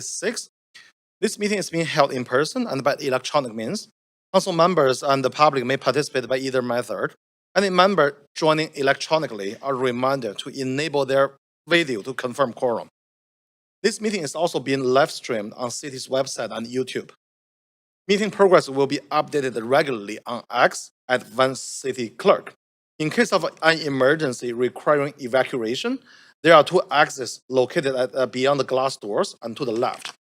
6. This meeting is being held in person and by electronic means. Council members and the public may participate by either method. Any member joining electronically are reminded to enable their video to confirm quorum. This meeting is also being live streamed on City's website and YouTube. Meeting progress will be updated regularly on X at VanStat Clerk. In case of an emergency requiring evacuation, there are 2 exits located beyond the glass doors and to the left.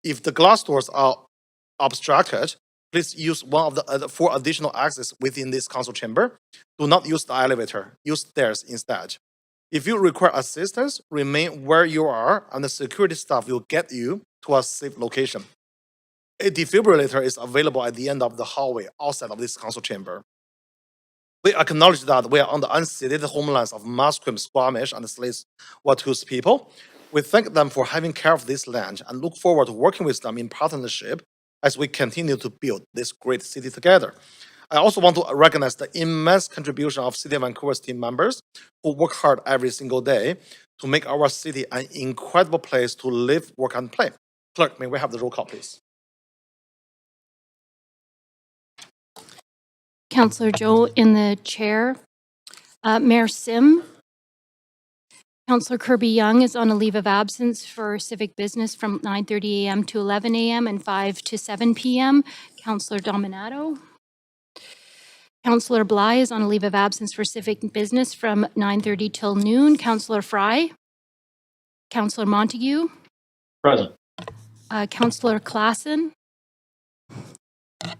If the glass doors are obstructed, please use one of the 4 additional exits within this council chamber. Do not use the elevator, use stairs instead. If you require assistance, remain where you are and the security staff will get you to a safe location. A defibrillator is available at the end of the hallway outside of this council chamber. We acknowledge that we are on the unceded homelands of Musqueam, Squamish, and Tsleil-Waututh people. We thank them for having care of this land and look forward to working with them in partnership as we continue to build this great city together. I also want to recognize the immense contribution of City of Vancouver's team members who work hard every single day to make our city an incredible place to live, work, and play. Clerk, may we have the roll call, please? Councillor Joe in the chair. Mayor Sim. Councillor Kirby Young is on a leave of absence for civic business from 9:30 a.m. to 11 a.m. and 5 to 7 p.m. Councillor Dominato. Councillor Bly is on a leave of absence for civic business from 9:30 till noon. Councillor Fry. Councillor Montague. Present. Councillor Klassen.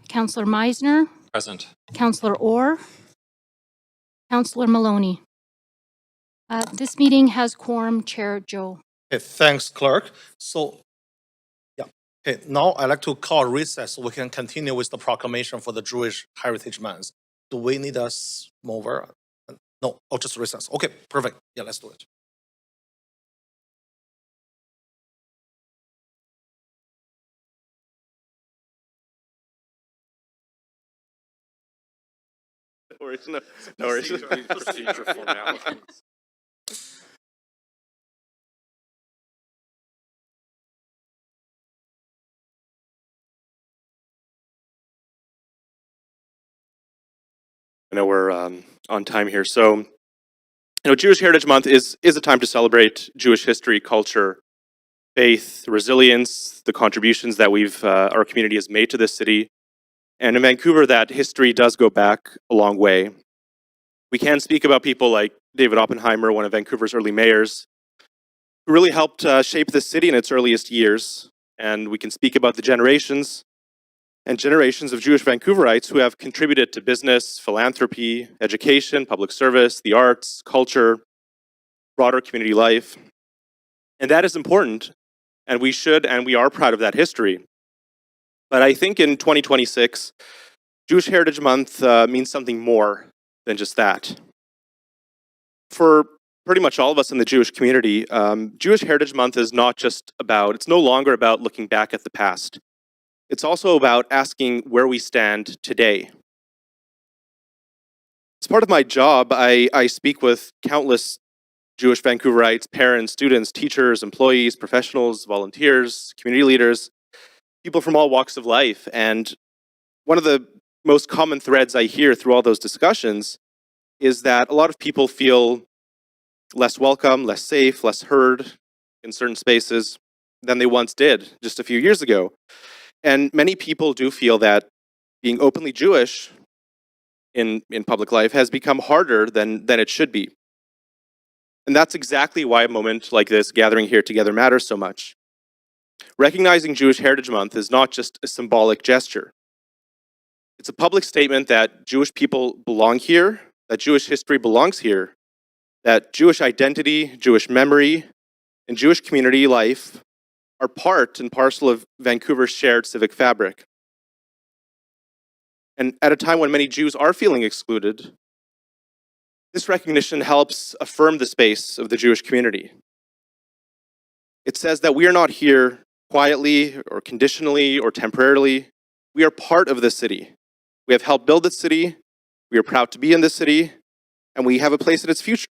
Councillor Meisner. Present. Councillor Orr. Councillor Maloney. This meeting has quorum, Chair Joe. Okay, thanks, Clerk. So, okay, now I'd like to call recess so we can continue with the proclamation for the Jewish Heritage Month. Do we need a mover? No, just recess. Okay, perfect. Yeah, let's do it. No worries. Procedure formality. I know we're on time here. So, Jewish Heritage Month is a time to celebrate Jewish history, culture, faith, resilience, the contributions that our community has made to this city. And in Vancouver, that history does go back a long way. We can speak about people like David Oppenheimer, one of Vancouver's early mayors, who really helped shape this city in its earliest years. And we can speak about the generations and generations of Jewish Vancouverites who have contributed to business, philanthropy, education, public service, the arts, culture, broader community life. And that is important, and we should and we are proud of that history. But I think in 2026, Jewish Heritage Month means something more than just that. For pretty much all of us in the Jewish community, Jewish Heritage Month is it's no longer about looking back at the past. It's also about asking where we stand today. As part of my job, I speak with countless Jewish Vancouverites, parents, students, teachers, employees, professionals, volunteers, community leaders, people from all walks of life. And one of the most common threads I hear through all those discussions is that a lot of people feel less welcome, less safe, less heard in certain spaces than they once did just a few years ago. And many people do feel that being openly Jewish in public life has become harder than it should be. And that's exactly why a moment like this, gathering here together, matters so much. Recognizing Jewish Heritage Month is not just a symbolic gesture. It's a public statement that Jewish people belong here, that Jewish history belongs here, that Jewish identity, Jewish memory, and Jewish community life are part and parcel of Vancouver's shared civic fabric. And at a time when many Jews are feeling excluded, this recognition helps affirm the space of the Jewish community. It says that we are not here quietly or conditionally or temporarily. We are part of this city. We have helped build this city. We are proud to be in this city, and we have a place in its future.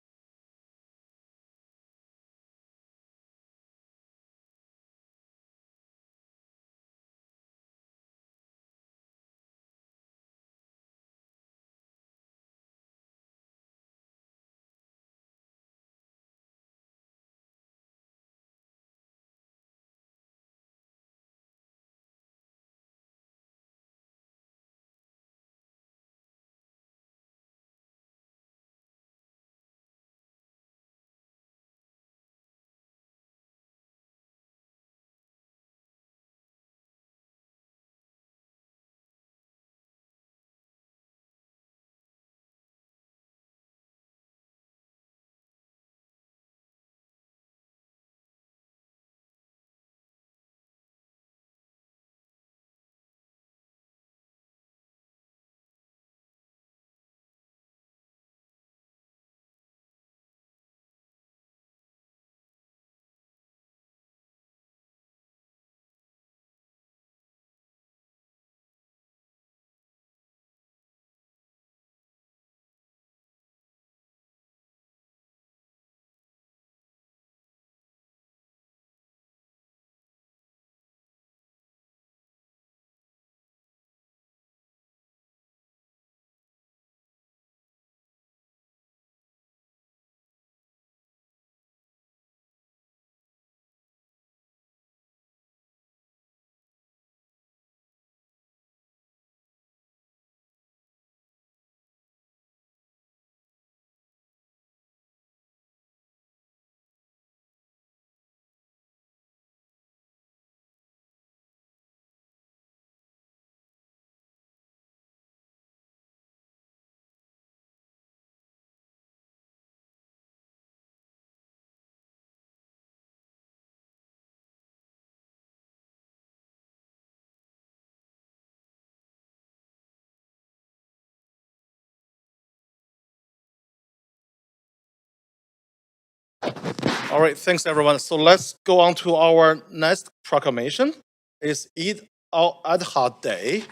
All right, thanks everyone. So let's go on to our next proclamation. It's Eid al-Adha Day.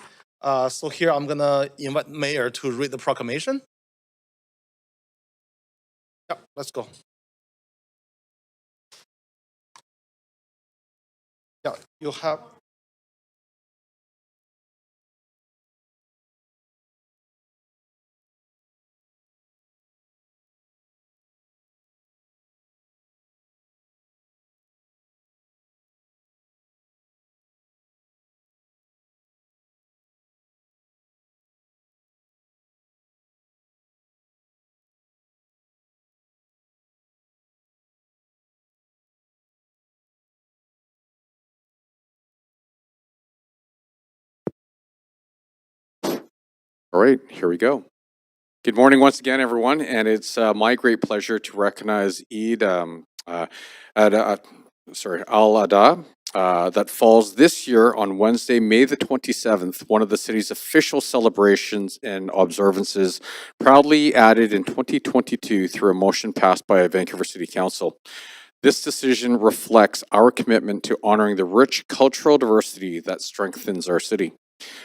So here I'm gonna invite Mayor to read the proclamation. Yeah, let's go. Yeah, you have. All right, here we go. Good morning once again, everyone, and it's my great pleasure to recognize Eid al-Adha that falls this year on Wednesday, May the 27th, one of the city's official celebrations and observances, proudly added in 2022 through a motion passed by Vancouver City Council. This decision reflects our commitment to honoring the rich cultural diversity that strengthens our city.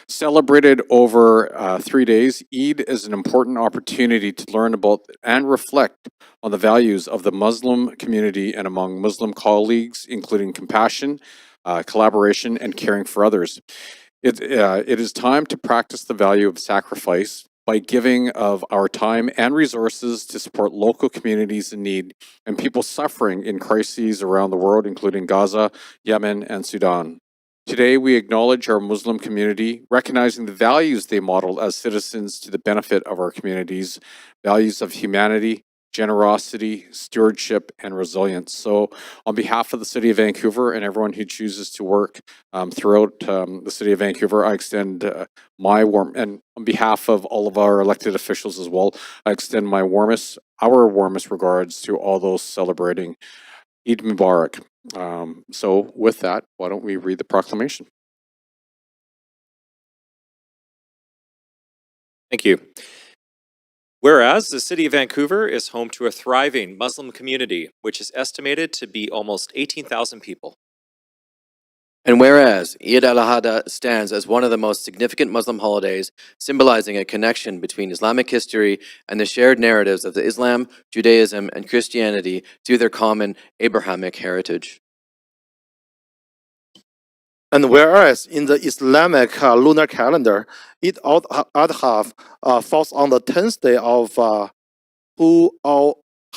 Celebrated over 3 days, Eid is an important opportunity to learn about and reflect on the values of the Muslim community and among Muslim colleagues, including compassion, collaboration, and caring for others. It is time to practice the value of sacrifice by giving of our time and resources to support local communities in need and people suffering in crises around the world, including Gaza, Yemen, and Sudan. Today, we acknowledge our Muslim community, recognizing the values they model as citizens to the benefit of our communities, values of humanity, generosity, stewardship, and resilience. So on behalf of the City of Vancouver and everyone who chooses to work throughout the City of Vancouver, I extend my warm, and on behalf of all of our elected officials as well, I extend our warmest regards to all those celebrating Eid Mubarak. So with that, why don't we read the proclamation? Thank you. Whereas the City of Vancouver is home to a thriving Muslim community, which is estimated to be almost 18,000 people. And whereas Eid al-Adha stands as one of the most significant Muslim holidays, symbolizing a connection between Islamic history and the shared narratives of Islam, Judaism, and Christianity through their common Abrahamic heritage. And whereas in the Islamic lunar calendar, Eid al-Adha falls on the 10th day of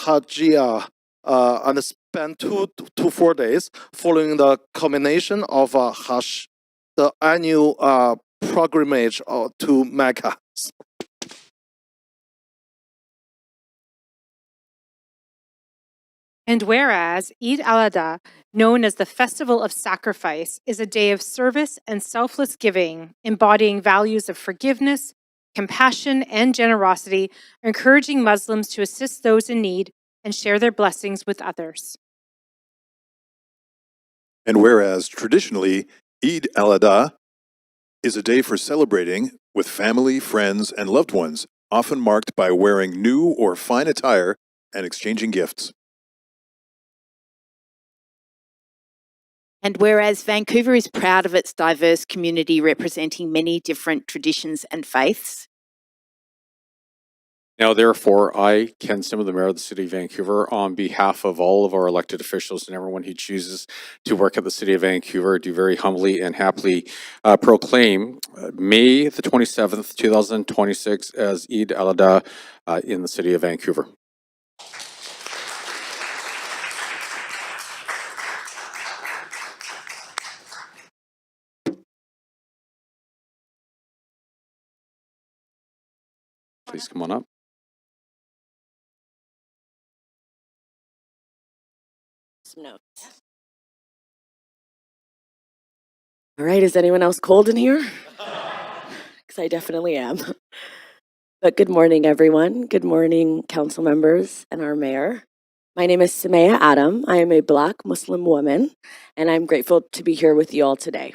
al-Hajjah and span 2 to 4 days following the culmination of Hajj, the annual pilgrimage to Mecca. And whereas Eid al-Adha, known as the Festival of Sacrifice, is a day of service and selfless giving, embodying values of forgiveness, compassion, and generosity, encouraging Muslims to assist those in need and share their blessings with others. And whereas traditionally, Eid al-Adha is a day for celebrating with family, friends, and loved ones, often marked by wearing new or fine attire and exchanging gifts. And whereas Vancouver is proud of its diverse community representing many different traditions and faiths. Now, therefore, I, Ken Sim, the Mayor of the City of Vancouver, on behalf of all of our elected officials and everyone who chooses to work at the City of Vancouver, do very humbly and happily proclaim May the 27th, 2026 as Eid al-Adha in the City of Vancouver. Please come on up. Some notes. All right, is anyone else cold in here? Because I definitely am. But good morning, everyone. Good morning, council members and our mayor. My name is Samaya Adam. I am a Black Muslim woman, and I'm grateful to be here with you all today.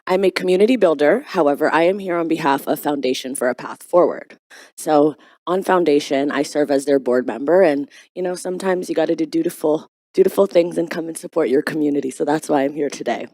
I'm a community builder. However, I am here on behalf of Foundation for a Path Forward. So on Foundation, I serve as their board member, and sometimes you got to do dutiful dutiful things and come and support your community. So that's why I'm here today.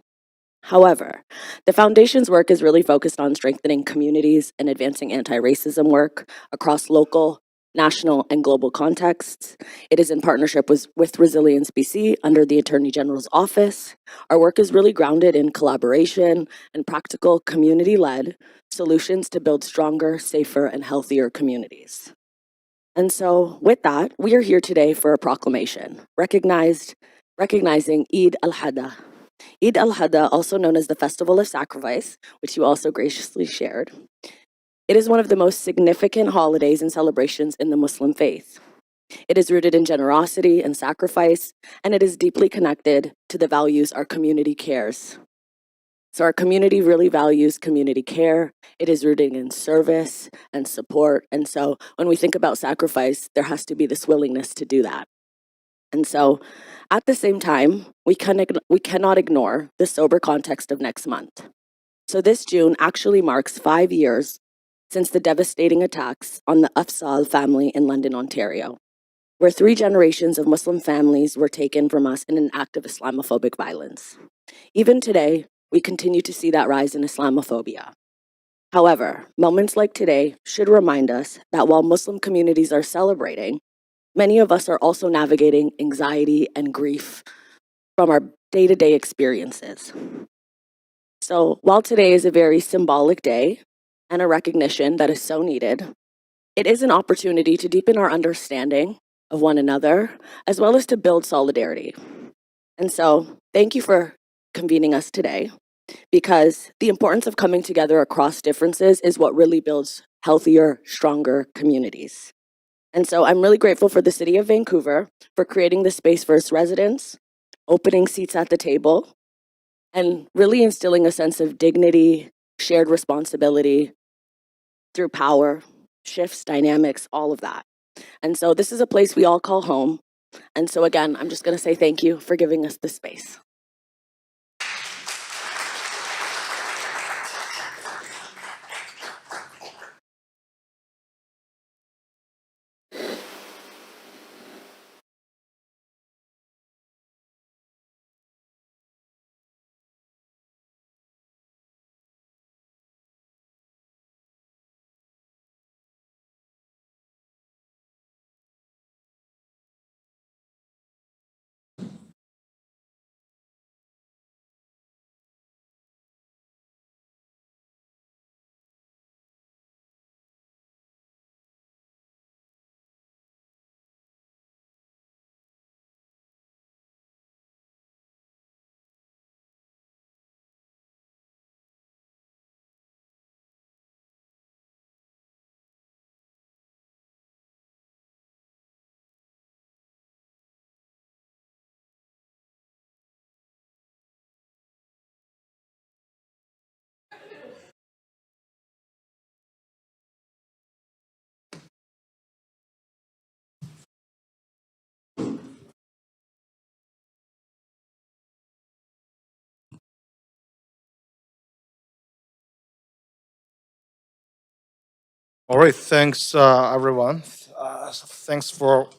However, the Foundation's work is really focused on strengthening communities and advancing anti-racism work across local, national, and global contexts. It is in partnership with Resilience BC under the Attorney General's Office. Our work is really grounded in collaboration and practical community-led solutions to build stronger, safer, and healthier communities. And so with that, we are here today for a proclamation recognizing Eid al-Adha. Eid al-Adha, also known as the Festival of Sacrifice, which you also graciously shared. It is one of the most significant holidays and celebrations in the Muslim faith. It is rooted in generosity and sacrifice, and it is deeply connected to the values our community cares. So our community really values community care. It is rooted in service and support. And so when we think about sacrifice, there has to be this willingness to do that. And so at the same time, we cannot ignore the sober context of next month. So this June actually marks 5 years since the devastating attacks on the Afzal family in London, Ontario, where 3 generations of Muslim families were taken from us in an act of Islamophobic violence. Even today, we continue to see that rise in Islamophobia. However, moments like today should remind us that while Muslim communities are celebrating, many of us are also navigating anxiety and grief from our day-to-day experiences. So while today is a very symbolic day and a recognition that is so needed, it is an opportunity to deepen our understanding of one another, as well as to build solidarity. And so thank you for convening us today, because the importance of coming together across differences is what really builds healthier, stronger communities. And so I'm really grateful for the City of Vancouver for creating this space for its residents, opening seats at the table, and really instilling a sense of dignity, shared responsibility through power, shifts, dynamics, all of that. And so this is a place we all call home. And so again, I'm just gonna say thank you for giving us this space. All right, thanks everyone. Thanks for.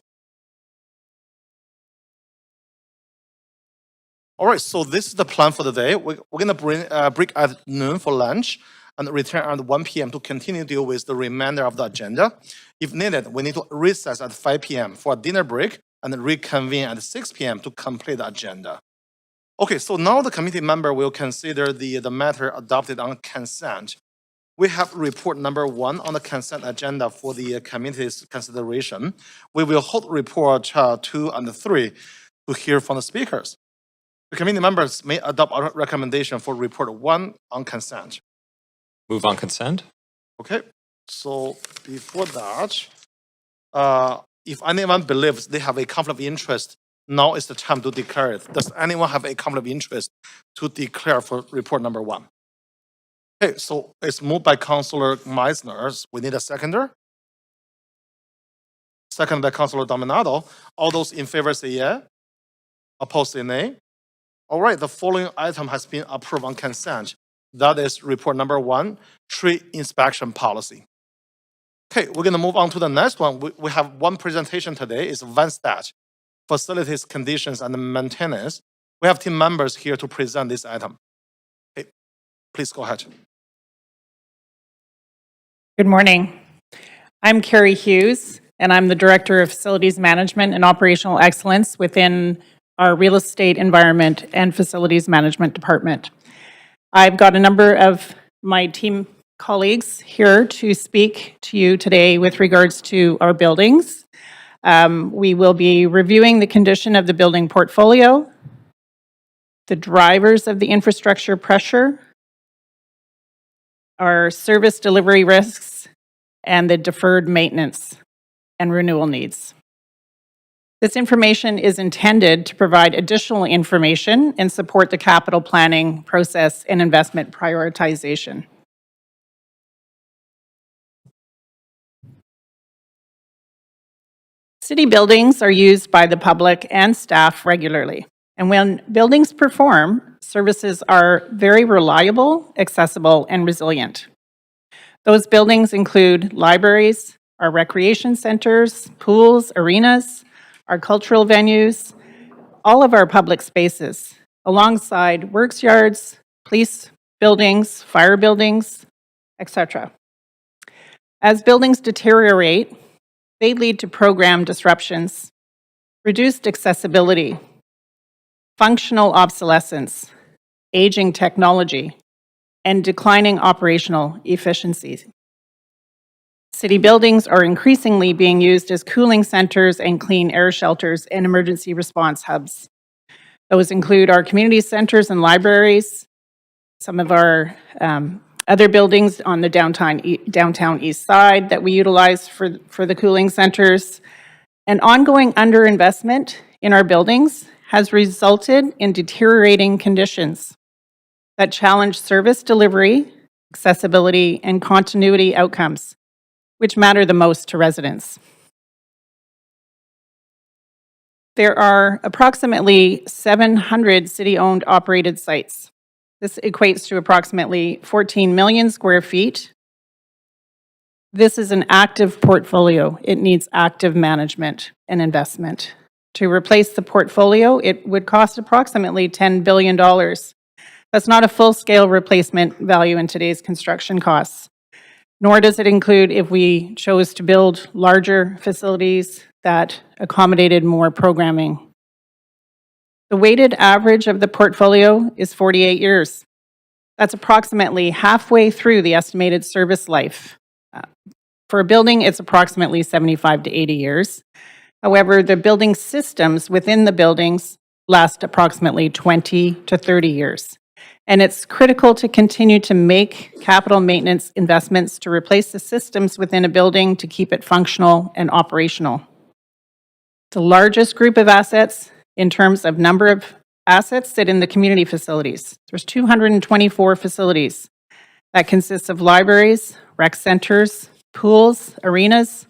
All right, so this is the plan for the day. We're gonna break at noon for lunch and return at 1 p.m. to continue deal with the remainder of the agenda. If needed, we need to recess at 5 p.m. for a dinner break and reconvene at 6 p.m. to complete the agenda. Okay, so now the committee member will consider the matter adopted on consent. We have report number 1 on the consent agenda for the committee's consideration. We will hold report 2 and 3 to hear from the speakers. The committee members may adopt a recommendation for report 1 on consent. Move on consent. Okay, so before that, if anyone believes they have a conflict of interest, now is the time to declare it. Does anyone have a conflict of interest to declare for report number 1? Okay, so it's moved by Councillor Meisner. We need a seconder. Second by Councillor Dominado. All those in favor say yeah. Opposed say nay. All right, the following item has been approved on consent. That is report number 1, tree inspection policy. Okay, we're gonna move on to the next one. We have one presentation today, it's VanStat, facilities conditions and maintenance. We have team members here to present this item. Okay, please go ahead. Good morning. I'm Carrie Hughes, and I'm the Director of Facilities Management and Operational Excellence within our Real Estate, Environment, and Facilities Management Department. I've got a number of my team colleagues here to speak to you today with regards to our buildings. We will be reviewing the condition of the building portfolio, the drivers of the infrastructure pressure, our service delivery risks, and the deferred maintenance and renewal needs. This information is intended to provide additional information and support the capital planning process and investment prioritization. City buildings are used by the public and staff regularly. And when buildings perform, services are very reliable, accessible, and resilient. Those buildings include libraries, our recreation centers, pools, arenas, our cultural venues, all of our public spaces, alongside works yards, police buildings, fire buildings, etc. As buildings deteriorate, they lead to program disruptions, reduced accessibility, functional obsolescence, aging technology, and declining operational efficiencies. City buildings are increasingly being used as cooling centers and clean air shelters and emergency response hubs. Those include our community centers and libraries, some of our other buildings on the downtown east side that we utilize for the cooling centers. And ongoing underinvestment in our buildings has resulted in deteriorating conditions that challenge service delivery, accessibility, and continuity outcomes, which matter the most to residents. There are approximately 700 city-owned operated sites. This equates to approximately 14 million square feet. This is an active portfolio. It needs active management and investment. To replace the portfolio, it would cost approximately $10 billion. That's not a full-scale replacement value in today's construction costs, nor does it include if we chose to build larger facilities that accommodated more programming. The weighted average of the portfolio is 48 years. That's approximately halfway through the estimated service life. For a building, it's approximately 75 to 80 years. However, the building systems within the buildings last approximately 20 to 30 years. And it's critical to continue to make capital maintenance investments to replace the systems within a building to keep it functional and operational. The largest group of assets in terms of number of assets sit in the community facilities. There's 224 facilities. That consists of libraries, rec centers, pools, arenas,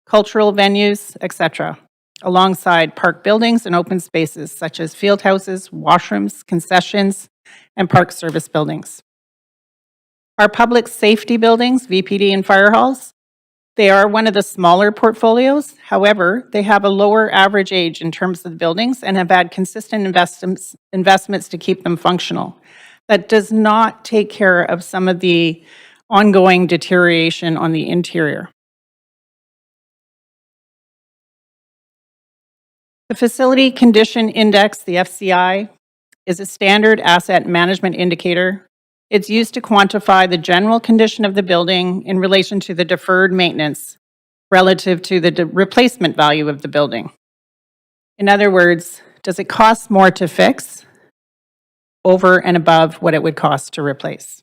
cultural venues, etc., alongside park buildings and open spaces such as field houses, washrooms, concessions, and park service buildings. Our public safety buildings, VPD and fire halls, they are one of the smaller portfolios. However, they have a lower average age in terms of the buildings and have had consistent investments to keep them functional. That does not take care of some of the ongoing deterioration on the interior. The Facility Condition Index, the FCI, is a standard asset management indicator. It's used to quantify the general condition of the building in relation to the deferred maintenance relative to the replacement value of the building. In other words, does it cost more to fix over and above what it would cost to replace?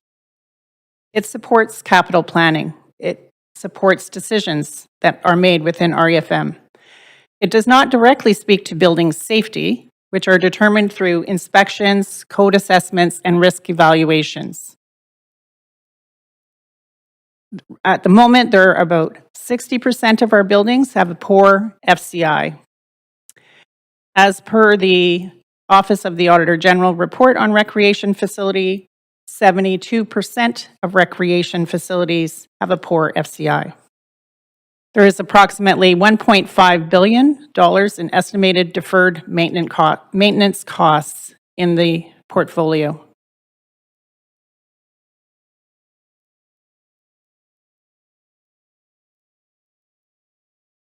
It supports capital planning. It supports decisions that are made within REFM. It does not directly speak to building safety, which are determined through inspections, code assessments, and risk evaluations. At the moment, there are about 60% of our buildings have a poor FCI. As per the Office of the Auditor General report on recreation facility, 72% of recreation facilities have a poor FCI. There is approximately $1.5 billion in estimated deferred maintenance costs in the portfolio.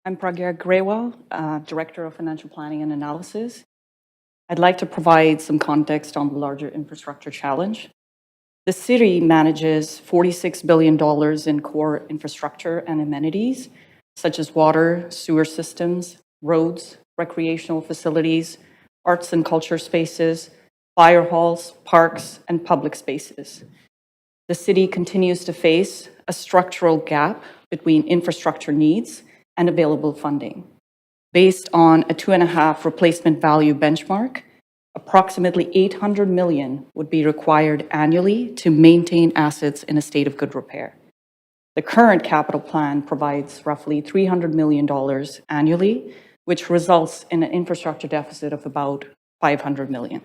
I'm Pragya Grewal, Director of Financial Planning and Analysis. I'd like to provide some context on the larger infrastructure challenge. The city manages $46 billion in core infrastructure and amenities, such as water, sewer systems, roads, recreational facilities, arts and culture spaces, fire halls, parks, and public spaces. The city continues to face a structural gap between infrastructure needs and available funding. Based on a 2.5 replacement value benchmark, approximately $800 million would be required annually to maintain assets in a state of good repair. The current capital plan provides roughly $300 million annually, which results in an infrastructure deficit of about $500 million.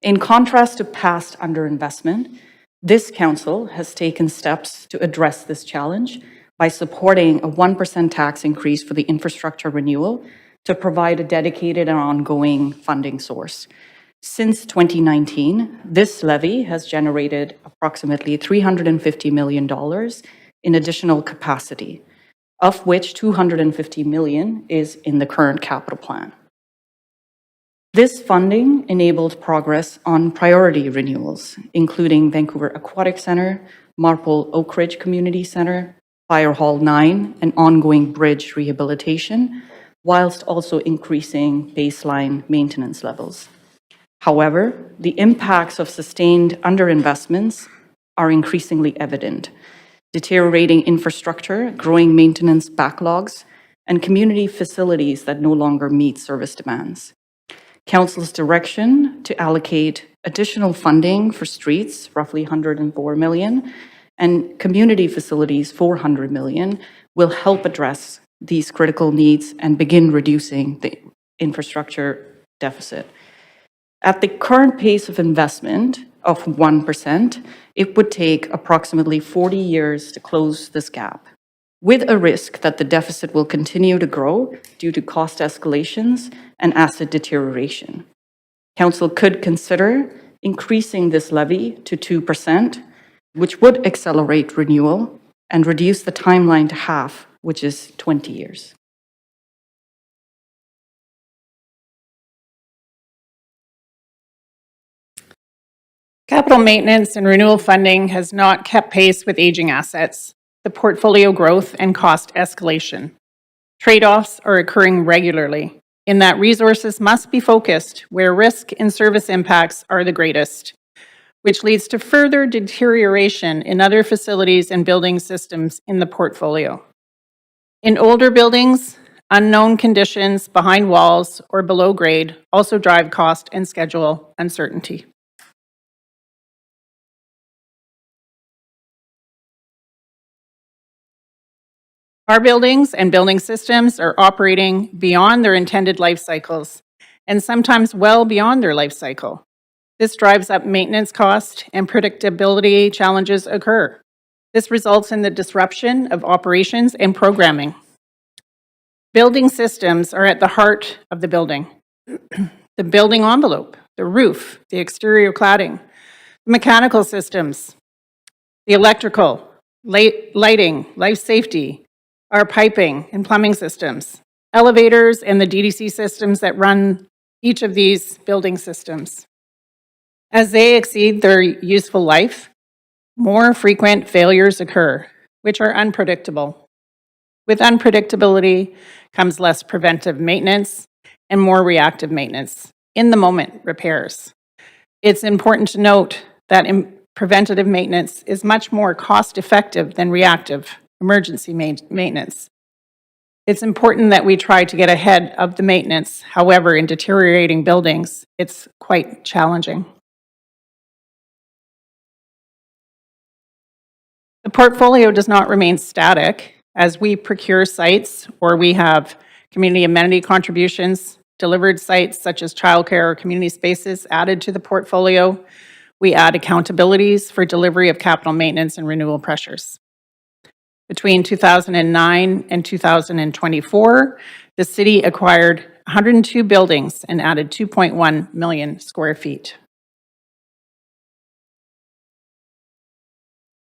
In contrast to past underinvestment, this council has taken steps to address this challenge by supporting a 1% tax increase for the infrastructure renewal to provide a dedicated and ongoing funding source. Since 2019, this levy has generated approximately $350 million in additional capacity, of which $250 million is in the current capital plan. This funding enabled progress on priority renewals, including Vancouver Aquatic Centre, Marple Oak Ridge Community Centre, Fire Hall 9, and ongoing bridge rehabilitation, whilst also increasing baseline maintenance levels. However, the impacts of sustained underinvestments are increasingly evident. Deteriorating infrastructure, growing maintenance backlogs, and community facilities that no longer meet service demands. Council's direction to allocate additional funding for streets, roughly $104 million, and community facilities, $400 million, will help address these critical needs and begin reducing the infrastructure deficit. At the current pace of investment of 1%, it would take approximately 40 years to close this gap, with a risk that the deficit will continue to grow due to cost escalations and asset deterioration. Council could consider increasing this levy to 2%, which would accelerate renewal and reduce the timeline to half, which is 20 years. Capital maintenance and renewal funding has not kept pace with aging assets, the portfolio growth, and cost escalation. Trade-offs are occurring regularly, in that resources must be focused where risk and service impacts are the greatest, which leads to further deterioration in other facilities and building systems in the portfolio. In older buildings, unknown conditions behind walls or below grade also drive cost and schedule uncertainty. Our buildings and building systems are operating beyond their intended life cycles, and sometimes well beyond their life cycle. This drives up maintenance costs and predictability challenges occur. This results in the disruption of operations and programming. Building systems are at the heart of the building. The building envelope, the roof, the exterior cladding, the mechanical systems, the electrical, lighting, life safety, our piping and plumbing systems, elevators, and the DDC systems that run each of these building systems. As they exceed their useful life, more frequent failures occur, which are unpredictable. With unpredictability comes less preventive maintenance and more reactive maintenance, in-the-moment repairs. It's important to note that preventative maintenance is much more cost-effective than reactive emergency maintenance. It's important that we try to get ahead of the maintenance. However, in deteriorating buildings, it's quite challenging. The portfolio does not remain static. As we procure sites or we have community amenity contributions, delivered sites such as childcare or community spaces added to the portfolio, we add accountabilities for delivery of capital maintenance and renewal pressures. Between 2009 and 2024, the city acquired 102 buildings and added 2.1 million square feet.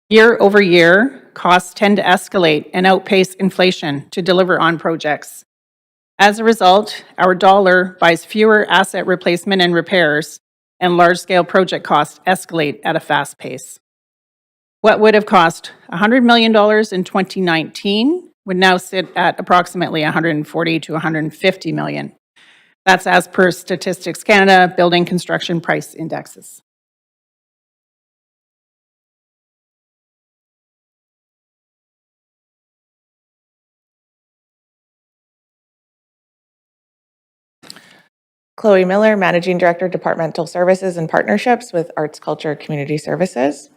Year over year, costs tend to escalate and outpace inflation to deliver on projects. As a result, our dollar buys fewer asset replacement and repairs, and large-scale project costs escalate at a fast pace. What would have cost $100 million in 2019 would now sit at approximately $140 to $150 million. That's as per Statistics Canada Building Construction Price Indexes. Chloe Miller, Managing Director, Departmental Services and Partnerships with Arts, Culture, Community Services.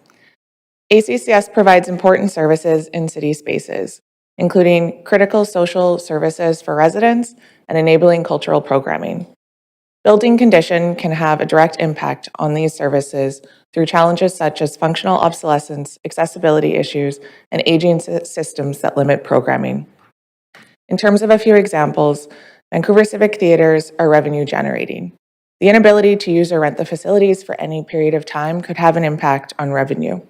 ACCS provides important services in city spaces, including critical social services for residents and enabling cultural programming. Building condition can have a direct impact on these services through challenges such as functional obsolescence, accessibility issues, and aging systems that limit programming. In terms of a few examples, Vancouver Civic Theatres are revenue generating. The inability to use or rent the facilities for any period of time could have an impact on revenue.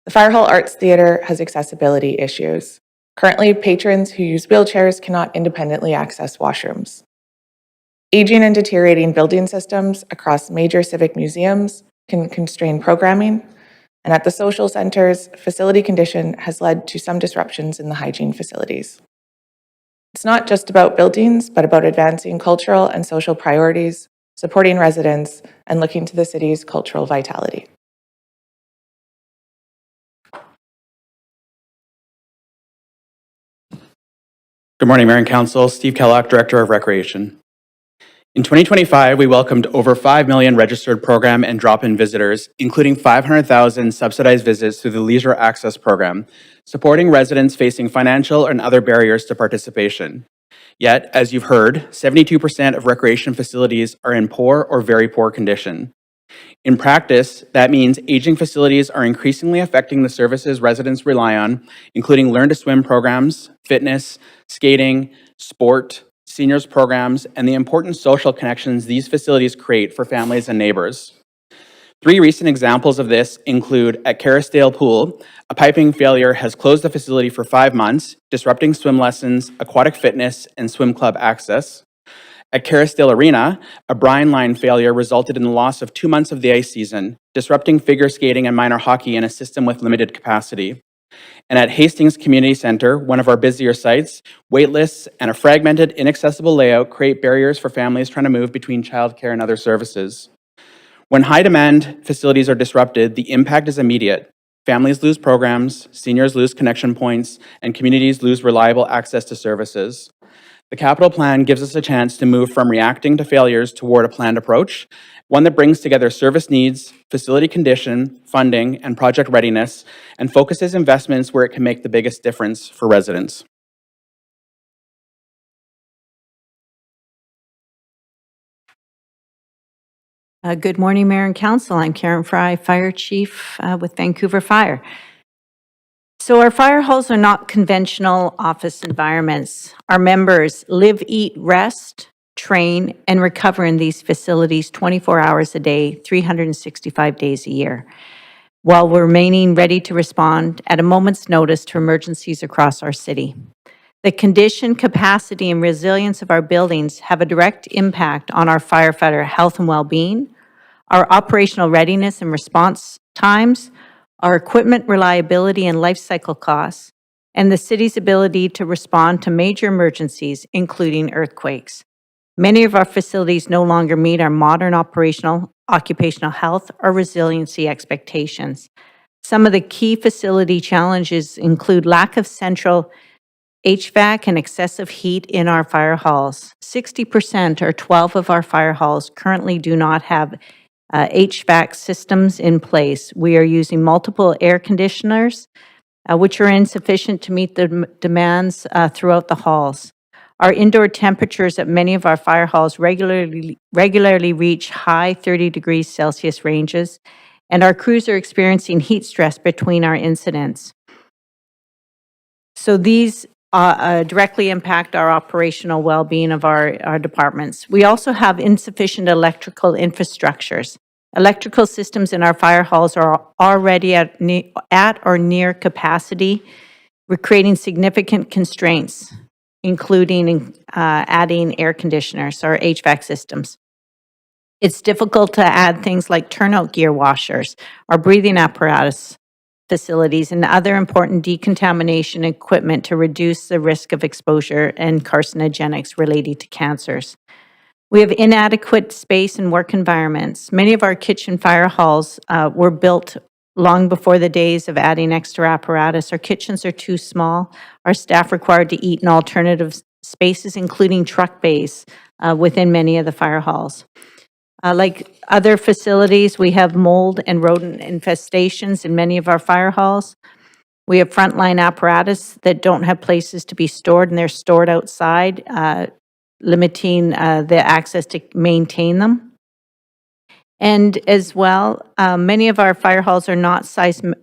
The Fire Hall Arts Theatre has accessibility issues. Currently, patrons who use wheelchairs cannot independently access washrooms. Aging and deteriorating building systems across major civic museums can constrain programming, and at the social centers, facility condition has led to some disruptions in the hygiene facilities. It's not just about buildings, but about advancing cultural and social priorities, supporting residents, and looking to the city's cultural vitality. Good morning, Mayor and Council. Steve Kellogg, Director of Recreation. In 2025, we welcomed over 5 million registered program and drop-in visitors, including 500,000 subsidized visits through the Leisure Access Program, supporting residents facing financial and other barriers to participation. Yet, as you've heard, 72% of recreation facilities are in poor or very poor condition. In practice, that means aging facilities are increasingly affecting the services residents rely on, including learn-to-swim programs, fitness, skating, sport, seniors programs, and the important social connections these facilities create for families and neighbors. 3 recent examples of this include at Kerrisdale Pool, a piping failure has closed the facility for 5 months, disrupting swim lessons, aquatic fitness, and swim club access. At Kerrisdale Arena, a brine line failure resulted in the loss of 2 months of the ice season, disrupting figure skating and minor hockey in a system with limited capacity. And at Hastings Community Center, one of our busier sites, wait lists and a fragmented, inaccessible layout create barriers for families trying to move between childcare and other services. When high-demand facilities are disrupted, the impact is immediate. Families lose programs, seniors lose connection points, and communities lose reliable access to services. The capital plan gives us a chance to move from reacting to failures toward a planned approach, one that brings together service needs, facility condition, funding, and project readiness, and focuses investments where it can make the biggest difference for residents. Good morning, Mayor and Council. I'm Karen Fry, Fire Chief with Vancouver Fire. So our fire halls are not conventional office environments. Our members live, eat, rest, train, and recover in these facilities 24 hours a day, 365 days a year, while remaining ready to respond at a moment's notice to emergencies across our city. The condition, capacity, and resilience of our buildings have a direct impact on our firefighter health and well-being, our operational readiness and response times, our equipment reliability and life cycle costs, and the city's ability to respond to major emergencies, including earthquakes. Many of our facilities no longer meet our modern occupational health or resiliency expectations. Some of the key facility challenges include lack of central HVAC and excessive heat in our fire halls. 60% or 12 of our fire halls currently do not have HVAC systems in place. We are using multiple air conditioners, which are insufficient to meet the demands throughout the halls. Our indoor temperatures at many of our fire halls regularly reach high 30 degrees Celsius ranges, and our crews are experiencing heat stress between our incidents. So these directly impact our operational well-being of our departments. We also have insufficient electrical infrastructures. Electrical systems in our fire halls are already at or near capacity. We're creating significant constraints, including adding air conditioners or HVAC systems. It's difficult to add things like turnout gear washers or breathing apparatus facilities and other important decontamination equipment to reduce the risk of exposure and carcinogenics related to cancers. We have inadequate space and work environments. Many of our kitchen fire halls were built long before the days of adding extra apparatus. Our kitchens are too small. Our staff required to eat in alternative spaces, including truck bays within many of the fire halls. Like other facilities, we have mold and rodent infestations in many of our fire halls. We have frontline apparatus that don't have places to be stored, and they're stored outside, limiting the access to maintain them. And as well, many of our fire halls are not seismically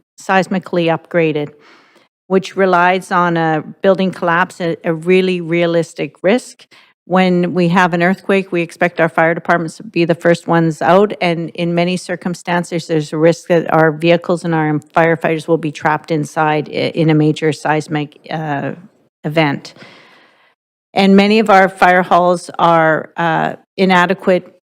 upgraded, which relies on a building collapse, a really realistic risk. When we have an earthquake, we expect our fire departments to be the first ones out, and in many circumstances, there's a risk that our vehicles and our firefighters will be trapped inside in a major seismic event. And many of our fire halls are inadequate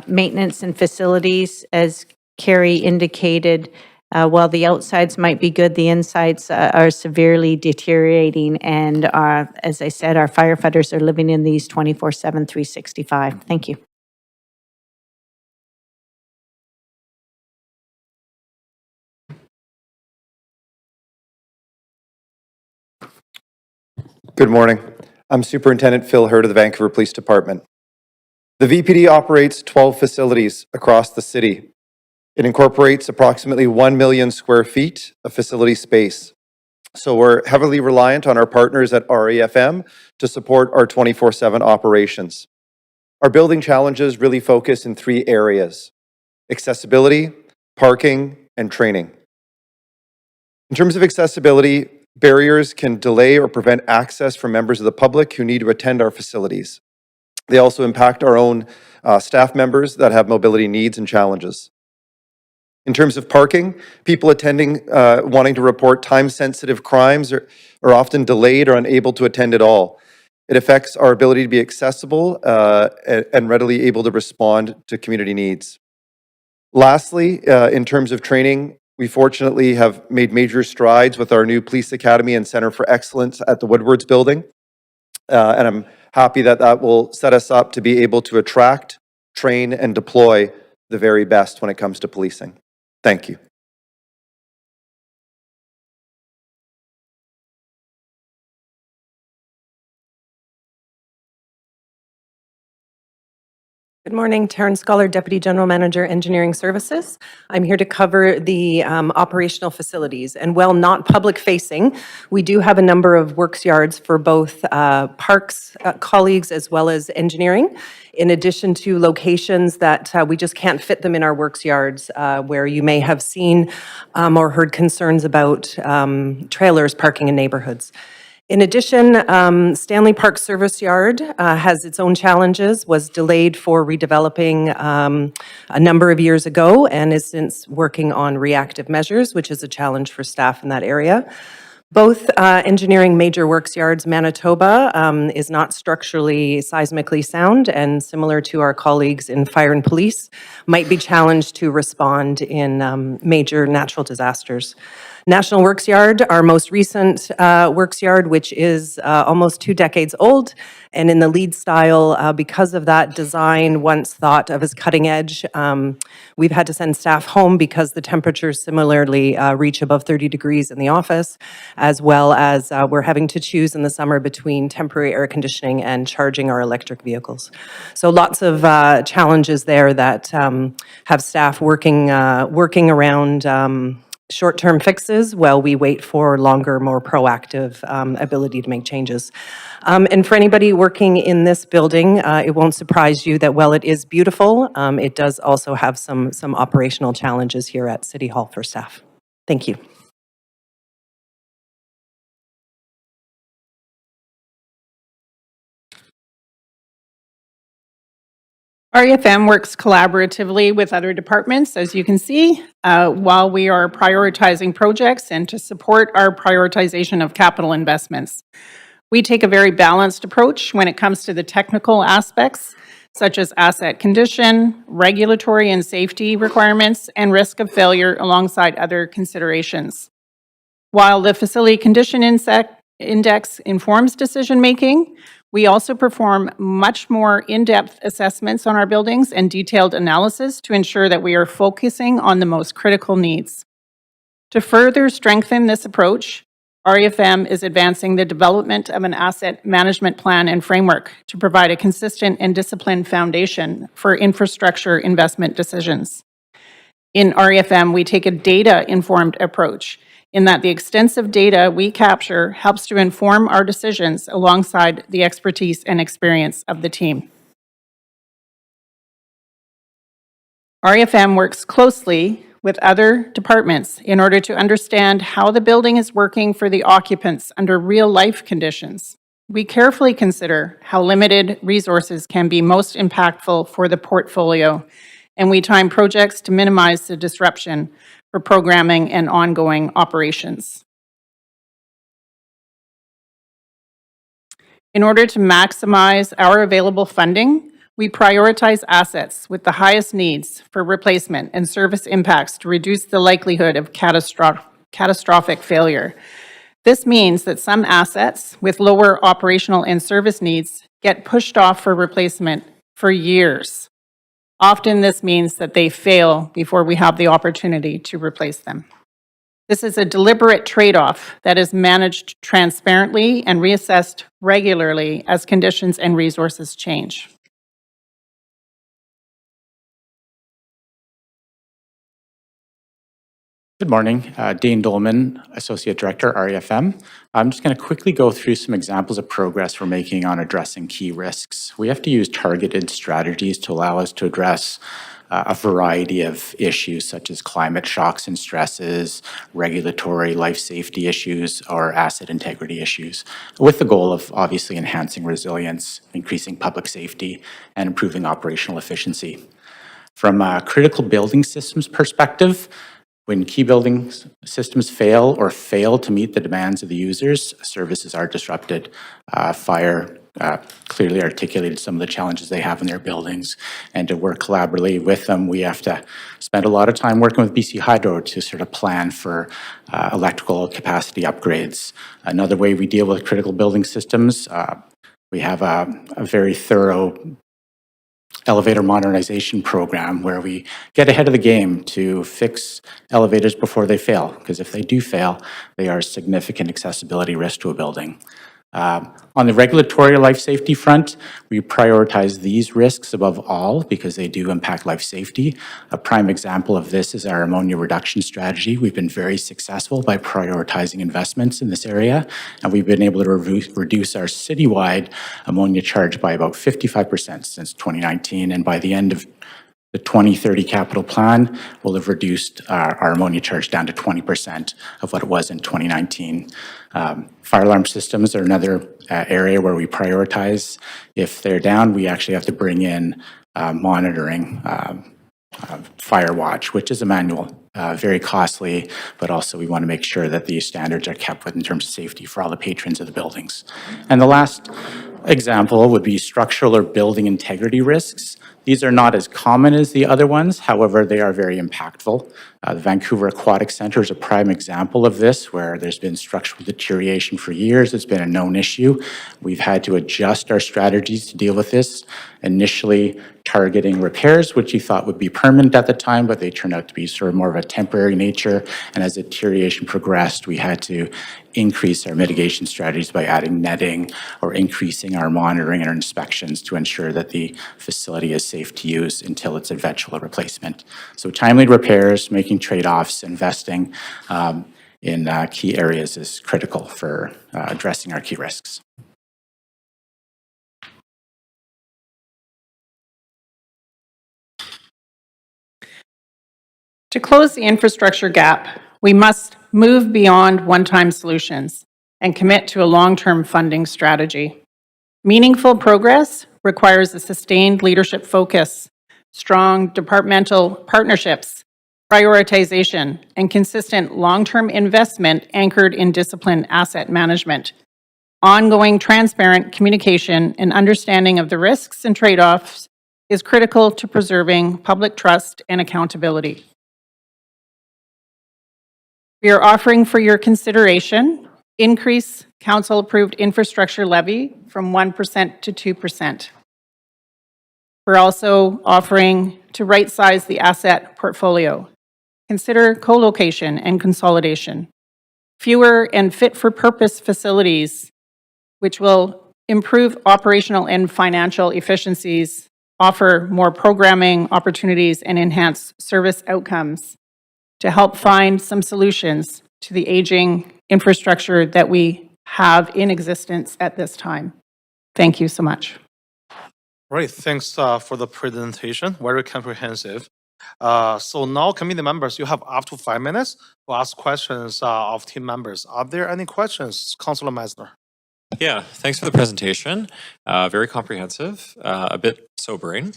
maintenance and facilities, as Carrie indicated. While the outsides might be good, the insides are severely deteriorating. And as I said, our firefighters are living in these 24/7, 365. Thank you. Good morning. I'm Superintendent Phil Hurd of the Vancouver Police Department. The VPD operates 12 facilities across the city. It incorporates approximately 1 million square feet of facility space. So we're heavily reliant on our partners at REFM to support our 24/7 operations. Our building challenges really focus in 3 areas: accessibility, parking, and training. In terms of accessibility, barriers can delay or prevent access for members of the public who need to attend our facilities. They also impact our own staff members that have mobility needs and challenges. In terms of parking, people attending wanting to report time-sensitive crimes are often delayed or unable to attend at all. It affects our ability to be accessible and readily able to respond to community needs. Lastly, in terms of training, we fortunately have made major strides with our new Police Academy and Center for Excellence at the Woodwards building. And I'm happy that that will set us up to be able to attract, train, and deploy the very best when it comes to policing. Thank you. Good morning, Taryn Scholar, Deputy General Manager, Engineering Services. I'm here to cover the operational facilities. And while not public-facing, we do have a number of works yards for both parks colleagues as well as engineering, in addition to locations that we just can't fit them in our works yards, where you may have seen or heard concerns about trailers parking in neighborhoods. In addition, Stanley Park Service Yard has its own challenges, was delayed for redeveloping a number of years ago and is since working on reactive measures, which is a challenge for staff in that area. Both engineering major works yards, Manitoba is not structurally seismically sound, and similar to our colleagues in fire and police, might be challenged to respond in major natural disasters. National Works Yard, our most recent works yard, which is almost 2 decades old, and in the LEED style, because of that design once thought of as cutting edge, we've had to send staff home because the temperatures similarly reach above 30 degrees in the office, as well as we're having to choose in the summer between temporary air conditioning and charging our electric vehicles. So lots of challenges there that have staff working around short-term fixes while we wait for longer, more proactive ability to make changes. And for anybody working in this building, it won't surprise you that while it is beautiful, it does also have some operational challenges here at City Hall for staff. Thank you. REFM works collaboratively with other departments, as you can see, while we are prioritizing projects and to support our prioritization of capital investments. We take a very balanced approach when it comes to the technical aspects, such as asset condition, regulatory and safety requirements, and risk of failure alongside other considerations. While the facility condition index informs decision-making, we also perform much more in-depth assessments on our buildings and detailed analysis to ensure that we are focusing on the most critical needs. To further strengthen this approach, REFM is advancing the development of an asset management plan and framework to provide a consistent and disciplined foundation for infrastructure investment decisions. In REFM, we take a data-informed approach in that the extensive data we capture helps to inform our decisions alongside the expertise and experience of the team. REFM works closely with other departments in order to understand how the building is working for the occupants under real-life conditions. We carefully consider how limited resources can be most impactful for the portfolio, and we time projects to minimize the disruption for programming and ongoing operations. In order to maximize our available funding, we prioritize assets with the highest needs for replacement and service impacts to reduce the likelihood of catastrophic failure. This means that some assets with lower operational and service needs get pushed off for replacement for years. Often this means that they fail before we have the opportunity to replace them. This is a deliberate trade-off that is managed transparently and reassessed regularly as conditions and resources change. Good morning, Dane Dolman, Associate Director, REFM. I'm just going to quickly go through some examples of progress we're making on addressing key risks. We have to use targeted strategies to allow us to address a variety of issues such as climate shocks and stresses, regulatory life safety issues, or asset integrity issues, with the goal of obviously enhancing resilience, increasing public safety, and improving operational efficiency. From a critical building systems perspective, when key building systems fail or fail to meet the demands of the users, services are disrupted. Fire clearly articulated some of the challenges they have in their buildings, and to work collaboratively with them, we have to spend a lot of time working with BC Hydro to sort of plan for electrical capacity upgrades. Another way we deal with critical building systems, we have a very thorough elevator modernization program where we get ahead of the game to fix elevators before they fail, because if they do fail, they are a significant accessibility risk to a building. On the regulatory life safety front, we prioritize these risks above all because they do impact life safety. A prime example of this is our ammonia reduction strategy. We've been very successful by prioritizing investments in this area, and we've been able to reduce our citywide ammonia charge by about 55% since 2019, and by the end of the 2030 capital plan will have reduced our ammonia charge down to 20% of what it was in 2019. Fire alarm systems are another area where we prioritize. If they're down, we actually have to bring in monitoring fire watch, which is a manual, very costly, but also we want to make sure that these standards are kept with in terms of safety for all the patrons of the buildings. And the last example would be structural or building integrity risks. These are not as common as the other ones, however, they are very impactful. The Vancouver Aquatic Centre is a prime example of this, where there's been structural deterioration for years. It's been a known issue. We've had to adjust our strategies to deal with this, initially targeting repairs, which we thought would be permanent at the time, but they turned out to be sort of more of a temporary nature. And as the deterioration progressed, we had to increase our mitigation strategies by adding netting or increasing our monitoring and our inspections to ensure that the facility is safe to use until its eventual replacement. So timely repairs, making trade-offs, investing in key areas is critical for addressing our key risks. To close the infrastructure gap, we must move beyond one-time solutions and commit to a long-term funding strategy. Meaningful progress requires a sustained leadership focus, strong departmental partnerships, prioritization, and consistent long-term investment anchored in disciplined asset management. Ongoing transparent communication and understanding of the risks and trade-offs is critical to preserving public trust and accountability. We are offering for your consideration increase council-approved infrastructure levy from 1% to 2%. We're also offering to right-size the asset portfolio. Consider co-location and consolidation. Fewer and fit-for-purpose facilities, which will improve operational and financial efficiencies, offer more programming opportunities, and enhance service outcomes to help find some solutions to the aging infrastructure that we have in existence at this time. Thank you so much. Great, thanks for the presentation, very comprehensive. So now, committee members, you have up to 5 minutes to ask questions of team members. Are there any questions, Councilor Meisner? Yeah, thanks for the presentation. Very comprehensive, a bit sobering.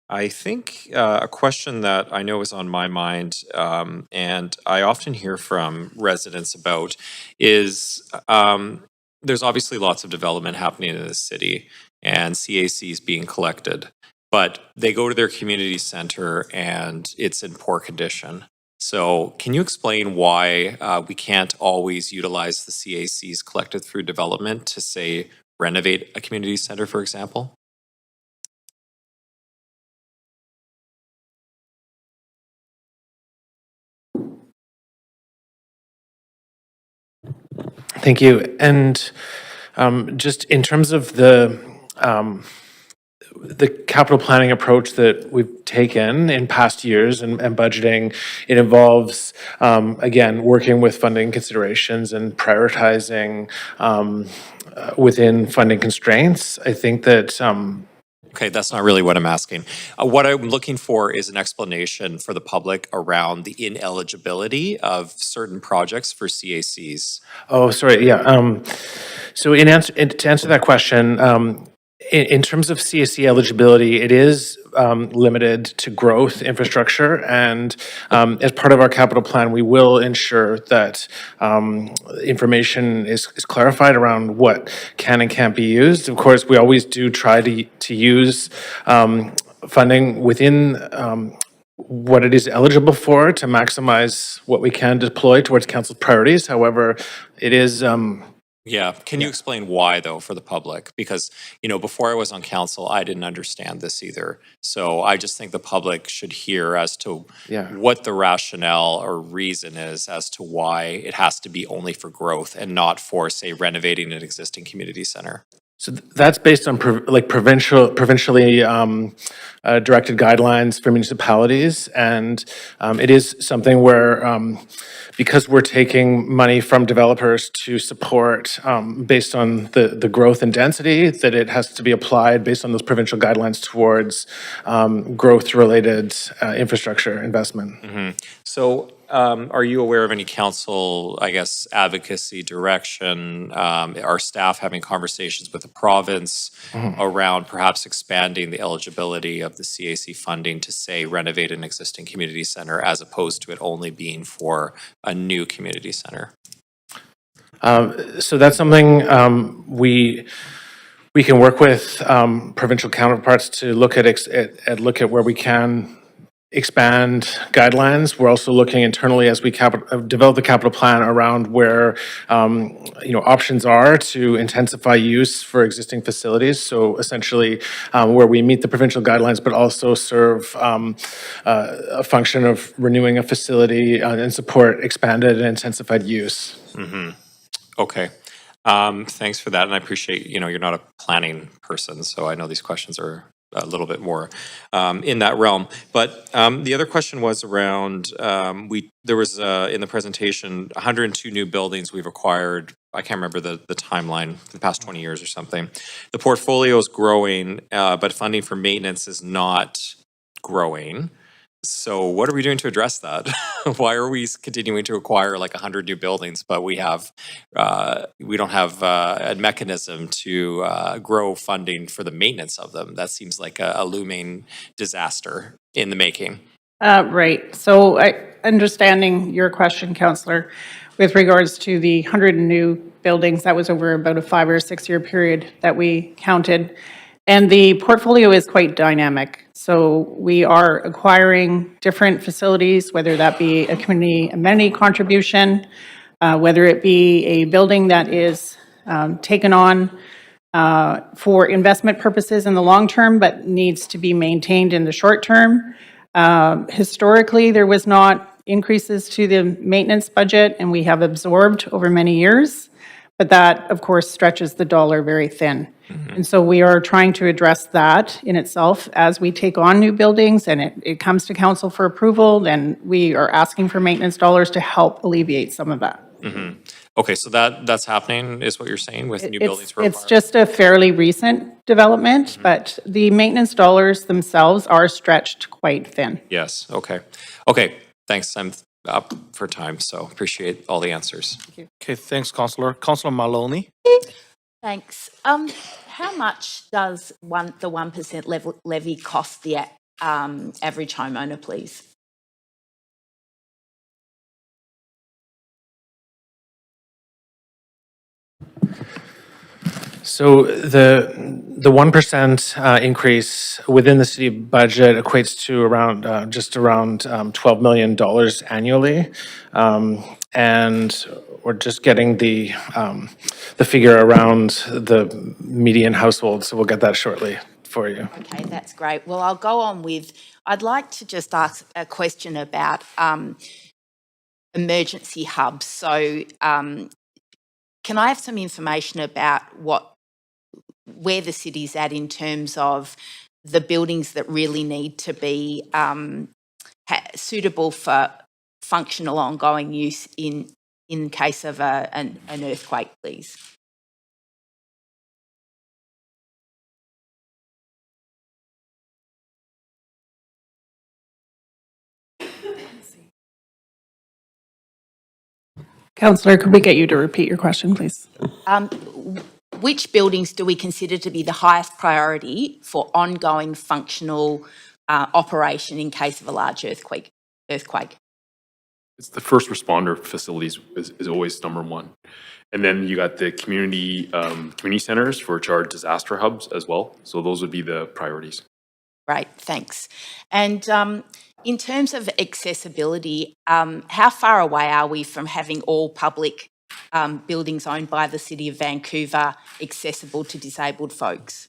I think a question that I know is on my mind, and I often hear from residents about, is there's obviously lots of development happening in the city and CACs being collected, but they go to their community center and it's in poor condition. So can you explain why we can't always utilize the CACs collected through development to, say, renovate a community center, for example? Thank you. And just in terms of the capital planning approach that we've taken in past years and budgeting, it involves, again, working with funding considerations and prioritizing within funding constraints. I think that Okay, that's not really what I'm asking. What I'm looking for is an explanation for the public around the ineligibility of certain projects for CACs. Oh, sorry. Yeah. So to answer that question, in terms of CAC eligibility, it is limited to growth infrastructure, and as part of our capital plan, we will ensure that information is clarified around what can and can't be used. Of course, we always do try to use funding within what it is eligible for to maximize what we can deploy towards council's priorities. However, it is Yeah, can you explain why, though, for the public? Because, you know, before I was on council, I didn't understand this either. So I just think the public should hear as to what the rationale or reason is as to why it has to be only for growth and not for, say, renovating an existing community center. So that's based on provincially directed guidelines for municipalities, and it is something where because we're taking money from developers to support based on the growth and density, that it has to be applied based on those provincial guidelines towards growth-related infrastructure investment. Mm-hmm. So are you aware of any council, I guess, advocacy direction? Are staff having conversations with the province around perhaps expanding the eligibility of the CAC funding to, say, renovate an existing community center as opposed to it only being for a new community center? So that's something we can work with provincial counterparts to look at where we can expand guidelines. We're also looking internally as we develop the capital plan around where options are to intensify use for existing facilities. So essentially, where we meet the provincial guidelines, but also serve a function of renewing a facility and support expanded and intensified use. Mm-hmm. Okay. Thanks for that, and I appreciate, you're not a planning person, so I know these questions are a little bit more in that realm. But the other question was around, there was in the presentation, 102 new buildings we've acquired. I can't remember the timeline, for the past 20 years or something. The portfolio is growing, but funding for maintenance is not growing. So what are we doing to address that? Why are we continuing to acquire like 100 new buildings, but we don't have a mechanism to grow funding for the maintenance of them? That seems like a looming disaster in the making. Right. So understanding your question, Councillor, with regards to the 100 new buildings, that was over about a 5 or 6 year period that we counted. And the portfolio is quite dynamic. So we are acquiring different facilities, whether that be a community amenity contribution, whether it be a building that is taken on for investment purposes in the long term, but needs to be maintained in the short term. Historically, there was not increases to the maintenance budget, and we have absorbed over many years, but that, of course, stretches the dollar very thin. And so we are trying to address that in itself as we take on new buildings and it comes to council for approval, then we are asking for maintenance dollars to help alleviate some of that. Okay, so that's happening, is what you're saying, with new buildings for It's just a fairly recent development, but the maintenance dollars themselves are stretched quite thin. Yes, okay. Okay, thanks. I'm up for time, so appreciate all the answers. Okay, thanks, Councillor. Councillor Maloney. Thanks. How much does the 1% levy cost the average homeowner, please? So the 1% increase within the city budget equates to around just around $12 million annually, and we're just getting the figure around the median household. So we'll get that shortly for you. Okay, that's great. Well, I'll go on with. I'd like to just ask a question about emergency hubs. So, can I have some information about where the city's at in terms of the buildings that really need to be suitable for functional ongoing use in case of an earthquake, please? Councillor, could we get you to repeat your question, please? Which buildings do we consider to be the highest priority for ongoing functional operation in case of a large earthquake? It's the first responder facilities is always number one. And then you got the community centers, which are disaster hubs as well. So those would be the priorities. Right, thanks. And in terms of accessibility, how far away are we from having all public buildings owned by the City of Vancouver accessible to disabled folks?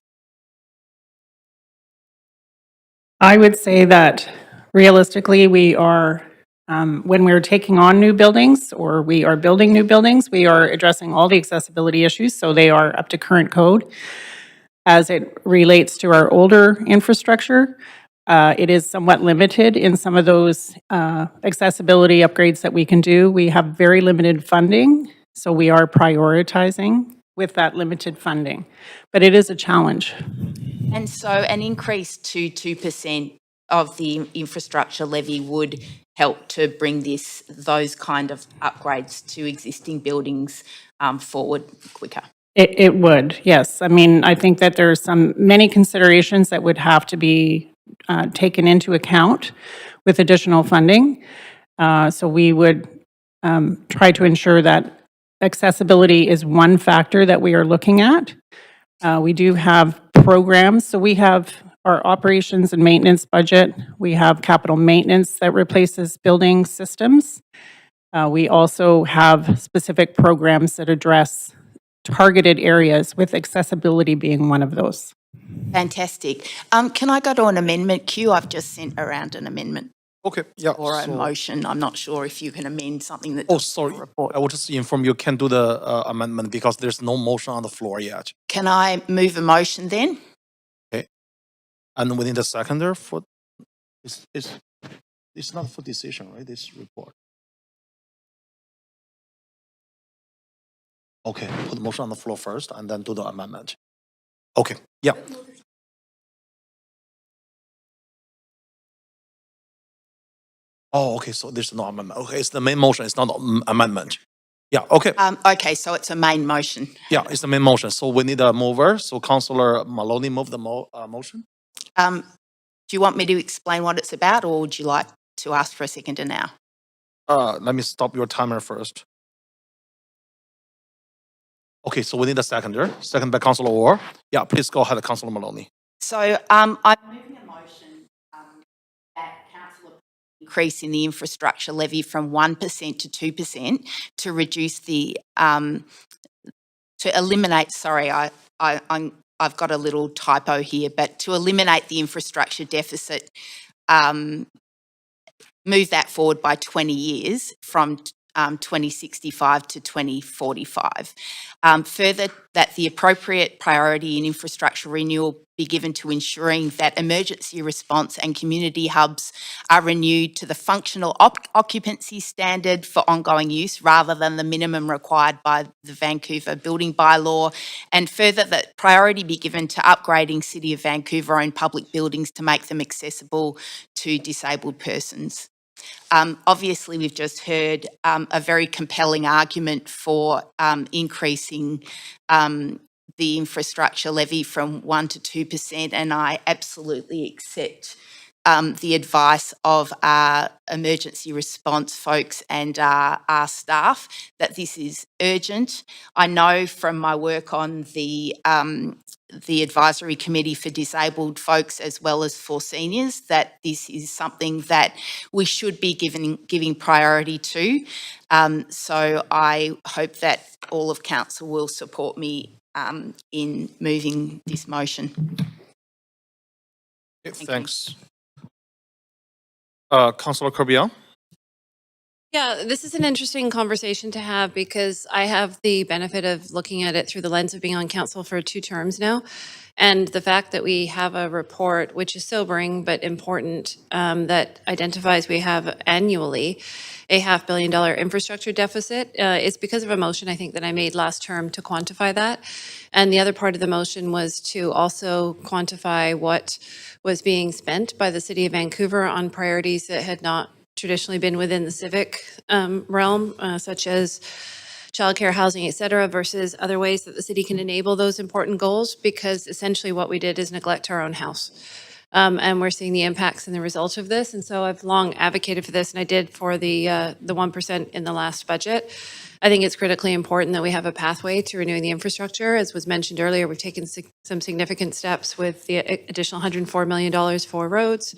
I would say that realistically, we are, when we're taking on new buildings or we are building new buildings, we are addressing all the accessibility issues, so they are up to current code. As it relates to our older infrastructure, it is somewhat limited in some of those accessibility upgrades that we can do. We have very limited funding, so we are prioritizing with that limited funding. But it is a challenge. And so an increase to 2% of the infrastructure levy would help to bring those kind of upgrades to existing buildings forward quicker. It would, yes. I mean, I think that there are many considerations that would have to be taken into account with additional funding. So we would try to ensure that accessibility is one factor that we are looking at. We do have programs. So we have our operations and maintenance budget. We have capital maintenance that replaces building systems. We also have specific programs that address targeted areas, with accessibility being one of those. Fantastic. Can I go to an amendment queue? I've just sent around an amendment. Okay, yeah. Or a motion. I'm not sure if you can amend something that. Oh, sorry. I will just inform you can do the amendment because there's no motion on the floor yet. Can I move a motion then? Okay. And within the seconder for it's not for decision, right? This report. Okay, put the motion on the floor first and then do the amendment. Okay, yeah. Oh, okay, so there's no amendment. Okay, it's the main motion, it's not amendment. Yeah, okay. Okay, so it's a main motion. Yeah, it's the main motion. So we need a mover. So Councillor Maloney moved the motion. Do you want me to explain what it's about, or would you like to ask for a seconder now? Let me stop your timer first. Okay, so we need a seconder. Second by Councillor Orr. Yeah, please go ahead, Councillor Maloney. So I'm moving a motion that council increase in the infrastructure levy from 1% to 2% to reduce the to eliminate. Sorry, I've got a little typo here, but to eliminate the infrastructure deficit, move that forward by 20 years from 2065 to 2045. Further, that the appropriate priority in infrastructure renewal be given to ensuring that emergency response and community hubs are renewed to the functional occupancy standard for ongoing use rather than the minimum required by the Vancouver building bylaw. And further, that priority be given to upgrading City of Vancouver-owned public buildings to make them accessible to disabled persons. Obviously, we've just heard a very compelling argument for increasing the infrastructure levy from 1% to 2%, and I absolutely accept the advice of our emergency response folks and our staff that this is urgent. I know from my work on the advisory committee for disabled folks as well as for seniors that this is something that we should be giving priority to. So I hope that all of council will support me in moving this motion. Thanks. Councillor Corbion. Yeah, this is an interesting conversation to have because I have the benefit of looking at it through the lens of being on council for 2 terms now. And the fact that we have a report, which is sobering but important, that identifies we have annually a $500 million infrastructure deficit is because of a motion I think that I made last term to quantify that. And the other part of the motion was to also quantify what was being spent by the City of Vancouver on priorities that had not traditionally been within the civic realm, such as childcare, housing, et cetera, versus other ways that the city can enable those important goals, because essentially what we did is neglect our own house. And we're seeing the impacts and the result of this. And so I've long advocated for this, and I did for the 1% in the last budget. I think it's critically important that we have a pathway to renewing the infrastructure. As was mentioned earlier, we've taken some significant steps with the additional $104 million for roads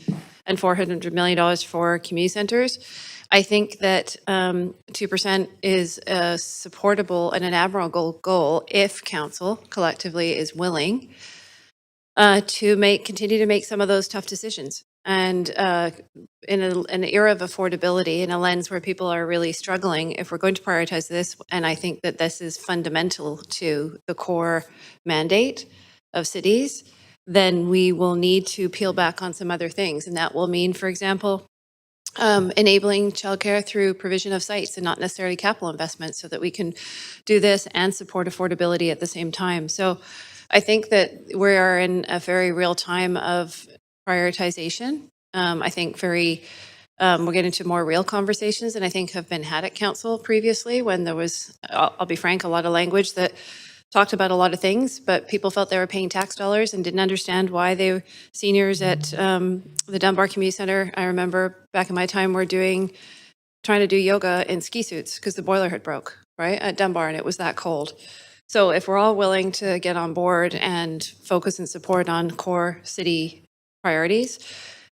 and $400 million for community centers. I think that 2% is a supportable and an admirable goal if council collectively is willing to continue to make some of those tough decisions. And in an era of affordability, in a lens where people are really struggling, if we're going to prioritize this, and I think that this is fundamental to the core mandate of cities, then we will need to peel back on some other things. And that will mean, for example, enabling childcare through provision of sites and not necessarily capital investments, so that we can do this and support affordability at the same time. So I think that we are in a very real time of prioritization. I think we're getting to more real conversations than I think have been had at council previously, when there was, I'll be frank, a lot of language that talked about a lot of things, but people felt they were paying tax dollars and didn't understand why seniors at the Dunbar Community Center, I remember back in my time, were trying to do yoga in ski suits because the boiler had broke, right, at Dunbar, and it was that cold. So if we're all willing to get on board and focus and support on core city priorities,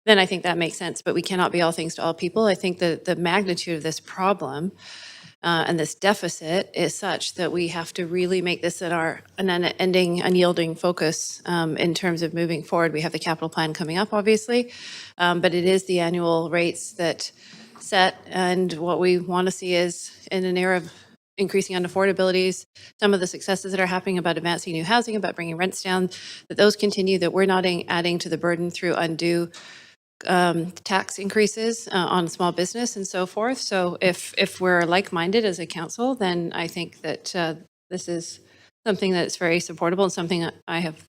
then I think that makes sense. But we cannot be all things to all people. I think that the magnitude of this problem and this deficit is such that we have to really make this an unending, unyielding focus in terms of moving forward. We have the capital plan coming up, obviously, but it is the annual rates that set, and what we want to see is, in an era of increasing unaffordabilities, some of the successes that are happening about advancing new housing, about bringing rents down, that those continue, that we're not adding to the burden through undue tax increases on small business and so forth. So if we're like-minded as a council, then I think that this is something that's very supportable and something that I have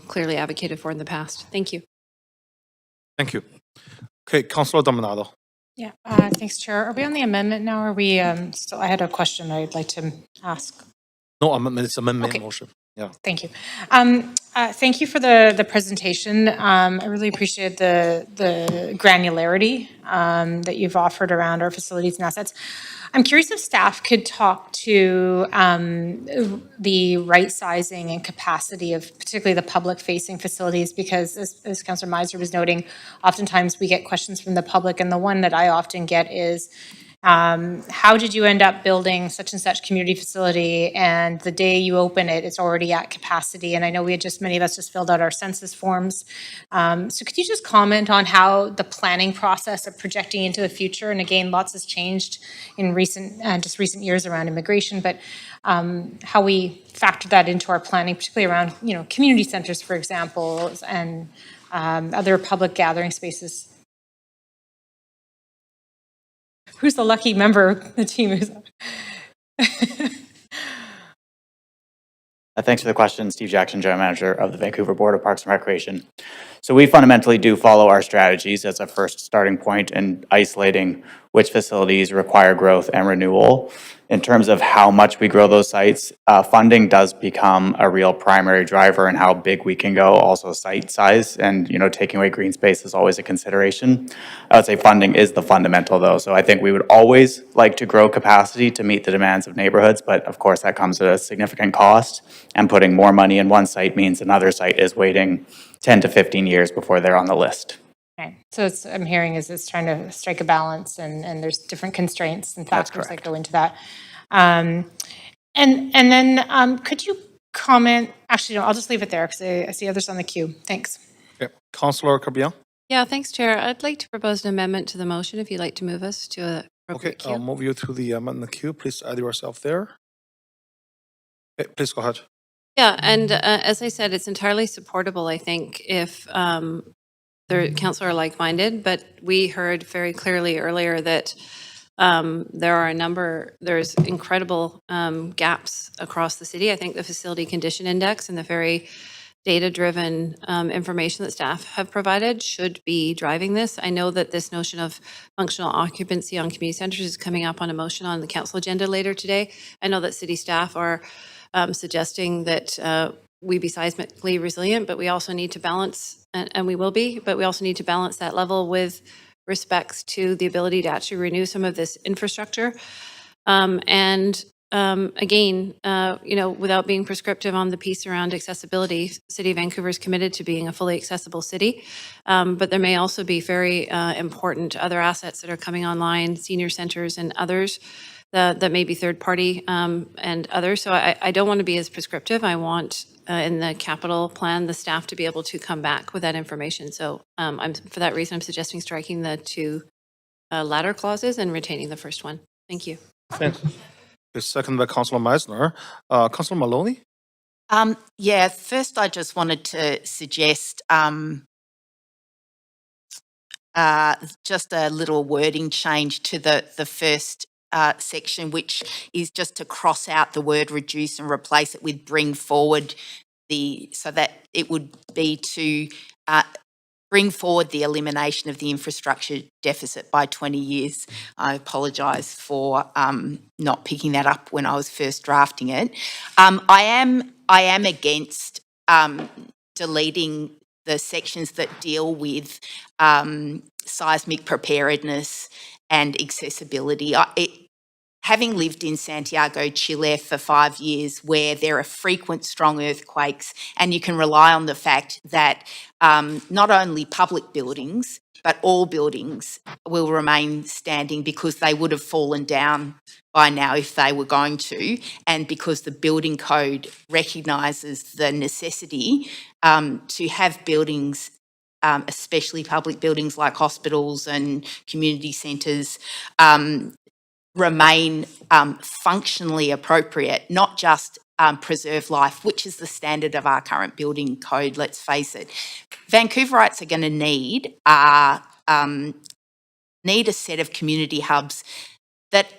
clearly advocated for in the past. Thank you. Thank you. Okay, Councillor Dominado. Yeah, thanks, Chair. Are we on the amendment now? Or are we still? I had a question I'd like to ask. No amendment, it's amendment Okay. motion. Yeah. Thank you. Thank you for the presentation. I really appreciate the granularity that you've offered around our facilities and assets. I'm curious if staff could talk to the right sizing and capacity of particularly the public-facing facilities, because as Councillor Meiser was noting, oftentimes we get questions from the public, and the one that I often get is, how did you end up building such and such community facility, and the day you open it, it's already at capacity? And I know many of us just filled out our census forms. So could you just comment on how the planning process of projecting into the future, and again, lots has changed in recent years around immigration, but how we factor that into our planning, particularly around, community centers, for example, and other public gathering spaces? Who's the lucky member of the team? Thanks for the question. Steve Jackson, General Manager of the Vancouver Board of Parks and Recreation. So we fundamentally do follow our strategies as a first starting point in isolating which facilities require growth and renewal. In terms of how much we grow those sites, funding does become a real primary driver in how big we can go, also site size, and taking away green space is always a consideration. I would say funding is the fundamental though, so I think we would always like to grow capacity to meet the demands of neighborhoods, but of course that comes at a significant cost, and putting more money in one site means another site is waiting 10 to 15 years before they're on the list. Okay, so I'm hearing it's trying to strike a balance, and there's different constraints and factors that go into that. And then could you comment? Actually, no, I'll just leave it there because I see others on the queue. Thanks. Okay. Councillor Cambie. Yeah, thanks, Chair. I'd like to propose an amendment to the motion if you'd like to move us to a Okay, appropriate queue. I'll move you to the amendment queue. Please add yourself there. Okay, please go ahead. Yeah, and as I said, it's entirely supportable, I think, if the council are like-minded, but we heard very clearly earlier that there's incredible gaps across the city. I think the facility condition index and the very data-driven information that staff have provided should be driving this. I know that this notion of functional occupancy on community centers is coming up on a motion on the council agenda later today. I know that city staff are suggesting that we be seismically resilient, but we also need to balance, and we will be, but we also need to balance that level with respects to the ability to actually renew some of this infrastructure. Again, without being prescriptive on the piece around accessibility, City of Vancouver is committed to being a fully accessible city, but there may also be very important other assets that are coming online, senior centers and others that may be third party and others. So I don't want to be as prescriptive. I want in the capital plan, the staff to be able to come back with that information. So for that reason, I'm suggesting striking the two latter clauses and retaining the first one. Thank you. Thanks. Second by Councillor Meisner. Councillor Maloney? Yeah, first I just wanted to suggest just a little wording change to the first section, which is just to cross out the word reduce and replace it with bring forward so that it would be to bring forward the elimination of the infrastructure deficit by 20 years. I apologise for not picking that up when I was first drafting it. I am against deleting the sections that deal with seismic preparedness and accessibility. Having lived in Santiago, Chile for 5 years, where there are frequent strong earthquakes, and you can rely on the fact that not only public buildings, but all buildings will remain standing because they would have fallen down by now if they were going to, and because the building code recognises the necessity to have buildings, especially public buildings like hospitals and community centres, remain functionally appropriate, not just preserve life, which is the standard of our current building code, let's face it. Vancouverites are going to need a set of community hubs that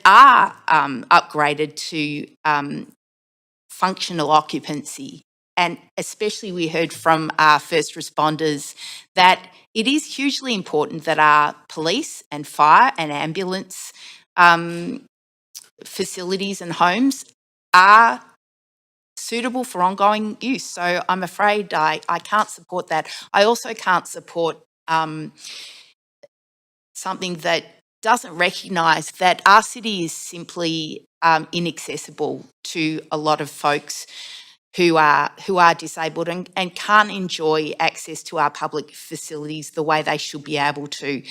are upgraded to functional occupancy and especially we heard from our first responders that it is hugely important that our police and fire and ambulance facilities and homes are suitable for ongoing use. So I'm afraid I can't support that. I also can't support something that doesn't recognise that our city is simply inaccessible to a lot of folks who are disabled and can't enjoy access to our public facilities the way they should be able to.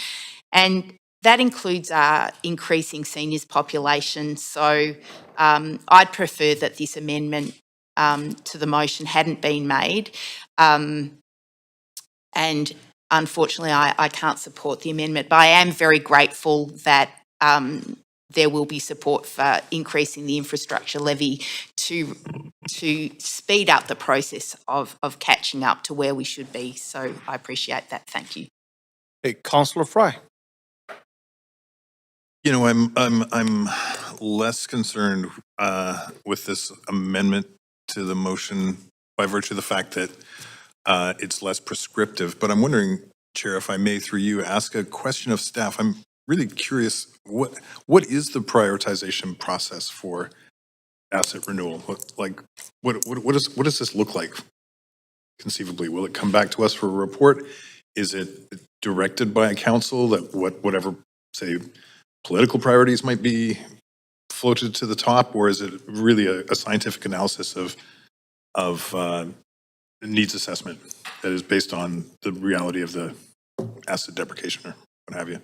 And that includes our increasing seniors population. So I'd prefer that this amendment to the motion hadn't been made. And unfortunately, I can't support the amendment, but I am very grateful that there will be support for increasing the infrastructure levy to speed up the process of catching up to where we should be. So I appreciate that. Thank you. Hey, Councillor Fry. You know, I'm less concerned with this amendment to the motion by virtue of the fact that it's less prescriptive. But I'm wondering, Chair, if I may, through you, ask a question of staff. I'm really curious, what is the prioritization process for asset renewal? What does this look like conceivably? Will it come back to us for a report? Is it directed by a council that whatever, say, political priorities might be floated to the top, or is it really a scientific analysis of needs assessment that is based on the reality of the asset deprecation or what have you?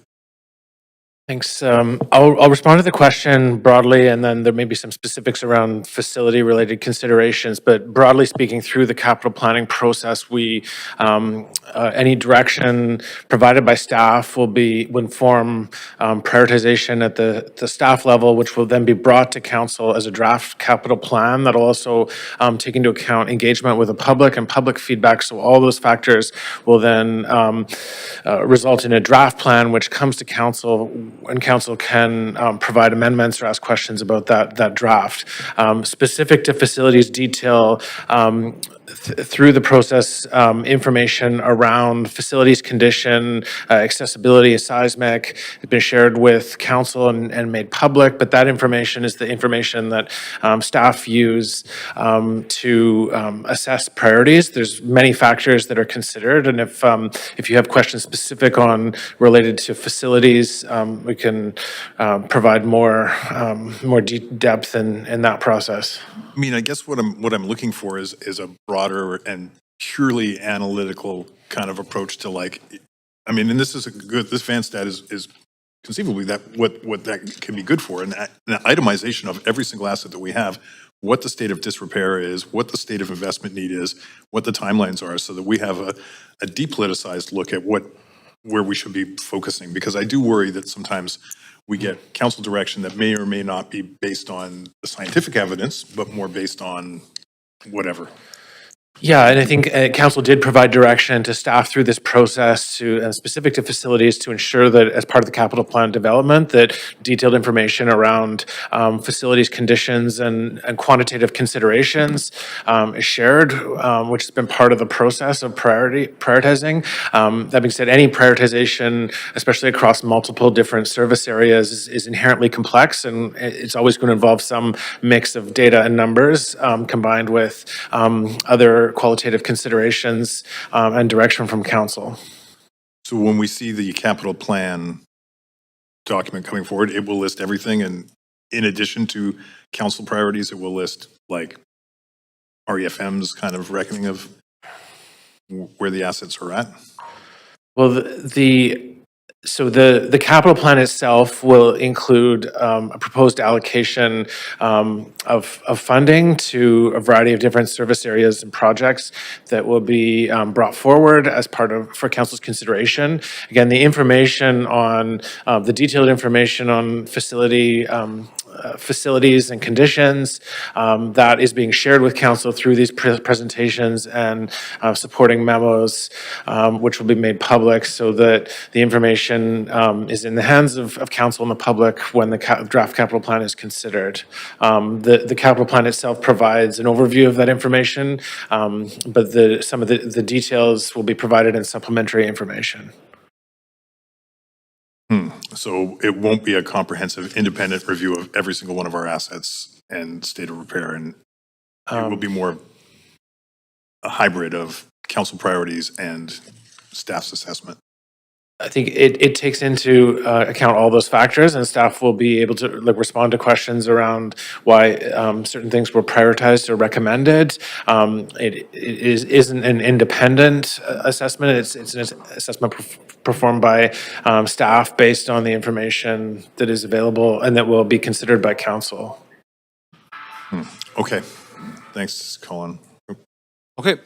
Thanks. I'll respond to the question broadly, and then there may be some specifics around facility-related considerations. But broadly speaking, through the capital planning process, we any direction provided by staff will inform prioritization at the staff level, which will then be brought to council as a draft capital plan that'll also take into account engagement with the public and public feedback. So all those factors will then result in a draft plan, which comes to council, and council can provide amendments or ask questions about that draft. Specific to facilities detail, through the process, information around facilities condition, accessibility, seismic, has been shared with council and made public, but that information is the information that staff use to assess priorities. There's many factors that are considered, and if you have questions specific on related to facilities, we can provide more depth in that process. I mean, I guess what I'm looking for is a broader and purely analytical kind of approach to and this is this VanStat is conceivably what that can be good for, and an itemization of every single asset that we have, what the state of disrepair is, what the state of investment need is, what the timelines are, so that we have a depoliticized look at where we should be focusing. Because I do worry that sometimes we get council direction that may or may not be based on the scientific evidence, but more based on whatever. Yeah, and I think council did provide direction to staff through this process specific to facilities to ensure that as part of the capital plan development, that detailed information around facilities conditions and quantitative considerations is shared, which has been part of the process of prioritizing. That being said, any prioritization, especially across multiple different service areas, is inherently complex, and it's always going to involve some mix of data and numbers combined with other qualitative considerations and direction from council. So when we see the capital plan document coming forward, it will list everything, and in addition to council priorities, it will list REFM's kind of reckoning of where the assets are at? Well, So the capital plan itself will include a proposed allocation of funding to a variety of different service areas and projects that will be brought forward as for council's consideration. Again, the information on the detailed information on facility facilities and conditions that is being shared with council through these presentations and supporting memos, which will be made public so that the information is in the hands of council and the public when the draft capital plan is considered. The capital plan itself provides an overview of that information, but some of the details will be provided in supplementary information. So it won't be a comprehensive, independent review of every single one of our assets and state of repair, and it will be more a hybrid of council priorities and staff's assessment. I think it takes into account all those factors, and staff will be able to respond to questions around why certain things were prioritized or recommended. It isn't an independent assessment. It's an assessment performed by staff based on the information that is available and that will be considered by council. Okay, thanks, Colin. Okay,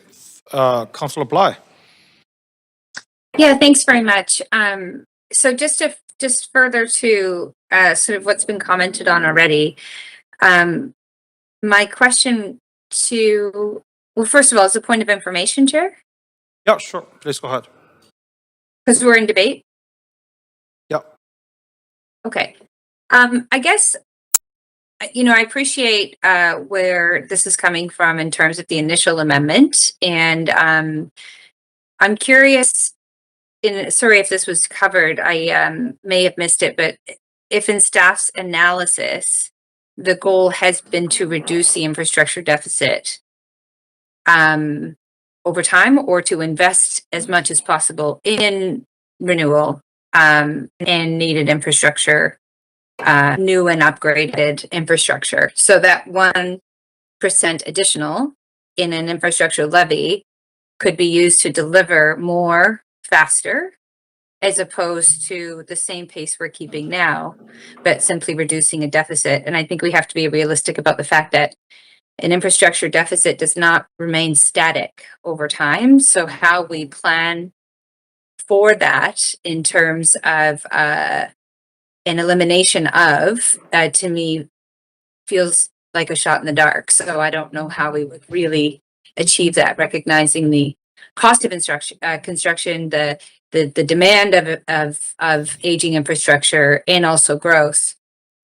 Councillor Bly. Yeah, thanks very much. So just further to sort of what's been commented on already, my question well, first of all, is a point of information, Chair? Yeah, sure. Please go ahead. Because we're in debate? Yeah. Okay. I guess, I appreciate where this is coming from in terms of the initial amendment. And I'm curious, sorry if this was covered, I may have missed it, but if in staff's analysis, the goal has been to reduce the infrastructure deficit over time, or to invest as much as possible in renewal and needed infrastructure, new and upgraded infrastructure, so that 1% additional in an infrastructure levy could be used to deliver more faster, as opposed to the same pace we're keeping now, but simply reducing a deficit. And I think we have to be realistic about the fact that an infrastructure deficit does not remain static over time. So how we plan for that in terms of an elimination of, to me, feels like a shot in the dark. So I don't know how we would really achieve that, recognizing the cost of construction, the demand of aging infrastructure, and also growth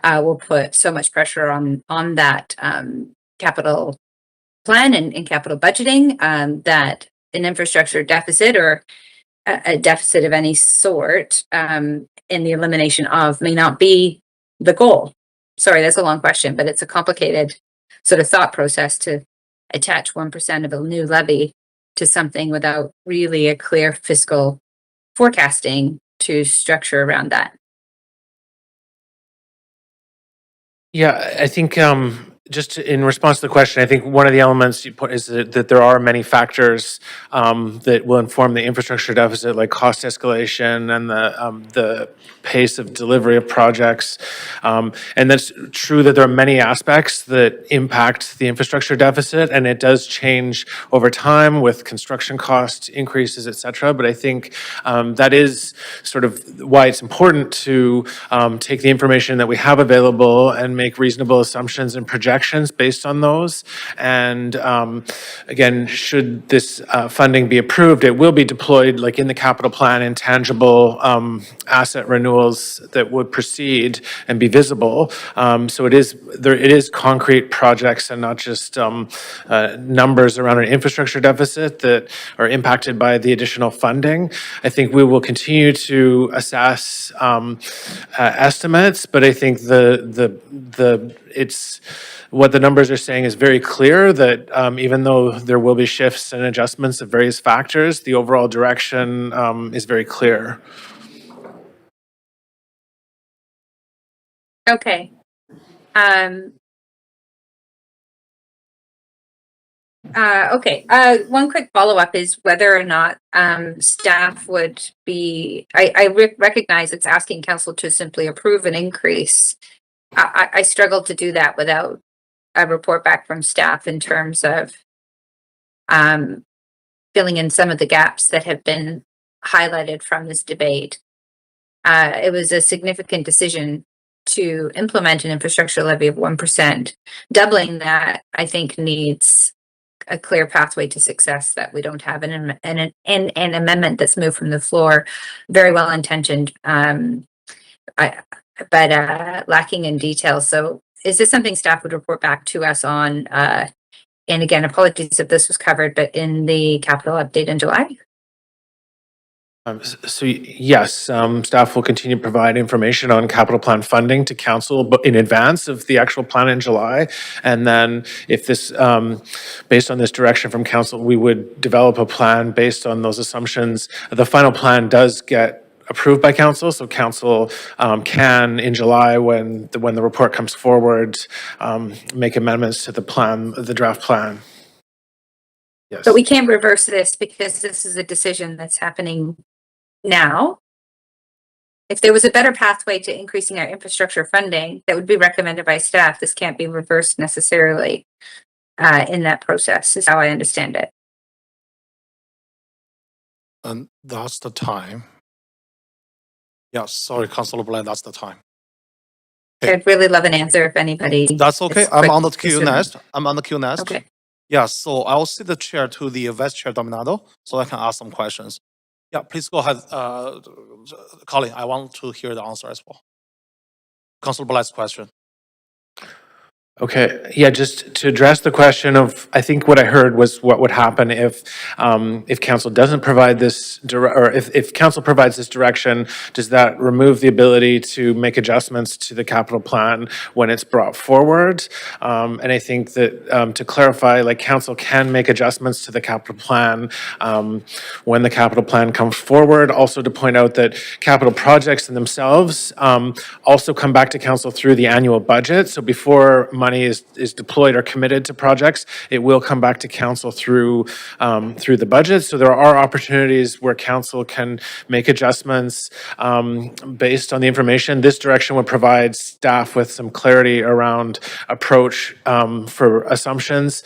will put so much pressure on that capital plan and capital budgeting that an infrastructure deficit, or a deficit of any sort, in the elimination of, may not be the goal. Sorry, that's a long question, but it's a complicated sort of thought process to attach 1% of a new levy to something without really a clear fiscal forecasting to structure around that. Yeah, I think just in response to the question, I think one of the elements you put is that there are many factors that will inform the infrastructure deficit, like cost escalation and the pace of delivery of projects. And that's true that there are many aspects that impact the infrastructure deficit, and it does change over time with construction cost increases, et cetera. But I think that is sort of why it's important to take the information that we have available and make reasonable assumptions and projections based on those. And again, should this funding be approved, it will be deployed like in the capital plan in tangible asset renewals that would proceed and be visible. So it is concrete projects and not just numbers around an infrastructure deficit that are impacted by the additional funding. I think we will continue to assess estimates, but I think it's what the numbers are saying is very clear, that even though there will be shifts and adjustments of various factors, the overall direction is very clear. Okay. Okay. One quick follow-up is whether or not staff would be, I recognize it's asking council to simply approve an increase. I struggle to do that without a report back from staff in terms of filling in some of the gaps that have been highlighted from this debate. It was a significant decision to implement an infrastructure levy of 1%. Doubling that, I think, needs a clear pathway to success that we don't have an amendment that's moved from the floor, very well intentioned, but lacking in detail. So is this something staff would report back to us on? And again, apologies if this was covered, but in the capital update in July? So yes, staff will continue to provide information on capital plan funding to council but in advance of the actual plan in July. And then if this, based on this direction from council, we would develop a plan based on those assumptions. The final plan does get approved by council, so council can in July when the report comes forward, make amendments to the plan, the draft plan. Yes. But we can't reverse this because this is a decision that's happening now. If there was a better pathway to increasing our infrastructure funding that would be recommended by staff, this can't be reversed necessarily in that process, is how I understand it. And that's the time. Yeah, sorry, Councilor Blair, that's the time. I'd really love an answer if anybody. That's okay. is I'm quick on the to queue zoom. next. I'm on the queue next. Okay. Yeah, so I'll cede the chair to the Vice Chair Dominado so I can ask some questions. Yeah, please go ahead. Colin, I want to hear the answer as well. Councilor Blair's question. Okay, yeah, just to address the question of, I think what I heard was what would happen if council doesn't provide this, or if council provides this direction, does that remove the ability to make adjustments to the capital plan when it's brought forward? And I think that to clarify, like council can make adjustments to the capital plan when the capital plan comes forward. Also to point out that capital projects in themselves also come back to council through the annual budget. So before money is deployed or committed to projects, it will come back to council through the budget. So there are opportunities where council can make adjustments based on the information. This direction would provide staff with some clarity around approach for assumptions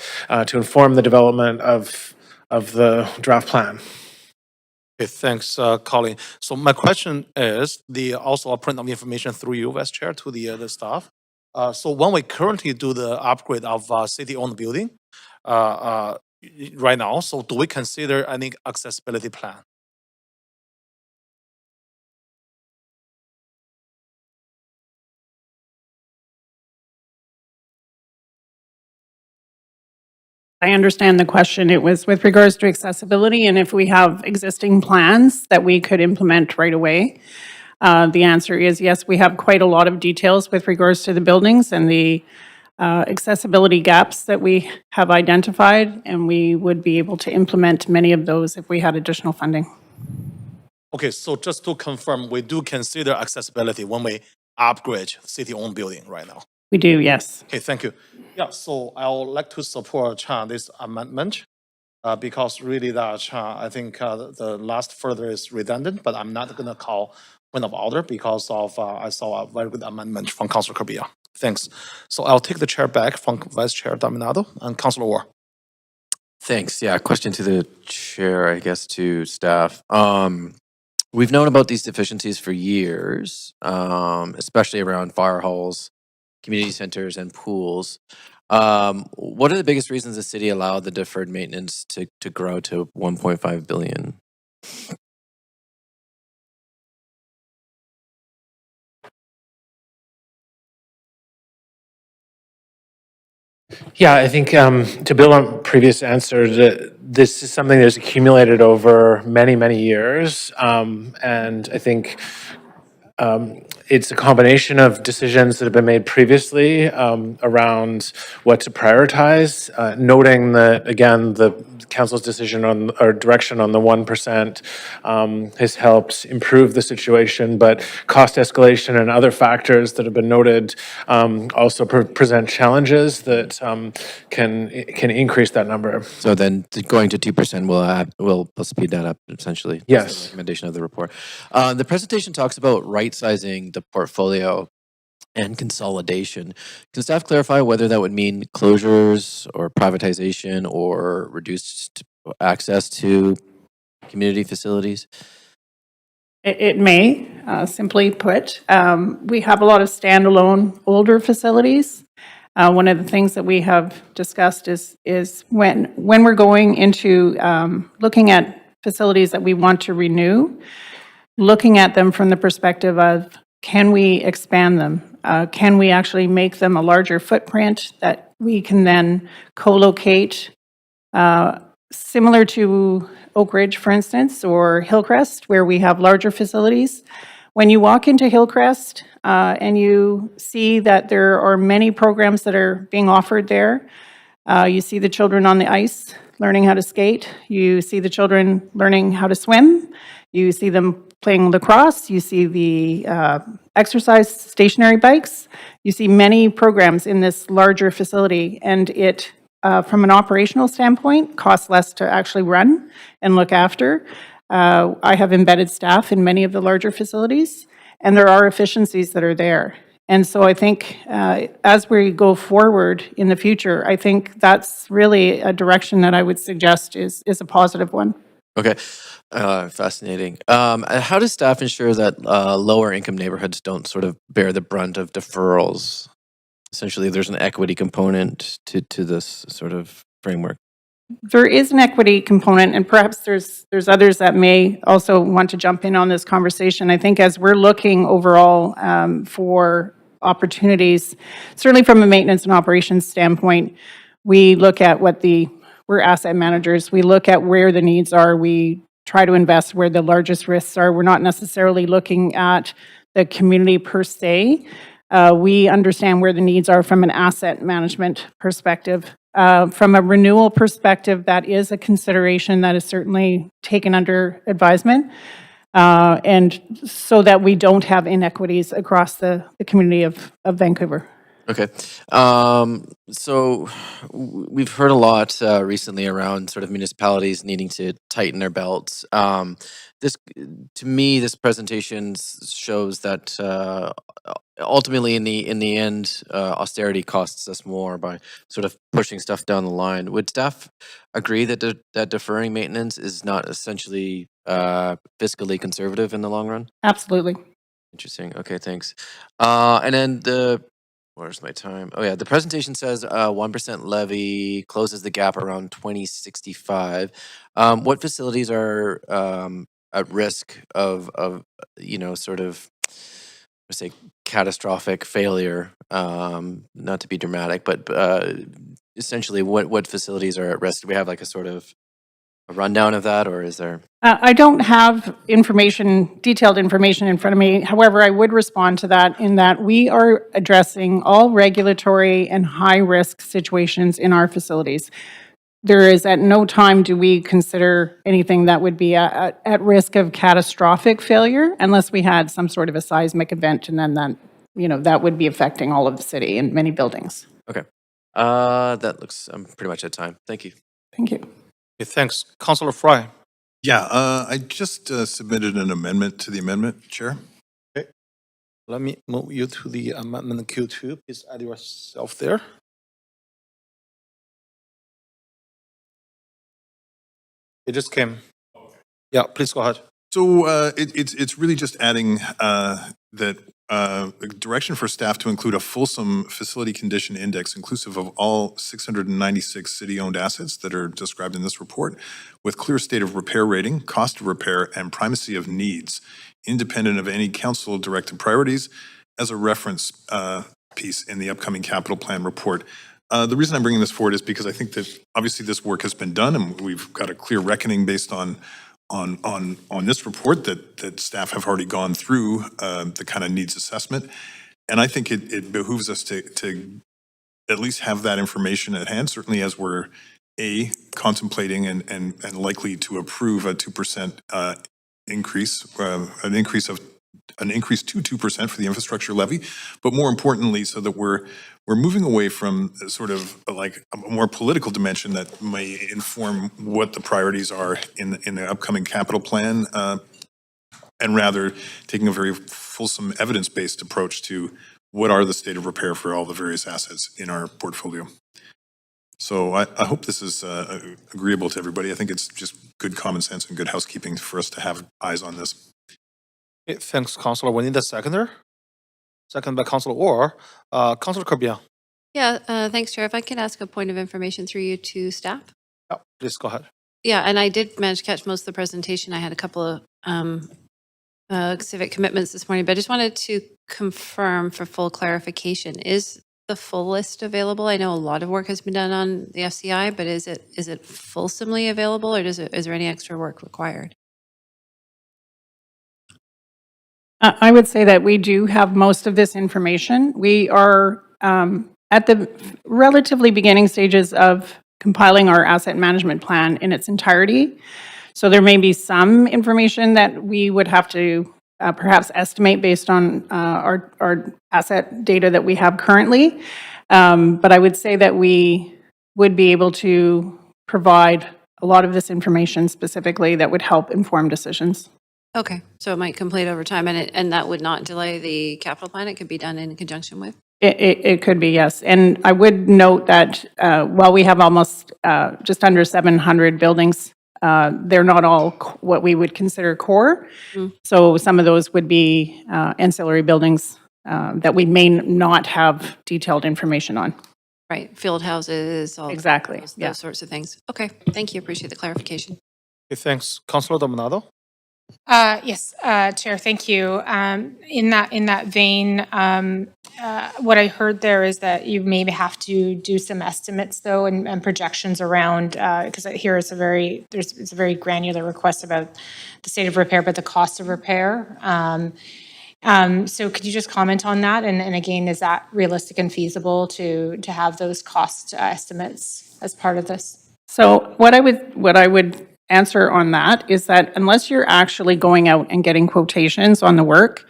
to inform the development of the draft plan. Okay, thanks, Colin. So my question is also a print of information through you, Vice Chair, to the staff. So when we currently do the upgrade of city-owned building right now, so do we consider any accessibility plan? I understand the question. It was with regards to accessibility and if we have existing plans that we could implement right away. The answer is yes, we have quite a lot of details with regards to the buildings and the accessibility gaps that we have identified, and we would be able to implement many of those if we had additional funding. Okay, so just to confirm, we do consider accessibility when we upgrade city-owned building right now. We do, yes. Okay, thank you. Yeah, so I would like to support this amendment because really that I think the last further is redundant, but I'm not going to call point of order because of I saw a very good amendment from Councilor Cambie. Thanks. So I'll take the chair back from Vice Chair Dominado and Councilor Ward. Thanks. Yeah, question to the chair, I guess, to staff. We've known about these deficiencies for years, especially around fire halls, community centers, and pools. What are the biggest reasons the city allowed the deferred maintenance to grow to 1.5 billion? Yeah, I think to build on previous answers, this is something that's accumulated over many, many years. And I think it's a combination of decisions that have been made previously around what to prioritize, noting that, again, the council's decision on or direction on the 1% has helped improve the situation, but cost escalation and other factors that have been noted also present challenges that can increase that number. So then going to 2% will speed that up essentially. Yes. That's the recommendation of the report. The presentation talks about right-sizing the portfolio and consolidation. Can staff clarify whether that would mean closures or privatization or reduced access to community facilities? It may, simply put. We have a lot of standalone older facilities. One of the things that we have discussed is when we're going into looking at facilities that we want to renew, looking at them from the perspective of, can we expand them? Can we actually make them a larger footprint that we can then co-locate, similar to Oak Ridge, for instance, or Hillcrest, where we have larger facilities? When you walk into Hillcrest and you see that there are many programs that are being offered there, you see the children on the ice learning how to skate. You see the children learning how to swim. You see them playing lacrosse. You see the exercise stationary bikes. You see many programs in this larger facility, and it, from an operational standpoint, costs less to actually run and look after. I have embedded staff in many of the larger facilities, and there are efficiencies that are there. And so I think as we go forward in the future, I think that's really a direction that I would suggest is a positive one. Okay, fascinating. How does staff ensure that lower income neighborhoods don't sort of bear the brunt of deferrals? Essentially, there's an equity component to this sort of framework. There is an equity component, and perhaps there's others that may also want to jump in on this conversation. I think as we're looking overall for opportunities, certainly from a maintenance and operations standpoint, we look at we're asset managers. We look at where the needs are. We try to invest where the largest risks are. We're not necessarily looking at the community per se. We understand where the needs are from an asset management perspective. From a renewal perspective, that is a consideration that is certainly taken under advisement, and so that we don't have inequities across the community of Vancouver. Okay. So we've heard a lot recently around sort of municipalities needing to tighten their belts. To me, this presentation shows that ultimately, in the end, austerity costs us more by sort of pushing stuff down the line. Would staff agree that that deferring maintenance is not essentially fiscally conservative in the long run? Absolutely. Interesting. Okay, thanks. And then where's my time? Oh yeah, the presentation says 1% levy closes the gap around 2065. What facilities are at risk of sort of, let's say, catastrophic failure? Not to be dramatic, but essentially, what facilities are at risk? Do we have like a sort of a rundown of that, or is there? I don't have detailed information in front of me. However, I would respond to that in that we are addressing all regulatory and high-risk situations in our facilities. There is at no time do we consider anything that would be at risk of catastrophic failure unless we had some sort of a seismic event, and then that would be affecting all of the city and many buildings. Okay. That looks, I'm pretty much at time. Thank you. Thank you. Okay, thanks. Councillor Fry. Yeah, I just submitted an amendment to the amendment, Chair. Okay. Let me move you to the amendment Q2. Please add yourself there. It just came. Yeah, please go ahead. So it's really just adding that direction for staff to include a fulsome facility condition index inclusive of all 696 city-owned assets that are described in this report, with clear state of repair rating, cost of repair, and primacy of needs, independent of any council-directed priorities, as a reference piece in the upcoming capital plan report. The reason I'm bringing this forward is because I think that obviously this work has been done, and we've got a clear reckoning based on this report that staff have already gone through the kind of needs assessment. And I think it behooves us to at least have that information at hand, certainly as we're contemplating and likely to approve a 2% increase, an increase to 2% for the infrastructure levy, but more importantly, so that we're moving away from sort of like a more political dimension that may inform what the priorities are in the upcoming capital plan, and rather taking a very fulsome evidence-based approach to what are the state of repair for all the various assets in our portfolio. So I hope this is agreeable to everybody. I think it's just good common sense and good housekeeping for us to have eyes on this. Okay, thanks, Councillor. We need a seconder. Second by Councillor Orr. Councillor Kirby. Yeah, thanks, Chair. If I could ask a point of information through you to staff? Yeah, please go ahead. Yeah, and I did manage to catch most of the presentation. I had a couple of civic commitments this morning, but I just wanted to confirm for full clarification, is the full list available? I know a lot of work has been done on the FCI, but is it fulsomely available, or is there any extra work required? I would say that we do have most of this information. We are at the relatively beginning stages of compiling our asset management plan in its entirety. So there may be some information that we would have to perhaps estimate based on our asset data that we have currently. But I would say that we would be able to provide a lot of this information specifically that would help inform decisions. Okay, so it might complete over time, and that would not delay the capital plan? It could be done in conjunction with? It could be, yes. And I would note that while we have almost just under 700 buildings, they're not all what we would consider core. So some of those would be ancillary buildings that we may not have detailed information on. Right, field houses, all Exactly, those sorts of things. Okay, thank you. Appreciate the clarification. Okay, thanks. Councillor Dominado. Yes, Chair, thank you. In that vein, what I heard there is that you maybe have to do some estimates though and projections around, because here it's a very granular request about the state of repair, but the cost of repair. So could you just comment on that? And again, is that realistic and feasible to have those cost estimates as part of this? So what I would answer on that is that unless you're actually going out and getting quotations on the work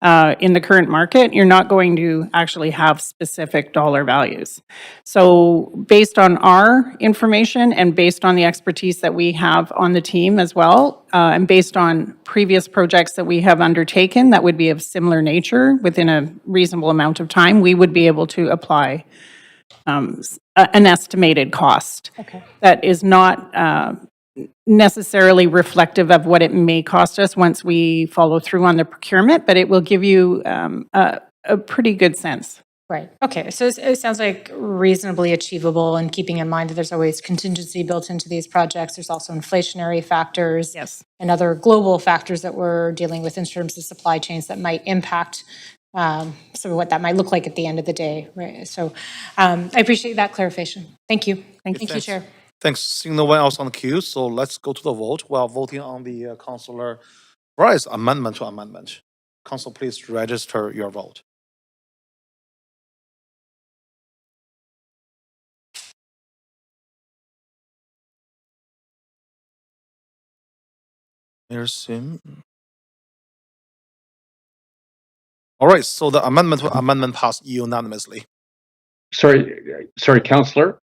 in the current market, you're not going to actually have specific dollar values. So based on our information and based on the expertise that we have on the team as well, and based on previous projects that we have undertaken that would be of similar nature within a reasonable amount of time, we would be able to apply an estimated cost. Okay. That is not necessarily reflective of what it may cost us once we follow through on the procurement, but it will give you a pretty good sense. Right. Okay. So it sounds like reasonably achievable, and keeping in mind that there's always contingency built into these projects. There's also inflationary factors. Yes. And other global factors that we're dealing with in terms of supply chains that might impact some of what that might look like at the end of the day. Right. So I appreciate that clarification. Thank you. Thank you, Thanks. Chair. Thanks. Seeing no one else on the queue, so let's go to the vote. We are voting on the Councillor Fry's amendment to amendment. Council, please register your vote. Mayor Sim. All right, so the amendment to amendment passed unanimously. Sorry, Councillor?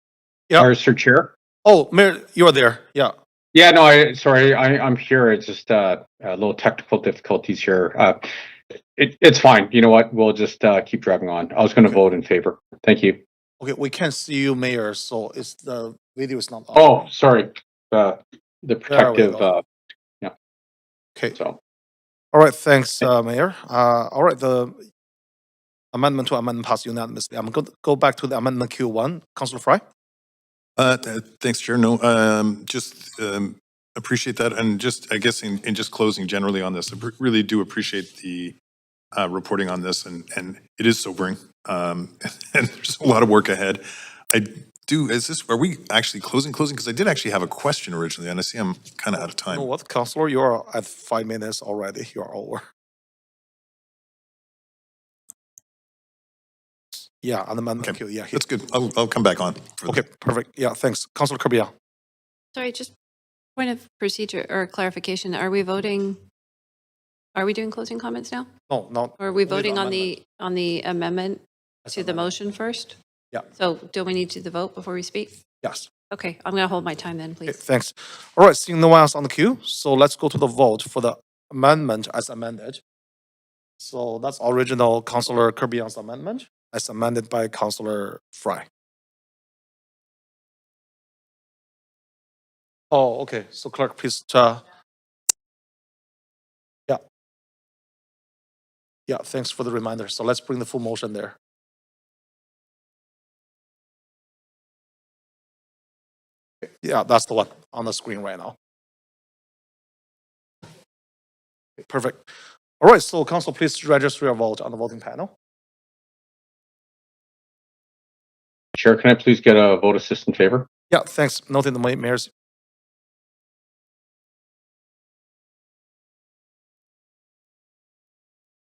Yeah. Or Sir Chair? Oh, Mayor, you're there. Yeah. Yeah, no, I'm here. It's just a little technical difficulties here. It's fine. You know what? We'll just keep driving on. I was going to vote in favor. Thank you. Okay, we can't see you, Mayor, so it's the video is not on. Oh, sorry. The protective, yeah. Okay. So. All right, thanks, Mayor. All right, the amendment to amendment passed unanimously. I'm going to go back to the amendment Q1. Councillor Fry? Thanks, Chair. No, just appreciate that. And just, I guess in just closing generally on this, I really do appreciate the reporting on this, and it is sobering. And there's a lot of work ahead. Are we actually closing? Because I did actually have a question originally, and I see I'm kind of out of time. You know what, Councillor, you're at 5 minutes already. You're over. Yeah, on the amendment Q. Yeah, that's good. I'll come back on. Okay, perfect. Yeah, thanks. Councillor Kirby. Sorry, just point of procedure or clarification. Are we doing closing comments now? No, not. Or are we voting on the amendment to the motion first? Yeah. So do we need to the vote before we speak? Yes. Okay, I'm going to hold my time then, please. Okay, thanks. All right, seeing no one else on the queue, so let's go to the vote for the amendment as amended. So that's original Councillor Kirby's amendment as amended by Councillor Fry. Oh, okay. So clerk, please. Yeah. Yeah, thanks for the reminder. So let's bring the full motion there. Yeah, that's the one on the screen right now. Perfect. All right, so council, please register your vote on the voting panel. Chair, can I please get a vote assist in favor? Yeah, thanks. Noting the mayor's.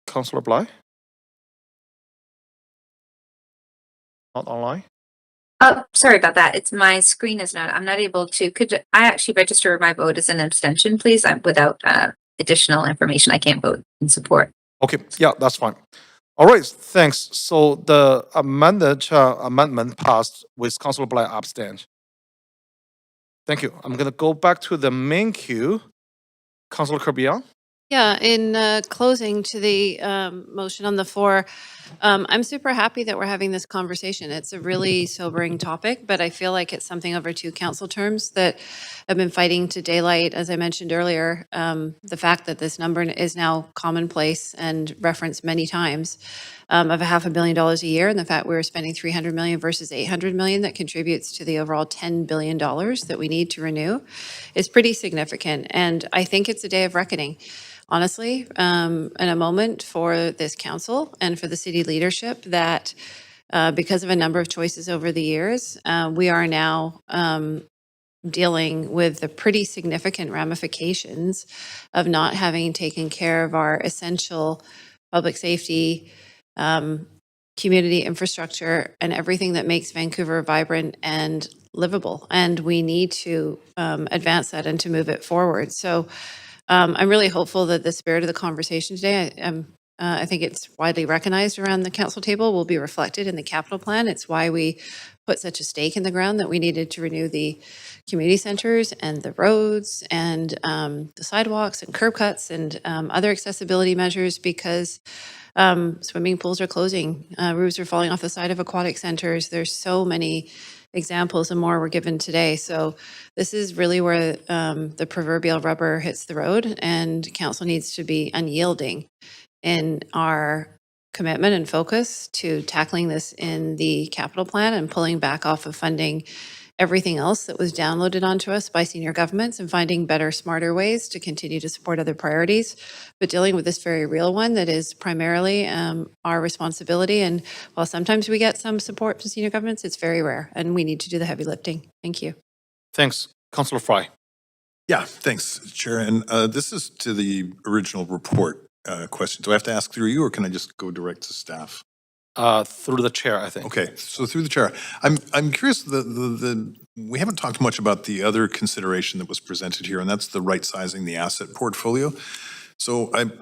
Councillor Bly? Not online? Oh, sorry about that. It's my screen is not, I'm not able to, could I actually register my vote as an abstention, please? I'm without additional information. I can't vote in support. Okay, yeah, that's fine. All right, thanks. So the amendment passed with Councillor Bly abstained. Thank you. I'm gonna go back to the main queue. Councillor Kirby-Young? Yeah, in closing to the motion on the floor, I'm super happy that we're having this conversation. It's a really sobering topic, but I feel like it's something over 2 council terms that have been fighting to daylight, as I mentioned earlier, the fact that this number is now commonplace and referenced many times of $500 million a year, and the fact we're spending $300 million versus $800 million that contributes to the overall $10 billion that we need to renew is pretty significant. And I think it's a day of reckoning. Honestly, in a moment for this council and for the city leadership that because of a number of choices over the years, we are now dealing with the pretty significant ramifications of not having taken care of our essential public safety, community infrastructure, and everything that makes Vancouver vibrant and livable. And we need to advance that and to move it forward. So I'm really hopeful that the spirit of the conversation today, I think it's widely recognized around the council table, will be reflected in the capital plan. It's why we put such a stake in the ground that we needed to renew the community centers and the roads and the sidewalks and curb cuts and other accessibility measures, because swimming pools are closing, roofs are falling off the side of aquatic centers. There's so many examples and more were given today. So this is really where the proverbial rubber hits the road, and council needs to be unyielding in our commitment and focus to tackling this in the capital plan and pulling back off of funding everything else that was downloaded onto us by senior governments and finding better, smarter ways to continue to support other priorities, but dealing with this very real one that is primarily our responsibility. And while sometimes we get some support from senior governments, it's very rare, and we need to do the heavy lifting. Thank you. Thanks. Councillor Fry. Yeah, thanks, Chair. And this is to the original report question. Do I have to ask through you, or can I just go direct to staff? Through the chair, I think. Okay, so through the chair, I'm curious. We haven't talked much about the other consideration that was presented here, and that's the right sizing the asset portfolio. So I'm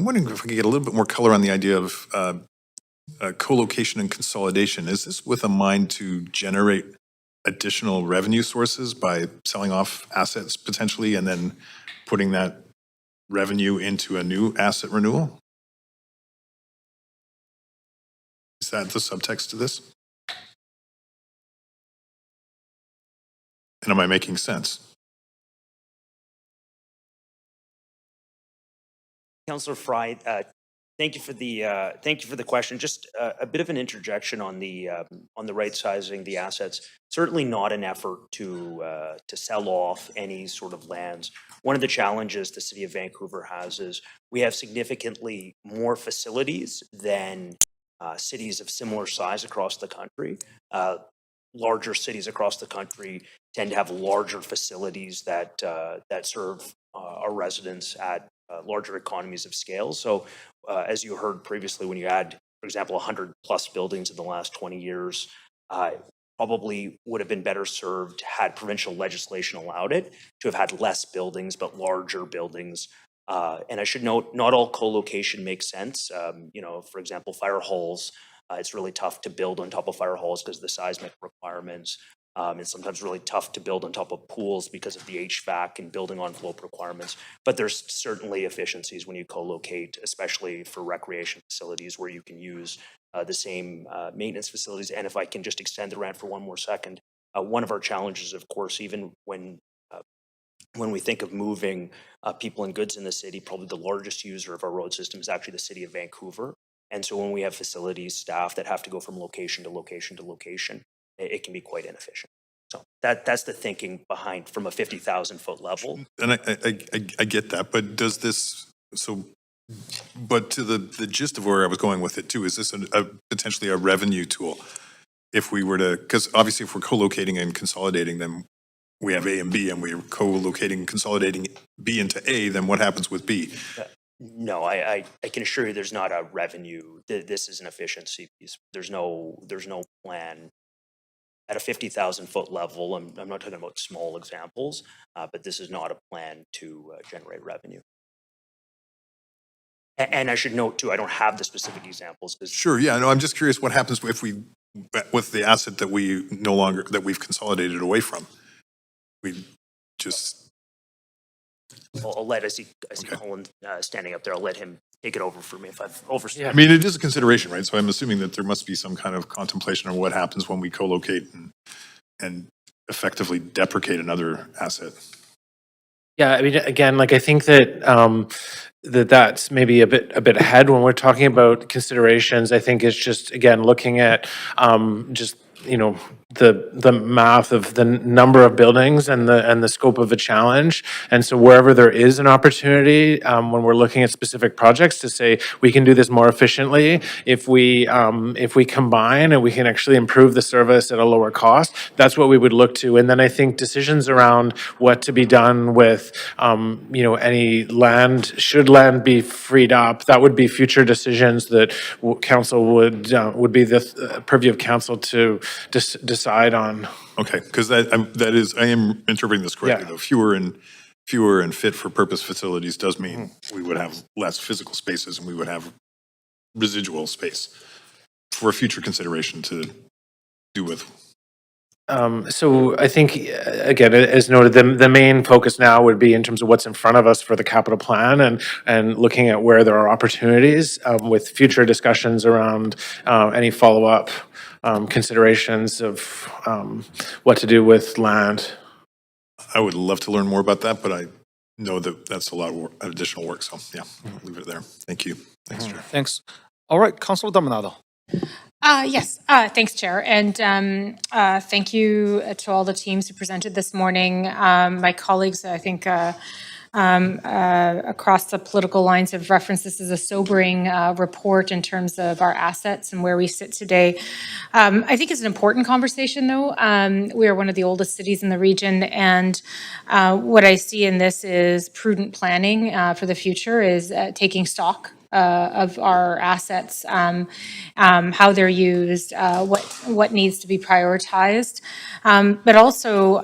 wondering if we could get a little bit more color on the idea of co-location and consolidation. Is this with a mind to generate additional revenue sources by selling off assets potentially and then putting that revenue into a new asset renewal? Is that the subtext to this? And am I making sense? Councillor Fry, thank you for the question. Just a bit of an interjection on the right sizing the assets. Certainly not an effort to sell off any sort of lands. One of the challenges the City of Vancouver has is we have significantly more facilities than cities of similar size across the country. Larger cities across the country tend to have larger facilities that serve our residents at larger economies of scale. So as you heard previously, when you add, for example, 100 plus buildings in the last 20 years, probably would have been better served had provincial legislation allowed it to have had less buildings, but larger buildings. And I should note, not all co-location makes sense. For example, fire halls, it's really tough to build on top of fire halls because of the seismic requirements. It's sometimes really tough to build on top of pools because of the HVAC and building envelope requirements. But there's certainly efficiencies when you co-locate, especially for recreation facilities where you can use the same maintenance facilities. And if I can just extend the rant for one more second, one of our challenges, of course, even when when we think of moving people and goods in the city, probably the largest user of our road system is actually the city of Vancouver. And so when we have facilities, staff that have to go from location to location to location, it can be quite inefficient. So that's the thinking behind from a 50,000 foot level. And I get that, but does this, but to the gist of where I was going with it too, is this potentially a revenue tool? If we were to, because obviously if we're co-locating and consolidating them, we have A and B, and we're co-locating and consolidating B into A, then what happens with B? No, I can assure you there's not a revenue. This is an efficiency piece. There's no plan at a 50,000 foot level. I'm not talking about small examples, but this is not a plan to generate revenue. And I should note too, I don't have the specific examples. Sure, yeah, no, I'm just curious what happens if we, with the asset that we've consolidated away from. We just. I'll let, I see Colin standing up there, I'll let him take it over for me if I've overstated. I mean, it is a consideration, right? So I'm assuming that there must be some kind of contemplation of what happens when we co-locate and effectively deprecate another asset. Yeah, I mean, again, like I think that that's maybe a bit ahead when we're talking about considerations. I think it's just, again, looking at just, the math of the number of buildings and the scope of a challenge. And so wherever there is an opportunity, when we're looking at specific projects, to say we can do this more efficiently if we combine and we can actually improve the service at a lower cost, that's what we would look to. And then I think decisions around what to be done with any land, should land be freed up, that would be future decisions that council would be the purview of council to decide on. Okay, because I am interpreting this correctly, though. Fewer and fit for purpose facilities does mean we would have less physical spaces and we would have residual space for future consideration to do with. So I think, again, as noted, the main focus now would be in terms of what's in front of us for the capital plan and looking at where there are opportunities with future discussions around any follow-up considerations of what to do with land. I would love to learn more about that, but I know that that's a lot of additional work. So yeah, I'll leave it there. Thank you. Thanks, Chair. Thanks. All right, Councilor Dominado. Yes, thanks, Chair. And thank you to all the teams who presented this morning. My colleagues, I think, across the political lines have referenced this as a sobering report in terms of our assets and where we sit today. I think it's an important conversation, though. We are one of the oldest cities in the region, and what I see in this is prudent planning for the future, is taking stock of our assets, how they're used, what needs to be prioritized, but also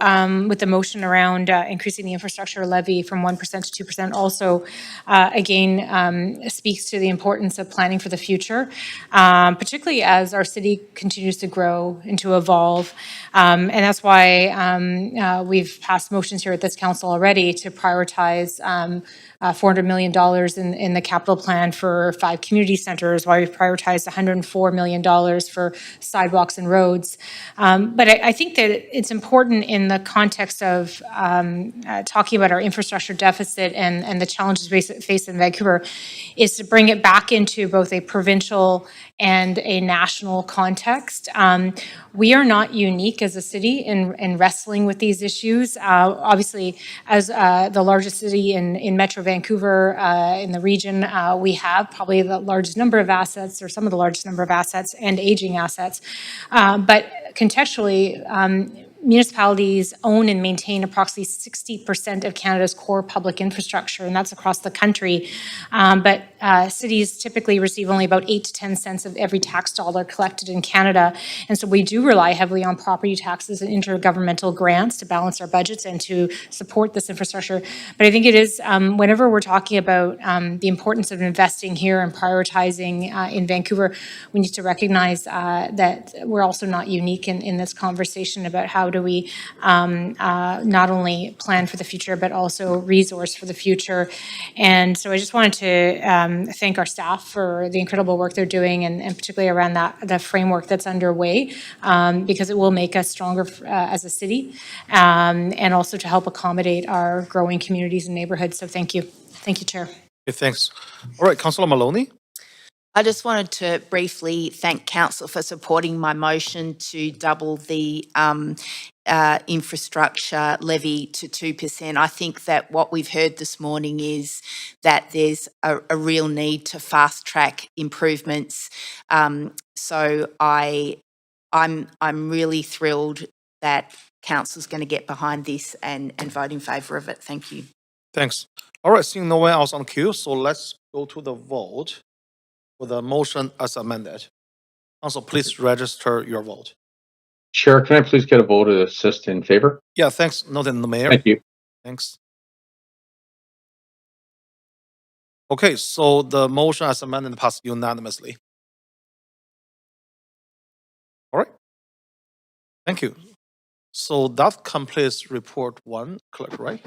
with the motion around increasing the infrastructure levy from 1% to 2%, also again speaks to the importance of planning for the future, particularly as our city continues to grow and to evolve, and that's why we've passed motions here at this council already to prioritize $400 million in the capital plan for 5 community centers, while we've prioritized $104 million for sidewalks and roads. But I think that it's important in the context of talking about our infrastructure deficit and the challenges we face in Vancouver, is to bring it back into both a provincial and a national context. We are not unique as a city in wrestling with these issues. Obviously, as the largest city in Metro Vancouver, in the region, we have probably the largest number of assets, or some of the largest number of assets, and aging assets. But contextually, municipalities own and maintain approximately 60% of Canada's core public infrastructure, and that's across the country. But cities typically receive only about 8 to 10 cents of every tax dollar collected in Canada. And so we do rely heavily on property taxes and intergovernmental grants to balance our budgets and to support this infrastructure. But I think it is, whenever we're talking about the importance of investing here and prioritizing in Vancouver, we need to recognize that we're also not unique in this conversation about how do we not only plan for the future, but also resource for the future. And so I just wanted to thank our staff for the incredible work they're doing, and particularly around the framework that's underway, because it will make us stronger as a city, and also to help accommodate our growing communities and neighborhoods. So thank you. Thank you, Chair. Okay, thanks. All right, Councillor Maloney. I just wanted to briefly thank Council for supporting my motion to double the infrastructure levy to 2%. I think that what we've heard this morning is that there's a real need to fast track improvements. So I'm really thrilled that Council's going to get behind this and vote in favour of it. Thank you. Thanks. All right, seeing no one else on queue, so let's go to the vote for the motion as amended. Council, please register your vote. Chair, can I please get a vote to assist in favor? Yeah, thanks. Noted, the mayor. Thank you. Thanks. Okay, so the motion as amended passed unanimously. All right. Thank you. So that completes report 1, clerk, right?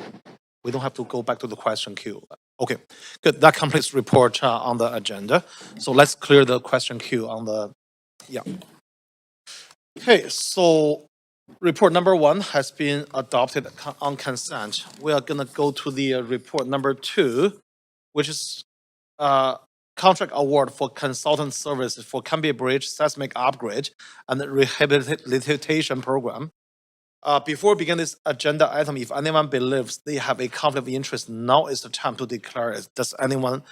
We don't have to go back to the question queue. Okay, good. That completes report on the agenda. So let's clear the question queue on the, yeah. Okay, so report number 1 has been adopted on consent. We are gonna go to the report number 2, which is contract award for consultant services for Cambie Bridge seismic upgrade and rehabilitation program. Before we begin this agenda item, if anyone believes they have a conflict of interest, now is the time to declare it. Does anyone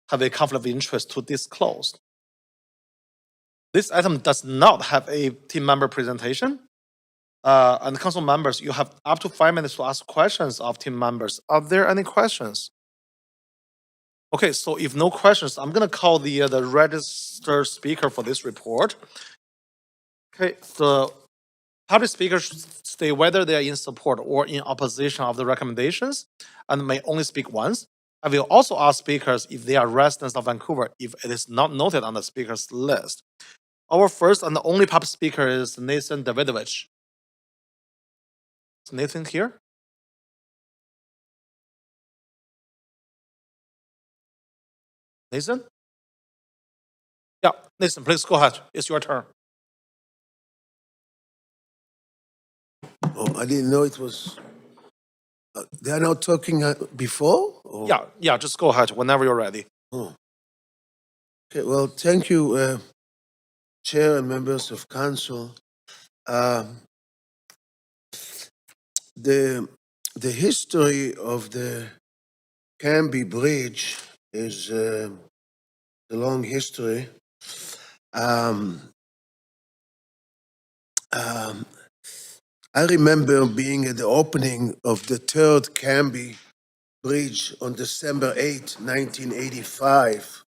have a conflict of interest to disclose? This item does not have a team member presentation. And council members, you have up to 5 minutes to ask questions of team members. Are there any questions? Okay, so if no questions, I'm gonna call the registered speaker for this report. Okay, the public speakers state whether they are in support or in opposition of the recommendations and may only speak once. I will also ask speakers if they are residents of Vancouver if it is not noted on the speakers list. Our first and the only public speaker is Nathan Davidovich. Is Nathan here? Nathan? Yeah, Nathan, please go ahead. It's your turn. Oh, I didn't know it was. They are not talking before? Or? Yeah, just go ahead whenever you're ready. Oh. Okay, well, thank you, Chair and members of Council. The history of the Cambie Bridge is a long history. I remember being at the opening of the third Cambie Bridge on December 8, 1985.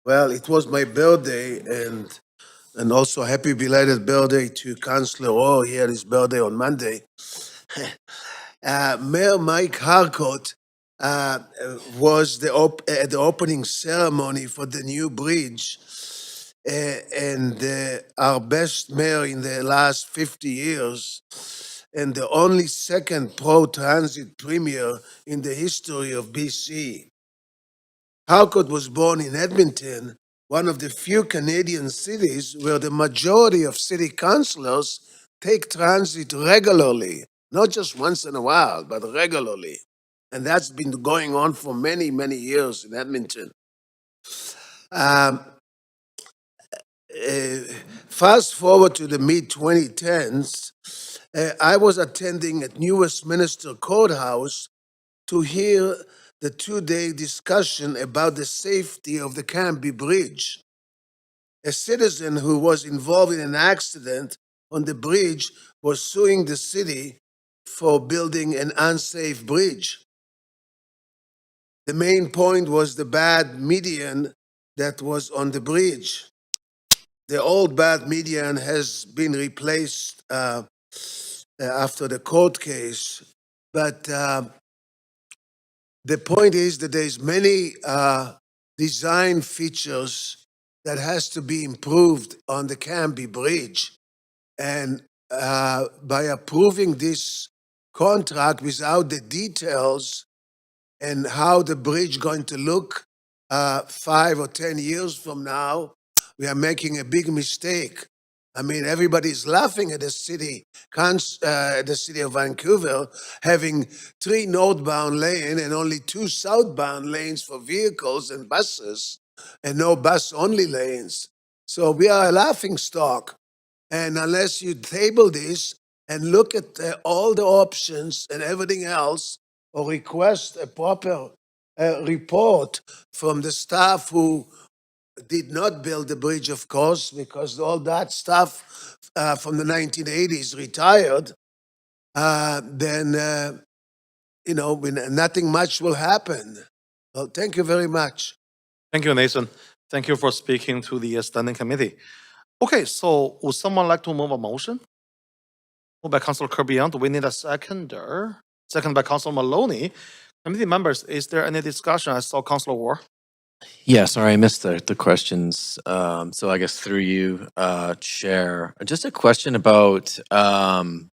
Well, it was my birthday, and also happy belated birthday to Councillor Orr. He had his birthday on Monday. Mayor Mike Harcourt was at the opening ceremony for the new bridge, and our best mayor in the last 50 years, and the only second pro-transit premier in the history of BC. Harcourt was born in Edmonton, one of the few Canadian cities where the majority of city councillors take transit regularly, not just once in a while, but regularly. And that's been going on for many, many years in Edmonton. Fast forward to the mid-2010s, I was attending at New Westminster Courthouse to hear the 2-day discussion about the safety of the Cambie Bridge. A citizen who was involved in an accident on the bridge was suing the city for building an unsafe bridge. The main point was the bad median that was on the bridge. The old bad median has been replaced after the court case, but the point is that there's many design features that has to be improved on the Cambie Bridge. And by approving this contract without the details and how the bridge going to look 5 or 10 years from now, we are making a big mistake. I mean, everybody's laughing at the city of Vancouver having 3 northbound lanes and only 2 southbound lanes for vehicles and buses, and no bus-only lanes. So we are a laughing stock. And unless you table this and look at all the options and everything else, or request a proper report from the staff who did not build the bridge, of course, because all that stuff from the 1980s retired, then, nothing much will happen. Well, thank you very much. Thank you, Nathan. Thank you for speaking to the standing committee. Okay, so would someone like to move a motion? Moved by Councilor Kirby-Young. Do we need a seconder? Second by Councilor Maloney. Committee members, is there any discussion? I saw Councilor War. Yeah, sorry, I missed the questions. So I guess through you, Chair, just a question about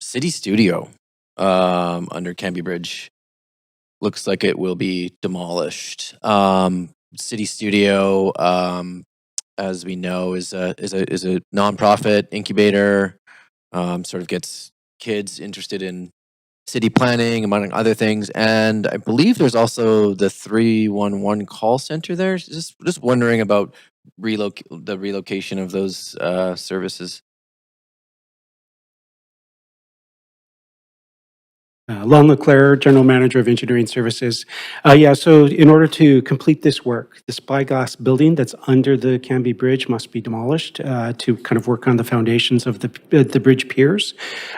City Studio under Cambie Bridge. Looks like it will be demolished. City Studio, as we know, is a nonprofit incubator. Sort of gets kids interested in city planning, among other things. And I believe there's also the 311 call center there. Just wondering about the relocation of those services. Lon Leclerc, General Manager of Engineering Services. So in order to complete this work, the spyglass building that's under the Cambie Bridge must be demolished to kind of work on the foundations of the bridge piers.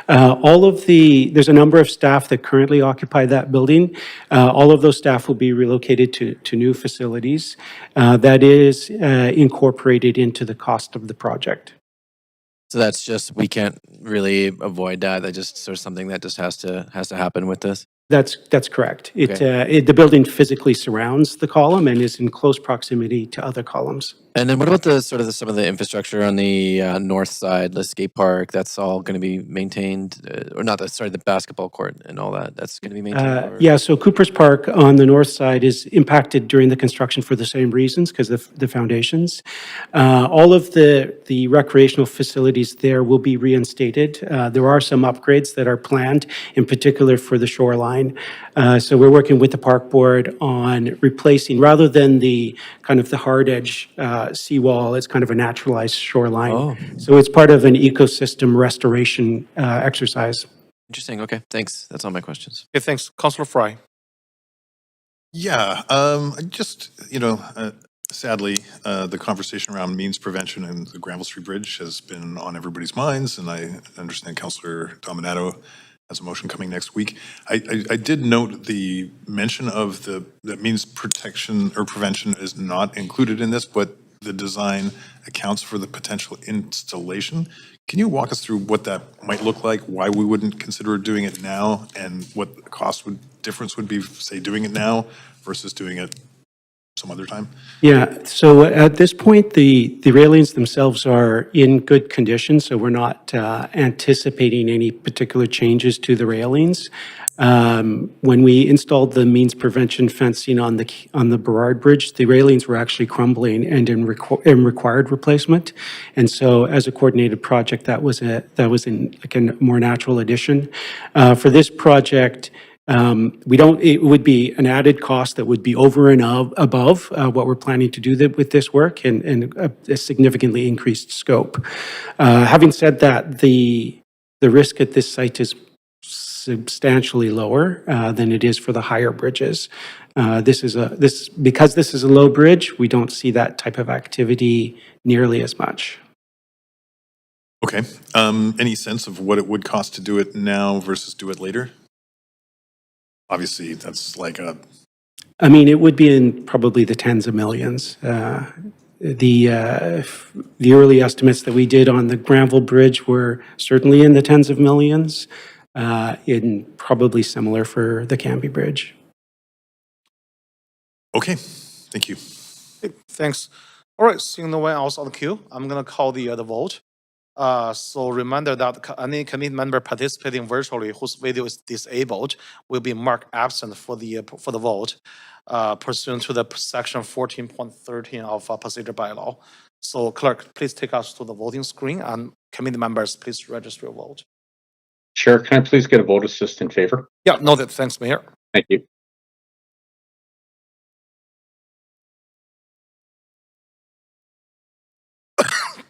There's a number of staff that currently occupy that building. All of those staff will be relocated to new facilities. That is incorporated into the cost of the project. So that's just, we can't really avoid that. That just sort of something that just has to happen with this. That's correct. Okay. The building physically surrounds the column and is in close proximity to other columns. And then what about some of the infrastructure on the north side, the skate park? That's all going to be maintained, or not? The basketball court and all that. That's going to be maintained. So Cooper's Park on the north side is impacted during the construction for the same reasons, because of the foundations. All of the recreational facilities there will be reinstated. There are some upgrades that are planned, in particular for the shoreline. So we're working with the park board on replacing, rather than the kind of the hard edge seawall, it's kind of a naturalized shoreline. Oh. So it's part of an ecosystem restoration exercise. Interesting. Okay, thanks. That's all my questions. Okay, thanks. Councilor Fry. Yeah, just, sadly, the conversation around means prevention and the Granville Street Bridge has been on everybody's minds, and I understand Councilor Dominato has a motion coming next week. I did note the mention of that means protection or prevention is not included in this, but the design accounts for the potential installation. Can you walk us through what that might look like, why we wouldn't consider doing it now, and what the difference would be, say, doing it now versus doing it some other time? Yeah, so at this point, the railings themselves are in good condition, so we're not anticipating any particular changes to the railings. When we installed the means prevention fencing on the Burrard Bridge, the railings were actually crumbling and in required replacement. And so as a coordinated project, that was like a more natural addition. For this project, it would be an added cost that would be over and above what we're planning to do with this work, and a significantly increased scope. Having said that, the risk at this site is substantially lower than it is for the higher bridges. Because this is a low bridge, we don't see that type of activity nearly as much. Okay. Any sense of what it would cost to do it now versus do it later? Obviously, that's like it would be in probably the tens of millions. The early estimates that we did on the Granville Bridge were certainly in the tens of millions, and probably similar for the Cambie Bridge. Okay, thank you. Okay, thanks. All right, seeing no one else on the queue, I'm going to call the vote. So reminder that any committee member participating virtually whose video is disabled will be marked absent for the vote pursuant to the section 14.13 of procedure bylaw. So clerk, please take us to the voting screen, and committee members, please register your vote. Chair, can I please get a vote assist in favor? Yeah, noted. Thanks, Mayor. Thank you.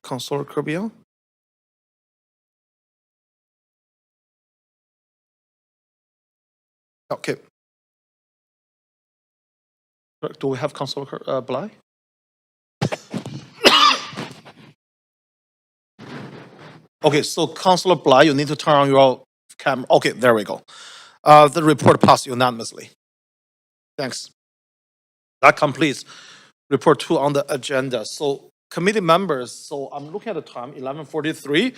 Councilor Kirby. Okay. Do we have Councilor Bly? Okay, so Councilor Bly, you need to turn on your camera. Okay, there we go. The report passed unanimously. Thanks. That completes report 2 on the agenda. So committee members, so I'm looking at the time, 11:43.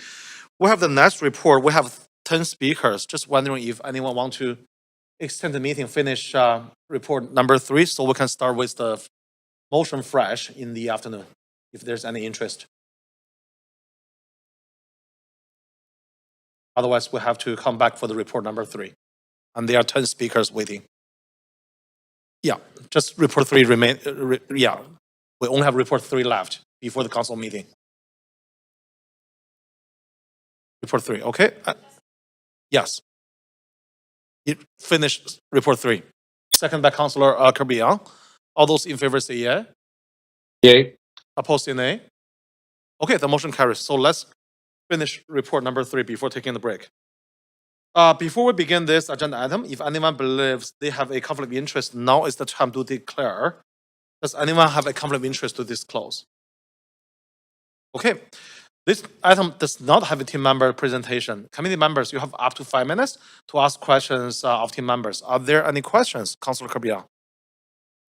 We have the next report. We have 10 speakers. Just wondering if anyone want to extend the meeting, finish report number 3, so we can start with the motion fresh in the afternoon, if there's any interest. Otherwise, we have to come back for the report number 3. And there are 10 speakers waiting. Yeah, just report 3 remain, yeah. We only have report 3 left before the council meeting. Report 3, okay? Yes. You finished report 3. Second by Councilor Kirby. All those in favor say yeah. Yay. Opposed say nay. Okay, the motion carries. So let's finish report number 3 before taking the break. Before we begin this agenda item, if anyone believes they have a conflict of interest, now is the time to declare. Does anyone have a conflict of interest to disclose? Okay, this item does not have a team member presentation. Committee members, you have up to 5 minutes to ask questions of team members. Are there any questions, Councilor Kirby?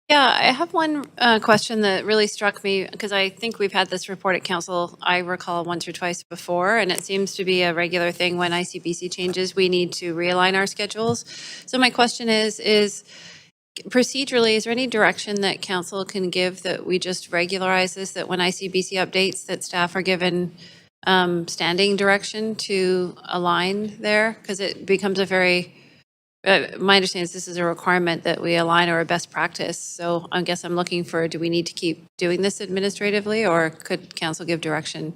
Yeah, I have one question that really struck me, because I think we've had this report at council, I recall once or twice before, and it seems to be a regular thing when ICBC changes, we need to realign our schedules. So my question is procedurally, is there any direction that council can give that we just regularize this, that when ICBC updates, that staff are given standing direction to align there? Because it becomes a very... my understanding is this is a requirement that we align or a best practice. So I guess I'm looking for, do we need to keep doing this administratively, or could council give direction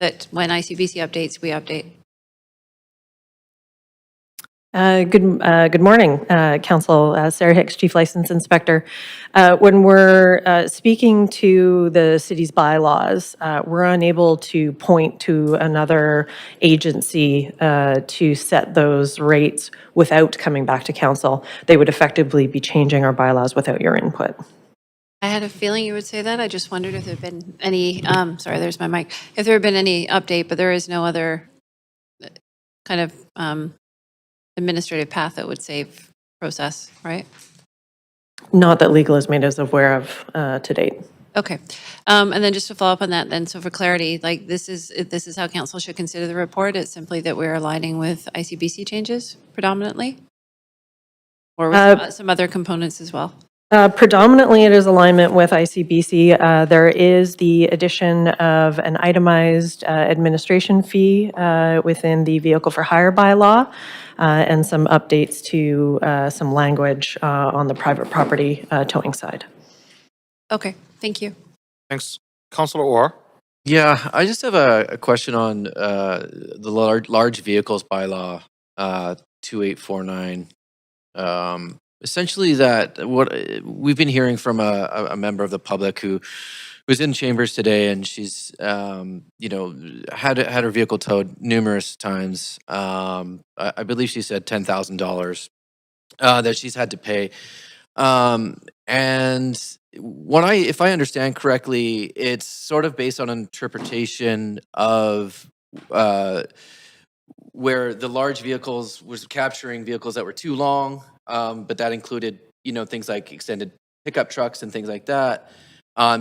that when ICBC updates, we update? Good morning, Council. Sarah Hicks, Chief License Inspector. When we're speaking to the city's bylaws, we're unable to point to another agency to set those rates without coming back to Council. They would effectively be changing our bylaws without your input. I had a feeling you would say that. I just wondered if there had been any, sorry, there's my mic. If there had been any update, but there is no other kind of administrative path that would save process, right? Not that legal has made us aware of to date. Okay. And then just to follow up on that then, so for clarity, like this is how council should consider the report. It's simply that we're aligning with ICBC changes predominantly? Or with some other components as well? Predominantly, it is alignment with ICBC. There is the addition of an itemized administration fee within the vehicle for hire bylaw, and some updates to some language on the private property towing side. Okay, thank you. Thanks. Councilor Orr? Yeah, I just have a question on the large vehicles bylaw 2849. Essentially, that what we've been hearing from a member of the public who was in chambers today, and she's had her vehicle towed numerous times. I believe she said $10,000 that she's had to pay. And if I understand correctly, it's sort of based on an interpretation of where the large vehicles was capturing vehicles that were too long, but that included, things like extended pickup trucks and things like that.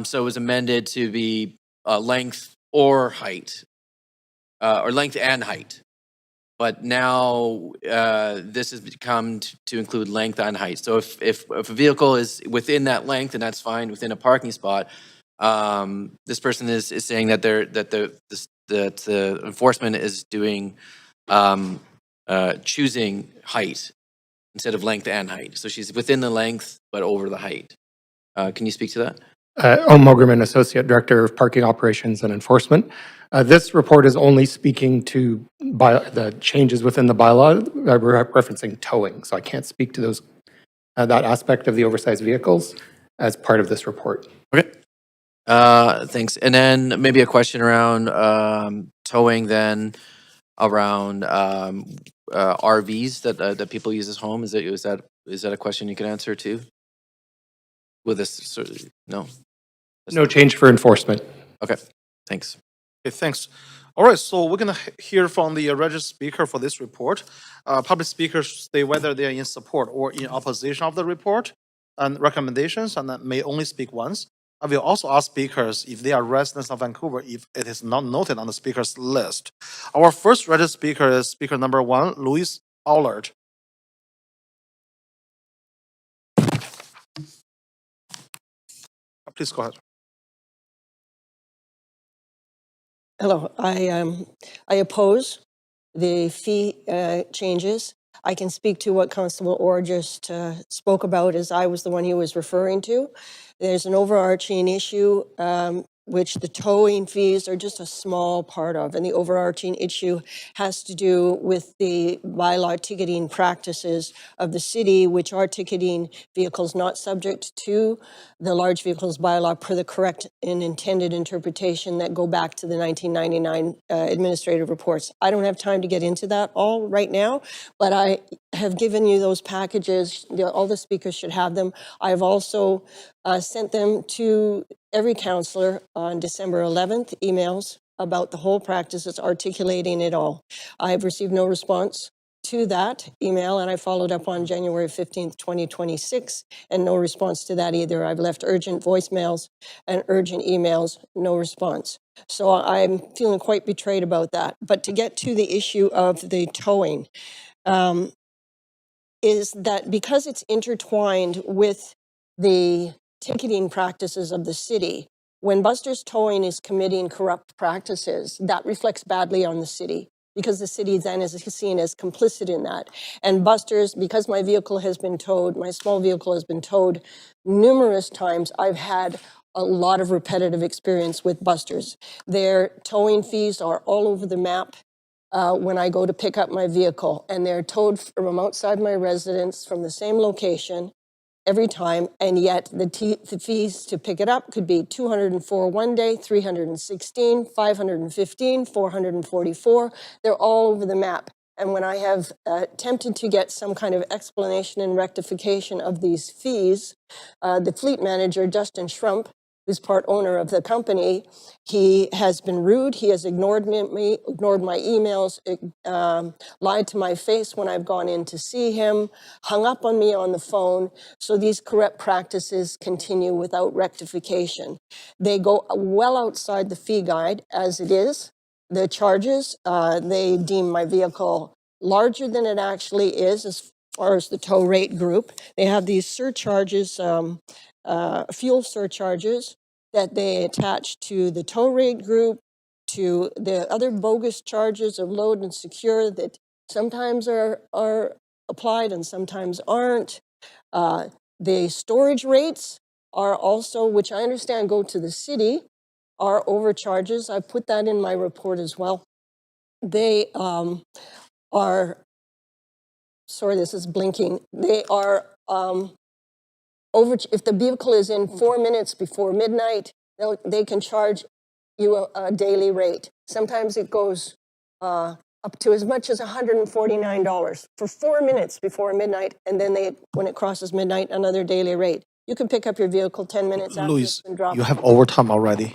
So it was amended to be length or height, or length and height. But now this has become to include length and height. So if a vehicle is within that length, and that's fine within a parking spot, this person is saying that the the enforcement is doing, choosing height instead of length and height. So she's within the length, but over the height. Can you speak to that? Om Mogerman, Associate Director of Parking Operations and Enforcement. This report is only speaking to the changes within the bylaw. We're referencing towing, so I can't speak to those that aspect of the oversized vehicles as part of this report. Okay. Thanks. And then maybe a question around towing then around RVs that people use as home. Is that a question you can answer too? With this, no. No change for enforcement. Okay. Thanks. Okay, thanks. All right, so we're gonna hear from the registered speaker for this report. Public speakers say whether they are in support or in opposition of the report and recommendations, and that may only speak once. I will also ask speakers if they are residents of Vancouver, if it is not noted on the speakers list. Our first registered speaker is speaker number 1, Louis Allard. Please go ahead. Hello, I oppose the fee changes. I can speak to what Constable Orr just spoke about, as I was the one he was referring to. There's an overarching issue which the towing fees are just a small part of, and the overarching issue has to do with the bylaw ticketing practices of the city, which are ticketing vehicles not subject to the large vehicles bylaw per the correct and intended interpretation that go back to the 1999 administrative reports. I don't have time to get into that all right now, but I have given you those packages. All the speakers should have them. I've also sent them to every councillor on December 11th, emails about the whole practices, articulating it all. I've received no response to that email, and I followed up on January 15th, 2026, and no response to that either. I've left urgent voicemails and urgent emails, no response. So I'm feeling quite betrayed about that. But to get to the issue of the towing, is that because it's intertwined with the ticketing practices of the city, when Buster's Towing is committing corrupt practices, that reflects badly on the city, because the city then is seen as complicit in that. And Buster's, because my vehicle has been towed, my small vehicle has been towed numerous times, I've had a lot of repetitive experience with Buster's. Their towing fees are all over the map. When I go to pick up my vehicle, and they're towed from outside my residence from the same location every time, and yet the fees to pick it up could be $204 one day, $316, $515, $444. They're all over the map. And when I have attempted to get some kind of explanation and rectification of these fees, the fleet manager, Justin Schrump, who's part owner of the company, he has been rude. He has ignored me, ignored my emails, lied to my face when I've gone in to see him, hung up on me on the phone. So these corrupt practices continue without rectification. They go well outside the fee guide as it is. The charges, they deem my vehicle larger than it actually is as far as the tow rate group. They have these surcharges, fuel surcharges that they attach to the tow rate group, to the other bogus charges of load and secure that sometimes are applied and sometimes aren't. The storage rates are also, which I understand go to the city, are overcharges. I put that in my report as well. They are, sorry, this is blinking. They are if the vehicle is in 4 minutes before midnight, they can charge you a daily rate. Sometimes it goes up to as much as $149 for 4 minutes before midnight, and then when it crosses midnight, another daily rate. You can pick up your vehicle 10 minutes after Louis, it's been dropped. you have overtime already.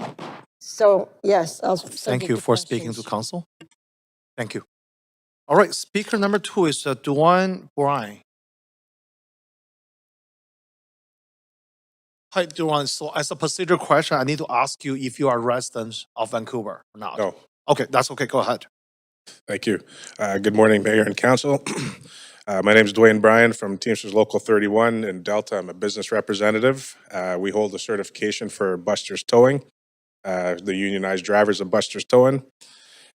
So yes, I'll Thank you for speaking to council. Thank you. All right, speaker number 2 is Duane Bryan. Hi, Duane. So as a procedure question, I need to ask you if you are resident of Vancouver or not. No. Okay, that's okay. Go ahead. Thank you. Good morning, Mayor and Council. My name is Duane Bryan from Teamsters Local 31 in Delta. I'm a business representative. We hold a certification for Buster's Towing, the unionized drivers of Buster's Towing.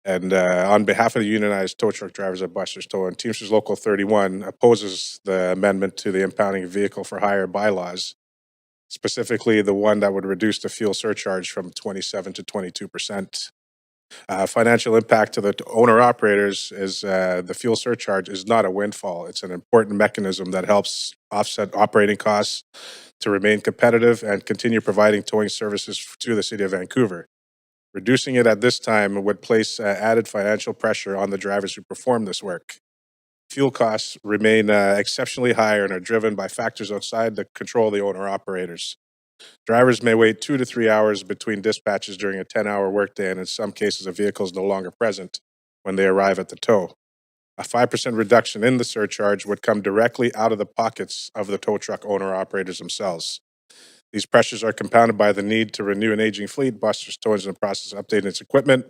And on behalf of the unionized tow truck drivers at Buster's Tow and Teamsters Local 31 opposes the amendment to the impounding vehicle for hire bylaws, specifically the one that would reduce the fuel surcharge from 27 to 22%. Financial impact to the owner operators is the fuel surcharge is not a windfall. It's an important mechanism that helps offset operating costs to remain competitive and continue providing towing services to the City of Vancouver. Reducing it at this time would place added financial pressure on the drivers who perform this work. Fuel costs remain exceptionally high and are driven by factors outside the control of the owner operators. Drivers may wait 2 to 3 hours between dispatches during a 10-hour workday, and in some cases, a vehicle is no longer present when they arrive at the tow. A 5% reduction in the surcharge would come directly out of the pockets of the tow truck owner operators themselves. These pressures are compounded by the need to renew an aging fleet. Buster's Tow is in the process of updating its equipment.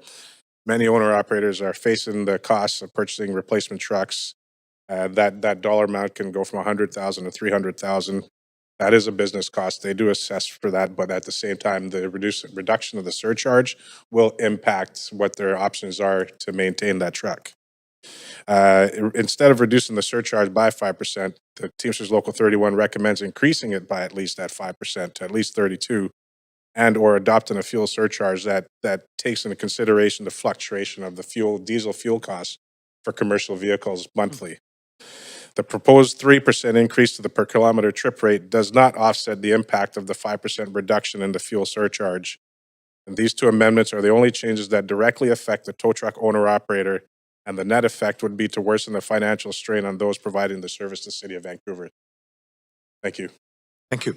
Many owner operators are facing the costs of purchasing replacement trucks. That dollar amount can go from $100,000 to $300,000. That is a business cost. They do assess for that, but at the same time, the reduction of the surcharge will impact what their options are to maintain that truck. Instead of reducing the surcharge by 5%, the Teamsters Local 31 recommends increasing it by at least that 5% to at least 32, and or adopting a fuel surcharge that takes into consideration the fluctuation of the diesel fuel costs for commercial vehicles monthly. The proposed 3% increase to the per kilometer trip rate does not offset the impact of the 5% reduction in the fuel surcharge. And these two amendments are the only changes that directly affect the tow truck owner operator, and the net effect would be to worsen the financial strain on those providing the service to the City of Vancouver. Thank you. Thank you.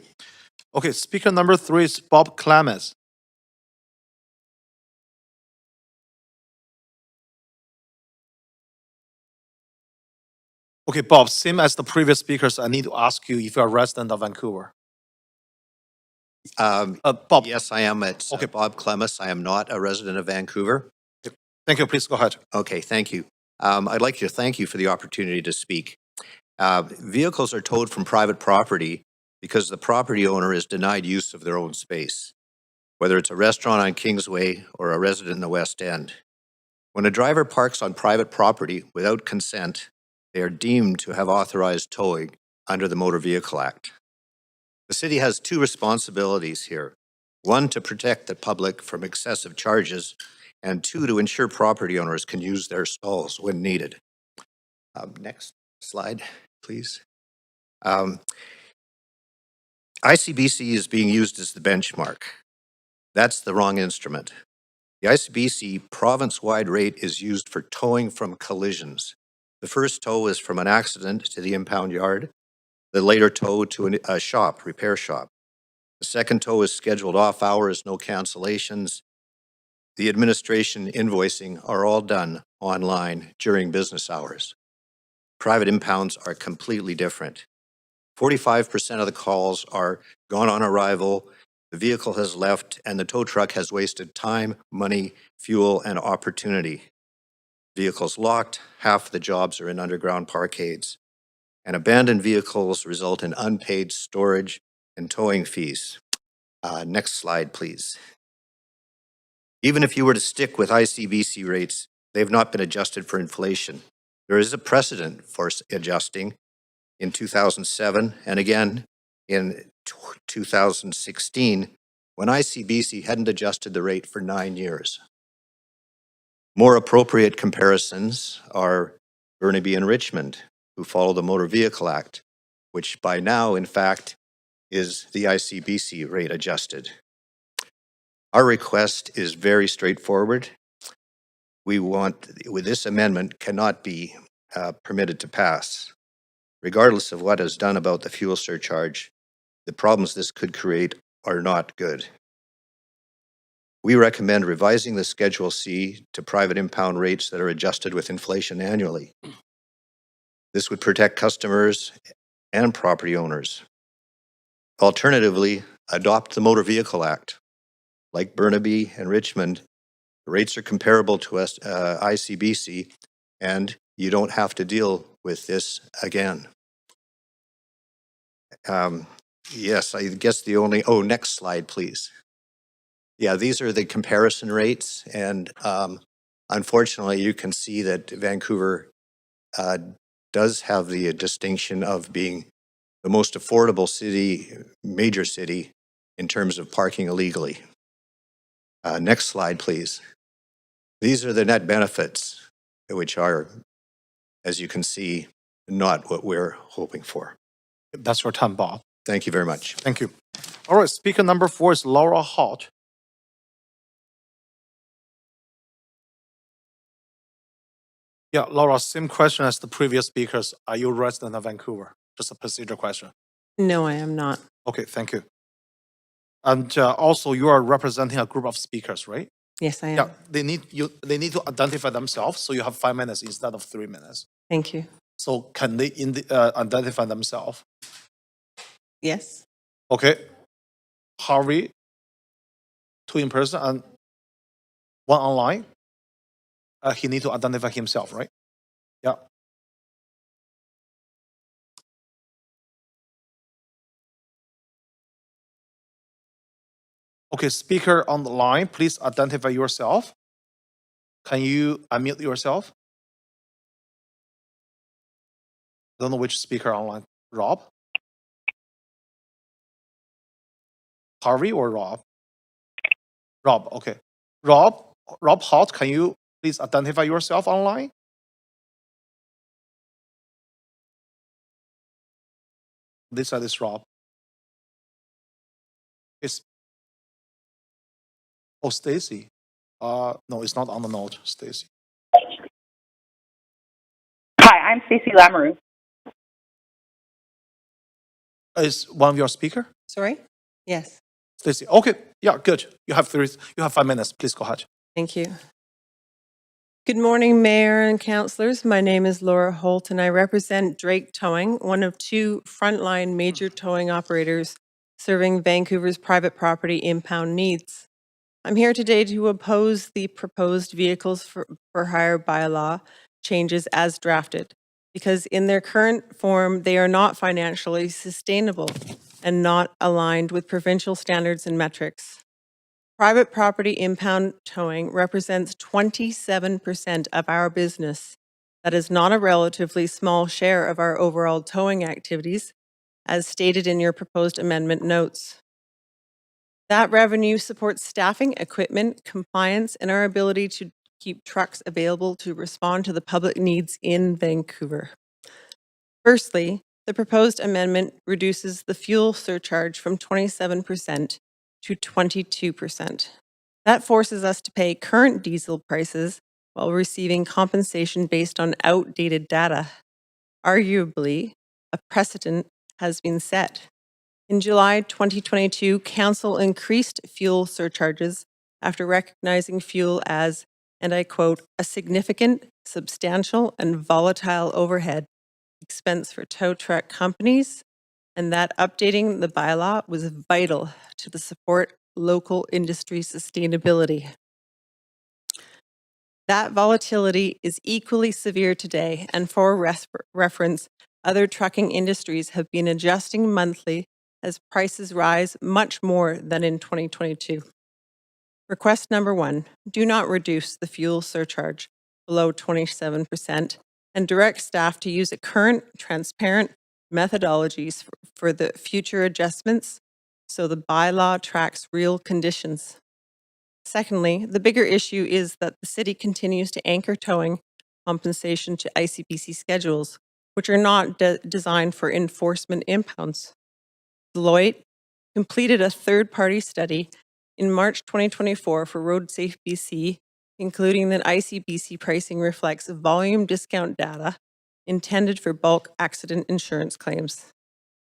Okay, speaker number 3 is Bob Clemens. Okay, Bob, same as the previous speakers, I need to ask you if you're a resident of Vancouver. Bob. Yes, I am. It's Bob Clemens. I am not a resident of Vancouver. Thank you. Please go ahead. Okay, thank you. I'd like to thank you for the opportunity to speak. Vehicles are towed from private property because the property owner is denied use of their own space, whether it's a restaurant on Kingsway or a resident in the West End. When a driver parks on private property without consent, they are deemed to have authorized towing under the Motor Vehicle Act. The city has 2 responsibilities here. 1, to protect the public from excessive charges, and 2, to ensure property owners can use their stalls when needed. Next slide, please. ICBC is being used as the benchmark. That's the wrong instrument. The ICBC province-wide rate is used for towing from collisions. The first tow is from an accident to the impound yard. The later tow to a shop, repair shop. The second tow is scheduled off hours, no cancellations. The administration invoicing are all done online during business hours. Private impounds are completely different. 45% of the calls are gone on arrival, the vehicle has left, and the tow truck has wasted time, money, fuel, and opportunity. Vehicles locked, half the jobs are in underground parkades. And abandoned vehicles result in unpaid storage and towing fees. Next slide, please. Even if you were to stick with ICBC rates, they have not been adjusted for inflation. There is a precedent for adjusting in 2007 and again in 2016 when ICBC hadn't adjusted the rate for 9 years. More appropriate comparisons are Burnaby and Richmond, who follow the Motor Vehicle Act, which by now, in fact, is the ICBC rate adjusted. Our request is very straightforward. With this amendment cannot be permitted to pass. Regardless of what is done about the fuel surcharge, the problems this could create are not good. We recommend revising the Schedule C to private impound rates that are adjusted with inflation annually. This would protect customers and property owners. Alternatively, adopt the Motor Vehicle Act. Like Burnaby and Richmond, the rates are comparable to ICBC, and you don't have to deal with this again. Yes, I guess the only, next slide, please. Yeah, these are the comparison rates, and Unfortunately, you can see that Vancouver does have the distinction of being the most affordable city, major city, in terms of parking illegally. Next slide, please. These are the net benefits, which are, as you can see, not what we're hoping for. That's your time, Bob. Thank you very much. Thank you. All right, speaker number 4 is Laura Holt. Yeah, Laura, same question as the previous speakers. Are you a resident of Vancouver? Just a procedure question. No, I am not. Okay, thank you. And also, you are representing a group of speakers, right? Yes, I am. Yeah, they need to identify themselves, so you have 5 minutes instead of 3 minutes. Thank you. So can they identify themselves? Yes. Okay. Harvey, 2 in person and 1 online. He need to identify himself, right? Yeah. Okay, speaker on the line, please identify yourself. Can you unmute yourself? Don't know which speaker online. Rob? Harvey or Rob? Rob, okay. Rob Holt, can you please identify yourself online? This side is Rob. It's Stacy. No, it's not on the note, Stacy. Hi, I'm Stacey Lamoureux. Is one of your speaker? Sorry? Yes. Stacy. Okay, yeah, good. You have 5 minutes. Please go ahead. Thank you. Good morning, Mayor and councillors. My name is Laura Holt, and I represent Drake Towing, one of 2 frontline major towing operators serving Vancouver's private property impound needs. I'm here today to oppose the proposed vehicles for hire bylaw changes as drafted, because in their current form, they are not financially sustainable and not aligned with provincial standards and metrics. Private property impound towing represents 27% of our business. That is not a relatively small share of our overall towing activities, as stated in your proposed amendment notes. That revenue supports staffing, equipment, compliance, and our ability to keep trucks available to respond to the public needs in Vancouver. Firstly, the proposed amendment reduces the fuel surcharge from 27% to 22%. That forces us to pay current diesel prices while receiving compensation based on outdated data. Arguably, a precedent has been set. In July 2022, Council increased fuel surcharges after recognizing fuel as, and I quote, a significant, substantial, and volatile overhead expense for tow truck companies, and that updating the bylaw was vital to the support local industry sustainability. That volatility is equally severe today, and for reference, other trucking industries have been adjusting monthly as prices rise much more than in 2022. Request number 1, do not reduce the fuel surcharge below 27% and direct staff to use a current, transparent methodologies for the future adjustments so the bylaw tracks real conditions. Secondly, the bigger issue is that the city continues to anchor towing compensation to ICBC schedules, which are not designed for enforcement impounds. Deloitte completed a third-party study in March 2024 for Road Safe BC, concluding that ICBC pricing reflects volume discount data intended for bulk accident insurance claims,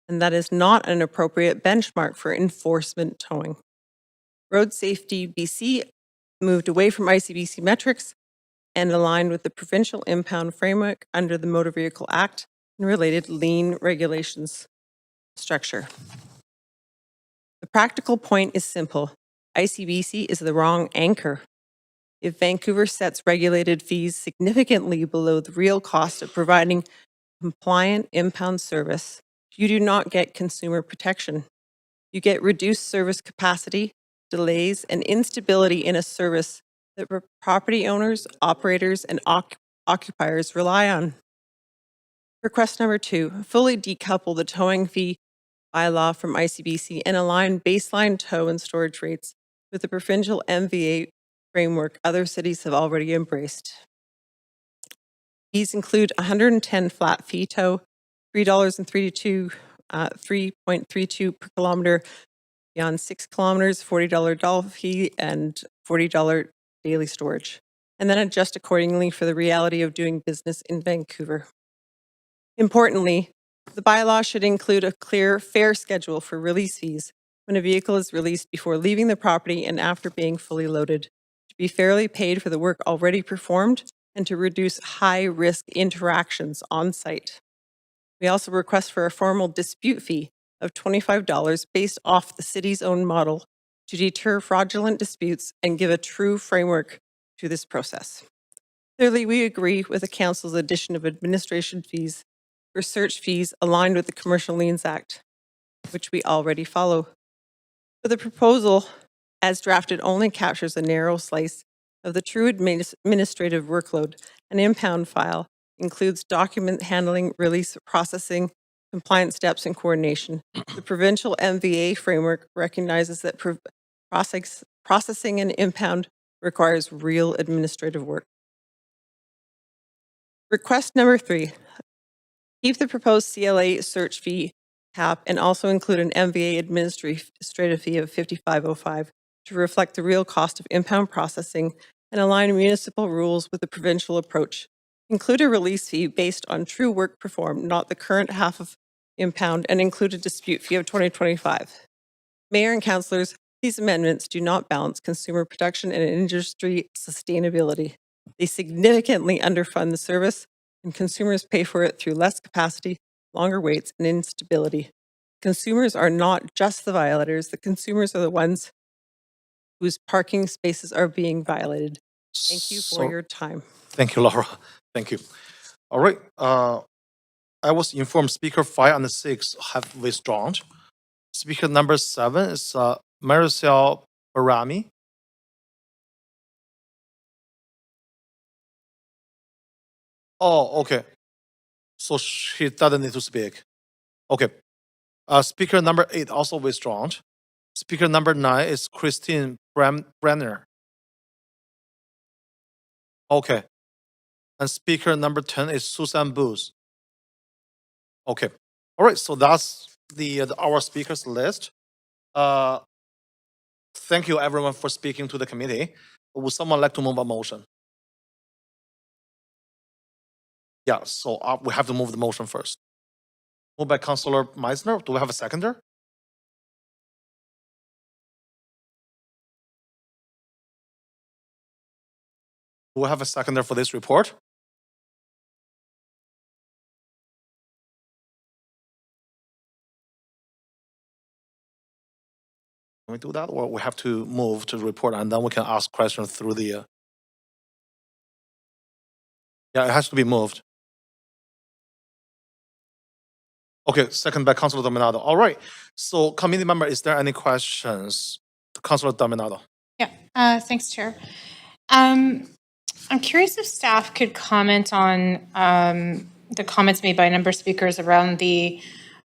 and that is not an appropriate benchmark for enforcement towing. Road Safety BC moved away from ICBC metrics and aligned with the provincial impound framework under the Motor Vehicle Act and related lien regulations structure. The practical point is simple. ICBC is the wrong anchor. If Vancouver sets regulated fees significantly below the real cost of providing compliant impound service, you do not get consumer protection. You get reduced service capacity, delays, and instability in a service that property owners, operators, and occupiers rely on. Request number 2, fully decouple the towing fee bylaw from ICBC and align baseline tow and storage rates with the provincial MVA framework other cities have already embraced. These include 110 flat fee tow, $3.32 per kilometer beyond 6 kilometers, $40 dollar fee, and $40 daily storage, and then adjust accordingly for the reality of doing business in Vancouver. Importantly, the bylaw should include a clear, fair schedule for release fees when a vehicle is released before leaving the property and after being fully loaded, to be fairly paid for the work already performed and to reduce high-risk interactions on site. We also request for a formal dispute fee of $25 based off the city's own model to deter fraudulent disputes and give a true framework to this process. Clearly, we agree with the Council's addition of administration fees for search fees aligned with the Commercial Liens Act, which we already follow. But the proposal, as drafted, only captures a narrow slice of the true administrative workload. An impound file includes document handling, release processing, compliance steps, and coordination. The provincial MVA framework recognizes that processing an impound requires real administrative work. Request number 3, keep the proposed CLA search fee cap and also include an MVA administrative fee of $55.05 to reflect the real cost of impound processing and align municipal rules with the provincial approach. Include a release fee based on true work performed, not the current half of impound, and include a dispute fee of $20.25. Mayor and councillors, these amendments do not balance consumer protection and industry sustainability. They significantly underfund the service, and consumers pay for it through less capacity, longer waits, and instability. Consumers are not just the violators. The consumers are the ones whose parking spaces are being violated. Thank you for your time. Thank you, Laura. Thank you. All right. I was informed speaker 5 and 6 have withdrawn. Speaker number 7 is Maricel Barami. Oh, okay. So she doesn't need to speak. Okay. Speaker number 8 also withdrawn. Speaker number 9 is Christine Brenner. Okay. And speaker number 10 is Susan Booth. Okay. All right. So that's our speakers list. Thank you everyone for speaking to the committee. Would someone like to move a motion? Yeah, so we have to move the motion first. Moved by Councillor Meisner. Do we have a seconder? Do we have a seconder for this report? Can we do that, or we have to move to the report and then we can ask questions through the? Yeah, it has to be moved. Okay, second by Councillor Dominado. All right. So, committee member, is there any questions? Councillor Dominado. Yeah, thanks, Chair. I'm curious if staff could comment on the comments made by a number of speakers around the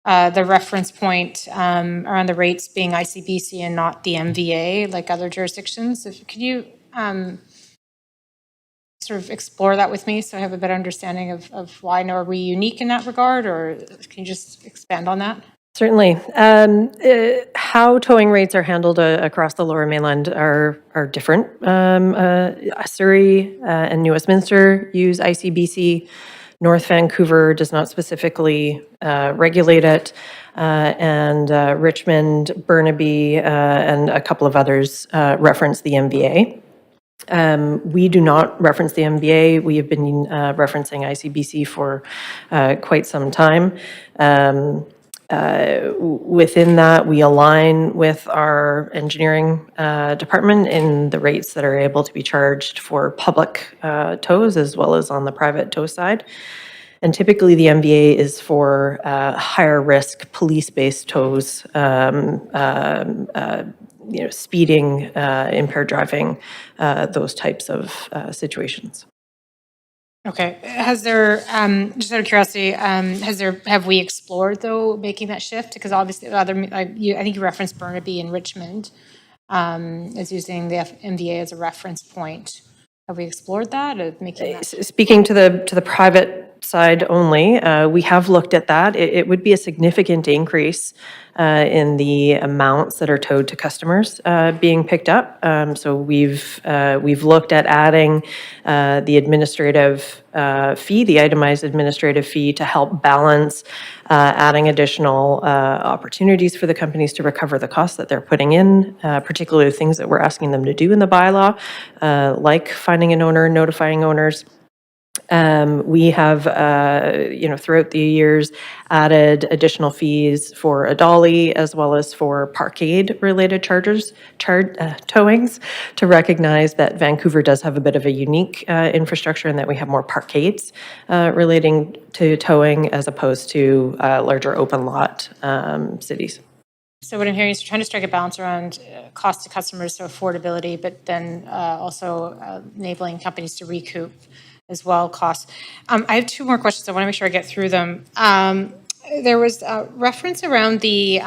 reference point around the rates being ICBC and not the MVA, like other jurisdictions. Could you sort of explore that with me so I have a better understanding of why? Are we unique in that regard, or can you just expand on that? Certainly. How towing rates are handled across the Lower Mainland are different. Surrey and New Westminster use ICBC. North Vancouver does not specifically regulate it. And Richmond, Burnaby, and a couple of others reference the MVA. We do not reference the MVA. We have been referencing ICBC for quite some time. Within that, we align with our engineering department in the rates that are able to be charged for public tows as well as on the private tow side. And typically the MVA is for higher risk police-based tows, speeding, impaired driving, those types of situations. Okay. Has there, just out of curiosity, have we explored though making that shift? Because obviously I think you referenced Burnaby and Richmond as using the MVA as a reference point. Have we explored that, of making that? Speaking to the private side only, we have looked at that. It would be a significant increase in the amounts that are towed to customers being picked up. So we've looked at adding the administrative fee, the itemized administrative fee, to help balance adding additional opportunities for the companies to recover the costs that they're putting in, particularly things that we're asking them to do in the bylaw, like finding an owner, notifying owners. We have, throughout the years, added additional fees for a dolly as well as for parkade-related towings, to recognize that Vancouver does have a bit of a unique infrastructure, and that we have more parkades relating to towing as opposed to larger open lot cities. So what I'm hearing is you're trying to strike a balance around cost to customers, so affordability, but then also enabling companies to recoup as well costs. I have two more questions. I want to make sure I get through them. There was a reference around the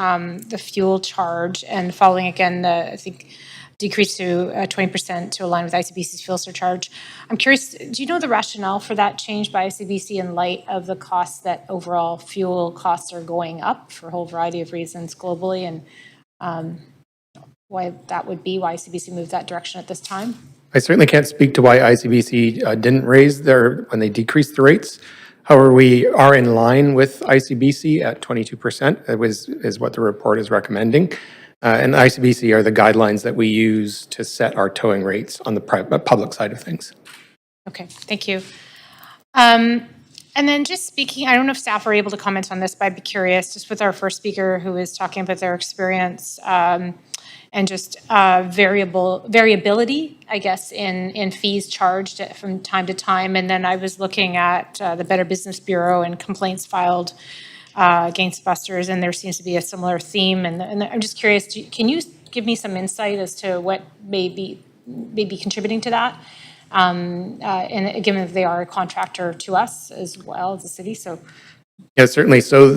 fuel charge, and following again, I think decrease to 20% to align with ICBC's fuel surcharge. I'm curious, do you know the rationale for that change by ICBC in light of the costs that overall fuel costs are going up for a whole variety of reasons globally, and why that would be, why ICBC moved that direction at this time? I certainly can't speak to why ICBC didn't raise when they decreased the rates. However, we are in line with ICBC at 22%. That is what the report is recommending. And ICBC are the guidelines that we use to set our towing rates on the public side of things. Okay, thank you. And then just speaking, I don't know if staff are able to comment on this, but I'd be curious, just with our first speaker who is talking about their experience and just variability, I guess, in fees charged from time to time. And then I was looking at the Better Business Bureau and complaints filed against busters, and there seems to be a similar theme. And I'm just curious, can you give me some insight as to what may be contributing to that? And given that they are a contractor to us as well as a city, so. Yeah, certainly. So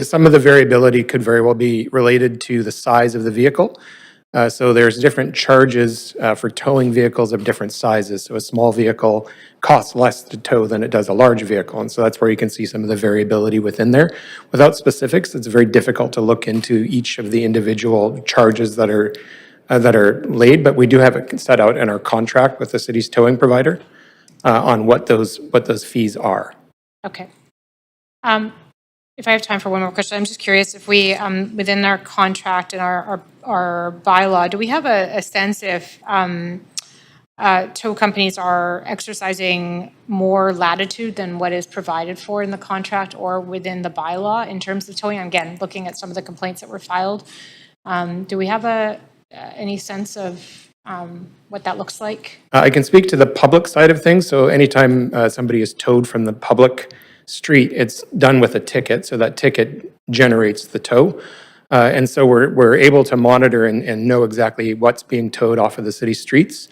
some of the variability could very well be related to the size of the vehicle. So there's different charges for towing vehicles of different sizes. So a small vehicle costs less to tow than it does a large vehicle. And so that's where you can see some of the variability within there. Without specifics, it's very difficult to look into each of the individual charges that are laid, but we do have it set out in our contract with the city's towing provider on what those fees are. Okay. If I have time for one more question, I'm just curious if we, within our contract and our bylaw, do we have a sense if tow companies are exercising more latitude than what is provided for in the contract or within the bylaw in terms of towing? Again, looking at some of the complaints that were filed, do we have any sense of what that looks like? I can speak to the public side of things. So anytime somebody is towed from the public street, it's done with a ticket. So that ticket generates the tow. And so we're able to monitor and know exactly what's being towed off of the city streets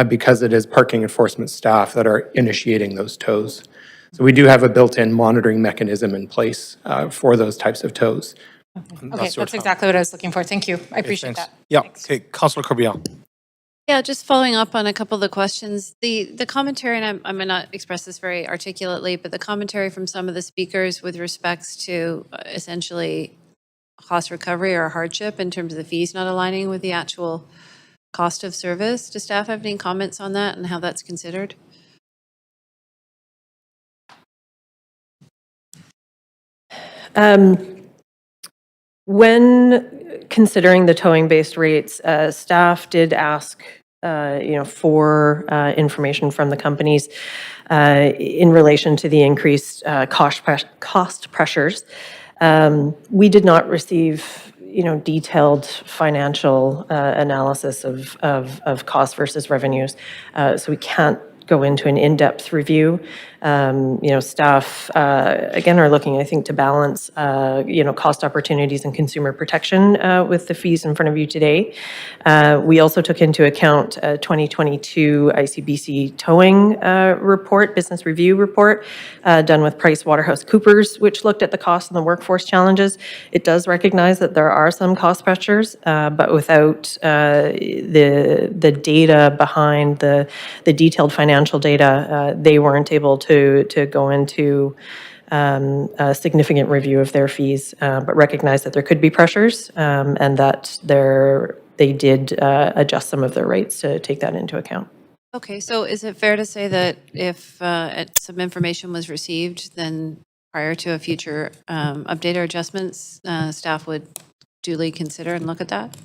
because it is parking enforcement staff that are initiating those tows. So we do have a built-in monitoring mechanism in place for those types of tows. Okay, that's exactly what I was looking for. Thank you. I appreciate that. Yeah, Thanks. okay, Councillor Corbière. Yeah, just following up on a couple of the questions. The commentary, and I may not express this very articulately, but the commentary from some of the speakers with respects to essentially cost recovery or hardship in terms of the fees not aligning with the actual cost of service. Does staff have any comments on that and how that's considered? When considering the towing-based rates, staff did ask, for information from the companies in relation to the increased cost pressures. We did not receive, detailed financial analysis of cost versus revenues, so we can't go into an in-depth review. Staff, again, are looking, I think, to balance, cost opportunities and consumer protection with the fees in front of you today. We also took into account 2022 ICBC towing report, business review report, done with PricewaterhouseCoopers, which looked at the cost and the workforce challenges. It does recognize that there are some cost pressures, but without the data behind the detailed financial data, they weren't able to go into a significant review of their fees, but recognize that there could be pressures, and that they did adjust some of their rates to take that into account. Okay, so is it fair to say that if some information was received, then prior to a future update or adjustments, staff would duly consider and look at that?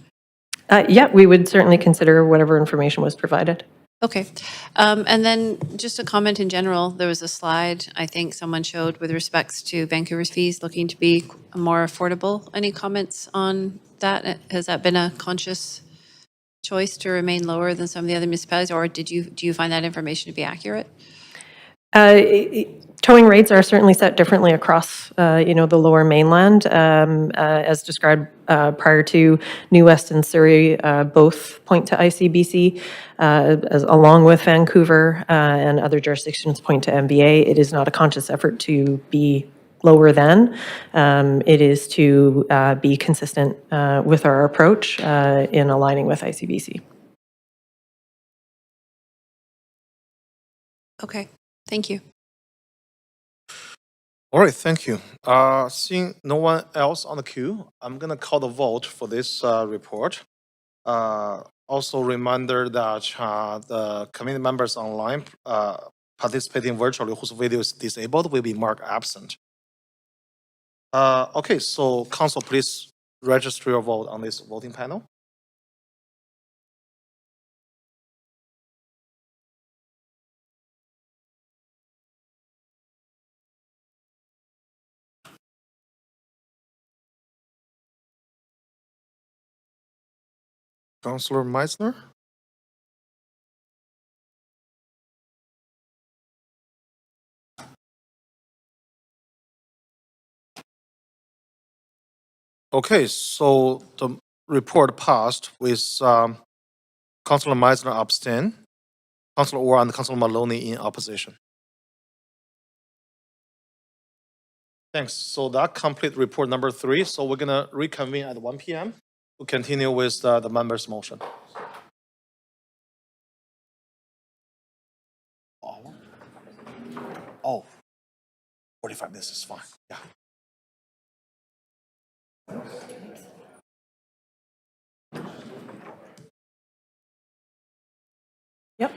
Yeah, we would certainly consider whatever information was provided. Okay. And then just a comment in general, there was a slide I think someone showed with respects to Vancouver's fees looking to be more affordable. Any comments on that? Has that been a conscious choice to remain lower than some of the other municipalities, or do you find that information to be accurate? Towing rates are certainly set differently across, the Lower Mainland, as described prior to New West and Surrey. Both point to ICBC, along with Vancouver and other jurisdictions point to MBA. It is not a conscious effort to be lower than. It is to be consistent with our approach in aligning with ICBC. Okay, thank you. All right, thank you. Seeing no one else on the queue, I'm going to call the vote for this report. Also, reminder that the committee members online participating virtually whose video is disabled will be marked absent. Okay, so council, please register your vote on this voting panel. Councillor Meisner? Okay, so the report passed with Councillor Meisner abstain, Councillor Orr and Councillor Maloney in opposition. Thanks. So that complete report number 3. So we're gonna reconvene at 1 p.m. to continue with the members' motion. Oh, 45 minutes is fine. Yeah. Yep.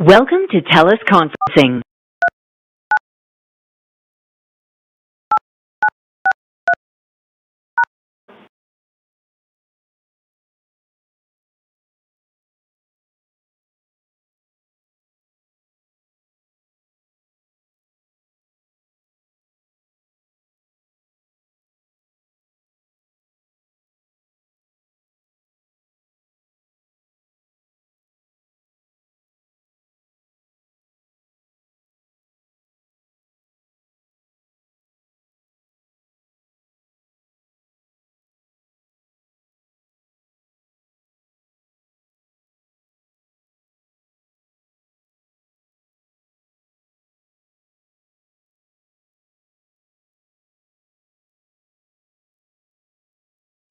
Welcome to TELUS Conferencing.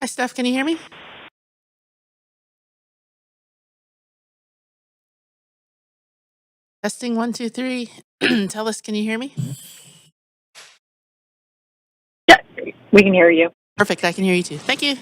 Hi, Steph. Can you hear me? Testing 1, 2, 3. Tell us, can you hear me? We can hear you. Perfect. I can hear you too. Thank you.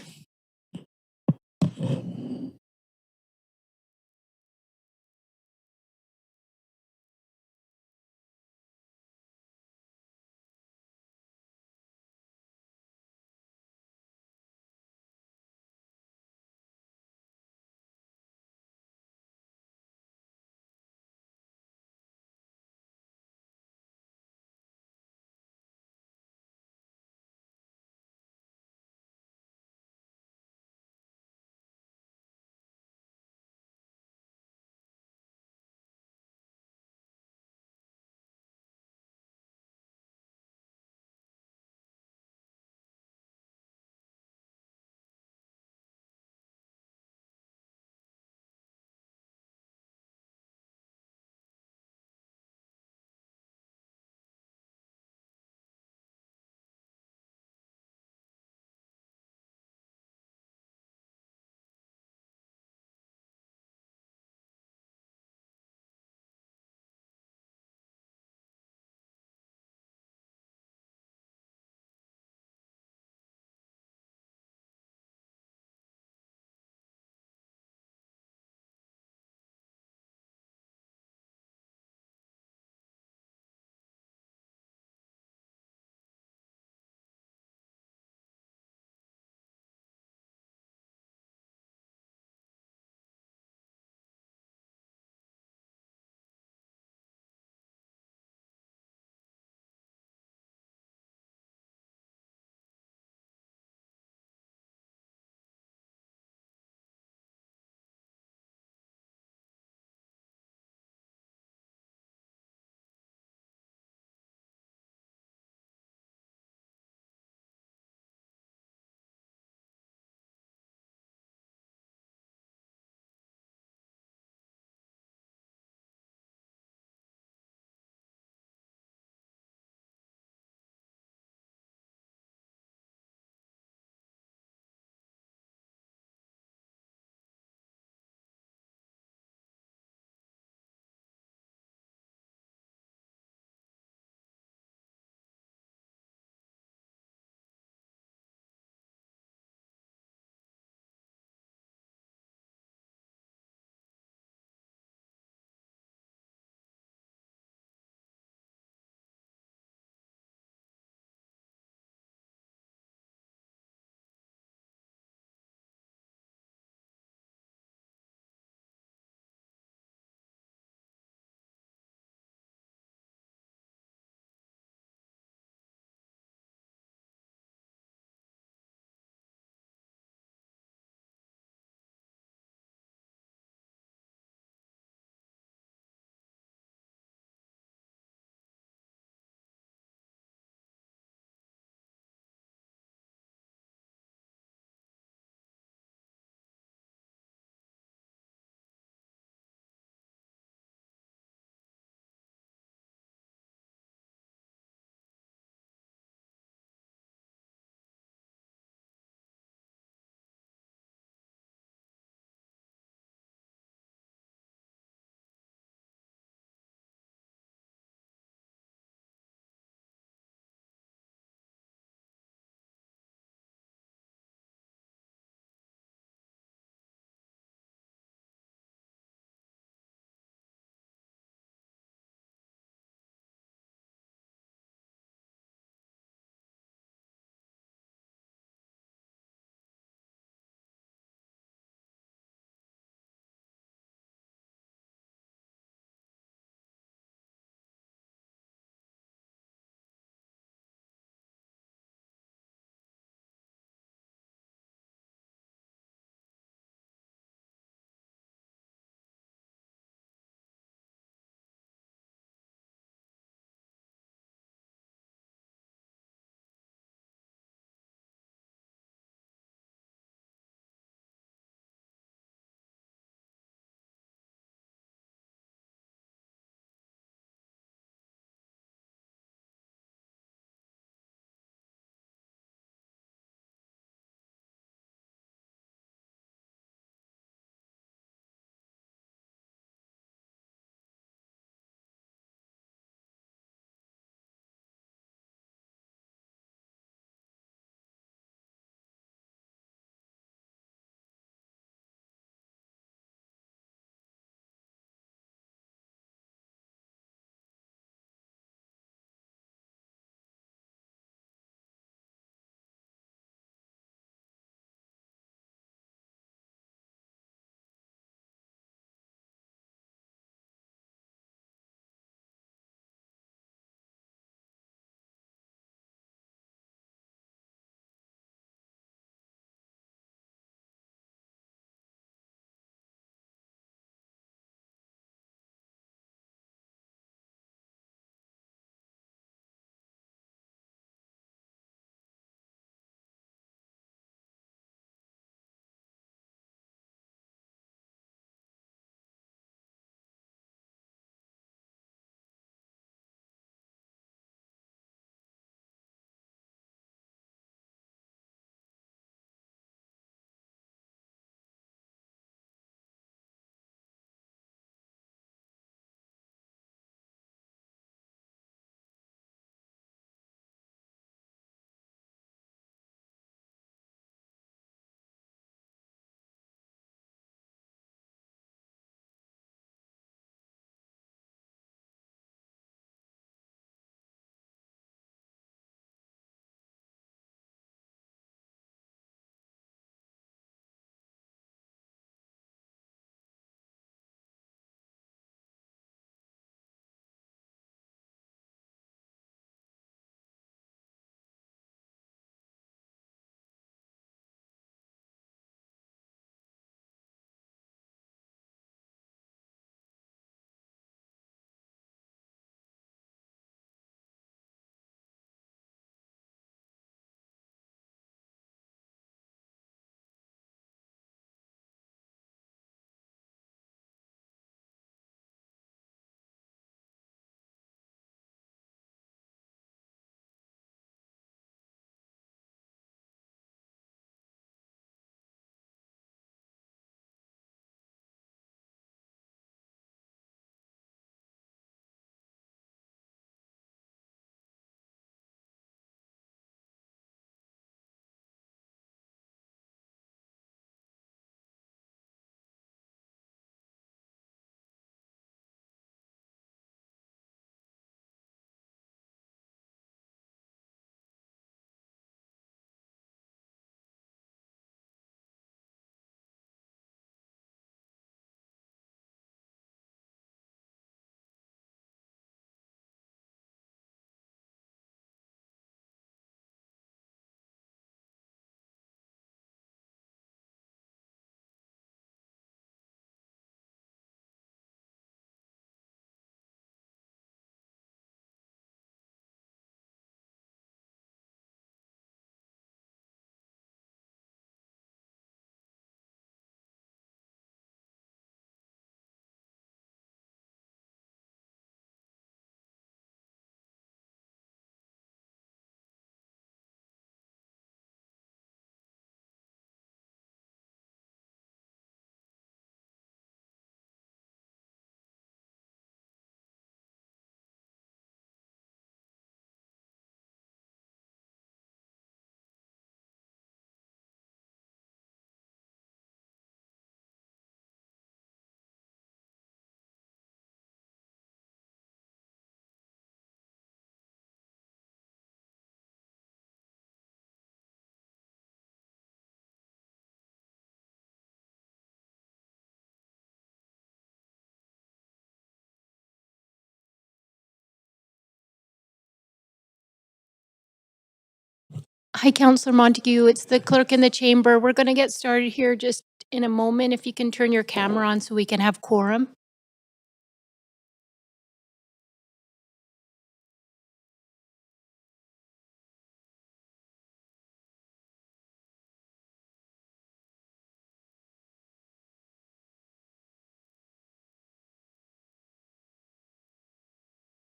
Hi, Councillor Montague. It's the clerk in the chamber. We're going to get started here just in a moment. If you can turn your camera on so we can have quorum.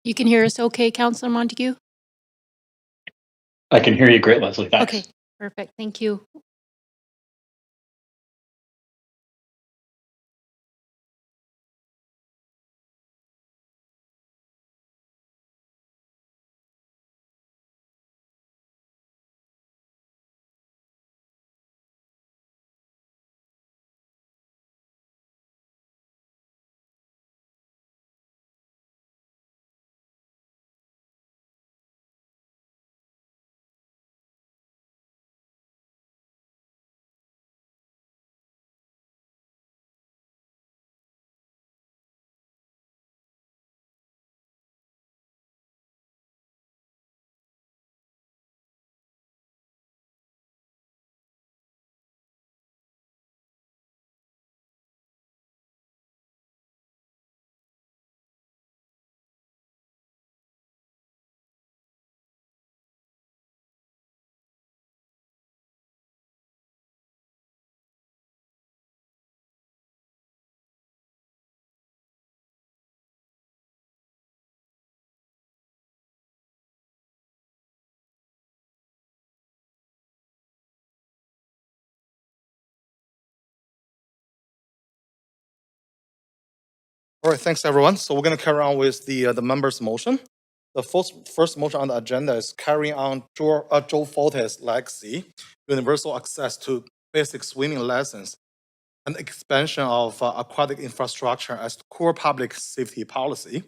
You can hear us okay, Councillor Montague? I can hear you great, Leslie. Thanks. Okay, perfect. Thank you. All right, thanks everyone. So we're going to carry on with the members' motion. The first motion on the agenda is carrying on Joe Forte's legacy, universal access to basic swimming lessons, and expansion of aquatic infrastructure as core public safety policy.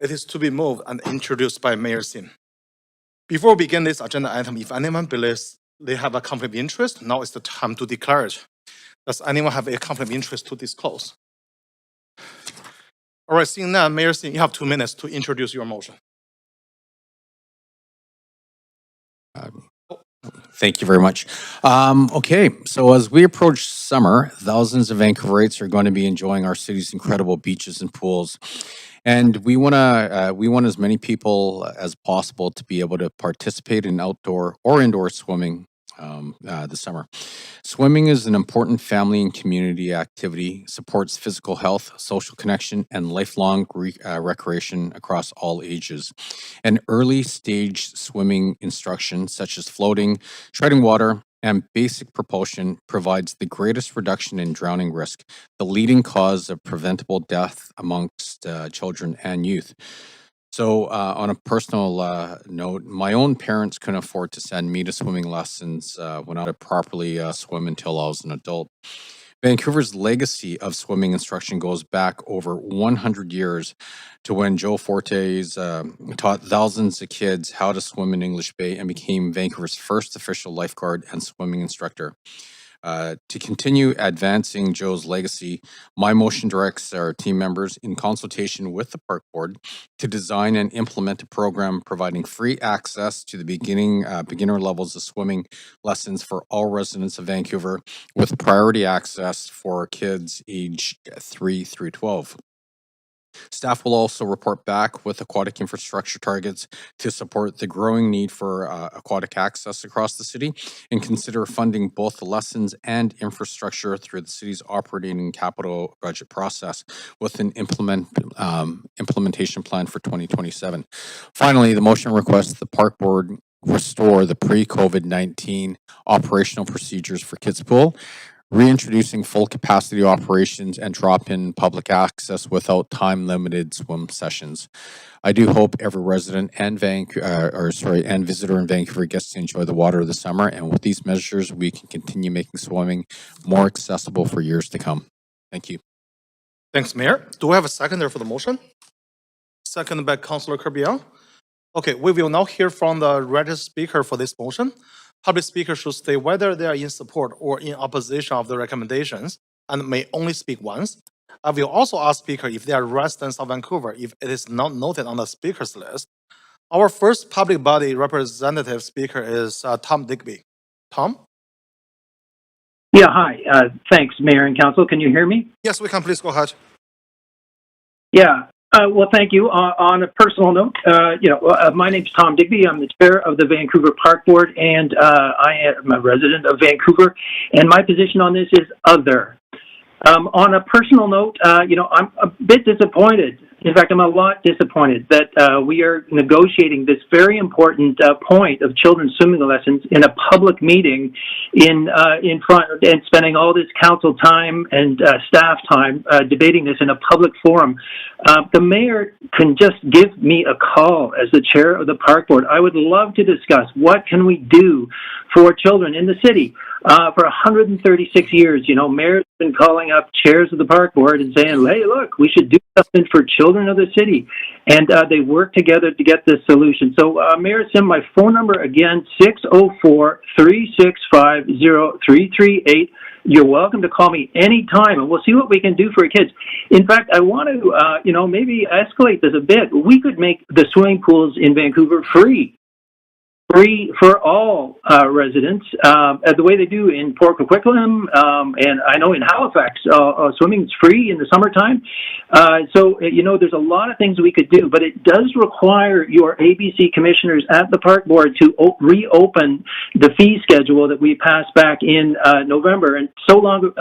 It is to be moved and introduced by Mayor Sim. Before we begin this agenda item, if anyone believes they have a conflict of interest, now is the time to declare it. Does anyone have a conflict of interest to disclose? All right, seeing none, Mayor Sim, you have 2 minutes to introduce your motion. Thank you very much. Okay, so as we approach summer, thousands of Vancouverites are going to be enjoying our city's incredible beaches and pools. And we want as many people as possible to be able to participate in outdoor or indoor swimming this summer. Swimming is an important family and community activity, supports physical health, social connection, and lifelong recreation across all ages. And early stage swimming instruction, such as floating, treading water, and basic propulsion, provides the greatest reduction in drowning risk, the leading cause of preventable death amongst children and youth. So, on a personal note, my own parents couldn't afford to send me to swimming lessons when I could properly swim until I was an adult. Vancouver's legacy of swimming instruction goes back over 100 years to when Joe Fortes taught thousands of kids how to swim in English Bay and became Vancouver's first official lifeguard and swimming instructor. To continue advancing Joe's legacy, my motion directs our team members in consultation with the park board to design and implement a program providing free access to the beginner levels of swimming lessons for all residents of Vancouver, with priority access for kids aged 3 through 12. Staff will also report back with aquatic infrastructure targets to support the growing need for aquatic access across the city and consider funding both the lessons and infrastructure through the city's operating capital budget process with an implementation plan for 2027. Finally, the motion requests the park board restore the pre-COVID-19 operational procedures for Kids Pool, reintroducing full capacity operations and drop-in public access without time-limited swim sessions. I do hope every resident and visitor in Vancouver gets to enjoy the water of the summer, and with these measures, we can continue making swimming more accessible for years to come. Thank you. Thanks, Mayor. Do we have a seconder for the motion? Seconded by Councillor Kerbiel. Okay, we will now hear from the registered speaker for this motion. Public speakers should state whether they are in support or in opposition of the recommendations and may only speak once. I will also ask speakers if they are residents of Vancouver if it is not noted on the speakers list. Our first public body representative speaker is Tom Digby. Tom? Yeah, hi. Thanks, Mayor and Council. Can you hear me? Yes, we can. Please go ahead. Yeah. Well, thank you. On a personal note, my name's Tom Digby. I'm the chair of the Vancouver Park Board, and I am a resident of Vancouver. And my position on this is other. On a personal note, I'm a bit disappointed. In fact, I'm a lot disappointed that we are negotiating this very important point of children's swimming lessons in a public meeting in front and spending all this council time and staff time debating this in a public forum. The mayor can just give me a call as the chair of the park board. I would love to discuss what can we do for children in the city. For 136 years, mayors have been calling up chairs of the park board and saying, hey, look, we should do something for children of the city. And they work together to get this solution. So, Mayor Sim, my phone number again, 604-365-0338. You're welcome to call me anytime, and we'll see what we can do for kids. In fact, I want to, maybe escalate this a bit. We could make the swimming pools in Vancouver free for all residents, the way they do in Port Coquitlam, and I know in Halifax, swimming's free in the summertime. So, there's a lot of things we could do, but it does require your ABC commissioners at the park board to reopen the fee schedule that we passed back in November. And so long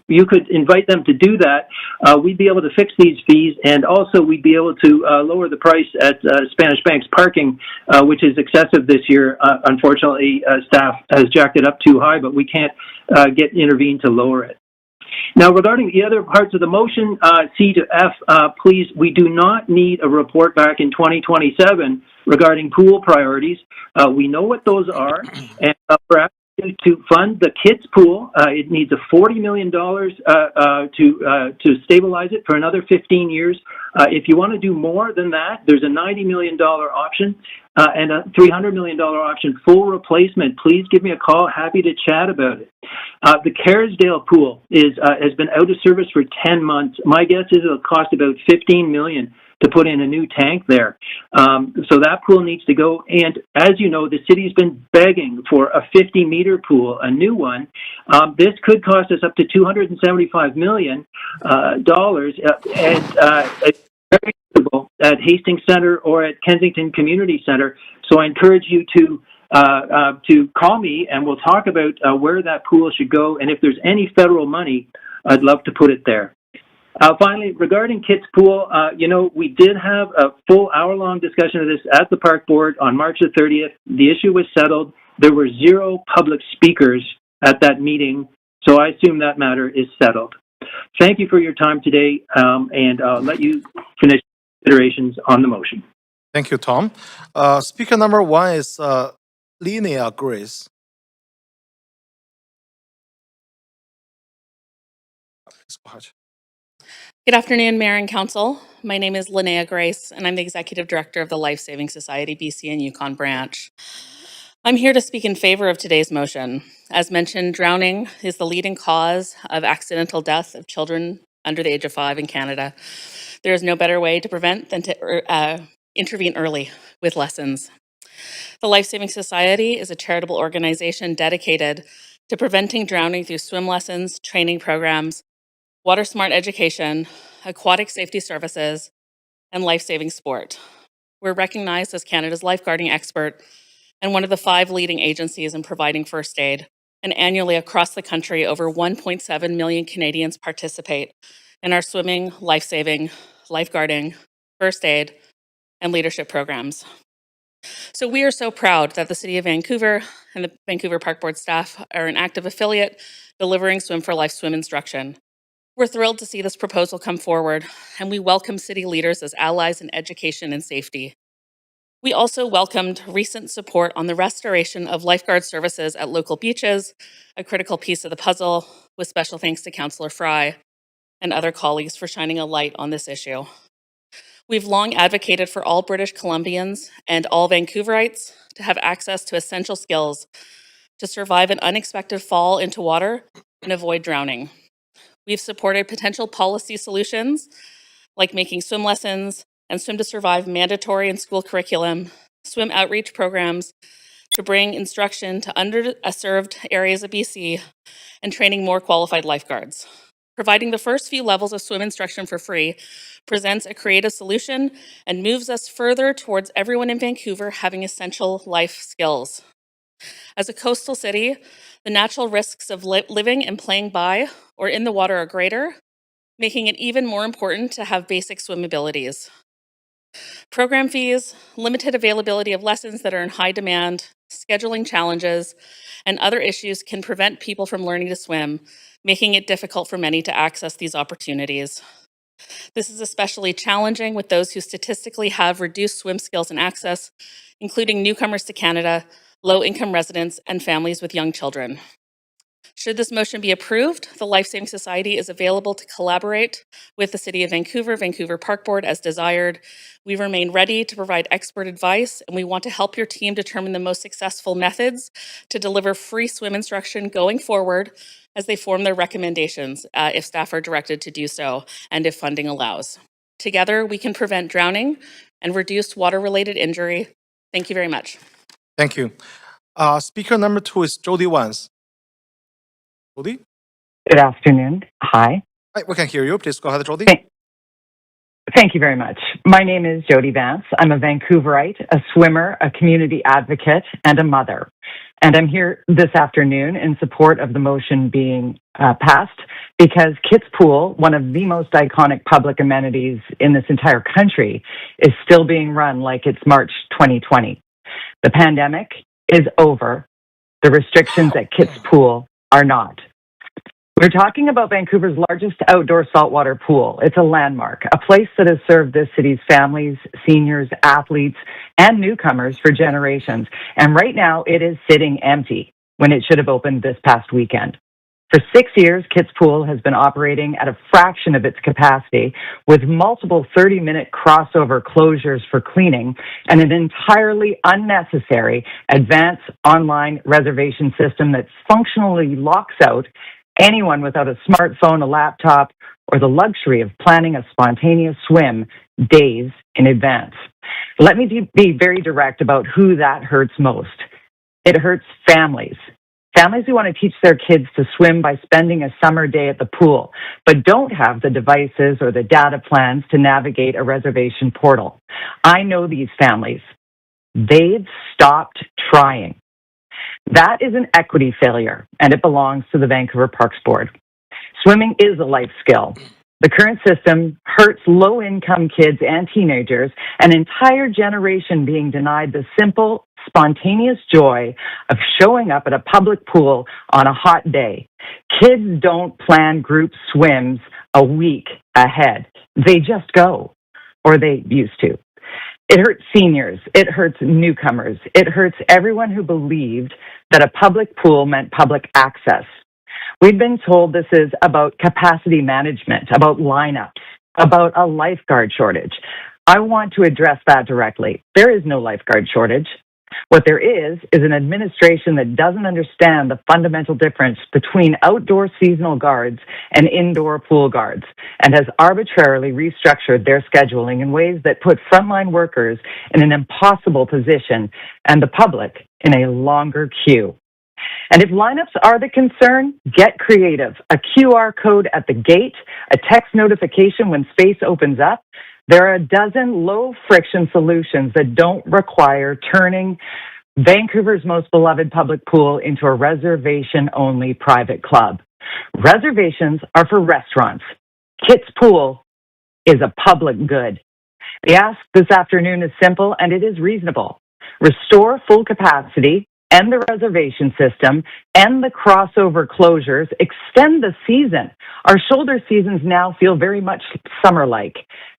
you could invite them to do that, we'd be able to fix these fees, and also we'd be able to lower the price at Spanish Bank's parking, which is excessive this year. Unfortunately, staff has jacked it up too high, but we can't intervene to lower it. Now, regarding the other parts of the motion, C to F, please, we do not need a report back in 2027 regarding pool priorities. We know what those are, and perhaps to fund the kids pool, it needs a $40 million to stabilize it for another 15 years. If you want to do more than that, there's a $90 million option and a $300 million option, full replacement. Please give me a call. Happy to chat about it. The Kerrisdale pool has been out of service for 10 months. My guess is it'll cost about $15 million to put in a new tank there. So that pool needs to go. And as you know, the city's been begging for a 50-meter pool, a new one. This could cost us up to $275 million, and it's very suitable at Hastings Center or at Kensington Community Center. So I encourage you to call me, and we'll talk about where that pool should go. And if there's any federal money, I'd love to put it there. Finally, regarding Kit's Pool, we did have a full hour-long discussion of this at the park board on March the 30th. The issue was settled. There were 0 public speakers at that meeting, so I assume that matter is settled. Thank you for your time today, and I'll let you finish considerations on the motion. Thank you, Tom. Speaker number 1 is Linnea Grace. Please go ahead. Good afternoon, Mayor and Council. My name is Linnea Grace, and I'm the Executive Director of the Life Saving Society BC and Yukon branch. I'm here to speak in favor of today's motion. As mentioned, drowning is the leading cause of accidental death of children under the age of 5 in Canada. There is no better way to prevent than to intervene early with lessons. The Life Saving Society is a charitable organization dedicated to preventing drowning through swim lessons, training programs, water smart education, aquatic safety services, and life-saving sport. We're recognized as Canada's lifeguarding expert and one of the 5 leading agencies in providing first aid. And annually across the country, over 1.7 million Canadians participate in our swimming, life-saving, lifeguarding, first aid, and leadership programs. So we are so proud that the City of Vancouver and the Vancouver Park Board staff are an active affiliate delivering Swim for Life swim instruction. We're thrilled to see this proposal come forward, and we welcome city leaders as allies in education and safety. We also welcomed recent support on the restoration of lifeguard services at local beaches, a critical piece of the puzzle, with special thanks to Councillor Fry and other colleagues for shining a light on this issue. We've long advocated for all British Columbians and all Vancouverites to have access to essential skills to survive an unexpected fall into water and avoid drowning. We've supported potential policy solutions like making swim lessons and Swim to Survive mandatory and school curriculum, swim outreach programs to bring instruction to underserved areas of BC, and training more qualified lifeguards. Providing the first few levels of swim instruction for free presents a creative solution and moves us further towards everyone in Vancouver having essential life skills. As a coastal city, the natural risks of living and playing by or in the water are greater, making it even more important to have basic swim abilities. Program fees, limited availability of lessons that are in high demand, scheduling challenges, and other issues can prevent people from learning to swim, making it difficult for many to access these opportunities. This is especially challenging with those who statistically have reduced swim skills and access, including newcomers to Canada, low-income residents, and families with young children. Should this motion be approved, the Life Saving Society is available to collaborate with the City of Vancouver, Vancouver Park Board as desired. We remain ready to provide expert advice, and we want to help your team determine the most successful methods to deliver free swim instruction going forward as they form their recommendations, if staff are directed to do so, and if funding allows. Together, we can prevent drowning and reduce water-related injury. Thank you very much. Thank you. Speaker number 2 is Jody Wans. Jody? Good afternoon. Hi. Hi, we can hear you. Please go ahead, Jody. Thank you very much. My name is Jody Vance. I'm a Vancouverite, a swimmer, a community advocate, and a mother. And I'm here this afternoon in support of the motion being passed because Kitts Pool, one of the most iconic public amenities in this entire country, is still being run like it's March 2020. The pandemic is over. The restrictions at Kitts Pool are not. We're talking about Vancouver's largest outdoor saltwater pool. It's a landmark, a place that has served this city's families, seniors, athletes, and newcomers for generations. And right now, it is sitting empty when it should have opened this past weekend. For 6 years, Kitts Pool has been operating at a fraction of its capacity with multiple 30-minute crossover closures for cleaning and an entirely unnecessary advanced online reservation system that functionally locks out anyone without a smartphone, a laptop, or the luxury of planning a spontaneous swim days in advance. Let me be very direct about who that hurts most. It hurts families. Families who want to teach their kids to swim by spending a summer day at the pool, but don't have the devices or the data plans to navigate a reservation portal. I know these families. They've stopped trying. That is an equity failure, and it belongs to the Vancouver Parks Board. Swimming is a life skill. The current system hurts low-income kids and teenagers, an entire generation being denied the simple, spontaneous joy of showing up at a public pool on a hot day. Kids don't plan group swims a week ahead. They just go, or they used to. It hurts seniors. It hurts newcomers. It hurts everyone who believed that a public pool meant public access. We've been told this is about capacity management, about lineups, about a lifeguard shortage. I want to address that directly. There is no lifeguard shortage. What there is an administration that doesn't understand the fundamental difference between outdoor seasonal guards and indoor pool guards and has arbitrarily restructured their scheduling in ways that put frontline workers in an impossible position and the public in a longer queue. And if lineups are the concern, get creative. A QR code at the gate, a text notification when space opens up. There are a dozen low-friction solutions that don't require turning Vancouver's most beloved public pool into a reservation-only private club. Reservations are for restaurants. Kitts Pool is a public good. The ask this afternoon is simple, and it is reasonable. Restore full capacity, end the reservation system, end the crossover closures, extend the season. Our shoulder seasons now feel very much summer-like.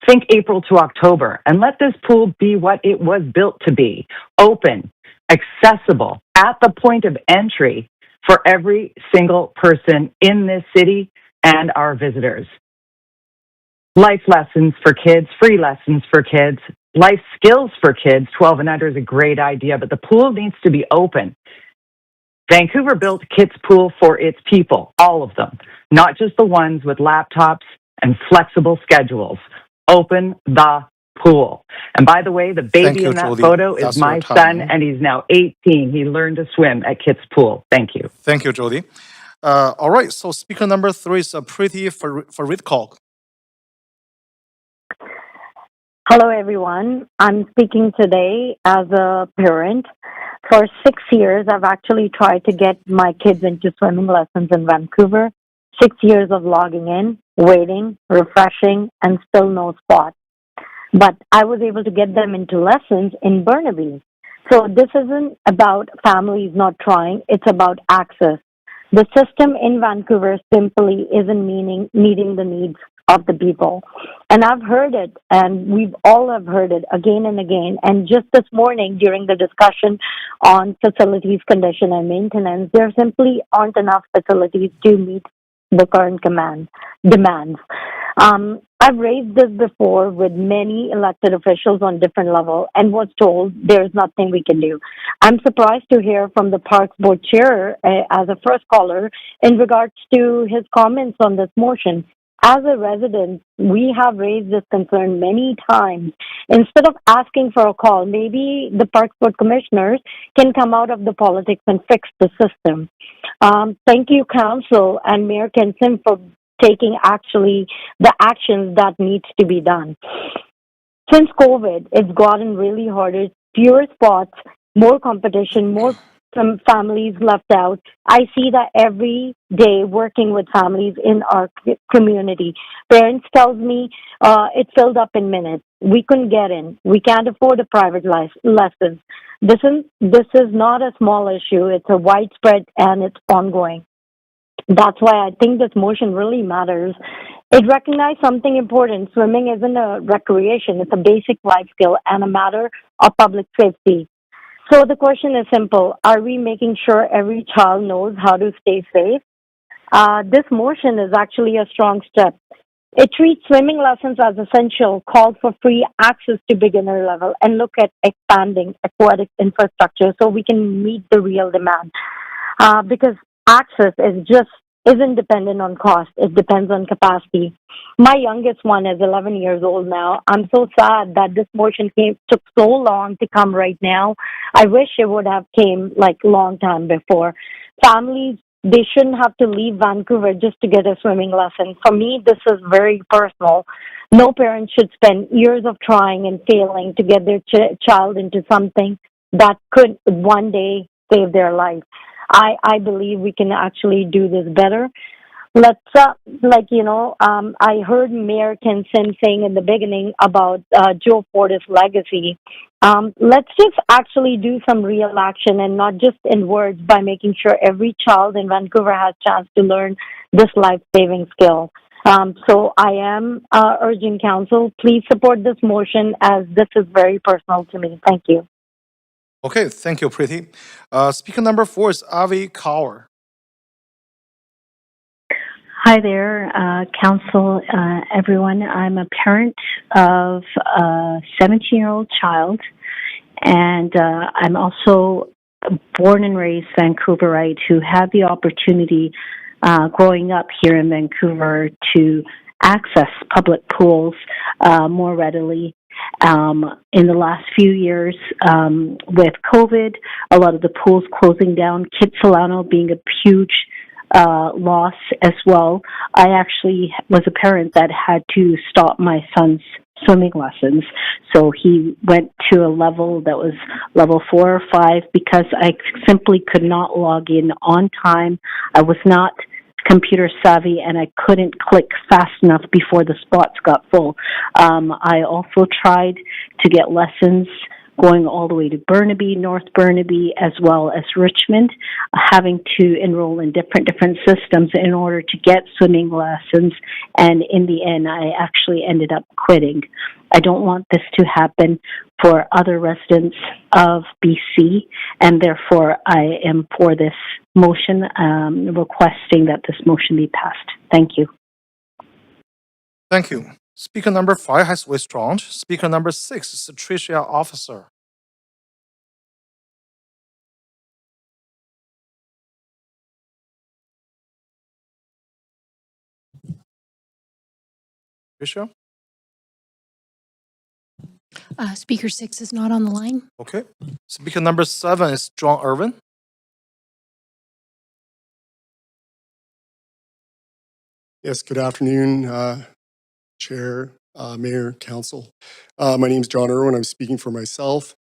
Think April to October, and let this pool be what it was built to be, open, accessible, at the point of entry for every single person in this city and our visitors. Life lessons for kids, free lessons for kids, life skills for kids, 12 and under is a great idea, but the pool needs to be open. Vancouver built Kitts Pool for its people, all of them, not just the ones with laptops and flexible schedules. Open the pool. And by the way, the Thank baby you, in that Jody. photo is That's your my time. son, and he's now 18. He learned to swim at Kitts Pool. Thank you. Thank you, Jody. All right, so speaker number 3 is Pretty Faridkog. Hello, everyone. I'm speaking today as a parent. For 6 years, I've actually tried to get my kids into swimming lessons in Vancouver. 6 years of logging in, waiting, refreshing, and still no spot. But I was able to get them into lessons in Burnaby. So this isn't about families not trying, it's about access. The system in Vancouver simply isn't meeting the needs of the people. And I've heard it, and we've all have heard it again and again. And just this morning during the discussion on facilities condition and maintenance, there simply aren't enough facilities to meet the current demands. I've raised this before with many elected officials on different levels and was told there's nothing we can do. I'm surprised to hear from the Parks Board Chair as a first caller in regards to his comments on this motion. As a resident, we have raised this concern many times. Instead of asking for a call, maybe the Parks Board commissioners can come out of the politics and fix the system. Thank you, Council and Mayor Kenson, for taking actually the actions that needs to be done. Since COVID, it's gotten really harder, fewer spots, more competition, more some families left out. I see that every day working with families in our community. Parents tells me it filled up in minutes. We couldn't get in. We can't afford a private lessons. This is not a small issue. It's a widespread and it's ongoing. That's why I think this motion really matters. It recognizes something important. Swimming isn't a recreation. It's a basic life skill and a matter of public safety. So the question is simple. Are we making sure every child knows how to stay safe? This motion is actually a strong step. It treats swimming lessons as essential, calls for free access to beginner level, and look at expanding aquatic infrastructure so we can meet the real demand. Because access isn't dependent on cost. It depends on capacity. My youngest one is 11 years old now. I'm so sad that this motion took so long to come right now. I wish it would have came like long time before. Families, they shouldn't have to leave Vancouver just to get a swimming lesson. For me, this is very personal. No parent should spend years of trying and failing to get their child into something that could one day save their life. I believe we can actually do this better. Let's, I heard Mayor Kenson saying in the beginning about Joe Fortis' legacy. Let's just actually do some real action and not just in words by making sure every child in Vancouver has a chance to learn this life-saving skill. So I am urging Council, please support this motion as this is very personal to me. Thank you. Okay, thank you, Pretty. Speaker number 4 is Avi Kaur. Hi there, Council, everyone. I'm a parent of a 17-year-old child, and I'm also a born and raised Vancouverite who had the opportunity growing up here in Vancouver to access public pools more readily. In the last few years, with COVID, a lot of the pools closing down, Kitsilano being a huge loss as well. I actually was a parent that had to stop my son's swimming lessons. So he went to a level that was level 4 or 5 because I simply could not log in on time. I was not computer savvy and I couldn't click fast enough before the spots got full. I also tried to get lessons going all the way to Burnaby, North Burnaby, as well as Richmond, having to enroll in different systems in order to get swimming lessons. And in the end, I actually ended up quitting. I don't want this to happen for other residents of BC, and therefore I am for this motion, requesting that this motion be passed. Thank you. Thank you. Speaker number 5 has withdrawn. Speaker number 6 is Tricia Officer. Tricia? Speaker 6 is not on the line. Okay. Speaker number 7 is John Irvin. Yes, good afternoon, Chair, Mayor, Council. My name is John Irwin. I'm speaking for myself.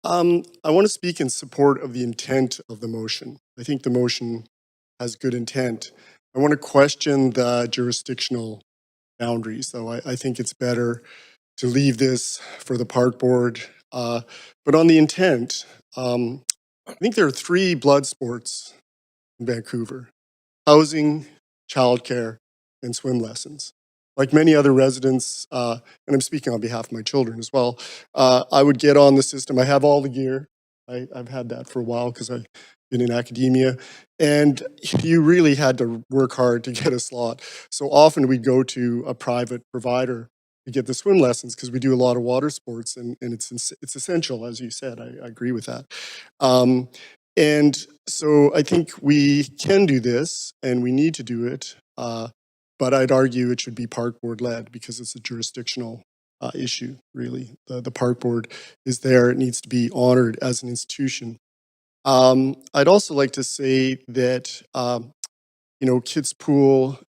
I want to speak in support of the intent of the motion. I think the motion has good intent. I want to question the jurisdictional boundaries, though. I think it's better to leave this for the park board. But on the intent, I think there are 3 blood sports in Vancouver: housing, childcare, and swim lessons. Like many other residents, and I'm speaking on behalf of my children as well, I would get on the system. I have all the gear. I've had that for a while because I've been in academia. And you really had to work hard to get a slot. So often we'd go to a private provider to get the swim lessons because we do a lot of water sports and it's essential, as you said. I agree with that. And so I think we can do this and we need to do it. But I'd argue it should be park board led because it's a jurisdictional issue, really. The park board is there. It needs to be honored as an institution. I'd also like to say that, Kids Pool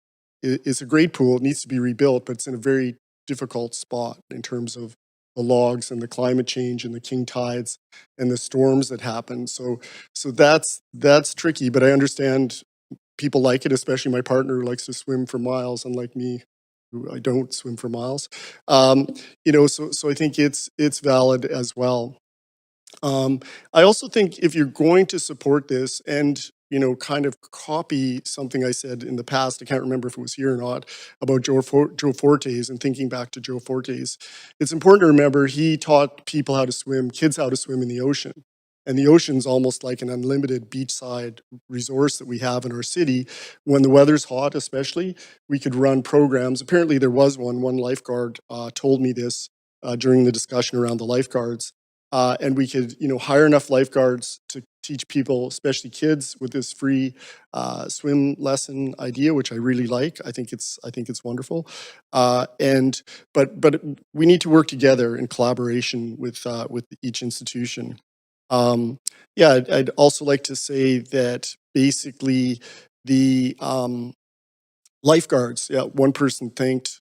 is a great pool. It needs to be rebuilt, but it's in a very difficult spot in terms of the logs and the climate change and the king tides and the storms that happen. So that's tricky, but I understand people like it, especially my partner who likes to swim for miles, unlike me, who I don't swim for miles. So I think it's valid as well. I also think if you're going to support this and kind of copy something I said in the past, I can't remember if it was here or not, about Joe Fortes and thinking back to Joe Fortes, it's important to remember he taught people how to swim, kids how to swim in the ocean. And the ocean's almost like an unlimited beachside resource that we have in our city. When the weather's hot, especially, we could run programs. Apparently there was one lifeguard told me this during the discussion around the lifeguards. And we could, hire enough lifeguards to teach people, especially kids, with this free swim lesson idea, which I really like. I think it's wonderful. But we need to work together in collaboration with each institution. I'd also like to say that basically the lifeguards. Yeah, one person thanked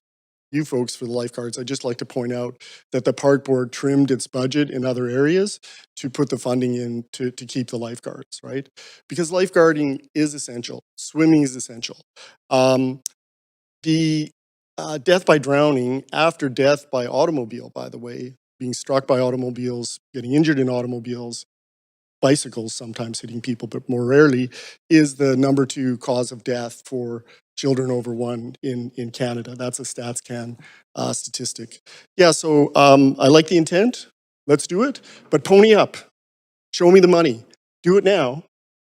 you folks for the lifeguards. I'd just like to point out that the park board trimmed its budget in other areas to put the funding in to keep the lifeguards, right? Because lifeguarding is essential. Swimming is essential. The death by drowning after death by automobile, by the way, being struck by automobiles, getting injured in automobiles, bicycles sometimes hitting people, but more rarely, is the number 2 cause of death for children over 1 in Canada. That's a StatsCan statistic. Yeah, so I like the intent. Let's do it, but pony up. Show me the money. Do it now,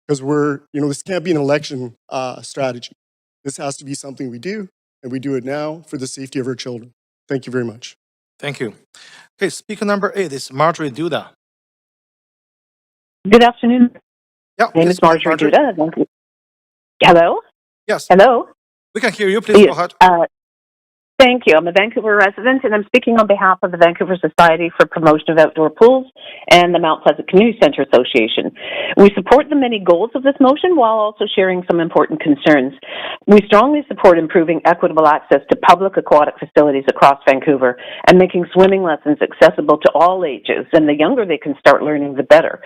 because this can't be an election strategy. This has to be something we do, and we do it now for the safety of our children. Thank you very much. Thank you. Okay, speaker number 8 is Marjorie Duda. Good afternoon. Yeah, My name is Marjorie Duda. Hello? Yes. Hello? We can hear you. Please go ahead. Thank you. I'm a Vancouver resident, and I'm speaking on behalf of the Vancouver Society for Promotion of Outdoor Pools and the Mount Pleasant Community Centre Association. We support the many goals of this motion while also sharing some important concerns. We strongly support improving equitable access to public aquatic facilities across Vancouver and making swimming lessons accessible to all ages, and the younger they can start learning, the better.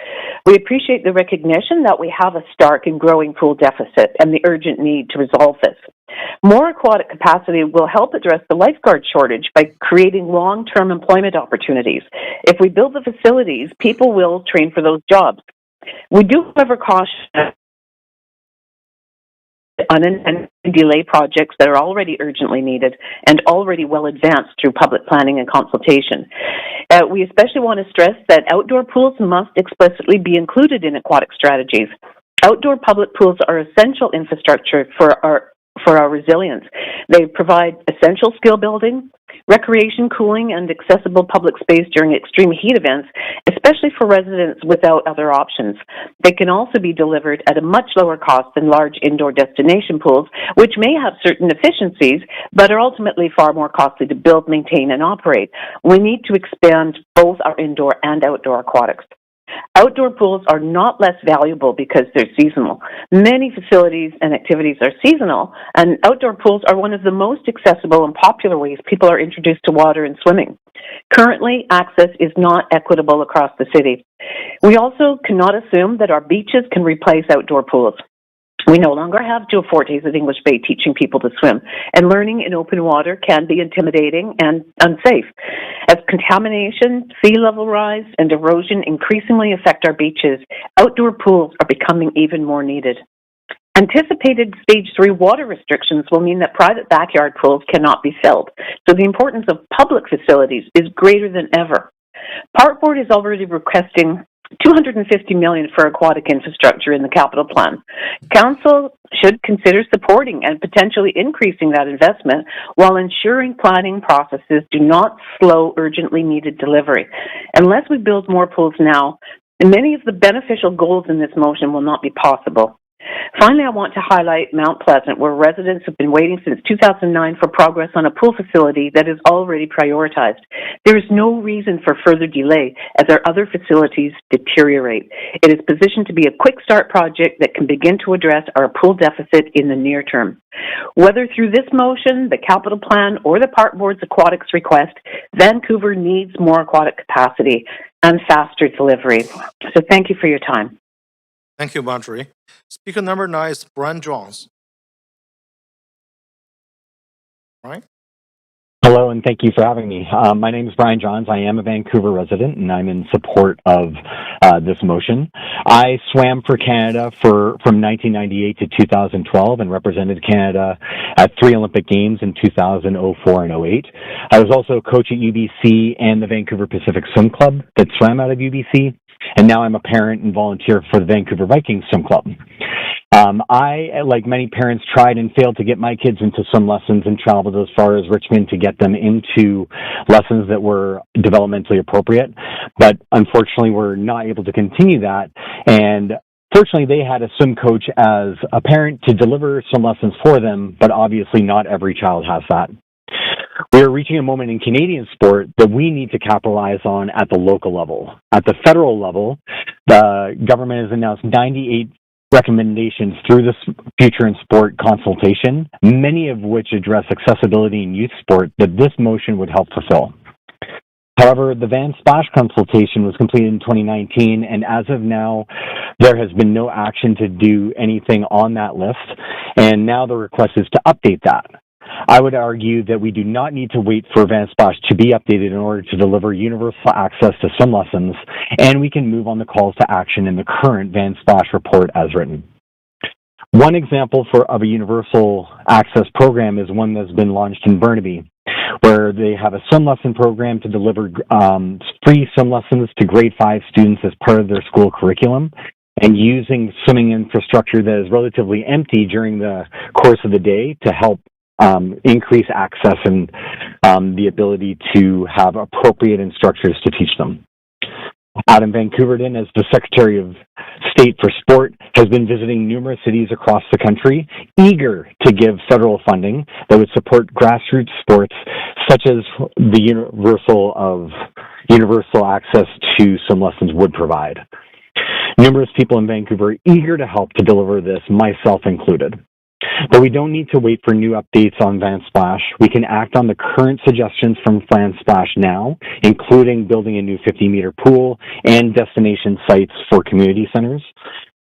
We appreciate the recognition that we have a stark and growing pool deficit and the urgent need to resolve this. More aquatic capacity will help address the lifeguard shortage by creating long-term employment opportunities. If we build the facilities, people will train for those jobs. We do, however, caution unintended delay projects that are already urgently needed and already well advanced through public planning and consultation. We especially want to stress that outdoor pools must explicitly be included in aquatic strategies. Outdoor public pools are essential infrastructure for our resilience. They provide essential skill building, recreation, cooling, and accessible public space during extreme heat events, especially for residents without other options. They can also be delivered at a much lower cost than large indoor destination pools, which may have certain efficiencies, but are ultimately far more costly to build, maintain, and operate. We need to expand both our indoor and outdoor aquatics. Outdoor pools are not less valuable because they're seasonal. Many facilities and activities are seasonal, and outdoor pools are one of the most accessible and popular ways people are introduced to water and swimming. Currently, access is not equitable across the city. We also cannot assume that our beaches can replace outdoor pools. We no longer have Joe Fortes at English Bay teaching people to swim, and learning in open water can be intimidating and unsafe. As contamination, sea level rise, and erosion increasingly affect our beaches, outdoor pools are becoming even more needed. Anticipated Stage 3 water restrictions will mean that private backyard pools cannot be filled, so the importance of public facilities is greater than ever. Park Board is already requesting $250 million for aquatic infrastructure in the capital plan. Council should consider supporting and potentially increasing that investment while ensuring planning processes do not slow urgently needed delivery. Unless we build more pools now, many of the beneficial goals in this motion will not be possible. Finally, I want to highlight Mount Pleasant, where residents have been waiting since 2009 for progress on a pool facility that is already prioritized. There is no reason for further delay as our other facilities deteriorate. It is positioned to be a quick start project that can begin to address our pool deficit in the near term. Whether through this motion, the capital plan, or the Park Board's aquatics request, Vancouver needs more aquatic capacity and faster delivery. So thank you for your time. Thank you, Marjorie. Speaker number 9 is Brian Johns. Right? Hello, and thank you for having me. My name is Brian Johns. I am a Vancouver resident, and I'm in support of this motion. I swam for Canada from 1998 to 2012 and represented Canada at 3 Olympic Games in 2004 and 08. I was also a coach at UBC and the Vancouver Pacific Swim Club that swam out of UBC, and now I'm a parent and volunteer for the Vancouver Vikings Swim Club. I, like many parents, tried and failed to get my kids into swim lessons and traveled as far as Richmond to get them into lessons that were developmentally appropriate. But unfortunately, we're not able to continue that. And fortunately, they had a swim coach as a parent to deliver swim lessons for them, but obviously not every child has that. We are reaching a moment in Canadian sport that we need to capitalize on at the local level. At the federal level, the government has announced 98 recommendations through this Future in Sport consultation, many of which address accessibility in youth sport that this motion would help fulfill. However, the VanStat consultation was completed in 2019, and as of now, there has been no action to do anything on that list, and now the request is to update that. I would argue that we do not need to wait for VanStat to be updated in order to deliver universal access to swim lessons, and we can move on the calls to action in the current VanStat report as written. One example of a universal access program is one that's been launched in Burnaby, where they have a swim lesson program to deliver free swim lessons to grade 5 students as part of their school curriculum, and using swimming infrastructure that is relatively empty during the course of the day to help increase access and the ability to have appropriate instructors to teach them. Adam Van Couverden, as the Secretary of State for Sport, has been visiting numerous cities across the country, eager to give federal funding that would support grassroots sports, such as the universal access to swim lessons would provide. Numerous people in Vancouver are eager to help to deliver this, myself included. But we don't need to wait for new updates on VanSplash. We can act on the current suggestions from VanSplash now, including building a new 50-meter pool and destination sites for community centers.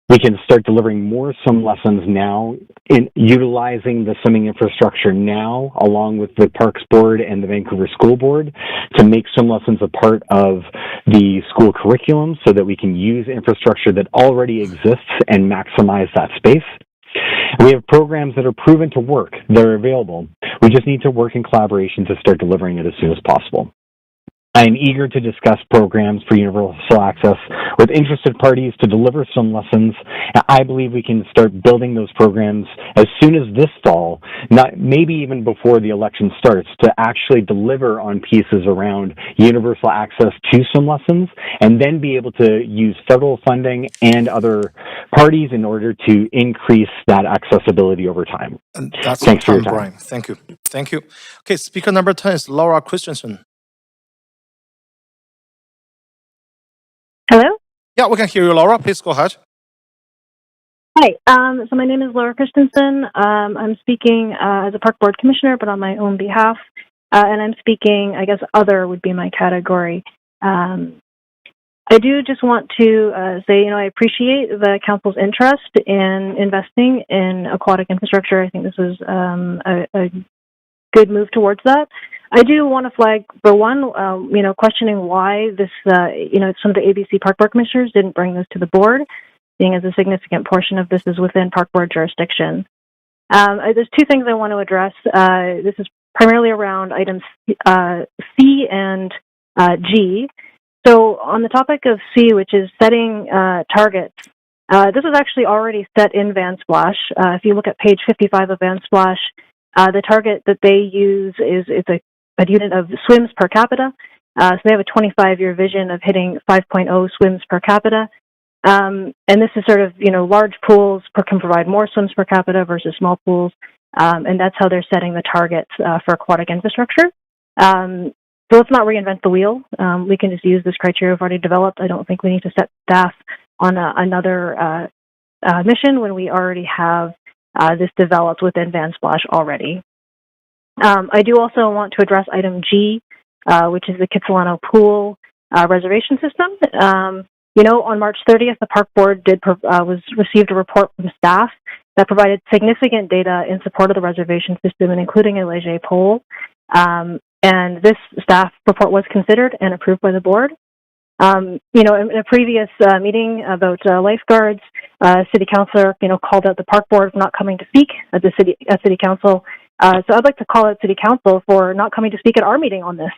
We can start delivering more swim lessons now, in utilizing the swimming infrastructure now, along with the Parks Board and the Vancouver School Board, to make swim lessons a part of the school curriculum so that we can use infrastructure that already exists and maximize that space. We have programs that are proven to work, that are available. We just need to work in collaboration to start delivering it as soon as possible. I am eager to discuss programs for universal access with interested parties to deliver swim lessons. I believe we can start building those programs as soon as this fall, maybe even before the election starts, to actually deliver on pieces around universal access to swim lessons, and then be able to use federal funding and other parties in order to increase that accessibility over time. And that's Thanks for your time, time. Brian. Thank you. Thank you. Okay, speaker number 10 is Laura Christensen. Hello? Yeah, we can hear you, Laura. Please go ahead. Hi. So my name is Laura Christensen. I'm speaking as a park board commissioner, but on my own behalf. And I'm speaking, I guess, other would be my category. I do just want to say, I appreciate the council's interest in investing in aquatic infrastructure. I think this is a good move towards that. I do want to flag, for one, questioning why this, some of the ABC Park Board commissioners didn't bring this to the board, seeing as a significant portion of this is within Park Board jurisdiction. There's two things I want to address. This is primarily around items C and G. So on the topic of C, which is setting targets, this is actually already set in VanSplash. If you look at page 55 of VanSplash, the target that they use is a unit of swims per capita. So they have a 25-year vision of hitting 5.0 swims per capita. And this is sort of, large pools can provide more swims per capita versus small pools. And that's how they're setting the targets for aquatic infrastructure. So let's not reinvent the wheel. We can just use this criteria we've already developed. I don't think we need to set staff on another mission when we already have this developed within VanSplash already. I do also want to address item G, which is the Kitsilano Pool reservation system. On March 30th, the Park Board received a report from staff that provided significant data in support of the reservation system, and including a léger pool. And this staff report was considered and approved by the board. In a previous meeting about lifeguards, city councilor, called out the park board for not coming to speak at the city council. So I'd like to call out city council for not coming to speak at our meeting on this.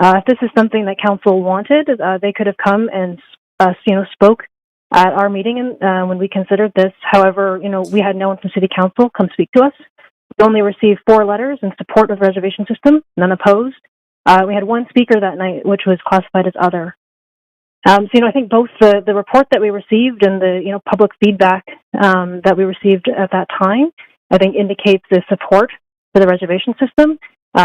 If this is something that council wanted, they could have come and spoke at our meeting when we considered this. However, we had no one from city council come speak to us. We only received 4 letters in support of the reservation system, none opposed. We had one speaker that night, which was classified as other. I think both the report that we received and the public feedback that we received at that time, I think indicates the support for the reservation system.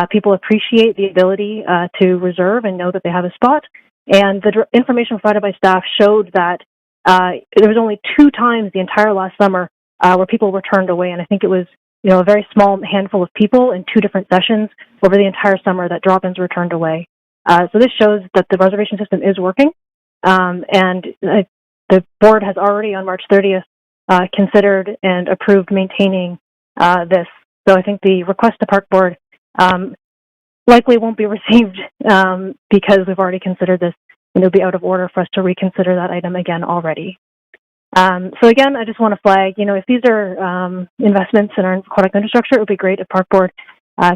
People appreciate the ability to reserve and know that they have a spot. And the information provided by staff showed that there was only 2 times the entire last summer where people were turned away, and I think it was a very small handful of people in 2 different sessions over the entire summer that drop-ins were turned away. So this shows that the reservation system is working, and the board has already on March 30th considered and approved maintaining this. So I think the request to Park Board likely won't be received because we've already considered this, and it'll be out of order for us to reconsider that item again already. So again, I just want to flag, if these are investments in our aquatic infrastructure, it would be great if Park Board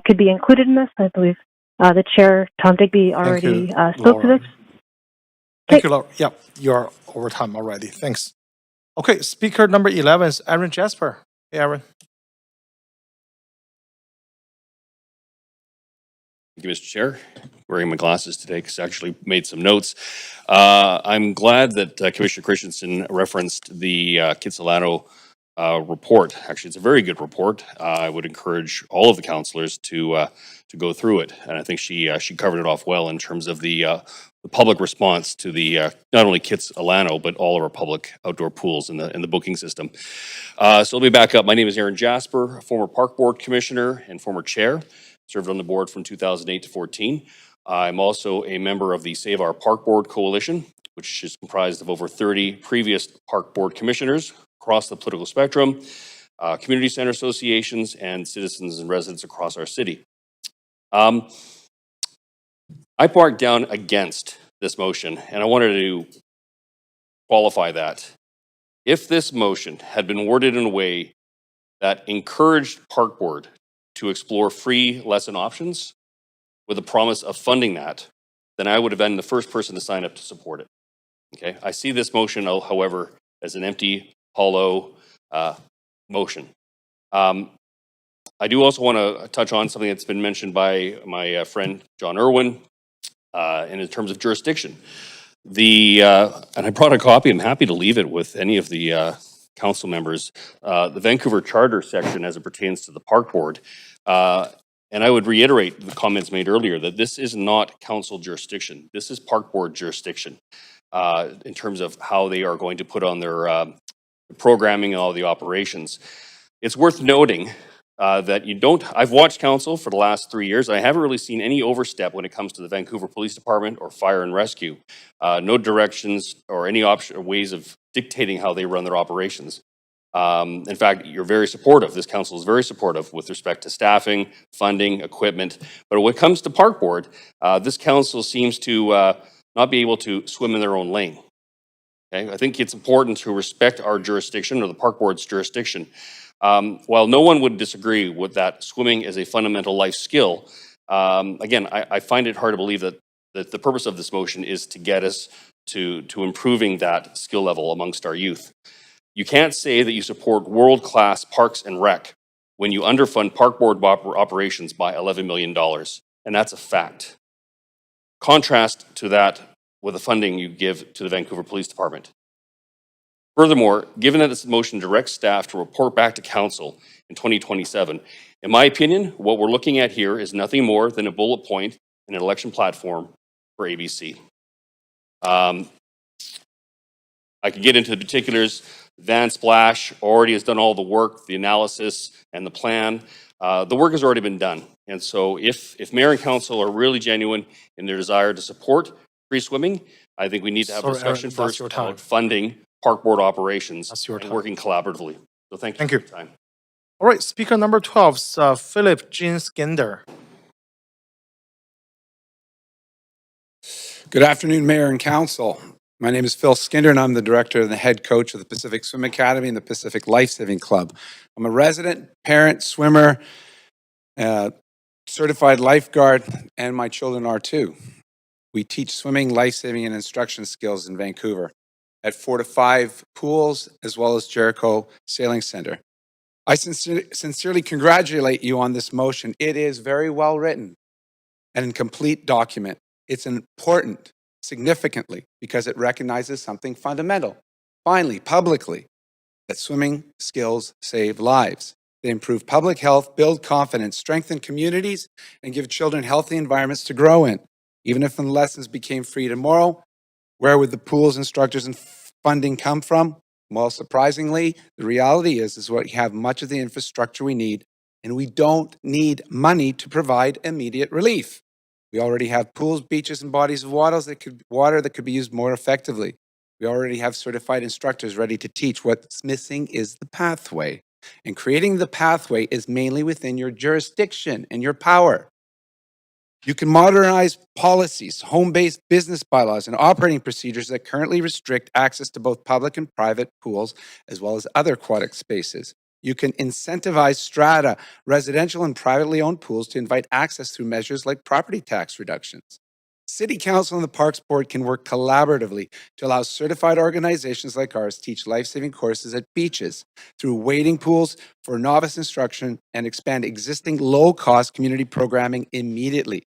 could be included in this. I believe the chair, Tom Digby, already spoke to this. Thank you, Laura. Yeah, you're over time already. Thanks. Okay, speaker number 11 is Aaron Jasper. Hey, Aaron. Thank you, Mr. Chair. Wearing my glasses today because I actually made some notes. I'm glad that Commissioner Christensen referenced the Kitsilano report. Actually, it's a very good report. I would encourage all of the councilors to go through it, and I think she covered it off well in terms of the public response to the not only Kitsilano but all of our public outdoor pools in the booking system. So let me back up. My name is Aaron Jasper, former Park Board Commissioner and former Chair. Served on the board from 2008 to 14. I'm also a member of the Save Our Park Board Coalition, which is comprised of over 30 previous Park Board commissioners across the political spectrum, community center associations, and citizens and residents across our city. I marked down against this motion, and I wanted to qualify that. If this motion had been worded in a way that encouraged Park Board to explore free lesson options with a promise of funding that, then I would have been the first person to sign up to support it. Okay, I see this motion, however, as an empty, hollow motion. I do also want to touch on something that's been mentioned by my friend John Irwin, and in terms of jurisdiction. And I brought a copy. I'm happy to leave it with any of the council members. The Vancouver Charter section, as it pertains to the park board, and I would reiterate the comments made earlier that this is not council jurisdiction. This is park board jurisdiction in terms of how they are going to put on their programming and all the operations. It's worth noting that you don't, I've watched council for the last 3 years. I haven't really seen any overstep when it comes to the Vancouver Police Department or fire and rescue. No directions or any option or ways of dictating how they run their operations. In fact, you're very supportive. This council is very supportive with respect to staffing, funding, equipment. But when it comes to park board, this council seems to not be able to swim in their own lane. Okay? I think it's important to respect our jurisdiction or the park board's jurisdiction. While no one would disagree with that swimming is a fundamental life skill, again, I find it hard to believe that the purpose of this motion is to get us to improving that skill level amongst our youth. You can't say that you support world-class parks and rec when you underfund park board operations by $11 million, and that's a fact. Contrast to that with the funding you give to the Vancouver Police Department. Furthermore, given that this motion directs staff to report back to council in 2027, in my opinion, what we're looking at here is nothing more than a bullet point in an election platform for ABC. I could get into the particulars. Van Splash already has done all the work, the analysis, and the plan. The work has already been done. And so if mayor and council are really genuine in their desire to support free swimming, I think we need to have a discussion first about funding park board operations and working collaboratively. So thank you for your time. All right, speaker number 12 is Philip Jean Skinder. Good afternoon, Mayor and Council. My name is Phil Skinder, and I'm the director and the head coach of the Pacific Swim Academy and the Pacific Lifesaving Club. I'm a resident, parent, swimmer, certified lifeguard, and my children are too. We teach swimming, lifesaving, and instruction skills in Vancouver at 4 to 5 pools, as well as Jericho Sailing Center. I sincerely congratulate you on this motion. It is very well written and a complete document. It's important, significantly, because it recognizes something fundamental, finally, publicly, that swimming skills save lives. They improve public health, build confidence, strengthen communities, and give children healthy environments to grow in. Even if the lessons became free tomorrow, where would the pools, instructors, and funding come from? Well, surprisingly, the reality is what we have much of the infrastructure we need, and we don't need money to provide immediate relief. We already have pools, beaches, and bodies of water that could be used more effectively. We already have certified instructors ready to teach. What's missing is the pathway. And creating the pathway is mainly within your jurisdiction and your power. You can modernize policies, home-based business bylaws, and operating procedures that currently restrict access to both public and private pools, as well as other aquatic spaces. You can incentivize strata, residential and privately owned pools to invite access through measures like property tax reductions. City Council and the Parks Board can work collaboratively to allow certified organizations like ours teach life-saving courses at beaches through wading pools for novice instruction and expand existing low-cost community programming immediately.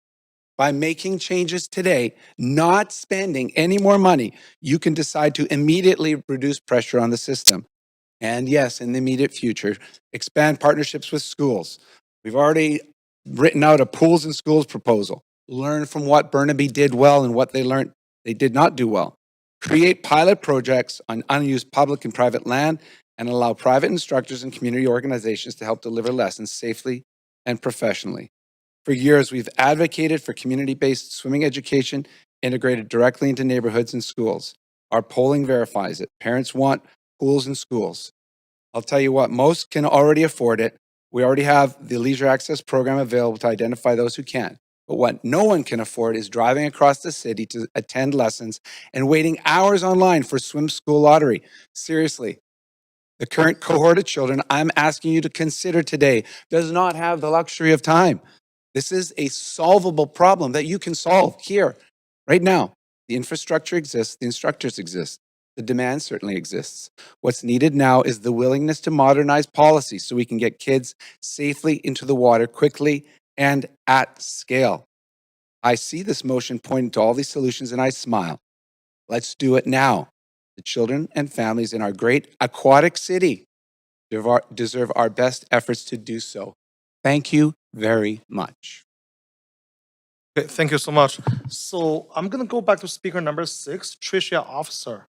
By making changes today, not spending any more money, you can decide to immediately reduce pressure on the system. And yes, in the immediate future, expand partnerships with schools. We've already written out a pools and schools proposal. Learn from what Burnaby did well and what they learned they did not do well. Create pilot projects on unused public and private land and allow private instructors and community organizations to help deliver lessons safely and professionally. For years, we've advocated for community-based swimming education integrated directly into neighborhoods and schools. Our polling verifies it. Parents want pools in schools. I'll tell you what, most can already afford it. We already have the leisure access program available to identify those who can. But what no one can afford is driving across the city to attend lessons and waiting hours online for swim school lottery. Seriously, the current cohort of children I'm asking you to consider today does not have the luxury of time. This is a solvable problem that you can solve here Right now, the infrastructure exists, the instructors exist. The demand certainly exists. What's needed now is the willingness to modernize policy so we can get kids safely into the water quickly and at scale. I see this motion pointing to all these solutions and I smile. Let's do it now. The children and families in our great aquatic city deserve our best efforts to do so. Thank you very much. Okay, thank you so much. So I'm gonna go back to speaker number 6, Tricia Officer.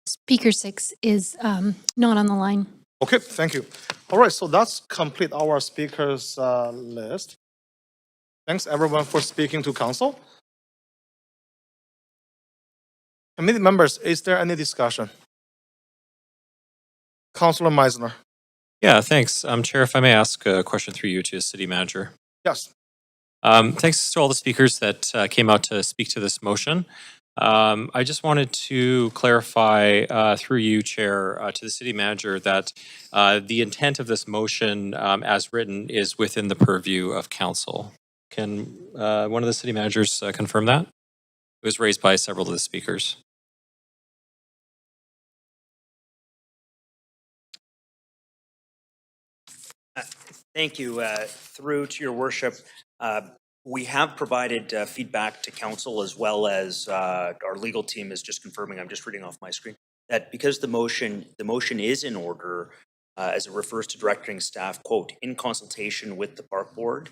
Speaker 6 is not on the line. Okay, thank you. All right, so that's complete our speakers list. Thanks everyone for speaking to council. Committee members, is there any discussion? Councilor Meisner. Yeah, thanks. Chair, if I may ask a question through you to City Manager. Yes. Thanks to all the speakers that came out to speak to this motion. I just wanted to clarify through you, Chair, to the City Manager that the intent of this motion as written is within the purview of Council. Can one of the City Managers confirm that? It was raised by several of the speakers. Thank you. Through to your worship, we have provided feedback to council as well as our legal team is just confirming, I'm just reading off my screen, that because the motion is in order as it refers to directing staff, quote, in consultation with the park board.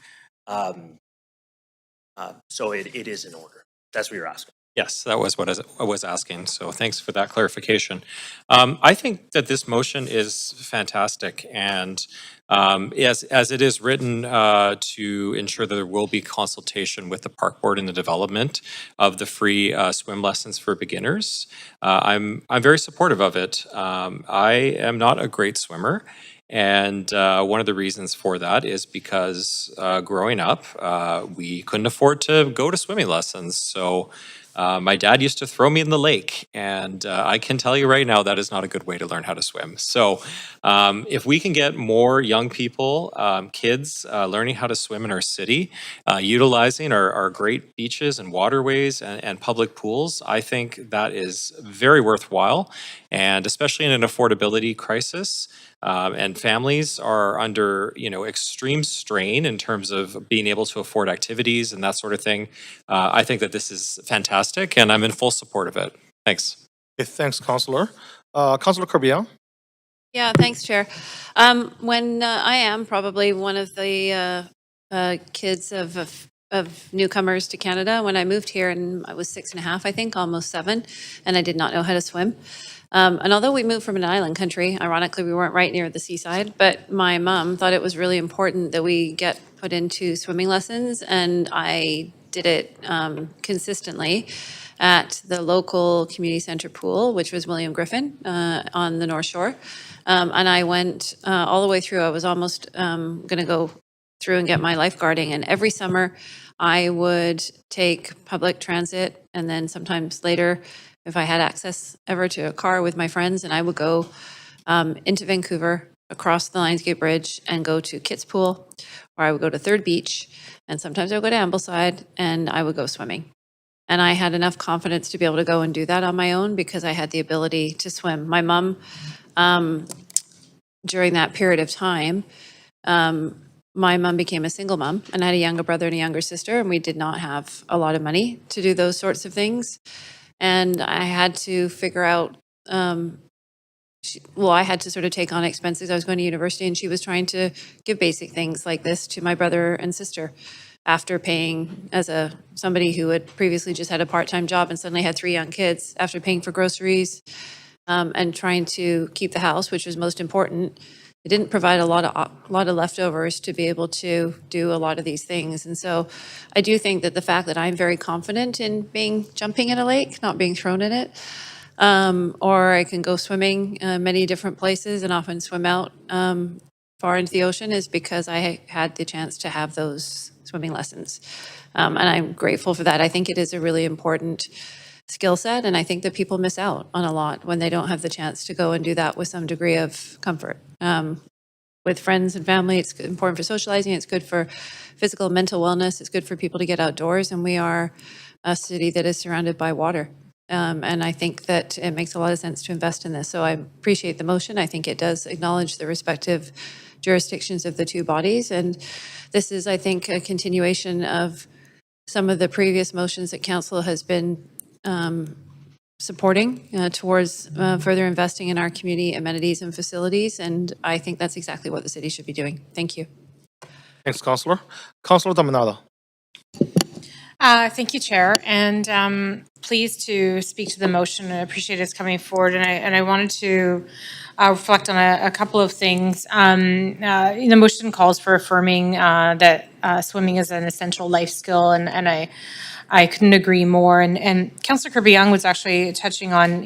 So it is in order. That's what you're asking. Yes, that was what I was asking. So thanks for that clarification. I think that this motion is fantastic, and as it is written to ensure that there will be consultation with the park board in the development of the free swim lessons for beginners. I'm very supportive of it. I am not a great swimmer. And one of the reasons for that is because growing up, we couldn't afford to go to swimming lessons. So my dad used to throw me in the lake, and I can tell you right now that is not a good way to learn how to swim. So if we can get more young people, kids, learning how to swim in our city, utilizing our great beaches and waterways and public pools, I think that is very worthwhile. And especially in an affordability crisis, and families are under, extreme strain in terms of being able to afford activities and that sort of thing. I think that this is fantastic, and I'm in full support of it. Thanks. Okay, thanks, Councilor. Councilor Corbière. Yeah, thanks, Chair. When I am probably one of the kids of newcomers to Canada, when I moved here and I was 6.5, I think, almost 7, and I did not know how to swim. And although we moved from an island country, ironically, we weren't right near the seaside, but my mom thought it was really important that we get put into swimming lessons, and I did it consistently at the local community center pool, which was William Griffin on the North Shore. And I went all the way through. I was almost going to go through and get my lifeguarding. And every summer, I would take public transit, and then sometimes later, if I had access ever to a car with my friends, and I would go into Vancouver, across the Lionsgate Bridge, and go to Kitts Pool, or I would go to Third Beach, and sometimes I would go to Ambleside, and I would go swimming. And I had enough confidence to be able to go and do that on my own because I had the ability to swim. My mom, during that period of time, my mom became a single mom, and I had a younger brother and a younger sister, and we did not have a lot of money to do those sorts of things. And I had to figure out, I had to sort of take on expenses. I was going to university, and she was trying to give basic things like this to my brother and sister after paying, as somebody who had previously just had a part-time job and suddenly had 3 young kids, after paying for groceries and trying to keep the house, which was most important. It didn't provide a lot of leftovers to be able to do a lot of these things. And so I do think that the fact that I'm very confident in jumping in a lake, not being thrown in it, or I can go swimming many different places and often swim out far into the ocean, is because I had the chance to have those swimming lessons. And I'm grateful for that. I think it is a really important skill set, and I think that people miss out on a lot when they don't have the chance to go and do that with some degree of comfort, with friends and family. It's important for socializing. It's good for physical and mental wellness. It's good for people to get outdoors. And we are a city that is surrounded by water. And I think that it makes a lot of sense to invest in this. So I appreciate the motion. I think it does acknowledge the respective jurisdictions of the two bodies. And this is, I think, a continuation of some of the previous motions that council has been supporting towards further investing in our community amenities and facilities. And I think that's exactly what the city should be doing. Thank you. Thanks, Councillor. Councillor Dominado. Thank you, Chair, and pleased to speak to the motion. I appreciate it's coming forward, and I wanted to reflect on a couple of things. The motion calls for affirming that swimming is an essential life skill, and I couldn't agree more. And Councillor Kirby-Young was actually touching on,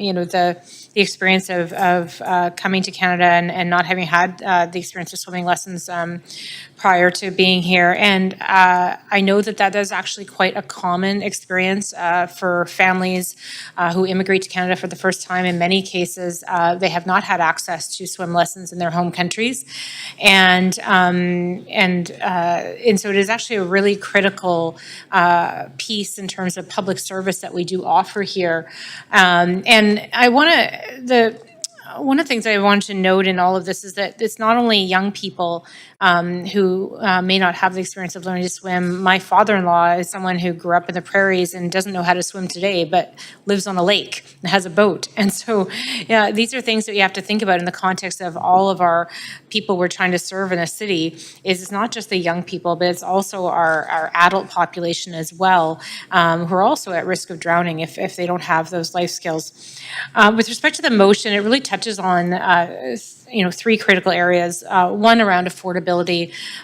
the experience of coming to Canada and not having had the experience of swimming lessons prior to being here. And I know that is actually quite a common experience for families who immigrate to Canada for the first time. In many cases, they have not had access to swim lessons in their home countries. And so it is actually a really critical piece in terms of public service that we do offer here. And one of the things I wanted to note in all of this is that it's not only young people who may not have the experience of learning to swim. My father-in-law is someone who grew up in the prairies and doesn't know how to swim today, but lives on a lake and has a boat. And so, yeah, these are things that you have to think about in the context of all of our people we're trying to serve in a city. It's not just the young people, but it's also our adult population as well, who are also at risk of drowning if they don't have those life skills. With respect to the motion, it really touches on three critical areas. One around affordability.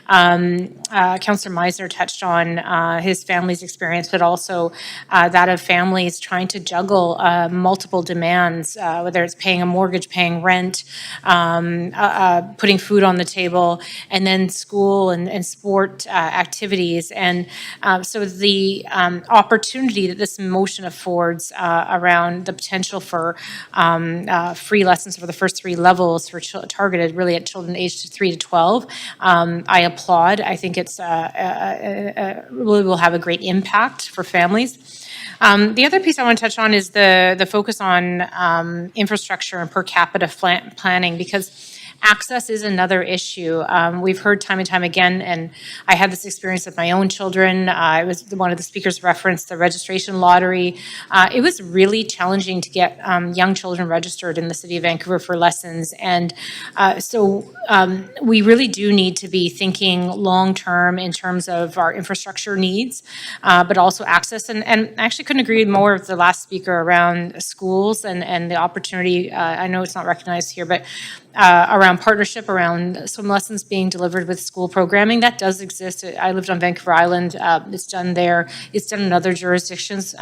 Councillor Meisner touched on his family's experience, but also that of families trying to juggle multiple demands, whether it's paying a mortgage, paying rent, putting food on the table, and then school and sport activities. And so the opportunity that this motion affords around the potential for free lessons for the first three levels for targeted really at children aged 3 to 12, I applaud. I think it's really will have a great impact for families. The other piece I want to touch on is the focus on infrastructure and per capita planning, because access is another issue. We've heard time and time again, and I had this experience with my own children. I was one of the speakers referenced the registration lottery. It was really challenging to get young children registered in the city of Vancouver for lessons. And so we really do need to be thinking long-term in terms of our infrastructure needs, but also access. And I actually couldn't agree more with the last speaker around schools and the opportunity. I know it's not recognized here, but around partnership, around swim lessons being delivered with school programming. That does exist. I lived on Vancouver Island. It's done there. It's done in other jurisdictions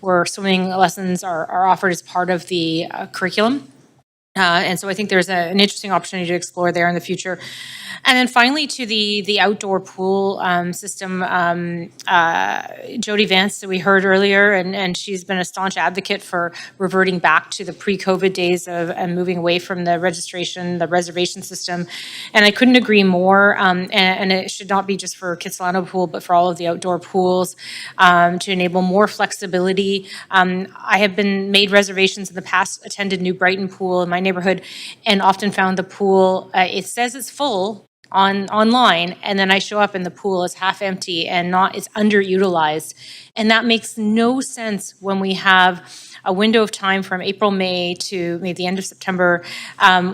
where swimming lessons are offered as part of the curriculum. And so I think there's an interesting opportunity to explore there in the future. And then finally, to the outdoor pool system, Jody Vance that we heard earlier, and she's been a staunch advocate for reverting back to the pre-COVID days and moving away from the reservation system. And I couldn't agree more. And it should not be just for Kitsilano Pool, but for all of the outdoor pools to enable more flexibility. I have been made reservations in the past, attended New Brighton Pool in my neighborhood, and often found the pool, it says it's full online, and then I show up and the pool is half empty and it's underutilized. And that makes no sense when we have a window of time from April, May to maybe the end of September,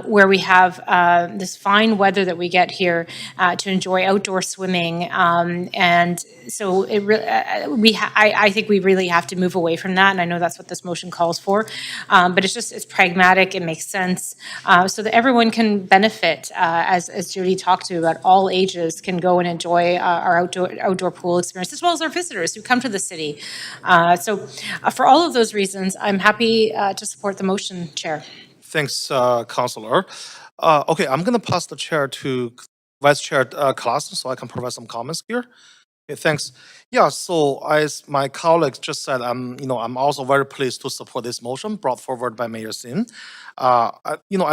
where we have this fine weather that we get here to enjoy outdoor swimming. And so it I think we really have to move away from that. And I know that's what this motion calls for. But it's pragmatic. It makes sense so that everyone can benefit, as Judy talked to about, all ages can go and enjoy our outdoor pool experience, as well as our visitors who come to the city. So for all of those reasons, I'm happy to support the motion, Chair. Thanks, Councillor. Okay, I'm going to pass the chair to Vice Chair Klassen so I can provide some comments here. Okay, thanks. Yeah, so as my colleagues just said, I'm also very pleased to support this motion brought forward by Mayor Sin. I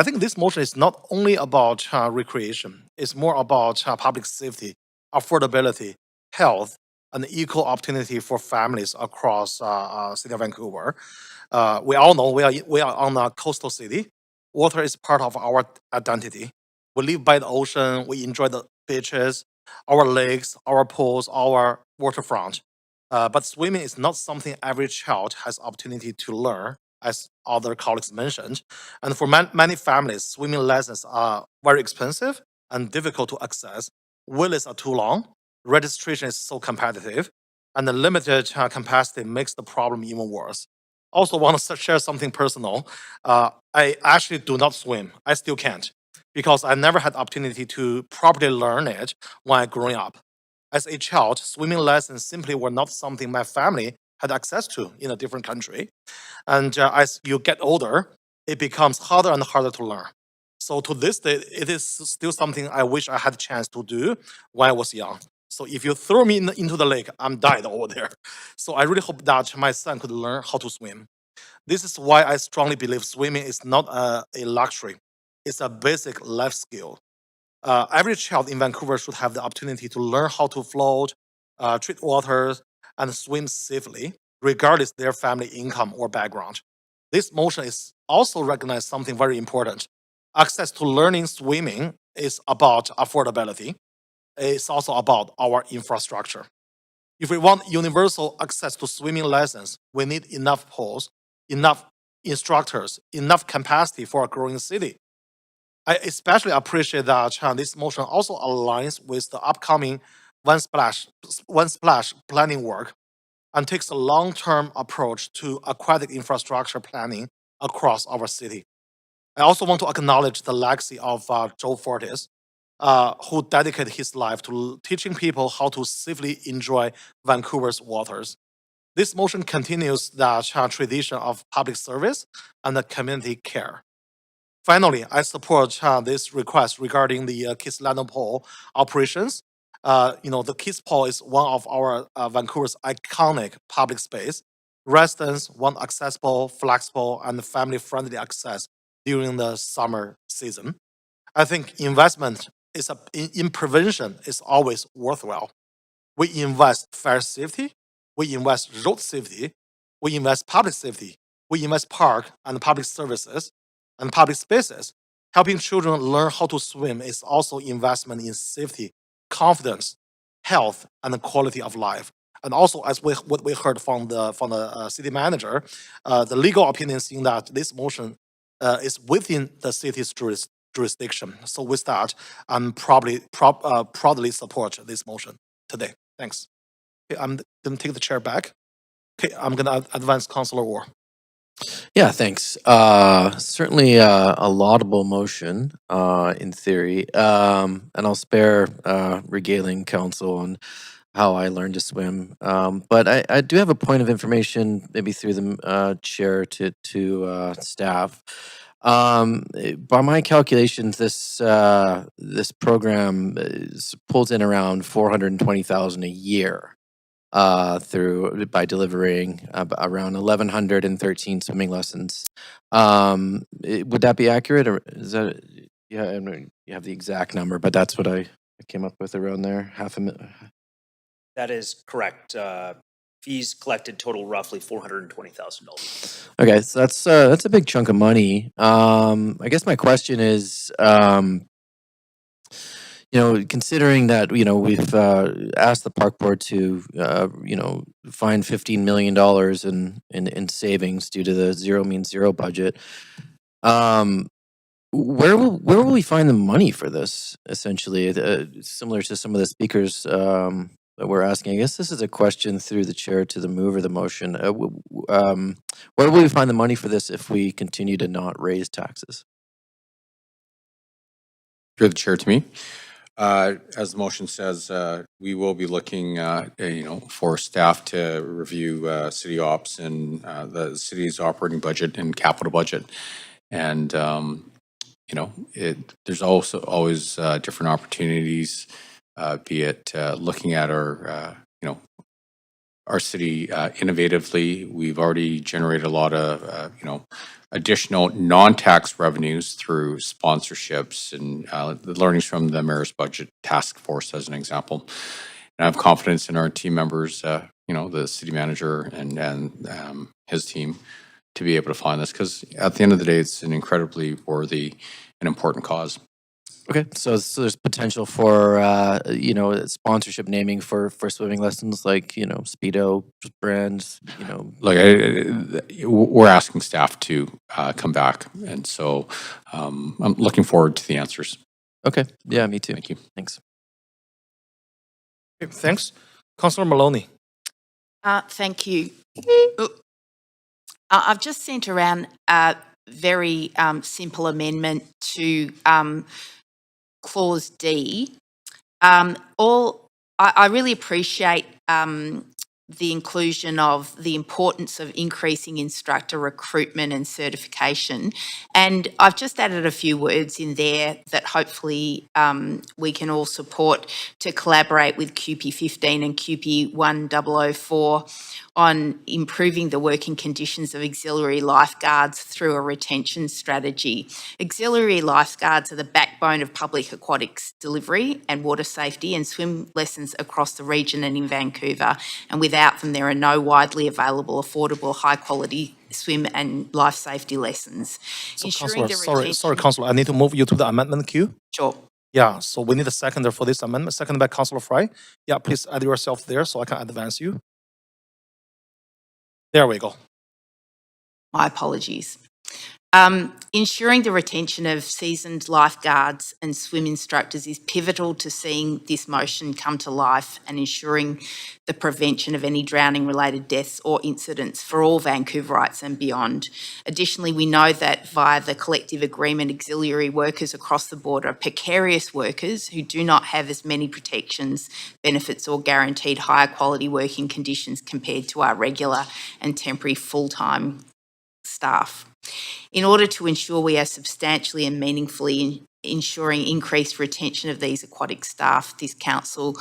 think this motion is not only about recreation; it's more about public safety, affordability, health, and equal opportunity for families across city of Vancouver. We all know we are on a coastal city. Water is part of our identity. We live by the ocean. We enjoy the beaches, our lakes, our pools, our waterfront. But swimming is not something every child has opportunity to learn, as other colleagues mentioned. And for many families, swimming lessons are very expensive and difficult to access. Waitlists are too long. Registration is so competitive, and the limited capacity makes the problem even worse. Also, want to share something personal. I actually do not swim. I still can't because I never had the opportunity to properly learn it when growing up. As a child, swimming lessons simply were not something my family had access to in a different country. And as you get older, it becomes harder and harder to learn. So to this day, it is still something I wish I had a chance to do when I was young. So if you throw me into the lake, I'm died over there. So I really hope that my son could learn how to swim. This is why I strongly believe swimming is not a luxury. It's a basic life skill. Every child in Vancouver should have the opportunity to learn how to float, treat water, and swim safely, regardless their family income or background. This motion is also recognize something very important. Access to learning swimming is about affordability. It's also about our infrastructure. If we want universal access to swimming lessons, we need enough pools, enough instructors, enough capacity for a growing city. I especially appreciate that this motion also aligns with the upcoming One Splash planning work and takes a long-term approach to aquatic infrastructure planning across our city. I also want to acknowledge the legacy of Joe Fortis, who dedicated his life to teaching people how to safely enjoy Vancouver's waters. This motion continues that tradition of public service and the community care. Finally, I support this request regarding the Kids Lantern Pole operations. The Kids Pole is one of our Vancouver's iconic public space. Residents want accessible, flexible, and family-friendly access during the summer season. I think investment in prevention is always worthwhile. We invest fire safety, we invest road safety, we invest public safety, we invest park and public services and public spaces. Helping children learn how to swim is also investment in safety, confidence, health, and the quality of life. And also, as what we heard from the city manager, the legal opinion saying that this motion is within the city's jurisdiction. So with that, I'm proudly support this motion today. Thanks. Okay, I'm going to take the chair back. Okay, I'm going to advance Councillor War. Yeah, thanks. Certainly a laudable motion in theory, and I'll spare regaling council on how I learned to swim. But I do have a point of information, maybe through the chair to staff. By my calculations, this program pulls in around 420,000 a year through by delivering around 1,113 swimming lessons. Would that be accurate, or is that? Yeah, I mean, you have the exact number, but that's what I came up with around there. That is correct. Fees collected total roughly $420,000. Okay, so that's a big chunk of money. I guess my question is, considering that we've asked the park board to find $15 million in savings due to the zero means zero budget. Where will we find the money for this? Essentially, similar to some of the speakers that we're asking. I guess this is a question through the chair to the mover of the motion. Where will we find the money for this if we continue to not raise taxes? Through the chair to me. As the motion says, we will be looking, for staff to review city ops and the city's operating budget and capital budget. And, there's also always different opportunities be it looking at our, our city innovatively. We've already generated a lot of, additional non-tax revenues through sponsorships and the learnings from the Mayor's Budget Task Force, as an example. And I have confidence in our team members, the city manager and his team, to be able to find this, because at the end of the day, it's an incredibly worthy and important cause. Okay, so there's potential for sponsorship naming for swimming lessons, like Speedo brands. Like we're asking staff to come back, and so I'm looking forward to the answers. Okay, yeah, me too. Thank you. Thanks. Okay, thanks. Councillor Maloney. Thank you. I've just sent around a very simple amendment to Clause D. I really appreciate the inclusion of the importance of increasing instructor recruitment and certification. And I've just added a few words in there that hopefully we can all support to collaborate with QP 15 and QP 1004 on improving the working conditions of auxiliary lifeguards through a retention strategy. Auxiliary lifeguards are the backbone of public aquatics delivery and water safety and swim lessons across the region and in Vancouver. And without them, there are no widely available, affordable, high-quality swim and life safety lessons. So, Councillor, sorry, Councillor, I need to move you to the amendment queue. Sure. Yeah, so we need a seconder for this amendment. Seconded by Councillor Fry. Yeah, please add yourself there so I can advance you. There we go. My apologies. Ensuring the retention of seasoned lifeguards and swim instructors is pivotal to seeing this motion come to life and ensuring the prevention of any drowning-related deaths or incidents for all Vancouverites and beyond. Additionally, we know that via the collective agreement, auxiliary workers across the board are precarious workers who do not have as many protections, benefits or guaranteed higher quality working conditions compared to our regular and temporary full-time staff. In order to ensure we are substantially and meaningfully ensuring increased retention of these aquatic staff, this council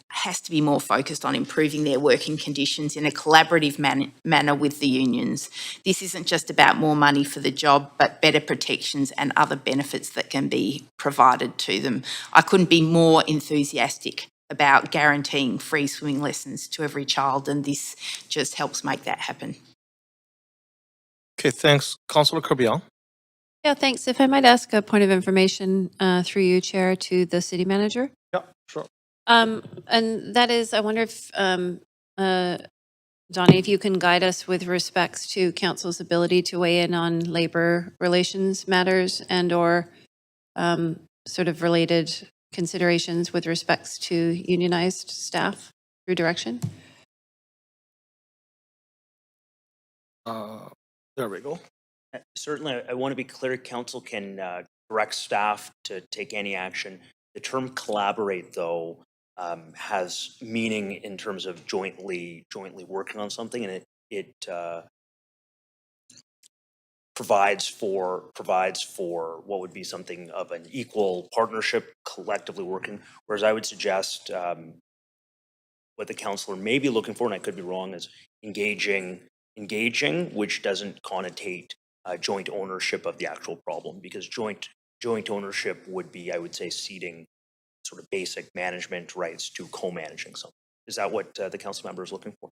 has to be more focused on improving their working conditions in a collaborative manner with the unions. This isn't just about more money for the job, but better protections and other benefits that can be provided to them. I couldn't be more enthusiastic about guaranteeing free swimming lessons to every child, and this just helps make that happen. Okay, thanks. Councillor Kerbion. Yeah, thanks. If I might ask a point of information through you, Chair, to the city manager. Yeah, sure. And that is, I wonder if, Donnie, if you can guide us with respects to council's ability to weigh in on labor relations matters and or sort of related considerations with respects to unionized staff through direction. There we go. Certainly, I want to be clear, council can direct staff to take any action. The term collaborate, though, has meaning in terms of jointly working on something, and it provides for what would be something of an equal partnership, collectively working. Whereas I would suggest what the councillor may be looking for, and I could be wrong, is engaging, which doesn't connotate joint ownership of the actual problem, because joint ownership would be, I would say, ceding sort of basic management rights to co-managing something. Is that what the council member is looking for?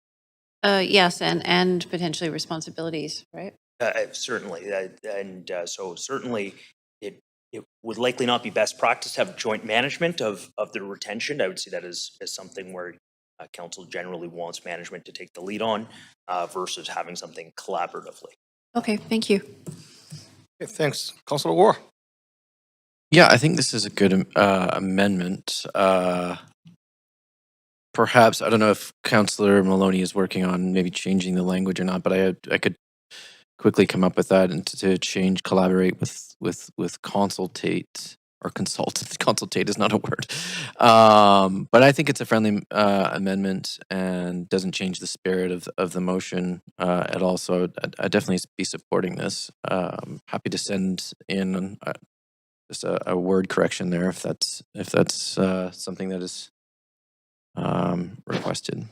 Yes, and potentially responsibilities, right? Certainly, so certainly it would likely not be best practice to have joint management of the retention. I would see that as something where council generally wants management to take the lead on versus having something collaboratively. Okay, thank you. Okay, thanks. Councillor War. Yeah, I think this is a good amendment. Perhaps, I don't know if Councillor Maloney is working on maybe changing the language or not, but I could quickly come up with that and to change collaborate with consultate or consult. Consultate is not a word. But I think it's a friendly amendment and doesn't change the spirit of the motion at all. So I'd definitely be supporting this. Happy to send in just a word correction there if that's something that is requested.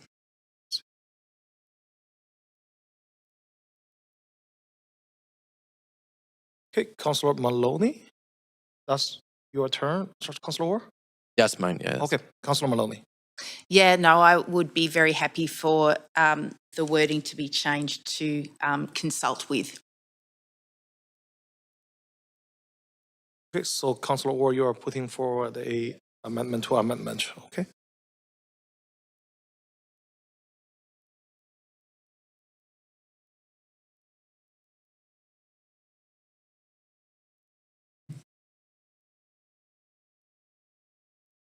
Okay, Councillor Maloney, that's your turn, Councillor Orr? Yes, mine, yes. Okay, Councillor Maloney. Yeah, no, I would be very happy for the wording to be changed to consult with. Okay, so Councillor Orr, you are putting forward a amendment to amendment, okay?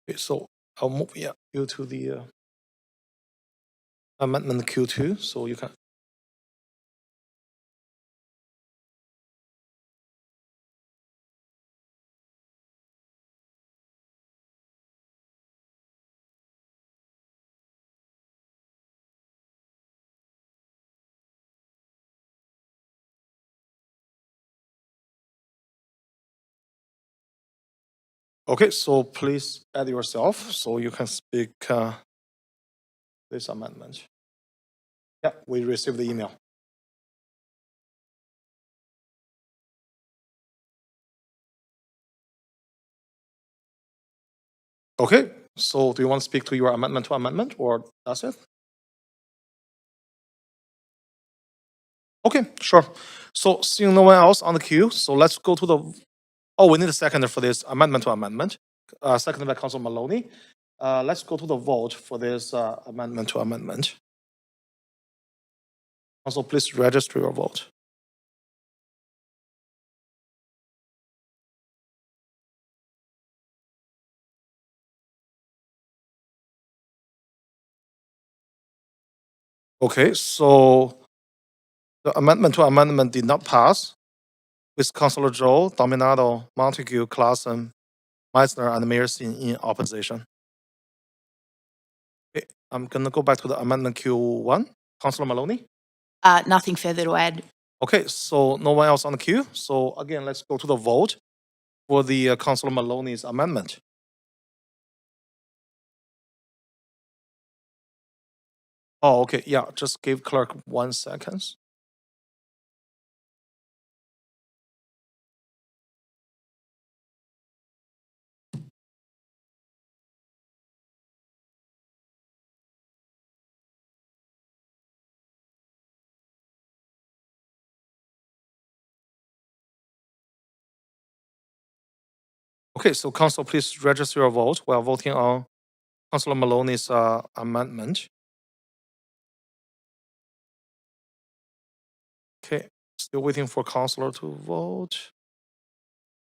Okay, so I'll move you to the amendment Q2, so you can. Okay, so please add yourself so you can speak this amendment. Yeah, we received the email. Okay, so do you want to speak to your amendment to amendment, or that's it? Okay, sure. So seeing no one else on the queue, so let's go to the, oh, we need a seconder for this amendment to amendment. Seconded by Councilor Maloney. Let's go to the vote for this amendment to amendment. Council, please register your vote. Okay, so the amendment to amendment did not pass with Councilor Zhou, Dominado, Montague, Clausen, Meissner, and Mayor Xin in opposition. Okay, I'm gonna go back to the amendment Q1. Councilor Maloney? Nothing further to add. Okay, so no one else on the queue. So again, let's go to the vote for the Councilor Maloney's amendment. Oh, okay, yeah, just give clerk 1 second. Okay, so Council, please register your vote while voting on Councilor Maloney's amendment. Okay, still waiting for Councilor to vote.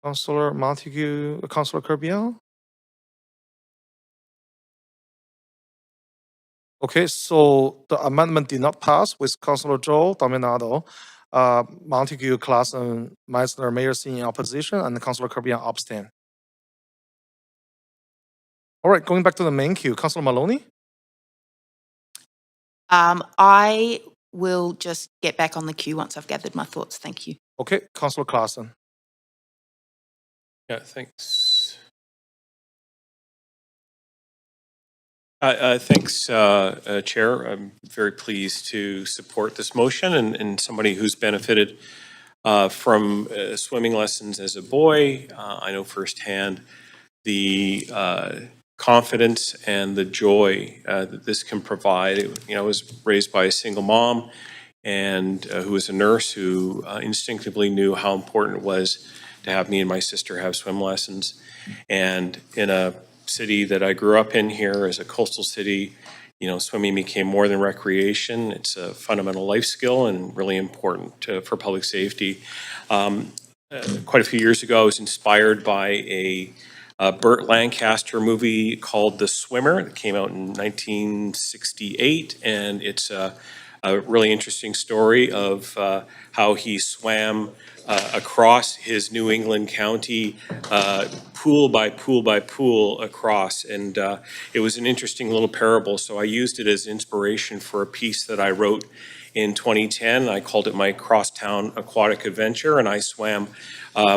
Councilor Montague, Councilor Kerbiel? Okay, so the amendment did not pass with Councilor Zhou, Dominado, Montague, Clausen, Meissner, Mayor Xin in opposition, and Councilor Kerbiel abstain. All right, going back to the main queue, Councilor Maloney? I will just get back on the queue once I've gathered my thoughts. Thank you. Okay, Councilor Clausen. Yeah, thanks. Thanks, Chair. I'm very pleased to support this motion, and somebody who's benefited from swimming lessons as a boy. I know firsthand the confidence and the joy that this can provide. I was raised by a single mom and who was a nurse who instinctively knew how important it was to have me and my sister have swim lessons. And in a city that I grew up in here as a coastal city, swimming became more than recreation. It's a fundamental life skill and really important for public safety. Quite a few years ago, I was inspired by a Burt Lancaster movie called The Swimmer that came out in 1968, and it's a really interesting story of how he swam across his New England county, pool by pool by pool across. And it was an interesting little parable. So I used it as inspiration for a piece that I wrote in 2010. I called it my Crosstown Aquatic Adventure, and I swam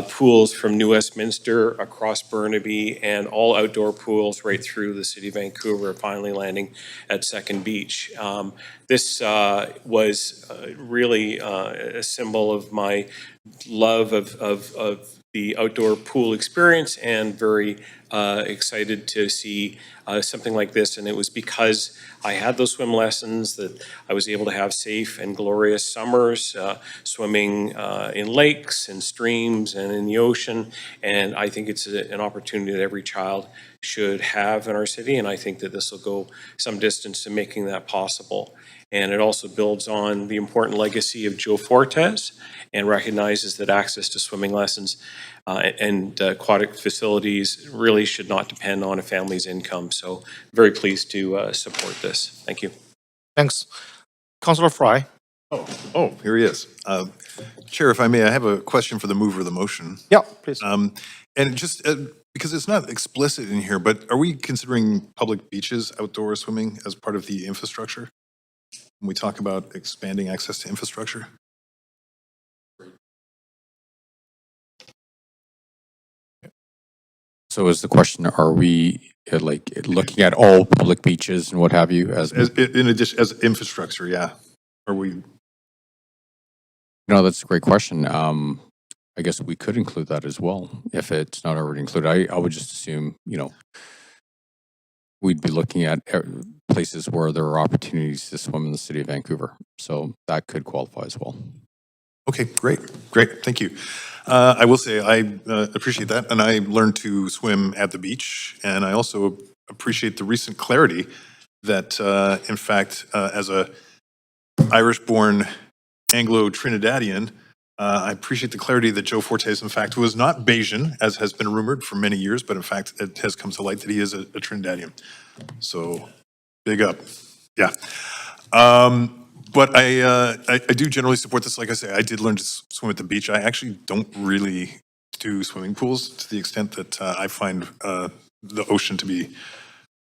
pools from New Westminster across Burnaby and all outdoor pools right through the city of Vancouver, finally landing at Second Beach. This was really a symbol of my love of the outdoor pool experience, and very excited to see something like this. And it was because I had those swim lessons that I was able to have safe and glorious summers swimming in lakes and streams and in the ocean. And I think it's an opportunity that every child should have in our city. And I think that this will go some distance to making that possible. And it also builds on the important legacy of Joe Fortes and recognizes that access to swimming lessons and aquatic facilities really should not depend on a family's income. So very pleased to support this. Thank you. Thanks. Councillor Fry. Oh, here he is. Chair, if I may, I have a question for the mover of the motion. Yeah, please. And just because it's not explicit in here, but are we considering public beaches, outdoor swimming as part of the infrastructure? When we talk about expanding access to infrastructure? So is the question, are we like looking at all public beaches and what have you as in addition, as infrastructure, yeah. Are we? No, that's a great question. I guess we could include that as well if it's not already included. I would just assume, we'd be looking at places where there are opportunities to swim in the city of Vancouver. So that could qualify as well. Okay, great. Thank you. I will say I appreciate that, and I learned to swim at the beach, and I also appreciate the recent clarity that, in fact, as a Irish-born Anglo-Trinidadian, I appreciate the clarity that Joe Fortes, in fact, was not Bayesian, as has been rumored for many years, but in fact, it has come to light that he is a Trinidadian. So, big up. Yeah. But I do generally support this. Like I say, I did learn to swim at the beach. I actually don't really do swimming pools to the extent that I find the ocean to be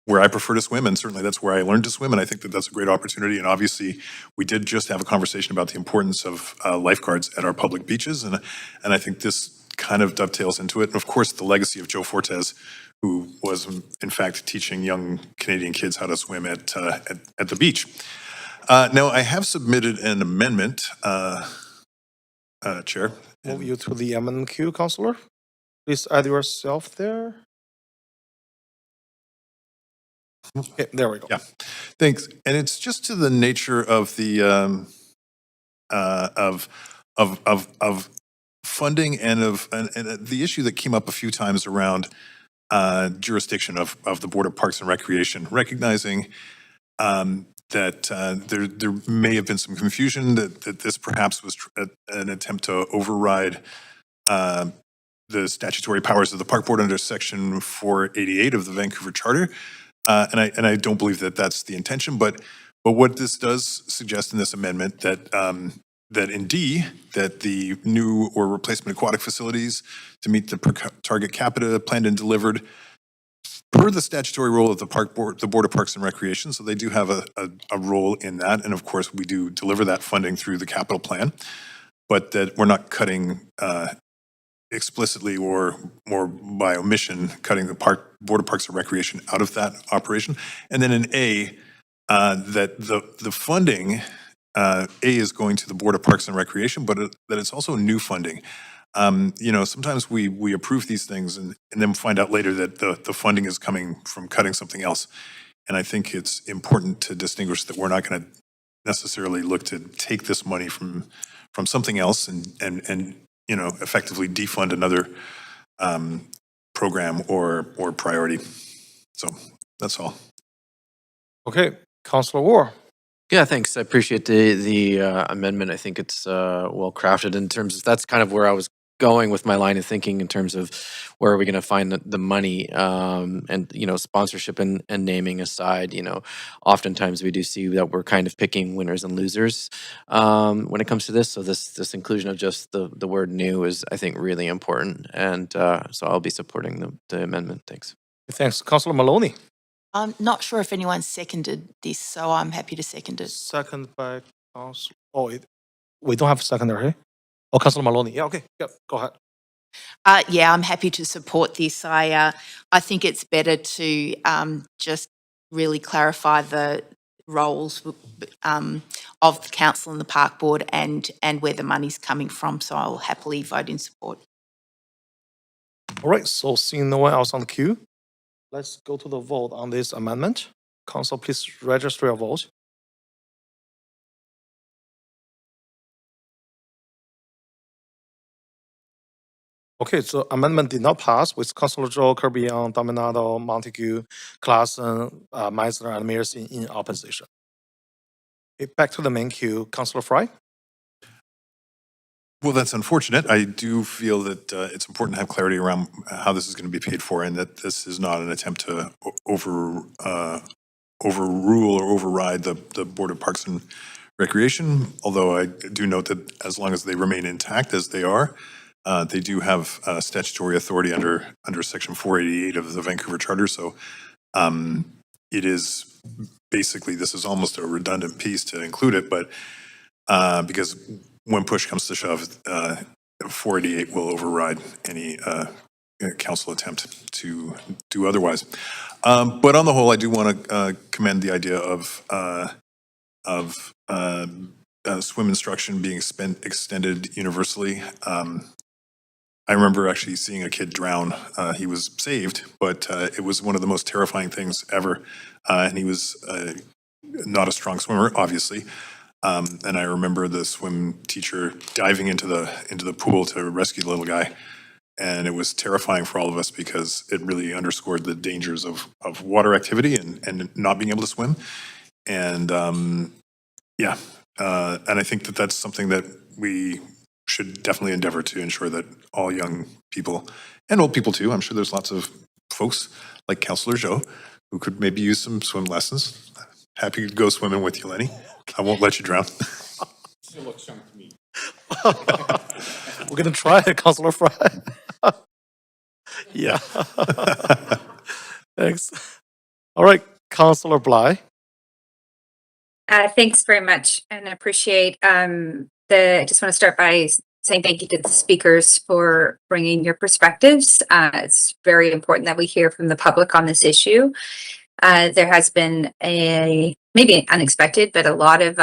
where I prefer to swim, and certainly that's where I learned to swim, and I think that that's a great opportunity. And obviously, we did just have a conversation about the importance of lifeguards at our public beaches, and I think this kind of dovetails into it. And of course, the legacy of Joe Fortes, who was in fact teaching young Canadian kids how to swim at the beach. Now, I have submitted an amendment, Chair. Move you to the amendment queue, Councillor. Please add yourself there. Okay, there we go. Yeah, thanks. And it's just to the nature of the of funding and the issue that came up a few times around jurisdiction of the Board of Parks and Recreation, recognizing that there may have been some confusion that this perhaps was an attempt to override the statutory powers of the Park Board under Section 488 of the Vancouver Charter. And I don't believe that that's the intention, but what this does suggest in this amendment that that in D, that the new or replacement aquatic facilities to meet the per target capita planned and delivered per the statutory role of the Park Board, the Board of Parks and Recreation. So they do have a role in that, and of course we do deliver that funding through the capital plan, but that we're not cutting explicitly or by omission cutting the Board of Parks and Recreation out of that operation. And then in A, that the funding, A is going to the Board of Parks and Recreation, but that it's also new funding. Sometimes we approve these things and then find out later that the funding is coming from cutting something else. And I think it's important to distinguish that we're not going to necessarily look to take this money from something else and effectively defund another program or priority. So that's all. Okay, Councillor Ward. Yeah, thanks. I appreciate the amendment. I think it's well crafted in terms of, that's kind of where I was going with my line of thinking in terms of where are we going to find the money, and sponsorship and naming aside, oftentimes we do see that we're kind of picking winners and losers when it comes to this. So this inclusion of just the word new is, I think, really important, and so I'll be supporting the amendment. Thanks. Thanks, Councillor Maloney. I'm not sure if anyone seconded this, so I'm happy to second it. Second by We don't have secondary. Oh, Councillor Maloney. Yeah, okay. Yeah, go ahead. Yeah, I'm happy to support this. I think it's better to just really clarify the roles of the council and the park board and where the money's coming from. So I'll happily vote in support. All right, so seeing no one else on the queue, let's go to the vote on this amendment. Council, please register your vote. Okay, so amendment did not pass with Councillor Joe, Kirby-Young, Dominado, Montague, Klassen, Meisner, and Mears in opposition. Okay, back to the main queue. Councillor Fry? Well, that's unfortunate. I do feel that it's important to have clarity around how this is going to be paid for, and that this is not an attempt to overrule or override the Board of Parks and Recreation, although I do note that as long as they remain intact as they are, they do have statutory authority under Section 488 of the Vancouver Charter. So it is basically, this is almost a redundant piece to include it, but because when push comes to shove, 488 will override any council attempt to do otherwise. But on the whole, I do want to commend the idea of swim instruction being extended universally. I remember actually seeing a kid drown. He was saved, but it was one of the most terrifying things ever. And he was not a strong swimmer, obviously. And I remember the swim teacher diving into the pool to rescue the little guy. And it was terrifying for all of us because it really underscored the dangers of water activity and not being able to swim. And and I think that that's something that we should definitely endeavor to ensure that all young people, and old people too, I'm sure there's lots of folks like Councillor Joe who could maybe use some swim lessons. Happy to go swimming with you, Lenny. I won't let you drown. Still looks young to me. We're going to try it, Councillor Fry. Yeah. Thanks. All right, Councillor Bly. Thanks very much, and I appreciate I just want to start by saying thank you to the speakers for bringing your perspectives. It's very important that we hear from the public on this issue. There has been maybe unexpected, but a lot of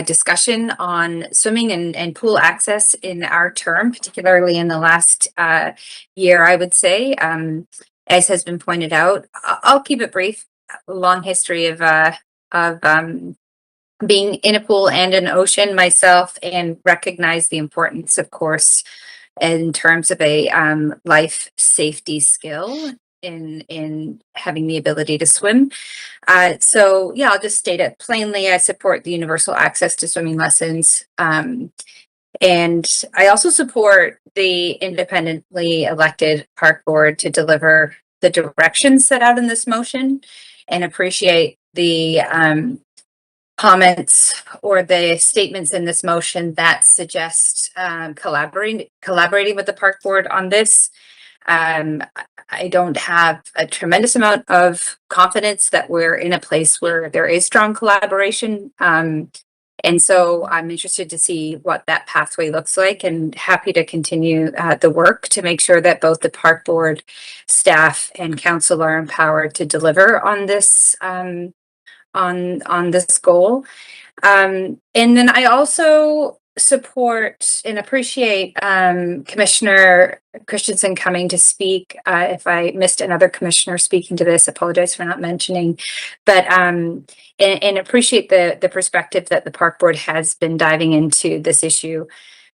discussion on swimming and pool access in our term, particularly in the last year, I would say. As has been pointed out, I'll keep it brief. A long history of being in a pool and an ocean myself, and recognize the importance, of course, in terms of a life safety skill in having the ability to swim. So yeah, I'll just state it plainly. I support the universal access to swimming lessons. And I also support the independently elected park board to deliver the directions set out in this motion, and appreciate the comments or the statements in this motion that suggest collaborating with the park board on this. I don't have a tremendous amount of confidence that we're in a place where there is strong collaboration. And so I'm interested to see what that pathway looks like, and happy to continue the work to make sure that both the park board staff and council are empowered to deliver on this on this goal. And then I also support and appreciate Commissioner Christensen coming to speak. If I missed another commissioner speaking to this, apologize for not mentioning, but and appreciate the perspective that the park board has been diving into this issue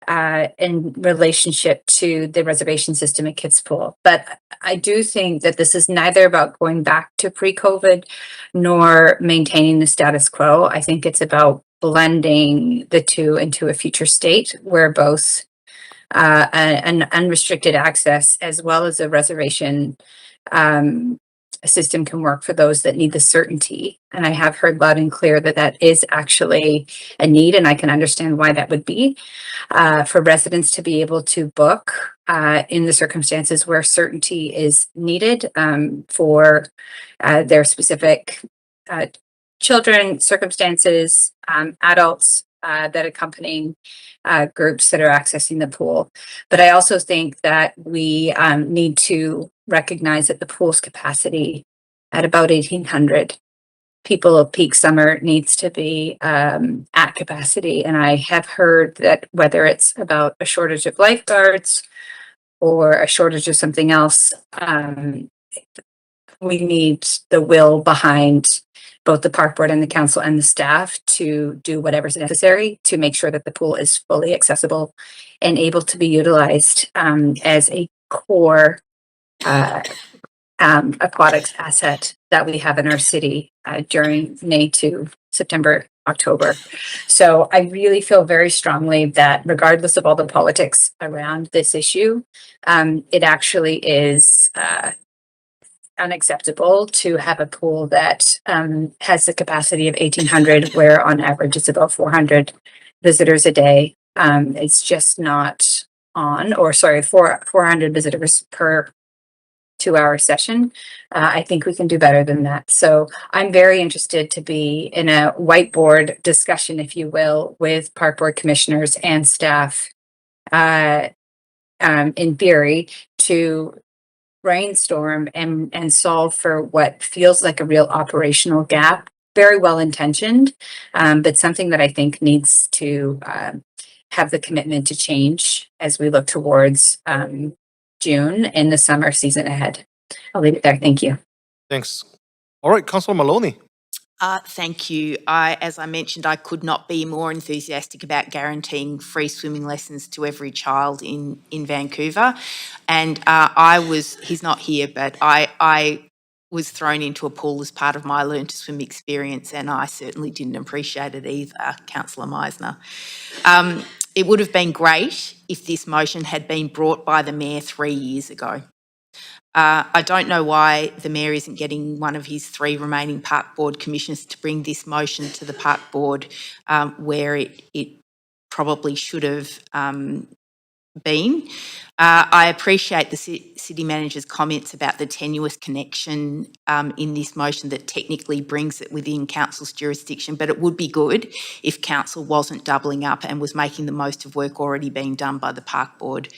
in relationship to the reservation system at Kids Pool. But I do think that this is neither about going back to pre-COVID nor maintaining the status quo. I think it's about blending the two into a future state where both an unrestricted access as well as a reservation system can work for those that need the certainty. And I have heard loud and clear that that is actually a need, and I can understand why that would be for residents to be able to book in the circumstances where certainty is needed for their specific children, circumstances, adults that accompanying groups that are accessing the pool. But I also think that we need to recognize that the pool's capacity at about 1,800 people of peak summer needs to be at capacity. And I have heard that whether it's about a shortage of lifeguards or a shortage of something else, we need the will behind both the park board and the council and the staff to do whatever's necessary to make sure that the pool is fully accessible and able to be utilized as a core aquatics asset that we have in our city during May to September, October. So I really feel very strongly that regardless of all the politics around this issue, it actually is unacceptable to have a pool that has the capacity of 1,800, where on average it's about 400 visitors a day. It's just not on, or sorry, 400 visitors per 2-hour session. I think we can do better than that. So I'm very interested to be in a whiteboard discussion, if you will, with park board commissioners and staff in theory to brainstorm and solve for what feels like a real operational gap. Very well intentioned, but something that I think needs to have the commitment to change as we look towards June and the summer season ahead. I'll leave it there. Thank you. Thanks. All right, Councillor Maloney. Thank you. As I mentioned, I could not be more enthusiastic about guaranteeing free swimming lessons to every child in Vancouver. And he's not here, but I was thrown into a pool as part of my Learn to Swim experience, and I certainly didn't appreciate it either, Councillor Meisner. It would have been great if this motion had been brought by the Mayor 3 years ago. I don't know why the Mayor isn't getting one of his 3 remaining Park Board commissioners to bring this motion to the Park Board where it probably should have been. I appreciate the City Manager's comments about the tenuous connection in this motion that technically brings it within Council's jurisdiction, but it would be good if Council wasn't doubling up and was making the most of work already being done by the Park Board.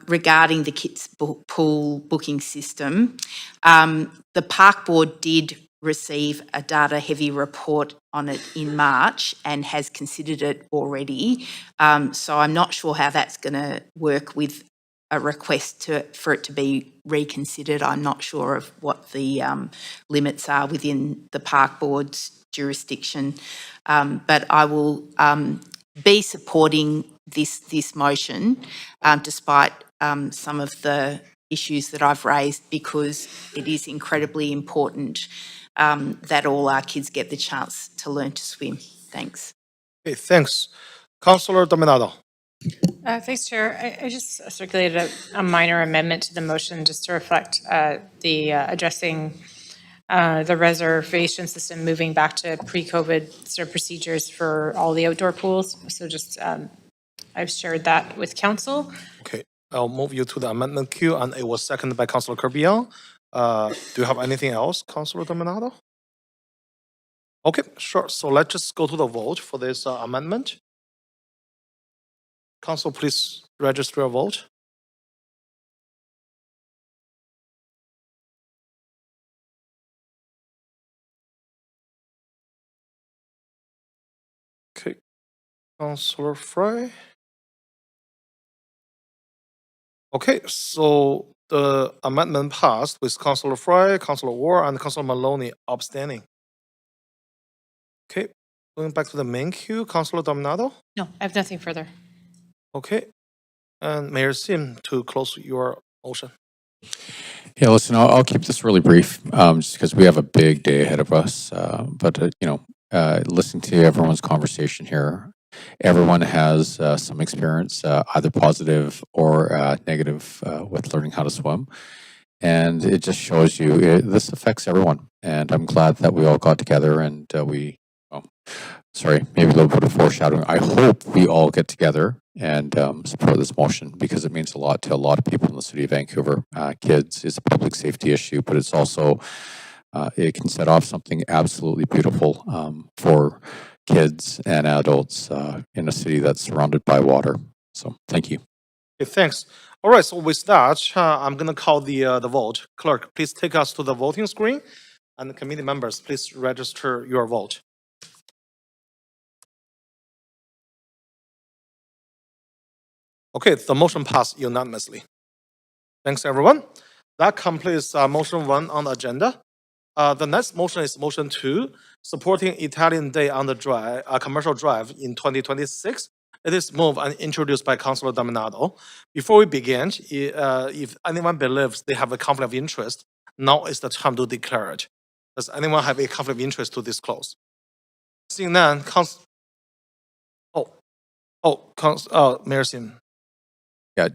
Regarding the kids pool booking system, the Park Board did receive a data-heavy report on it in March and has considered it already. So I'm not sure how that's going to work with a request for it to be reconsidered. I'm not sure of what the limits are within the Park Board's jurisdiction, but I will be supporting this motion despite some of the issues that I've raised, because it is incredibly important that all our kids get the chance to learn to swim. Thanks. Okay, thanks. Councillor Dominado. Thanks, Chair. I just circulated a minor amendment to the motion just to reflect the addressing the reservation system moving back to pre-COVID sort of procedures for all the outdoor pools. So just I've shared that with council. Okay, I'll move you to the amendment queue, and it was seconded by Councillor Kerbion. Do you have anything else, Councillor Dominado? Okay, sure. So let's just go to the vote for this amendment. Council, please register a vote. Okay, Councillor Fry. Okay, so the amendment passed with Councillor Fry, Councillor Ward, and Councillor Maloney abstaining. Okay, going back to the main queue, Councillor Dominado. No, I have nothing further. Okay, and Mayor Sim to close your motion. Yeah, listen, I'll keep this really brief, just because we have a big day ahead of us. But listening to everyone's conversation here, everyone has some experience, either positive or negative, with learning how to swim. And it just shows you this affects everyone. And I'm glad that we all got together and maybe a little bit of foreshadowing. I hope we all get together and support this motion, because it means a lot to a lot of people in the city of Vancouver. Kids is a public safety issue, but it's also it can set off something absolutely beautiful for kids and adults in a city that's surrounded by water. So thank you. Okay, thanks. All right, so with that, I'm going to call the vote. Clerk, please take us to the voting screen. And the committee members, please register your vote. Okay, the motion passed unanimously. Thanks, everyone. That completes motion 1 on the agenda. The next motion is motion 2, supporting Italian Day on the Drive, commercial drive in 2026. It is moved and introduced by Councilor Dominato. Before we begin, if anyone believes they have a conflict of interest, now is the time to declare it. Does anyone have a conflict of interest to disclose? Seeing none, Mayor Sim. Yeah,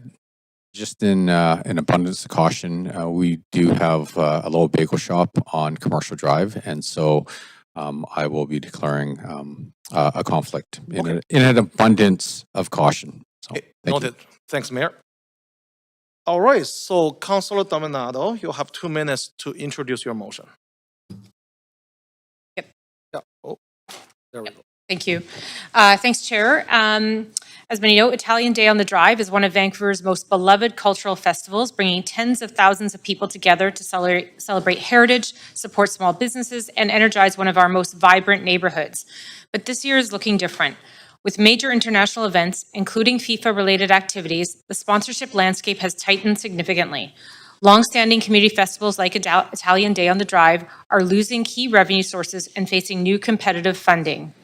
just in abundance of caution, we do have a little bagel shop on Commercial Drive, and so I will be declaring a conflict in an abundance of caution. So, Noted. Thanks, Mayor. All right, so Councilor Dominato, you have 2 minutes to introduce your motion. Yep. Yeah. Oh, there we go. Thank you. Thanks, Chair. As many know, Italian Day on the Drive is one of Vancouver's most beloved cultural festivals, bringing tens of thousands of people together to celebrate heritage, support small businesses, and energize one of our most vibrant neighborhoods. But this year is looking different. With major international events, including FIFA-related activities, the sponsorship landscape has tightened significantly. Long-standing community festivals like Italian Day on the Drive are losing key revenue sources and facing new competitive funding.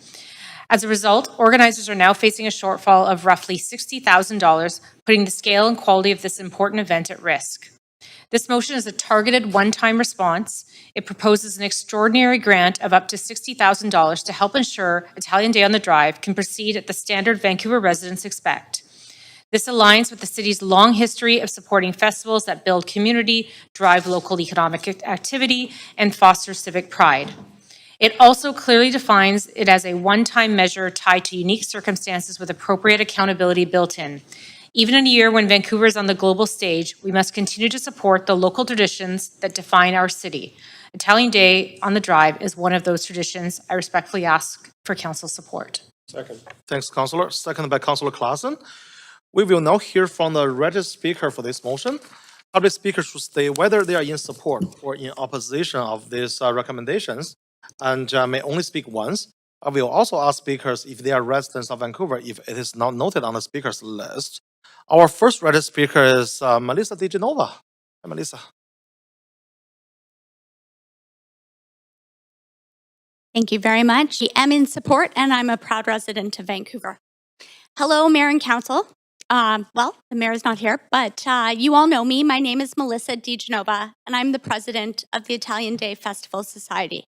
As a result, organizers are now facing a shortfall of roughly $60,000, putting the scale and quality of this important event at risk. This motion is a targeted one-time response. It proposes an extraordinary grant of up to $60,000 to help ensure Italian Day on the Drive can proceed at the standard Vancouver residents expect. This aligns with the city's long history of supporting festivals that build community, drive local economic activity, and foster civic pride. It also clearly defines it as a one-time measure tied to unique circumstances with appropriate accountability built in. Even in a year when Vancouver is on the global stage, we must continue to support the local traditions that define our city. Italian Day on the Drive is one of those traditions. I respectfully ask for council support. Second. Thanks, Councilor. Seconded by Councilor Claassen. We will now hear from the registered speaker for this motion. Public speakers should state whether they are in support or in opposition of these recommendations, and may only speak once. I will also ask speakers if they are residents of Vancouver if it is not noted on the speakers list. Our first registered speaker is Melissa DiGenova. Hi, Melissa. Thank you very much. I am in support, and I'm a proud resident of Vancouver. Hello, Mayor and Council. Well, the Mayor is not here, but you all know me. My name is Melissa DiGenova, and I'm the president of the Italian Day Festival Society.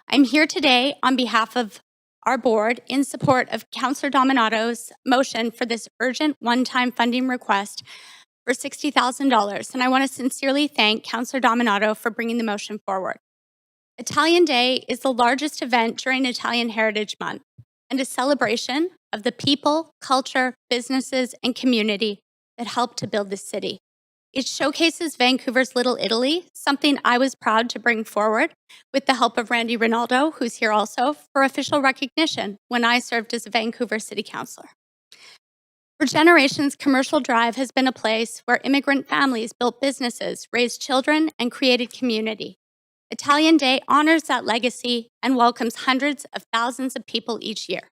I'm here today on behalf of our board in support of Councillor Dominato's motion for this urgent one-time funding request for $60,000, and I want to sincerely thank Councillor Dominato for bringing the motion forward. Italian Day is the largest event during Italian Heritage Month and a celebration of the people, culture, businesses, and community that helped to build this city. It showcases Vancouver's Little Italy, something I was proud to bring forward with the help of Randy Rinaldo, who's here also, for official recognition when I served as a Vancouver City Councillor. For generations, Commercial Drive has been a place where immigrant families built businesses, raised children, and created community. Italian Day honors that legacy and welcomes hundreds of thousands of people each year.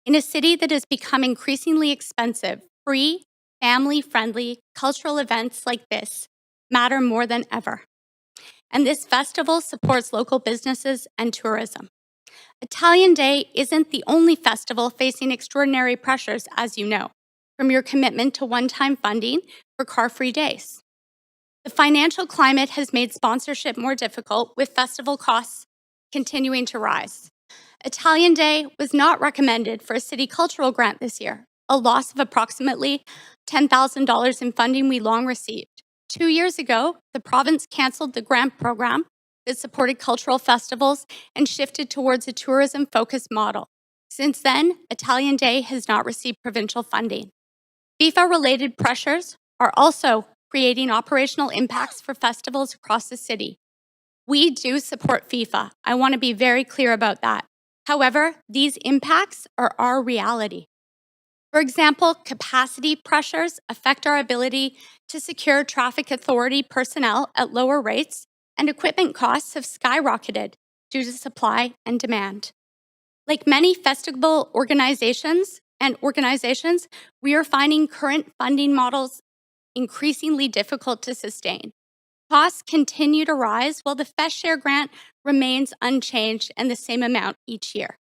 In a city that has become increasingly expensive, free, family-friendly cultural events like this matter more than ever. And this festival supports local businesses and tourism. Italian Day isn't the only festival facing extraordinary pressures, as you know, from your commitment to one-time funding for car-free days. The financial climate has made sponsorship more difficult, with festival costs continuing to rise. Italian Day was not recommended for a city cultural grant this year, a loss of approximately $10,000 in funding we long received. 2 years ago, the province canceled the grant program that supported cultural festivals and shifted towards a tourism-focused model. Since then, Italian Day has not received provincial funding. FIFA-related pressures are also creating operational impacts for festivals across the city. We do support FIFA. I want to be very clear about that. However, these impacts are our reality. For example, capacity pressures affect our ability to secure traffic authority personnel at lower rates, and equipment costs have skyrocketed due to supply and demand. Like many festival organizations, we are finding current funding models increasingly difficult to sustain. Costs continue to rise while the Fest Share grant remains unchanged and the same amount each year.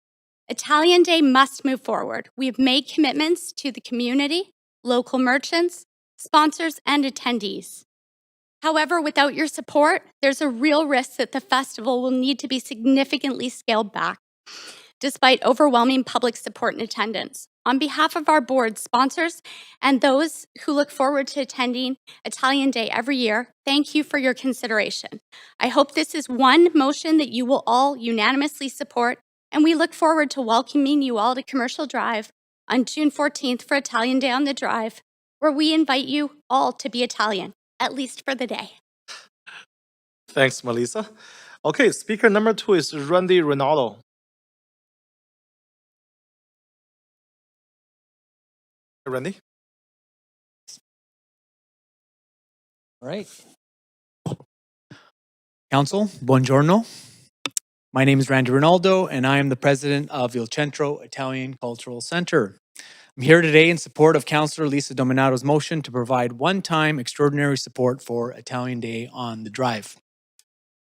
Italian Day must move forward. We have made commitments to the community, local merchants, sponsors, and attendees. However, without your support, there's a real risk that the festival will need to be significantly scaled back, despite overwhelming public support and attendance. On behalf of our board, sponsors, and those who look forward to attending Italian Day every year, thank you for your consideration. I hope this is one motion that you will all unanimously support, and we look forward to welcoming you all to Commercial Drive on June 14th for Italian Day on the Drive, where we invite you all to be Italian, at least for the day. Thanks, Melissa. Okay, speaker number 2 is Randy Ronaldo. Randy? All right. Council, buongiorno. My name is Randy Ronaldo, and I am the president of Il Centro Italian Cultural Center. I'm here today in support of Councillor Lisa Dominato's motion to provide one-time extraordinary support for Italian Day on the Drive.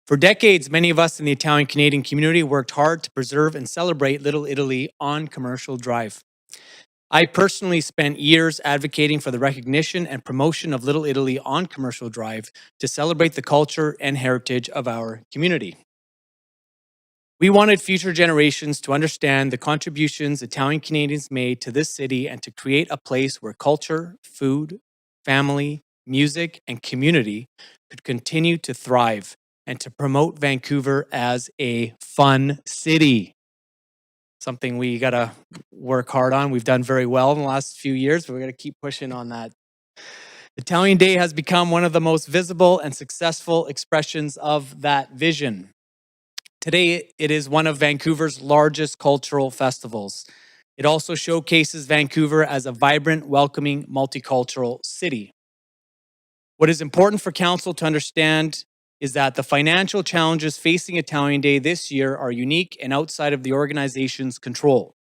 For decades, many of us in the Italian Canadian community worked hard to preserve and celebrate Little Italy on Commercial Drive. I personally spent years advocating for the recognition and promotion of Little Italy on Commercial Drive to celebrate the culture and heritage of our community. We wanted future generations to understand the contributions Italian Canadians made to this city and to create a place where culture, food, family, music, and community could continue to thrive and to promote Vancouver as a fun city. Something we got to work hard on. We've done very well in the last few years, but we're going to keep pushing on that. Italian Day has become one of the most visible and successful expressions of that vision. Today, it is one of Vancouver's largest cultural festivals. It also showcases Vancouver as a vibrant, welcoming, multicultural city. What is important for Council to understand is that the financial challenges facing Italian Day this year are unique and outside of the organization's control.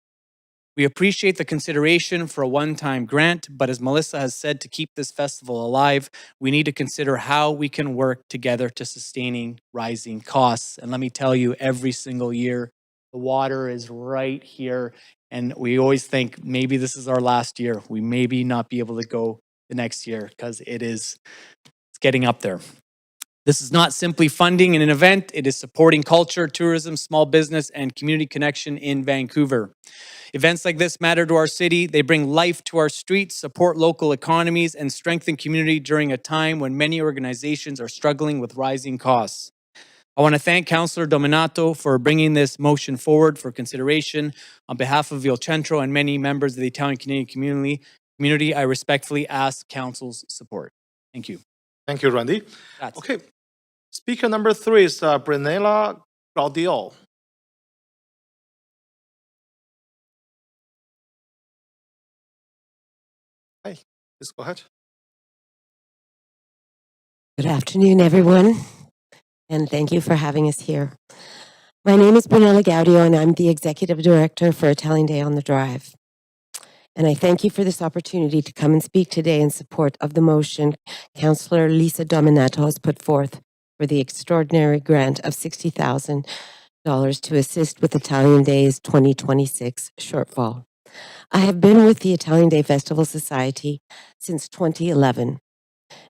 We appreciate the consideration for a one-time grant, but as Melissa has said, to keep this festival alive, we need to consider how we can work together to sustaining rising costs. And let me tell you, every single year, the water is right here, and we always think maybe this is our last year. We maybe not be able to go the next year because it's getting up there. This is not simply funding an event, it is supporting culture, tourism, small business, and community connection in Vancouver. Events like this matter to our city. They bring life to our streets, support local economies, and strengthen community during a time when many organizations are struggling with rising costs. I want to thank Councillor Dominato for bringing this motion forward for consideration. On behalf of Il Centro and many members of the Italian Canadian community, I respectfully ask Council's support. Thank you. Thank you, Randy. Okay, speaker number 3 is Brunella Gaudio. Hi, please go ahead. Good afternoon, everyone, and thank you for having us here. My name is Brunella Gaudio, and I'm the Executive Director for Italian Day on the Drive. And I thank you for this opportunity to come and speak today in support of the motion Councillor Lisa Dominato has put forth for the extraordinary grant of $60,000 to assist with Italian Day's 2026 shortfall. I have been with the Italian Day Festival Society since 2011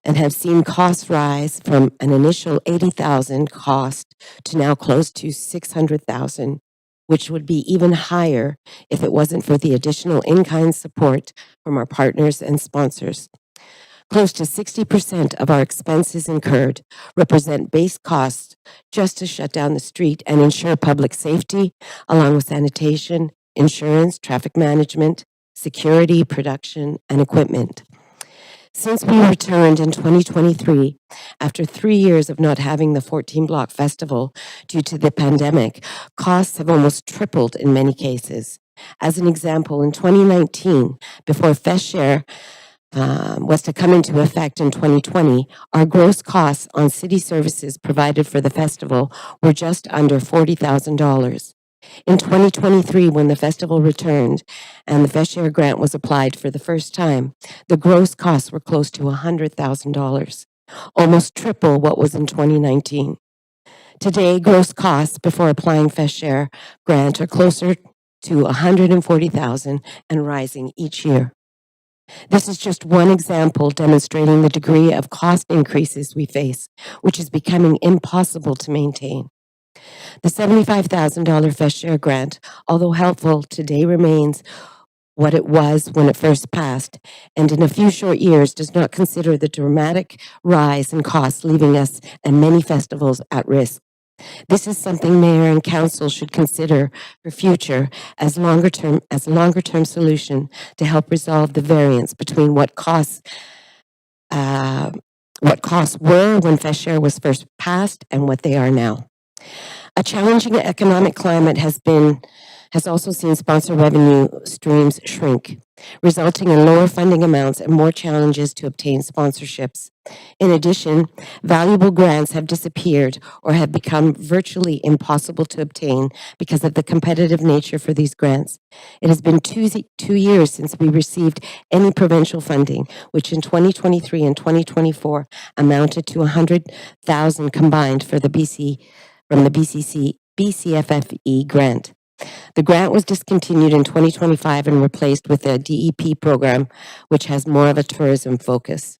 and have seen costs rise from an initial $80,000 cost to now close to $600,000, which would be even higher if it wasn't for the additional in-kind support from our partners and sponsors. Close to 60% of our expenses incurred represent base costs just to shut down the street and ensure public safety, along with sanitation, insurance, traffic management, security, production, and equipment. Since we returned in 2023, after 3 years of not having the 14 Block Festival due to the pandemic, costs have almost tripled in many cases. As an example, in 2019, before Fest Share was to come into effect in 2020, our gross costs on city services provided for the festival were just under $40,000. In 2023, when the festival returned and the Fest Share grant was applied for the first time, the gross costs were close to $100,000, almost triple what was in 2019. Today, gross costs before applying Fest Share grant are closer to $140,000 and rising each year. This is just one example demonstrating the degree of cost increases we face, which is becoming impossible to maintain. The $75,000 Fest Share grant, although helpful, today remains what it was when it first passed, and in a few short years does not consider the dramatic rise in costs, leaving us and many festivals at risk. This is something mayor and council should consider for future as longer term solution to help resolve the variance between what costs were when Fest Share was first passed and what they are now. A challenging economic climate has also seen sponsor revenue streams shrink, resulting in lower funding amounts and more challenges to obtain sponsorships. In addition, valuable grants have disappeared or have become virtually impossible to obtain because of the competitive nature for these grants. It has been 2 years since we received any provincial funding, which in 2023 and 2024 amounted to $100,000 combined from the BCFFE grant. The grant was discontinued in 2025 and replaced with a DEP program, which has more of a tourism focus.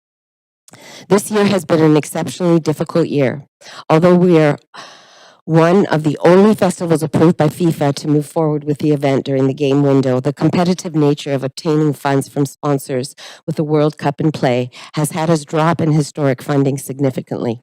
This year has been an exceptionally difficult year. Although we are one of the only festivals approved by FIFA to move forward with the event during the game window, the competitive nature of obtaining funds from sponsors with the World Cup in play has had us drop in historic funding significantly.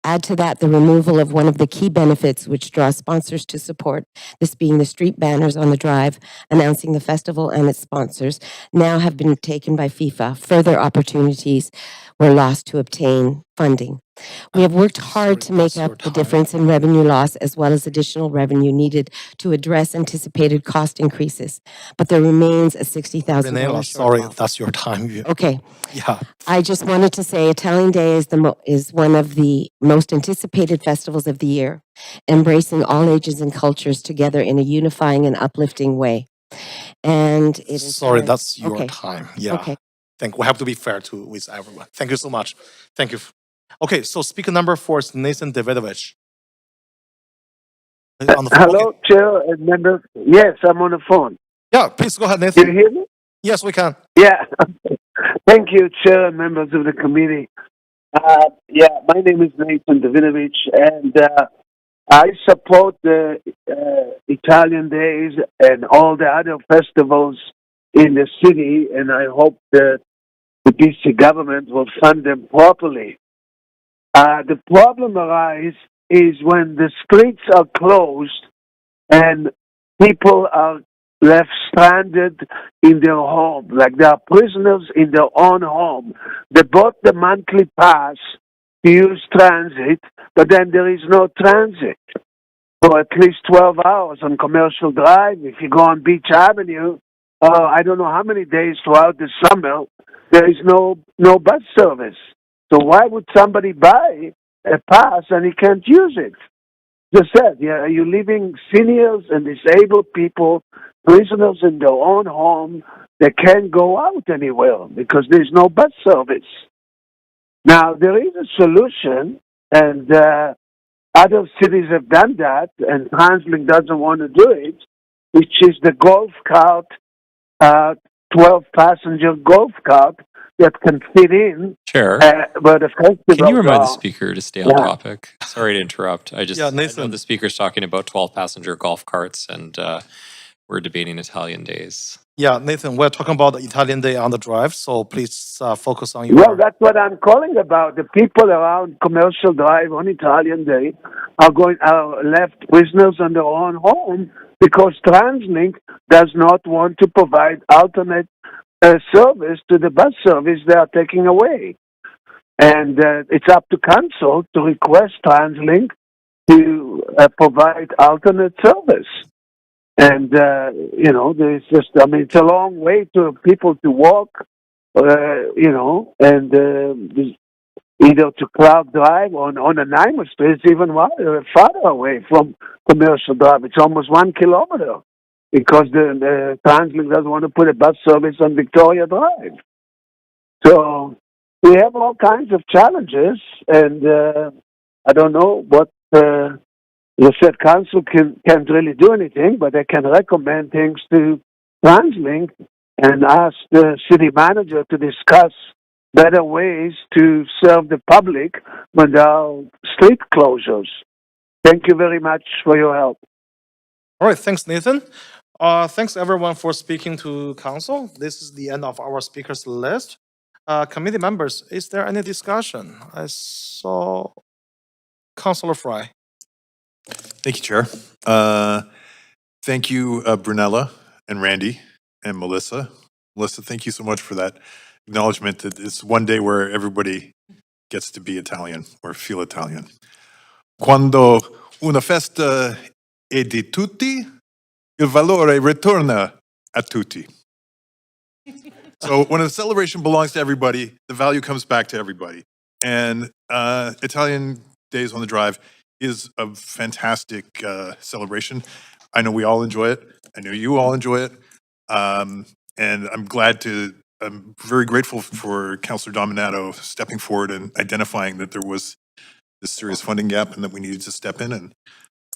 Add to that the removal of one of the key benefits which draws sponsors to support, this being the street banners on the drive announcing the festival and its sponsors, now have been taken by FIFA. Further opportunities were lost to obtain funding. We have worked hard to make up the difference in revenue loss as well as additional revenue needed to address anticipated cost increases, but there remains a $60,000 Renela, sorry, shortfall. that's your time. Okay. Yeah. I just wanted to say Italian Day is one of the most anticipated festivals of the year, embracing all ages and cultures together in a unifying and uplifting way. And it is Sorry, that's your okay. time. Yeah. Okay. Think we have to be fair with everyone. Thank you so much. Thank you. Okay, so speaker number 4 is Nathan Davidovich. On the phone. Hello, Okay. Chair and members. Yes, I'm on the phone. Yeah, please go ahead, Nathan. Can you hear me? Yes, we can. Yeah. Thank you, Chair and members of the committee. My name is Nathan Davidovich, and I support the Italian Days and all the other festivals in the city, and I hope that the BC government will fund them properly. The problem arises is when the streets are closed and people are left stranded in their home, like they are prisoners in their own home. They bought the monthly pass to use transit, but then there is no transit for at least 12 hours on Commercial Drive. If you go on Beach Avenue, I don't know how many days throughout the summer, there is no bus service. So why would somebody buy a pass and he can't use it? Just said, yeah, you're leaving seniors and disabled people, prisoners in their own home. They can't go out anywhere because there's no bus service. Now, there is a solution, and other cities have done that, and Translink doesn't want to do it, which is the golf cart, 12-passenger golf cart that can fit in. Chair, but the can you remind the speaker to stay on topic? Sorry to interrupt. I Yeah, know Nathan. the speaker's talking about 12-passenger golf carts, and we're debating Italian Days. Yeah, Nathan, we're talking about the Italian Day on the drive, so please focus on your... Well, that's what I'm calling about. The people around Commercial Drive on Italian Day are left prisoners in their own home because TransLink does not want to provide alternate service to the bus service they are taking away. And it's up to council to request TransLink to provide alternate service. And, there's just, it's a long way to people to walk, and either to Cloud Drive on a Nima Street, it's even farther away from Commercial Drive. It's almost 1 kilometer because the TransLink doesn't want to put a bus service on Victoria Drive. So we have all kinds of challenges, and I don't know what the said council can't really do anything, but they can recommend things to TransLink and ask the city manager to discuss better ways to serve the public when there are street closures. Thank you very much for your help. All right, thanks, Nathan. Thanks everyone for speaking to council. This is the end of our speakers list. Committee members, is there any discussion? I saw Councilor Fry. Thank you, Chair. Thank you, Brunella and Randy and Melissa. Melissa, thank you so much for that acknowledgement that it's one day where everybody gets to be Italian or feel Italian. Quando una festa è di tutti, il valore ritorna a tutti. So when a celebration belongs to everybody, the value comes back to everybody. And Italian Days on the Drive is a fantastic celebration. I know we all enjoy it. I know you all enjoy it. And I'm very grateful for Councilor Dominato stepping forward and identifying that there was this serious funding gap and that we needed to step in, and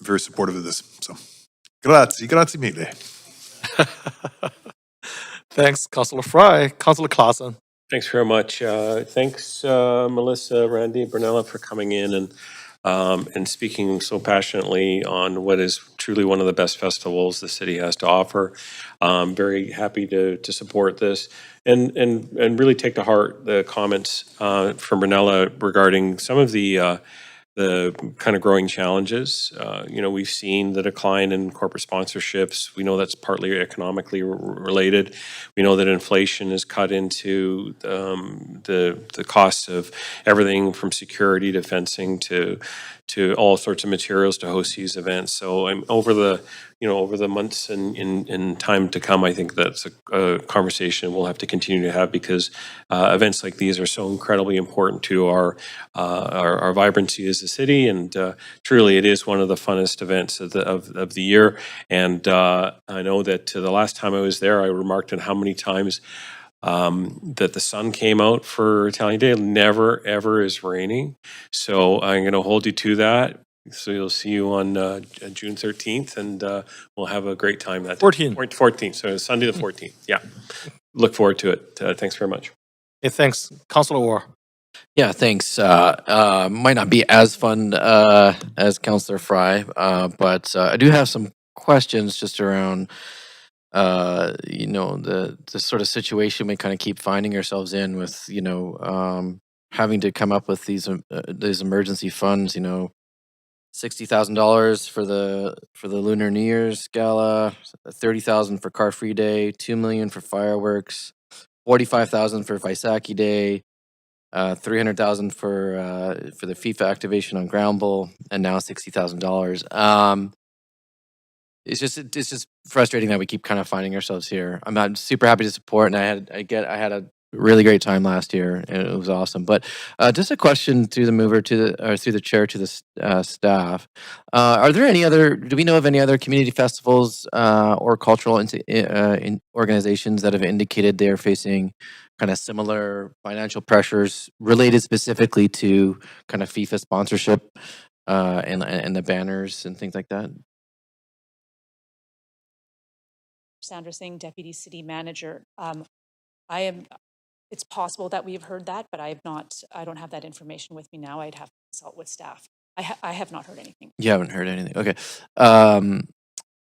I'm very supportive of this. So, grazie mille. Thanks, Councilor Fry. Councilor Clausen. Thanks very much. Thanks, Melissa, Randy, Brunella, for coming in and speaking so passionately on what is truly one of the best festivals the city has to offer. Very happy to support this and really take to heart the comments from Brunella regarding some of the kind of growing challenges. We've seen the decline in corporate sponsorships. We know that's partly economically related. We know that inflation has cut into the cost of everything from security to fencing to all sorts of materials to host these events. So over the months and time to come, I think that's a conversation we'll have to continue to have, because events like these are so incredibly important to our vibrancy as a city, and truly it is one of the funnest events of the year. And I know that the last time I was there, I remarked on how many times that the sun came out for Italian Day. Never ever is raining, so I'm going to hold you to that. So you'll see you on June 13th, and we'll have a great time that 14th. So Sunday the 14th. Yeah, look forward to it. Thanks very much. Hey, thanks, Councilor War. Yeah, thanks. Might not be as fun as Councilor Fry, but I do have some questions just around, the sort of situation we kind of keep finding ourselves in with, having to come up with these emergency funds. $60,000 for the Lunar New Year's Gala, $30,000 for Car Free Day, $2 million for fireworks, $45,000 for Vaisakhi Day, $300,000 for the FIFA activation on Ground Bowl, and now $60,000. It's just frustrating that we keep kind of finding ourselves here. I'm super happy to support, and I had a really great time last year, and it was awesome. But just a question through the mover through the chair to the staff. Do we know of any other community festivals or cultural organizations that have indicated they're facing kind of similar financial pressures related specifically to kind of FIFA sponsorship and the banners and things like that? Sandra Singh, Deputy City Manager. It's possible that we have heard that, but I don't have that information with me now. I'd have to consult with staff. I have not heard anything. You haven't heard anything. Okay.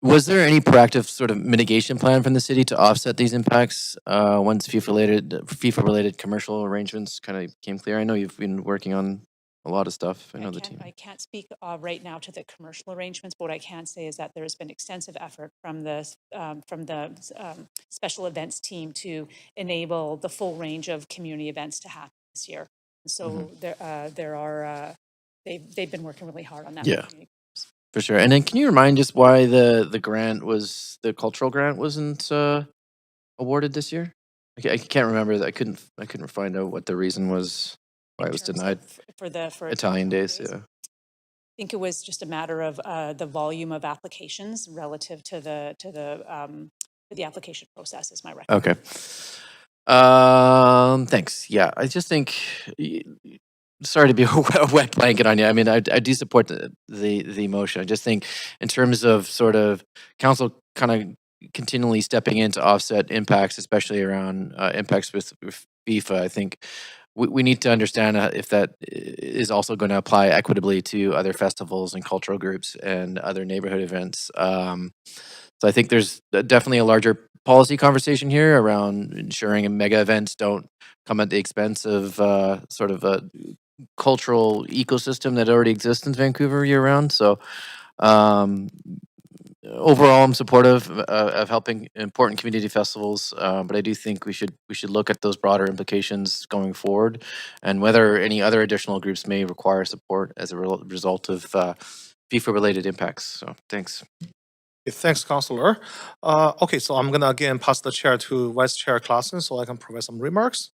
Was there any proactive sort of mitigation plan from the city to offset these impacts once FIFA-related commercial arrangements kind of became clear? I know you've been working on a lot of stuff. I know the team. I can't speak right now to the commercial arrangements, but what I can say is that there has been extensive effort from the special events team to enable the full range of community events to happen this year. So they've been working really hard on that. Yeah, for sure. And then can you remind us why the cultural grant wasn't awarded this year? I can't remember that. I couldn't find out what the reason was why it was denied. For Italian Days, yeah. I think it was just a matter of the volume of applications relative to the application process is my recollection. Okay. Thanks. Yeah, I just think. Sorry to be a wet blanket on you. I mean, I do support the motion. I just think, in terms of sort of council kind of continually stepping in to offset impacts, especially around impacts with FIFA, I think we need to understand if that is also going to apply equitably to other festivals and cultural groups and other neighborhood events. So I think there's definitely a larger policy conversation here around ensuring mega events don't come at the expense of sort of a cultural ecosystem that already exists in Vancouver year round. So overall, I'm supportive of helping important community festivals, but I do think we should look at those broader implications going forward, and whether any other additional groups may require support as a result of FIFA-related impacts. So thanks. Thanks, Councillor. Okay, so I'm gonna again pass the chair to Vice Chair Claassen so I can provide some remarks.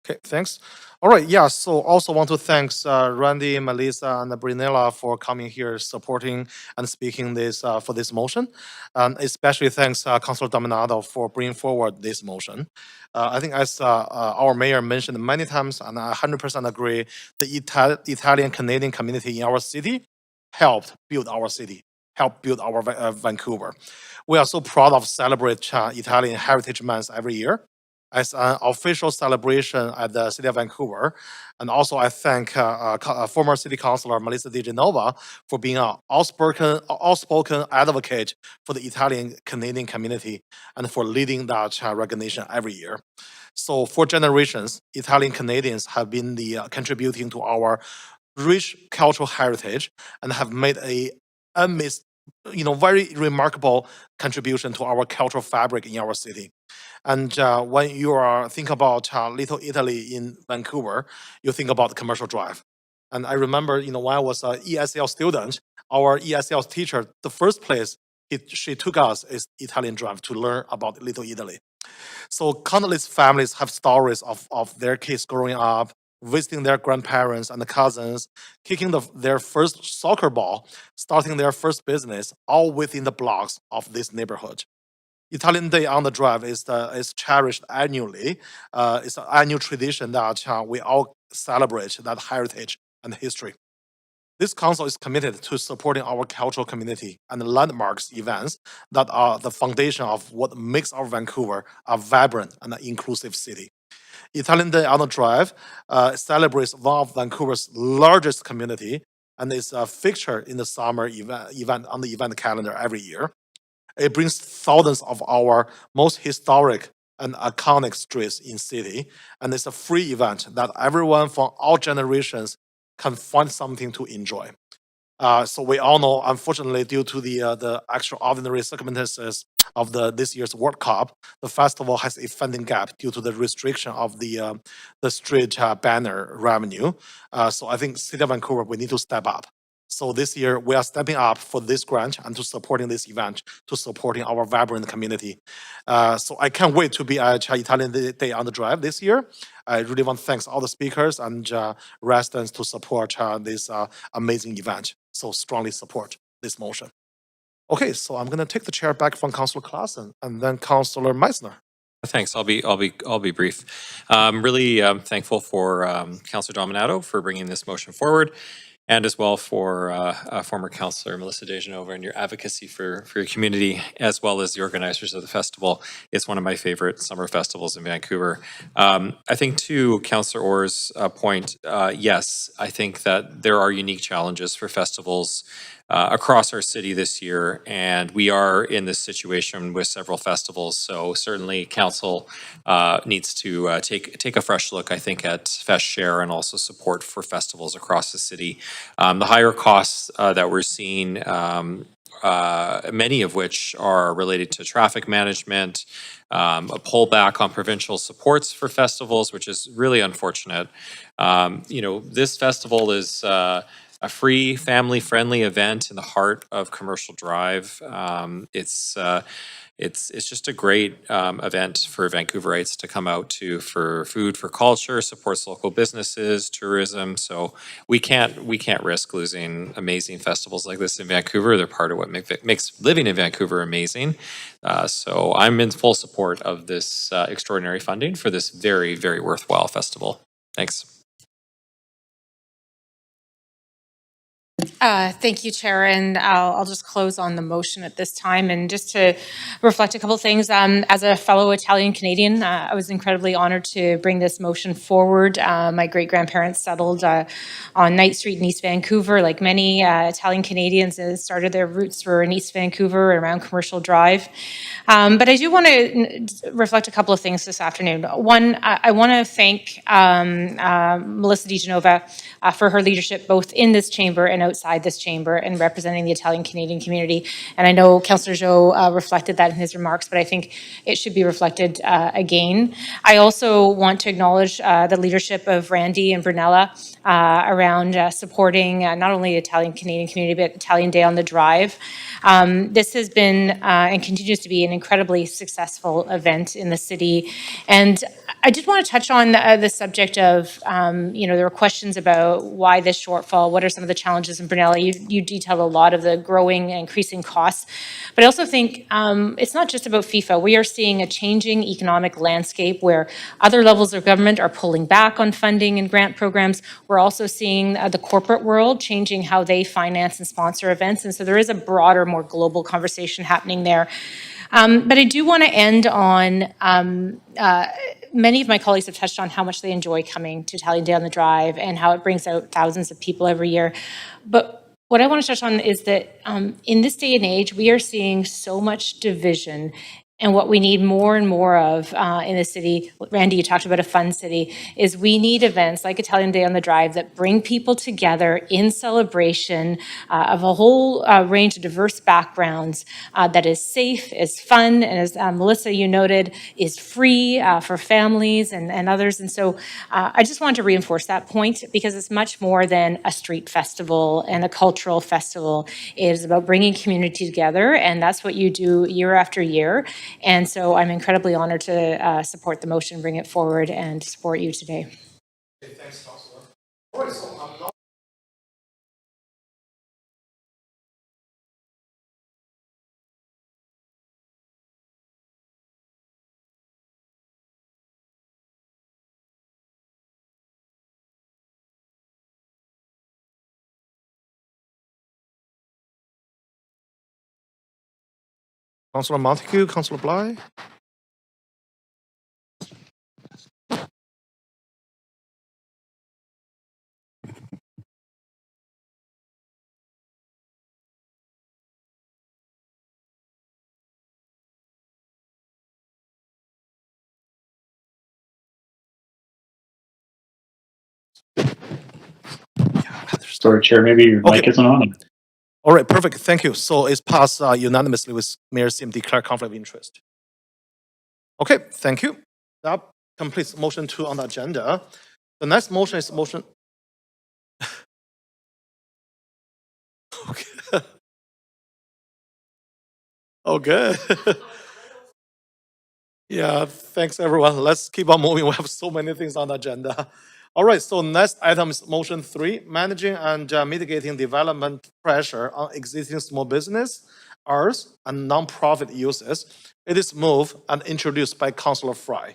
Okay, thanks. All right, yeah, so also want to thanks Randy, Melissa, and Brunella for coming here, supporting and speaking this for this motion. And especially thanks Councillor Dominato for bringing forward this motion. I think as our mayor mentioned many times, and I 100% agree, the Italian-Canadian community in our city helped build our city, helped build our Vancouver. We are so proud of celebrate Italian Heritage Month every year as an official celebration at the City of Vancouver. And also I thank former City Councilor Melissa Di Genova for being an outspoken advocate for the Italian-Canadian community and for leading that recognition every year. So for generations, Italian Canadians have been contributing to our rich cultural heritage and have made a very remarkable contribution to our cultural fabric in our city. And when you are think about Little Italy in Vancouver, you think about the commercial drive. And I remember, when I was an ESL student, our ESL teacher, the first place she took us is Italian drive to learn about Little Italy. So countless families have stories of their kids growing up, visiting their grandparents and cousins, kicking their first soccer ball, starting their first business, all within the blocks of this neighborhood. Italian Day on the Drive is cherished annually. It's an annual tradition that we all celebrate that heritage and history. This council is committed to supporting our cultural community and landmarks events that are the foundation of what makes our Vancouver a vibrant and inclusive city. Italian Day on the Drive celebrates one of Vancouver's largest community and is a fixture in the summer event on the event calendar every year. It brings thousands of our most historic and iconic streets in city, and it's a free event that everyone from all generations can find something to enjoy. So we all know, unfortunately, due to the extraordinary circumstances of this year's World Cup, the festival has a funding gap due to the restriction of the street banner revenue. So I think City of Vancouver, we need to step up. So this year we are stepping up for this grant and to supporting this event, to supporting our vibrant community. So I can't wait to be at Italian Day on the Drive this year. I really want to thank all the speakers and residents to support this amazing event. So strongly support this motion. Okay, so I'm going to take the chair back from Councillor Claassen and then Councillor Meissner. Thanks. I'll be brief. Really thankful for Councillor Dominato for bringing this motion forward, and as well for former Councillor Melissa Di Genova and your advocacy for your community, as well as the organizers of the festival. It's one of my favorite summer festivals in Vancouver. I think to Councillor Orr's point, yes, I think that there are unique challenges for festivals across our city this year, and we are in this situation with several festivals. So certainly, council needs to take a fresh look, I think, at Fest Share and also support for festivals across the city. The higher costs that we're seeing, many of which are related to traffic management, a pullback on provincial supports for festivals, which is really unfortunate. This festival is a free, family-friendly event in the heart of Commercial Drive. It's just a great event for Vancouverites to come out to for food, for culture, supports local businesses, tourism. So we can't risk losing amazing festivals like this in Vancouver. They're part of what makes living in Vancouver amazing. So I'm in full support of this extraordinary funding for this very, very worthwhile festival. Thanks. Thank you, Chair, and I'll just close on the motion at this time. And just to reflect a couple of things, as a fellow Italian Canadian, I was incredibly honored to bring this motion forward. My great-grandparents settled on Knight Street in East Vancouver. Like many Italian Canadians, started their roots were in East Vancouver around Commercial Drive. But I do want to reflect a couple of things this afternoon. One, I want to thank Melissa DiGenova for her leadership both in this chamber and outside this chamber and representing the Italian Canadian community. And I know Councillor Joe reflected that in his remarks, but I think it should be reflected again. I also want to acknowledge the leadership of Randy and Brunella around supporting not only the Italian Canadian community, but Italian Day on the Drive. This has been and continues to be an incredibly successful event in the city. And I did want to touch on the subject of, there were questions about why this shortfall, what are some of the challenges in Brunella. You detailed a lot of the growing and increasing costs. But I also think it's not just about FIFA. We are seeing a changing economic landscape where other levels of government are pulling back on funding and grant programs. We're also seeing the corporate world changing how they finance and sponsor events. And so there is a broader, more global conversation happening there. But I do want to end on many of my colleagues have touched on how much they enjoy coming to Italian Day on the Drive and how it brings out thousands of people every year. But what I want to touch on is that in this day and age, we are seeing so much division. And what we need more and more of in the city, Randy, you talked about a fun city, is we need events like Italian Day on the Drive that bring people together in celebration of a whole range of diverse backgrounds that is safe, is fun, and as Melissa, you noted, is free for families and others. And so I just wanted to reinforce that point because it's much more than a street festival and a cultural festival. It is about bringing community together, and that's what you do year after year. And so I'm incredibly honored to support the motion, bring it forward, and support you today. Okay, thanks, Councillor. All right, so I'm not Councillor Montague, Councillor Bly. Sorry, Chair, maybe your mic isn't on. All right, perfect. Thank you. So it's passed unanimously with Mayor Sim declare conflict of interest. Okay, thank you. That completes motion 2 on the agenda. The next motion is motion. Okay. Oh, good. Yeah, thanks everyone. Let's keep on moving. We have so many things on the agenda. All right, so next item is motion 3, managing and mitigating development pressure on existing small business, ours, and nonprofit users. It is moved and introduced by Councillor Fry.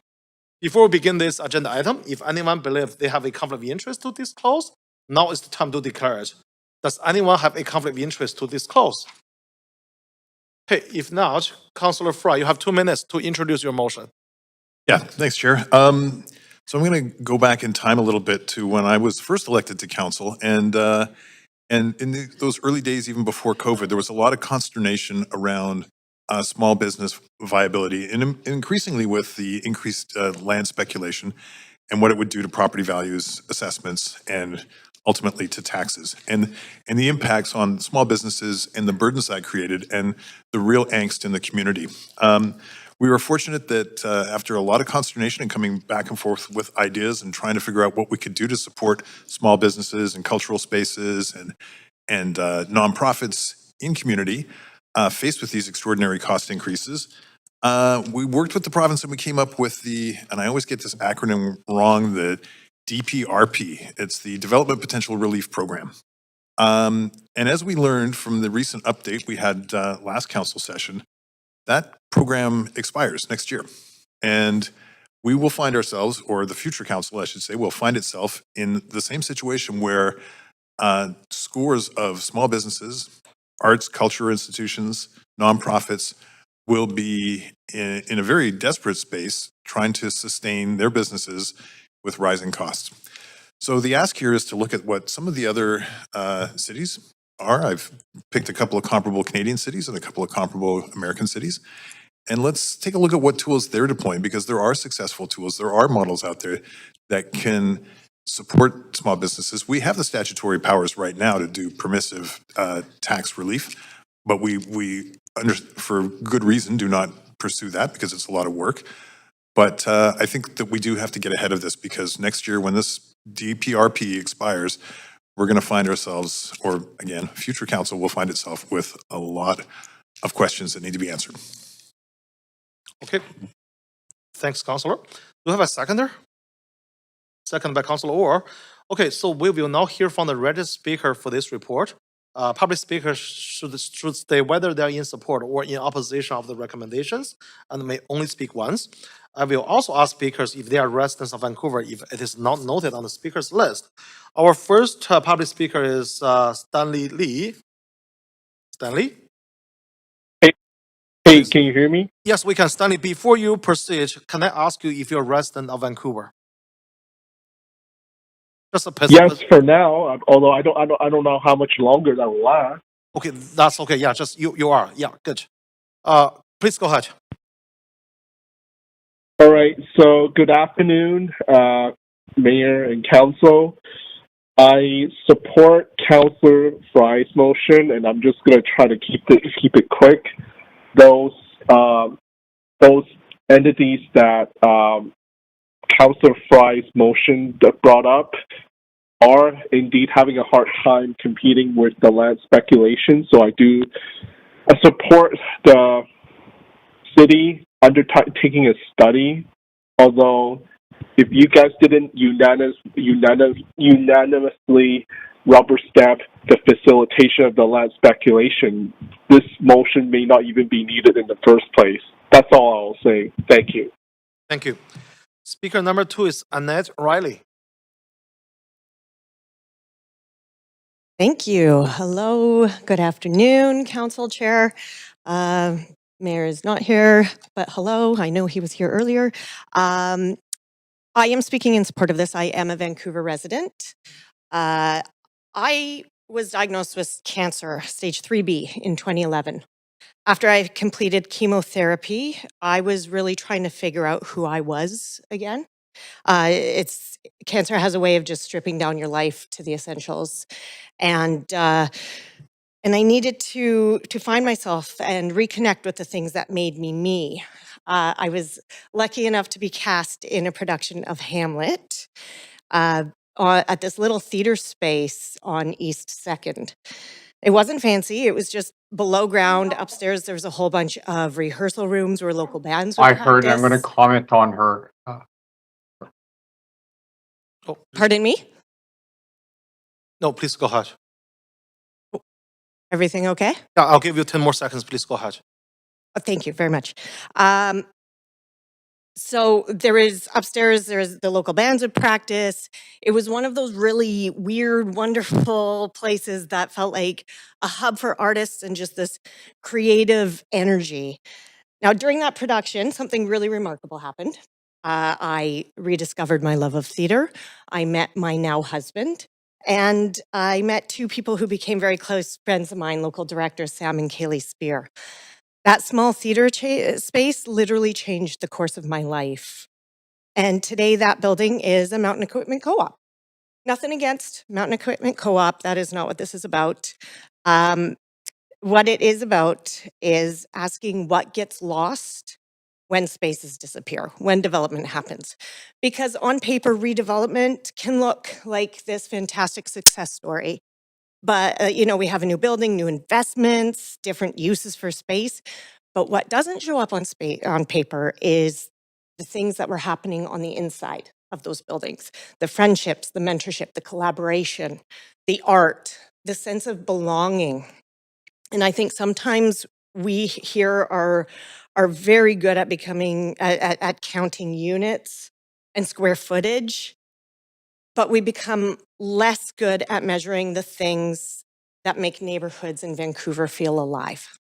Before we begin this agenda item, if anyone believes they have a conflict of interest to disclose, now is the time to declare it. Does anyone have a conflict of interest to disclose? Okay, if not, Councillor Fry, you have 2 minutes to introduce your motion. Yeah, thanks, Chair. So I'm going to go back in time a little bit to when I was first elected to council, and And in those early days, even before COVID, there was a lot of consternation around small business viability, and increasingly with the increased land speculation and what it would do to property values, assessments, and ultimately to taxes, and the impacts on small businesses and the burdens that created, and the real angst in the community. We were fortunate that after a lot of consternation and coming back and forth with ideas and trying to figure out what we could do to support small businesses and cultural spaces and nonprofits in community faced with these extraordinary cost increases, we worked with the province and we came up with and I always get this acronym wrong, the DPRP. It's the Development Potential Relief Program. And as we learned from the recent update we had last council session, that program expires next year. And we will find ourselves, or the future council, I should say, will find itself in the same situation where scores of small businesses, arts, culture institutions, nonprofits will be in a very desperate space trying to sustain their businesses with rising costs. So the ask here is to look at what some of the other cities are. I've picked a couple of comparable Canadian cities and a couple of comparable American cities. And let's take a look at what tools they're deploying, because there are successful tools. There are models out there that can support small businesses. We have the statutory powers right now to do permissive tax relief, but we for good reason, do not pursue that because it's a lot of work. But I think that we do have to get ahead of this, because next year when this DPRP expires, we're going to find ourselves, or again, future council will find itself with a lot of questions that need to be answered. Okay. Thanks, Councillor. Do we have a seconder? Second by Councillor Orr. Okay, so we will now hear from the registered speaker for this report. Public speakers should state whether they are in support or in opposition of the recommendations and may only speak once. I will also ask speakers if they are residents of Vancouver if it is not noted on the speakers list. Our first public speaker is Stanley Lee. Stanley? Hey, can you hear me? Yes, we can. Stanley, before you proceed, can I ask you if you're a resident of Vancouver? Just a Yes, for now. Although I don't know how much longer that will last. Okay, that's okay. Yeah, just you are. Yeah, good. Please go ahead. All right. So good afternoon, Mayor and Council. I support Councillor Fry's motion, and I'm just going to try to keep it quick. Those entities that Councillor Fry's motion brought up are indeed having a hard time competing with the land speculation. So I support the city undertaking a study. Although, if you guys didn't unanimously rubber stamp the facilitation of the land speculation, this motion may not even be needed in the first place. That's all I'll say. Thank you. Thank you. Speaker number 2 is Annette Riley. Thank you. Hello, good afternoon, Council Chair. Mayor is not here, but hello, I know he was here earlier. I am speaking in support of this. I am a Vancouver resident. I was diagnosed with cancer, stage 3B, in 2011. After I completed chemotherapy, I was really trying to figure out who I was again. Cancer has a way of just stripping down your life to the essentials. And I needed to find myself and reconnect with the things that made me me. I was lucky enough to be cast in a production of Hamlet at this little theater space on East 2nd. It wasn't fancy. It was just below ground. Upstairs, there was a whole bunch of rehearsal rooms where local bands would I heard. I'm going to practice. comment on her. Pardon me? No, please go ahead. Everything okay? Yeah, I'll give you 10 more seconds. Please go ahead. Thank you very much. So upstairs, there's the local bands would practice. It was one of those really weird, wonderful places that felt like a hub for artists and just this creative energy. Now, during that production, something really remarkable happened. I rediscovered my love of theater. I met my now husband. And I met two people who became very close friends of mine, local directors Sam and Kaylee Spear. That small theater space literally changed the course of my life. And today that building is a Mountain Equipment Co-op. Nothing against Mountain Equipment Co-op. That is not what this is about. What it is about is asking what gets lost when spaces disappear, when development happens. Because on paper, redevelopment can look like this fantastic success story. But, we have a new building, new investments, different uses for space. But what doesn't show up on paper is the things that were happening on the inside of those buildings, the friendships, the mentorship, the collaboration, the art, the sense of belonging. And I think sometimes we here are very good at becoming at counting units and square footage, but we become less good at measuring the things that make neighborhoods in Vancouver feel alive.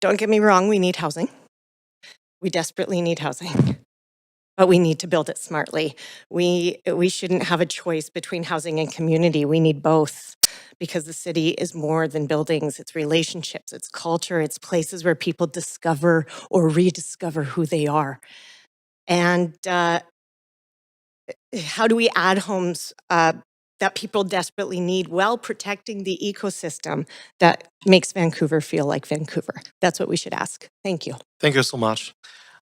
Don't get me wrong, we need housing. We desperately need housing, but we need to build it smartly. We shouldn't have a choice between housing and community. We need both, because the city is more than buildings. It's relationships, it's culture, it's places where people discover or rediscover who they are. And how do we add homes that people desperately need while protecting the ecosystem that makes Vancouver feel like Vancouver? That's what we should ask. Thank you. Thank you so much.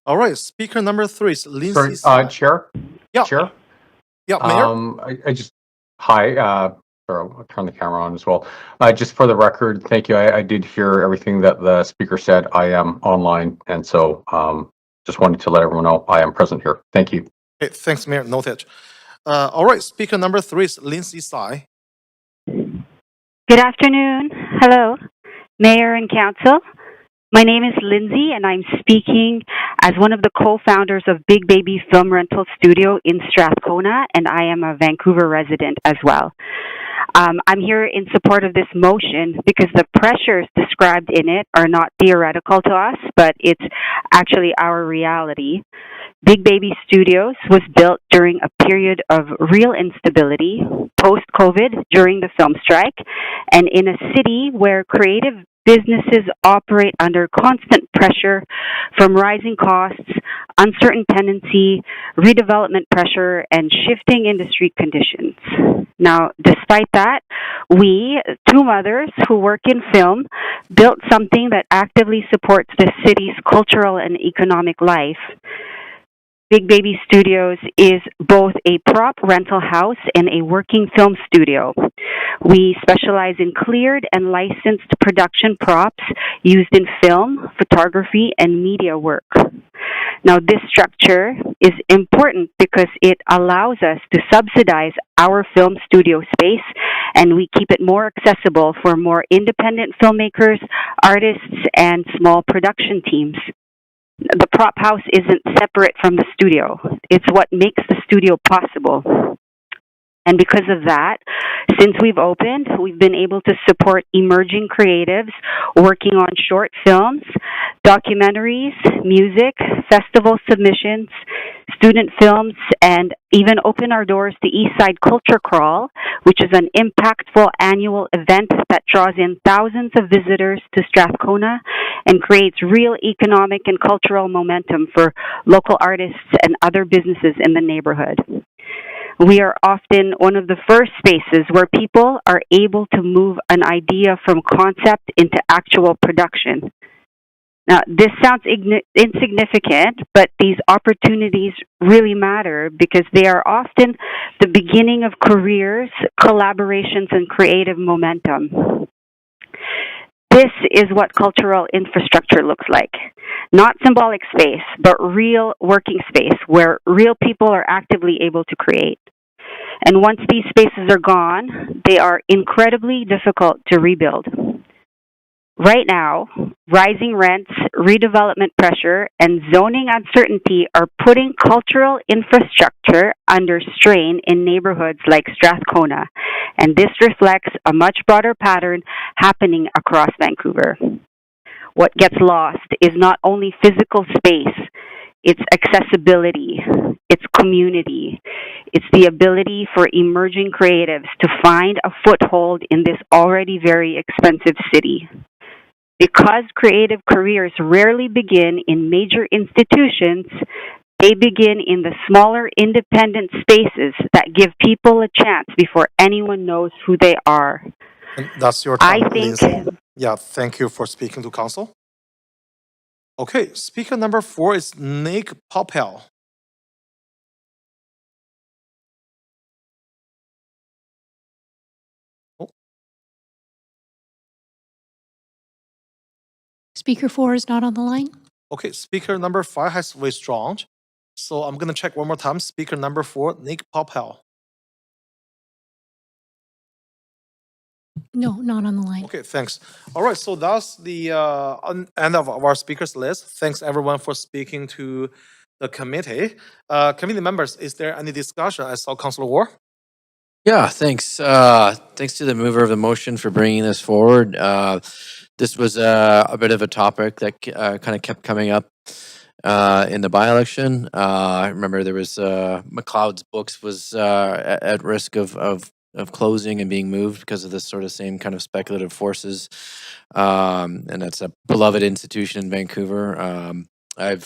All right, speaker number 3 is Lindsay. Sorry, Chair? Yeah. Chair? Yeah, Mayor. I just, hi, sorry, I'll turn the camera on as well. Just for the record, thank you. I did hear everything that the speaker said. I am online, and so just wanted to let everyone know I am present here. Thank you. Okay, thanks, Mayor. Noted. All right, speaker number 3 is Lindsay Tsai. Good afternoon. Hello, Mayor and Council. My name is Lindsay, and I'm speaking as one of the co-founders of Big Baby Film Rental Studio in Strathcona, and I am a Vancouver resident as well. I'm here in support of this motion because the pressures described in it are not theoretical to us, but it's actually our reality. Big Baby Studios was built during a period of real instability, post-COVID, during the film strike, and in a city where creative businesses operate under constant pressure from rising costs, uncertain tenancy, redevelopment pressure, and shifting industry conditions. Now, despite that, we, two mothers who work in film, built something that actively supports the city's cultural and economic life. Big Baby Studios is both a prop rental house and a working film studio. We specialize in cleared and licensed production props used in film, photography, and media work. Now, this structure is important because it allows us to subsidize our film studio space, and we keep it more accessible for more independent filmmakers, artists, and small production teams. The prop house isn't separate from the studio. It's what makes the studio possible. And because of that, since we've opened, we've been able to support emerging creatives working on short films, documentaries, music, festival submissions, student films, and even open our doors to Eastside Culture Crawl, which is an impactful annual event that draws in thousands of visitors to Strathcona and creates real economic and cultural momentum for local artists and other businesses in the neighborhood. We are often one of the first spaces where people are able to move an idea from concept into actual production. Now, this sounds insignificant, but these opportunities really matter because they are often the beginning of careers, collaborations, and creative momentum. This is what cultural infrastructure looks like. Not symbolic space, but real working space where real people are actively able to create. And once these spaces are gone, they are incredibly difficult to rebuild. Right now, rising rents, redevelopment pressure, and zoning uncertainty are putting cultural infrastructure under strain in neighborhoods like Strathcona, and this reflects a much broader pattern happening across Vancouver. What gets lost is not only physical space, it's accessibility, it's community, it's the ability for emerging creatives to find a foothold in this already very expensive city. Because creative careers rarely begin in major institutions, they begin in the smaller independent spaces that give people a chance before anyone knows who they are. And that's your I time, think Lindsay. Yeah, thank you for speaking to council. Okay, speaker number 4 is Nick Popel. Speaker 4 is not on the line. Okay, speaker number 5 has withdrawn. So I'm gonna check one more time. Speaker number 4, Nick Popel. No, not on the line. Okay, thanks. All right, so that's the end of our speakers list. Thanks everyone for speaking to the committee. Committee members, is there any discussion? I saw Councilor War. Yeah, thanks. Thanks to the mover of the motion for bringing this forward. This was a bit of a topic that kind of kept coming up in the by-election. I remember there was McLeod's Books was at risk of closing and being moved because of this sort of same kind of speculative forces. And that's a beloved institution in Vancouver. I've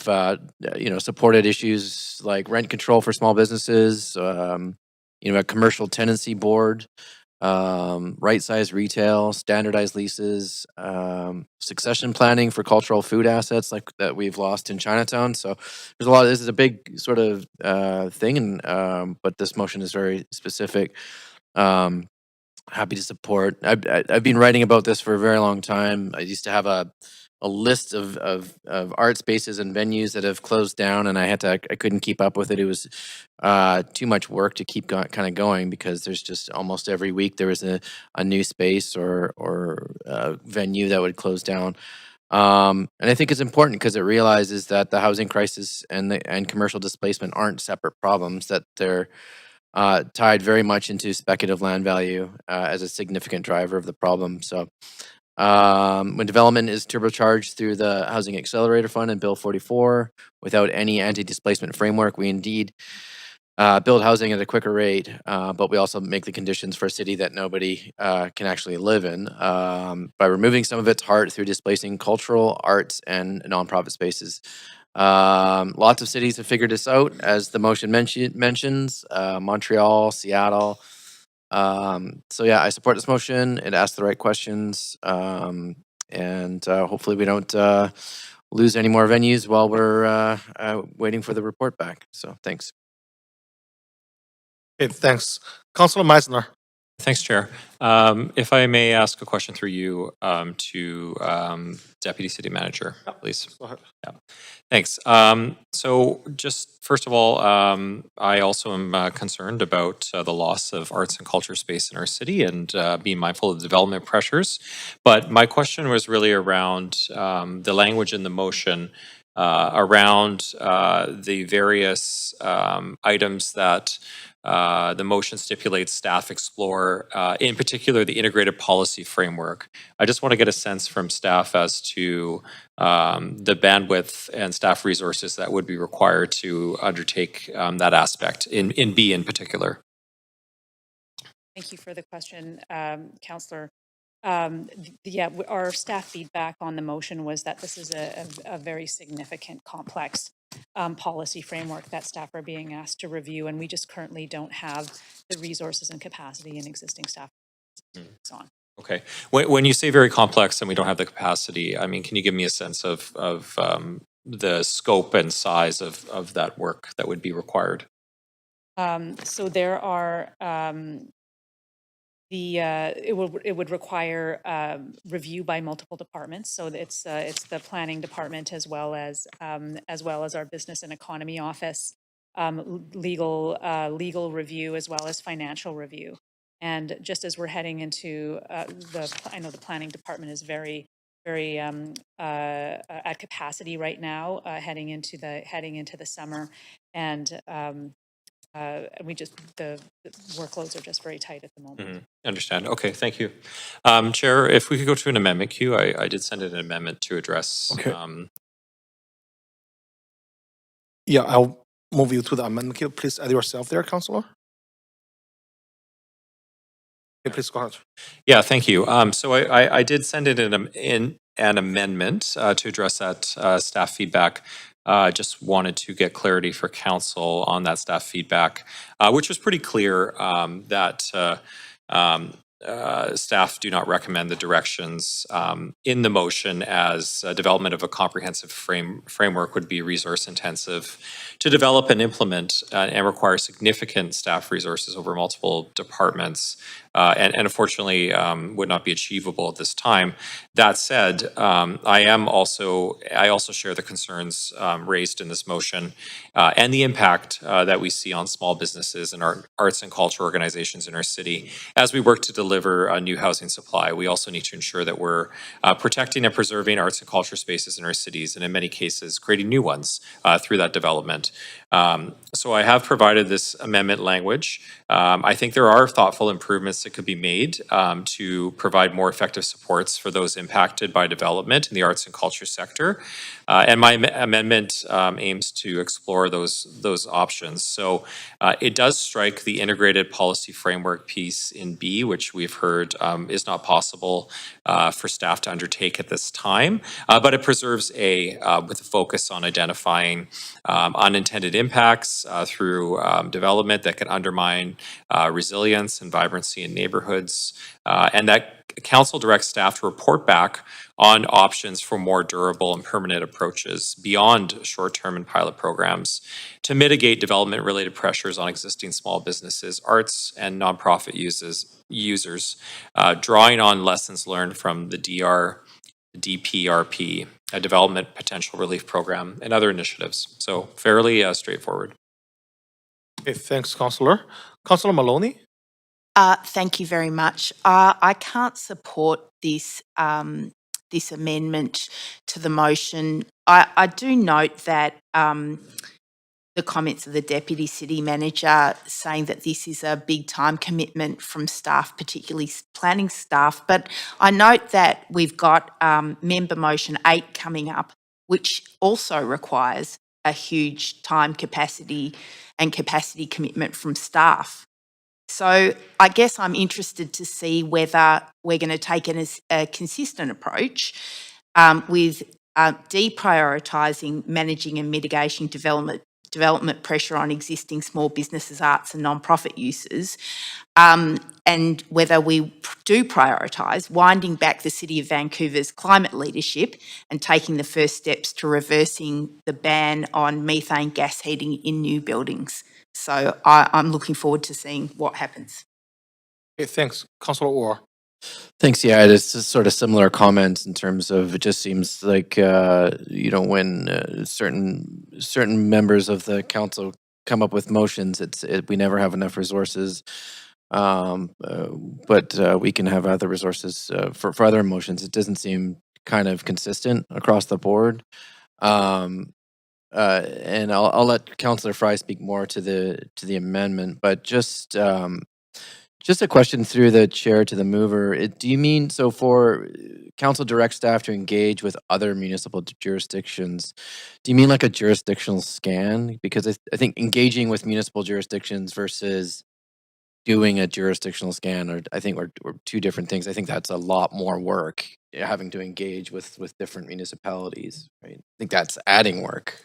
supported issues like rent control for small businesses, a commercial tenancy board, right-sized retail, standardized leases, succession planning for cultural food assets like that we've lost in Chinatown. So there's a lot. This is a big sort of thing, and but this motion is very specific. Happy to support. I've been writing about this for a very long time. I used to have a list of art spaces and venues that have closed down, and I couldn't keep up with it. It was too much work to keep kind of going because there's just almost every week there was a new space or venue that would close down. And I think it's important because it realizes that the housing crisis and commercial displacement aren't separate problems, that they're tied very much into speculative land value as a significant driver of the problem. So when development is turbocharged through the Housing Accelerator Fund and Bill 44, without any anti-displacement framework, we indeed build housing at a quicker rate, but we also make the conditions for a city that nobody can actually live in by removing some of its heart through displacing cultural, arts, and nonprofit spaces. Lots of cities have figured this out, as the motion mentions, Montreal, Seattle. So yeah, I support this motion. It asks the right questions, and hopefully we don't lose any more venues while we're waiting for the report back. So thanks. Okay, thanks. Councilor Meisner. Thanks, Chair. If I may ask a question through you to Deputy City Manager, please. Go ahead. Yeah, thanks. So just first of all, I also am concerned about the loss of arts and culture space in our city and being mindful of development pressures. But my question was really around the language in the motion around the various items that the motion stipulates staff explore, in particular, the integrated policy framework. I just want to get a sense from staff as to the bandwidth and staff resources that would be required to undertake that aspect in B in particular. Thank you for the question, Councillor. Our staff feedback on the motion was that this is a very significant, complex policy framework that staff are being asked to review, and we just currently don't have the resources and capacity in existing staff. On. Okay. When you say very complex and we don't have the capacity, I mean, can you give me a sense of the scope and size of that work that would be required? So there are it would require review by multiple departments. So it's the planning department as well as our business and economy office, legal review as well as financial review. And just as we're heading into I know the planning department is very at capacity right now, heading into the summer, and the workloads are just very tight at the moment. Mm-hmm. Understand. Okay, thank you. Chair, if we could go to an amendment queue, I did send in an amendment to address. Okay. Yeah, I'll move you to the amendment queue. Please add yourself there, Councillor. Okay, please go ahead. Yeah, thank you. So I did send in an amendment to address that staff feedback. Just wanted to get clarity for council on that staff feedback, which was pretty clear that staff do not recommend the directions in the motion, as development of a comprehensive framework would be resource intensive to develop and implement and require significant staff resources over multiple departments, and unfortunately would not be achievable at this time. That said, I also share the concerns raised in this motion and the impact that we see on small businesses and our arts and culture organizations in our city as we work to deliver a new housing supply. We also need to ensure that we're protecting and preserving arts and culture spaces in our cities, and in many cases creating new ones through that development. So I have provided this amendment language. I think there are thoughtful improvements that could be made to provide more effective supports for those impacted by development in the arts and culture sector. And my amendment aims to explore those options. So it does strike the integrated policy framework piece in B, which we've heard is not possible for staff to undertake at this time, but it preserves A with a focus on identifying unintended impacts through development that can undermine resilience and vibrancy in neighborhoods, and that council directs staff to report back on options for more durable and permanent approaches beyond short-term and pilot programs to mitigate development-related pressures on existing small businesses, arts, and nonprofit users, drawing on lessons learned from the DPRP, a development potential relief program, and other initiatives. So fairly straightforward. Okay, thanks, Councillor. Councillor Maloney? Thank you very much. I can't support this this amendment to the motion. I do note that the comments of the Deputy City Manager saying that this is a big time commitment from staff, particularly planning staff. But I note that we've got Member Motion 8 coming up, which also requires a huge time capacity and capacity commitment from staff. So I guess I'm interested to see whether we're going to take a consistent approach with deprioritising managing and mitigating development pressure on existing small businesses, arts and non-profit users, and whether we do prioritise winding back the City of Vancouver's climate leadership and taking the first steps to reversing the ban on methane gas heating in new buildings. So I'm looking forward to seeing what happens. Okay, thanks. Councillor Orr. Thanks. Yeah, it's a sort of similar comments in terms of it just seems like when certain members of the council come up with motions, we never have enough resources. But we can have other resources for other motions. It doesn't seem kind of consistent across the board. And I'll let Councillor Fry speak more to the amendment, but just a question through the chair to the mover. Do you mean, so for council direct staff to engage with other municipal jurisdictions, do you mean like a jurisdictional scan? Because I think engaging with municipal jurisdictions versus doing a jurisdictional scan are two different things. I think that's a lot more work, having to engage with different municipalities, right? I think that's adding work.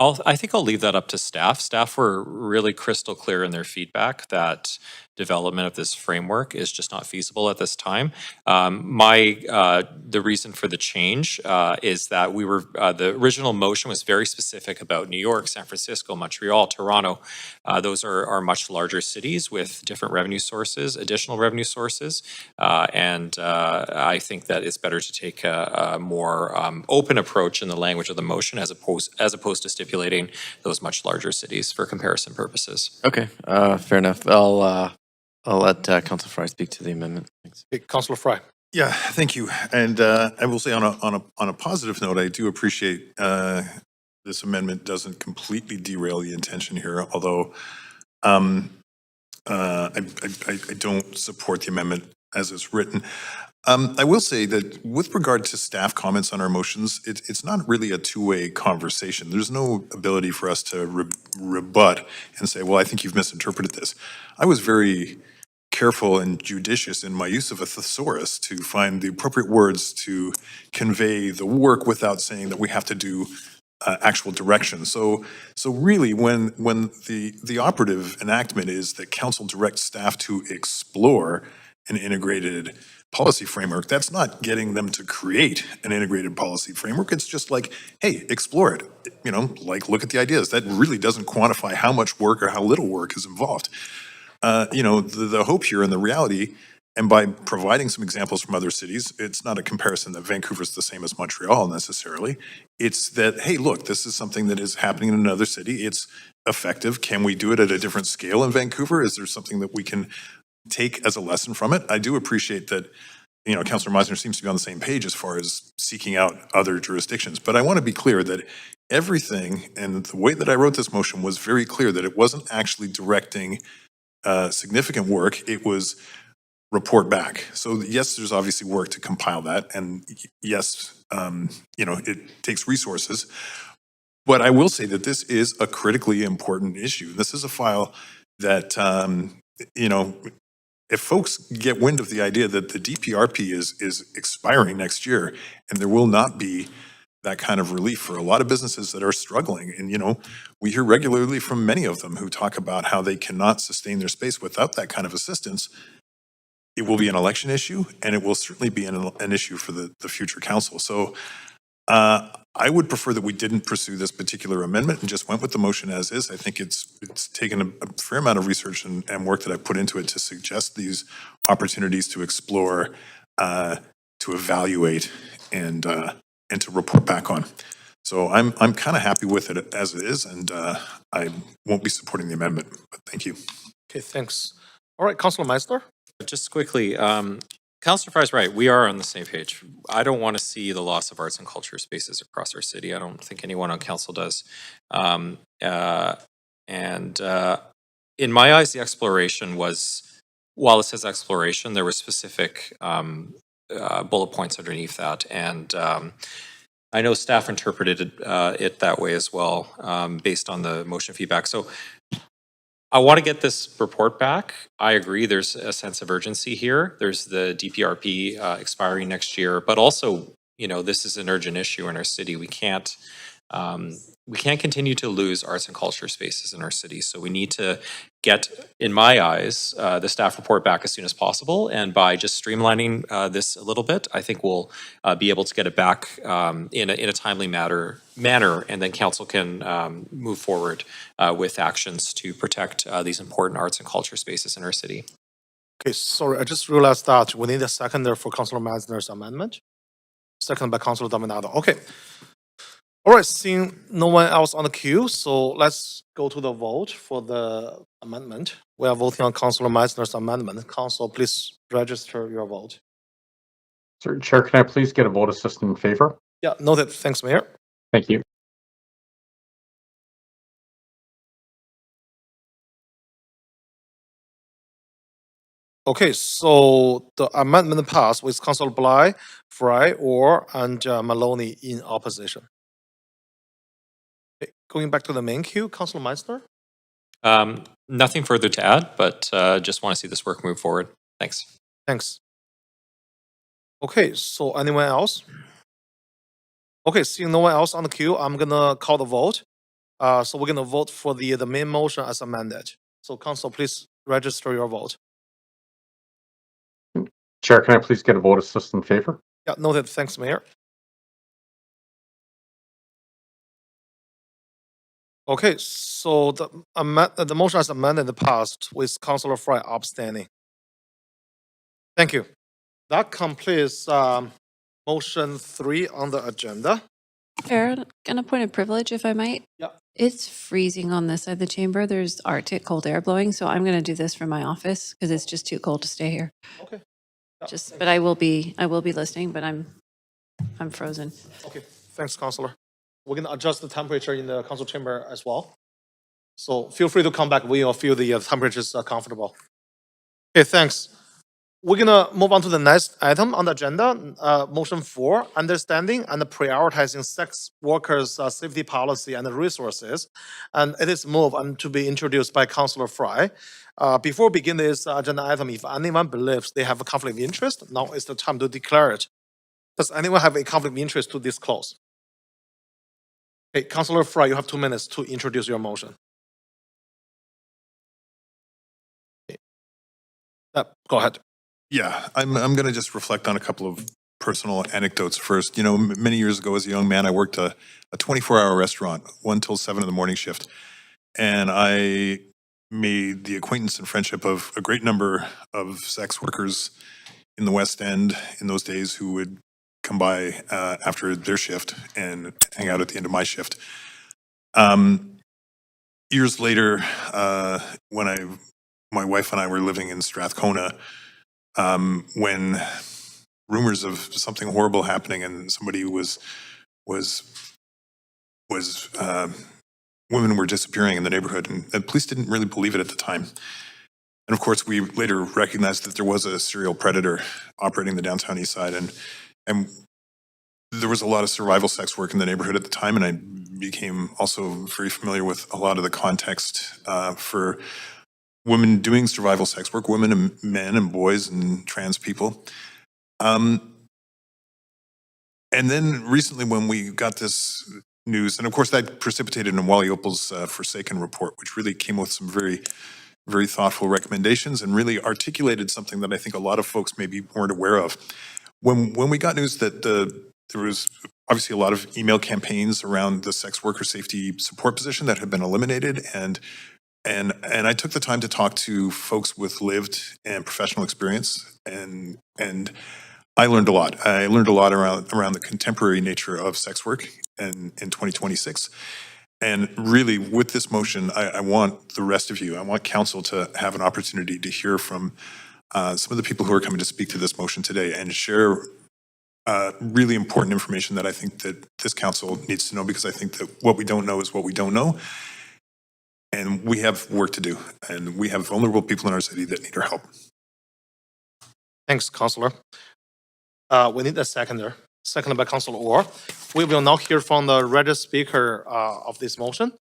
I think I'll leave that up to staff. Staff were really crystal clear in their feedback that development of this framework is just not feasible at this time. The reason for the change is that the original motion was very specific about New York, San Francisco, Montreal, Toronto. Those are much larger cities with different revenue sources, additional revenue sources. And I think that it's better to take a more open approach in the language of the motion as opposed to stipulating those much larger cities for comparison purposes. Okay, fair enough. I'll let Councillor Fry speak to the amendment. Thanks. Councillor Fry. Yeah, thank you. And I will say on a positive note, I do appreciate this amendment doesn't completely derail the intention here, although I don't support the amendment as it's written. I will say that with regard to staff comments on our motions, it's not really a two-way conversation. There's no ability for us to rebut and say, well, I think you've misinterpreted this. I was very careful and judicious in my use of a thesaurus to find the appropriate words to convey the work without saying that we have to do actual direction. So really, when the operative enactment is that council directs staff to explore an integrated policy framework, that's not getting them to create an integrated policy framework. It's just like, hey, explore it. You know, like look at the ideas. That really doesn't quantify how much work or how little work is involved. You know, the hope here and the reality, and by providing some examples from other cities, it's not a comparison that Vancouver's the same as Montreal necessarily. It's that, hey, look, this is something that is happening in another city. It's effective. Can we do it at a different scale in Vancouver? Is there something that we can take as a lesson from it? I do appreciate that, you know, Councillor Meisner seems to be on the same page as far as seeking out other jurisdictions. But I want to be clear that everything, and the way that I wrote this motion was very clear that it wasn't actually directing significant work. It was report back. So yes, there's obviously work to compile that, and yes, you know, it takes resources. But I will say that this is a critically important issue. This is a file that, you know, if folks get wind of the idea that the DPRP is expiring next year, and there will not be that kind of relief for a lot of businesses that are struggling. And, you know, we hear regularly from many of them who talk about how they cannot sustain their space without that kind of assistance. It will be an election issue, and it will certainly be an issue for the future council. So I would prefer that we didn't pursue this particular amendment and just went with the motion as is. I think it's taken a fair amount of research and work that I put into it to suggest these opportunities to explore, to evaluate, and to report back on. So I'm kind of happy with it as it is, and I won't be supporting the amendment, but thank you. Okay, thanks. All right, Councillor Meisner. Just quickly, Councillor Fry's right. We are on the same page. I don't want to see the loss of arts and culture spaces across our city. I don't think anyone on council does. In my eyes, the exploration was, while it says exploration, there were specific bullet points underneath that. And I know staff interpreted it that way as well, based on the motion feedback. So I want to get this report back. I agree there's a sense of urgency here. There's the DPRP expiring next year, but also, you know, this is an urgent issue in our city. We can't continue to lose arts and culture spaces in our city. So we need to get, in my eyes, the staff report back as soon as possible. And by just streamlining this a little bit, I think we'll be able to get it back in a timely manner, and then council can move forward with actions to protect these important arts and culture spaces in our city. Okay, sorry, I just realized that we need a seconder for Councillor Meisner's amendment. Second by Councillor Dominado. Okay. All right, seeing no one else on the queue, so let's go to the vote for the amendment. We are voting on Councillor Meisner's amendment. Council, please register your vote. Sir, Chair, can I please get a vote assistant in favor? Yeah, noted. Thanks, Mayor. Thank you. Okay, so the amendment passed with Councillor Bly, Fry, Orr, and Maloney in opposition. Okay, going back to the main queue, Councillor Meisner. Nothing further to add, but just want to see this work move forward. Thanks. Thanks. Okay, so anyone else? Okay, seeing no one else on the queue, I'm gonna call the vote. So we're gonna vote for the main motion as amended. So Council, please register your vote. Chair, can I please get a vote assistant in favor? Yeah, noted. Thanks, Mayor. Okay, so the motion as amended passed with Councillor Fry abstaining. Thank you. That completes motion 3 on the agenda. Chair, on a point of privilege, if I might. Yeah. It's freezing on this side of the chamber. There's Arctic cold air blowing, so I'm going to do this from my office because it's just too cold to stay here. Okay. Yeah, But I will be listening, but I'm frozen. Okay, thanks, Councillor. We're gonna adjust the temperature in the council chamber as well. So feel free to come back when you feel the temperatures are comfortable. Okay, thanks. We're gonna move on to the next item on the agenda, motion 4, understanding and prioritizing sex workers' safety policy and resources. And it is moved and to be introduced by Councillor Fry. Before we begin this agenda item, if anyone believes they have a conflict of interest, now is the time to declare it. Does anyone have a conflict of interest to disclose? Okay, Councillor Fry, you have 2 minutes to introduce your motion. Okay. Go ahead. Yeah, I'm going to just reflect on a couple of personal anecdotes first. You know, many years ago as a young man, I worked a 24-hour restaurant, 1 till 7 in the morning shift. And I made the acquaintance and friendship of a great number of sex workers in the West End in those days who would come by after their shift and hang out at the end of my shift. Years later, when my wife and I were living in Strathcona, when rumors of something horrible happening and somebody women were disappearing in the neighborhood, and the police didn't really believe it at the time. And of course, we later recognized that there was a serial predator operating the downtown east side, and there was a lot of survival sex work in the neighborhood at the time, and I became also very familiar with a lot of the context for women doing survival sex work, women and men and boys and trans people. And then recently when we got this news, and of course that precipitated in Wally Opal's Forsaken report, which really came with some very, very thoughtful recommendations and really articulated something that I think a lot of folks maybe weren't aware of. When we got news that there was obviously a lot of email campaigns around the sex worker safety support position that had been eliminated, and I took the time to talk to folks with lived and professional experience, and I learned a lot. I learned a lot around the contemporary nature of sex work in 2026. And really, with this motion, I want the rest of you, I want council to have an opportunity to hear from some of the people who are coming to speak to this motion today and share really important information that I think that this council needs to know, because I think that what we don't know is what we don't know. And we have work to do, and we have vulnerable people in our city that need our help. Thanks, Councillor. We need a seconder. Seconded by Councillor Orr. We will now hear from the registered speaker of this motion.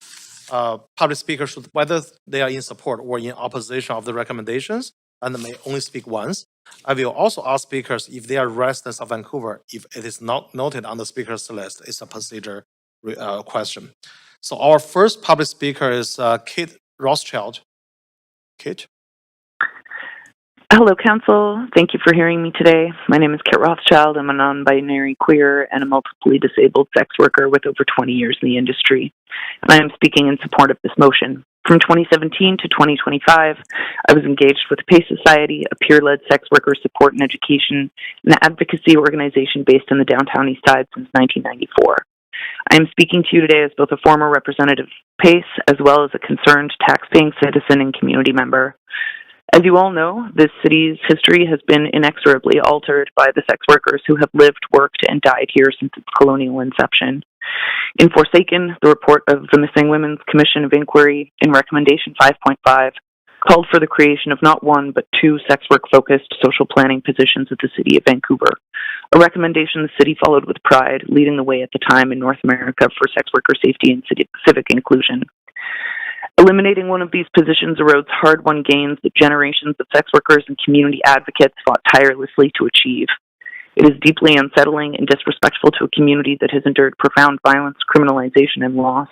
Public speakers should, whether they are in support or in opposition of the recommendations, and may only speak once. I will also ask speakers if they are residents of Vancouver. If it is not noted on the speakers list, it's a procedure question. So our first public speaker is Kate Rothschild. Kate? Hello, Council. Thank you for hearing me today. My name is Kate Rothschild. I'm a non-binary queer and a multiply disabled sex worker with over 20 years in the industry. And I am speaking in support of this motion. From 2017 to 2025, I was engaged with PACE Society, a peer-led sex worker support and education and advocacy organization based in the downtown east side since 1994. I am speaking to you today as both a former representative of PACE as well as a concerned tax-paying citizen and community member. As you all know, this city's history has been inexorably altered by the sex workers who have lived, worked, and died here since its colonial inception. In Forsaken, the report of the Missing Women's Commission of Inquiry in Recommendation 5.5 called for the creation of not one but 2 sex work-focused social planning positions at the City of Vancouver, a recommendation the city followed with pride, leading the way at the time in North America for sex worker safety and civic inclusion. Eliminating one of these positions erodes hard-won gains that generations of sex workers and community advocates fought tirelessly to achieve. It is deeply unsettling and disrespectful to a community that has endured profound violence, criminalization, and loss,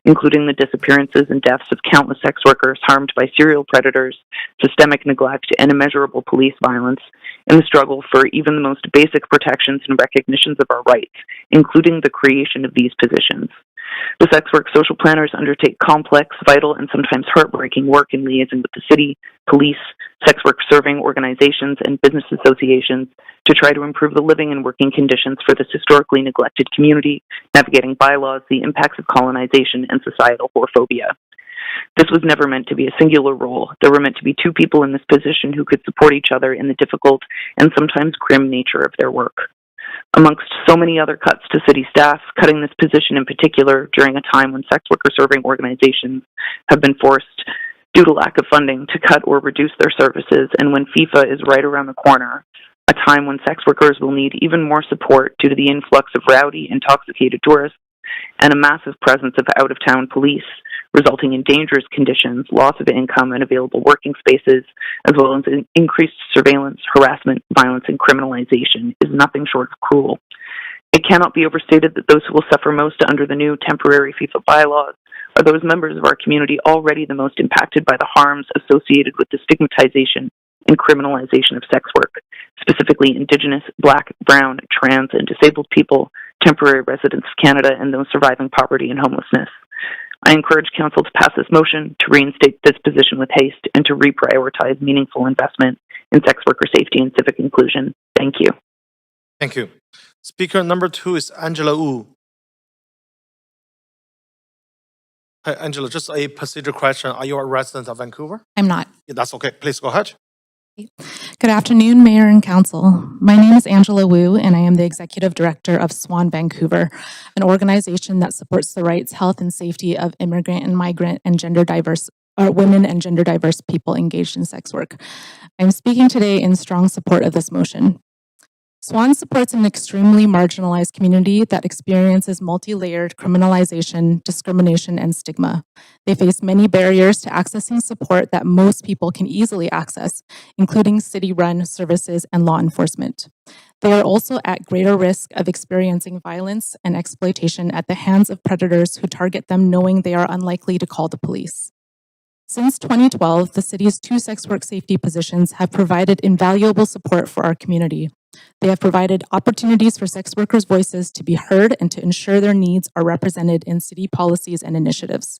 including the disappearances and deaths of countless sex workers harmed by serial predators, systemic neglect, and immeasurable police violence, and the struggle for even the most basic protections and recognitions of our rights, including the creation of these positions. The sex work social planners undertake complex, vital, and sometimes heartbreaking work in liaison with the city, police, sex work serving organizations, and business associations to try to improve the living and working conditions for this historically neglected community, navigating bylaws, the impacts of colonization, and societal whorephobia. This was never meant to be a singular role. There were meant to be 2 people in this position who could support each other in the difficult and sometimes grim nature of their work. Amongst so many other cuts to city staff, cutting this position in particular during a time when sex worker serving organizations have been forced due to lack of funding to cut or reduce their services, and when FIFA is right around the corner, a time when sex workers will need even more support due to the influx of rowdy, intoxicated tourists and a massive presence of out-of-town police, resulting in dangerous conditions, loss of income and available working spaces, as well as increased surveillance, harassment, violence, and criminalization, is nothing short of cruel. It cannot be overstated that those who will suffer most under the new temporary FIFA bylaws are those members of our community already the most impacted by the harms associated with the stigmatization and criminalization of sex work, specifically Indigenous, Black, Brown, trans, and disabled people, temporary residents of Canada, and those surviving poverty and homelessness. I encourage Council to pass this motion, to reinstate this position with haste, and to reprioritize meaningful investment in sex worker safety and civic inclusion. Thank you. Thank you. Speaker number 2 is Angela Wu. Hi, Angela, just a procedure question. Are you a resident of Vancouver? I'm not. Yeah, that's okay. Please go ahead. Good afternoon, Mayor and Council. My name is Angela Wu, and I am the Executive Director of SWAN Vancouver, an organization that supports the rights, health, and safety of immigrant and migrant and gender diverse women and gender diverse people engaged in sex work. I'm speaking today in strong support of this motion. SWAN supports an extremely marginalized community that experiences multi-layered criminalization, discrimination, and stigma. They face many barriers to accessing support that most people can easily access, including city-run services and law enforcement. They are also at greater risk of experiencing violence and exploitation at the hands of predators who target them knowing they are unlikely to call the police. Since 2012, the city's 2 sex work safety positions have provided invaluable support for our community. They have provided opportunities for sex workers' voices to be heard and to ensure their needs are represented in city policies and initiatives.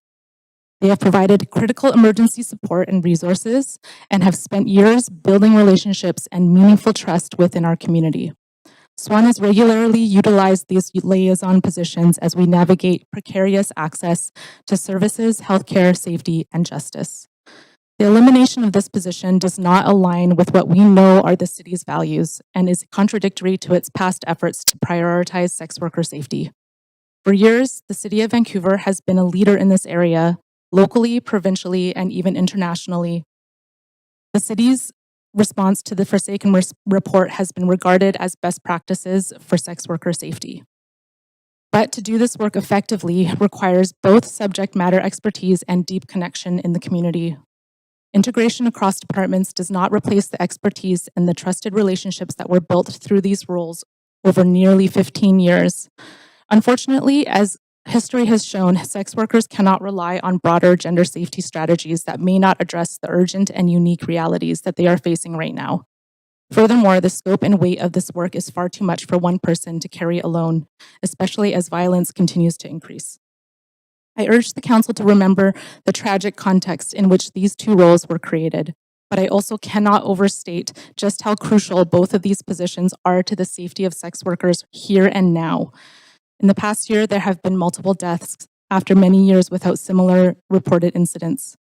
They have provided critical emergency support and resources and have spent years building relationships and meaningful trust within our community. SWAN has regularly utilized these liaison positions as we navigate precarious access to services, healthcare, safety, and justice. The elimination of this position does not align with what we know are the city's values and is contradictory to its past efforts to prioritize sex worker safety. For years, the City of Vancouver has been a leader in this area, locally, provincially, and even internationally. The city's response to the Forsaken report has been regarded as best practices for sex worker safety. But to do this work effectively requires both subject matter expertise and deep connection in the community. Integration across departments does not replace the expertise and the trusted relationships that were built through these roles over nearly 15 years. Unfortunately, as history has shown, sex workers cannot rely on broader gender safety strategies that may not address the urgent and unique realities that they are facing right now. Furthermore, the scope and weight of this work is far too much for one person to carry alone, especially as violence continues to increase. I urge the Council to remember the tragic context in which these 2 roles were created, but I also cannot overstate just how crucial both of these positions are to the safety of sex workers here and now. In the past year, there have been multiple deaths after many years without similar reported incidents.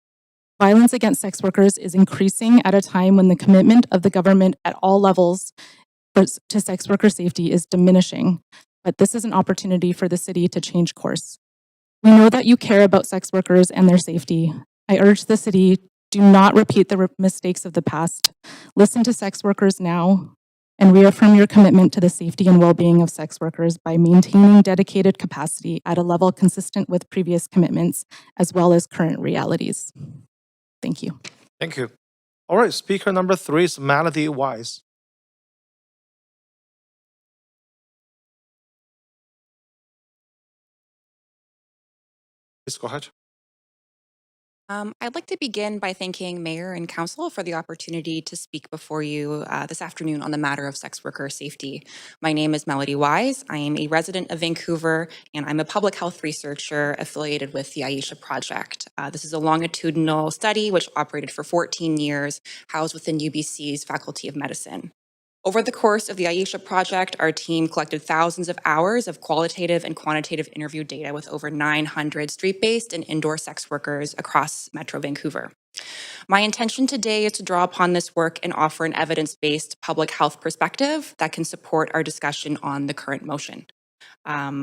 Violence against sex workers is increasing at a time when the commitment of the government at all levels to sex worker safety is diminishing, but this is an opportunity for the city to change course. We know that you care about sex workers and their safety. I urge the city, do not repeat the mistakes of the past. Listen to sex workers now and reaffirm your commitment to the safety and well-being of sex workers by maintaining dedicated capacity at a level consistent with previous commitments as well as current realities. Thank you. Thank you. All right, speaker number 3 is Melody Wise. Please go ahead. I'd like to begin by thanking Mayor and Council for the opportunity to speak before you this afternoon on the matter of sex worker safety. My name is Melody Wise. I am a resident of Vancouver, and I'm a public health researcher affiliated with the Aisha Project. This is a longitudinal study which operated for 14 years, housed within UBC's Faculty of Medicine. Over the course of the Aisha Project, our team collected thousands of hours of qualitative and quantitative interview data with over 900 street-based and indoor sex workers across Metro Vancouver. My intention today is to draw upon this work and offer an evidence-based public health perspective that can support our discussion on the current motion,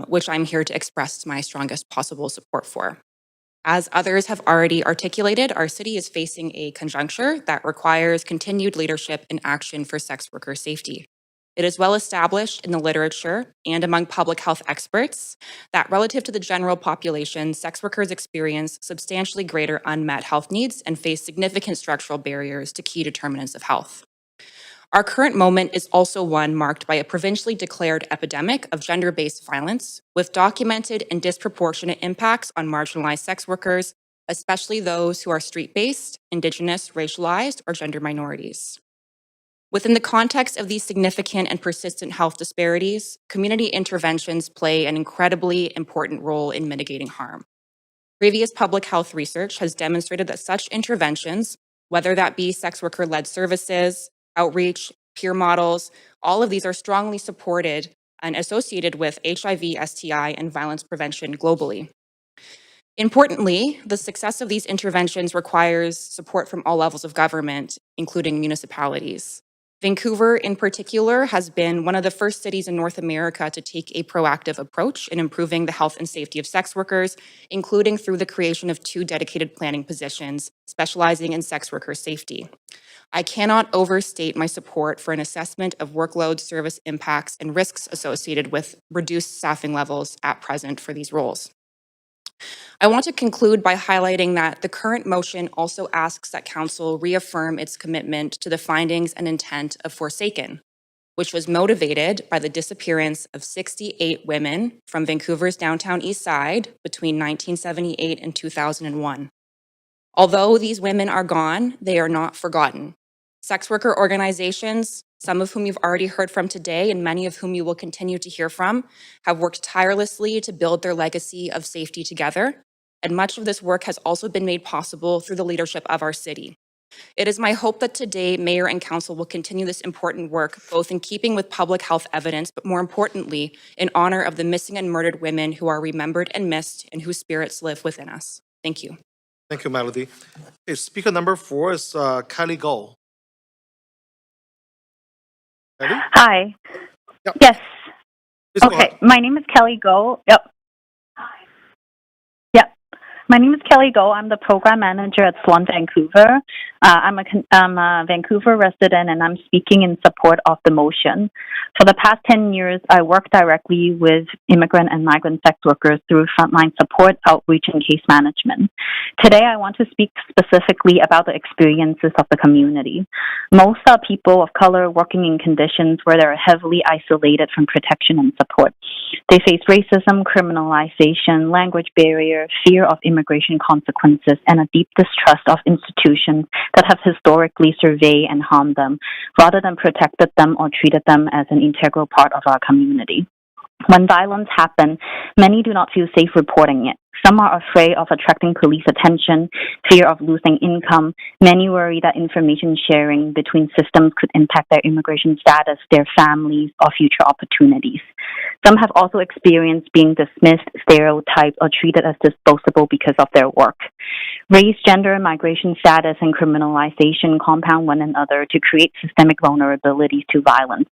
which I'm here to express my strongest possible support for. As others have already articulated, our city is facing a conjuncture that requires continued leadership and action for sex worker safety. It is well established in the literature and among public health experts that relative to the general population, sex workers experience substantially greater unmet health needs and face significant structural barriers to key determinants of health. Our current moment is also one marked by a provincially declared epidemic of gender-based violence with documented and disproportionate impacts on marginalized sex workers, especially those who are street-based, Indigenous, racialized, or gender minorities. Within the context of these significant and persistent health disparities, community interventions play an incredibly important role in mitigating harm. Previous public health research has demonstrated that such interventions, whether that be sex worker-led services, outreach, peer models, all of these are strongly supported and associated with HIV, STI, and violence prevention globally. Importantly, the success of these interventions requires support from all levels of government, including municipalities. Vancouver, in particular, has been one of the first cities in North America to take a proactive approach in improving the health and safety of sex workers, including through the creation of 2 dedicated planning positions specializing in sex worker safety. I cannot overstate my support for an assessment of workload, service impacts, and risks associated with reduced staffing levels at present for these roles. I want to conclude by highlighting that the current motion also asks that Council reaffirm its commitment to the findings and intent of Forsaken, which was motivated by the disappearance of 68 women from Vancouver's downtown east side between 1978 and 2001. Although these women are gone, they are not forgotten. Sex worker organizations, some of whom you've already heard from today and many of whom you will continue to hear from, have worked tirelessly to build their legacy of safety together, and much of this work has also been made possible through the leadership of our city. It is my hope that today, Mayor and Council will continue this important work, both in keeping with public health evidence, but more importantly, in honor of the missing and murdered women who are remembered and missed and whose spirits live within us. Thank you. Thank you, Melody. Okay, speaker number 4 is Kelly Go. Kelly? Hi. Yep. Yes. Please go Okay. ahead. My name is Kelly Go. Yep. Yep. My name is Kelly Go. I'm the program manager at Swan Vancouver. I'm a Vancouver resident, and I'm speaking in support of the motion. For the past 10 years, I worked directly with immigrant and migrant sex workers through frontline support, outreach, and case management. Today, I want to speak specifically about the experiences of the community. Most are people of color working in conditions where they're heavily isolated from protection and support. They face racism, criminalization, language barrier, fear of immigration consequences, and a deep distrust of institutions that have historically surveyed and harmed them, rather than protected them or treated them as an integral part of our community. When violence happens, many do not feel safe reporting it. Some are afraid of attracting police attention, fear of losing income. Many worry that information sharing between systems could impact their immigration status, their families, or future opportunities. Some have also experienced being dismissed, stereotyped, or treated as disposable because of their work. Race, gender, migration status, and criminalization compound one another to create systemic vulnerabilities to violence.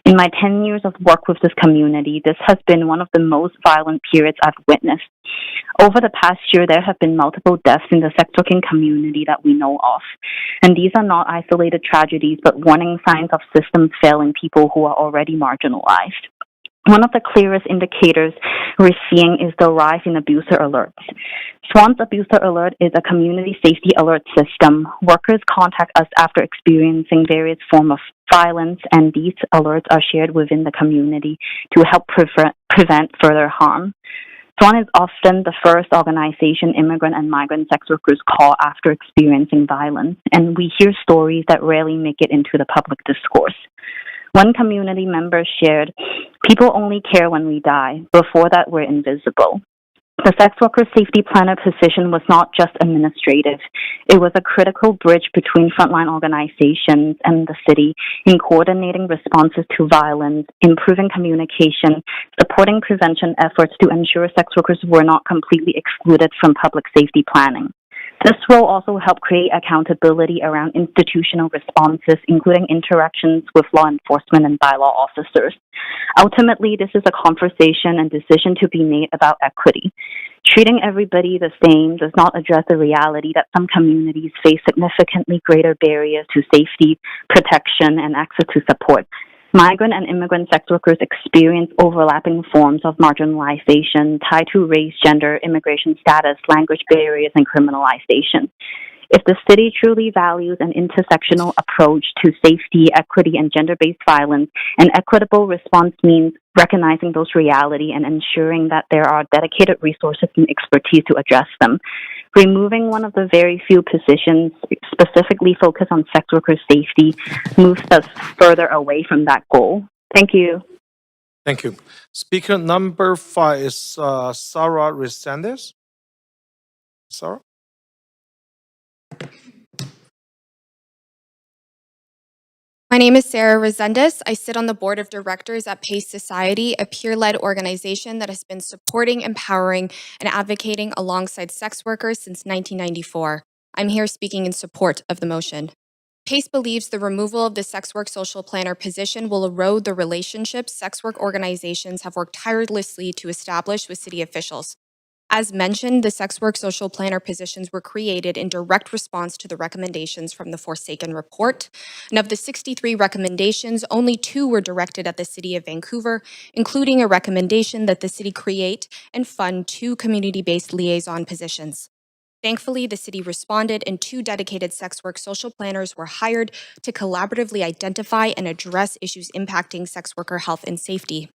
In my 10 years of work with this community, this has been one of the most violent periods I've witnessed. Over the past year, there have been multiple deaths in the sex working community that we know of. And these are not isolated tragedies, but warning signs of systems failing people who are already marginalized. One of the clearest indicators we're seeing is the rise in abuser alerts. Swan's Abuser Alert is a community safety alert system. Workers contact us after experiencing various forms of violence, and these alerts are shared within the community to help prevent further harm. Swan is often the first organization immigrant and migrant sex workers call after experiencing violence, and we hear stories that rarely make it into the public discourse. One community member shared, "People only care when we die. Before that, we're invisible." The sex worker safety planner position was not just administrative. It was a critical bridge between frontline organizations and the city in coordinating responses to violence, improving communication, supporting prevention efforts to ensure sex workers were not completely excluded from public safety planning. This role also helped create accountability around institutional responses, including interactions with law enforcement and bylaw officers. Ultimately, this is a conversation and decision to be made about equity. Treating everybody the same does not address the reality that some communities face significantly greater barriers to safety, protection, and access to support. Migrant and immigrant sex workers experience overlapping forms of marginalization tied to race, gender, immigration status, language barriers, and criminalization. If the city truly values an intersectional approach to safety, equity, and gender-based violence, an equitable response means recognizing those realities and ensuring that there are dedicated resources and expertise to address them. Removing one of the very few positions specifically focused on sex worker safety moves us further away from that goal. Thank you. Thank you. Speaker number 5 is Sarah Resendez. Sarah? My name is Sarah Resendez. I sit on the board of directors at PACE Society, a peer-led organization that has been supporting, empowering, and advocating alongside sex workers since 1994. I'm here speaking in support of the motion. PACE believes the removal of the sex work social planner position will erode the relationships sex work organizations have worked tirelessly to establish with city officials. As mentioned, the sex work social planner positions were created in direct response to the recommendations from the Forsaken report. And of the 63 recommendations, only 2 were directed at the City of Vancouver, including a recommendation that the city create and fund 2 community-based liaison positions. Thankfully, the city responded and 2 dedicated sex work social planners were hired to collaboratively identify and address issues impacting sex worker health and safety.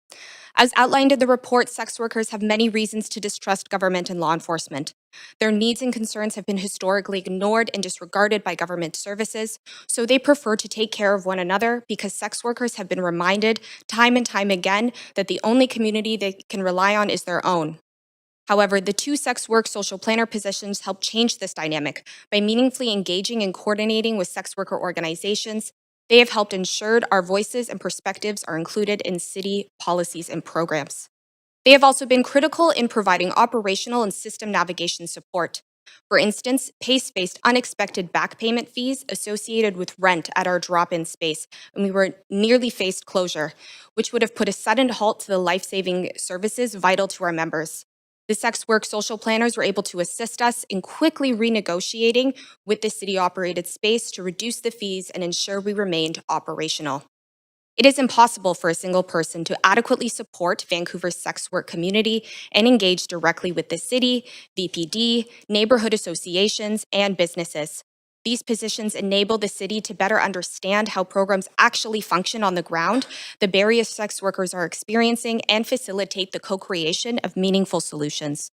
As outlined in the report, sex workers have many reasons to distrust government and law enforcement. Their needs and concerns have been historically ignored and disregarded by government services, so they prefer to take care of one another because sex workers have been reminded time and time again that the only community they can rely on is their own. However, the 2 sex work social planner positions help change this dynamic by meaningfully engaging and coordinating with sex worker organizations. They have helped ensure our voices and perspectives are included in city policies and programs. They have also been critical in providing operational and system navigation support. For instance, PACE faced unexpected back payment fees associated with rent at our drop-in space, and we were nearly faced closure, which would have put a sudden halt to the life-saving services vital to our members. The sex work social planners were able to assist us in quickly renegotiating with the city-operated space to reduce the fees and ensure we remained operational. It is impossible for a single person to adequately support Vancouver's sex work community and engage directly with the city, VPD, neighborhood associations, and businesses. These positions enable the city to better understand how programs actually function on the ground, the barriers sex workers are experiencing, and facilitate the co-creation of meaningful solutions.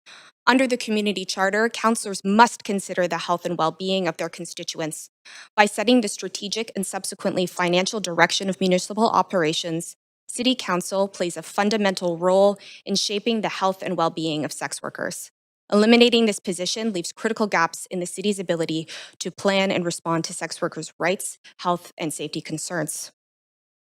Under the community charter, councillors must consider the health and well-being of their constituents. By setting the strategic and subsequently financial direction of municipal operations, City Council plays a fundamental role in shaping the health and well-being of sex workers. Eliminating this position leaves critical gaps in the city's ability to plan and respond to sex workers' rights, health, and safety concerns.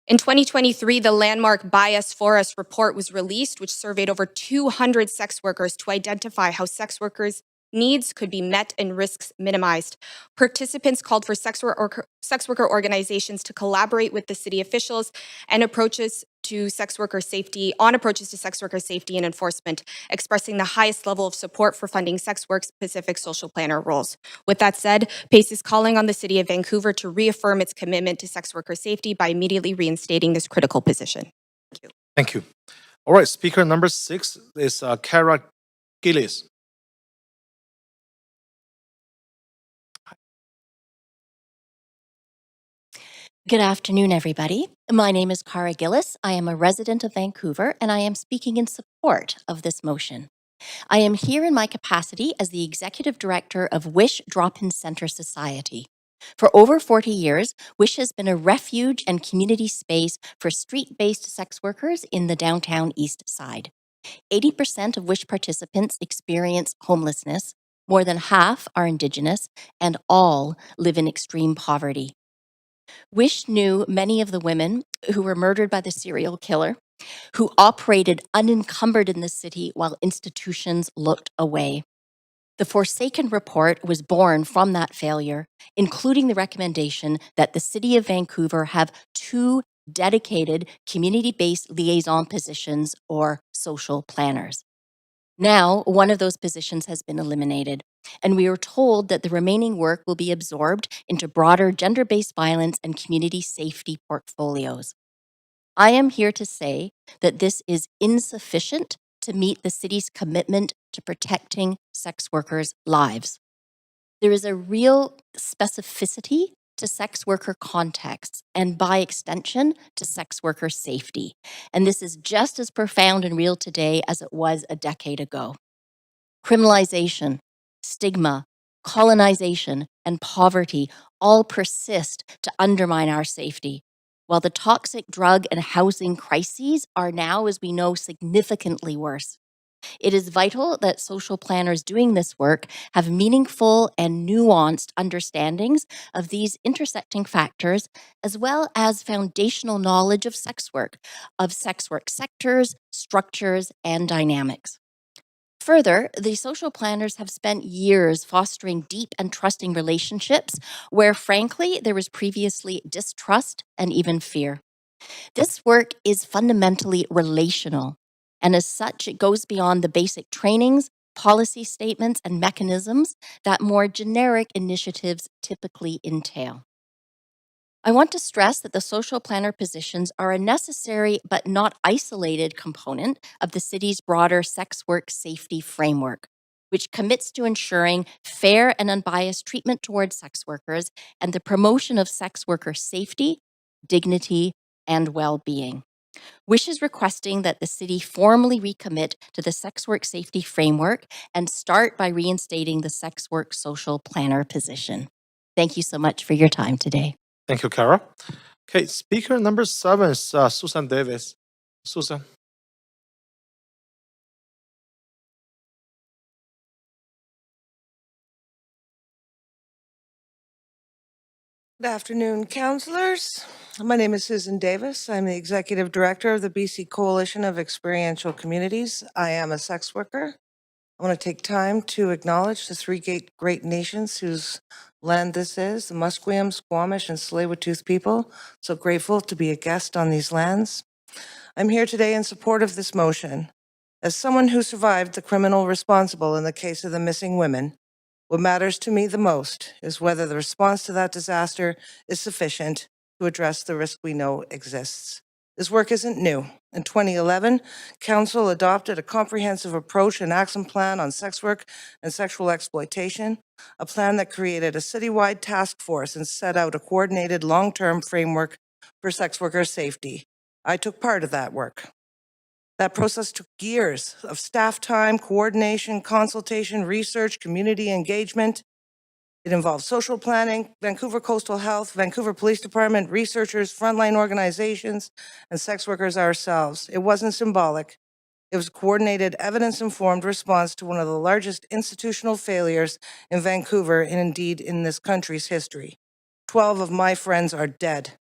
In 2023, the landmark Bias for Us report was released, which surveyed over 200 sex workers to identify how sex workers' needs could be met and risks minimized. Participants called for sex worker organizations to collaborate with the city officials and approaches to sex worker safety and enforcement, expressing the highest level of support for funding sex work-specific social planner roles. With that said, PACE is calling on the City of Vancouver to reaffirm its commitment to sex worker safety by immediately reinstating this critical position. Thank you. Thank you. All right, speaker number 6 is Kara Gillis. Good afternoon, everybody. My name is Cara Gillis. I am a resident of Vancouver, and I am speaking in support of this motion. I am here in my capacity as the Executive Director of Wish Drop-In Centre Society. For over 40 years, Wish has been a refuge and community space for street-based sex workers in the downtown East Side. 80% of Wish participants experience homelessness, more than half are Indigenous, and all live in extreme poverty. Wish knew many of the women who were murdered by the serial killer, who operated unencumbered in the city while institutions looked away. The Forsaken report was born from that failure, including the recommendation that the City of Vancouver have 2 dedicated community-based liaison positions or social planners. Now, one of those positions has been eliminated, and we are told that the remaining work will be absorbed into broader gender-based violence and community safety portfolios. I am here to say that this is insufficient to meet the city's commitment to protecting sex workers' lives. There is a real specificity to sex worker contexts and, by extension, to sex worker safety. And this is just as profound and real today as it was a decade ago. Criminalization, stigma, colonization, and poverty all persist to undermine our safety, while the toxic drug and housing crises are now, as we know, significantly worse. It is vital that social planners doing this work have meaningful and nuanced understandings of these intersecting factors, as well as foundational knowledge of sex work sectors, structures, and dynamics. Further, the social planners have spent years fostering deep and trusting relationships where, frankly, there was previously distrust and even fear. This work is fundamentally relational, and as such, it goes beyond the basic trainings, policy statements, and mechanisms that more generic initiatives typically entail. I want to stress that the social planner positions are a necessary but not isolated component of the city's broader sex work safety framework, which commits to ensuring fair and unbiased treatment towards sex workers and the promotion of sex worker safety, dignity, and well-being. WISH is requesting that the city formally recommit to the sex work safety framework and start by reinstating the sex work social planner position. Thank you so much for your time today. Thank you, Kara. Okay, speaker number 7 is Susan Davis. Susan. Good afternoon, councillors. My name is Susan Davis. I'm the Executive Director of the BC Coalition of Experiential Communities. I am a sex worker. I want to take time to acknowledge the 3 great nations whose land this is, the Musqueam, Squamish, and Tsleil-Waututh people. So grateful to be a guest on these lands. I'm here today in support of this motion. As someone who survived the criminal responsible in the case of the missing women, what matters to me the most is whether the response to that disaster is sufficient to address the risk we know exists. This work isn't new. In 2011, Council adopted a comprehensive approach and action plan on sex work and sexual exploitation, a plan that created a citywide task force and set out a coordinated long-term framework for sex worker safety. I took part of that work. That process took years of staff time, coordination, consultation, research, community engagement. It involved social planning, Vancouver Coastal Health, Vancouver Police Department, researchers, frontline organizations, and sex workers ourselves. It wasn't symbolic. It was a coordinated, evidence-informed response to one of the largest institutional failures in Vancouver and indeed in this country's history. 12 of my friends are dead.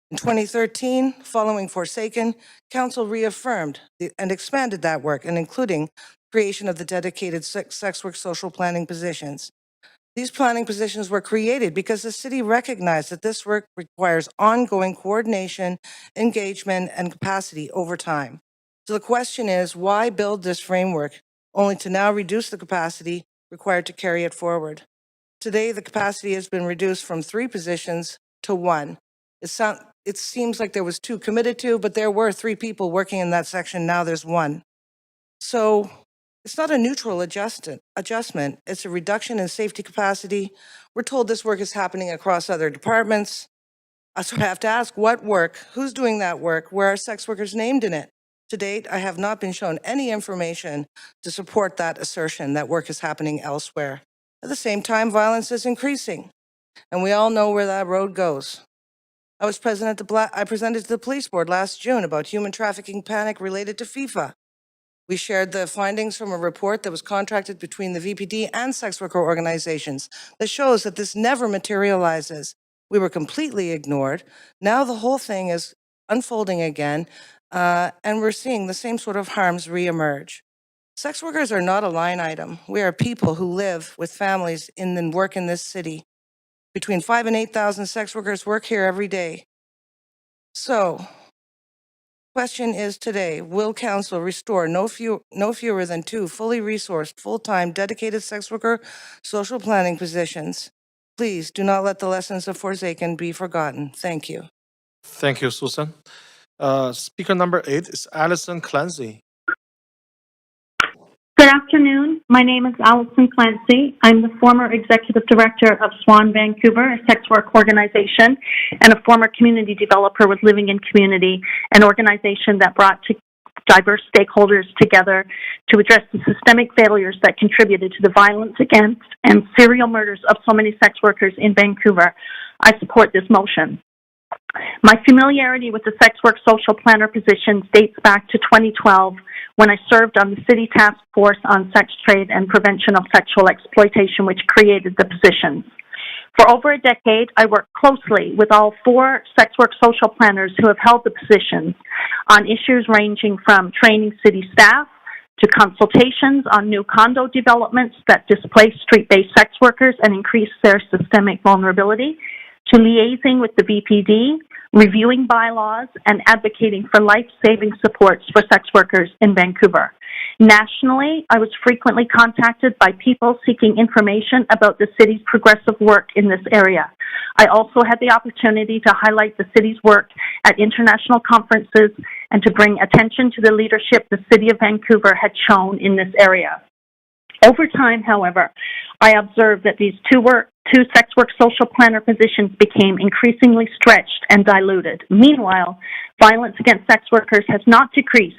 In 2013, following Forsaken, Council reaffirmed and expanded that work, and including creation of the dedicated sex work social planning positions. These planning positions were created because the city recognized that this work requires ongoing coordination, engagement, and capacity over time. So the question is, why build this framework only to now reduce the capacity required to carry it forward? Today, the capacity has been reduced from 3 positions to 1. It seems like there was 2 committed to, but there were 3 people working in that section. Now there's 1. So it's not a neutral adjustment. It's a reduction in safety capacity. We're told this work is happening across other departments. So I have to ask, what work? Who's doing that work? Where are sex workers named in it? To date, I have not been shown any information to support that assertion that work is happening elsewhere. At the same time, violence is increasing, and we all know where that road goes. I presented to the police board last June about human trafficking panic related to FIFA. We shared the findings from a report that was contracted between the VPD and sex worker organizations that shows that this never materializes. We were completely ignored. Now the whole thing is unfolding again, and we're seeing the same sort of harms reemerge. Sex workers are not a line item. We are people who live with families and work in this city. Between 5,000 and 8,000 sex workers work here every day. So, question is today, will council restore no fewer than 2 fully resourced, full-time, dedicated sex worker social planning positions? Please do not let the lessons of Forsaken be forgotten. Thank you. Thank you, Susan. Speaker number 8 is Alison Clancy. Good afternoon. My name is Allison Clancy. I'm the former executive director of Swan Vancouver, a sex work organization, and a former community developer with Living in Community, an organization that brought diverse stakeholders together to address the systemic failures that contributed to the violence against and serial murders of so many sex workers in Vancouver. I support this motion. My familiarity with the sex work social planner positions dates back to 2012 when I served on the City Task Force on Sex Trade and Prevention of Sexual Exploitation, which created the positions. For over a decade, I worked closely with all 4 sex work social planners who have held the positions on issues ranging from training city staff to consultations on new condo developments that displace street-based sex workers and increase their systemic vulnerability, to liaising with the BPD, reviewing bylaws, and advocating for life-saving supports for sex workers in Vancouver. Nationally, I was frequently contacted by people seeking information about the city's progressive work in this area. I also had the opportunity to highlight the city's work at international conferences and to bring attention to the leadership the City of Vancouver had shown in this area. Over time, however, I observed that these two sex work social planner positions became increasingly stretched and diluted. Meanwhile, violence against sex workers has not decreased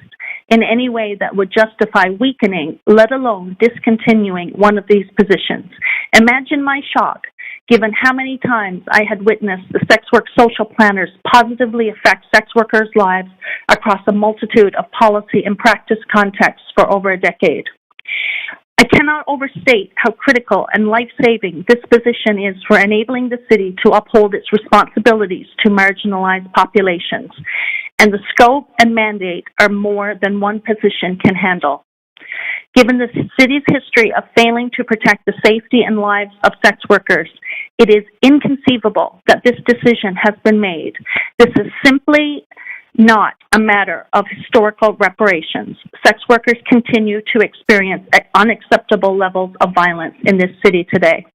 in any way that would justify weakening, let alone discontinuing one of these positions. Imagine my shock, given how many times I had witnessed the sex work social planners positively affect sex workers' lives across a multitude of policy and practice contexts for over a decade. I cannot overstate how critical and life-saving this position is for enabling the city to uphold its responsibilities to marginalized populations, and the scope and mandate are more than one position can handle. Given the city's history of failing to protect the safety and lives of sex workers, it is inconceivable that this decision has been made. This is simply not a matter of historical reparations. Sex workers continue to experience unacceptable levels of violence in this city today.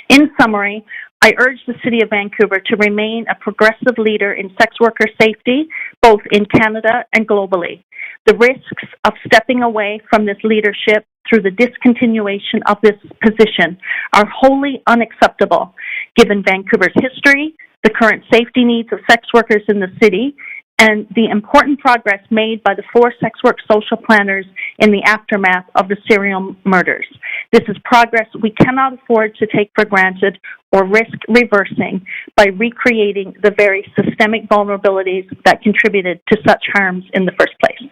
In summary, I urge the City of Vancouver to remain a progressive leader in sex worker safety, both in Canada and globally. The risks of stepping away from this leadership through the discontinuation of this position are wholly unacceptable, given Vancouver's history, the current safety needs of sex workers in the city, and the important progress made by the 4 sex work social planners in the aftermath of the serial murders. This is progress we cannot afford to take for granted or risk reversing by recreating the very systemic vulnerabilities that contributed to such harms in the first place.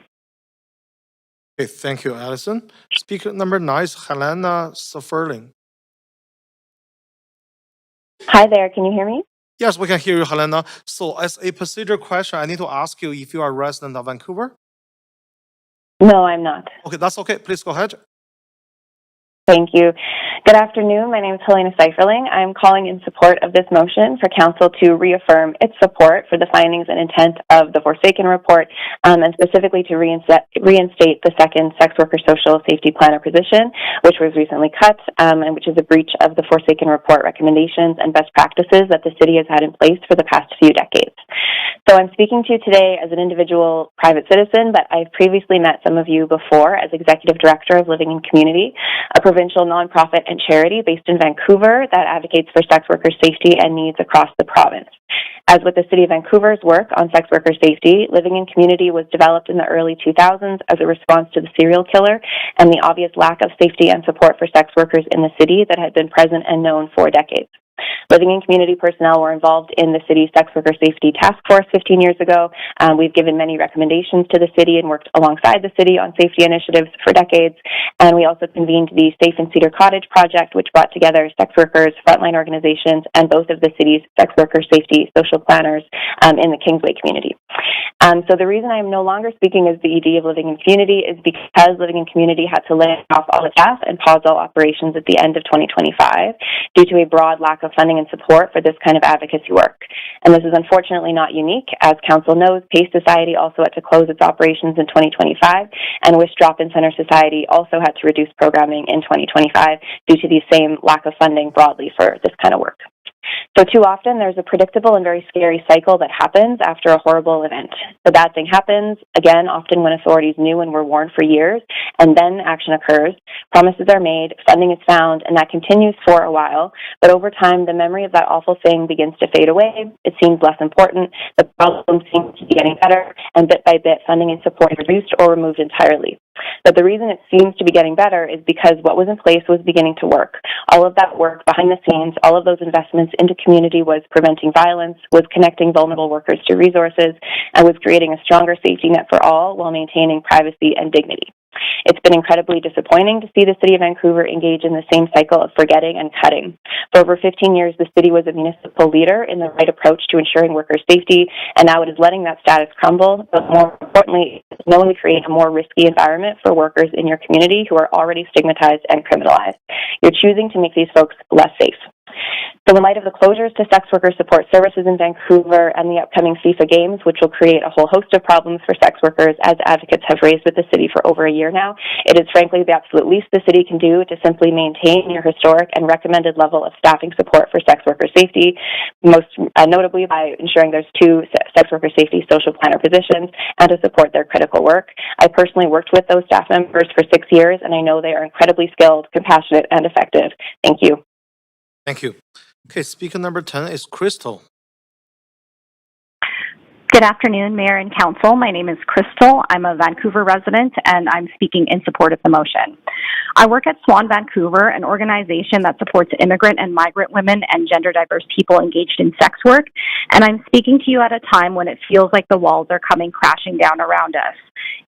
Okay, thank you, Alison. Speaker number 9 is Helena Safferling. Hi there, can you hear me? Yes, we can hear you, Helena. So as a procedure question, I need to ask you if you are a resident of Vancouver. No, I'm not. Okay, that's okay. Please go ahead. Thank you. Good afternoon. My name is Helena Seiferling. I'm calling in support of this motion for Council to reaffirm its support for the findings and intent of the Forsaken Report, and specifically to reinstate the second sex worker social safety planner position, which was recently cut, and which is a breach of the Forsaken Report recommendations and best practices that the city has had in place for the past few decades. So I'm speaking to you today as an individual private citizen, but I've previously met some of you before as Executive Director of Living in Community, a provincial nonprofit and charity based in Vancouver that advocates for sex worker safety and needs across the province. As with the City of Vancouver's work on sex worker safety, Living in Community was developed in the early 2000s as a response to the serial killer and the obvious lack of safety and support for sex workers in the city that had been present and known for decades. Living in community personnel were involved in the city's sex worker safety task force 15 years ago. We've given many recommendations to the city and worked alongside the city on safety initiatives for decades. And we also convened the Safe in Cedar Cottage project, which brought together sex workers, frontline organizations, and both of the city's sex worker safety social planners in the Kingsway community. So the reason I am no longer speaking as the ED of Living in Community is because Living in Community had to lay off all its staff and pause all operations at the end of 2025 due to a broad lack of funding and support for this kind of advocacy work. And this is unfortunately not unique. As Council knows, Pace Society also had to close its operations in 2025, and Wish Drop-In Center Society also had to reduce programming in 2025 due to the same lack of funding broadly for this kind of work. So too often there's a predictable and very scary cycle that happens after a horrible event. The bad thing happens, again, often when authorities knew and were warned for years, and then action occurs, promises are made, funding is found, and that continues for a while. But over time, the memory of that awful thing begins to fade away. It seems less important. The problem seems to be getting better, and bit by bit, funding and support is reduced or removed entirely. But the reason it seems to be getting better is because what was in place was beginning to work. All of that work behind the scenes, all of those investments into community was preventing violence, was connecting vulnerable workers to resources, and was creating a stronger safety net for all while maintaining privacy and dignity. It's been incredibly disappointing to see the City of Vancouver engage in the same cycle of forgetting and cutting. For over 15 years, the city was a municipal leader in the right approach to ensuring workers' safety, and now it is letting that status crumble, but more importantly, it's knowingly creating a more risky environment for workers in your community who are already stigmatized and criminalized. You're choosing to make these folks less safe. So in light of the closures to sex worker support services in Vancouver and the upcoming FIFA Games, which will create a whole host of problems for sex workers, as advocates have raised with the city for over a year now, it is frankly the absolute least the city can do to simply maintain your historic and recommended level of staffing support for sex worker safety, most notably by ensuring there's 2 sex worker safety social planner positions and to support their critical work. I personally worked with those staff members for 6 years, and I know they are incredibly skilled, compassionate, and effective. Thank you. Thank you. Okay, speaker number 10 is Crystal. Good afternoon, Mayor and Council. My name is Crystal. I'm a Vancouver resident, and I'm speaking in support of the motion. I work at Swan Vancouver, an organization that supports immigrant and migrant women and gender diverse people engaged in sex work, and I'm speaking to you at a time when it feels like the walls are coming crashing down around us.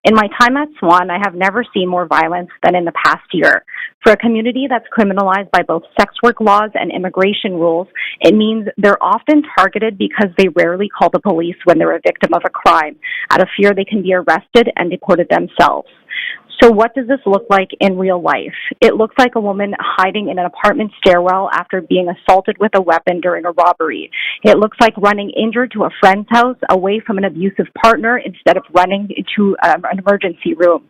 In my time at Swan, I have never seen more violence than in the past year. For a community that's criminalized by both sex work laws and immigration rules, it means they're often targeted because they rarely call the police when they're a victim of a crime, out of fear they can be arrested and deported themselves. So what does this look like in real life? It looks like a woman hiding in an apartment stairwell after being assaulted with a weapon during a robbery. It looks like running injured to a friend's house away from an abusive partner instead of running to an emergency room.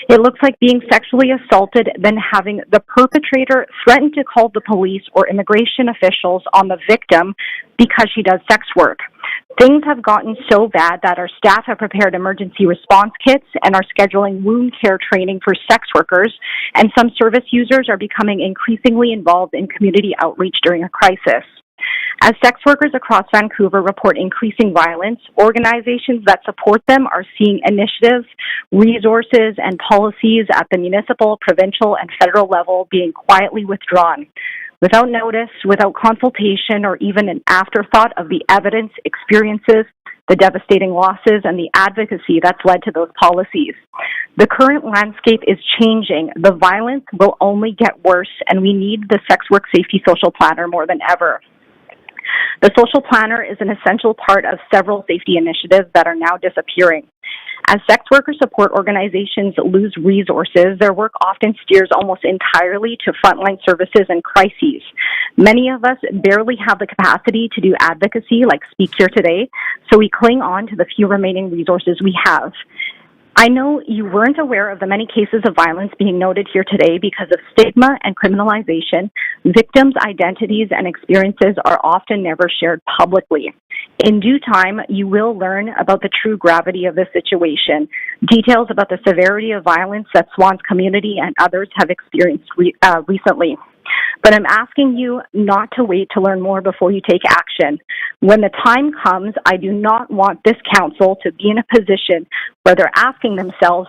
It looks like being sexually assaulted, then having the perpetrator threaten to call the police or immigration officials on the victim because she does sex work. Things have gotten so bad that our staff have prepared emergency response kits and are scheduling wound care training for sex workers, and some service users are becoming increasingly involved in community outreach during a crisis. As sex workers across Vancouver report increasing violence, organizations that support them are seeing initiatives, resources, and policies at the municipal, provincial, and federal level being quietly withdrawn, without notice, without consultation, or even an afterthought of the evidence, experiences, the devastating losses, and the advocacy that's led to those policies. The current landscape is changing. The violence will only get worse, and we need the sex work safety social planner more than ever. The social planner is an essential part of several safety initiatives that are now disappearing. As sex worker support organizations lose resources, their work often steers almost entirely to frontline services and crises. Many of us barely have the capacity to do advocacy like speak here today, so we cling on to the few remaining resources we have. I know you weren't aware of the many cases of violence being noted here today because of stigma and criminalization. Victims' identities and experiences are often never shared publicly. In due time, you will learn about the true gravity of the situation, details about the severity of violence that Swan's community and others have experienced recently. But I'm asking you not to wait to learn more before you take action. When the time comes, I do not want this council to be in a position where they're asking themselves,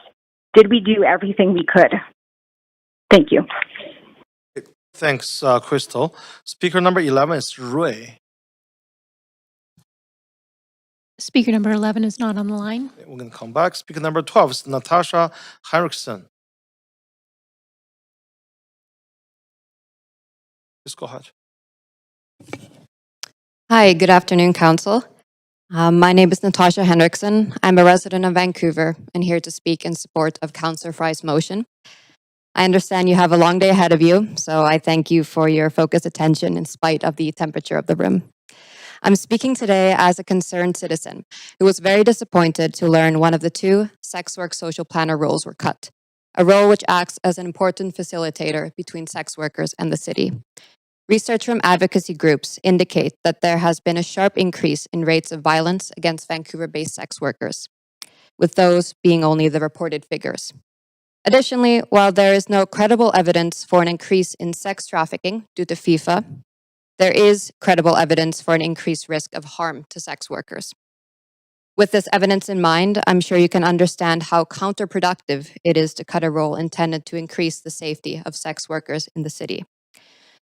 did we do everything we could? Thank you. Thanks, Crystal. Speaker number 11 is Ray. Speaker number 11 is not on the line. We're going to come back. Speaker number 12 is Natasha Henriksen. Please go ahead. Hi, good afternoon, Council. My name is Natasha Henriksen. I'm a resident of Vancouver and here to speak in support of Councillor Fry's motion. I understand you have a long day ahead of you, so I thank you for your focused attention in spite of the temperature of the room. I'm speaking today as a concerned citizen who was very disappointed to learn one of the 2 sex work social planner roles were cut, a role which acts as an important facilitator between sex workers and the city. Research from advocacy groups indicate that there has been a sharp increase in rates of violence against Vancouver-based sex workers, with those being only the reported figures. Additionally, while there is no credible evidence for an increase in sex trafficking due to FIFA, there is credible evidence for an increased risk of harm to sex workers. With this evidence in mind, I'm sure you can understand how counterproductive it is to cut a role intended to increase the safety of sex workers in the city.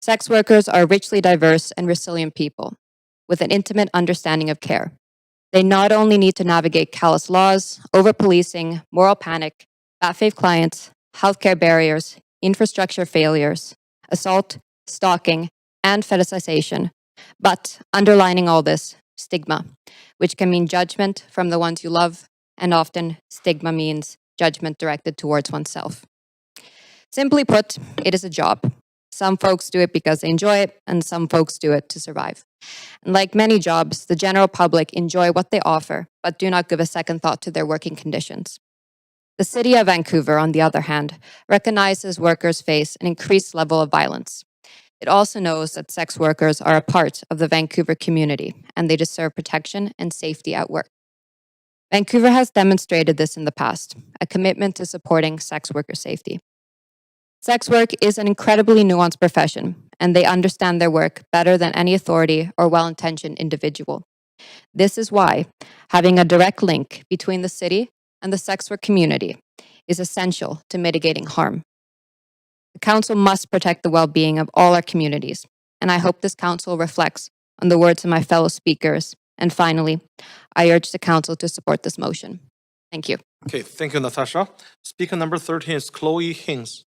Sex workers are richly diverse and resilient people with an intimate understanding of care. They not only need to navigate callous laws, over-policing, moral panic, bad faith clients, healthcare barriers, infrastructure failures, assault, stalking, and fetishization, but underlining all this, stigma, which can mean judgment from the ones you love, and often stigma means judgment directed towards oneself. Simply put, it is a job. Some folks do it because they enjoy it, and some folks do it to survive. And like many jobs, the general public enjoy what they offer, but do not give a second thought to their working conditions. The City of Vancouver, on the other hand, recognizes workers face an increased level of violence. It also knows that sex workers are a part of the Vancouver community, and they deserve protection and safety at work. Vancouver has demonstrated this in the past, a commitment to supporting sex worker safety. Sex work is an incredibly nuanced profession, and they understand their work better than any authority or well-intentioned individual. This is why having a direct link between the city and the sex work community is essential to mitigating harm. The council must protect the well-being of all our communities, and I hope this council reflects on the words of my fellow speakers. And finally, I urge the council to support this motion. Thank you. Okay, thank you, Natasha. Speaker number 13 is Chloe Hings.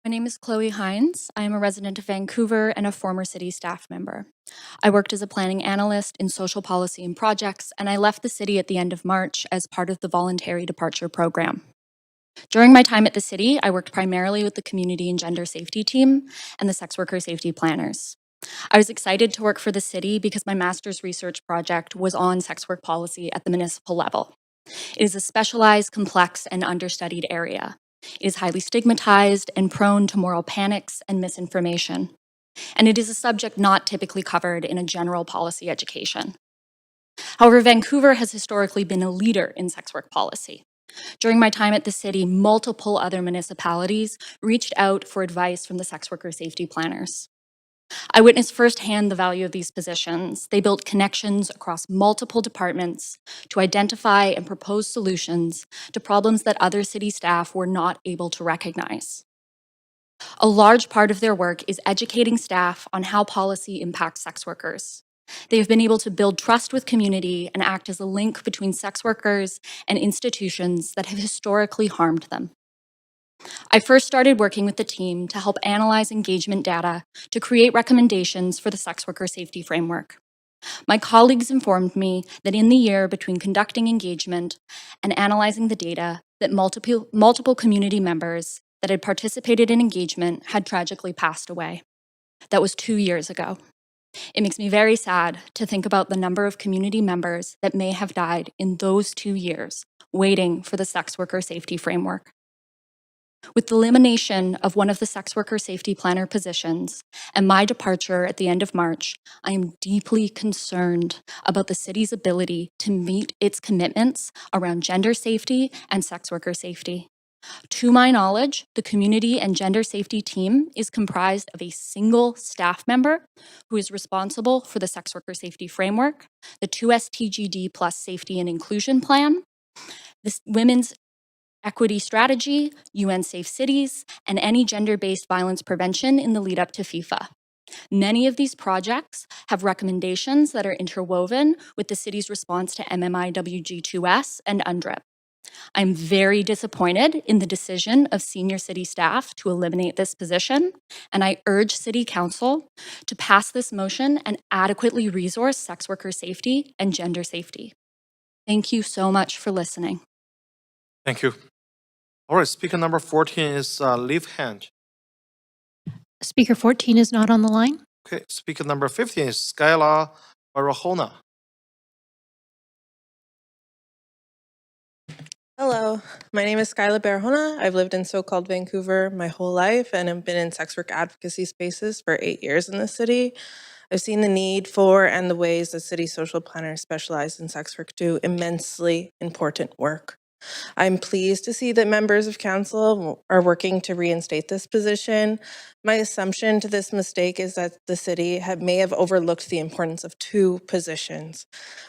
My name is Chloe Hines. I am a resident of Vancouver and a former city staff member. I worked as a planning analyst in social policy and projects, and I left the city at the end of March as part of the voluntary departure program. During my time at the city, I worked primarily with the community and gender safety team and the sex worker safety planners. I was excited to work for the city because my master's research project was on sex work policy at the municipal level. It is a specialized, complex, and understudied area. It is highly stigmatized and prone to moral panics and misinformation. And it is a subject not typically covered in a general policy education. However, Vancouver has historically been a leader in sex work policy. During my time at the city, multiple other municipalities reached out for advice from the sex worker safety planners. I witnessed firsthand the value of these positions. They built connections across multiple departments to identify and propose solutions to problems that other city staff were not able to recognize. A large part of their work is educating staff on how policy impacts sex workers. They have been able to build trust with community and act as a link between sex workers and institutions that have historically harmed them. I first started working with the team to help analyze engagement data to create recommendations for the sex worker safety framework. My colleagues informed me that in the year between conducting engagement and analyzing the data, that multiple community members that had participated in engagement had tragically passed away. That was 2 years ago. It makes me very sad to think about the number of community members that may have died in those 2 years waiting for the sex worker safety framework. With the elimination of one of the sex worker safety planner positions and my departure at the end of March, I am deeply concerned about the city's ability to meet its commitments around gender safety and sex worker safety. To my knowledge, the community and gender safety team is comprised of a single staff member who is responsible for the sex worker safety framework, the 2 STGD plus safety and inclusion plan, the women's equity strategy, UN Safe Cities, and any gender-based violence prevention in the lead up to FIFA. Many of these projects have recommendations that are interwoven with the city's response to MMIWG2S and UNDRIP. I'm very disappointed in the decision of senior city staff to eliminate this position, and I urge City Council to pass this motion and adequately resource sex worker safety and gender safety. Thank you so much for listening. Thank you. All right, speaker number 14 is Liv Hand. Speaker 14 is not on the line. Okay, speaker number 15 is Skylar Barahona. Hello, my name is Skylar Barahona. I've lived in so-called Vancouver my whole life and have been in sex work advocacy spaces for 8 years in the city. I've seen the need for and the ways that city social planners specialized in sex work do immensely important work. I'm pleased to see that members of council are working to reinstate this position. My assumption to this mistake is that the city may have overlooked the importance of 2 positions.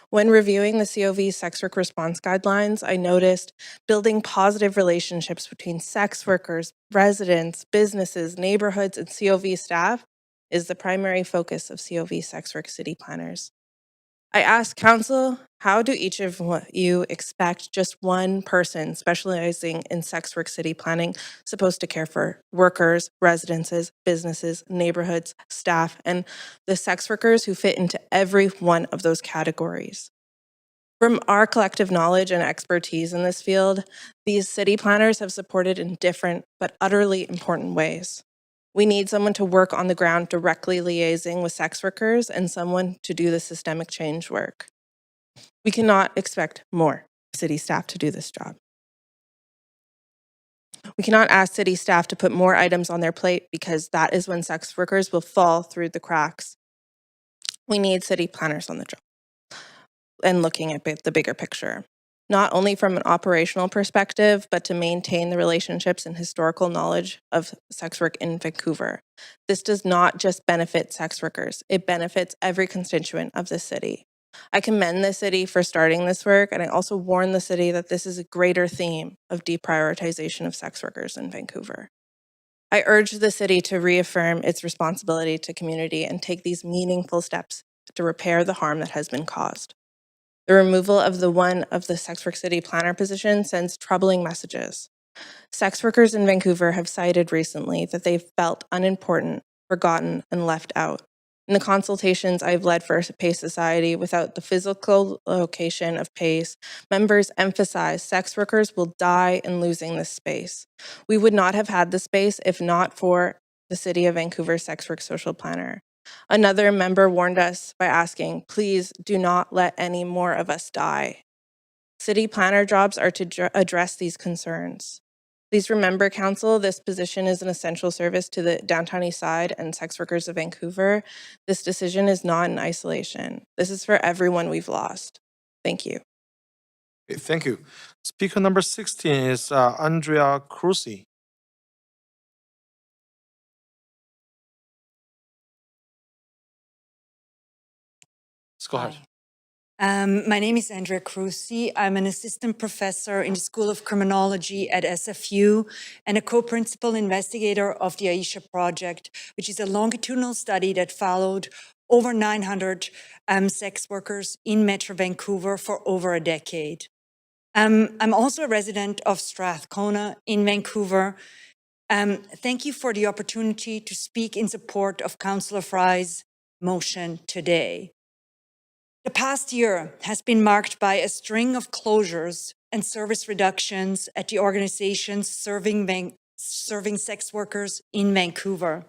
When reviewing the COV sex work response guidelines, I noticed building positive relationships between sex workers, residents, businesses, neighborhoods, and COV staff is the primary focus of COV sex work city planners. I asked council, how do each of you expect just one person specializing in sex work city planning supposed to care for workers, residences, businesses, neighborhoods, staff, and the sex workers who fit into every one of those categories? From our collective knowledge and expertise in this field, these city planners have supported in different but utterly important ways. We need someone to work on the ground directly liaising with sex workers and someone to do the systemic change work. We cannot expect more city staff to do this job. We cannot ask city staff to put more items on their plate because that is when sex workers will fall through the cracks. We need city planners on the job and looking at the bigger picture, not only from an operational perspective, but to maintain the relationships and historical knowledge of sex work in Vancouver. This does not just benefit sex workers, it benefits every constituent of the city. I commend the city for starting this work, and I also warn the city that this is a greater theme of deprioritization of sex workers in Vancouver. I urge the city to reaffirm its responsibility to community and take these meaningful steps to repair the harm that has been caused. The removal of one of the sex work city planner position sends troubling messages. Sex workers in Vancouver have cited recently that they've felt unimportant, forgotten, and left out. In the consultations I've led for PACE Society, without the physical location of PACE, members emphasize sex workers will die in losing this space. We would not have had the space if not for the City of Vancouver sex work social planner. Another member warned us by asking, please do not let any more of us die. City planner jobs are to address these concerns. Please remember, Council, this position is an essential service to the Downtown East Side and sex workers of Vancouver. This decision is not in isolation. This is for everyone we've lost. Thank you. Okay, thank you. Speaker number 16 is Andrea Cruci. Let's go ahead. My name is Andrea Cruci. I'm an assistant professor in the School of Criminology at SFU and a co-principal investigator of the Aisha Project, which is a longitudinal study that followed over 900 sex workers in Metro Vancouver for over a decade. I'm also a resident of Strathcona in Vancouver. Thank you for the opportunity to speak in support of Councillor Fry's motion today. The past year has been marked by a string of closures and service reductions at the organizations serving sex workers in Vancouver,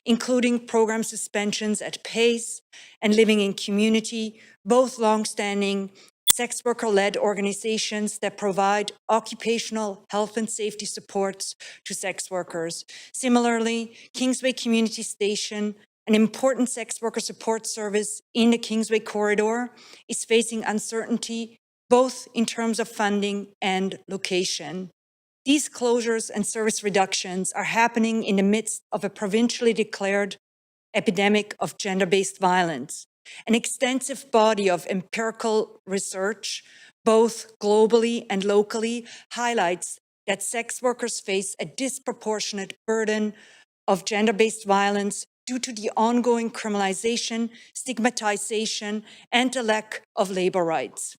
including program suspensions at PACE and Living in Community, both long-standing sex worker-led organizations that provide occupational health and safety supports to sex workers. Similarly, Kingsway Community Station, an important sex worker support service in the Kingsway corridor, is facing uncertainty both in terms of funding and location. These closures and service reductions are happening in the midst of a provincially declared epidemic of gender-based violence. An extensive body of empirical research, both globally and locally, highlights that sex workers face a disproportionate burden of gender-based violence due to the ongoing criminalization, stigmatization, and the lack of labor rights.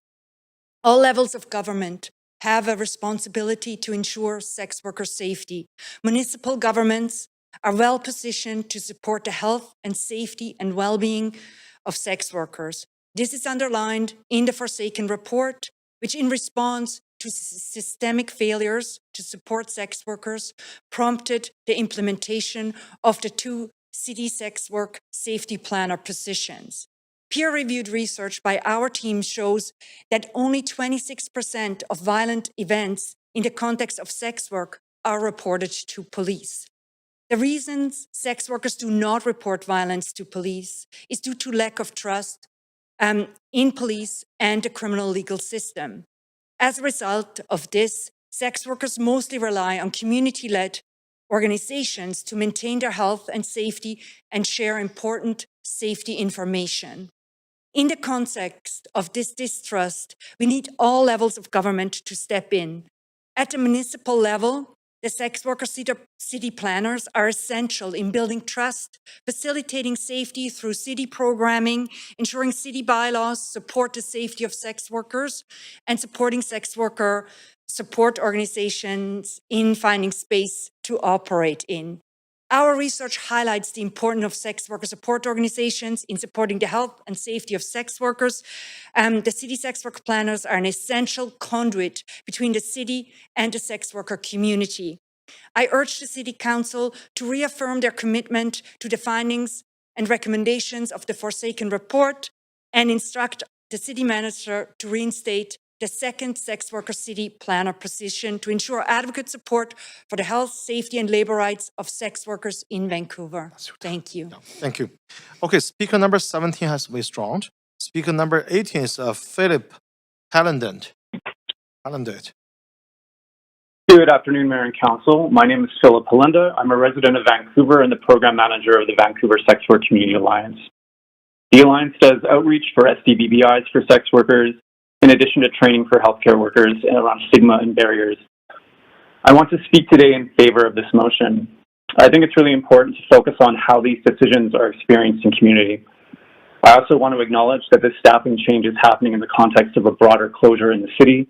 All levels of government have a responsibility to ensure sex worker safety. Municipal governments are well positioned to support the health and safety and well-being of sex workers. This is underlined in the Forsaken report, which in response to systemic failures to support sex workers prompted the implementation of the 2 city sex work safety planner positions. Peer-reviewed research by our team shows that only 26% of violent events in the context of sex work are reported to police. The reasons sex workers do not report violence to police is due to lack of trust in police and the criminal legal system. As a result of this, sex workers mostly rely on community-led organizations to maintain their health and safety and share important safety information. In the context of this distrust, we need all levels of government to step in. At the municipal level, the sex worker city planners are essential in building trust, facilitating safety through city programming, ensuring city bylaws support the safety of sex workers, and supporting sex worker support organizations in finding space to operate in. Our research highlights the importance of sex worker support organizations in supporting the health and safety of sex workers. The city sex work planners are an essential conduit between the city and the sex worker community. I urge the City Council to reaffirm their commitment to the findings and recommendations of the Forsaken report and instruct the city manager to reinstate the 2nd sex worker city planner position to ensure adequate support for the health, safety, and labor rights of sex workers in Vancouver. Thank you. Thank you. Okay, speaker number 17 has withdrawn. Speaker number 18 is Philip Hallandent. Good afternoon, Mayor and Council. My name is Philip Halenda. I'm a resident of Vancouver and the program manager of the Vancouver Sex Work Community Alliance. The Alliance does outreach for SDBBIs for sex workers, in addition to training for healthcare workers around stigma and barriers. I want to speak today in favor of this motion. I think it's really important to focus on how these decisions are experienced in community. I also want to acknowledge that this staffing change is happening in the context of a broader closure in the city.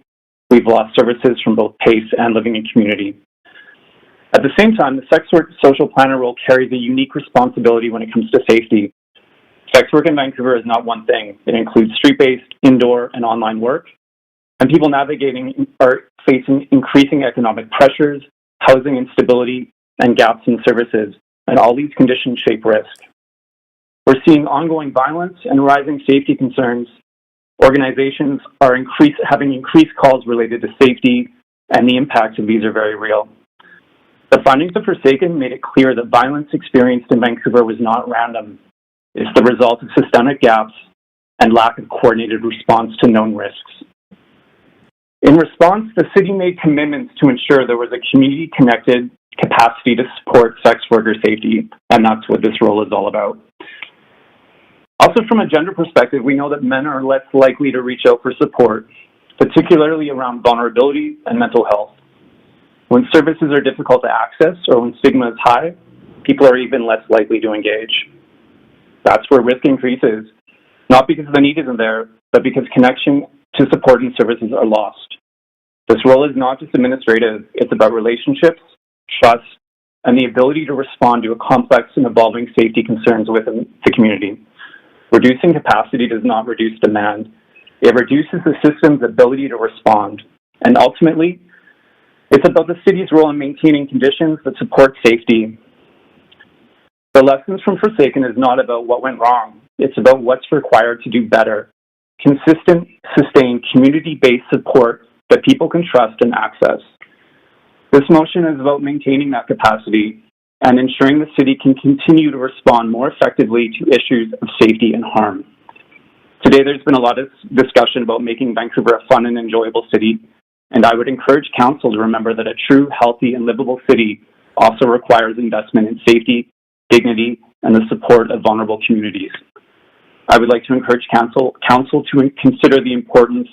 We've lost services from both PACE and living in community. At the same time, the sex work social planner role carries a unique responsibility when it comes to safety. Sex work in Vancouver is not one thing. It includes street-based, indoor, and online work. And people navigating are facing increasing economic pressures, housing instability, and gaps in services. And all these conditions shape risk. We're seeing ongoing violence and rising safety concerns. Organizations are having increased calls related to safety, and the impacts of these are very real. The findings of Forsaken made it clear that violence experienced in Vancouver was not random. It's the result of systemic gaps and lack of coordinated response to known risks. In response, the city made commitments to ensure there was a community-connected capacity to support sex worker safety, and that's what this role is all about. Also, from a gender perspective, we know that men are less likely to reach out for support, particularly around vulnerability and mental health. When services are difficult to access or when stigma is high, people are even less likely to engage. That's where risk increases, not because the need isn't there, but because connection to support and services are lost. This role is not just administrative, it's about relationships, trust, and the ability to respond to a complex and evolving safety concerns within the community. Reducing capacity does not reduce demand. It reduces the system's ability to respond. And ultimately, it's about the city's role in maintaining conditions that support safety. The lessons from Forsaken is not about what went wrong. It's about what's required to do better. Consistent, sustained, community-based support that people can trust and access. This motion is about maintaining that capacity and ensuring the city can continue to respond more effectively to issues of safety and harm. Today, there's been a lot of discussion about making Vancouver a fun and enjoyable city, and I would encourage council to remember that a true, healthy, and livable city also requires investment in safety, dignity, and the support of vulnerable communities. I would like to encourage council to consider the importance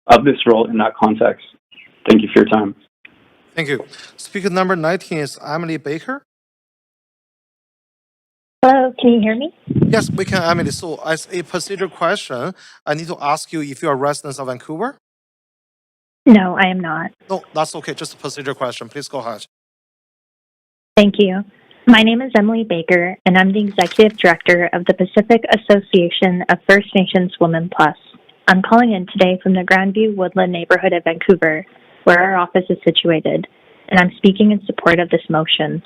of this role in that context. Thank you for your time. Thank you. Speaker number 19 is Emily Baker. Hello, can you hear me? Yes, we can, Emily. So as a procedure question, I need to ask you if you are residents of Vancouver. No, I am not. No, that's okay. Just a procedure question. Please go ahead. Thank you. My name is Emily Baker, and I'm the Executive Director of the Pacific Association of First Nations Women Plus. I'm calling in today from the Grandview Woodland neighborhood of Vancouver, where our office is situated, and I'm speaking in support of this motion.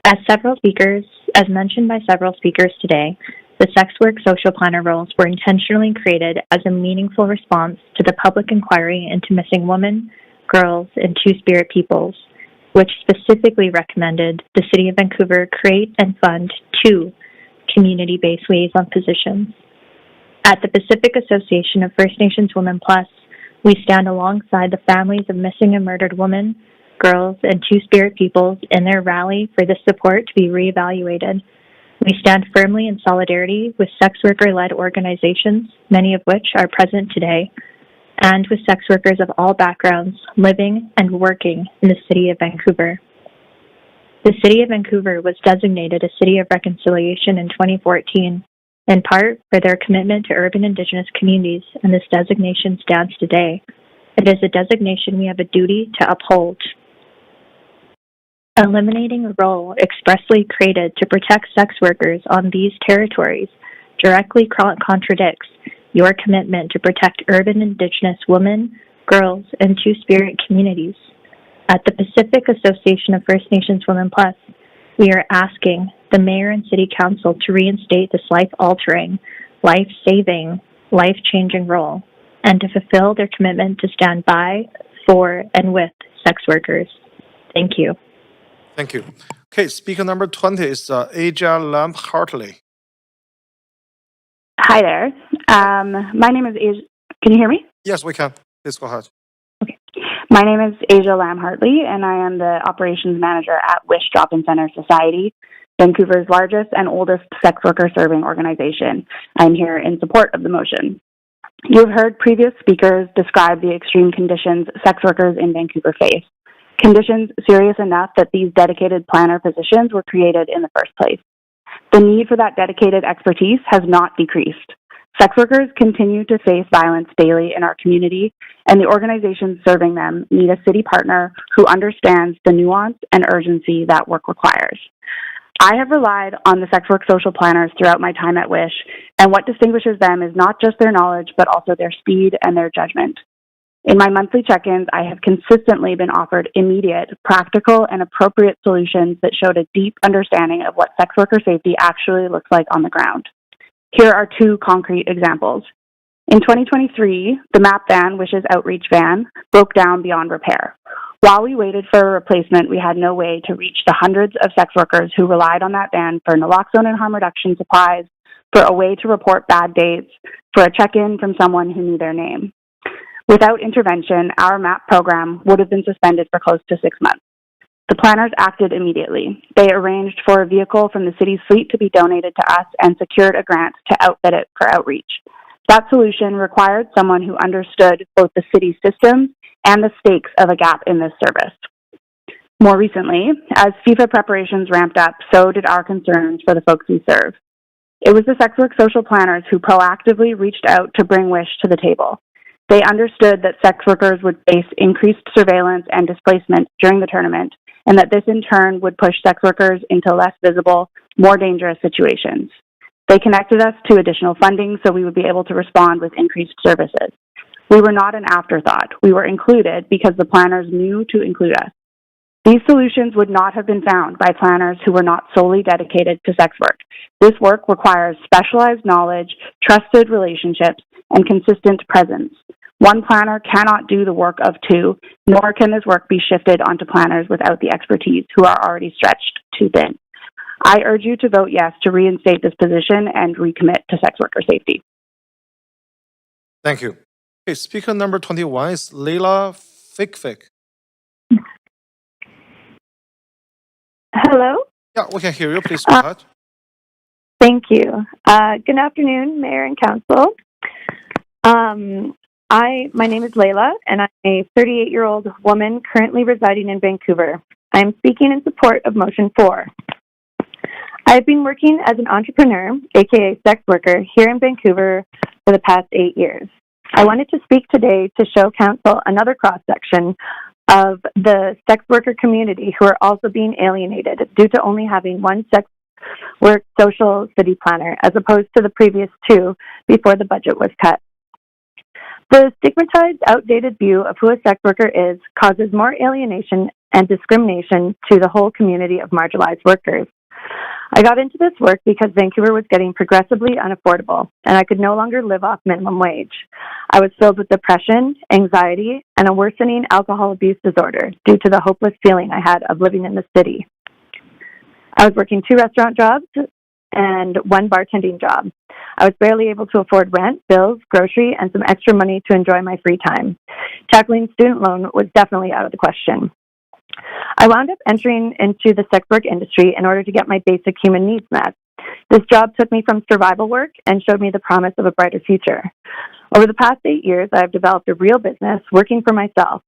As mentioned by several speakers today, the sex work social planner roles were intentionally created as a meaningful response to the public inquiry into missing women, girls, and Two-Spirit peoples, which specifically recommended the City of Vancouver create and fund 2 community-based liaison positions. At the Pacific Association of First Nations Women Plus, we stand alongside the families of missing and murdered women, girls, and Two-Spirit peoples in their rally for this support to be reevaluated. We stand firmly in solidarity with sex worker-led organizations, many of which are present today, and with sex workers of all backgrounds living and working in the City of Vancouver. The City of Vancouver was designated a City of Reconciliation in 2014, in part for their commitment to urban Indigenous communities, and this designation stands today. It is a designation we have a duty to uphold. Eliminating a role expressly created to protect sex workers on these territories directly contradicts your commitment to protect urban Indigenous women, girls, and Two-Spirit communities. At the Pacific Association of First Nations Women Plus, we are asking the Mayor and City Council to reinstate this life-altering, life-saving, life-changing role, and to fulfill their commitment to stand by, for, and with sex workers. Thank you. Thank you. Okay, speaker number 20 is Aja Lamb Hartley. Hi there. My name is Asia. Can you hear me? Yes, we can. Please go ahead. My name is Asia Lamb Hartley, and I am the operations manager at Wish Drop-In Center Society, Vancouver's largest and oldest sex worker serving organization. I'm here in support of the motion. You've heard previous speakers describe the extreme conditions sex workers in Vancouver face. Conditions serious enough that these dedicated planner positions were created in the first place. The need for that dedicated expertise has not decreased. Sex workers continue to face violence daily in our community, and the organizations serving them need a city partner who understands the nuance and urgency that work requires. I have relied on the sex work social planners throughout my time at Wish, and what distinguishes them is not just their knowledge, but also their speed and their judgment. In my monthly check-ins, I have consistently been offered immediate, practical, and appropriate solutions that showed a deep understanding of what sex worker safety actually looks like on the ground. Here are 2 concrete examples. In 2023, the MAP van, Wish's outreach van, broke down beyond repair. While we waited for a replacement, we had no way to reach the hundreds of sex workers who relied on that van for naloxone and harm reduction supplies, for a way to report bad dates, for a check-in from someone who knew their name. Without intervention, our MAP program would have been suspended for close to 6 months. The planners acted immediately. They arranged for a vehicle from the city's fleet to be donated to us and secured a grant to outfit it for outreach. That solution required someone who understood both the city's systems and the stakes of a gap in this service. More recently, as FIFA preparations ramped up, so did our concerns for the folks we serve. It was the sex work social planners who proactively reached out to bring Wish to the table. They understood that sex workers would face increased surveillance and displacement during the tournament, and that this in turn would push sex workers into less visible, more dangerous situations. They connected us to additional funding so we would be able to respond with increased services. We were not an afterthought. We were included because the planners knew to include us. These solutions would not have been found by planners who were not solely dedicated to sex work. This work requires specialized knowledge, trusted relationships, and consistent presence. One planner cannot do the work of 2, nor can this work be shifted onto planners without the expertise who are already stretched too thin. I urge you to vote yes to reinstate this position and recommit to sex worker safety. Thank you. Okay, speaker number 21 is Leila Fikfik. Hello? Yeah, we can hear you. Please go ahead. Thank you. Good afternoon, Mayor and Council. My name is Layla, and I'm a 38-year-old woman currently residing in Vancouver. I am speaking in support of Motion 4. I've been working as an entrepreneur, aka sex worker, here in Vancouver for the past 8 years. I wanted to speak today to show Council another cross-section of the sex worker community who are also being alienated due to only having one sex work social city planner, as opposed to the previous 2 before the budget was cut. The stigmatized, outdated view of who a sex worker is causes more alienation and discrimination to the whole community of marginalized workers. I got into this work because Vancouver was getting progressively unaffordable, and I could no longer live off minimum wage. I was filled with depression, anxiety, and a worsening alcohol abuse disorder due to the hopeless feeling I had of living in the city. I was working 2 restaurant jobs and 1 bartending job. I was barely able to afford rent, bills, grocery, and some extra money to enjoy my free time. Tackling student loan was definitely out of the question. I wound up entering into the sex work industry in order to get my basic human needs met. This job took me from survival work and showed me the promise of a brighter future. Over the past 8 years, I have developed a real business working for myself.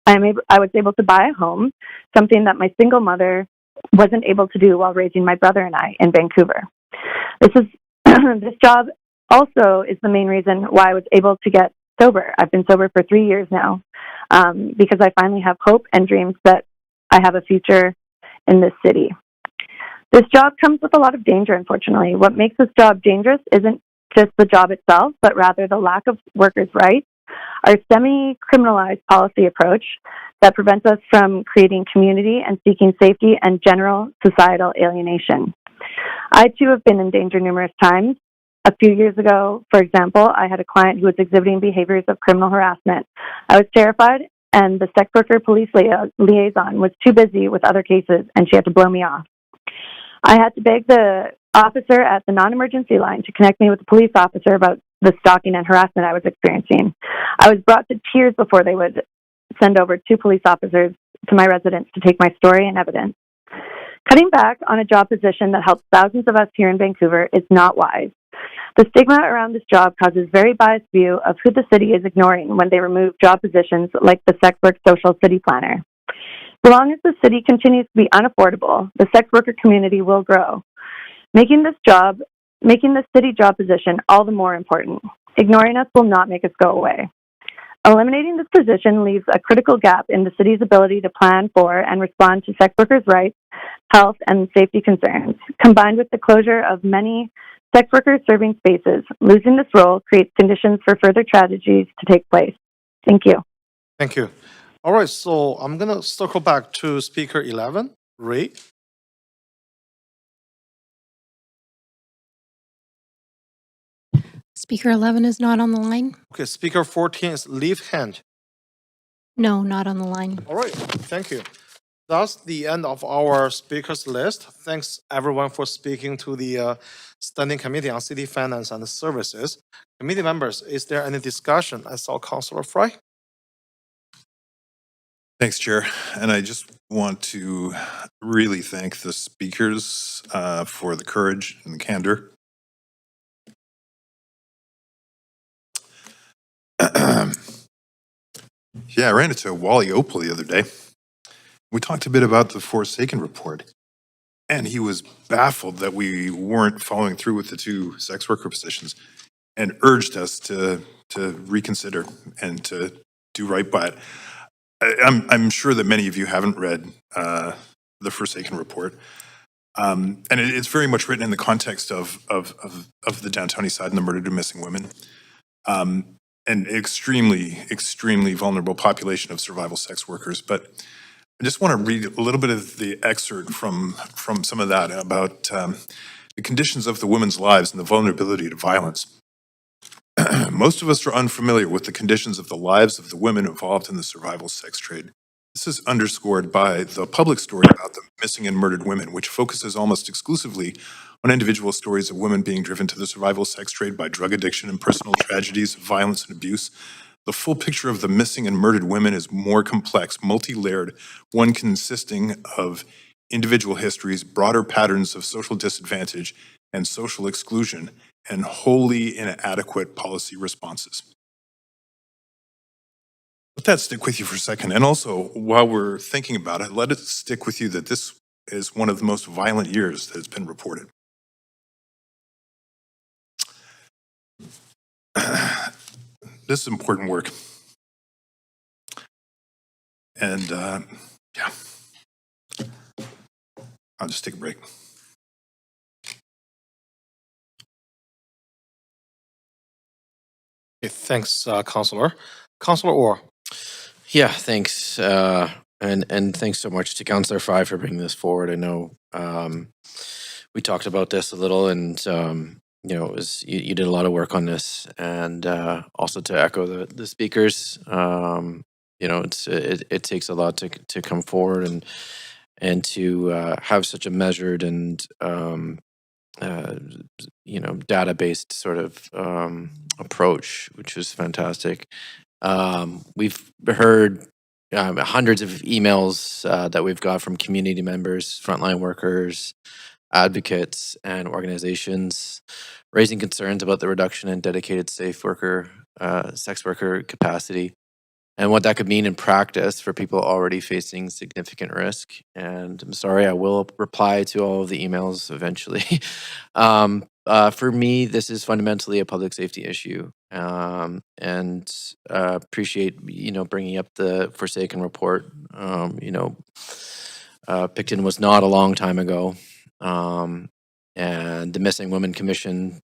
I was able to buy a home, something that my single mother wasn't able to do while raising my brother and I in Vancouver. This job also is the main reason why I was able to get sober. I've been sober for 3 years now because I finally have hope and dreams that I have a future in this city. This job comes with a lot of danger, unfortunately. What makes this job dangerous isn't just the job itself, but rather the lack of workers' rights, our semi-criminalized policy approach that prevents us from creating community and seeking safety and general societal alienation. I, too, have been in danger numerous times. A few years ago, for example, I had a client who was exhibiting behaviors of criminal harassment. I was terrified, and the sex worker police liaison was too busy with other cases, and she had to blow me off. I had to beg the officer at the non-emergency line to connect me with the police officer about the stalking and harassment I was experiencing. I was brought to tears before they would send over 2 police officers to my residence to take my story and evidence. Cutting back on a job position that helps thousands of us here in Vancouver is not wise. The stigma around this job causes very biased view of who the city is ignoring when they remove job positions like the sex work social city planner. So long as the city continues to be unaffordable, the sex worker community will grow, making this city job position all the more important. Ignoring us will not make us go away. Eliminating this position leaves a critical gap in the city's ability to plan for and respond to sex workers' rights, health, and safety concerns. Combined with the closure of many sex workers serving spaces, losing this role creates conditions for further tragedies to take place. Thank you. Thank you. All right, so I'm going to circle back to Speaker 11, Ray. Speaker 11 is not on the line. Okay, Speaker 14 is Leave Hand. No, not on the line. All right, thank you. That's the end of our speakers list. Thanks everyone for speaking to the Standing Committee on City Finance and Services. Committee members, is there any discussion? I saw Councillor Fry. Thanks, Chair. And I just want to really thank the speakers for the courage and the candor. Yeah, I ran into Wally Opal the other day. We talked a bit about the Forsaken report, and he was baffled that we weren't following through with the 2 sex worker positions and urged us to reconsider and to do right by it. I'm sure that many of you haven't read the Forsaken report, and it's very much written in the context of the downtown east side and the murdered and missing women, an extremely vulnerable population of survival sex workers. But I just want to read a little bit of the excerpt from some of that about the conditions of the women's lives and the vulnerability to violence. Most of us are unfamiliar with the conditions of the lives of the women involved in the survival sex trade. This is underscored by the public story about the missing and murdered women, which focuses almost exclusively on individual stories of women being driven to the survival sex trade by drug addiction and personal tragedies, violence and abuse. The full picture of the missing and murdered women is more complex, multi-layered, one consisting of individual histories, broader patterns of social disadvantage and social exclusion, and wholly inadequate policy responses. that stick with you for a second. And also, while we're thinking about it, let it stick with you that this is one of the most violent years that has been reported. This is important work. And yeah, I'll just take a break. Okay, thanks, Councillor. Councillor Orr. Yeah, thanks. And thanks so much to Councillor Fry for bringing this forward. I know we talked about this a little, and you know, it was you did a lot of work on this, and also to echo the speakers. You know, it takes a lot to come forward and to have such a measured and you know, data-based sort of approach, which was fantastic. We've heard hundreds of emails that we've got from community members, frontline workers, advocates, and organizations raising concerns about the reduction in dedicated sex worker capacity, and what that could mean in practice for people already facing significant risk. And I'm sorry, I will reply to all of the emails eventually. For me, this is fundamentally a public safety issue, and appreciate, you know, bringing up the Forsaken report. You know, Picton was not a long time ago, and the Missing Women Commission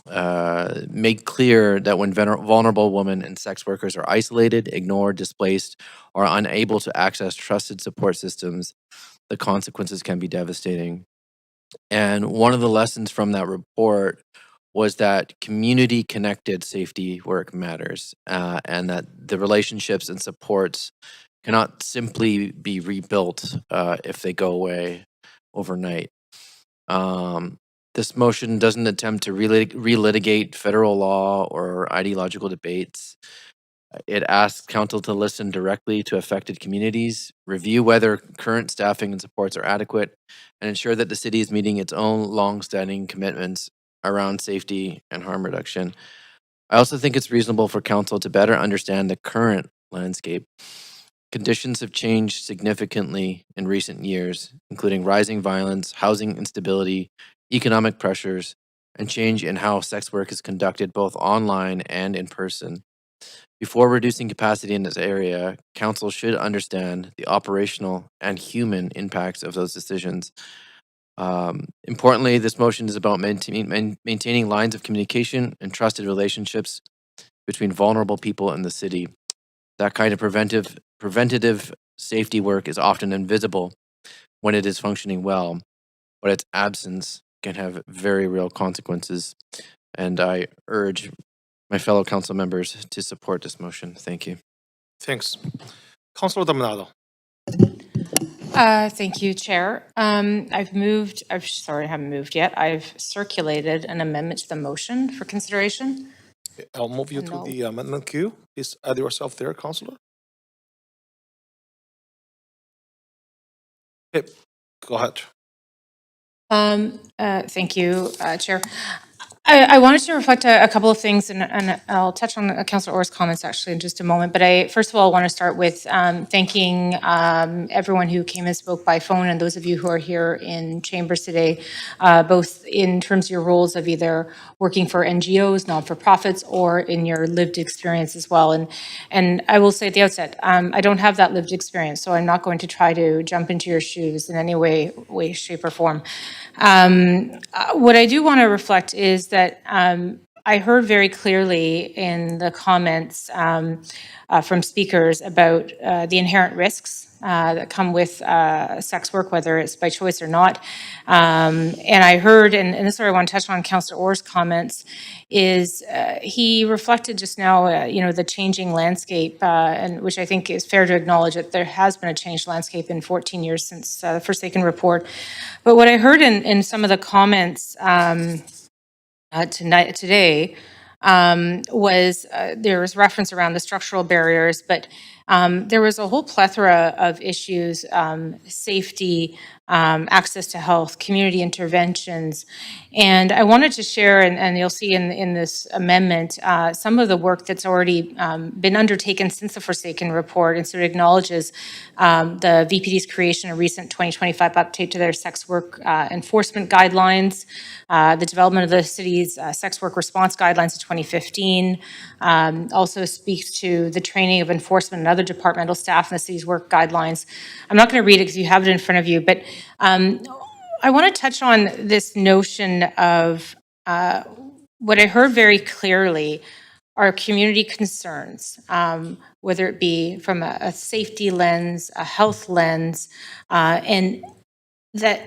made clear that when vulnerable women and sex workers are isolated, ignored, displaced, or unable to access trusted support systems, the consequences can be devastating. And one of the lessons from that report was that community connected safety work matters, and that the relationships and supports cannot simply be rebuilt if they go away overnight. This motion doesn't attempt to relitigate federal law or ideological debates. It asks council to listen directly to affected communities, review whether current staffing and supports are adequate, and ensure that the city is meeting its own long-standing commitments around safety and harm reduction. I also think it's reasonable for council to better understand the current landscape. Conditions have changed significantly in recent years, including rising violence, housing instability, economic pressures, and change in how sex work is conducted both online and in person. Before reducing capacity in this area, council should understand the operational and human impacts of those decisions. Importantly, this motion is about maintaining lines of communication and trusted relationships between vulnerable people in the city. That kind of preventative safety work is often invisible when it is functioning well, but its absence can have very real consequences. And I urge my fellow council members to support this motion. Thank you. Thanks. Councillor Dominado. Thank you, Chair. I haven't moved yet. I've circulated an amendment to the motion for consideration. I'll move you to the amendment queue. Please add yourself there, Councillor. Okay, go ahead. Thank you, Chair. I wanted to reflect a couple of things, and I'll touch on Councillor Orr's comments actually in just a moment. But I first of all want to start with thanking everyone who came and spoke by phone, and those of you who are here in chambers today, both in terms of your roles of either working for NGOs, not-for-profits, or in your lived experience as well. And I will say at the outset, I don't have that lived experience, so I'm not going to try to jump into your shoes in any way, shape, or form. What I do want to reflect is that I heard very clearly in the comments from speakers about the inherent risks that come with sex work, whether it's by choice or not. And I heard, and this is where I want to touch on Councillor Orr's comments, is he reflected just now, you know, the changing landscape, and which I think is fair to acknowledge that there has been a changed landscape in 14 years since the Forsaken report. But what I heard in some of the comments today was there was reference around the structural barriers, but there was a whole plethora of issues, safety, access to health, community interventions. And I wanted to share, and you'll see in this amendment, some of the work that's already been undertaken since the Forsaken report. And so it acknowledges the VPD's creation, a recent 2025 update to their sex work enforcement guidelines, the development of the city's sex work response guidelines of 2015, also speaks to the training of enforcement and other departmental staff in the city's work guidelines. I'm not going to read it because you have it in front of you, but I want to touch on this notion of what I heard very clearly are community concerns, whether it be from a safety lens, a health lens, and that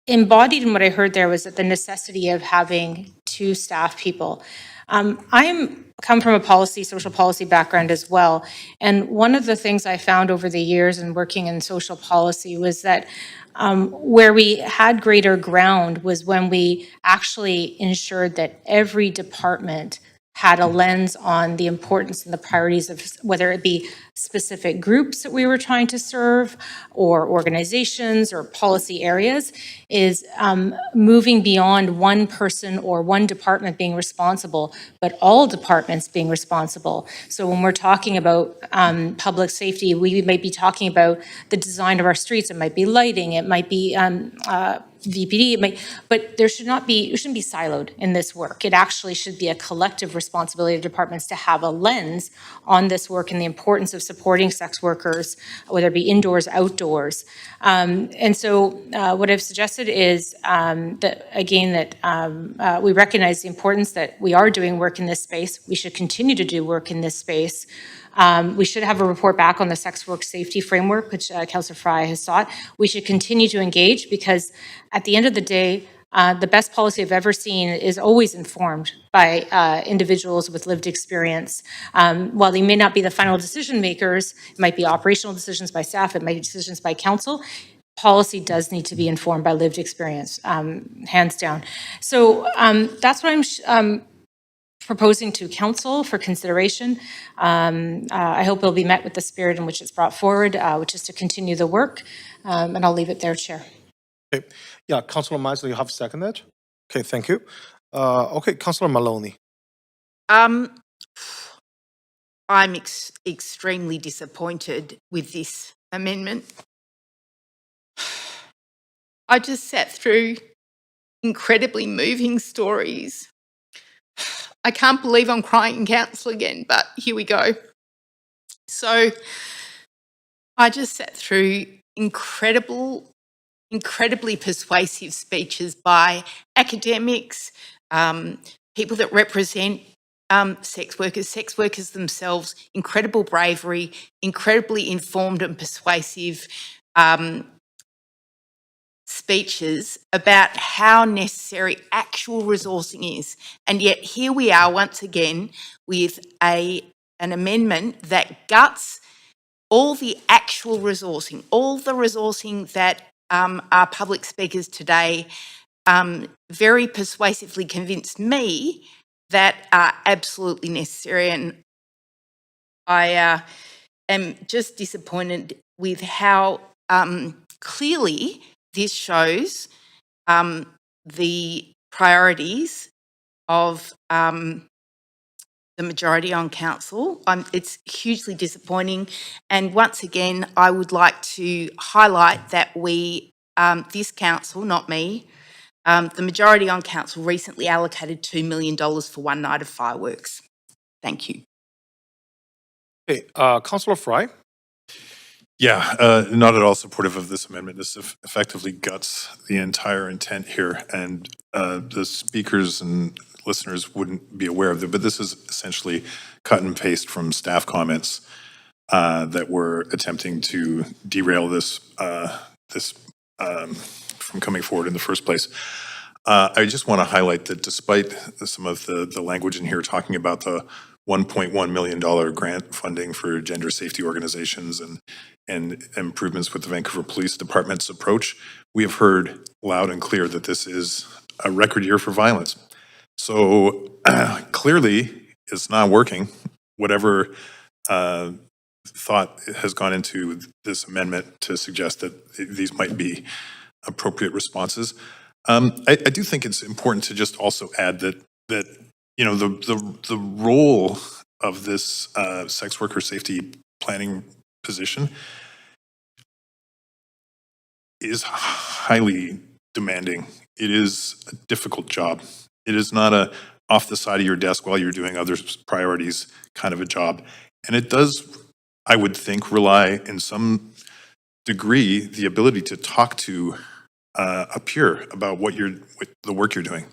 embodied in what I heard there was that the necessity of having two staff people. I'm come from a social policy background as well. And one of the things I found over the years in working in social policy was that where we had greater ground was when we actually ensured that every department had a lens on the importance and the priorities of whether it be specific groups that we were trying to serve or organizations or policy areas, is moving beyond one person or one department being responsible, but all departments being responsible. So when we're talking about public safety, we might be talking about the design of our streets. It might be lighting, it might be VPD, but it shouldn't be siloed in this work. It actually should be a collective responsibility of departments to have a lens on this work and the importance of supporting sex workers, whether it be indoors, outdoors. And so what I've suggested is that we recognize the importance that we are doing work in this space. We should continue to do work in this space. We should have a report back on the sex work safety framework, which Councillor Fry has sought. We should continue to engage because at the end of the day, the best policy I've ever seen is always informed by individuals with lived experience. While they may not be the final decision makers, it might be operational decisions by staff, it might be decisions by council. Policy does need to be informed by lived experience, hands down. So that's what I'm proposing to council for consideration. I hope it'll be met with the spirit in which it's brought forward, which is to continue the work. And I'll leave it there, Chair. Okay. Yeah, Councillor Meisler, you have seconded. Okay, thank you. Okay, Councillor Maloney. I'm extremely disappointed with this amendment. I just sat through incredibly moving stories. I can't believe I'm crying in council again, but here we go. So I just sat through incredibly persuasive speeches by academics, people that represent sex workers themselves, incredible bravery, incredibly informed and persuasive speeches about how necessary actual resourcing is. And yet here we are once again with an amendment that guts all the actual resourcing, all the resourcing that our public speakers today very persuasively convinced me that are absolutely necessary. And I am just disappointed with how clearly this shows the priorities of the majority on council. It's hugely disappointing. And once again, I would like to highlight that this council, not me, the majority on council recently allocated $2 million for one night of fireworks. Thank you. Okay, Councillor Fry. Yeah, not at all supportive of this amendment. This effectively guts the entire intent here, and the speakers and listeners wouldn't be aware of it, but this is essentially cut and paste from staff comments that were attempting to derail this from coming forward in the first place. I just want to highlight that despite some of the language in here talking about the $1.1 million grant funding for gender safety organizations and improvements with the Vancouver Police Department's approach, we have heard loud and clear that this is a record year for violence. So clearly it's not working. Whatever thought has gone into this amendment to suggest that these might be appropriate responses. I do think it's important to just also add that you know the role of this sex worker safety planning position is highly demanding. It is a difficult job. It is not a off the side of your desk while you're doing other priorities kind of a job. And it does, I would think, rely in some degree the ability to talk to a peer about what the work you're doing.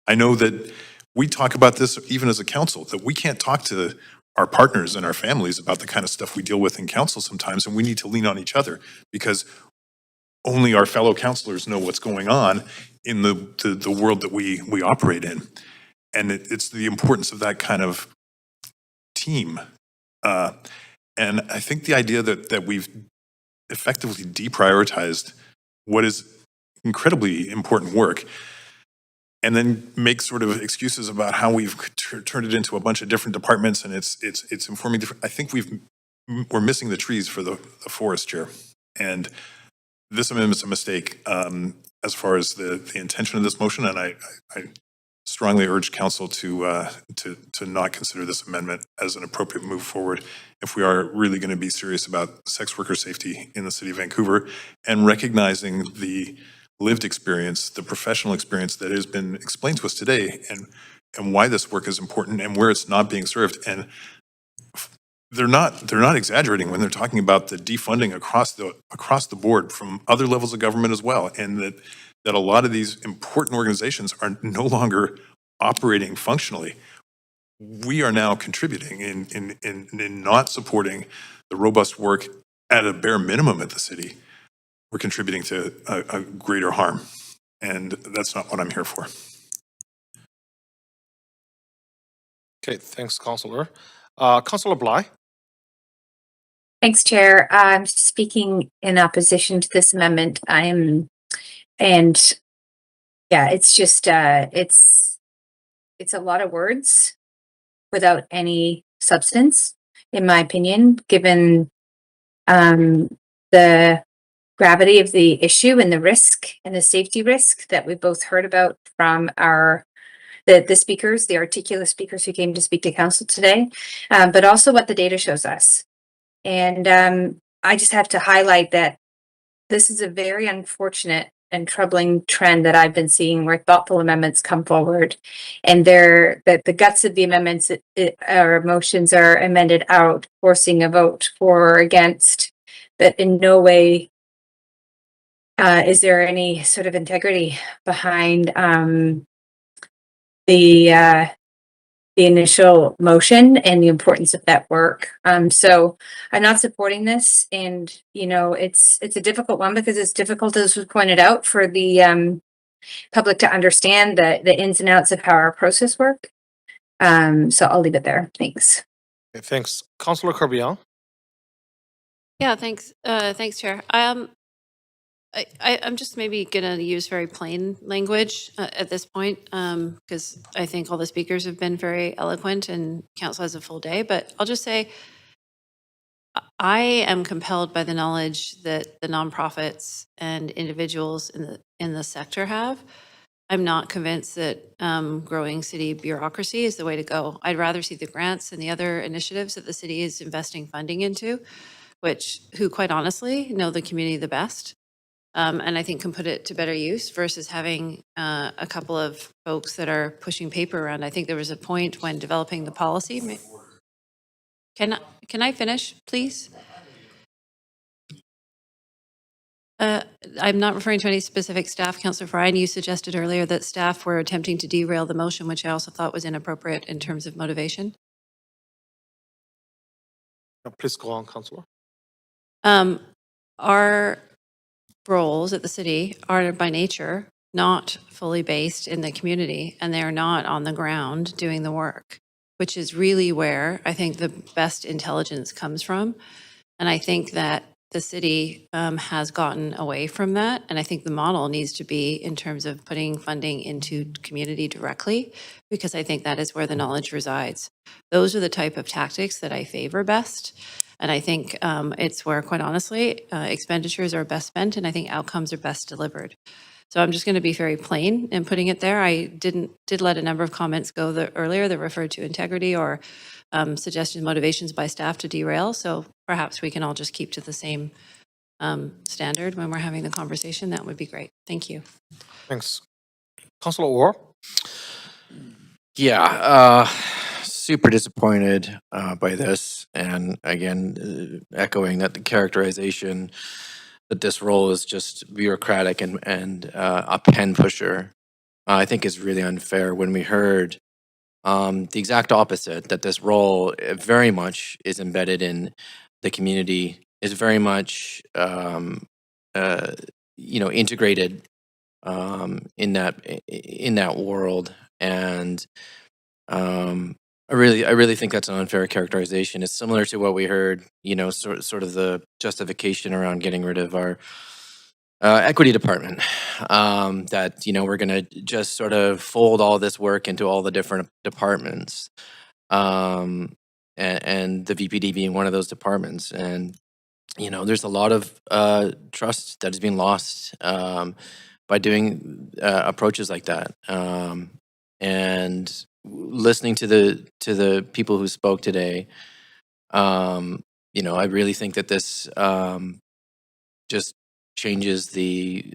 I know that we talk about this even as a council, that we can't talk to our partners and our families about the kind of stuff we deal with in council sometimes, and we need to lean on each other because only our fellow councilors know what's going on in the world that we operate in. And it's the importance of that kind of team. And I think the idea that we've effectively deprioritized what is incredibly important work and then make sort of excuses about how we've turned it into a bunch of different departments and it's informing different. I think we're missing the trees for the forest here. And this amendment's a mistake as far as the intention of this motion, and I strongly urge council to not consider this amendment as an appropriate move forward if we are really going to be serious about sex worker safety in the city of Vancouver and recognizing the lived experience, the professional experience that has been explained to us today, and why this work is important and where it's not being served. And they're not exaggerating when they're talking about the defunding across the board from other levels of government as well, and that a lot of these important organizations are no longer operating functionally. We are now contributing in not supporting the robust work at a bare minimum at the city. We're contributing to a greater harm, and that's not what I'm here for. Okay, thanks, Councillor. Councillor Bly. Thanks, Chair. I'm speaking in opposition to this amendment. It's just, it's a lot of words without any substance, in my opinion, given the gravity of the issue and the risk and the safety risk that we both heard about from the speakers, the articulate speakers who came to speak to council today, but also what the data shows us. And I just have to highlight that this is a very unfortunate and troubling trend that I've been seeing where thoughtful amendments come forward and that the guts of the amendments or motions are amended out, forcing a vote for or against, but in no way is there any sort of integrity behind the initial motion and the importance of that work. So I'm not supporting this, and it's a difficult one because it's difficult, as was pointed out, for the public to understand the ins and outs of how our process work. So I'll leave it there. Thanks. Okay, thanks, Councillor Carbion. Yeah, thanks. Thanks, Chair. I'm just maybe going to use very plain language at this point because I think all the speakers have been very eloquent and council has a full day. But I'll just say I am compelled by the knowledge that the nonprofits and individuals in the sector have. I'm not convinced that growing city bureaucracy is the way to go. I'd rather see the grants and the other initiatives that the city is investing funding into, who quite honestly know the community the best. And I think can put it to better use versus having a couple of folks that are pushing paper around. I think there was a point when developing the policy. Can I finish, please? I'm not referring to any specific staff. Councillor Fryan, you suggested earlier that staff were attempting to derail the motion, which I also thought was inappropriate in terms of motivation. Please go on, Councillor. Our roles at the city are by nature not fully based in the community, and they're not on the ground doing the work, which is really where I think the best intelligence comes from. And I think that the city has gotten away from that. And I think the model needs to be in terms of putting funding into community directly, because I think that is where the knowledge resides. Those are the type of tactics that I favor best. And I think it's where, quite honestly, expenditures are best spent, and I think outcomes are best delivered. So I'm just going to be very plain in putting it there. I did let a number of comments go earlier that referred to integrity or suggestions, motivations by staff to derail. So perhaps we can all just keep to the same standard when we're having the conversation. That would be great. Thank you. Thanks. Councillor Orr? Yeah, super disappointed by this. And again, echoing that the characterization that this role is just bureaucratic and a pen pusher, I think is really unfair when we heard the exact opposite, that this role very much is embedded in the community, is very much, integrated in that world. And I really think that's an unfair characterization. It's similar to what we heard, sort of the justification around getting rid of our equity department. That we're going to just sort of fold all this work into all the different departments, and the VPD being one of those departments. And there's a lot of trust that is being lost by doing approaches like that. And listening to the people who spoke today, I really think that this just changes the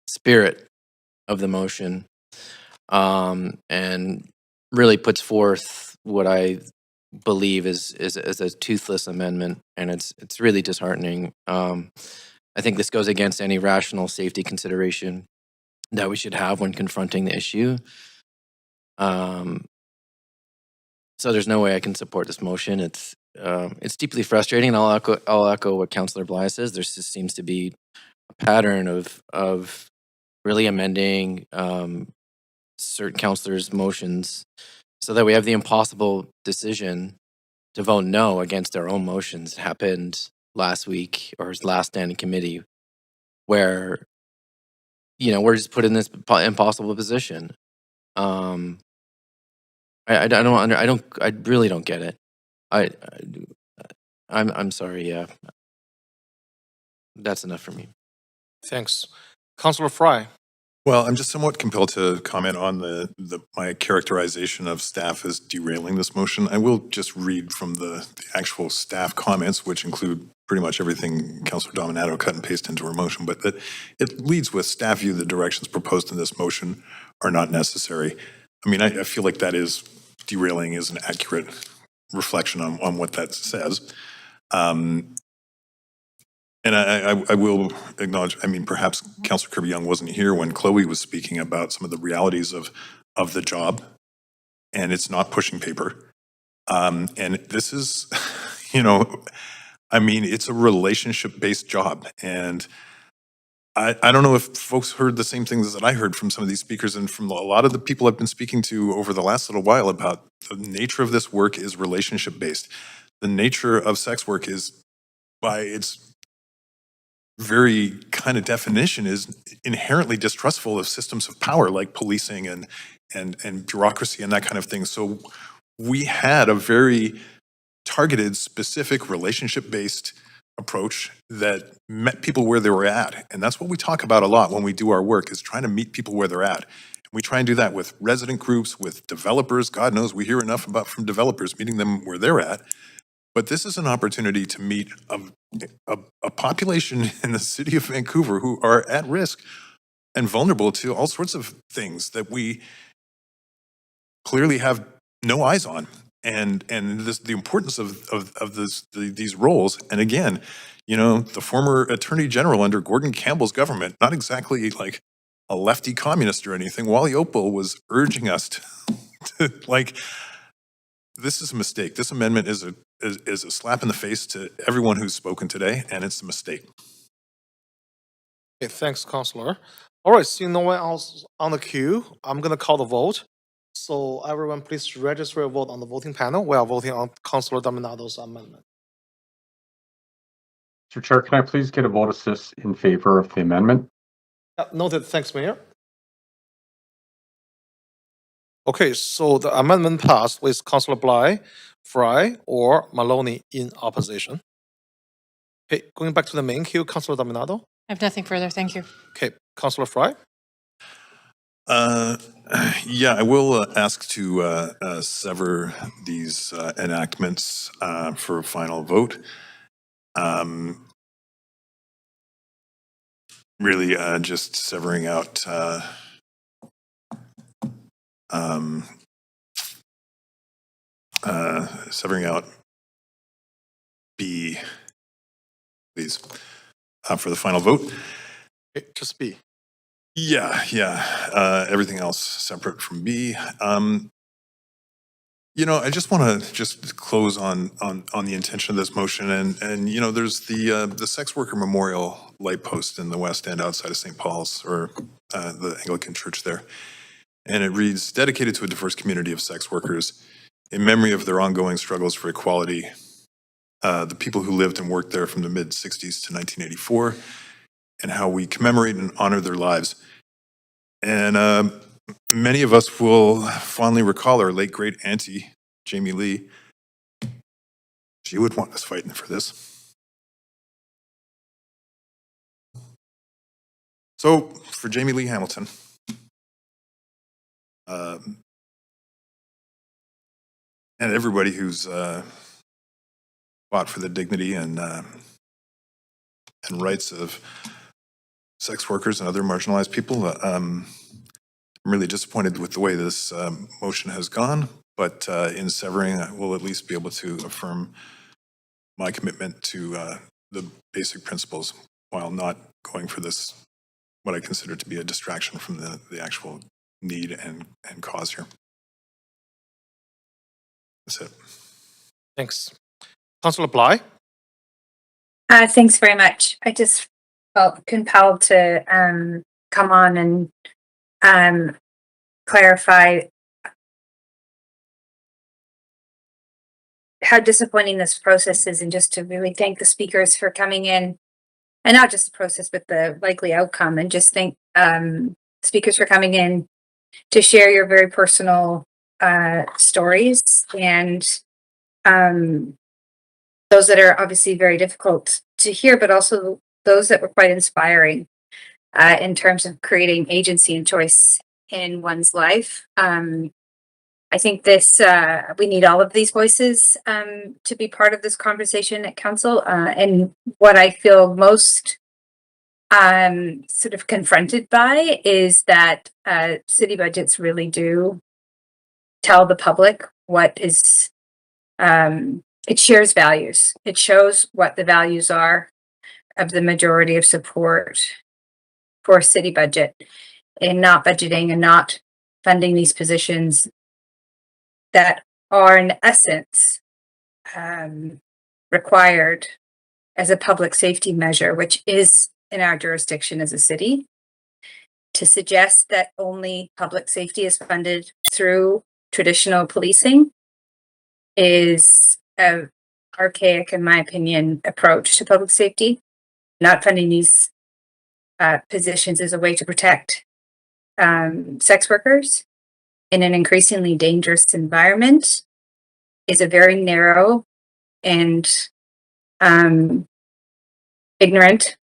spirit of the motion, and really puts forth what I believe is a toothless amendment, and it's really disheartening. I think this goes against any rational safety consideration that we should have when confronting the issue. So there's no way I can support this motion. It's deeply frustrating, and I'll echo what Councillor Bly says. There just seems to be a pattern of really amending certain councillors' motions so that we have the impossible decision to vote no against our own motions. It happened last week, or last standing committee, where we're just put in this impossible position. I really don't get it. I'm sorry. Yeah, that's enough for me. Thanks. Councillor Fry? Well, I'm just somewhat compelled to comment on my characterization of staff as derailing this motion. I will just read from the actual staff comments, which include pretty much everything Councillor Dominato cut and pasted into her motion, but that it leads with staff view the directions proposed in this motion are not necessary. I mean, I feel like that is derailing is an accurate reflection on what that says. And I will acknowledge, I mean, perhaps Councillor Kirby-Young wasn't here when Chloe was speaking about some of the realities of the job, and it's not pushing paper. And this is, I mean, it's a relationship-based job. And I don't know if folks heard the same things that I heard from some of these speakers and from a lot of the people I've been speaking to over the last little while about the nature of this work is relationship-based. The nature of sex work is, by its very kind of definition, is inherently distrustful of systems of power like policing and bureaucracy and that kind of thing. So we had a very targeted, specific, relationship-based approach that met people where they were at. And that's what we talk about a lot when we do our work, is trying to meet people where they're at. And we try and do that with resident groups, with developers. God knows we hear enough about from developers, meeting them where they're at. But this is an opportunity to meet a population in the city of Vancouver who are at risk and vulnerable to all sorts of things that we clearly have no eyes on. And the importance of these roles. And again, the former Attorney General under Gordon Campbell's government, not exactly like a lefty communist or anything, Wally Opal was urging us to this is a mistake. This amendment is a slap in the face to everyone who's spoken today, and it's a mistake. Okay, thanks, Councillor. All right, seeing no one else on the queue, I'm going to call the vote. So everyone, please register your vote on the voting panel. We are voting on Councillor Dominato's amendment. Mr. Chair, can I please get a vote assist in favor of the amendment? Noted. Thanks, Mayor. Okay, so the amendment passed with Councillor Bly Fry or Maloney in opposition? Okay, going back to the main queue, Councilor Dominado. I have nothing further. Thank you. Okay, Councilor Fry. Yeah, I will ask to sever these enactments for a final vote. Really, just severing out B, please, for the final vote. Okay, just B. Yeah. Everything else separate from B. I just want to just close on the intention of this motion, and there's the sex worker memorial light post in the West End outside of St. Paul's, or the Anglican Church there, and it reads, "Dedicated to a diverse community of sex workers, in memory of their ongoing struggles for equality, the people who lived and worked there from the mid-60s to 1984, and how we commemorate and honor their lives." And many of us will fondly recall our late great auntie, Jamie Lee. She would want us fighting for this. So, for Jamie Lee Hamilton, and everybody who's fought for the dignity and rights of sex workers and other marginalized people, I'm really disappointed with the way this motion has gone, but in severing, I will at least be able to affirm my commitment to the basic principles while not going for this, what I consider to be a distraction from the actual need and cause here. That's it. Thanks. Councilor Bly. Thanks very much. I just felt compelled to come on and clarify how disappointing this process is, and just to really thank the speakers for coming in, and not just the process, but the likely outcome, and just thank speakers for coming in to share your very personal stories, and those that are obviously very difficult to hear, but also those that were quite inspiring in terms of creating agency and choice in one's life. I think we need all of these voices to be part of this conversation at council. And what I feel most sort of confronted by is that city budgets really do tell the public what is, it shares values. It shows what the values are of the majority of support for a city budget, in not budgeting and not funding these positions that are in essence required as a public safety measure, which is in our jurisdiction as a city. To suggest that only public safety is funded through traditional policing is a archaic, in my opinion, approach to public safety. Not funding these positions is a way to protect sex workers in an increasingly dangerous environment is a very narrow and ignorant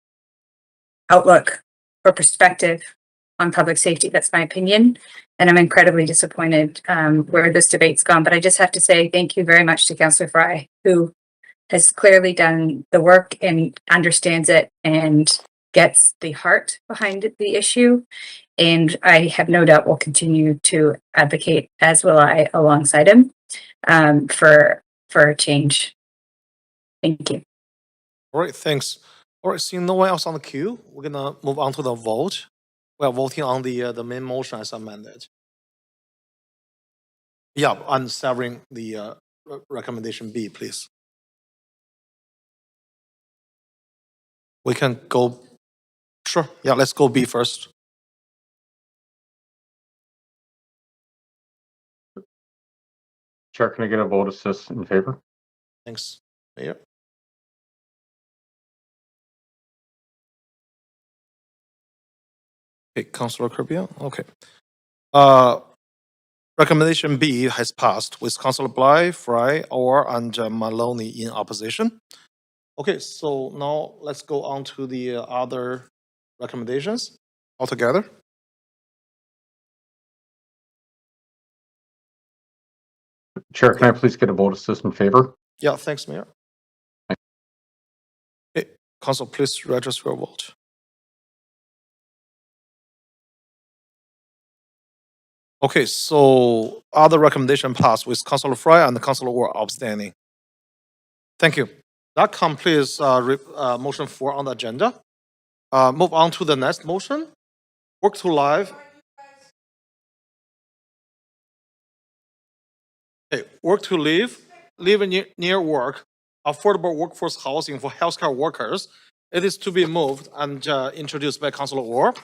outlook or perspective on public safety. That's my opinion. And I'm incredibly disappointed where this debate's gone. But I just have to say thank you very much to Councillor Fry, who has clearly done the work and understands it and gets the heart behind the issue. And I have no doubt will continue to advocate, as will I, alongside him, for a change. Thank you. All right, thanks. All right, seeing no one else on the queue, we're gonna move on to the vote. We are voting on the main motion as amended. Yeah, I'm severing the recommendation B, please. We can go. Sure. Yeah, let's go B first. Chair, can I get a vote assist in favor? Thanks, Mayor. Okay, Councilor Kirby. Okay. Recommendation B has passed with Councilor Bly, Fry, Orr, and Maloney in opposition. Okay, so now let's go on to the other recommendations altogether. Chair, can I please get a vote of in favor? Yeah, thanks, Mayor. Okay, Council, please register your vote. Okay, so other recommendation passed with Councilor Fry and Councilor Orr abstaining. Thank you. That completes motion 4 on the agenda. Move on to the next motion. Work to live. Okay, work to live near work, affordable workforce housing for healthcare workers. It is to be moved and introduced by Councilor Orr.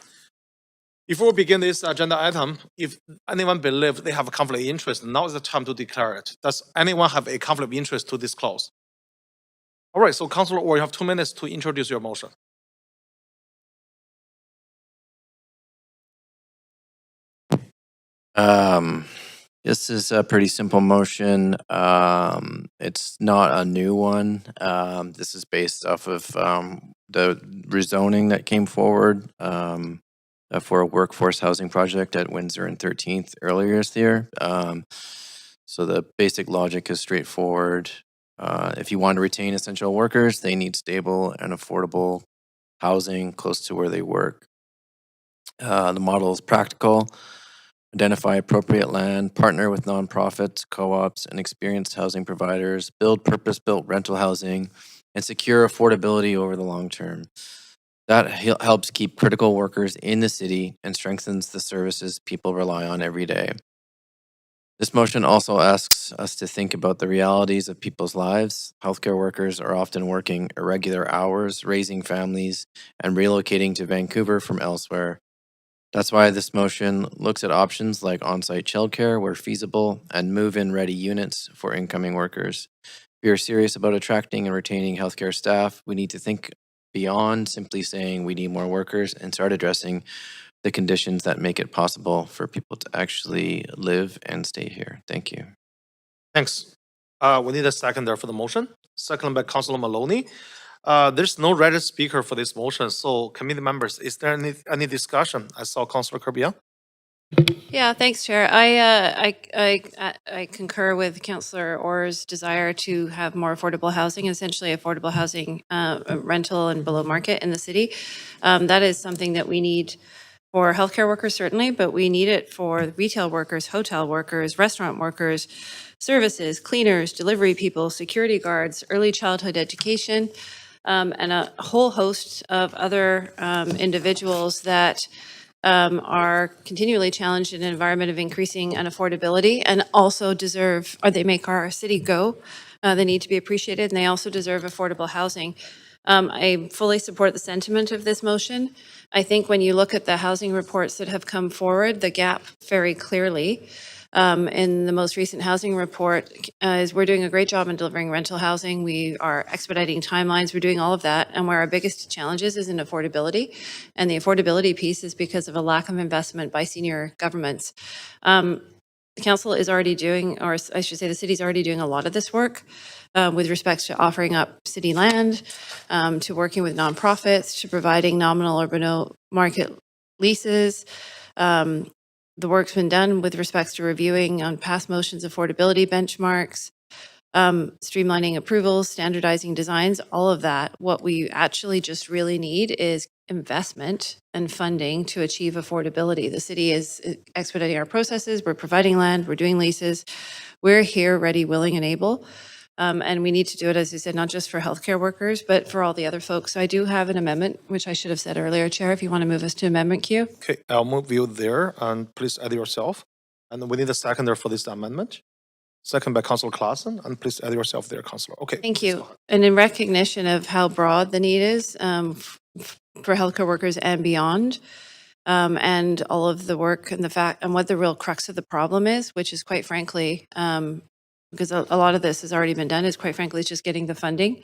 Before we begin this agenda item, if anyone believes they have a conflict of interest, now is the time to declare it. Does anyone have a conflict of interest to disclose? All right, so Councilor Orr, you have 2 minutes to introduce your motion. This is a pretty simple motion. It's not a new one. This is based off of the rezoning that came forward for a workforce housing project at Windsor and 13th earlier this year. So the basic logic is straightforward. If you want to retain essential workers, they need stable and affordable housing close to where they work. The model is practical. Identify appropriate land, partner with nonprofits, co-ops, and experienced housing providers, build purpose-built rental housing, and secure affordability over the long term. That helps keep critical workers in the city and strengthens the services people rely on every day. This motion also asks us to think about the realities of people's lives. Healthcare workers are often working irregular hours, raising families, and relocating to Vancouver from elsewhere. That's why this motion looks at options like on-site childcare where feasible and move-in ready units for incoming workers. If we are serious about attracting and retaining healthcare staff, we need to think beyond simply saying we need more workers and start addressing the conditions that make it possible for people to actually live and stay here. Thank you. Thanks. We need a seconder for the motion. Second by Councilor Maloney. There's no registered speaker for this motion, so committee members, is there any discussion? I saw Councilor Kirby. Yeah, thanks, Chair. I concur with Councillor Orr's desire to have more affordable housing, essentially affordable housing, rental and below market in the city. That is something that we need for healthcare workers, certainly, but we need it for retail workers, hotel workers, restaurant workers, services, cleaners, delivery people, security guards, early childhood education, and a whole host of other individuals that are continually challenged in an environment of increasing unaffordability and also deserve, or they make our city go. They need to be appreciated, and they also deserve affordable housing. I fully support the sentiment of this motion. I think when you look at the housing reports that have come forward, the gap very clearly in the most recent housing report is we're doing a great job in delivering rental housing. We are expediting timelines. We're doing all of that. And where our biggest challenges is in affordability. And the affordability piece is because of a lack of investment by senior governments. The council is already doing, or I should say the city is already doing a lot of this work with respect to offering up city land, to working with nonprofits, to providing nominal or below market leases. The work's been done with respects to reviewing on past motions affordability benchmarks, streamlining approvals, standardizing designs, all of that. What we actually just really need is investment and funding to achieve affordability. The city is expediting our processes. We're providing land. We're doing leases. We're here, ready, willing, and able. And we need to do it, as you said, not just for healthcare workers, but for all the other folks. So I do have an amendment, which I should have said earlier, Chair, if you want to move us to amendment queue. Okay, I'll move you there, and please add yourself. And we need a seconder for this amendment. Second by Councilor Claassen, and please add yourself there, Councilor. Okay. Thank you. And in recognition of how broad the need is for healthcare workers and beyond, and all of the work and the fact and what the real crux of the problem is, which is quite frankly, because a lot of this has already been done, is quite frankly, it's just getting the funding.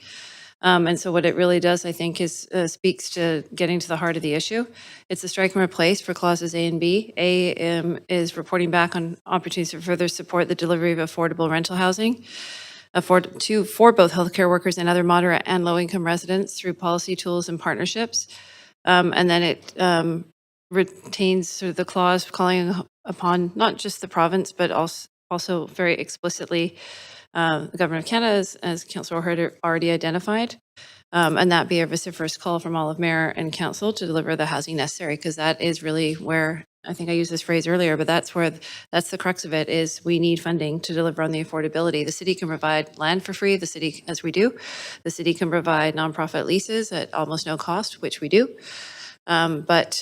And so what it really does, I think, is speaks to getting to the heart of the issue. It's a strike and replace for clauses A and B. A is reporting back on opportunities to further support the delivery of affordable rental housing for both healthcare workers and other moderate and low-income residents through policy tools and partnerships. And then it retains sort of the clause calling upon not just the province, but also very explicitly the Government of Canada, as Councillor O'Hare already identified, and that be a vociferous call from all of Mayor and Council to deliver the housing necessary, because that is really where, I think I used this phrase earlier, but that's the crux of it, is we need funding to deliver on the affordability. The city can provide land for free, the city, as we do. The city can provide nonprofit leases at almost no cost, which we do. But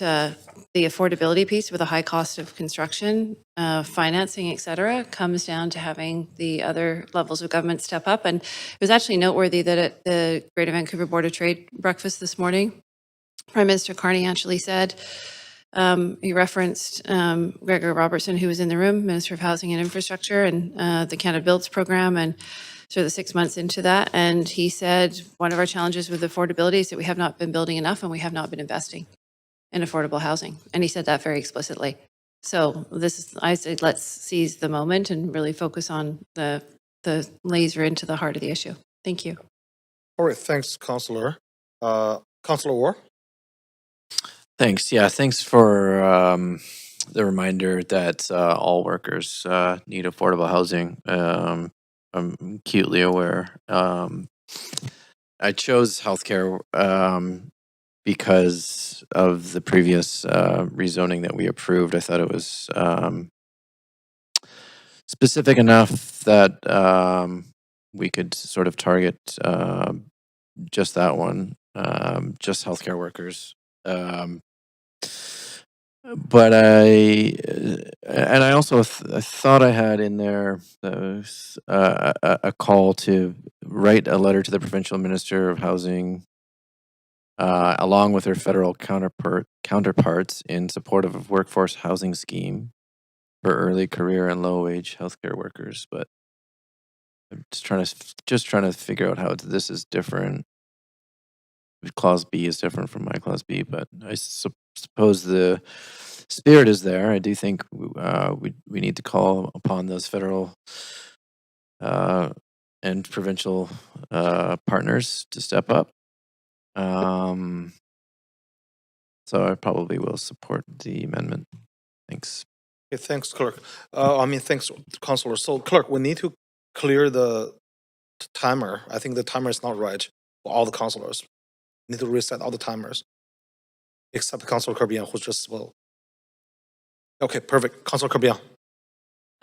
the affordability piece with a high cost of construction, financing, et cetera, comes down to having the other levels of government step up. And it was actually noteworthy that at the Greater Vancouver Board of Trade breakfast this morning, Prime Minister Carney actually said, he referenced Gregor Robertson, who was in the room, Minister of Housing and Infrastructure, and the Canada Builds program, and sort of the 6 months into that. And he said, one of our challenges with affordability is that we have not been building enough and we have not been investing in affordable housing. And he said that very explicitly. So I say, let's seize the moment and really focus on the laser into the heart of the issue. Thank you. All right, thanks, Councillor. Councillor Orr? Thanks. Yeah, thanks for the reminder that all workers need affordable housing. I'm acutely aware. I chose healthcare because of the previous rezoning that we approved. I thought it was specific enough that we could sort of target just that one, just healthcare workers. But I also I thought I had in there a call to write a letter to the provincial minister of housing, along with her federal counterparts, in support of a workforce housing scheme for early career and low wage healthcare workers. But I'm just trying to figure out how this is different. Clause B is different from my Clause B, but I suppose the spirit is there. I do think we need to call upon those federal and provincial partners to step up. So I probably will support the amendment. Thanks. Okay, thanks, Clerk. Thanks, Councillor. So, Clerk, we need to clear the timer. I think the timer is not right for all the councillors. We need to reset all the timers, except Councillor Carbian, who just spoke. Okay, perfect. Councillor Carbian.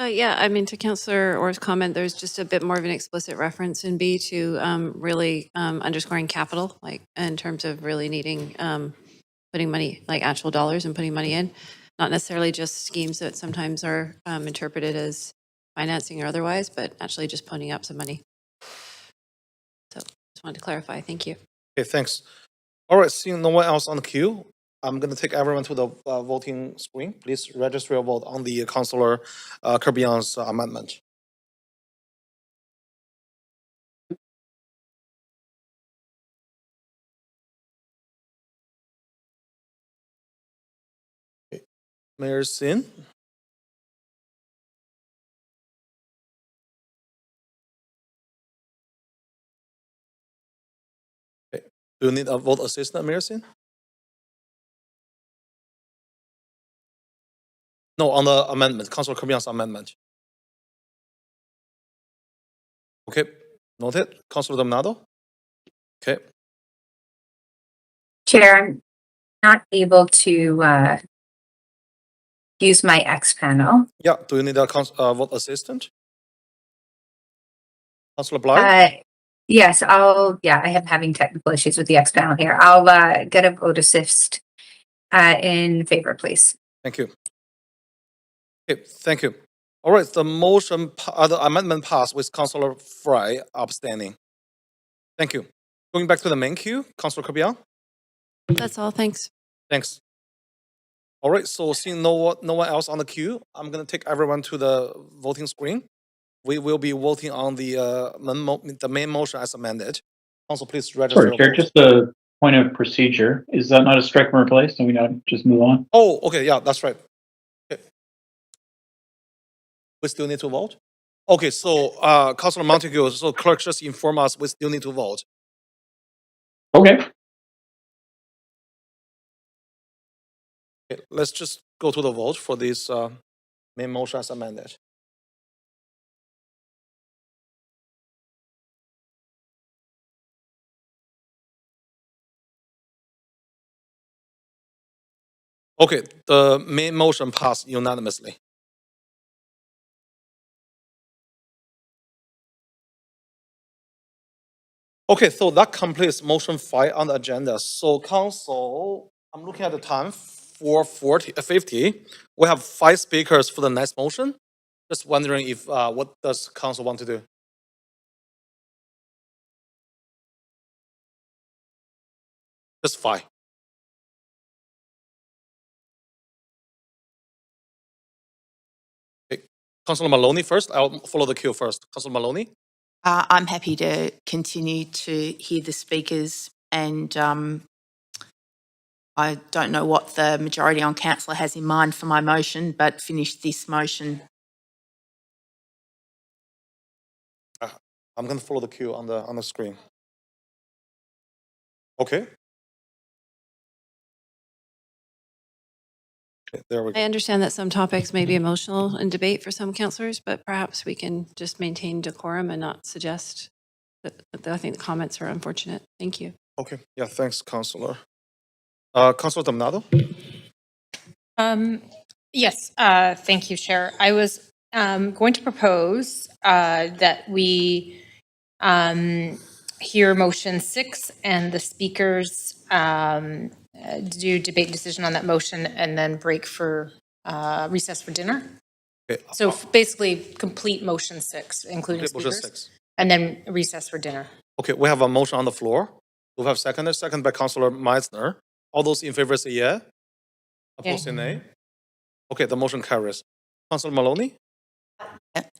Yeah, to Councillor Orr's comment, there's just a bit more of an explicit reference in B to really underscoring capital, like in terms of really needing putting money, like actual dollars, and putting money in, not necessarily just schemes that sometimes are interpreted as financing or otherwise, but actually just ponying up some money. So just wanted to clarify. Thank you. Okay, thanks. All right, seeing no one else on the queue, I'm going to take everyone to the voting screen. Please register your vote on the Councillor Carbian's amendment. Okay. Mayor Sin. Okay. Do you need a vote assistant, Mayor Sin? No, on the amendment, Councillor Carbian's amendment. Okay, noted. Councillor Dominado? Okay. Chair, I'm not able to use my X panel. Yeah, do you need a vote assistant? Councillor Bly? Yes, I am having technical issues with the X panel here. I'll get a vote assist in favor, please. Thank you. Okay, thank you. All right, the the amendment passed with Councillor Fry abstaining. Thank you. Going back to the main queue, Councillor Carbian? That's all. Thanks. Thanks. All right, so seeing no one else on the queue, I'm going to take everyone to the voting screen. We will be voting on the main motion as amended. Council, please register Sorry, your Chair, vote. just a point of procedure. Is that not a strike and replace? Can we not just move on? Oh, okay, yeah, that's right. Okay. We still need to vote? Okay, so Councilor Montague, so clerk just inform us we still need to vote. Okay. Okay, let's just go to the vote for this main motion as amended. Okay, the main motion passed unanimously. Okay, so that completes motion 5 on the agenda. So council, I'm looking at the time, 4:50. We have 5 speakers for the next motion. Just wondering if, what does council want to do? Just 5. Okay. Councilor Maloney first. I'll follow the queue first. Councilor Maloney? I'm happy to continue to hear the speakers, and I don't know what the majority on council has in mind for my motion, but finish this motion. I'm going to follow the queue on the screen. Okay. Okay, there we go. I understand that some topics may be emotional in debate for some councillors, but perhaps we can just maintain decorum and not suggest that. I think the comments are unfortunate. Thank you. Okay. Yeah. Thanks, Councilor. Councilor Dominado. Yes, thank you, Chair. I was going to propose that we hear motion 6 and the speakers do debate decision on that motion and then break for recess for dinner. Okay. So basically complete motion 6, including Motion speakers, 6. and then recess for dinner. Okay, we have a motion on the floor. Do we have second? Second by Councilor Meissner. All those in favor say yeah. Opposed say nay. Okay, the motion carries. Councilor Maloney?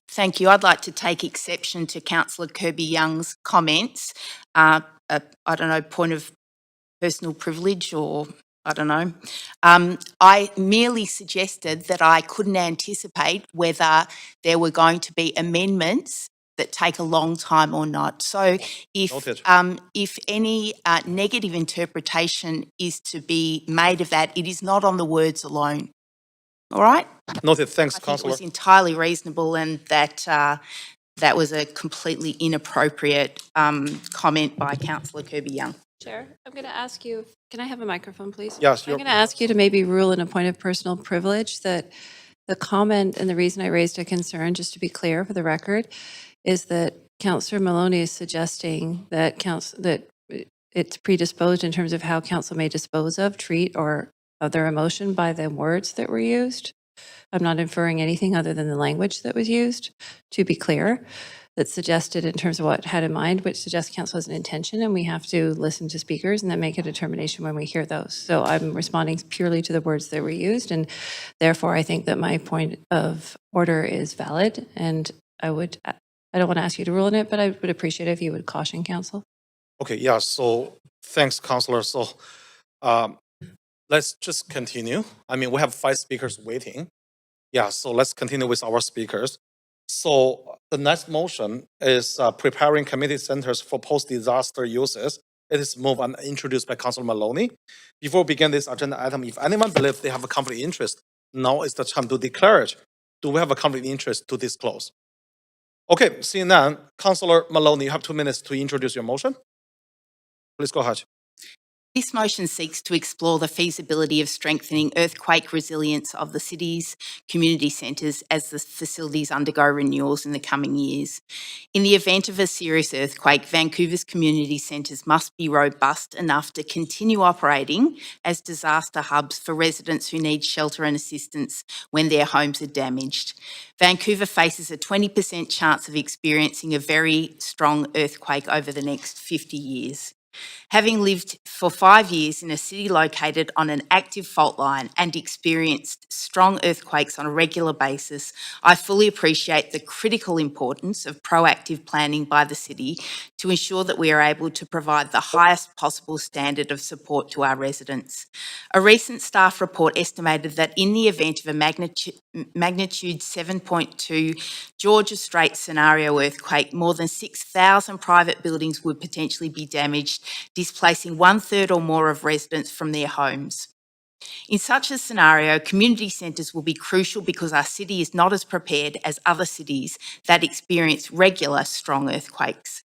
Thank you. I'd like to take exception to Councillor Kirby-Young's comments. I don't know, point of personal privilege or I don't know. I merely suggested that I couldn't anticipate whether there were going to be amendments that take a long time or not. So if any negative interpretation is to be made of that, it is not on the words alone. All right? Noted. Thanks, I think Councillor. it was entirely reasonable, and that that was a completely inappropriate comment by Councillor Kirby-Young. Chair, I'm going to ask you, can I have a microphone, please? Yes. I'm going to ask you to maybe rule in a point of personal privilege that the comment and the reason I raised a concern, just to be clear for the record, is that Councillor Maloney is suggesting that it's predisposed in terms of how council may dispose of, treat, or other emotion by the words that were used. I'm not inferring anything other than the language that was used, to be clear, that's suggested in terms of what had in mind, which suggests council has an intention, and we have to listen to speakers and then make a determination when we hear those. So I'm responding purely to the words that were used, and therefore I think that my point of order is valid, and I don't want to ask you to rule on it, but I would appreciate it if you would caution council. Okay, yeah, so thanks, Councillor. So let's just continue. I mean, we have 5 speakers waiting. Yeah, so let's continue with our speakers. So the next motion is preparing community centers for post-disaster uses. It is moved and introduced by Councilor Maloney. Before we begin this agenda item, if anyone believes they have a conflict of interest, now is the time to declare it. Do we have a conflict of interest to disclose? Okay, seeing none, Councilor Maloney, you have 2 minutes to introduce your motion. Please go ahead. This motion seeks to explore the feasibility of strengthening earthquake resilience of the city's community centres as the facilities undergo renewals in the coming years. In the event of a serious earthquake, Vancouver's community centres must be robust enough to continue operating as disaster hubs for residents who need shelter and assistance when their homes are damaged. Vancouver faces a 20% chance of experiencing a very strong earthquake over the next 50 years. Having lived for 5 years in a city located on an active fault line and experienced strong earthquakes on a regular basis, I fully appreciate the critical importance of proactive planning by the city to ensure that we are able to provide the highest possible standard of support to our residents. A recent staff report estimated that in the event of a magnitude 7.2 Georgia Strait scenario earthquake, more than 6,000 private buildings would potentially be damaged, displacing 1/3 or more of residents from their homes. In such a scenario, community centres will be crucial because our city is not as prepared as other cities that experience regular strong earthquakes.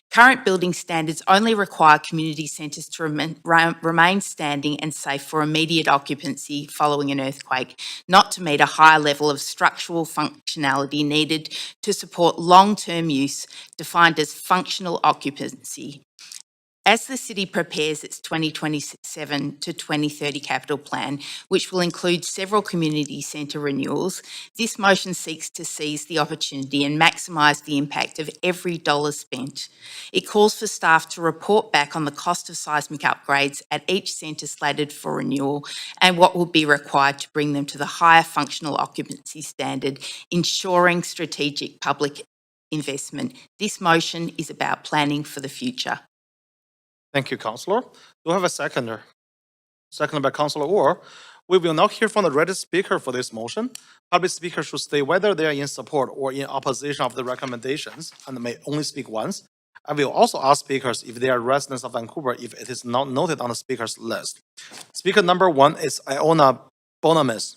Current building standards only require community centres to remain standing and safe for immediate occupancy following an earthquake, not to meet a higher level of structural functionality needed to support long-term use, defined as functional occupancy. As the city prepares its 2027 to 2030 capital plan, which will include several community centre renewals, this motion seeks to seize the opportunity and maximise the impact of every dollar spent. It calls for staff to report back on the cost of seismic upgrades at each centre slated for renewal and what will be required to bring them to the higher functional occupancy standard, ensuring strategic public investment. This motion is about planning for the future. Thank you, Councillor. Do I have a seconder? Seconded by Councillor Orr. We will now hear from the registered speaker for this motion. Public speakers should state whether they are in support or in opposition of the recommendations and may only speak once. I will also ask speakers if they are residents of Vancouver if it is not noted on the speakers list. Speaker number 1 is Iona Bonamis.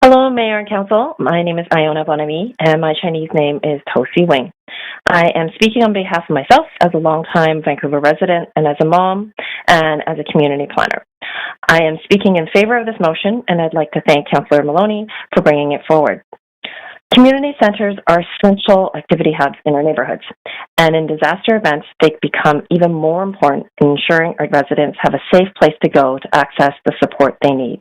Hello, Mayor and Council. My name is Iona Bonami, and my Chinese name is Tosi Wing. I am speaking on behalf of myself as a longtime Vancouver resident and as a mom and as a community planner. I am speaking in favor of this motion, and I'd like to thank Councillor Maloney for bringing it forward. Community centers are essential activity hubs in our neighborhoods, and in disaster events, they become even more important in ensuring our residents have a safe place to go to access the support they need.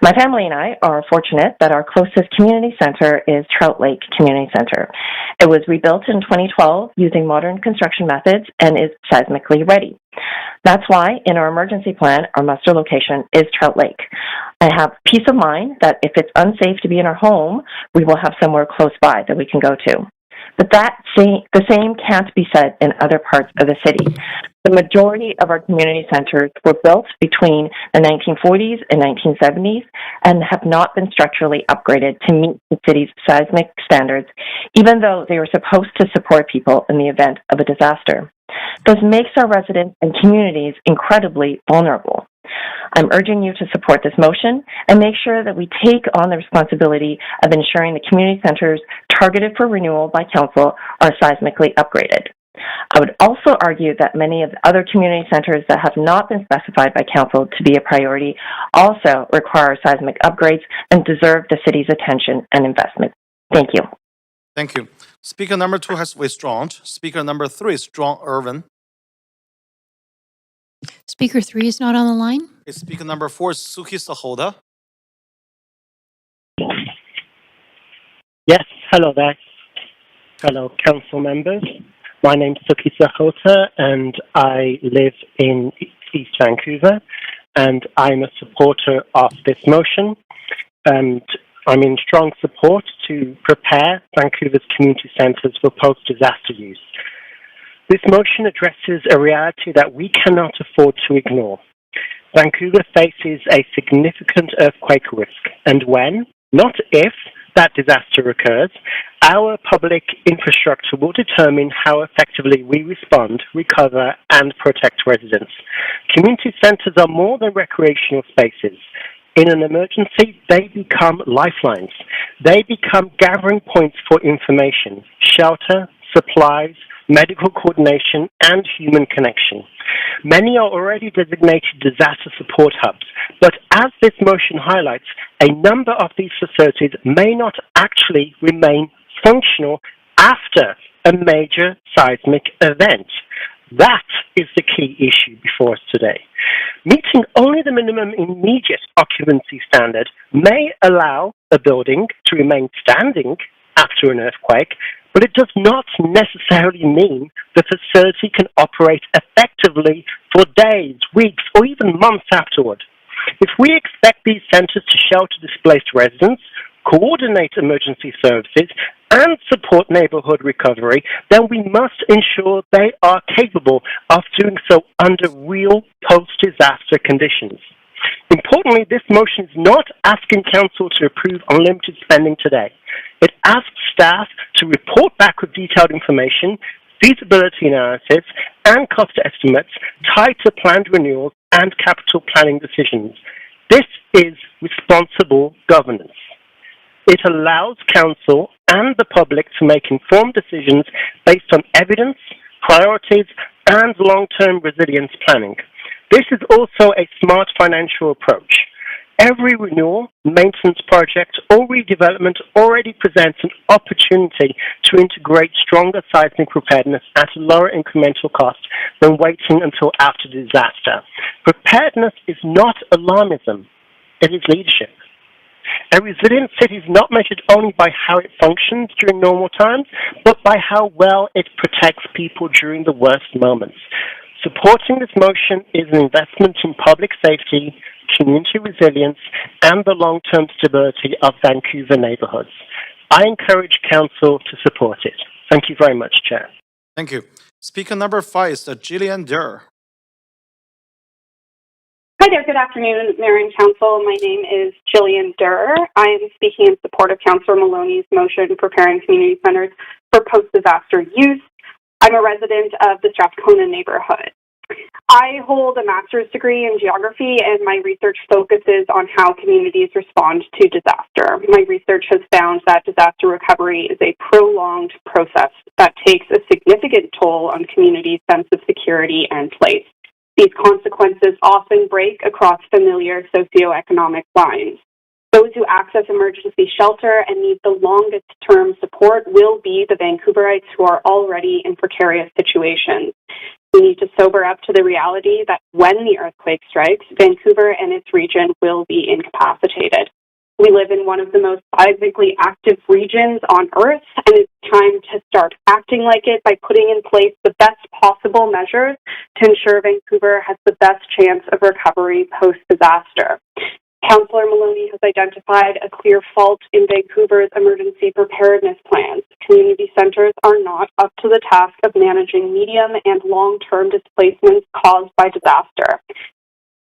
My family and I are fortunate that our closest community center is Trout Lake Community Center. It was rebuilt in 2012 using modern construction methods and is seismically ready. That's why in our emergency plan, our muster location is Trout Lake. I have peace of mind that if it's unsafe to be in our home, we will have somewhere close by that we can go to. But the same can't be said in other parts of the city. The majority of our community centers were built between the 1940s and 1970s and have not been structurally upgraded to meet the city's seismic standards, even though they were supposed to support people in the event of a disaster. This makes our residents and communities incredibly vulnerable. I'm urging you to support this motion and make sure that we take on the responsibility of ensuring the community centers targeted for renewal by council are seismically upgraded. I would also argue that many of the other community centers that have not been specified by council to be a priority also require seismic upgrades and deserve the city's attention and investment. Thank you. Thank you. Speaker number 2 has withdrawn. Speaker number 3 is John Irvin. Speaker 3 is not on the line. Speaker number 4 is Suki Sahota. Yes, hello there. Hello, council members. My name's Suki Sahota, and I live in East Vancouver, and I'm a supporter of this motion, and I'm in strong support to prepare Vancouver's community centres for post-disaster use. This motion addresses a reality that we cannot afford to ignore. Vancouver faces a significant earthquake risk, and when, not if, that disaster occurs, our public infrastructure will determine how effectively we respond, recover, and protect residents. Community centres are more than recreational spaces. In an emergency, they become lifelines. They become gathering points for information, shelter, supplies, medical coordination, and human connection. Many are already designated disaster support hubs, but as this motion highlights, a number of these facilities may not actually remain functional after a major seismic event. That is the key issue before us today. Meeting only the minimum immediate occupancy standard may allow a building to remain standing after an earthquake, but it does not necessarily mean the facility can operate effectively for days, weeks, or even months afterward. If we expect these centers to shelter displaced residents, coordinate emergency services, and support neighborhood recovery, then we must ensure they are capable of doing so under real post-disaster conditions. Importantly, this motion is not asking Council to approve unlimited spending today. It asks staff to report back with detailed information, feasibility analysis, and cost estimates tied to planned renewals and capital planning decisions. This is responsible governance. It allows Council and the public to make informed decisions based on evidence, priorities, and long-term resilience planning. This is also a smart financial approach. Every renewal, maintenance project, or redevelopment already presents an opportunity to integrate stronger seismic preparedness at a lower incremental cost than waiting until after disaster. Preparedness is not alarmism, it is leadership. A resilient city is not measured only by how it functions during normal times, but by how well it protects people during the worst moments. Supporting this motion is an investment in public safety, community resilience, and the long-term stability of Vancouver neighborhoods. I encourage Council to support it. Thank you very much, Chair. Thank you. Speaker number 5 is Gillian Durr. Hi there, good afternoon, Mayor and Council. My name is Jillian Durr. I am speaking in support of Councillor Maloney's motion preparing community centers for post-disaster use. I'm a resident of the Strathcona neighborhood. I hold a master's degree in geography, and my research focuses on how communities respond to disaster. My research has found that disaster recovery is a prolonged process that takes a significant toll on communities' sense of security and place. These consequences often break across familiar socioeconomic lines. Those who access emergency shelter and need the longest-term support will be the Vancouverites who are already in precarious situations. We need to sober up to the reality that when the earthquake strikes, Vancouver and its region will be incapacitated. We live in one of the most seismically active regions on Earth, and it's time to start acting like it by putting in place the best possible measures to ensure Vancouver has the best chance of recovery post-disaster. Councillor Maloney has identified a clear fault in Vancouver's emergency preparedness plans. Community centres are not up to the task of managing medium and long-term displacements caused by disaster.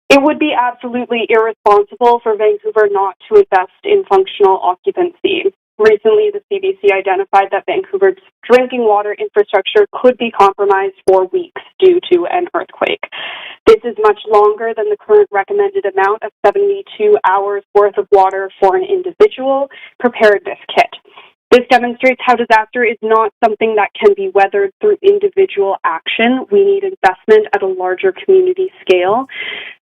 It would be absolutely irresponsible for Vancouver not to invest in functional occupancy. Recently, the CBC identified that Vancouver's drinking water infrastructure could be compromised for weeks due to an earthquake. This is much longer than the current recommended amount of 72 hours worth of water for an individual preparedness kit. This demonstrates how disaster is not something that can be weathered through individual action. We need investment at a larger community scale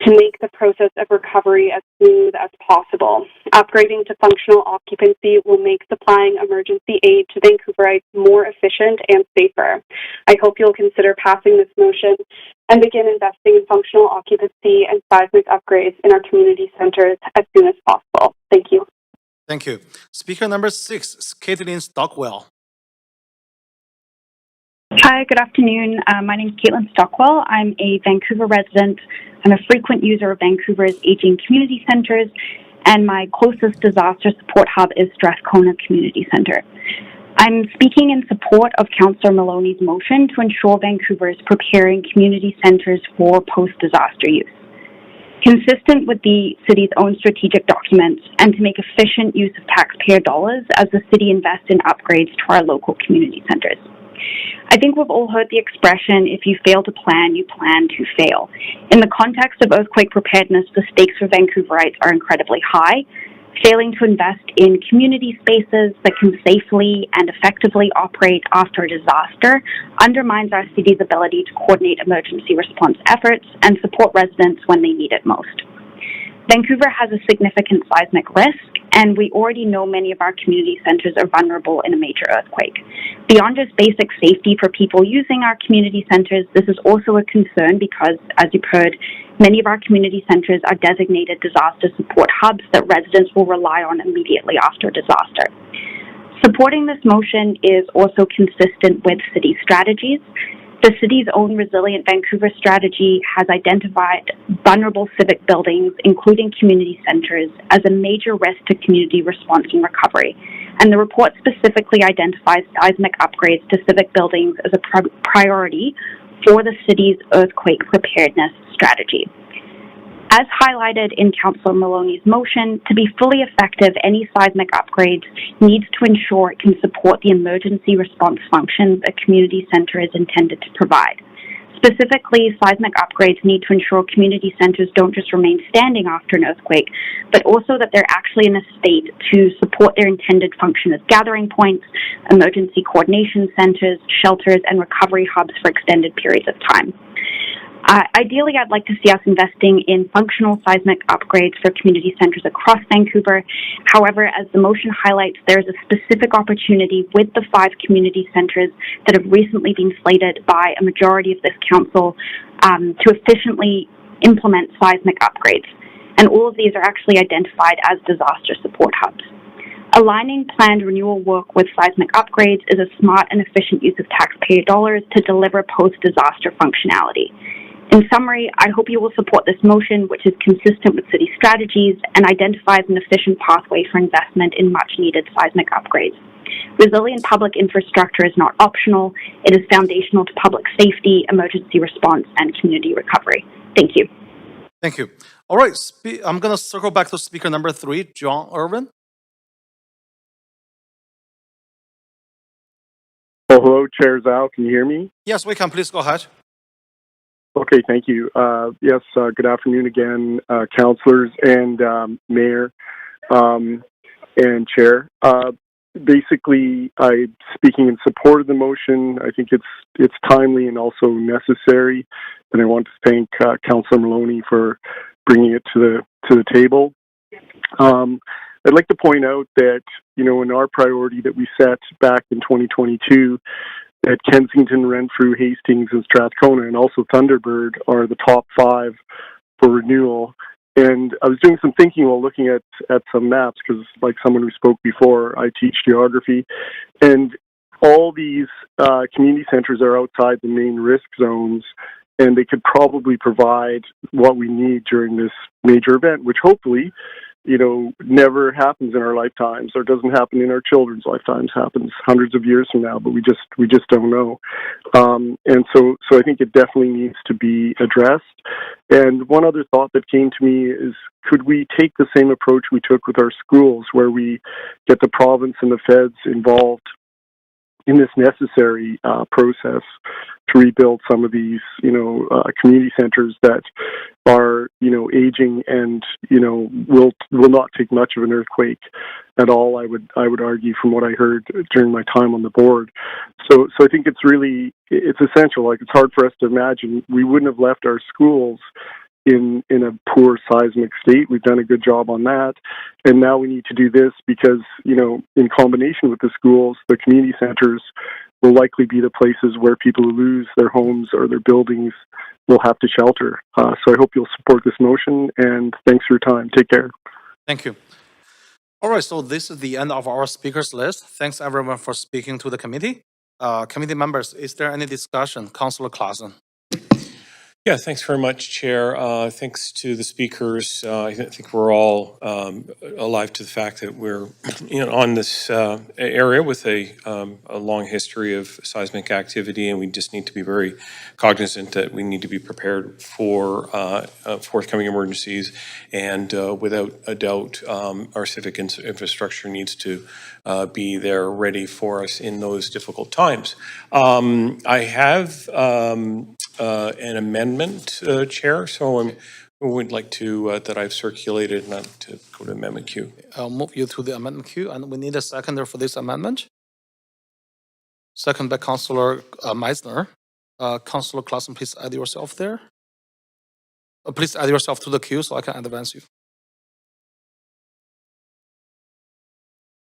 to make the process of recovery as smooth as possible. Upgrading to functional occupancy will make supplying emergency aid to Vancouverites more efficient and safer. I hope you'll consider passing this motion and begin investing in functional occupancy and seismic upgrades in our community centers as soon as possible. Thank you. Thank you. Speaker number 6 is Caitlin Stockwell. Hi, good afternoon. My name is Caitlin Stockwell. I'm a Vancouver resident. I'm a frequent user of Vancouver's aging community centres, and my closest disaster support hub is Strathcona Community Centre. I'm speaking in support of Councillor Maloney's motion to ensure Vancouver is preparing community centres for post-disaster use. Consistent with the city's own strategic documents and to make efficient use of taxpayer dollars as the city invests in upgrades to our local community centres. I think we've all heard the expression, if you fail to plan, you plan to fail. In the context of earthquake preparedness, the stakes for Vancouverites are incredibly high. Failing to invest in community spaces that can safely and effectively operate after a disaster undermines our city's ability to coordinate emergency response efforts and support residents when they need it most. Vancouver has a significant seismic risk, and we already know many of our community centres are vulnerable in a major earthquake. Beyond just basic safety for people using our community centres, this is also a concern because, as you've heard, many of our community centres are designated disaster support hubs that residents will rely on immediately after a disaster. Supporting this motion is also consistent with city strategies. The city's own Resilient Vancouver strategy has identified vulnerable civic buildings, including community centres, as a major risk to community response and recovery. And the report specifically identifies seismic upgrades to civic buildings as a priority for the city's earthquake preparedness strategy. As highlighted in Councillor Maloney's motion, to be fully effective, any seismic upgrades needs to ensure it can support the emergency response functions a community centre is intended to provide. Specifically, seismic upgrades need to ensure community centres don't just remain standing after an earthquake, but also that they're actually in a state to support their intended function as gathering points, emergency coordination centres, shelters, and recovery hubs for extended periods of time. Ideally, I'd like to see us investing in functional seismic upgrades for community centres across Vancouver. However, as the motion highlights, there is a specific opportunity with the 5 community centres that have recently been slated by a majority of this council to efficiently implement seismic upgrades. And all of these are actually identified as disaster support hubs. Aligning planned renewal work with seismic upgrades is a smart and efficient use of taxpayer dollars to deliver post-disaster functionality. In summary, I hope you will support this motion, which is consistent with city strategies and identifies an efficient pathway for investment in much-needed seismic upgrades. Resilient public infrastructure is not optional. It is foundational to public safety, emergency response, and community recovery. Thank you. Thank you. All right, I'm going to circle back to speaker number 3, John Irwin. Oh, hello, Chair Zhao. Can you hear me? Yes, we can. Please go ahead. Okay, thank you. Yes, good afternoon again, councillors and mayor and chair. Basically, I'm speaking in support of the motion. I think it's timely and also necessary, and I want to thank Councillor Maloney for bringing it to the table. I'd like to point out that, you know, in our priority that we set back in 2022, that Kensington, Renfrew, Hastings, and Strathcona, and also Thunderbird are the top 5 for renewal. And I was doing some thinking while looking at some maps, because like someone who spoke before, I teach geography, and all these community centres are outside the main risk zones, and they could probably provide what we need during this major event, which hopefully, you know, never happens in our lifetimes, or doesn't happen in our children's lifetimes, happens hundreds of years from now, but we just don't know. And so I think it definitely needs to be addressed. And one other thought that came to me is, could we take the same approach we took with our schools, where we get the province and the feds involved in this necessary process to rebuild some of these, you know, community centres that are, you know, aging and, you know, will not take much of an earthquake at all. I would argue, from what I heard during my time on the board. So I think it's essential. Like, it's hard for us to imagine we wouldn't have left our schools in a poor seismic state. We've done a good job on that. And now we need to do this because, you know, in combination with the schools, the community centres will likely be the places where people who lose their homes or their buildings will have to shelter. So I hope you'll support this motion, and thanks for your time. Take care. Thank you. All right, so this is the end of our speakers list. Thanks everyone for speaking to the committee. Committee members, is there any discussion? Councillor Claassen. Yeah, thanks very much, Chair. Thanks to the speakers. I think we're all alive to the fact that we're on this area with a long history of seismic activity, and we just need to be very cognizant that we need to be prepared for forthcoming emergencies. And without a doubt, our civic infrastructure needs to be there ready for us in those difficult times. I have an amendment, Chair, so I would like to, that I've circulated, not to go to amendment queue. I'll move you to the amendment queue, and we need a seconder for this amendment. Second by Councillor Meisner. Councillor Claassen, please add yourself there. Please add yourself to the queue so I can advance you.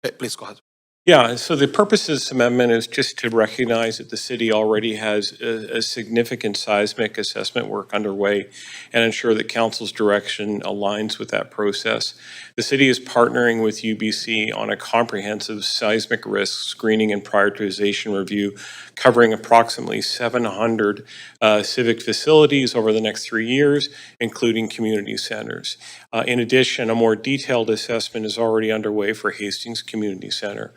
Okay, please go ahead. Yeah, so the purpose of this amendment is just to recognize that the city already has a significant seismic assessment work underway and ensure that council's direction aligns with that process. The city is partnering with UBC on a comprehensive seismic risk screening and prioritization review covering approximately 700 civic facilities over the next 3 years, including community centers. In addition, a more detailed assessment is already underway for Hastings Community Center.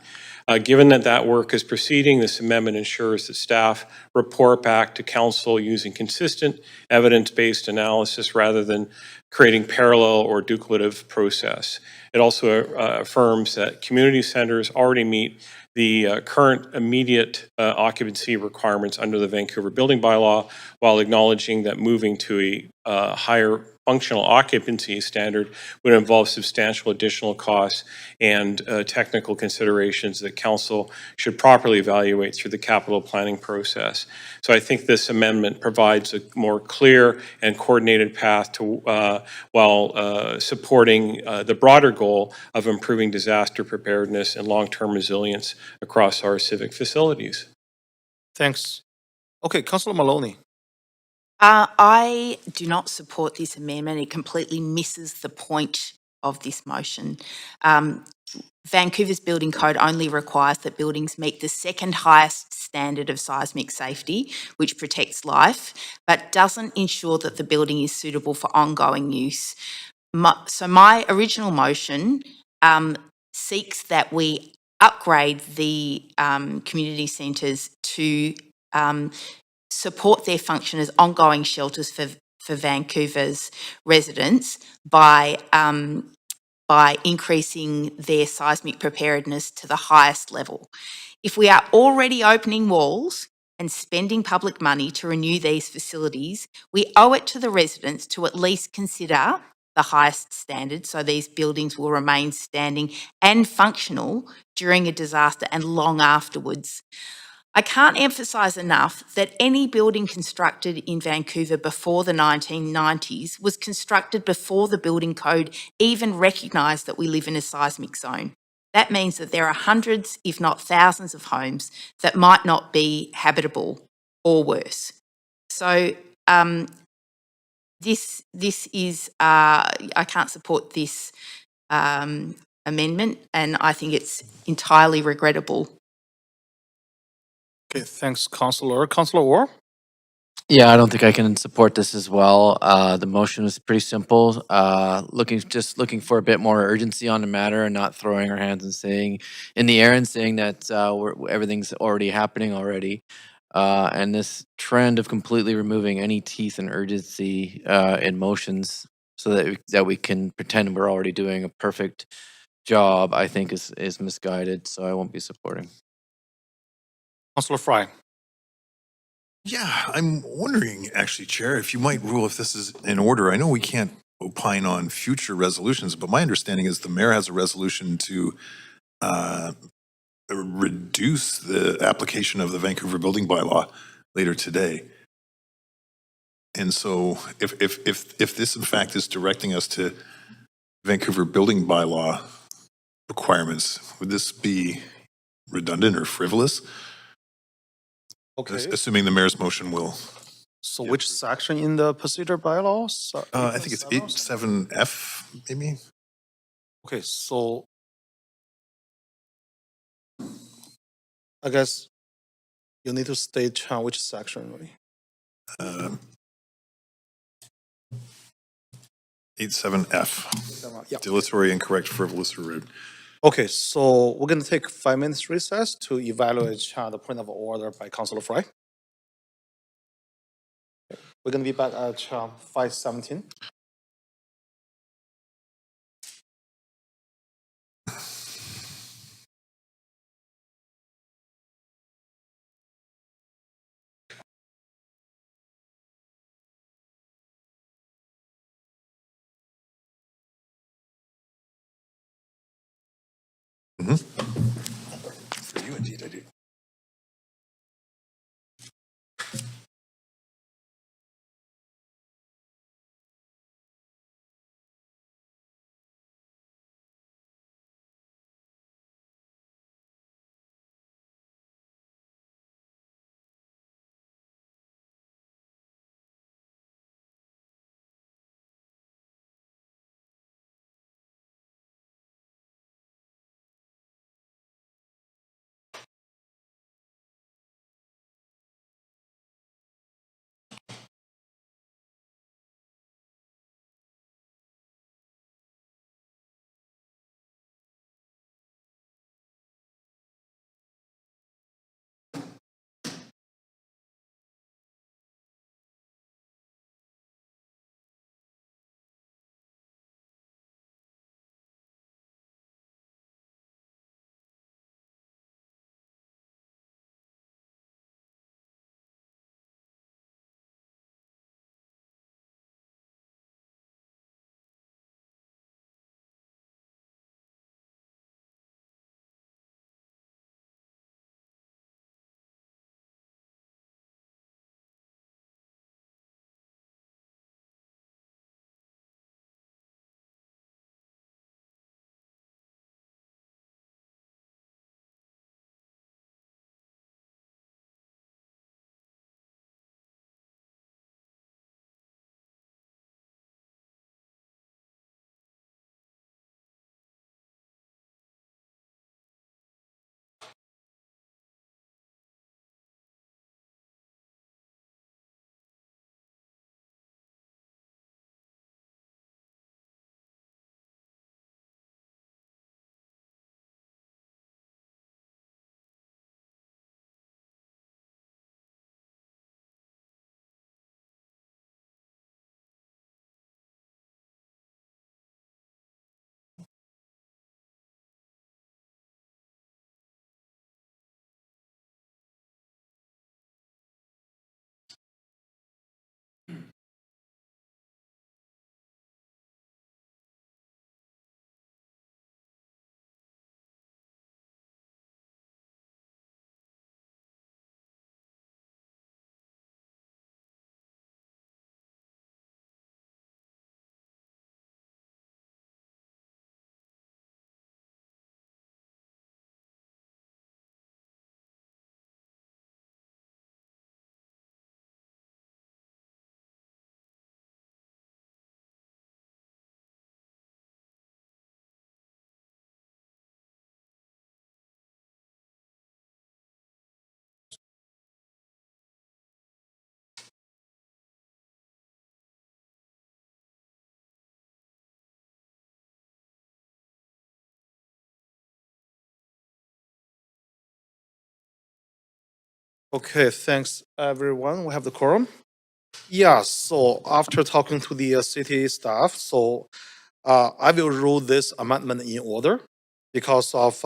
Given that that work is proceeding, this amendment ensures that staff report back to council using consistent evidence-based analysis rather than creating parallel or duplicative process. It also affirms that community centers already meet the current immediate occupancy requirements under the Vancouver Building Bylaw, while acknowledging that moving to a higher functional occupancy standard would involve substantial additional costs and technical considerations that council should properly evaluate through the capital planning process. So I think this amendment provides a more clear and coordinated path to while supporting the broader goal of improving disaster preparedness and long-term resilience across our civic facilities. Thanks. Okay, Councillor Maloney. I do not support this amendment. It completely misses the point of this motion. Vancouver's building code only requires that buildings meet the second highest standard of seismic safety, which protects life, but doesn't ensure that the building is suitable for ongoing use. So my original motion seeks that we upgrade the community centres to support their function as ongoing shelters for Vancouver's residents by increasing their seismic preparedness to the highest level. If we are already opening walls and spending public money to renew these facilities, we owe it to the residents to at least consider the highest standard so these buildings will remain standing and functional during a disaster and long afterwards. I can't emphasise enough that any building constructed in Vancouver before the 1990s was constructed before the building code even recognised that we live in a seismic zone. That means that there are hundreds, if not thousands, of homes that might not be habitable or worse. So this is, I can't support this amendment, and I think it's entirely regrettable. Okay, thanks, Councillor. Councillor Orr? Yeah, I don't think I can support this as well. The motion is pretty simple. Just looking for a bit more urgency on the matter and not throwing our hands and saying in the air and saying that everything's already happening already. And this trend of completely removing any teeth and urgency in motions so that we can pretend we're already doing a perfect job, I think is misguided. So I won't be supporting. Councillor Fry? Yeah, I'm wondering, actually, Chair, if you might rule if this is in order. I know we can't opine on future resolutions, but my understanding is the mayor has a resolution to reduce the application of the Vancouver Building Bylaw later today. And so if this in fact is directing us to Vancouver Building Bylaw requirements, would this be redundant or frivolous? Okay. Assuming the mayor's motion will. So which section in the procedure bylaws? I think it's 87F, maybe. Okay, so I guess you need to state which section, really. 87F. Yeah. Dilatory, incorrect, frivolous, or rude. Okay, so we're going to take 5 minutes recess to evaluate the point of order by Councillor Fry. We're going to be back at 5:17. For you, indeed, I do. Okay, thanks everyone. We have the quorum. Yeah, so after talking to the city staff, so I will rule this amendment in order because of,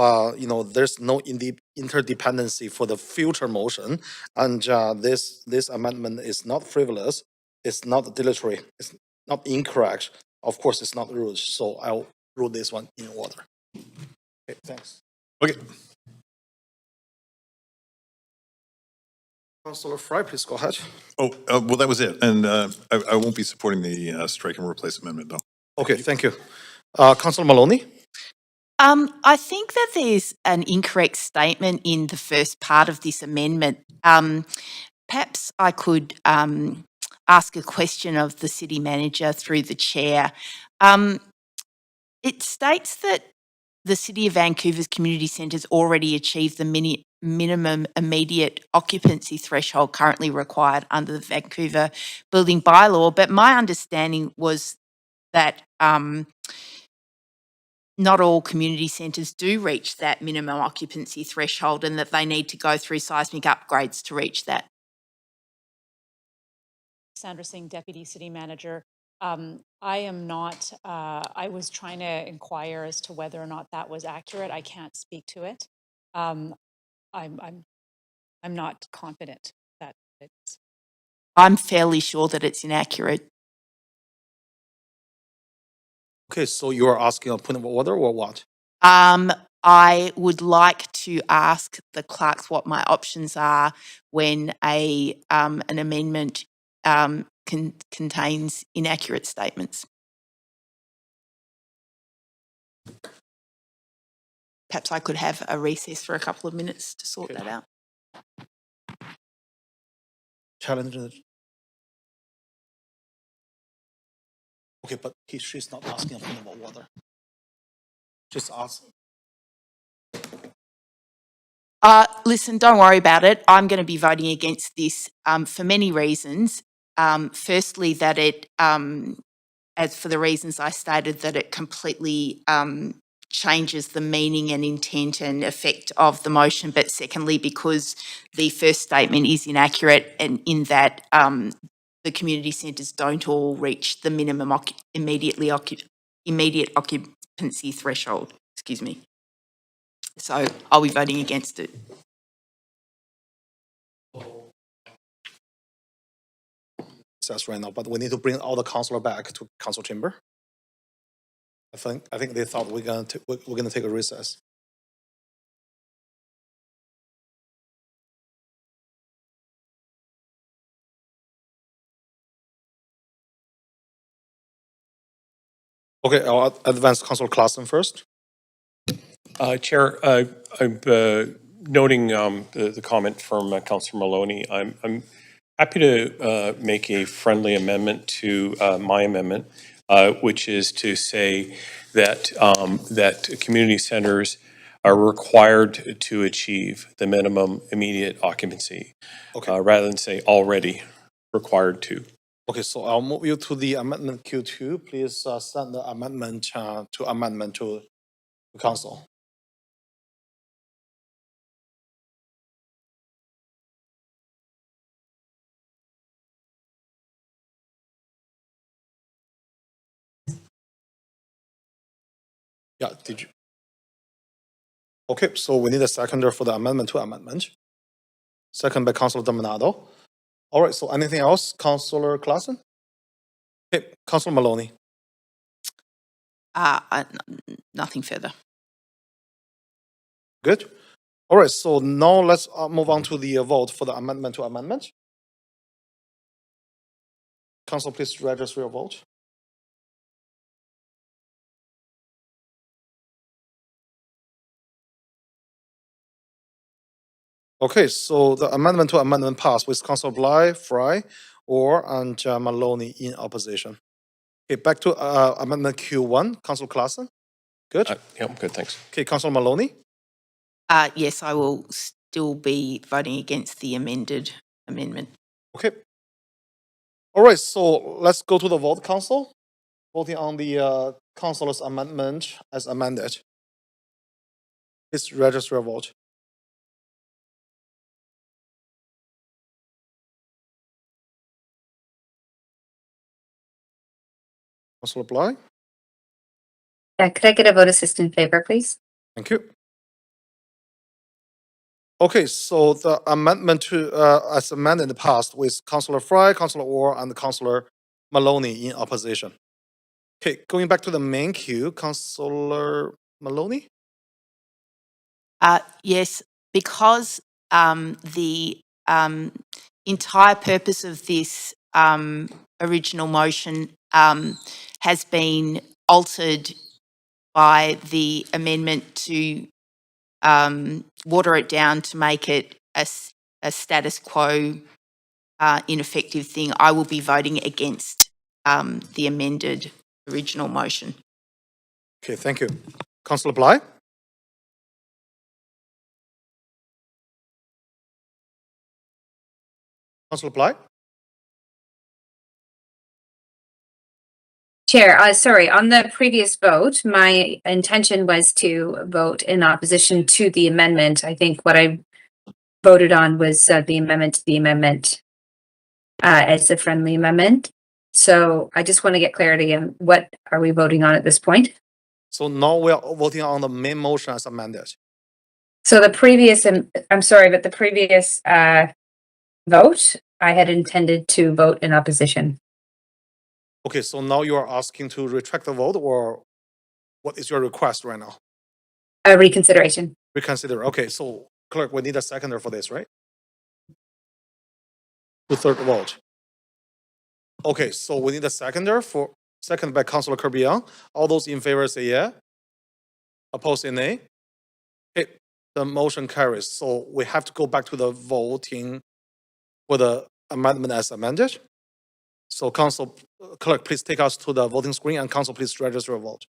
there's no interdependency for the future motion. And this amendment is not frivolous, it's not dilatory, it's not incorrect. Of course, it's not rude, so I'll rule this one in order. Okay, thanks. Okay. Councilor Fry, please go ahead. Oh, well, that was it. And I won't be supporting the strike and replace amendment, though. Okay, thank you. Councilor Maloney? I think that there's an incorrect statement in the first part of this amendment. Perhaps I could ask a question of the city manager through the chair. It states that the City of Vancouver's community centres already achieve the minimum immediate occupancy threshold currently required under the Vancouver building bylaw, but my understanding was that not all community centres do reach that minimum occupancy threshold and that they need to go through seismic upgrades to reach that. Sandra Singh, Deputy City Manager. I am not, I was trying to inquire as to whether or not that was accurate. I can't speak to it. I'm not confident that it's. I'm fairly sure that it's inaccurate. Okay, so you are asking a point of order or what? I would like to ask the clerks what my options are when an amendment contains inaccurate statements. Perhaps I could have a recess for a couple of minutes to sort that out. Challenge. Okay, but she's not asking a point of order. Just ask. Listen, don't worry about it. I'm going to be voting against this for many reasons. Firstly, that it, as for the reasons I stated, that it completely changes the meaning and intent and effect of the motion. But secondly, because the first statement is inaccurate and in that the community centres don't all reach the minimum immediate occupancy threshold. Excuse me. So I'll be voting against it. That's right now, but we need to bring all the councillor back to council chamber. I think they thought we're gonna take a recess. Okay, I'll advance Councillor Claassen first. Chair, I'm noting the comment from Councillor Maloney. I'm happy to make a friendly amendment to my amendment, which is to say that that community centers are required to achieve the minimum immediate occupancy, rather than say already required to. Okay, so I'll move you to the amendment Q2. Please send the amendment to council. Yeah, did you? Okay, so we need a seconder for the amendment to amendment. Second by Councillor Dominado. All right, so anything else, Councillor Claassen? Okay, Councillor Maloney. Nothing further. Good. All right, so now let's move on to the vote for the amendment to amendment. Council, please register your vote. Okay, so the amendment to amendment passed with Councillor Bly, Fry, and Maloney in opposition. Okay, back to amendment Q1, Councillor Claassen. Good. Yeah, I'm good, thanks. Okay, Councillor Maloney. Yes, I will still be voting against the amended amendment. Okay. All right, so let's go to the vote, Council. Voting on the Councillor's amendment as amended. Please register your vote. Councillor Bly? Could I get a vote assist in favor, please? Thank you. Okay, so the amendment to, as amended in the past with Councillor Fry, Councillor Orr, and Councillor Maloney in opposition. Okay, going back to the main queue, Councillor Maloney? Yes, because the entire purpose of this original motion has been altered by the amendment to water it down to make it a status quo ineffective thing, I will be voting against the amended original motion. Okay, thank you. Councillor Bly? Councillor Bly? Chair, sorry, on the previous vote, my intention was to vote in opposition to the amendment. I think what I voted on was the amendment to the amendment as a friendly amendment. So I just want to get clarity on what are we voting on at this point? So now we are voting on the main motion as amended. So the previous, I'm sorry, but the previous vote, I had intended to vote in opposition. Okay, so now you are asking to retract the vote, or what is your request right now? A reconsideration. Reconsider. Okay, so clerk, we need a seconder for this, right? The third vote. Okay, so we need a seconder for second by Councillor Kerbian. All those in favor say yeah. Opposed say nay. Okay, the motion carries. So we have to go back to the voting for the amendment as amended. So Council Clerk, please take us to the voting screen, and Council, please register your vote.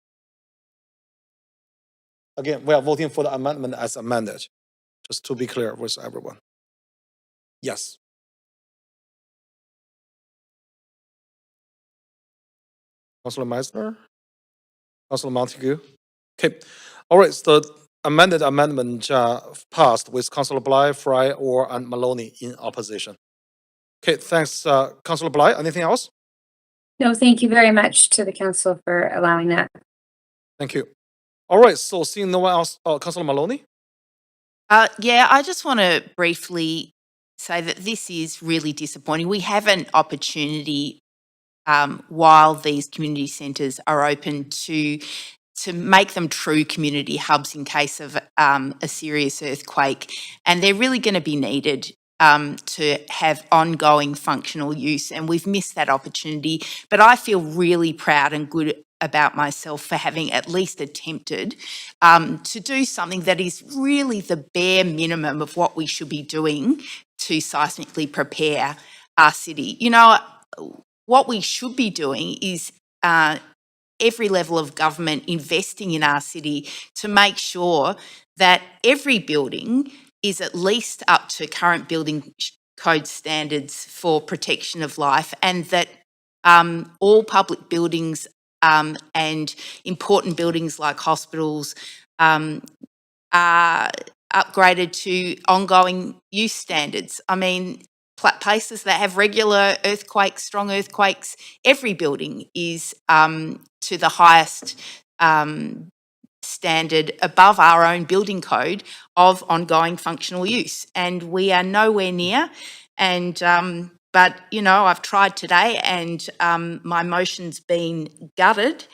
Again, we are voting for the amendment as amended, just to be clear with everyone. Yes. Councillor Meissner? Councillor Montague? Okay. All right, so the amended amendment passed with Councillor Bly, Fry, Orr, and Maloney in opposition. Okay, thanks. Councillor Bly, anything else? No, thank you very much to the council for allowing that. Thank you. All right, so seeing no one else, Councillor Maloney? Yeah, I just want to briefly say that this is really disappointing. We have an opportunity while these community centres are open to make them true community hubs in case of a serious earthquake, and they're really going to be needed to have ongoing functional use, and we've missed that opportunity. But I feel really proud and good about myself for having at least attempted to do something that is really the bare minimum of what we should be doing to seismically prepare our city. You know, what we should be doing is every level of government investing in our city to make sure that every building is at least up to current building code standards for protection of life, and that all public buildings and important buildings like hospitals are upgraded to ongoing use standards. I mean, places that have regular earthquakes, strong earthquakes, every building is to the highest standard above our own building code of ongoing functional use. And we are nowhere near. And but, you know, I've tried today, and my motion's been gutted.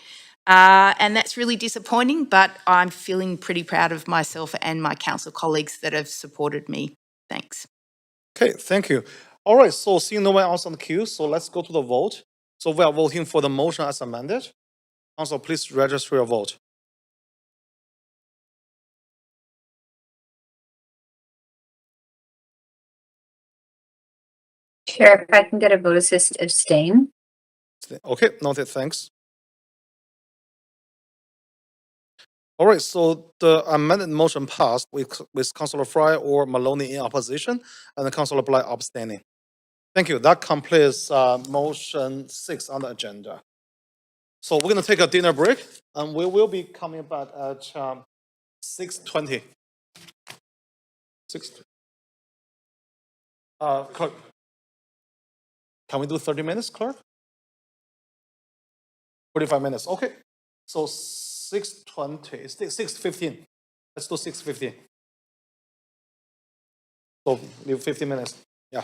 And that's really disappointing, but I'm feeling pretty proud of myself and my council colleagues that have supported me. Thanks. Okay, thank you. All right, so seeing no one else on the queue, so let's go to the vote. So we are voting for the motion as amended. Council, please register your vote. Chair, if I can get a vote assist abstain. Okay, noted, thanks. All right, so the amended motion passed with Councillor Fry or Maloney in opposition and Councillor Bly abstaining. Thank you. That completes motion 6 on the agenda. So we're going to take a dinner break, and we will be coming back at 6:20. Clerk, can we do 30 minutes, clerk? 45 minutes. Okay. So 6:20, 6:15. Let's do 6:15. So leave 15 minutes. Yeah.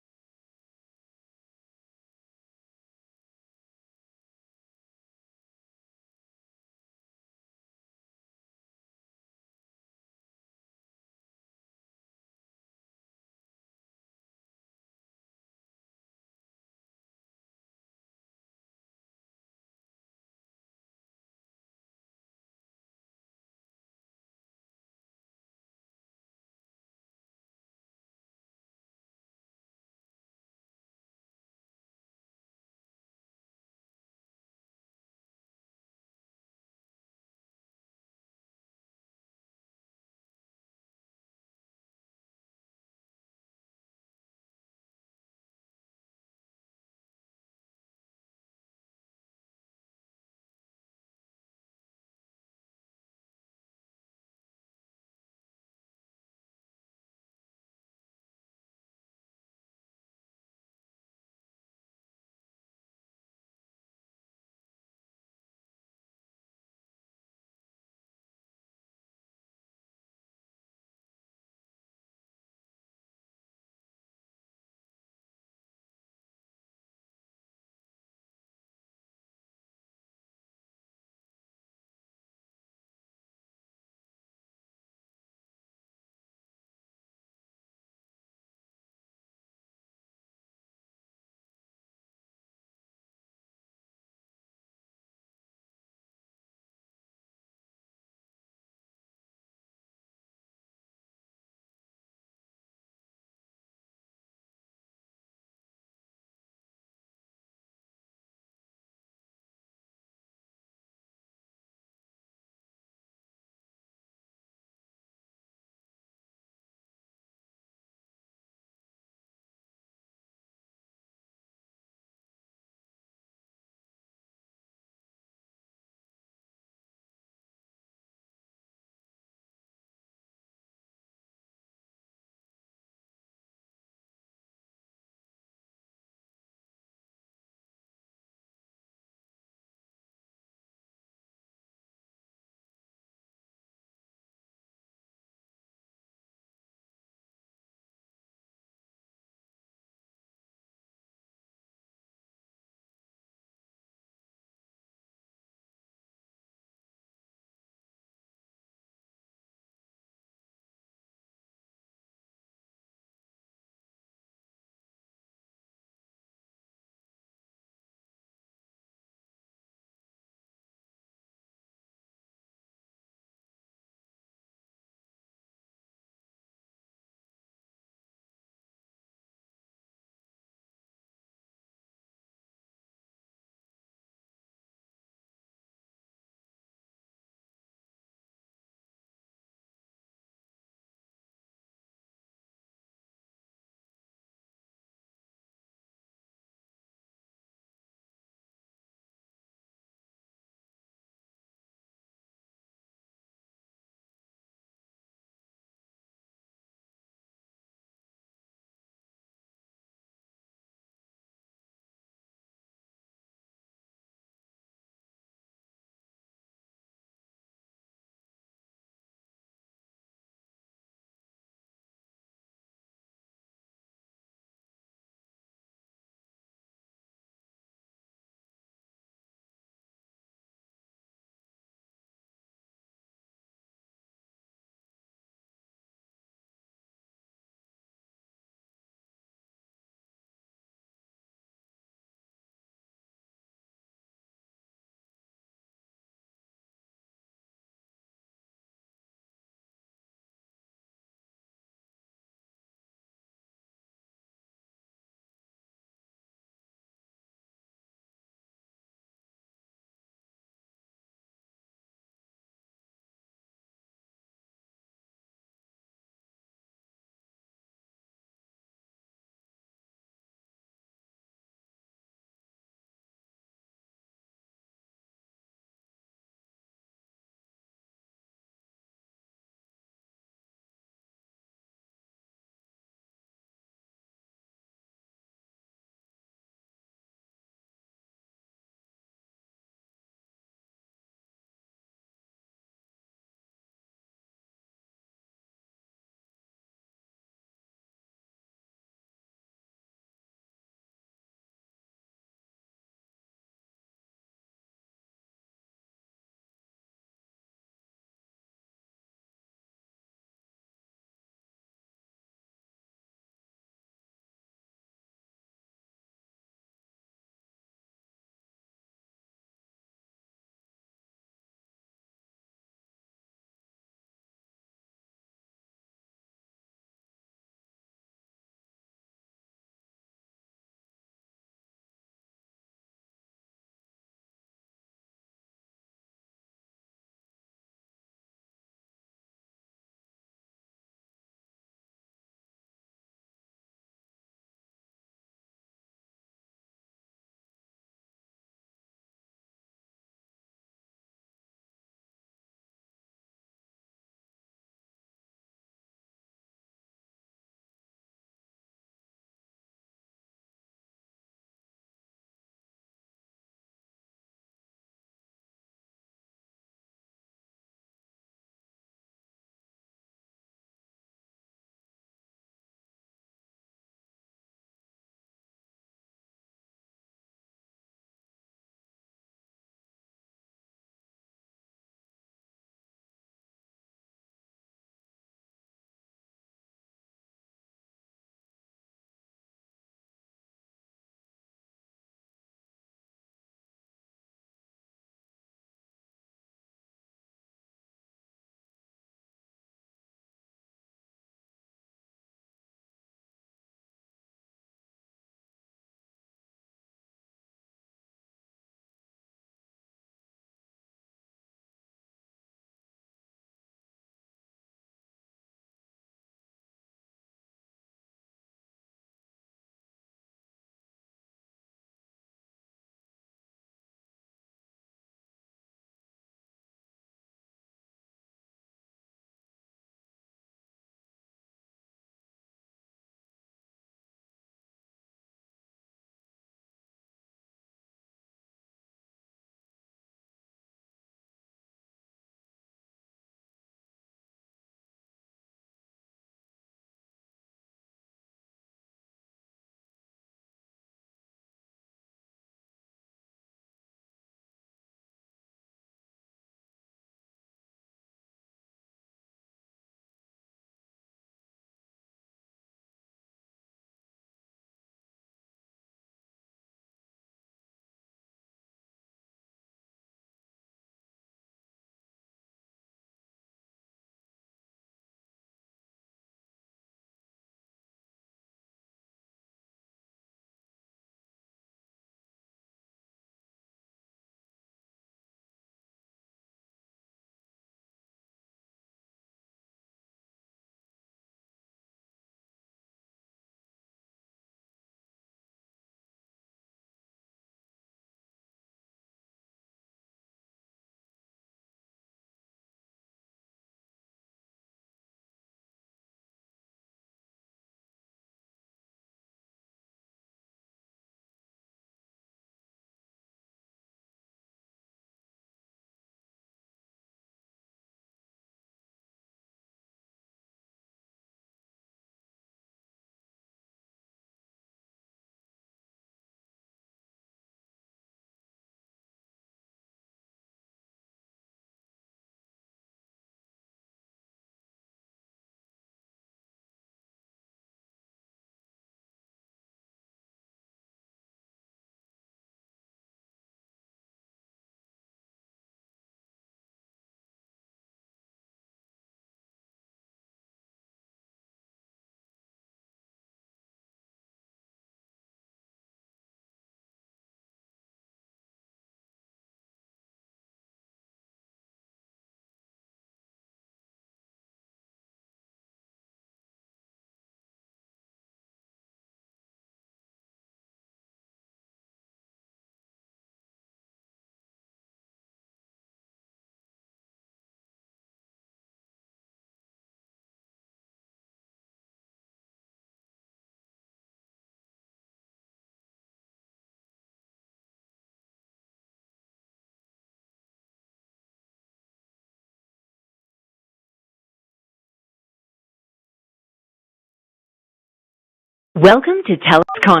Welcome to TELUS.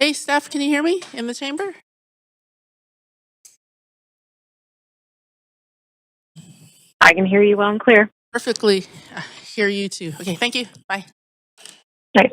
Hey, Steph, can you hear me in the chamber? I can hear you well and clear. Perfectly. Hear you too. Okay, thank you. Bye. Nice.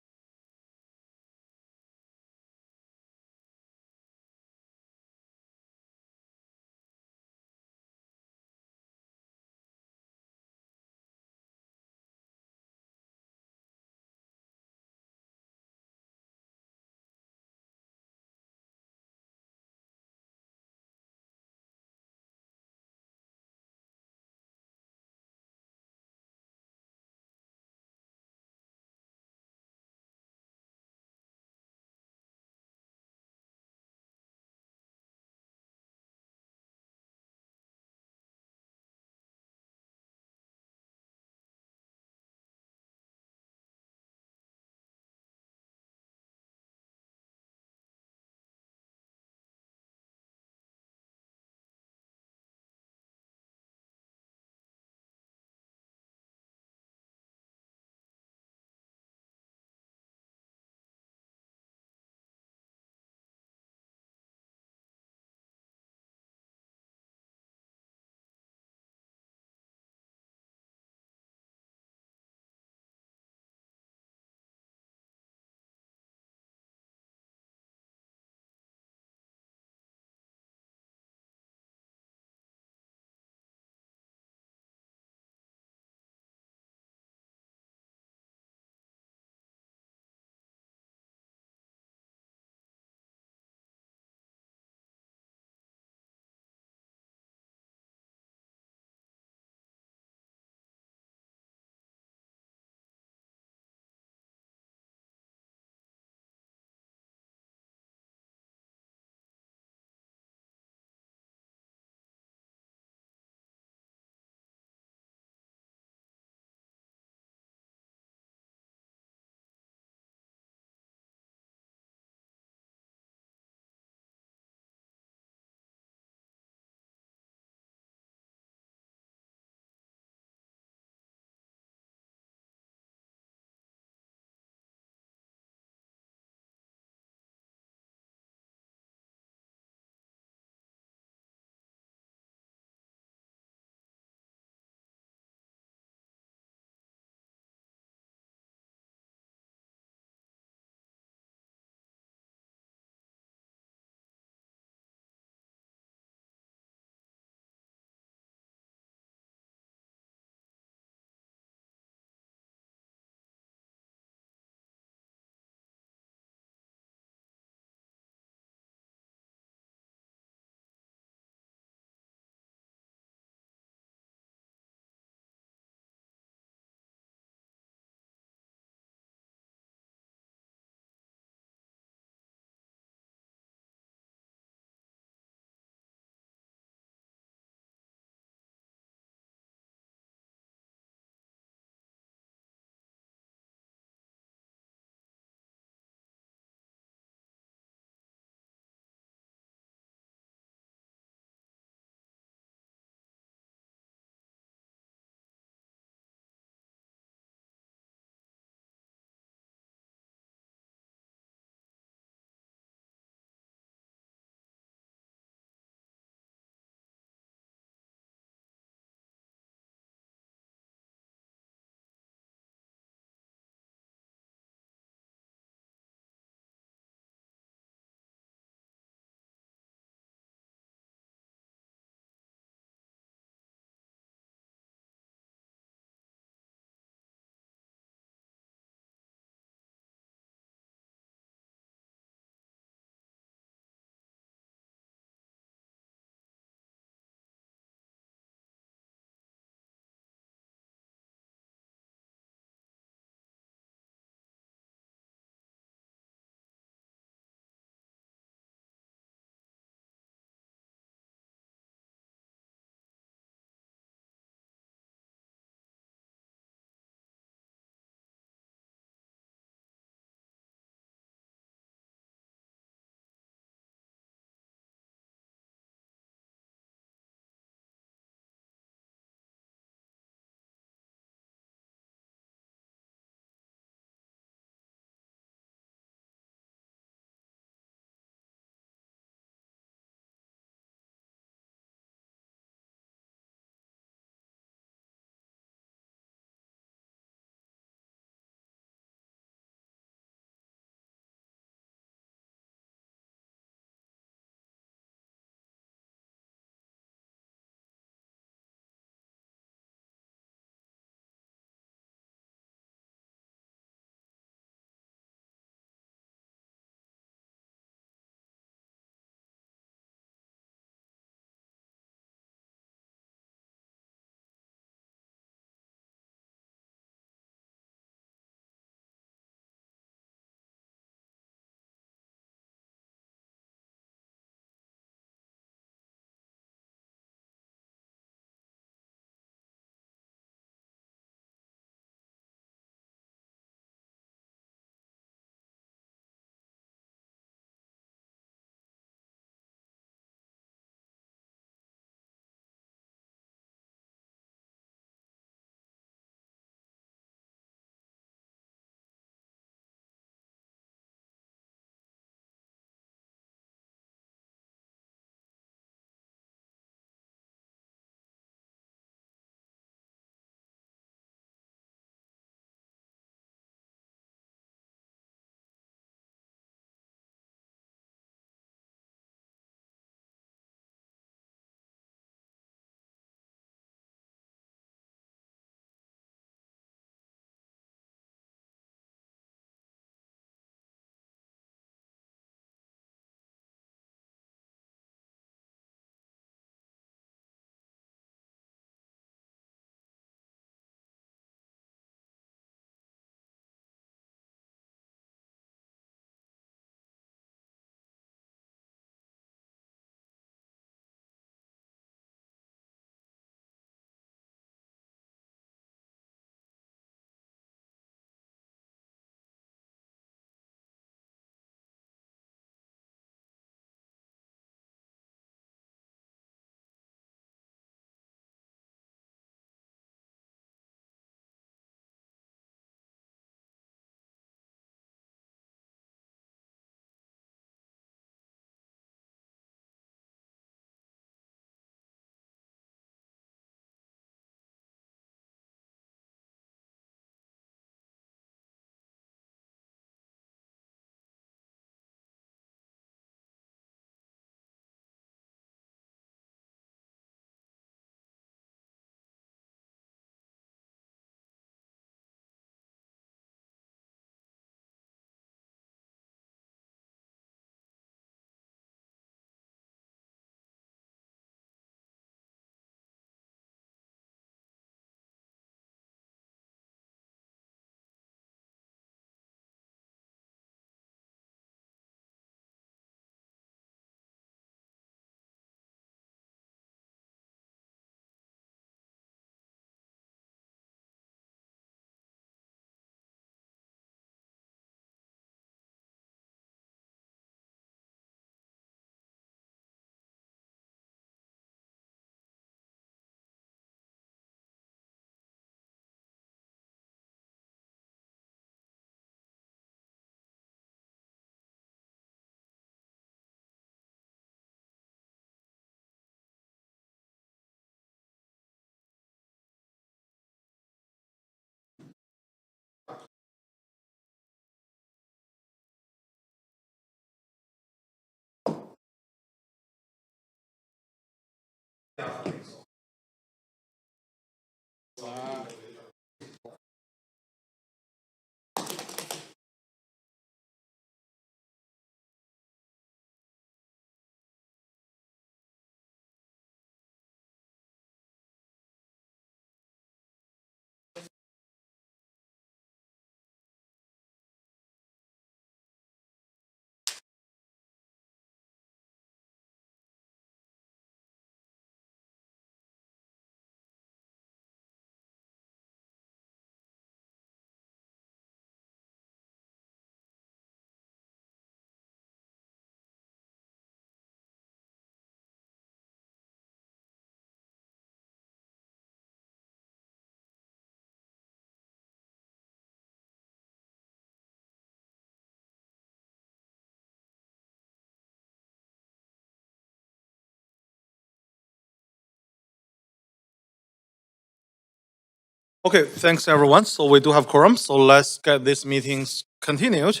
Okay, thanks everyone. So we do have quorum, so let's get this meeting continued.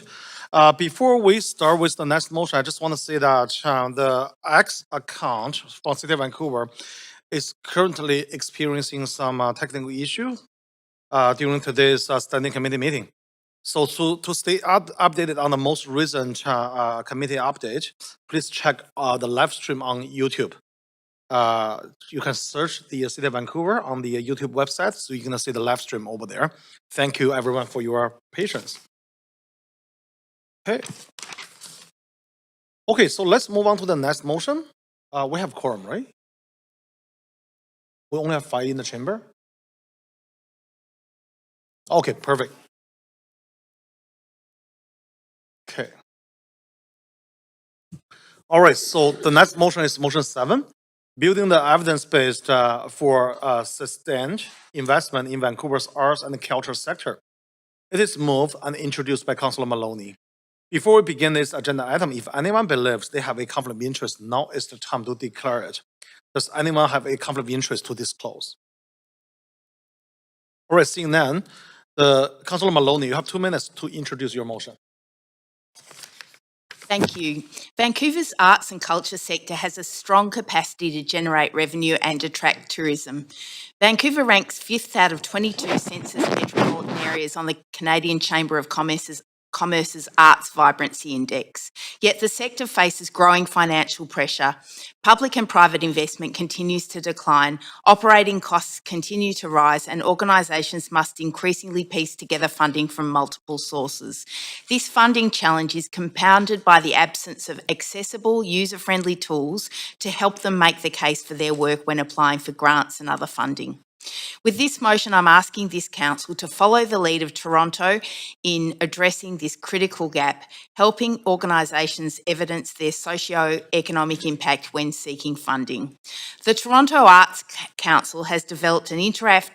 Before we start with the next motion, I just want to say that the X account for City of Vancouver is currently experiencing some technical issue during today's standing committee meeting. So to stay updated on the most recent committee update, please check the live stream on YouTube. You can search the City of Vancouver on the YouTube website, so you're gonna see the live stream over there. Thank you everyone for your patience. Okay. Okay, so let's move on to the next motion. We have quorum, right? We only have 5 in the chamber. Okay, perfect. Okay. All right, so the next motion is motion 7, building the evidence based for sustained investment in Vancouver's arts and culture sector. It is moved and introduced by Councillor Maloney. Before we begin this agenda item, if anyone believes they have a conflict of interest, now is the time to declare it. Does anyone have a conflict of interest to disclose? All right, seeing none, Councillor Maloney, you have 2 minutes to introduce your motion. Thank you. Vancouver's arts and culture sector has a strong capacity to generate revenue and attract tourism. Vancouver ranks 5th out of 22 census metropolitan areas on the Canadian Chamber of Commerce's Arts Vibrancy Index. Yet the sector faces growing financial pressure. Public and private investment continues to decline, operating costs continue to rise, and organisations must increasingly piece together funding from multiple sources. This funding challenge is compounded by the absence of accessible, user-friendly tools to help them make the case for their work when applying for grants and other funding. With this motion, I'm asking this council to follow the lead of Toronto in addressing this critical gap, helping organisations evidence their socio-economic impact when seeking funding. The Toronto Arts Council has developed an interactive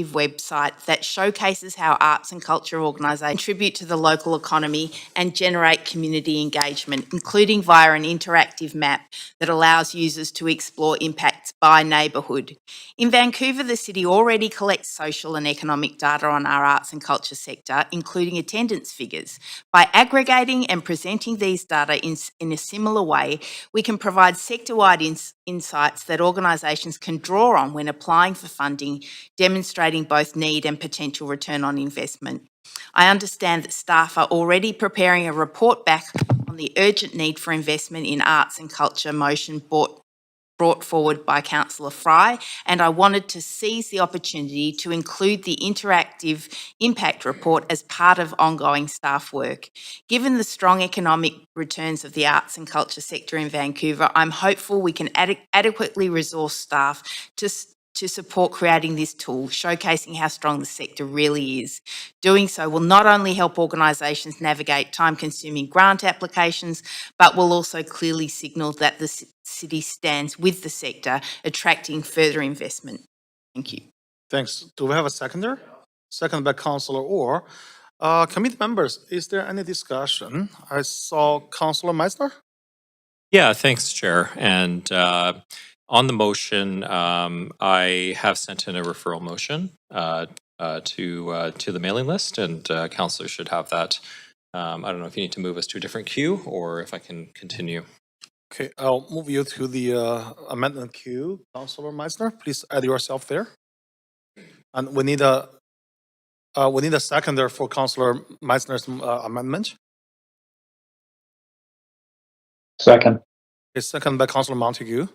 website that showcases how arts and culture organisations contribute to the local economy and generate community engagement, including via an interactive map that allows users to explore impacts by neighbourhood. In Vancouver, the city already collects social and economic data on our arts and culture sector, including attendance figures. By aggregating and presenting these data in a similar way, we can provide sector-wide insights that organisations can draw on when applying for funding, demonstrating both need and potential return on investment. I understand that staff are already preparing a report back on the urgent need for investment in arts and culture motion brought forward by Councillor Fry, and I wanted to seize the opportunity to include the interactive impact report as part of ongoing staff work. Given the strong economic returns of the arts and culture sector in Vancouver, I'm hopeful we can adequately resource staff to support creating this tool, showcasing how strong the sector really is. Doing so will not only help organisations navigate time-consuming grant applications, but will also clearly signal that the city stands with the sector, attracting further investment. Thank you. Thanks. Do we have a seconder? Second by Councillor Orr. Committee members, is there any discussion? I saw Councillor Meissner. Yeah, thanks, Chair. And on the motion, I have sent in a referral motion to the mailing list, and councillors should have that. I don't know if you need to move us to a different queue or if I can continue. Okay, I'll move you to the amendment queue. Councilor Meissner, please add yourself there. And we need a seconder for Councilor Meissner's amendment. Second. Okay, second by Councilor Montague.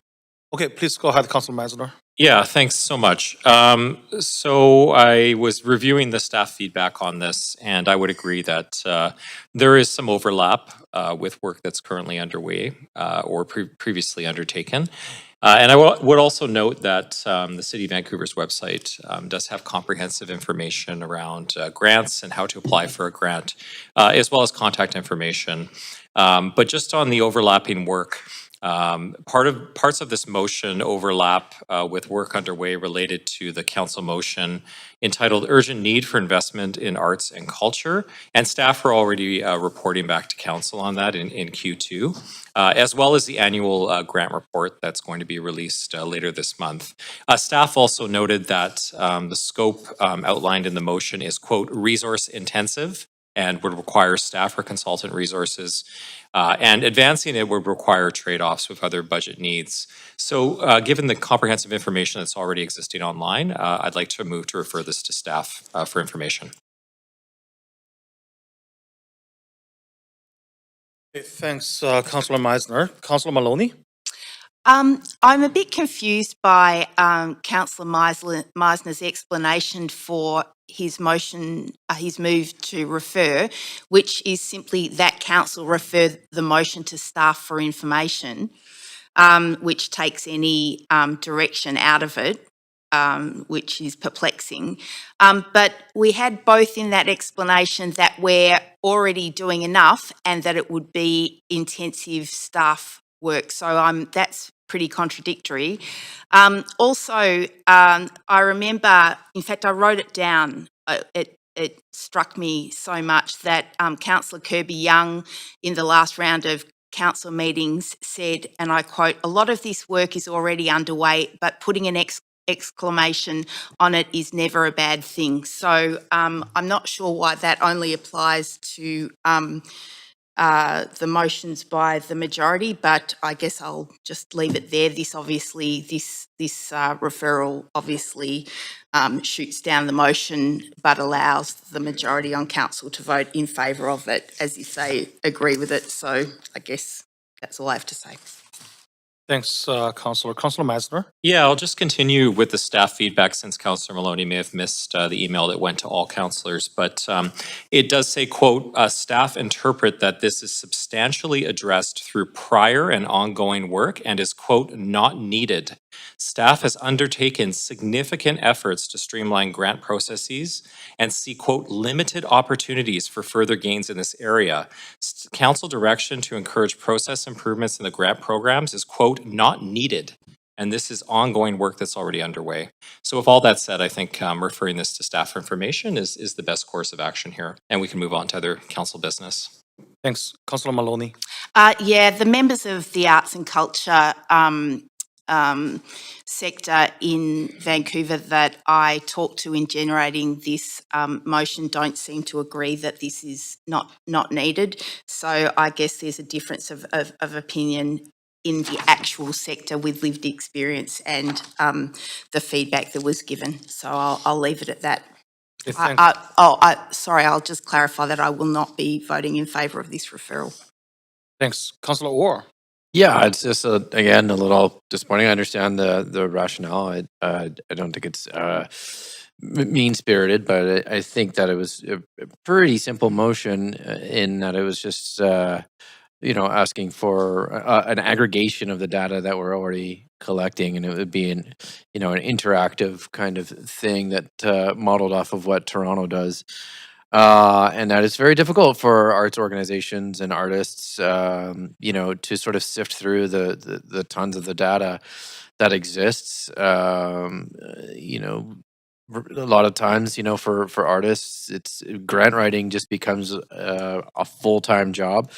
Okay, please go ahead, Councilor Meissner. Yeah, thanks so much. So I was reviewing the staff feedback on this, and I would agree that there is some overlap with work that's currently underway or previously undertaken. And I would also note that the City of Vancouver's website does have comprehensive information around grants and how to apply for a grant, as well as contact information. But just on the overlapping work, parts of this motion overlap with work underway related to the council motion entitled Urgent Need for Investment in Arts and Culture. And staff are already reporting back to council on that in Q2, as well as the annual grant report that's going to be released later this month. Staff also noted that the scope outlined in the motion is, quote, resource intensive and would require staff or consultant resources. And advancing it would require trade-offs with other budget needs. So given the comprehensive information that's already existing online, I'd like to move to refer this to staff for information. Okay, thanks, Councilor Meissner. Councilor Maloney? I'm a bit confused by Councillor Meissner's explanation for his motion, his move to refer, which is simply that council refer the motion to staff for information, which takes any direction out of it, which is perplexing. But we had both in that explanation that we're already doing enough and that it would be intensive staff work. So that's pretty contradictory. Also, I remember, in fact, I wrote it down. It struck me so much that Councillor Kirby-Young in the last round of council meetings said, and I quote, "A lot of this work is already underway, but putting an exclamation on it is never a bad thing." So I'm not sure why that only applies to the motions by the majority, but I guess I'll just leave it there. This referral obviously shoots down the motion, but allows the majority on council to vote in favour of it, as if they agree with it. So I guess that's all I have to say. Thanks, Councilor. Councilor Meissner? Yeah, I'll just continue with the staff feedback since Councillor Maloney may have missed the email that went to all councillors. But it does say, quote, staff interpret that this is substantially addressed through prior and ongoing work and is, quote, not needed. Staff has undertaken significant efforts to streamline grant processes and see, quote, limited opportunities for further gains in this area. Council direction to encourage process improvements in the grant programs is, quote, not needed. And this is ongoing work that's already underway. So with all that said, I think referring this to staff for information is the best course of action here. And we can move on to other council business. Thanks. Councilor Maloney? Yeah, the members of the arts and culture sector in Vancouver that I talked to in generating this motion don't seem to agree that this is not needed. So I guess there's a difference of opinion in the actual sector with lived experience and the feedback that was given. So I'll leave it at that. Sorry, I'll just clarify that I will not be voting in favour of this referral. Thanks. Councillor Orr? Yeah, it's just again a little disappointing. I understand the rationale. I don't think it's mean spirited, but I think that it was a pretty simple motion in that it was just asking for an aggregation of the data that we're already collecting, and it would be an interactive kind of thing that modeled off of what Toronto does. And that is very difficult for arts organizations and artists, to sort of sift through the tons of the data that exists. A lot of times, for artists, it's grant writing just becomes a full-time job.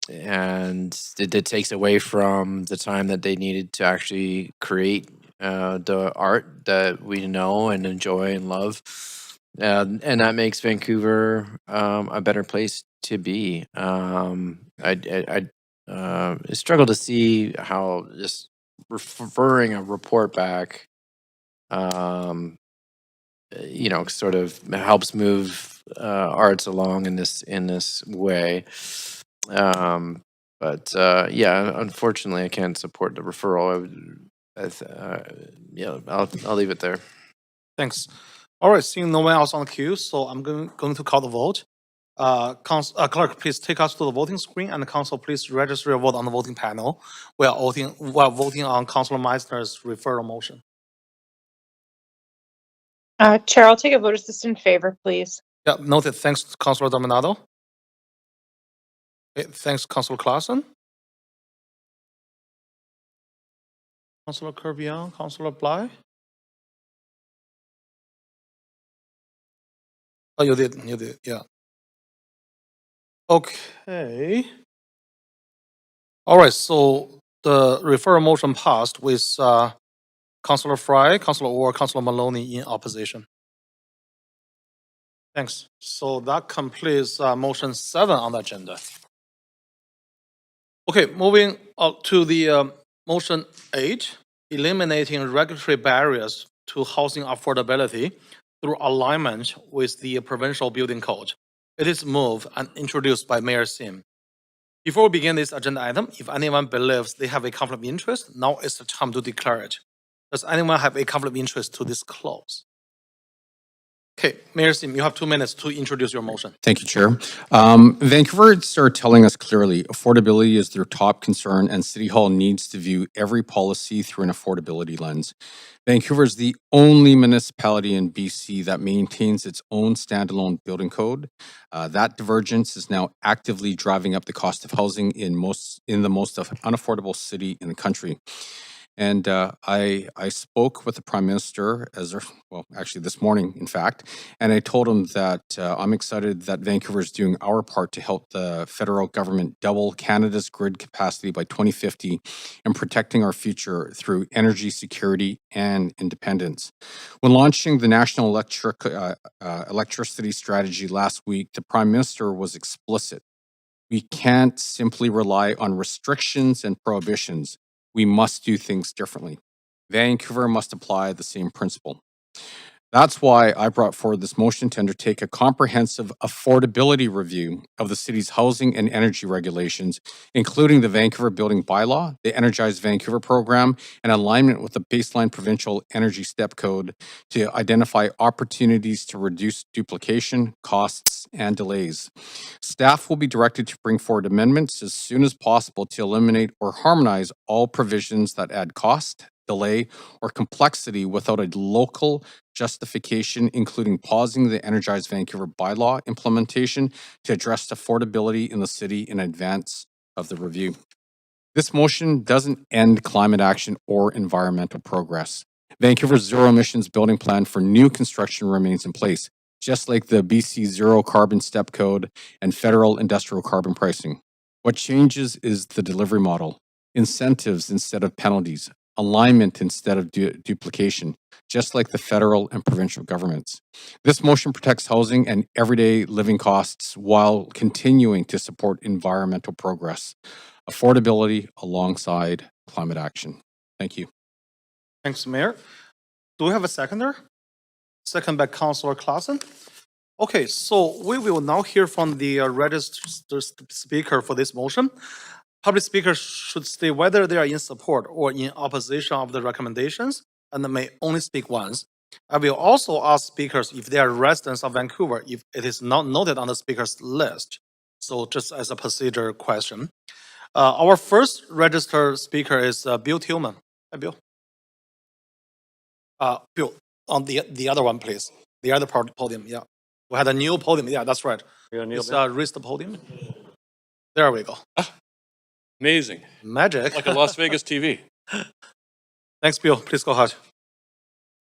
And it takes away from the time that they needed to actually create the art that we know and enjoy and love. And that makes Vancouver a better place to be. I I struggle to see how just referring a report back, sort of helps move arts along in this way. Yeah, unfortunately, I can't support the referral. I'll leave it there. Thanks. All right, seeing no one else on the queue, so I'm going to call the vote. Clerk, please take us to the voting screen, and the council, please register your vote on the voting panel. We are voting on Councilor Meissner's referral motion. Chair, I'll take a vote assist in favor, please. Yeah, noted. Thanks, Councilor Dominado. Okay, thanks, Councilor Clausen. Councilor Kervion, Councilor Bly. Oh, you did, yeah. Okay. All right, so the referral motion passed with Councilor Fry, Councilor Orr, Councilor Maloney in opposition. Thanks. So that completes motion 7 on the agenda. Okay, moving up to the motion 8, eliminating regulatory barriers to housing affordability through alignment with the provincial building code. It is moved and introduced by Mayor Sim. Before we begin this agenda item, if anyone believes they have a conflict of interest, now is the time to declare it. Does anyone have a conflict of interest to this clause? Okay, Mayor Sim, you have 2 minutes to introduce your motion. Thank you, Chair. Vancouverites are telling us clearly affordability is their top concern, and City Hall needs to view every policy through an affordability lens. Vancouver is the only municipality in BC that maintains its own standalone building code. That divergence is now actively driving up the cost of housing in the most unaffordable city in the country. And I spoke with the Prime Minister actually this morning, in fact, and I told him that I'm excited that Vancouver is doing our part to help the federal government double Canada's grid capacity by 2050 and protecting our future through energy security and independence. When launching the National Electricity Strategy last week, the Prime Minister was explicit. We can't simply rely on restrictions and prohibitions. We must do things differently. Vancouver must apply the same principle. That's why I brought forward this motion to undertake a comprehensive affordability review of the city's housing and energy regulations, including the Vancouver Building Bylaw, the Energize Vancouver program, and alignment with the baseline provincial energy step code to identify opportunities to reduce duplication, costs, and delays. Staff will be directed to bring forward amendments as soon as possible to eliminate or harmonize all provisions that add cost, delay, or complexity without a local justification, including pausing the Energize Vancouver bylaw implementation to address affordability in the city in advance of the review. This motion doesn't end climate action or environmental progress. Vancouver's zero emissions building plan for new construction remains in place, just like the BC Zero Carbon Step Code and federal industrial carbon pricing. What changes is the delivery model, incentives instead of penalties, alignment instead of duplication, just like the federal and provincial governments. This motion protects housing and everyday living costs while continuing to support environmental progress, affordability alongside climate action. Thank you. Thanks, Mayor. Do we have a seconder? Second by Councilor Clausen. Okay, so we will now hear from the registered speaker for this motion. Public speakers should state whether they are in support or in opposition of the recommendations and may only speak once. I will also ask speakers if they are residents of Vancouver if it is not noted on the speakers list. So just as a procedure question. Our first registered speaker is Bill Tillman. Hi, Bill. Bill, on the other one, please. The other part podium, yeah. We had a new podium, yeah, that's right. It's raised the podium. There we go. Amazing. Magic. Like a Las Vegas TV. Thanks, Bill. Please go ahead.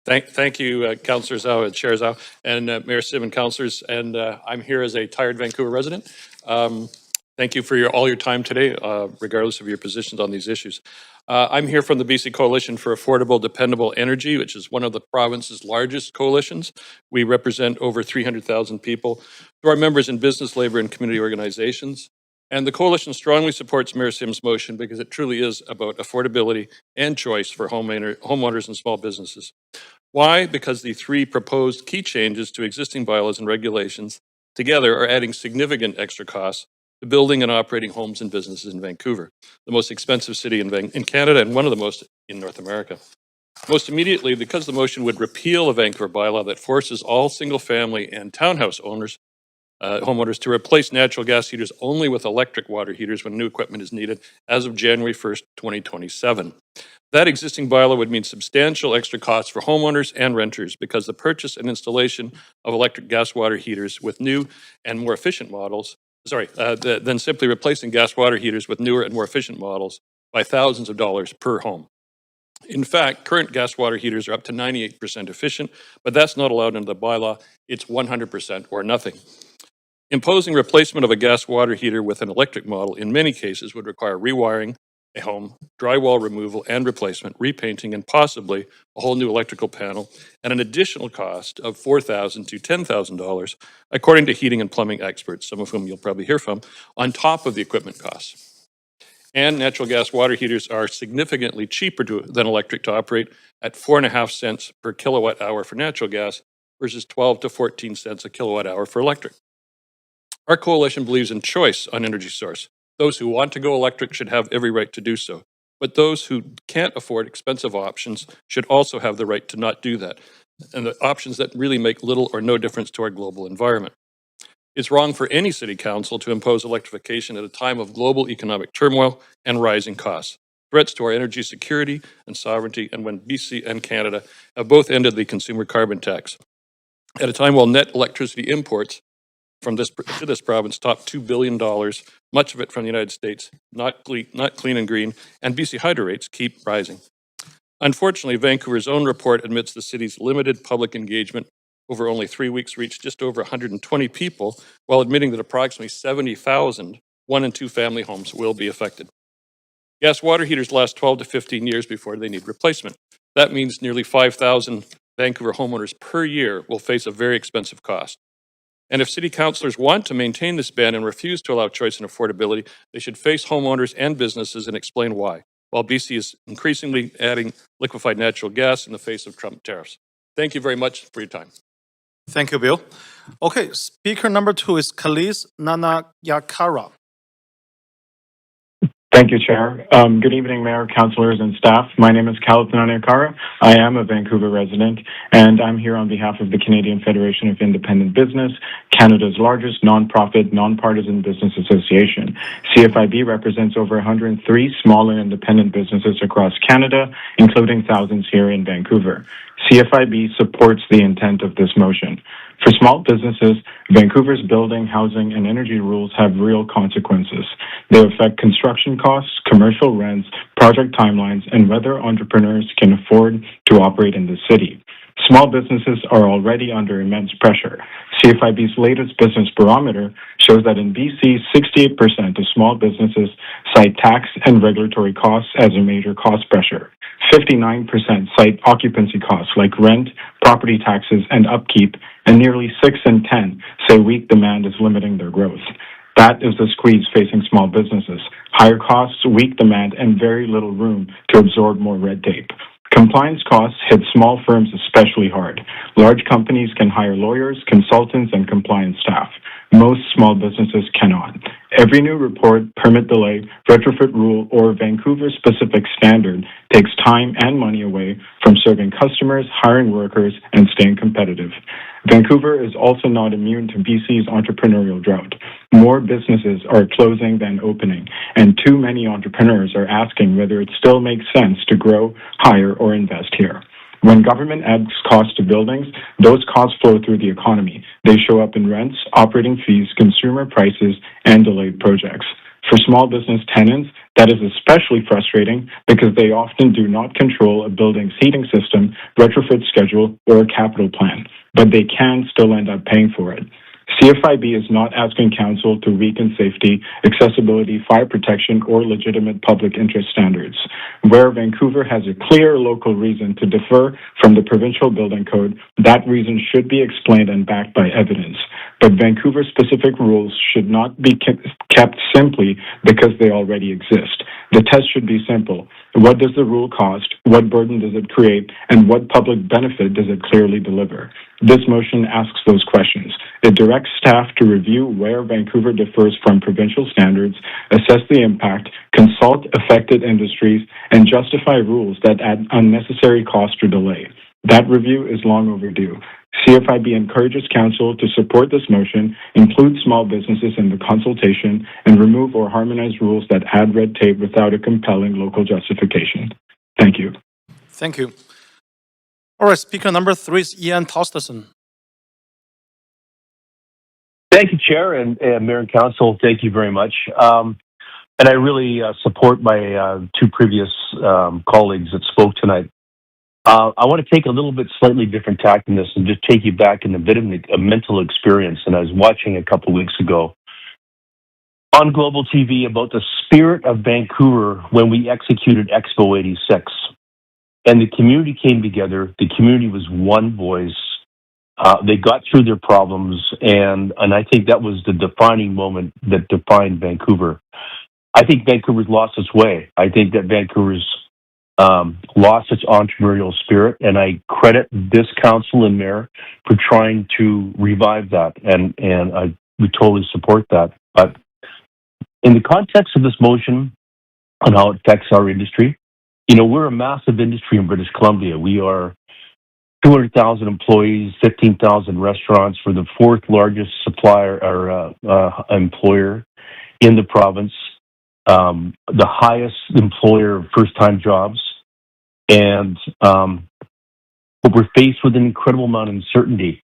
Thank you, Councillor Zhao and Chair Zhao and Mayor Sim and councillors. And I'm here as a tired Vancouver resident. Thank you for all your time today, regardless of your positions on these issues. I'm here from the BC Coalition for Affordable, Dependable Energy, which is one of the province's largest coalitions. We represent over 300,000 people through our members in business, labor, and community organizations. And the coalition strongly supports Mayor Sim's motion because it truly is about affordability and choice for homeowners and small businesses. Why? Because the three proposed key changes to existing bylaws and regulations together are adding significant extra costs to building and operating homes and businesses in Vancouver, the most expensive city in Canada and one of the most in North America. Most immediately, because the motion would repeal a Vancouver bylaw that forces all single-family and townhouse owners, homeowners to replace natural gas heaters only with electric water heaters when new equipment is needed as of January 1st, 2027. That existing bylaw would mean substantial extra costs for homeowners and renters because the purchase and installation of electric gas water heaters with new and more efficient models, than simply replacing gas water heaters with newer and more efficient models by thousands of dollars per home. In fact, current gas water heaters are up to 98% efficient, but that's not allowed under the bylaw. It's 100% or nothing. Imposing replacement of a gas water heater with an electric model in many cases would require rewiring a home, drywall removal and replacement, repainting, and possibly a whole new electrical panel, and an additional cost of $4,000 to $10,000, according to heating and plumbing experts, some of whom you'll probably hear from, on top of the equipment costs. And natural gas water heaters are significantly cheaper than electric to operate at 4.5 cents per kilowatt hour for natural gas versus 12 to 14 cents a kilowatt hour for electric. Our coalition believes in choice on energy source. Those who want to go electric should have every right to do so. But those who can't afford expensive options should also have the right to not do that, and the options that really make little or no difference to our global environment. It's wrong for any city council to impose electrification at a time of global economic turmoil and rising costs, threats to our energy security and sovereignty, and when BC and Canada have both ended the consumer carbon tax. At a time while net electricity imports from this province top $2 billion, much of it from the United States, not clean and green, and BC hydro rates keep rising. Unfortunately, Vancouver's own report admits the city's limited public engagement over only 3 weeks reached just over 120 people, while admitting that approximately 70,000 one- and two-family homes will be affected. Gas water heaters last 12 to 15 years before they need replacement. That means nearly 5,000 Vancouver homeowners per year will face a very expensive cost. And if city councillors want to maintain this ban and refuse to allow choice and affordability, they should face homeowners and businesses and explain why, while BC is increasingly adding liquefied natural gas in the face of Trump tariffs. Thank you very much for your time. Thank you, Bill. Okay, speaker number 2 is Khalis Nanayakara. Thank you, Chair. Good evening, Mayor, councillors, and staff. My name is Khalis Nanayakara. I am a Vancouver resident, and I'm here on behalf of the Canadian Federation of Independent Business, Canada's largest nonprofit, nonpartisan business association. CFIB represents over 103 small and independent businesses across Canada, including thousands here in Vancouver. CFIB supports the intent of this motion. For small businesses, Vancouver's building, housing, and energy rules have real consequences. They affect construction costs, commercial rents, project timelines, and whether entrepreneurs can afford to operate in the city. Small businesses are already under immense pressure. CFIB's latest business barometer shows that in BC, 68% of small businesses cite tax and regulatory costs as a major cost pressure. 59% cite occupancy costs like rent, property taxes, and upkeep, and nearly 6 in 10 say weak demand is limiting their growth. That is the squeeze facing small businesses: higher costs, weak demand, and very little room to absorb more red tape. Compliance costs hit small firms especially hard. Large companies can hire lawyers, consultants, and compliance staff. Most small businesses cannot. Every new report, permit delay, retrofit rule, or Vancouver-specific standard takes time and money away from serving customers, hiring workers, and staying competitive. Vancouver is also not immune to BC's entrepreneurial drought. More businesses are closing than opening, and too many entrepreneurs are asking whether it still makes sense to grow, hire, or invest here. When government adds costs to buildings, those costs flow through the economy. They show up in rents, operating fees, consumer prices, and delayed projects. For small business tenants, that is especially frustrating because they often do not control a building's heating system, retrofit schedule, or a capital plan, but they can still end up paying for it. CFIB is not asking council to weaken safety, accessibility, fire protection, or legitimate public interest standards. Where Vancouver has a clear local reason to differ from the provincial building code, that reason should be explained and backed by evidence. but Vancouver-specific rules should not be kept simply because they already exist. The test should be simple. What does the rule cost? What burden does it create? And what public benefit does it clearly deliver? This motion asks those questions. It directs staff to review where Vancouver differs from provincial standards, assess the impact, consult affected industries, and justify rules that add unnecessary cost or delay. That review is long overdue. CFIB encourages Council to support this motion, include small businesses in the consultation, and remove or harmonize rules that add red tape without a compelling local justification. Thank you. Thank you. All right, speaker number 3 is Ian Tosterson. Thank you, Chair and Mayor and Council. Thank you very much. And I really support my two previous colleagues that spoke tonight. I want to take a little bit slightly different tack in this and just take you back in a bit of a mental experience. And I was watching a couple weeks ago on Global TV about the spirit of Vancouver when we executed Expo 86. And the community came together. The community was one voice. They got through their problems. And I think that was the defining moment that defined Vancouver. I think Vancouver's lost its way. I think that Vancouver's lost its entrepreneurial spirit, and I credit this council and mayor for trying to revive that, and we totally support that. But in the context of this motion on how it affects our industry, you know, we're a massive industry in British Columbia. We are 200,000 employees, 15,000 restaurants. We're the fourth largest supplier or employer in the province, the highest employer of first-time jobs. And but we're faced with an incredible amount of uncertainty.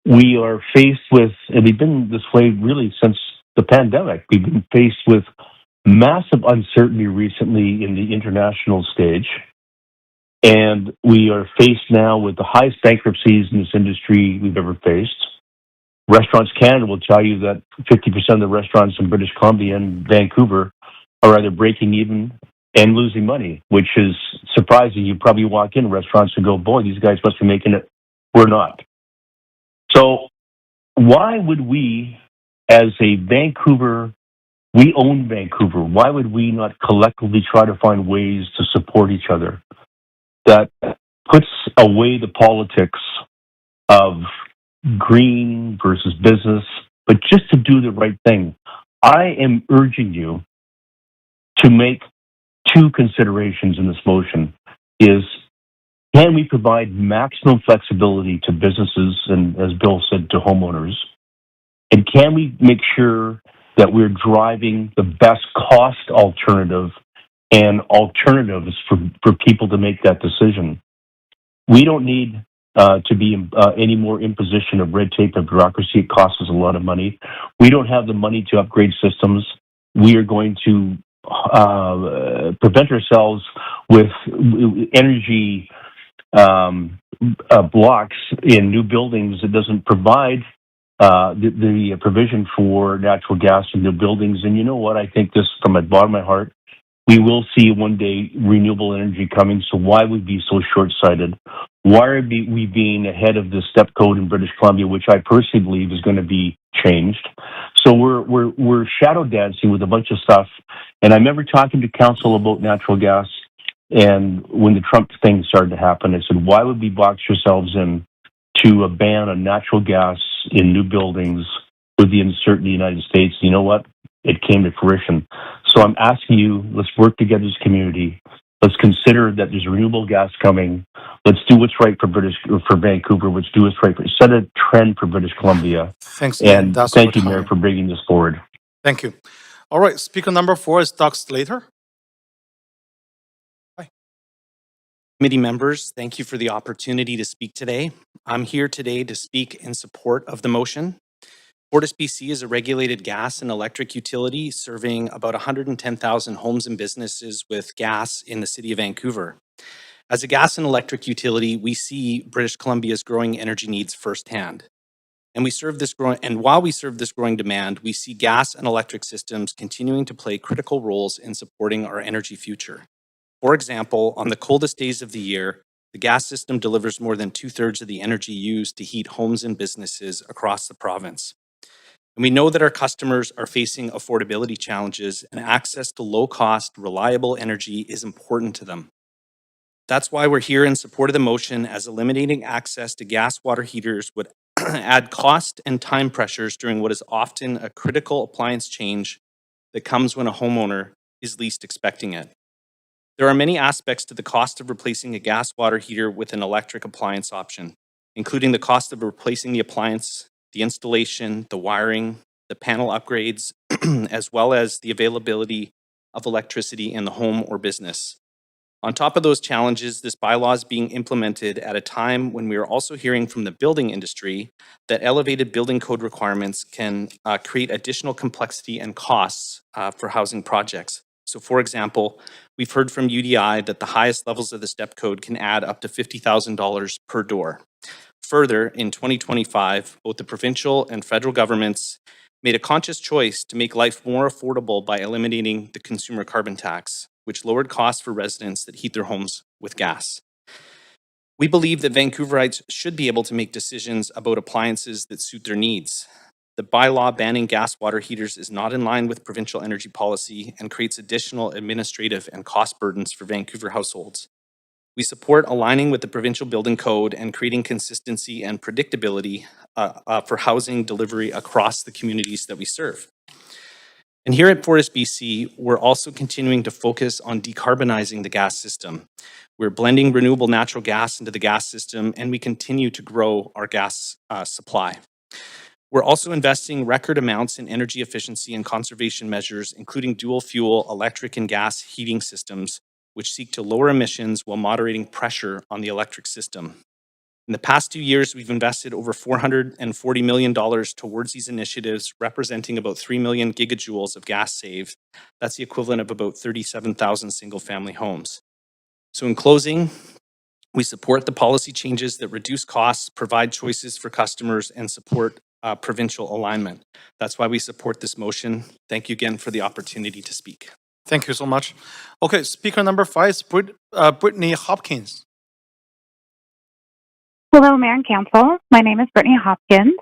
We are faced with, and we've been this way really since the pandemic, we've been faced with massive uncertainty recently in the international stage. And we are faced now with the highest bankruptcies in this industry we've ever faced. Restaurants Canada will tell you that 50% of the restaurants in British Columbia and Vancouver are either breaking even and losing money, which is surprising. You probably walk in restaurants and go, boy, these guys must be making it. We're not. So why would we, as a Vancouver, we own Vancouver, why would we not collectively try to find ways to support each other that puts away the politics of green versus business, but just to do the right thing? I am urging you to make two considerations in this motion. Is, can we provide maximum flexibility to businesses and, as Bill said, to homeowners? And can we make sure that we're driving the best cost alternative and alternatives for people to make that decision? We don't need to be any more imposition of red tape and bureaucracy. It costs us a lot of money. We don't have the money to upgrade systems. We are going to prevent ourselves with energy blocks in new buildings that doesn't provide the provision for natural gas in new buildings. And you know what? I think this from the bottom of my heart. We will see one day renewable energy coming, so why would we be so short-sighted? Why are we being ahead of the step code in British Columbia, which I personally believe is going to be changed? So we're shadow dancing with a bunch of stuff. And I remember talking to council about natural gas, and when the Trump thing started to happen, I said, why would we box ourselves in to a ban on natural gas in new buildings with the uncertainty in the United States? You know what? It came to fruition. So I'm asking you, let's work together as a community. Let's consider that there's renewable gas coming. Let's do what's right for Vancouver. Let's do what's right. Set a trend for British Columbia. Thanks, and that's thank you, over Mayor, time. for bringing this forward. Thank you. All right, speaker number 4 is Doug Slater. Hi. Committee members, thank you for the opportunity to speak today. I'm here today to speak in support of the motion. FortisBC is a regulated gas and electric utility serving about 110,000 homes and businesses with gas in the city of Vancouver. As a gas and electric utility, we see British Columbia's growing energy needs firsthand. And while we serve this growing demand, we see gas and electric systems continuing to play critical roles in supporting our energy future. For example, on the coldest days of the year, the gas system delivers more than 2/3 of the energy used to heat homes and businesses across the province. And we know that our customers are facing affordability challenges, and access to low-cost, reliable energy is important to them. That's why we're here in support of the motion, as eliminating access to gas water heaters would add cost and time pressures during what is often a critical appliance change that comes when a homeowner is least expecting it. There are many aspects to the cost of replacing a gas water heater with an electric appliance option, including the cost of replacing the appliance, the installation, the wiring, the panel upgrades, as well as the availability of electricity in the home or business. On top of those challenges, this bylaw is being implemented at a time when we are also hearing from the building industry that elevated building code requirements can create additional complexity and costs for housing projects. So for example, we've heard from UDI that the highest levels of the STEP code can add up to $50,000 per door. Further, in 2025, both the provincial and federal governments made a conscious choice to make life more affordable by eliminating the consumer carbon tax, which lowered costs for residents that heat their homes with gas. We believe that Vancouverites should be able to make decisions about appliances that suit their needs. The bylaw banning gas water heaters is not in line with provincial energy policy and creates additional administrative and cost burdens for Vancouver households. We support aligning with the provincial building code and creating consistency and predictability for housing delivery across the communities that we serve. And here at FortisBC, we're also continuing to focus on decarbonizing the gas system. We're blending renewable natural gas into the gas system, and we continue to grow our gas supply. We're also investing record amounts in energy efficiency and conservation measures, including dual fuel, electric and gas heating systems, which seek to lower emissions while moderating pressure on the electric system. In the past 2 years, we've invested over $440 million towards these initiatives, representing about 3 million gigajoules of gas saved. That's the equivalent of about 37,000 single-family homes. So in closing, we support the policy changes that reduce costs, provide choices for customers, and support provincial alignment. That's why we support this motion. Thank you again for the opportunity to speak. Thank you so much. Okay, speaker number 5 is Brittany Hopkins. Hello, Mayor and Council. My name is Brittany Hopkins.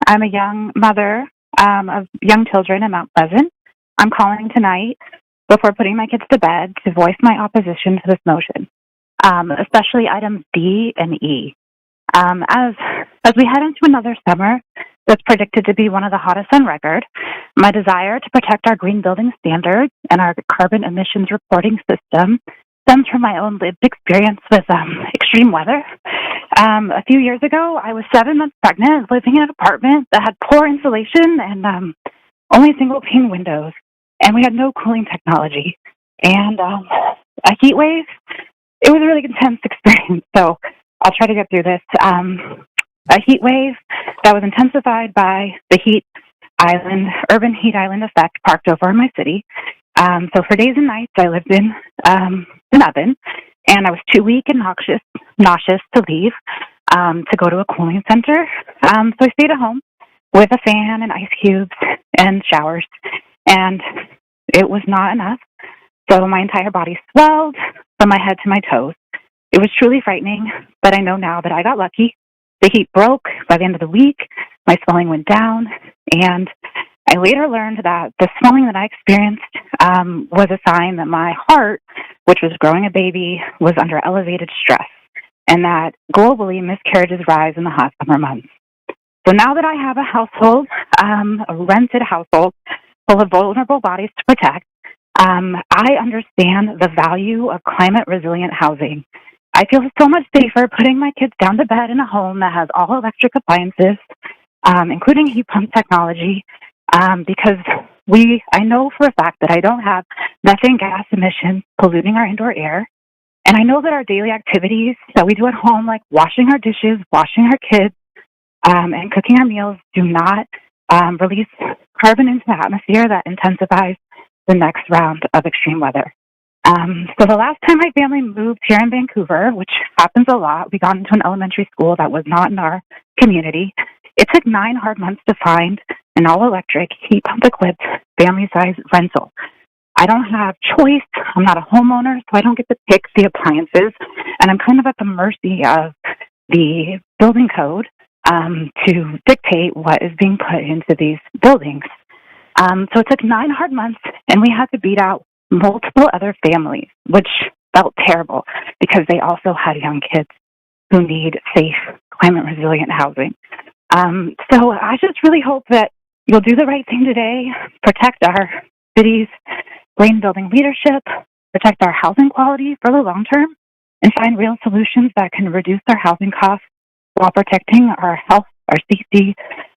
I'm a young mother of young children in Mount Pleasant. I'm calling tonight before putting my kids to bed to voice my opposition to this motion, especially items D and E. As we head into another summer that's predicted to be one of the hottest on record, my desire to protect our green building standards and our carbon emissions reporting system stems from my own lived experience with extreme weather. A few years ago, I was 7 months pregnant, living in an apartment that had poor insulation and only single pane windows, and we had no cooling technology. And a heat wave, it was a really intense experience, so I'll try to get through this. A heat wave that was intensified by the urban heat island effect parked over in my city. So for days and nights, I lived in an oven, and I was too weak and nauseous to leave to go to a cooling center. So I stayed at home with a fan and ice cubes and showers, and it was not enough. So my entire body swelled from my head to my toes. It was truly frightening, but I know now that I got lucky. The heat broke by the end of the week. My swelling went down, and I later learned that the swelling that I experienced was a sign that my heart, which was growing a baby, was under elevated stress, and that globally miscarriages rise in the hot summer months. So now that I have a household, a rented household full of vulnerable bodies to protect, I understand the value of climate-resilient housing. I feel so much safer putting my kids down to bed in a home that has all electric appliances, including heat pump technology, because I know for a fact that I don't have methane gas emissions polluting our indoor air. And I know that our daily activities that we do at home, like washing our dishes, washing our kids, and cooking our meals, do not release carbon into the atmosphere that intensifies the next round of extreme weather. So the last time my family moved here in Vancouver, which happens a lot, we got into an elementary school that was not in our community. It took 9 hard months to find an all-electric, heat pump-equipped, family-sized rental. I don't have choice. I'm not a homeowner, so I don't get to pick the appliances, and I'm kind of at the mercy of the building code to dictate what is being put into these buildings. So it took 9 hard months, and we had to beat out multiple other families, which felt terrible because they also had young kids who need safe, climate-resilient housing. So I just really hope that you'll do the right thing today, protect our city's green building leadership, protect our housing quality for the long term, and find real solutions that can reduce our housing costs while protecting our health, our safety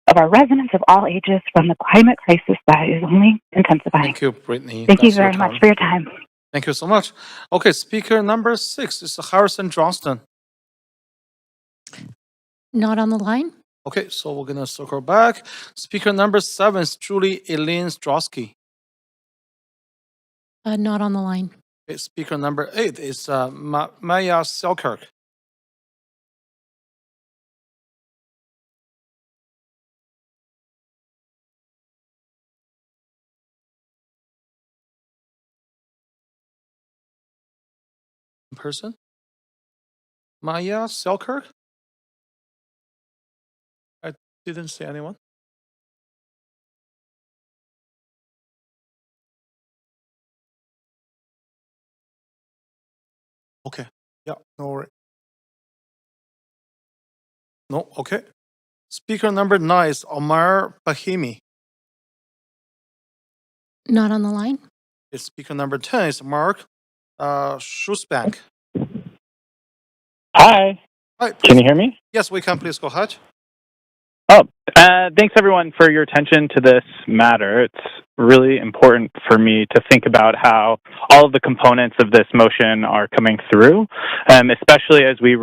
of our residents of all ages from the climate crisis that is only intensifying. Thank you, Brittany. Thank you That's your very much time. for your time. Thank you so much. Okay, speaker number 6 is Harrison Johnston. Not on the line? Okay, so we're gonna circle back. Speaker number 7 is Julie Eileen Strosky. Not on the line. Okay, speaker number 8 is Maya Selkirk. Person? Maya Selkirk? I didn't see anyone. Okay. Yeah, no worry. No, okay. Speaker number 9 is Omar Bahimi. Not on the line? Okay, speaker number 10 is Mark Schusbank. Hi. Hi, Can you hear me? Yes, we can. Please go ahead. Oh, thanks everyone for your attention to this matter. It's really important for me to think about how all of the components of this motion are coming through, especially as we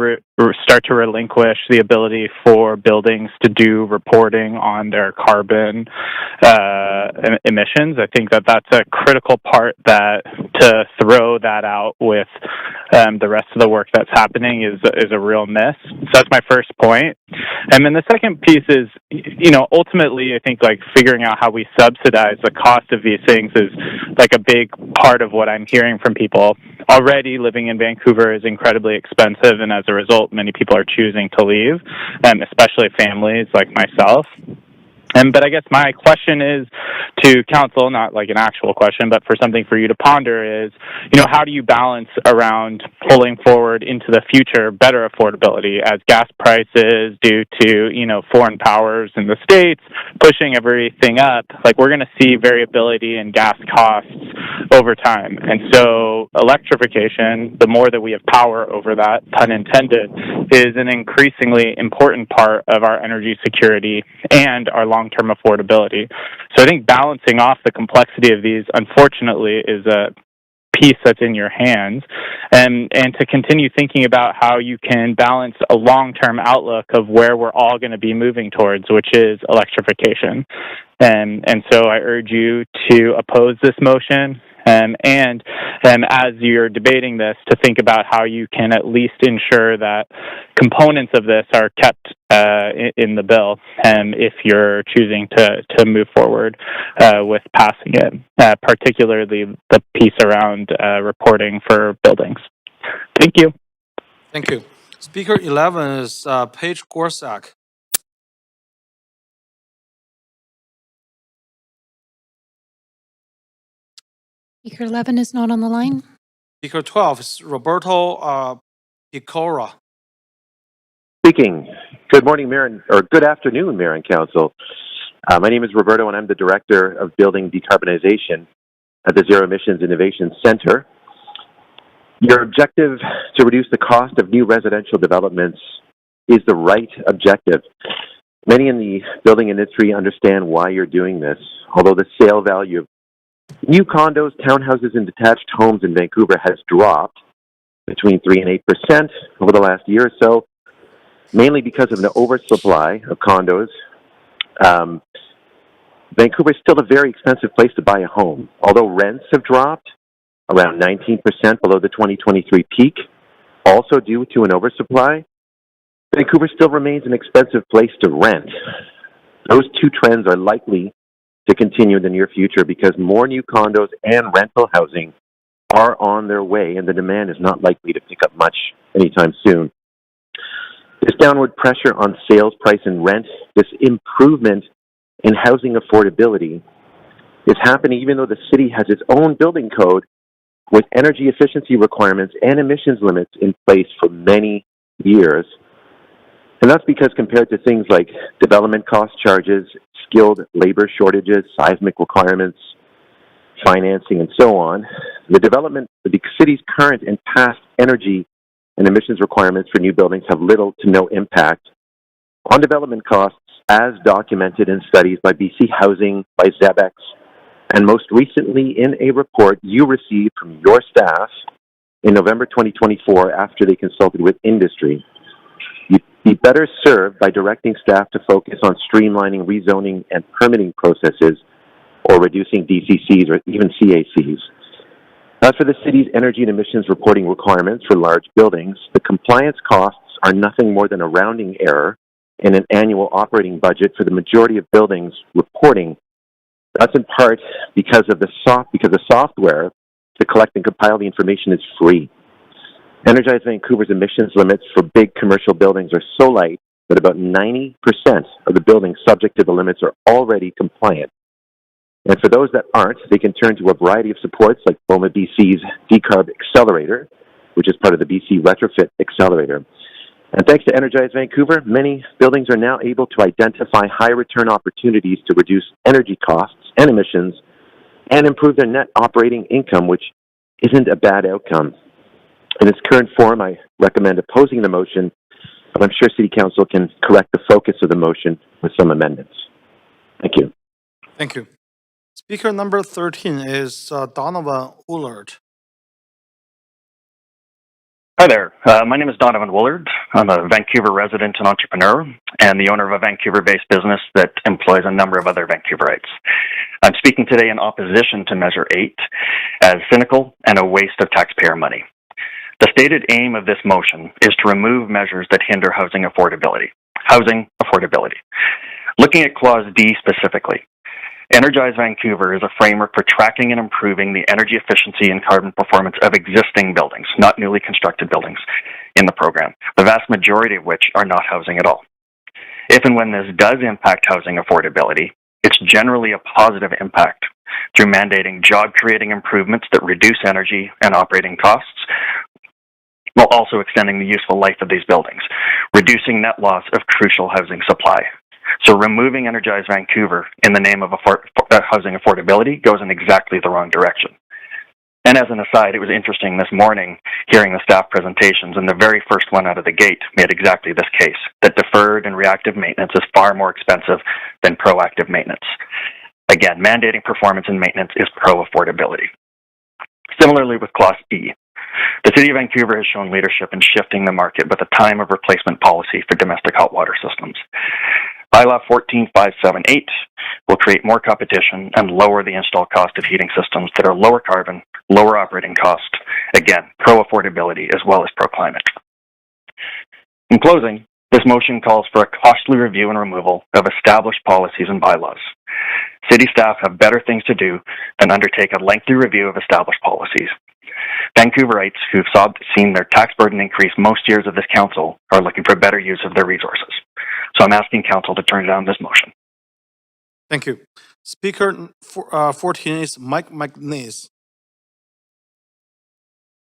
start to relinquish the ability for buildings to do reporting on their carbon emissions. I think that that's a critical part, that to throw that out with the rest of the work that's happening is a real miss. So that's my first point. And then the second piece is, ultimately, I think like figuring out how we subsidize the cost of these things is like a big part of what I'm hearing from people. Already living in Vancouver is incredibly expensive, and as a result, many people are choosing to leave, especially families like myself. But I guess my question is to council, not like an actual question, but for something for you to ponder is, how do you balance around pulling forward into the future better affordability as gas prices due to, foreign powers in the States pushing everything up? Like, we're going to see variability in gas costs over time. And so electrification, the more that we have power over that, pun intended, is an increasingly important part of our energy security and our long-term affordability. So I think balancing off the complexity of these, unfortunately, is a piece that's in your hands, and to continue thinking about how you can balance a long-term outlook of where we're all going to be moving towards, which is electrification. And so I urge you to oppose this motion, and as you're debating this, to think about how you can at least ensure that components of this are kept in the bill, if you're choosing to move forward with passing it, particularly the piece around reporting for buildings. Thank you. Thank you. Speaker 11 is Paige Gorsak. Speaker 11 is not on the line. Speaker 12 is Roberto Picora. Speaking. Good morning, Mayor, or good afternoon, Mayor and Council. My name is Roberto, and I'm the Director of Building Decarbonization at the Zero Emissions Innovation Center. Your objective to reduce the cost of new residential developments is the right objective. Many in the building industry understand why you're doing this, although the sale value of new condos, townhouses, and detached homes in Vancouver has dropped between 3 and 8% over the last year or so, mainly because of an oversupply of condos. Vancouver is still a very expensive place to buy a home. Although rents have dropped around 19% below the 2023 peak, also due to an oversupply, Vancouver still remains an expensive place to rent. Those two trends are likely to continue in the near future because more new condos and rental housing are on their way, and the demand is not likely to pick up much anytime soon. This downward pressure on sales price and rent, this improvement in housing affordability, is happening even though the city has its own building code with energy efficiency requirements and emissions limits in place for many years. And that's because compared to things like development cost charges, skilled labor shortages, seismic requirements, financing, and so on, the city's current and past energy and emissions requirements for new buildings have little to no impact on development costs as documented in studies by BC Housing, by ZEBEX, and most recently in a report you received from your staff in November 2024 after they consulted with industry. You'd be better served by directing staff to focus on streamlining rezoning and permitting processes or reducing DCCs or even CACs. As for the city's energy and emissions reporting requirements for large buildings, the compliance costs are nothing more than a rounding error in an annual operating budget for the majority of buildings reporting. That's in part because the software to collect and compile the information is free. Energize Vancouver's emissions limits for big commercial buildings are so light that about 90% of the buildings subject to the limits are already compliant. And for those that aren't, they can turn to a variety of supports like BOMA BC's Decarb Accelerator, which is part of the BC Retrofit Accelerator. And thanks to Energize Vancouver, many buildings are now able to identify high return opportunities to reduce energy costs and emissions and improve their net operating income, which isn't a bad outcome. In its current form, I recommend opposing the motion, but I'm sure City Council can correct the focus of the motion with some amendments. Thank you. Thank you. Speaker number 13 is Donovan Woolard. Hi there. My name is Donovan Woolard. I'm a Vancouver resident and entrepreneur and the owner of a Vancouver-based business that employs a number of other Vancouverites. I'm speaking today in opposition to Measure 8 as cynical and a waste of taxpayer money. The stated aim of this motion is to remove measures that hinder housing affordability. Housing affordability. Looking at Clause D specifically, Energize Vancouver is a framework for tracking and improving the energy efficiency and carbon performance of existing buildings, not newly constructed buildings in the program, the vast majority of which are not housing at all. If and when this does impact housing affordability, it's generally a positive impact through mandating job-creating improvements that reduce energy and operating costs, while also extending the useful life of these buildings, reducing net loss of crucial housing supply. So removing Energize Vancouver in the name of housing affordability goes in exactly the wrong direction. And as an aside, it was interesting this morning hearing the staff presentations, and the very first one out of the gate made exactly this case, that deferred and reactive maintenance is far more expensive than proactive maintenance. Again, mandating performance and maintenance is pro-affordability. Similarly with Clause E, the City of Vancouver has shown leadership in shifting the market with a time of replacement policy for domestic hot water systems. Bylaw 14578 will create more competition and lower the install cost of heating systems that are lower carbon, lower operating cost, again, pro-affordability as well as pro-climate. In closing, this motion calls for a costly review and removal of established policies and bylaws. City staff have better things to do than undertake a lengthy review of established policies. Vancouverites who've seen their tax burden increase most years of this council are looking for better use of their resources. So I'm asking council to turn down this motion. Thank you. Speaker 14 is Mike McNeese.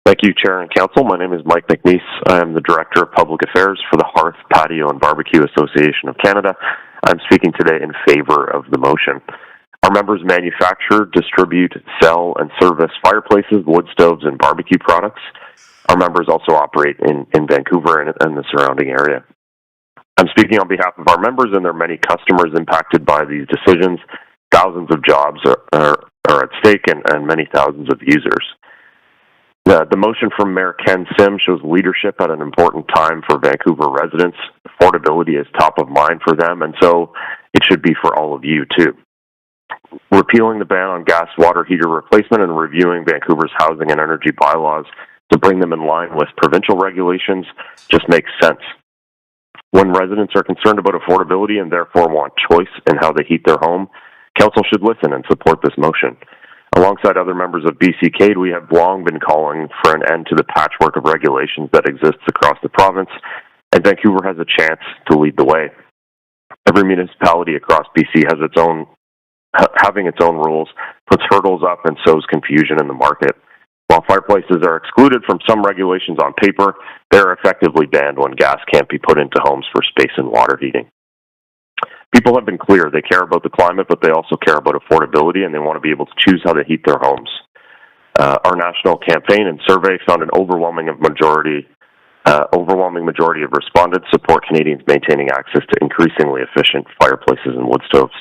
Thank you, Chair and Council. My name is Mike McNeese. I am the Director of Public Affairs for the Hearth, Patio, and Barbecue Association of Canada. I'm speaking today in favor of the motion. Our members manufacture, distribute, sell, and service fireplaces, wood stoves, and barbecue products. Our members also operate in Vancouver and the surrounding area. I'm speaking on behalf of our members and their many customers impacted by these decisions. Thousands of jobs are at stake and many thousands of users. The motion from Mayor Ken Sim shows leadership at an important time for Vancouver residents. Affordability is top of mind for them, and so it should be for all of you, too. Repealing the ban on gas water heater replacement and reviewing Vancouver's housing and energy bylaws to bring them in line with provincial regulations just makes sense. When residents are concerned about affordability and therefore want choice in how they heat their home, Council should listen and support this motion. Alongside other members of BC-CADE, we have long been calling for an end to the patchwork of regulations that exists across the province and Vancouver has a chance to lead the way. Every municipality across BC has having its own rules, puts hurdles up, and sows confusion in the market. While fireplaces are excluded from some regulations on paper, they are effectively banned when gas can't be put into homes for space and water heating. People have been clear. They care about the climate, but they also care about affordability, and they want to be able to choose how to heat their homes. Our national campaign and survey found an overwhelming majority of respondents support Canadians maintaining access to increasingly efficient fireplaces and wood stoves.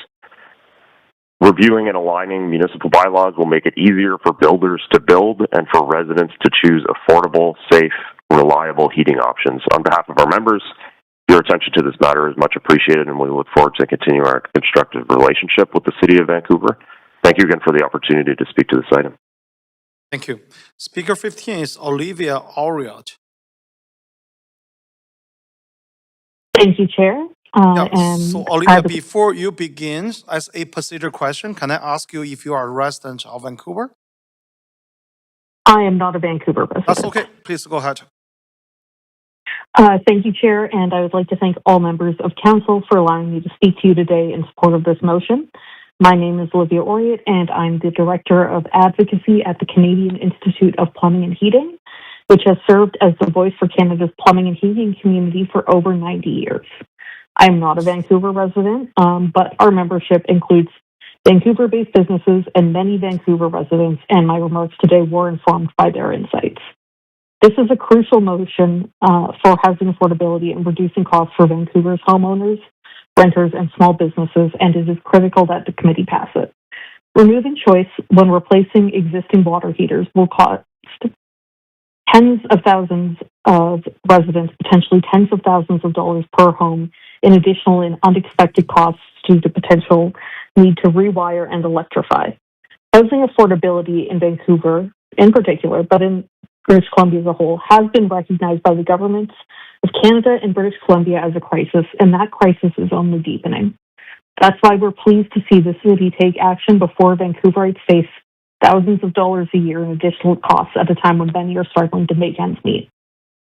Reviewing and aligning municipal bylaws will make it easier for builders to build and for residents to choose affordable, safe, reliable heating options. On behalf of our members, your attention to this matter is much appreciated, and we look forward to continuing our constructive relationship with the City of Vancouver. Thank you again for the opportunity to speak to this item. Thank you. Speaker 15 is Olivia Oriot. Thank you, Chair. So, Olivia, before you begin, as a procedure question, can I ask you if you are a resident of Vancouver? I am not a Vancouver resident. That's okay. Please go ahead. Thank you, Chair, and I would like to thank all members of Council for allowing me to speak to you today in support of this motion. My name is Olivia Oriot, and I'm the Director of Advocacy at the Canadian Institute of Plumbing and Heating, which has served as the voice for Canada's plumbing and heating community for over 90 years. I am not a Vancouver resident, but our membership includes Vancouver-based businesses and many Vancouver residents, and my remarks today were informed by their insights. This is a crucial motion for housing affordability and reducing costs for Vancouver's homeowners, renters, and small businesses, and it is critical that the committee pass it. Removing choice when replacing existing water heaters will cost tens of thousands of residents, potentially tens of thousands of dollars per home, in additional and unexpected costs due to potential need to rewire and electrify. Housing affordability in Vancouver, in particular, but in British Columbia as a whole, has been recognized by the governments of Canada and British Columbia as a crisis, and that crisis is only deepening. That's why we're pleased to see the city take action before Vancouverites face thousands of dollars a year in additional costs at a time when many are struggling to make ends meet.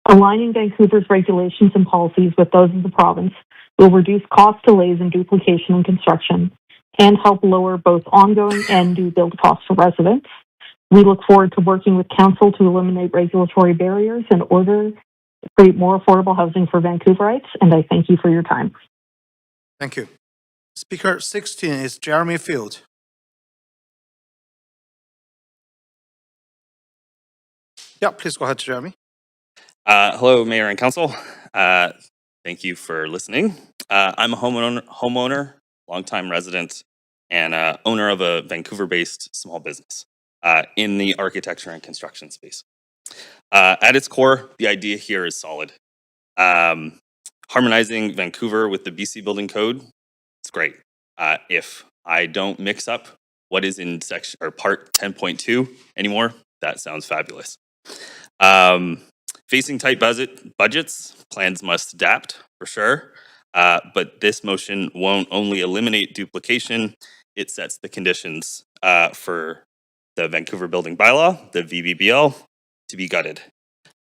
Aligning Vancouver's regulations and policies with those of the province will reduce cost delays and duplication in construction and help lower both ongoing and new build costs for residents. We look forward to working with Council to eliminate regulatory barriers in order to create more affordable housing for Vancouverites, and I thank you for your time. Thank you. Speaker 16 is Jeremy Field. Yeah, please go ahead, Jeremy. Hello, Mayor and Council. Thank you for listening. I'm a homeowner, longtime resident, and owner of a Vancouver-based small business in the architecture and construction space. At its core, the idea here is solid. Harmonizing Vancouver with the BC Building Code, it's great. If I don't mix up what is in section or part 10.2 anymore, that sounds fabulous. Facing tight budgets, plans must adapt for sure. But this motion won't only eliminate duplication, it sets the conditions for the Vancouver Building Bylaw, the VBBL, to be gutted.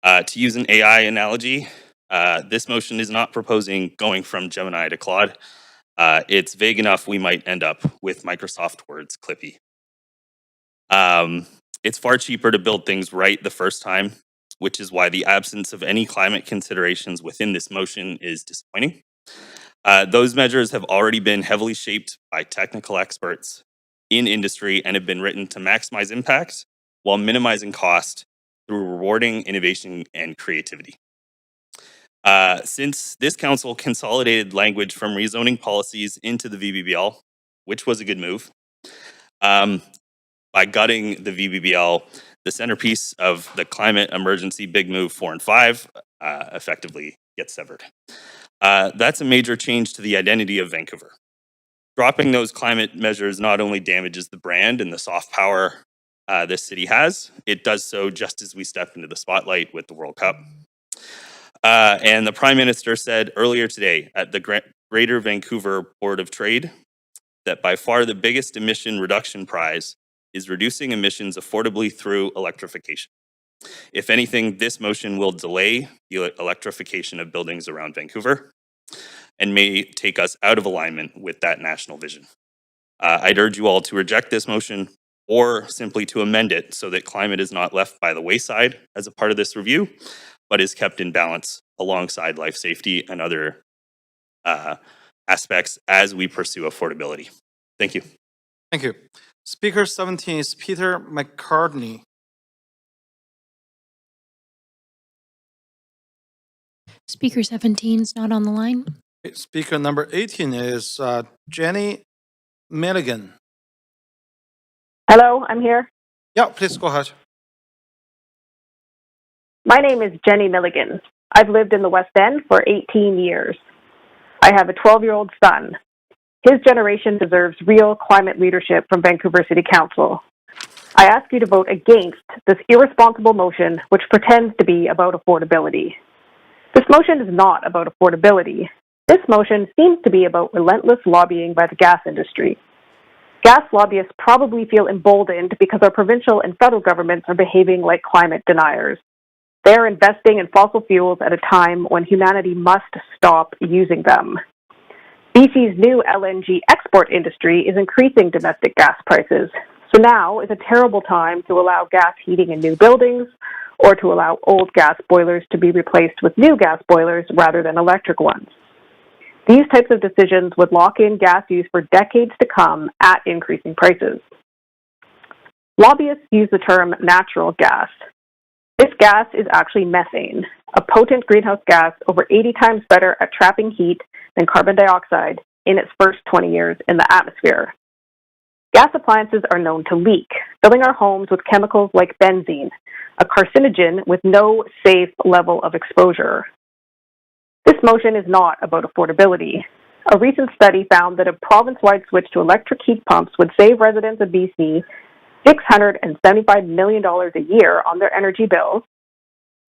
To use an AI analogy, this motion is not proposing going from Gemini to Claude. It's vague enough we might end up with Microsoft Word's Clippy. It's far cheaper to build things right the first time, which is why the absence of any climate considerations within this motion is disappointing. Those measures have already been heavily shaped by technical experts in industry and have been written to maximize impact while minimizing cost through rewarding innovation and creativity. Since this council consolidated language from rezoning policies into the VBBL, which was a good move, by gutting the VBBL, the centerpiece of the climate emergency big move 4 and 5 effectively gets severed. That's a major change to the identity of Vancouver. Dropping those climate measures not only damages the brand and the soft power this city has, it does so just as we step into the spotlight with the World Cup. And the Prime Minister said earlier today at the Greater Vancouver Board of Trade that by far the biggest emission reduction prize is reducing emissions affordably through electrification. If anything, this motion will delay the electrification of buildings around Vancouver and may take us out of alignment with that national vision. I'd urge you all to reject this motion or simply to amend it so that climate is not left by the wayside as a part of this review, but is kept in balance alongside life safety and other aspects as we pursue affordability. Thank you. Thank you. Speaker 17 is Peter McCartney. Speaker 17 is not on the line. Speaker number 18 is Jenny Milligan. Hello, I'm here. Yeah, please go ahead. My name is Jenny Milligan. I've lived in the West End for 18 years. I have a 12-year-old son. His generation deserves real climate leadership from Vancouver City Council. I ask you to vote against this irresponsible motion which pretends to be about affordability. This motion is not about affordability. This motion seems to be about relentless lobbying by the gas industry. Gas lobbyists probably feel emboldened because our provincial and federal governments are behaving like climate deniers. They are investing in fossil fuels at a time when humanity must stop using them. BC's new LNG export industry is increasing domestic gas prices. So now is a terrible time to allow gas heating in new buildings or to allow old gas boilers to be replaced with new gas boilers rather than electric ones. These types of decisions would lock in gas use for decades to come at increasing prices. Lobbyists use the term natural gas. This gas is actually methane, a potent greenhouse gas over 80 times better at trapping heat than carbon dioxide in its first 20 years in the atmosphere. Gas appliances are known to leak, filling our homes with chemicals like benzene, a carcinogen with no safe level of exposure. This motion is not about affordability. A recent study found that a province-wide switch to electric heat pumps would save residents of BC $675 million a year on their energy bills,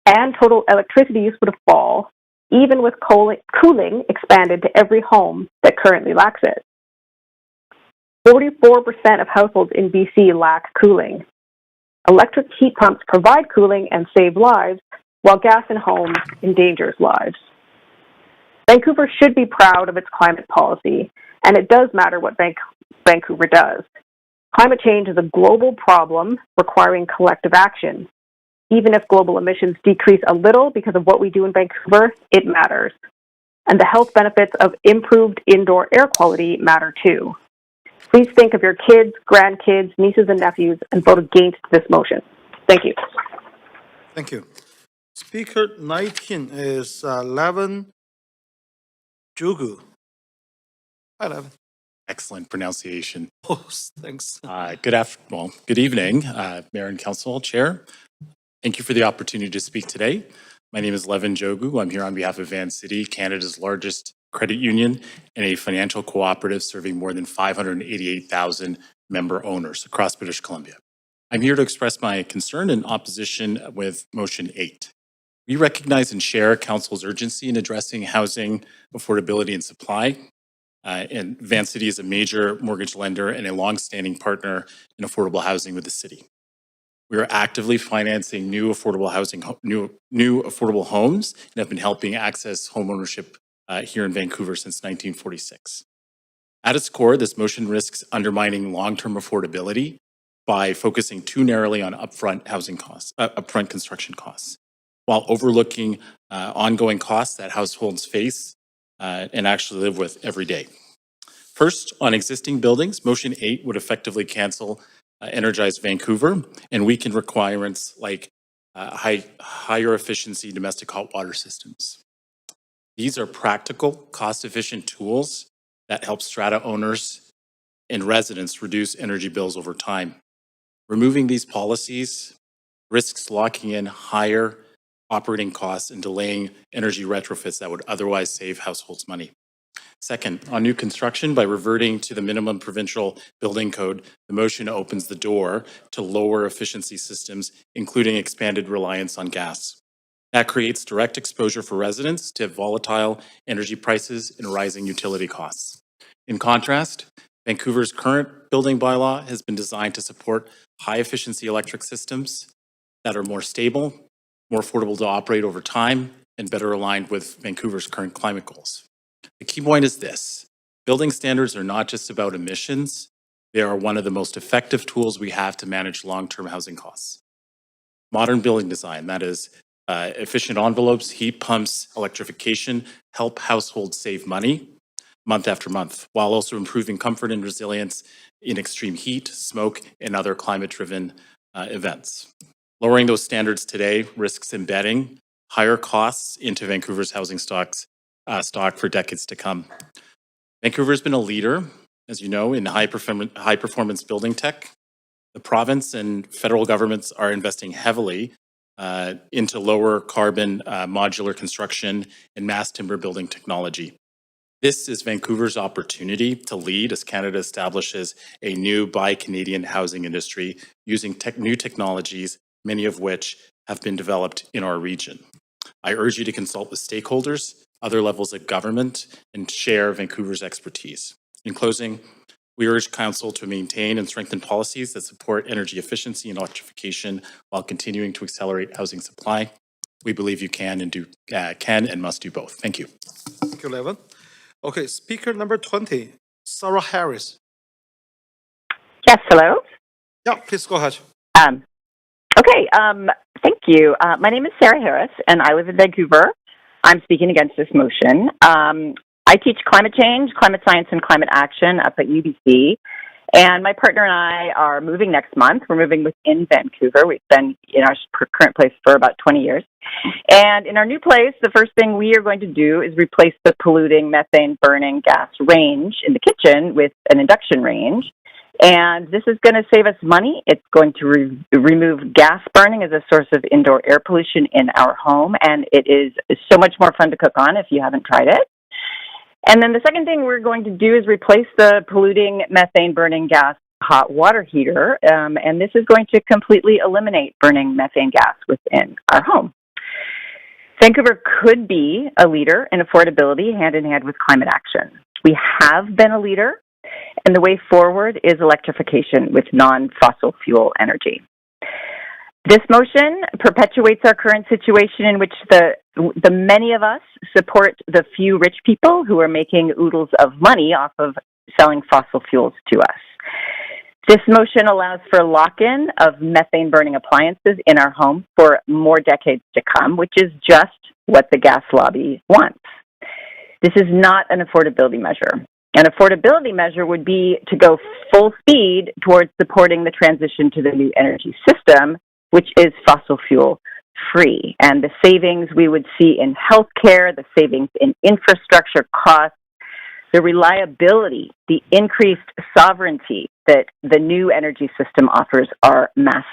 and total electricity use would fall, even with cooling expanded to every home that currently lacks it. 44% of households in BC lack cooling. Electric heat pumps provide cooling and save lives, while gas in homes endangers lives. Vancouver should be proud of its climate policy, and it does matter what Vancouver does. Climate change is a global problem requiring collective action. Even if global emissions decrease a little because of what we do in Vancouver, it matters. And the health benefits of improved indoor air quality matter too. Please think of your kids, grandkids, nieces and nephews, and vote against this motion. Thank you. Thank you. Speaker 19 is Levin Jugu. Hi, Levin. Excellent pronunciation. Oh, thanks. Good evening, Mayor and Council Chair. Thank you for the opportunity to speak today. My name is Levin Jogu. I'm here on behalf of VanCity, Canada's largest credit union and a financial cooperative serving more than 588,000 member owners across British Columbia. I'm here to express my concern and opposition with Motion 8. We recognize and share Council's urgency in addressing housing affordability and supply. And VanCity is a major mortgage lender and a longstanding partner in affordable housing with the city. We are actively financing new affordable homes and have been helping access homeownership here in Vancouver since 1946. At its core, this motion risks undermining long-term affordability by focusing too narrowly on upfront construction costs, while overlooking ongoing costs that households face and actually live with every day. First, on existing buildings, Motion 8 would effectively cancel Energize Vancouver and weaken requirements like higher efficiency domestic hot water systems. These are practical, cost-efficient tools that help strata owners and residents reduce energy bills over time. Removing these policies risks locking in higher operating costs and delaying energy retrofits that would otherwise save households money. Second, on new construction, by reverting to the minimum provincial building code, the motion opens the door to lower efficiency systems, including expanded reliance on gas. That creates direct exposure for residents to volatile energy prices and rising utility costs. In contrast, Vancouver's current building bylaw has been designed to support high efficiency electric systems that are more stable, more affordable to operate over time, and better aligned with Vancouver's current climate goals. The key point is this: building standards are not just about emissions, they are one of the most effective tools we have to manage long-term housing costs. Modern building design, that is, efficient envelopes, heat pumps, electrification, help households save money month after month, while also improving comfort and resilience in extreme heat, smoke, and other climate-driven events. Lowering those standards today risks embedding higher costs into Vancouver's housing stock for decades to come. Vancouver's been a leader, as you know, in high performance building tech. The province and federal governments are investing heavily into lower carbon modular construction and mass timber building technology. This is Vancouver's opportunity to lead as Canada establishes a new Buy Canadian housing industry using new technologies, many of which have been developed in our region. I urge you to consult with stakeholders, other levels of government, and share Vancouver's expertise. In closing, we urge Council to maintain and strengthen policies that support energy efficiency and electrification while continuing to accelerate housing supply. We believe you can and must do both. Thank you. Thank you, Levin. Okay, speaker number 20, Sarah Harris. Yes, hello? Yeah, please go ahead. Thank you. My name is Sarah Harris, and I live in Vancouver. I'm speaking against this motion. I teach climate change, climate science, and climate action up at UBC. And my partner and I are moving next month. We're moving within Vancouver. We've been in our current place for about 20 years. And in our new place, the first thing we are going to do is replace the polluting methane-burning gas range in the kitchen with an induction range. And this is going to save us money. It's going to remove gas burning as a source of indoor air pollution in our home. And it is so much more fun to cook on if you haven't tried it. And then the second thing we're going to do is replace the polluting methane-burning gas hot water heater. And this is going to completely eliminate burning methane gas within our home. Vancouver could be a leader in affordability hand in hand with climate action. We have been a leader, and the way forward is electrification with non-fossil fuel energy. This motion perpetuates our current situation in which the many of us support the few rich people who are making oodles of money off of selling fossil fuels to us. This motion allows for lock-in of methane-burning appliances in our home for more decades to come, which is just what the gas lobby wants. This is not an affordability measure. An affordability measure would be to go full speed towards supporting the transition to the new energy system, which is fossil fuel free. And the savings we would see in healthcare, the savings in infrastructure costs, the reliability, the increased sovereignty that the new energy system offers are massive.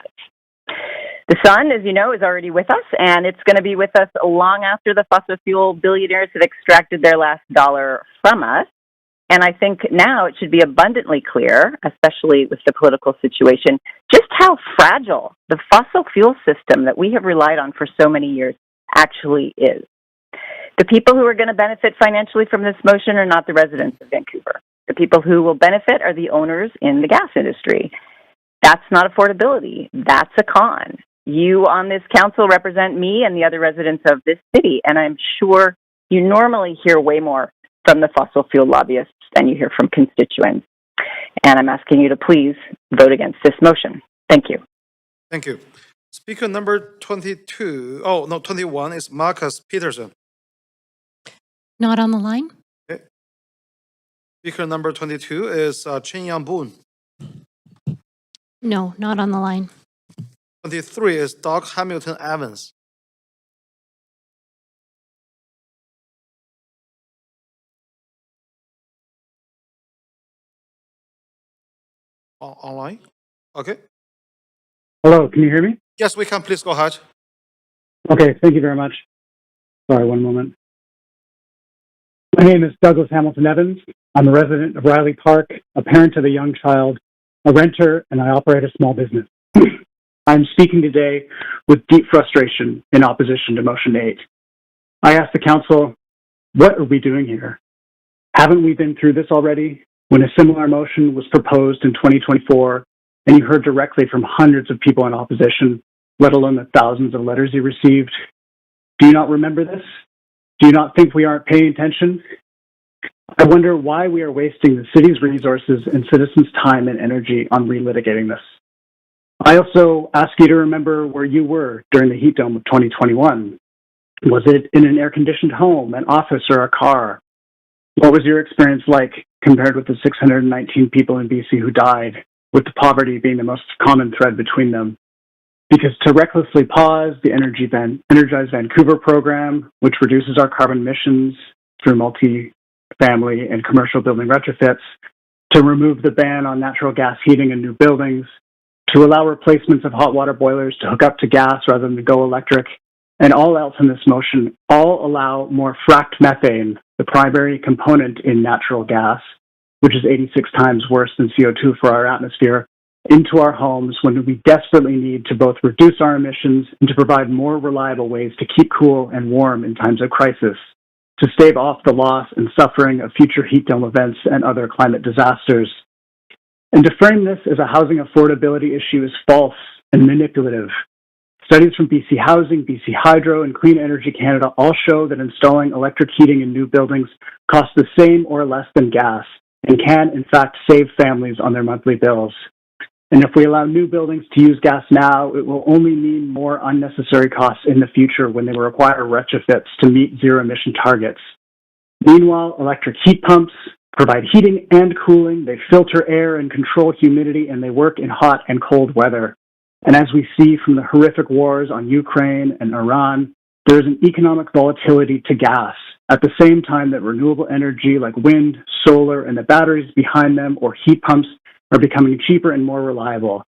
The sun, as you know, is already with us, and it's going to be with us long after the fossil fuel billionaires have extracted their last dollar from us. And I think now it should be abundantly clear, especially with the political situation, just how fragile the fossil fuel system that we have relied on for so many years actually is. The people who are going to benefit financially from this motion are not the residents of Vancouver. The people who will benefit are the owners in the gas industry. That's not affordability. That's a con. You on this council represent me and the other residents of this city, and I'm sure you normally hear way more from the fossil fuel lobbyists than you hear from constituents. And I'm asking you to please vote against this motion. Thank you. Thank you. Speaker number 21 is Marcus Peterson. Not on the line. Okay. Speaker number 22 is Chen Yang Boon. No, not on the line. 23 is Doc Hamilton Evans. Online? Okay. Hello, can you hear me? Yes, we can. Please go ahead. Okay, thank you very much. Sorry, one moment. My name is Douglas Hamilton Evans. I'm a resident of Riley Park, a parent of a young child, a renter, and I operate a small business. I'm speaking today with deep frustration in opposition to Motion 8. I ask the Council, what are we doing here? Haven't we been through this already? When a similar motion was proposed in 2024, and you heard directly from hundreds of people in opposition, let alone the thousands of letters you received. Do you not remember this? Do you not think we aren't paying attention? I wonder why we are wasting the city's resources and citizens' time and energy on relitigating this. I also ask you to remember where you were during the heat dome of 2021. Was it in an air-conditioned home, an office, or a car? What was your experience like compared with the 619 people in BC who died, with the poverty being the most common thread between them? Because to recklessly pause the Energize Vancouver program, which reduces our carbon emissions through multi-family and commercial building retrofits, to remove the ban on natural gas heating in new buildings, to allow replacements of hot water boilers to hook up to gas rather than go electric, and all else in this motion all allow more fracked methane, the primary component in natural gas, which is 86 times worse than CO2 for our atmosphere, into our homes when we desperately need to both reduce our emissions and to provide more reliable ways to keep cool and warm in times of crisis, to stave off the loss and suffering of future heat dome events and other climate disasters. And to frame this as a housing affordability issue is false and manipulative. Studies from BC Housing, BC Hydro, and Clean Energy Canada all show that installing electric heating in new buildings costs the same or less than gas and can, in fact, save families on their monthly bills. And if we allow new buildings to use gas now, it will only mean more unnecessary costs in the future when they will require retrofits to meet zero-emission targets. Meanwhile, electric heat pumps provide heating and cooling, they filter air and control humidity, and they work in hot and cold weather. And as we see from the horrific wars on Ukraine and Iran, there is an economic volatility to gas at the same time that renewable energy like wind, solar, and the batteries behind them or heat pumps are becoming cheaper and more reliable.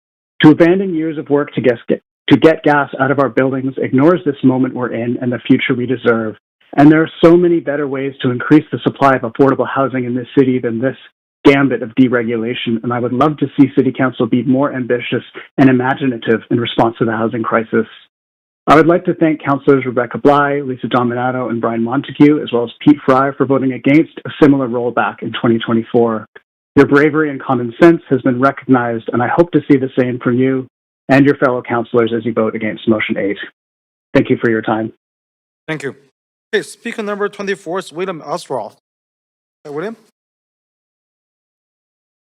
To abandon years of work to get gas out of our buildings ignores this moment we're in and the future we deserve. And there are so many better ways to increase the supply of affordable housing in this city than this gambit of deregulation, and I would love to see City Council be more ambitious and imaginative in response to the housing crisis. I would like to thank Councillors Rebecca Bly, Lisa Dominato, and Brian Montague, as well as Pete Fry, for voting against a similar rollback in 2024. Your bravery and common sense has been recognized, and I hope to see the same from you and your fellow councillors as you vote against Motion 8. Thank you for your time. Thank you. Okay, speaker number 24 is William Osroth. William?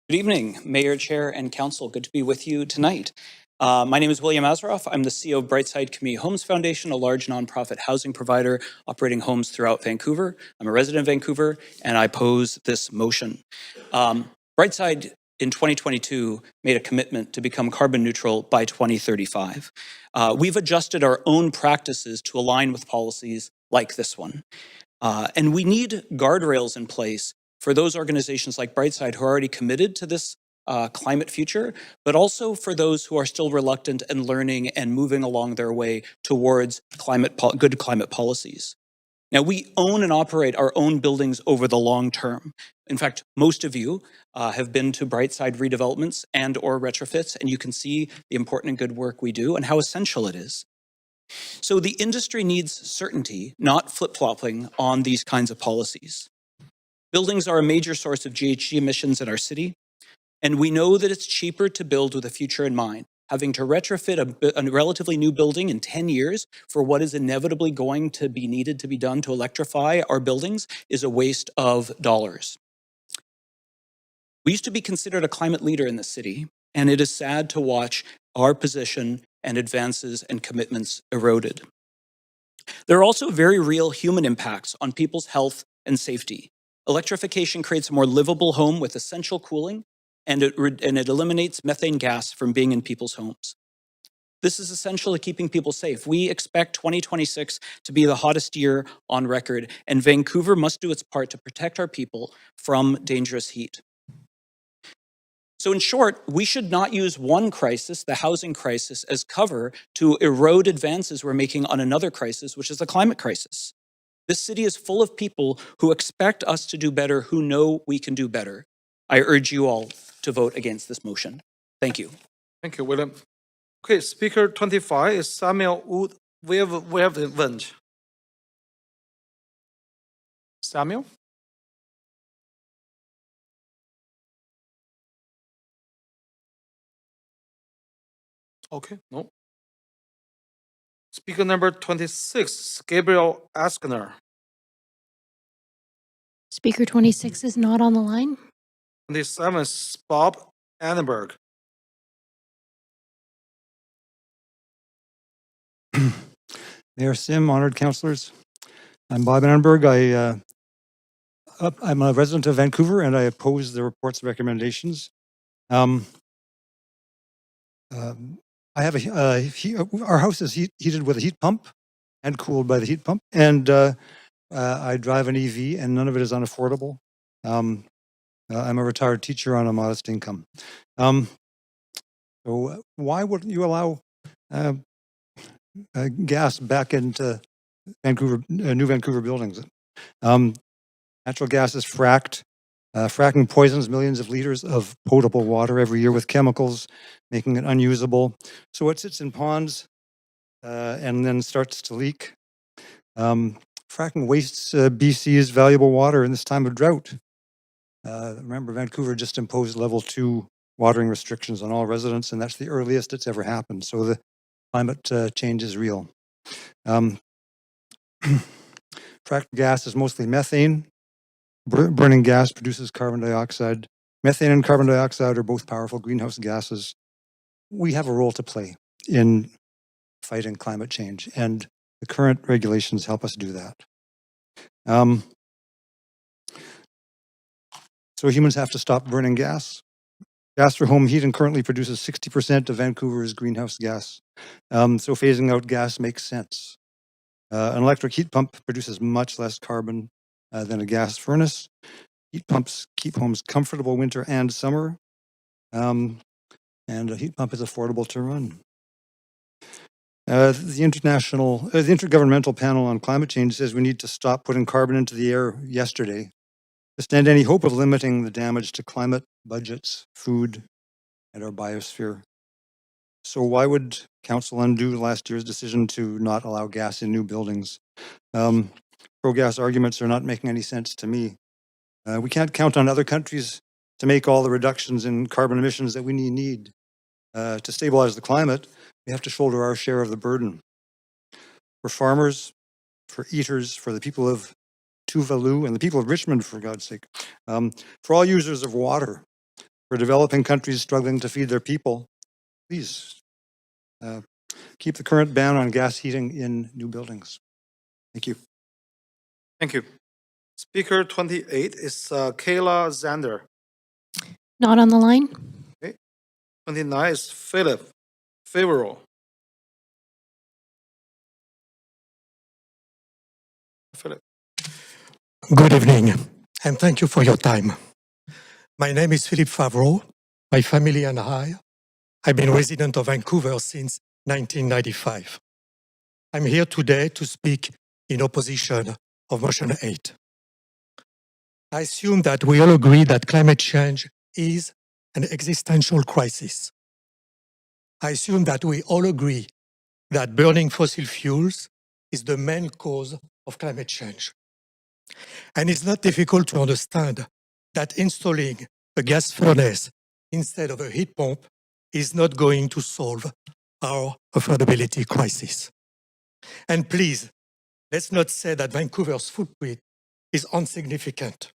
Good evening, Mayor, Chair, and Council. Good to be with you tonight. My name is William Asroff. I'm the CEO of Brightside Community Homes Foundation, a large nonprofit housing provider operating homes throughout Vancouver. I'm a resident of Vancouver, and I pose this motion. Brightside in 2022 made a commitment to become carbon neutral by 2035. We've adjusted our own practices to align with policies like this one. And we need guardrails in place for those organizations like Brightside who are already committed to this climate future, but also for those who are still reluctant and learning and moving along their way towards good climate policies. Now, we own and operate our own buildings over the long term. In fact, most of you have been to Brightside redevelopments and or retrofits, and you can see the important and good work we do and how essential it is. So the industry needs certainty, not flip-flopping on these kinds of policies. Buildings are a major source of GHG emissions in our city, and we know that it's cheaper to build with the future in mind. Having to retrofit a relatively new building in 10 years for what is inevitably going to be needed to be done to electrify our buildings is a waste of dollars. We used to be considered a climate leader in the city, and it is sad to watch our position and advances and commitments eroded. There are also very real human impacts on people's health and safety. Electrification creates a more livable home with essential cooling, and it eliminates methane gas from being in people's homes. This is essential to keeping people safe. We expect 2026 to be the hottest year on record, and Vancouver must do its part to protect our people from dangerous heat. So in short, we should not use one crisis, the housing crisis, as cover to erode advances we're making on another crisis, which is the climate crisis. This city is full of people who expect us to do better, who know we can do better. I urge you all to vote against this motion. Thank you. Thank you, William. Okay, speaker 25 is Samuel Wood. Samuel? Okay, no. Speaker number 26, Gabriel Askner. Speaker 26 is not on the line. 27 is Bob Annenberg. Mayor Sim, honored councilors. I'm Bob Annenberg. I'm a resident of Vancouver and I oppose the report's recommendations. I have our house is heated with a heat pump and cooled by the heat pump. And I drive an EV and none of it is unaffordable. I'm a retired teacher on a modest income. So why wouldn't you allow gas back into Vancouver, new Vancouver buildings? Natural gas is fracked. Fracking poisons millions of liters of potable water every year with chemicals, making it unusable. So it sits in ponds and then starts to leak. Fracking wastes BC's valuable water in this time of drought. Remember, Vancouver just imposed level 2 watering restrictions on all residents, and that's the earliest it's ever happened. So the climate change is real. Fracked gas is mostly methane. Burning gas produces carbon dioxide. Methane and carbon dioxide are both powerful greenhouse gases. We have a role to play in fighting climate change, and the current regulations help us do that. So humans have to stop burning gas. Gas for home heating currently produces 60% of Vancouver's greenhouse gas. So phasing out gas makes sense. An electric heat pump produces much less carbon than a gas furnace. Heat pumps keep homes comfortable winter and summer. And a heat pump is affordable to run. The Intergovernmental Panel on Climate Change says we need to stop putting carbon into the air yesterday to stand any hope of limiting the damage to climate, budgets, food, and our biosphere. So why would Council undo last year's decision to not allow gas in new buildings? Pro-gas arguments are not making any sense to me. We can't count on other countries to make all the reductions in carbon emissions that we need to stabilize the climate. We have to shoulder our share of the burden. For farmers, for eaters, for the people of Tuvalu and the people of Richmond, for God's sake, for all users of water, for developing countries struggling to feed their people, please keep the current ban on gas heating in new buildings. Thank you. Thank you. Speaker 28 is Kayla Zander. Not on the line. Okay. 29 is Philip Favreau. Philip. Good evening, and thank you for your time. My name is Philippe Favreau. My family and I've been resident of Vancouver since 1995. I'm here today to speak in opposition of Motion 8. I assume that we all agree that climate change is an existential crisis. I assume that we all agree that burning fossil fuels is the main cause of climate change. And it's not difficult to understand that installing a gas furnace instead of a heat pump is not going to solve our affordability crisis. And please, let's not say that Vancouver's footprint is insignificant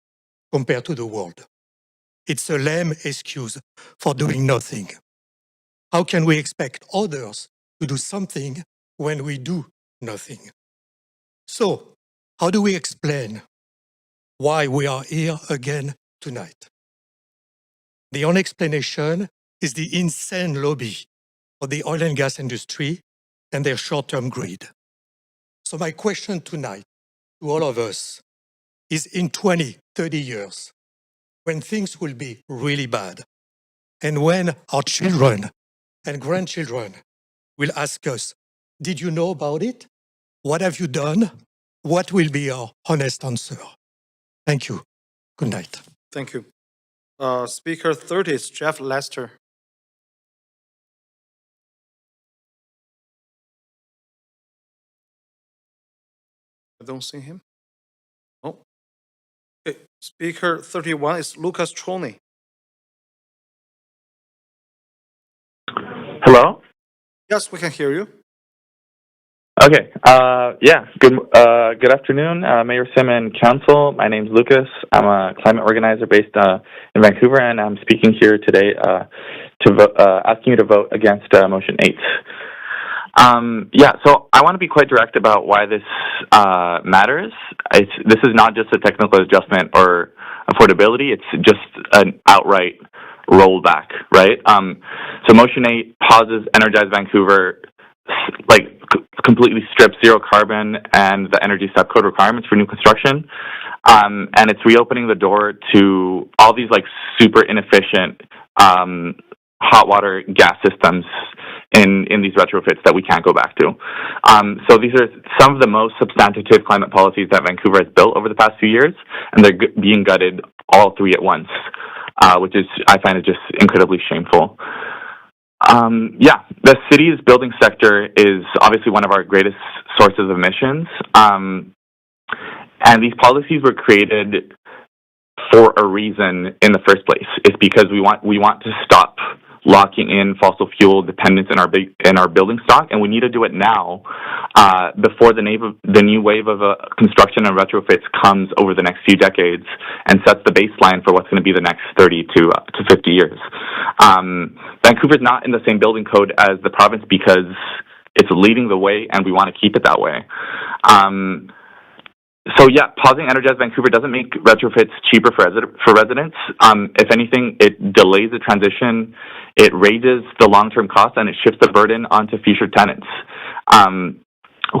compared to the world. It's a lame excuse for doing nothing. How can we expect others to do something when we do nothing? So, how do we explain why we are here again tonight? The only explanation is the insane lobby of the oil and gas industry and their short-term greed. So my question tonight to all of us is, in 20, 30 years, when things will be really bad, and when our children and grandchildren will ask us, did you know about it? What have you done? What will be our honest answer? Thank you. Good night. Thank you. Speaker 30 is Jeff Lester. I don't see him. Oh. Okay. Speaker 31 is Lucas Choney. Hello? Yes, we can hear you. Okay. Good afternoon, Mayor Sim and Council. My name's Lucas. I'm a climate organizer based in Vancouver, and I'm speaking here today asking you to vote against Motion 8. So I want to be quite direct about why this matters. This is not just a technical adjustment or affordability. It's just an outright rollback, right? So Motion 8 pauses Energize Vancouver, completely strips zero carbon and the energy step code requirements for new construction. And it's reopening the door to all these super inefficient hot water gas systems in these retrofits that we can't go back to. So these are some of the most substantive climate policies that Vancouver has built over the past few years, and they're being gutted all three at once, which I find it just incredibly shameful. The city's building sector is obviously one of our greatest sources of emissions, and these policies were created for a reason in the first place. It's because we want to stop locking in fossil fuel dependence in our building stock, and we need to do it now before the new wave of construction and retrofits comes over the next few decades and sets the baseline for what's going to be the next 30 to 50 years. Vancouver's not in the same building code as the province because it's leading the way, and we want to keep it that way. Pausing Energize Vancouver doesn't make retrofits cheaper for residents. If anything, it delays the transition, it raises the long-term costs, and it shifts the burden onto future tenants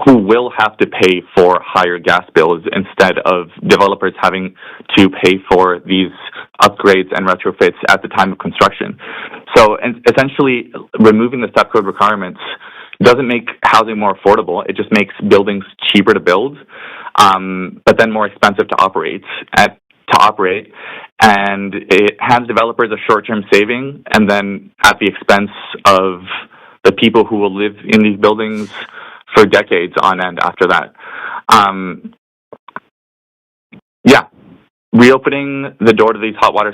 who will have to pay for higher gas bills instead of developers having to pay for these upgrades and retrofits at the time of construction. So essentially, removing the step code requirements doesn't make housing more affordable. It just makes buildings cheaper to build, but then more expensive to operate, and it hands developers a short-term saving, and then at the expense of the people who will live in these buildings for decades on end after that. Reopening the door to these hot water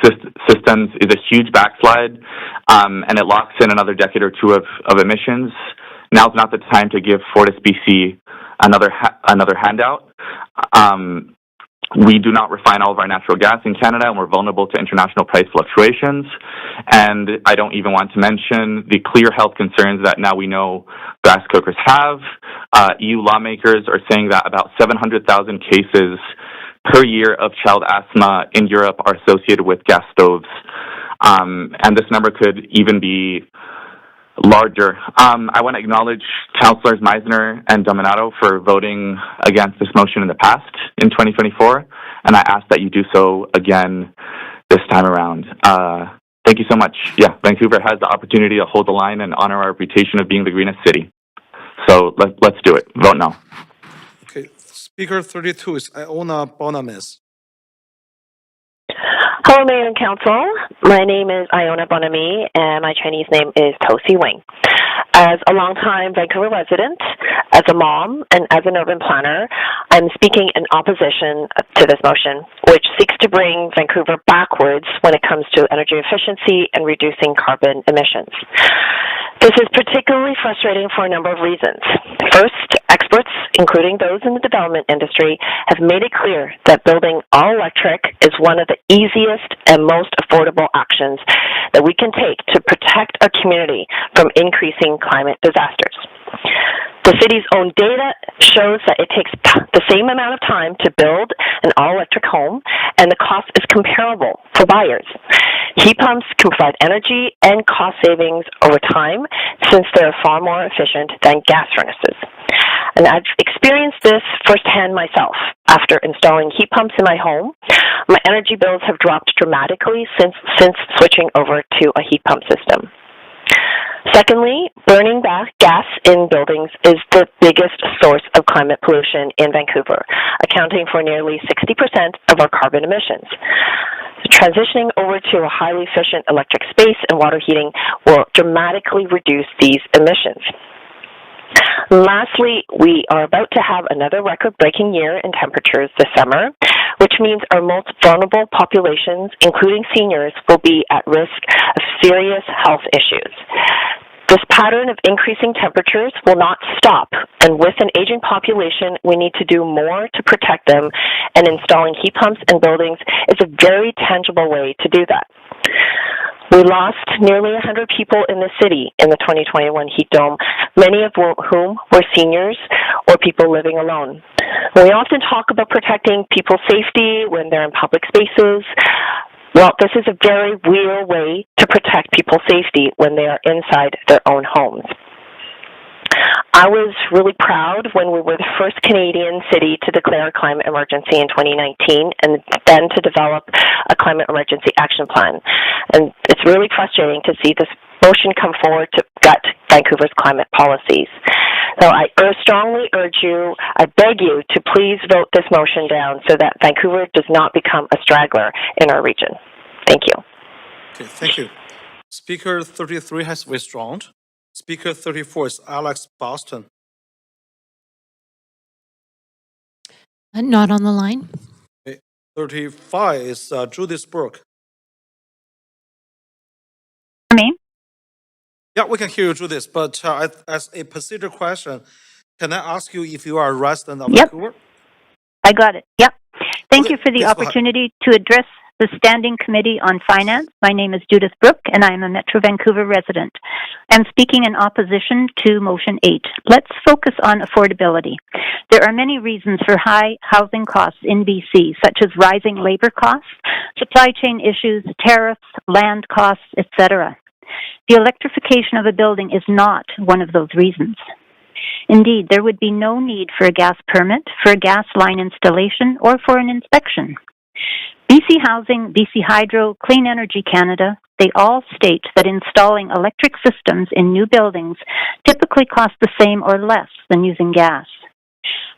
systems is a huge backslide, and it locks in another decade or two of emissions. Now's not the time to give FortisBC another handout. We do not refine all of our natural gas in Canada, and we're vulnerable to international price fluctuations. And I don't even want to mention the clear health concerns that now we know gas cookers have. EU lawmakers are saying that about 700,000 cases per year of child asthma in Europe are associated with gas stoves. And this number could even be larger. I want to acknowledge Councillors Meisner and Dominato for voting against this motion in the past in 2024, and I ask that you do so again this time around. Thank you so much. Vancouver has the opportunity to hold the line and honor our reputation of being the greenest city. So let's do it. Vote no. Okay, Speaker 32 is Iona Bonamis. Hello, Mayor and Council. My name is Iona Bonami, and my Chinese name is Tosi Wing. As a longtime Vancouver resident, as a mom, and as an urban planner, I'm speaking in opposition to this motion, which seeks to bring Vancouver backwards when it comes to energy efficiency and reducing carbon emissions. This is particularly frustrating for a number of reasons. First, experts, including those in the development industry, have made it clear that building all-electric is one of the easiest and most affordable actions that we can take to protect our community from increasing climate disasters. The city's own data shows that it takes the same amount of time to build an all-electric home, and the cost is comparable for buyers. Heat pumps can provide energy and cost savings over time since they're far more efficient than gas furnaces. And I've experienced this firsthand myself. After installing heat pumps in my home, my energy bills have dropped dramatically since switching over to a heat pump system. Secondly, burning gas in buildings is the biggest source of climate pollution in Vancouver, accounting for nearly 60% of our carbon emissions. Transitioning over to a highly efficient electric space and water heating will dramatically reduce these emissions. Lastly, we are about to have another record-breaking year in temperatures this summer, which means our most vulnerable populations, including seniors, will be at risk of serious health issues. This pattern of increasing temperatures will not stop, and with an aging population, we need to do more to protect them, and installing heat pumps in buildings is a very tangible way to do that. We lost nearly 100 people in the city in the 2021 heat dome, many of whom were seniors or people living alone. We often talk about protecting people's safety when they're in public spaces. Well, this is a very real way to protect people's safety when they are inside their own homes. I was really proud when we were the first Canadian city to declare a climate emergency in 2019 and then to develop a climate emergency action plan. And it's really frustrating to see this motion come forward to gut Vancouver's climate policies. So I strongly urge you, I beg you to please vote this motion down so that Vancouver does not become a straggler in our region. Thank you. Okay, thank you. Speaker 33 has withdrawn. Speaker 34 is Alex Boston. Not on the line. Okay. 35 is Judith Brooke. Me? Yeah, we can hear you, Judith, but as a procedure question, can I ask you if you are a resident of Vancouver? I got it. Yep. Thank Okay, you for the please go ahead. opportunity to address the Standing Committee on Finance. My name is Judith Brooke, and I am a Metro Vancouver resident. I'm speaking in opposition to Motion 8. Let's focus on affordability. There are many reasons for high housing costs in BC, such as rising labor costs, supply chain issues, tariffs, land costs, etc. The electrification of a building is not one of those reasons. Indeed, there would be no need for a gas permit, for a gas line installation, or for an inspection. BC Housing, BC Hydro, Clean Energy Canada, they all state that installing electric systems in new buildings typically cost the same or less than using gas.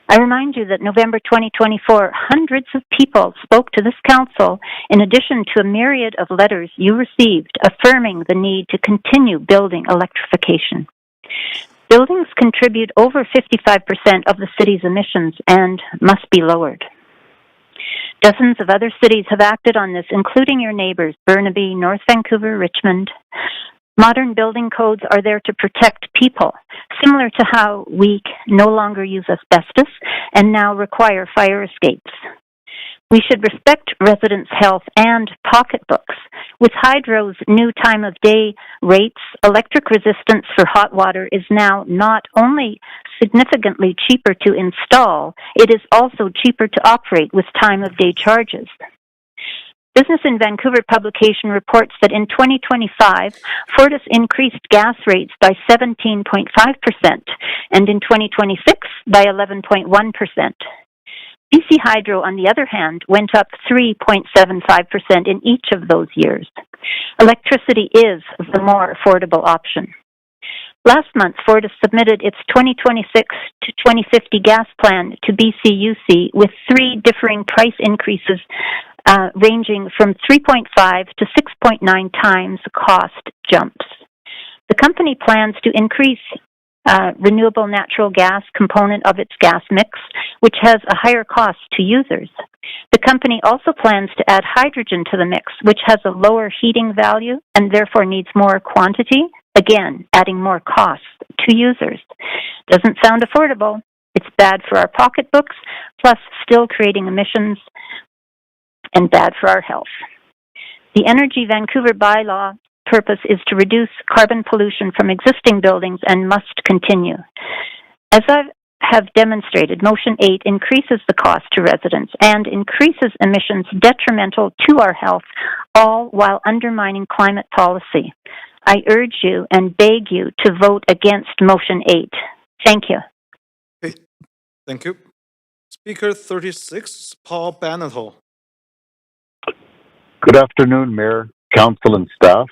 I remind you that November 2024, hundreds of people spoke to this council in addition to a myriad of letters you received affirming the need to continue building electrification. Buildings contribute over 55% of the city's emissions and must be lowered. Dozens of other cities have acted on this, including your neighbors, Burnaby, North Vancouver, Richmond. Modern building codes are there to protect people, similar to how we no longer use asbestos and now require fire escapes. We should respect residents' health and pocketbooks. With Hydro's new time of day rates, electric resistance for hot water is now not only significantly cheaper to install, it is also cheaper to operate with time of day charges. Business in Vancouver publication reports that in 2025, Fortis increased gas rates by 17.5% and in 2026 by 11.1%. BC Hydro, on the other hand, went up 3.75% in each of those years. Electricity is the more affordable option. Last month, Fortis submitted its 2026 to 2050 gas plan to BCUC with three differing price increases ranging from 3.5 to 6.9 times cost jumps. The company plans to increase renewable natural gas component of its gas mix, which has a higher cost to users. The company also plans to add hydrogen to the mix, which has a lower heating value and therefore needs more quantity, again, adding more costs to users. Doesn't sound affordable. It's bad for our pocketbooks, plus still creating emissions and bad for our health. The Energy Vancouver bylaw purpose is to reduce carbon pollution from existing buildings and must continue. As I have demonstrated, Motion 8 increases the cost to residents and increases emissions detrimental to our health, all while undermining climate policy. I urge you and beg you to vote against Motion 8. Thank you. Okay. Thank you. Speaker 36, Paul Banatol. Good afternoon, Mayor, Council, and staff.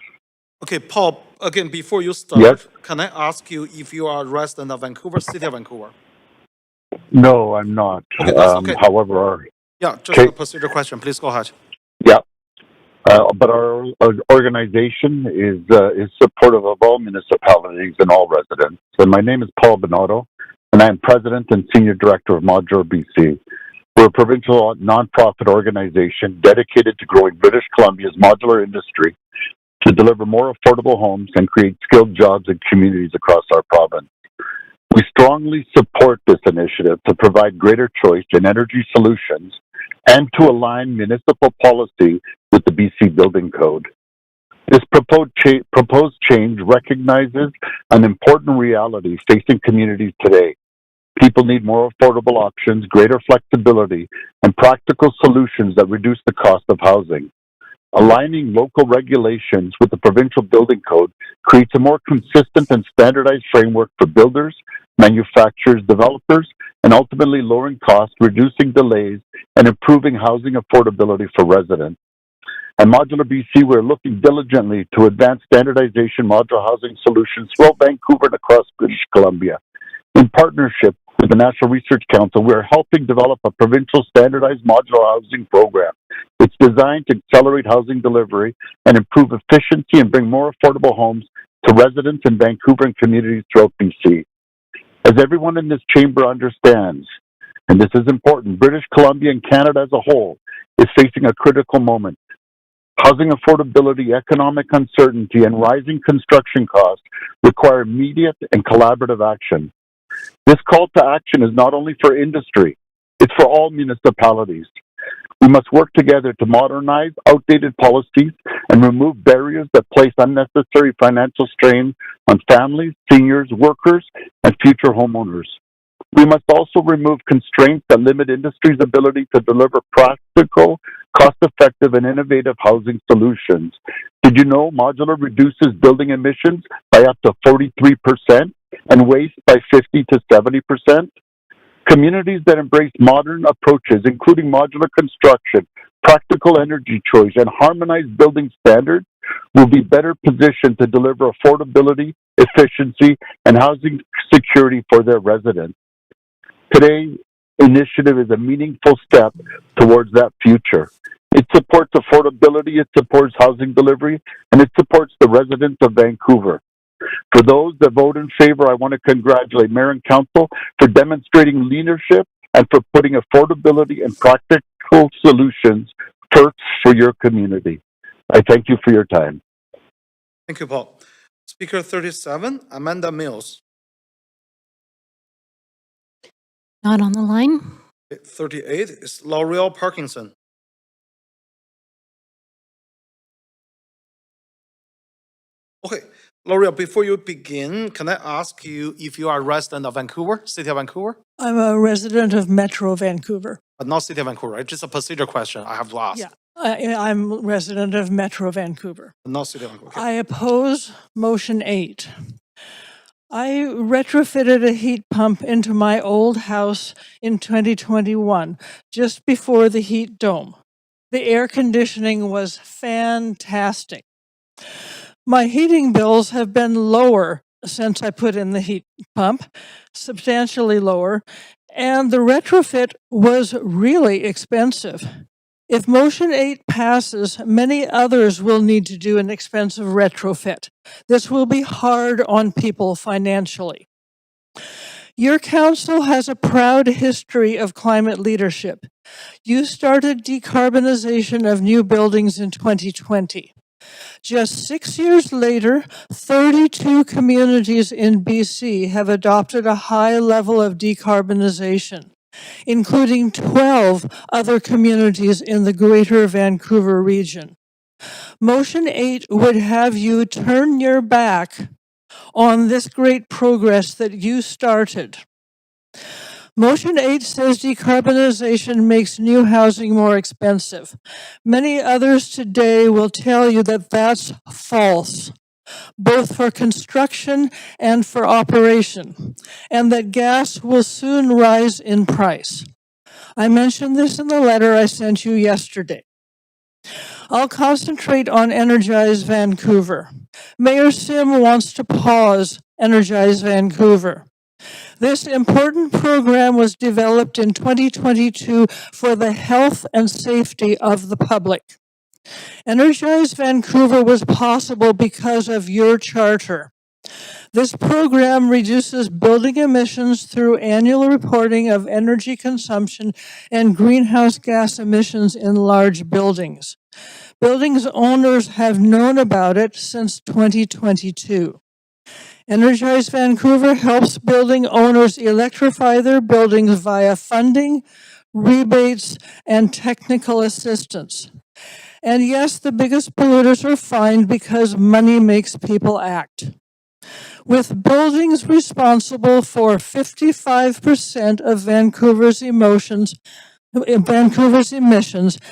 Okay, Paul, again, before you start, Yes. can I ask you if you are a resident of Vancouver, City of Vancouver? No, I'm not. Okay, that's okay. However, Yeah, just okay. a procedure question. Please go ahead. Yeah. But our organization is supportive of all municipalities and all residents. And my name is Paul Bonotto, and I am President and Senior Director of Modular BC. We're a provincial nonprofit organization dedicated to growing British Columbia's modular industry to deliver more affordable homes and create skilled jobs in communities across our province. We strongly support this initiative to provide greater choice in energy solutions and to align municipal policy with the BC Building Code. This proposed change recognizes an important reality facing communities today. People need more affordable options, greater flexibility, and practical solutions that reduce the cost of housing. Aligning local regulations with the provincial building code creates a more consistent and standardized framework for builders, manufacturers, developers, and ultimately lowering costs, reducing delays, and improving housing affordability for residents. At Modular BC, we're looking diligently to advance standardization modular housing solutions throughout Vancouver and across British Columbia. In partnership with the National Research Council, we are helping develop a provincial standardized modular housing program. It's designed to accelerate housing delivery and improve efficiency and bring more affordable homes to residents in Vancouver and communities throughout BC. As everyone in this chamber understands, and this is important, British Columbia and Canada as a whole is facing a critical moment. Housing affordability, economic uncertainty, and rising construction costs require immediate and collaborative action. This call to action is not only for industry, it's for all municipalities. We must work together to modernize outdated policies and remove barriers that place unnecessary financial strain on families, seniors, workers, and future homeowners. We must also remove constraints that limit industry's ability to deliver practical, cost-effective, and innovative housing solutions. Did you know modular reduces building emissions by up to 43% and waste by 50 to 70%? Communities that embrace modern approaches, including modular construction, practical energy choice, and harmonized building standards, will be better positioned to deliver affordability, efficiency, and housing security for their residents. Today's initiative is a meaningful step towards that future. It supports affordability, it supports housing delivery, and it supports the residents of Vancouver. For those that vote in favor, I want to congratulate Mayor and Council for demonstrating leadership and for putting affordability and practical solutions first for your community. I thank you for your time. Thank you, Paul. Speaker 37, Amanda Mills. Not on the line. 38 is L'Oreal Parkinson. Okay, L'Oreal, before you begin, can I ask you if you are a resident of Vancouver, City of Vancouver? I'm a resident of Metro Vancouver. But not City of Vancouver, right? Just a procedure question I have to ask. Yeah, I'm resident of Metro Vancouver. Not City of Vancouver. Okay. I oppose motion 8. I retrofitted a heat pump into my old house in 2021, just before the heat dome. The air conditioning was fantastic. My heating bills have been lower since I put in the heat pump, substantially lower, and the retrofit was really expensive. If motion 8 passes, many others will need to do an expensive retrofit. This will be hard on people financially. Your council has a proud history of climate leadership. You started decarbonization of new buildings in 2020. Just 6 years later, 32 communities in BC have adopted a high level of decarbonization, including 12 other communities in the Greater Vancouver region. Motion 8 would have you turn your back on this great progress that you started. Motion 8 says decarbonization makes new housing more expensive. Many others today will tell you that that's false, both for construction and for operation, and that gas will soon rise in price. I mentioned this in the letter I sent you yesterday. I'll concentrate on Energize Vancouver. Mayor Sim wants to pause Energize Vancouver. This important program was developed in 2022 for the health and safety of the public. Energize Vancouver was possible because of your charter. This program reduces building emissions through annual reporting of energy consumption and greenhouse gas emissions in large buildings. Buildings owners have known about it since 2022. Energize Vancouver helps building owners electrify their buildings via funding, rebates, and technical assistance. And yes, the biggest polluters are fined because money makes people act. With buildings responsible for 55% of Vancouver's emissions,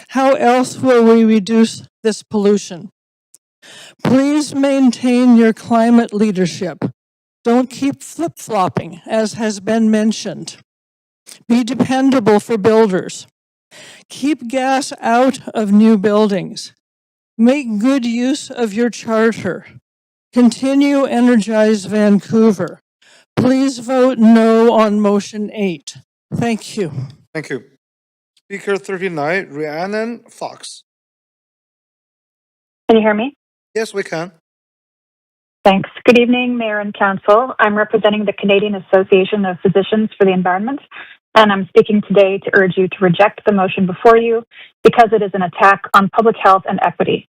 how else will we reduce this pollution? Please maintain your climate leadership. Don't keep flip-flopping, as has been mentioned. Be dependable for builders. Keep gas out of new buildings. Make good use of your charter. Continue Energize Vancouver. Please vote no on motion 8. Thank you. Thank you. Speaker 39, Rhiannon Fox. Can you hear me? Yes, we can. Thanks. Good evening, Mayor and Council. I'm representing the Canadian Association of Physicians for the Environment, and I'm speaking today to urge you to reject the motion before you because it is an attack on public health and equity.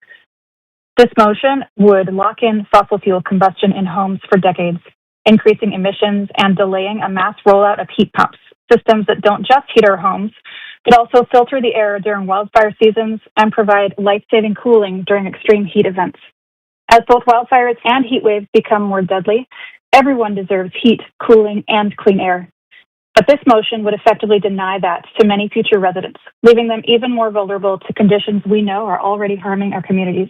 This motion would lock in fossil fuel combustion in homes for decades, increasing emissions and delaying a mass rollout of heat pumps, systems that don't just heat our homes, but also filter the air during wildfire seasons and provide life-saving cooling during extreme heat events. As both wildfires and heat waves become more deadly, everyone deserves heat, cooling, and clean air. But this motion would effectively deny that to many future residents, leaving them even more vulnerable to conditions we know are already harming our communities.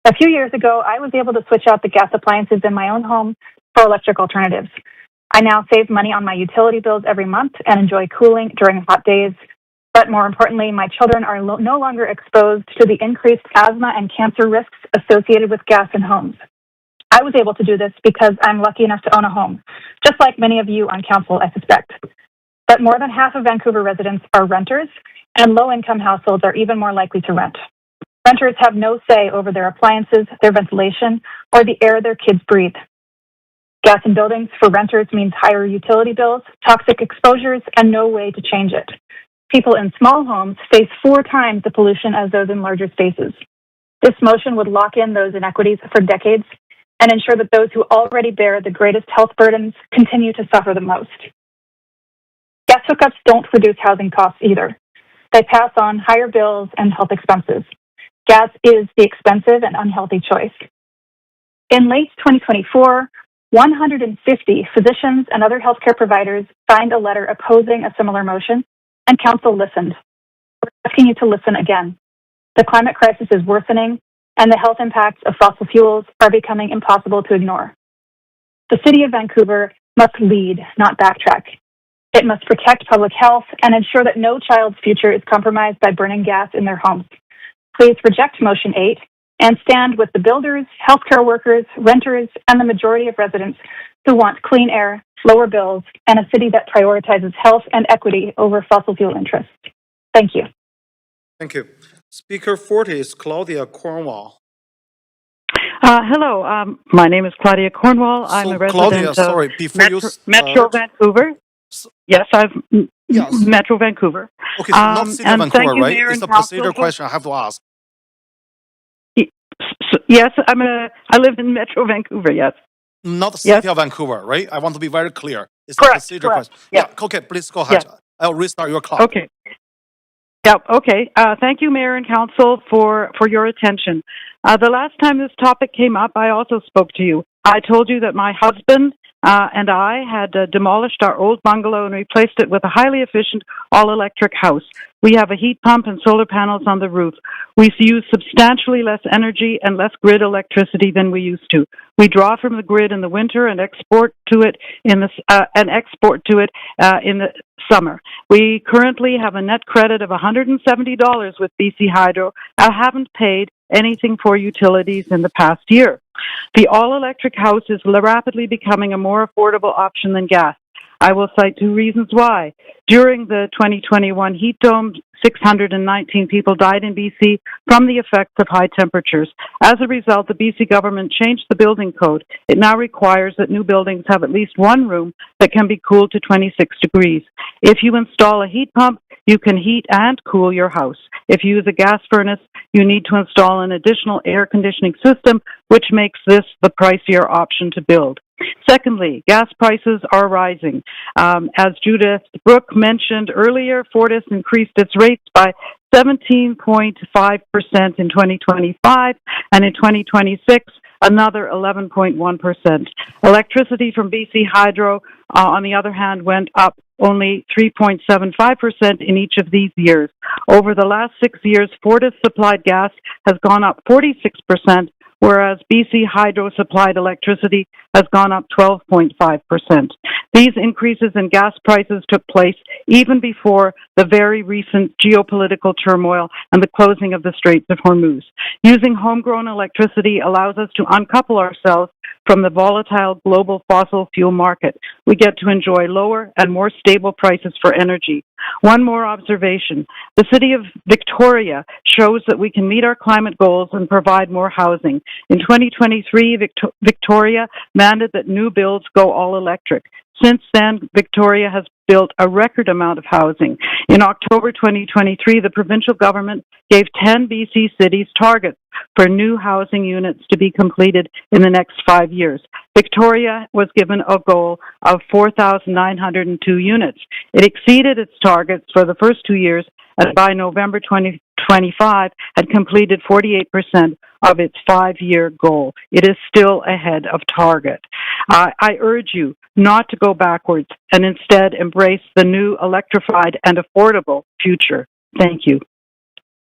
A few years ago, I was able to switch out the gas appliances in my own home for electric alternatives. I now save money on my utility bills every month and enjoy cooling during hot days. But more importantly, my children are no longer exposed to the increased asthma and cancer risks associated with gas in homes. I was able to do this because I'm lucky enough to own a home, just like many of you on council, I suspect. But more than half of Vancouver residents are renters, and low-income households are even more likely to rent. Renters have no say over their appliances, their ventilation, or the air their kids breathe. Gas in buildings for renters means higher utility bills, toxic exposures, and no way to change it. People in small homes face 4 times the pollution as those in larger spaces. This motion would lock in those inequities for decades and ensure that those who already bear the greatest health burdens continue to suffer the most. Gas hookups don't reduce housing costs either. They pass on higher bills and health expenses. Gas is the expensive and unhealthy choice. In late 2024, 150 physicians and other healthcare providers signed a letter opposing a similar motion, and Council listened. We're asking you to listen again. The climate crisis is worsening, and the health impacts of fossil fuels are becoming impossible to ignore. The City of Vancouver must lead, not backtrack. It must protect public health and ensure that no child's future is compromised by burning gas in their homes. Please reject Motion 8 and stand with the builders, healthcare workers, renters, and the majority of residents who want clean air, lower bills, and a city that prioritizes health and equity over fossil fuel interests. Thank you. Thank you. Speaker 40 is Claudia Cornwall. Hello, my name is Claudia Cornwall. I'm a resident Claudia, sorry, of before you Metro Vancouver. Yes, Metro Vancouver. Okay, so not City of Vancouver, right? Mayor It's and a procedural Council, question I have to ask. Yes, I live in Metro Vancouver, yes. Not the City of Vancouver, right? I want to be very clear. It's a procedural question. Yeah. Okay, please go ahead. I'll restart your clock. Okay. Yeah, okay. Thank you, Mayor and Council, for your attention. The last time this topic came up, I also spoke to you. I told you that my husband and I had demolished our old bungalow and replaced it with a highly efficient all-electric house. We have a heat pump and solar panels on the roof. We use substantially less energy and less grid electricity than we used to. We draw from the grid in the winter and export to it in the summer. We currently have a net credit of $170 with BC Hydro. I haven't paid anything for utilities in the past year. The all-electric house is rapidly becoming a more affordable option than gas. I will cite 2 reasons why. During the 2021 heat dome, 619 people died in BC from the effects of high temperatures. As a result, the BC government changed the building code. It now requires that new buildings have at least one room that can be cooled to 26 degrees. If you install a heat pump, you can heat and cool your house. If you use a gas furnace, you need to install an additional air conditioning system, which makes this the pricier option to build. Secondly, gas prices are rising. As Judith Brooke mentioned earlier, Fortis increased its rates by 17.5% in 2025, and in 2026, another 11.1%. Electricity from BC Hydro, on the other hand, went up only 3.75% in each of these years. Over the last 6 years, Fortis supplied gas has gone up 46%, whereas BC Hydro supplied electricity has gone up 12.5%. These increases in gas prices took place even before the very recent geopolitical turmoil and the closing of the Straits of Hormuz. Using homegrown electricity allows us to uncouple ourselves from the volatile global fossil fuel market. We get to enjoy lower and more stable prices for energy. One more observation. The City of Victoria shows that we can meet our climate goals and provide more housing. In 2023, Victoria mandated that new builds go all electric. Since then, Victoria has built a record amount of housing. In October 2023, the provincial government gave 10 BC cities targets for new housing units to be completed in the next 5 years. Victoria was given a goal of 4,902 units. It exceeded its targets for the first 2 years, and by November 2025 had completed 48% of its 5-year goal. It is still ahead of target. I urge you not to go backwards and instead embrace the new electrified and affordable future. Thank you.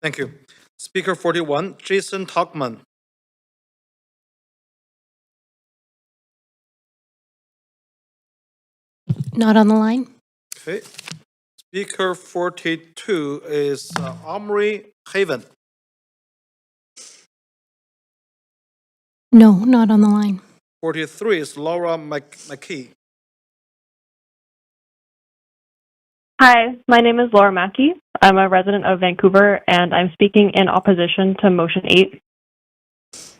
Thank you. Speaker 41, Jason Tuckman. Not on the line. Okay. Speaker 42 is Omri Haven. No, not on the line. 43 is Laura McKee. Hi, my name is Laura Mackey. I'm a resident of Vancouver, and I'm speaking in opposition to Motion 8.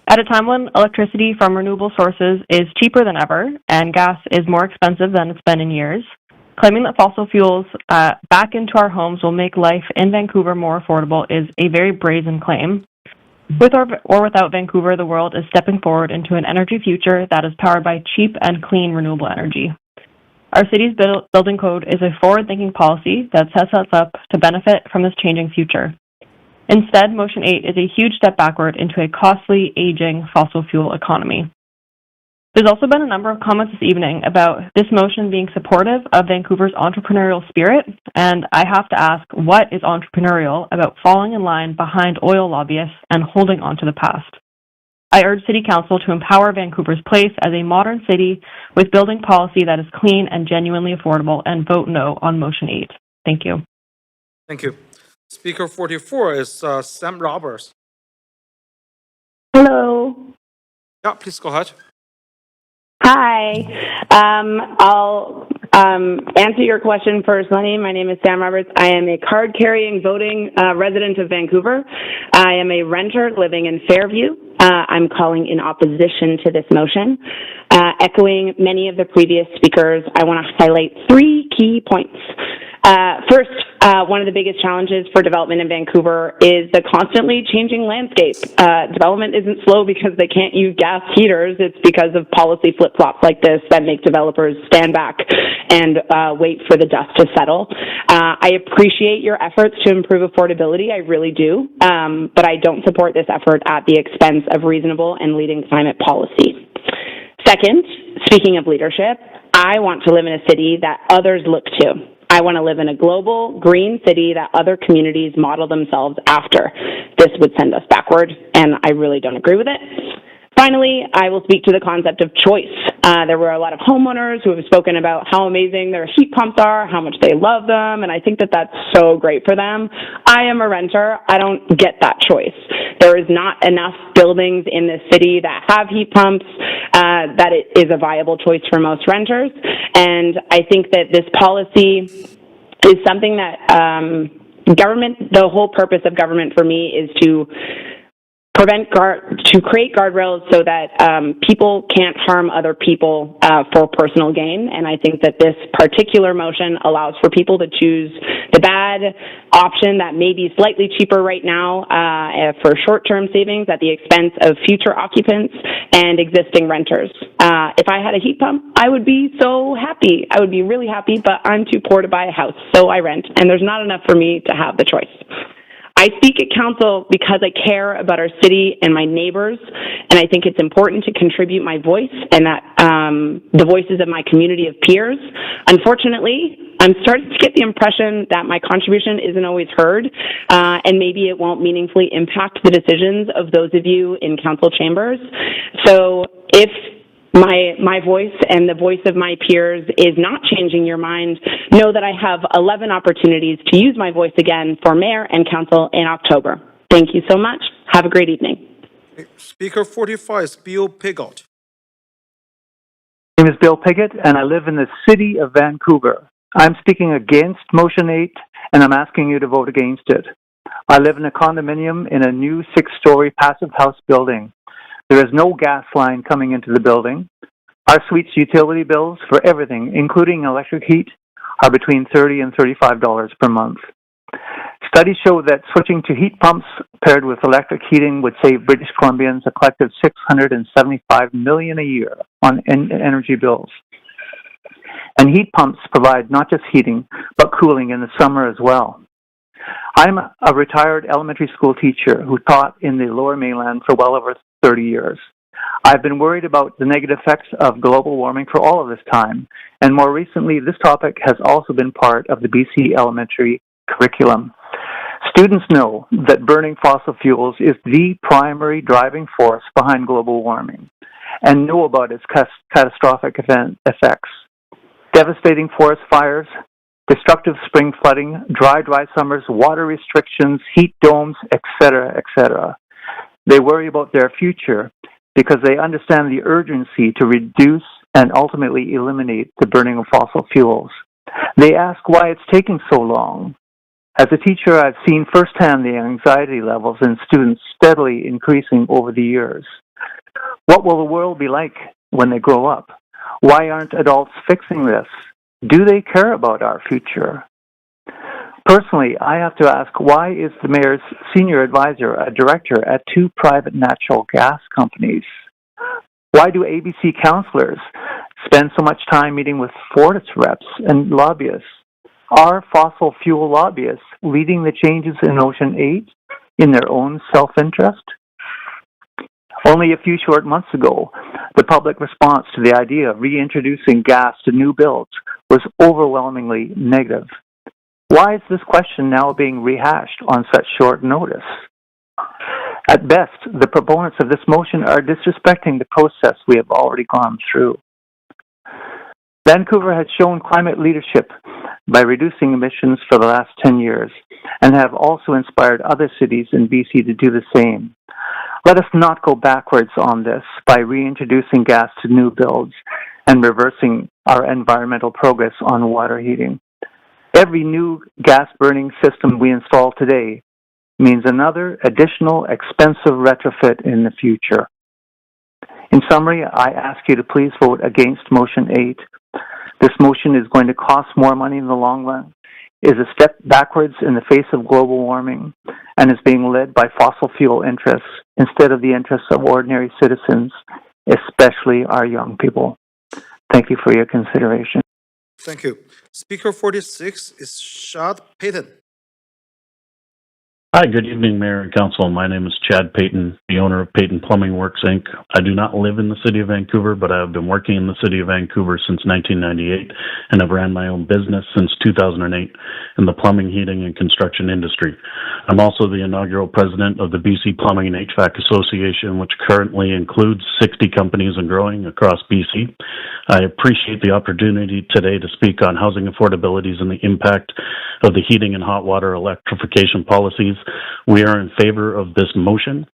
At a time when electricity from renewable sources is cheaper than ever, and gas is more expensive than it's been in years, claiming that fossil fuels back into our homes will make life in Vancouver more affordable is a very brazen claim. With or without Vancouver, the world is stepping forward into an energy future that is powered by cheap and clean renewable energy. Our city's building code is a forward-thinking policy that sets us up to benefit from this changing future. Instead, Motion 8 is a huge step backward into a costly, aging fossil fuel economy. There's also been a number of comments this evening about this motion being supportive of Vancouver's entrepreneurial spirit, and I have to ask, what is entrepreneurial about falling in line behind oil lobbyists and holding on to the past? I urge City Council to empower Vancouver's place as a modern city with building policy that is clean and genuinely affordable, and vote no on Motion 8. Thank you. Thank you. Speaker 44 is Sam Roberts. Hello. Yeah, please go ahead. Hi. I'll answer your question personally. My name is Sam Roberts. I am a card-carrying voting resident of Vancouver. I am a renter living in Fairview. I'm calling in opposition to this motion. Echoing many of the previous speakers, I want to highlight 3 key points. First, one of the biggest challenges for development in Vancouver is the constantly changing landscape. Development isn't slow because they can't use gas heaters. It's because of policy flip-flops like this that make developers stand back and wait for the dust to settle. I appreciate your efforts to improve affordability. I really do. But I don't support this effort at the expense of reasonable and leading climate policy. Second, speaking of leadership, I want to live in a city that others look to. I want to live in a global, green city that other communities model themselves after. This would send us backward, and I really don't agree with it. Finally, I will speak to the concept of choice. There were a lot of homeowners who have spoken about how amazing their heat pumps are, how much they love them, and I think that that's so great for them. I am a renter. I don't get that choice. There is not enough buildings in this city that have heat pumps that it is a viable choice for most renters, and I think that this policy is something that government, the whole purpose of government for me is to to create guardrails so that people can't harm other people for personal gain. And I think that this particular motion allows for people to choose the bad option that may be slightly cheaper right now for short-term savings at the expense of future occupants and existing renters. If I had a heat pump, I would be so happy. I would be really happy, but I'm too poor to buy a house, so I rent, and there's not enough for me to have the choice. I speak at council because I care about our city and my neighbors, and I think it's important to contribute my voice and that the voices of my community of peers. Unfortunately, I'm starting to get the impression that my contribution isn't always heard, and maybe it won't meaningfully impact the decisions of those of you in council chambers. So if my voice and the voice of my peers is not changing your mind, know that I have 11 opportunities to use my voice again for mayor and council in October. Thank you so much. Have a great evening. Speaker 45 is Bill Piggott. My name is Bill Piggott, and I live in the city of Vancouver. I'm speaking against Motion 8, and I'm asking you to vote against it. I live in a condominium in a new 6-story passive house building. There is no gas line coming into the building. Our suite's utility bills for everything, including electric heat, are between $30 and $35 per month. Studies show that switching to heat pumps paired with electric heating would save British Columbians a collective $675 million a year on energy bills. And heat pumps provide not just heating, but cooling in the summer as well. I'm a retired elementary school teacher who taught in the Lower Mainland for well over 30 years. I've been worried about the negative effects of global warming for all of this time, and more recently, this topic has also been part of the BC elementary curriculum. Students know that burning fossil fuels is the primary driving force behind global warming, and know about its catastrophic effects. Devastating forest fires, destructive spring flooding, dry summers, water restrictions, heat domes, etc., etc. They worry about their future because they understand the urgency to reduce and ultimately eliminate the burning of fossil fuels. They ask why it's taking so long. As a teacher, I've seen firsthand the anxiety levels in students steadily increasing over the years. What will the world be like when they grow up? Why aren't adults fixing this? Do they care about our future? Personally, I have to ask, why is the mayor's senior advisor a director at 2 private natural gas companies? Why do ABC councillors spend so much time meeting with Fortis reps and lobbyists? Are fossil fuel lobbyists leading the changes in Motion 8 in their own self-interest? Only a few short months ago, the public response to the idea of reintroducing gas to new builds was overwhelmingly negative. Why is this question now being rehashed on such short notice? At best, the proponents of this motion are disrespecting the process we have already gone through. Vancouver has shown climate leadership by reducing emissions for the last 10 years and have also inspired other cities in BC to do the same. Let us not go backwards on this by reintroducing gas to new builds and reversing our environmental progress on water heating. Every new gas-burning system we install today means another additional expensive retrofit in the future. In summary, I ask you to please vote against Motion 8. This motion is going to cost more money in the long run, is a step backwards in the face of global warming, and is being led by fossil fuel interests instead of the interests of ordinary citizens, especially our young people. Thank you for your consideration. Thank you. Speaker 46 is Chad Payton. Hi, good evening, Mayor and Council. My name is Chad Payton, the owner of Payton Plumbing Works, Inc. I do not live in the City of Vancouver, but I have been working in the City of Vancouver since 1998 and have ran my own business since 2008 in the plumbing, heating, and construction industry. I'm also the inaugural president of the BC Plumbing and HVAC Association, which currently includes 60 companies and growing across BC. I appreciate the opportunity today to speak on housing affordabilities and the impact of the heating and hot water electrification policies. We are in favor of this motion.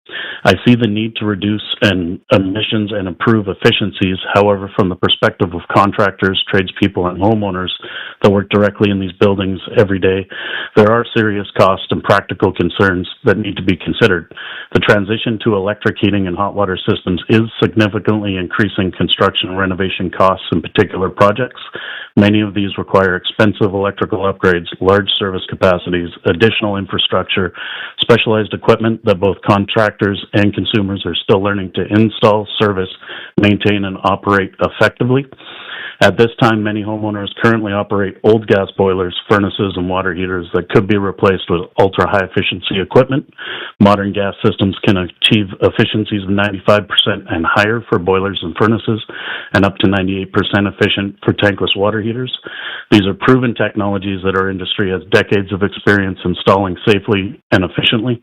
I see the need to reduce emissions and improve efficiencies. However, from the perspective of contractors, tradespeople, and homeowners that work directly in these buildings every day, there are serious cost and practical concerns that need to be considered. The transition to electric heating and hot water systems is significantly increasing construction and renovation costs in particular projects. Many of these require expensive electrical upgrades, large service capacities, additional infrastructure, specialized equipment that both contractors and consumers are still learning to install, service, maintain, and operate effectively. At this time, many homeowners currently operate old gas boilers, furnaces, and water heaters that could be replaced with ultra-high efficiency equipment. Modern gas systems can achieve efficiencies of 95% and higher for boilers and furnaces, and up to 98% efficient for tankless water heaters. These are proven technologies that our industry has decades of experience installing safely and efficiently.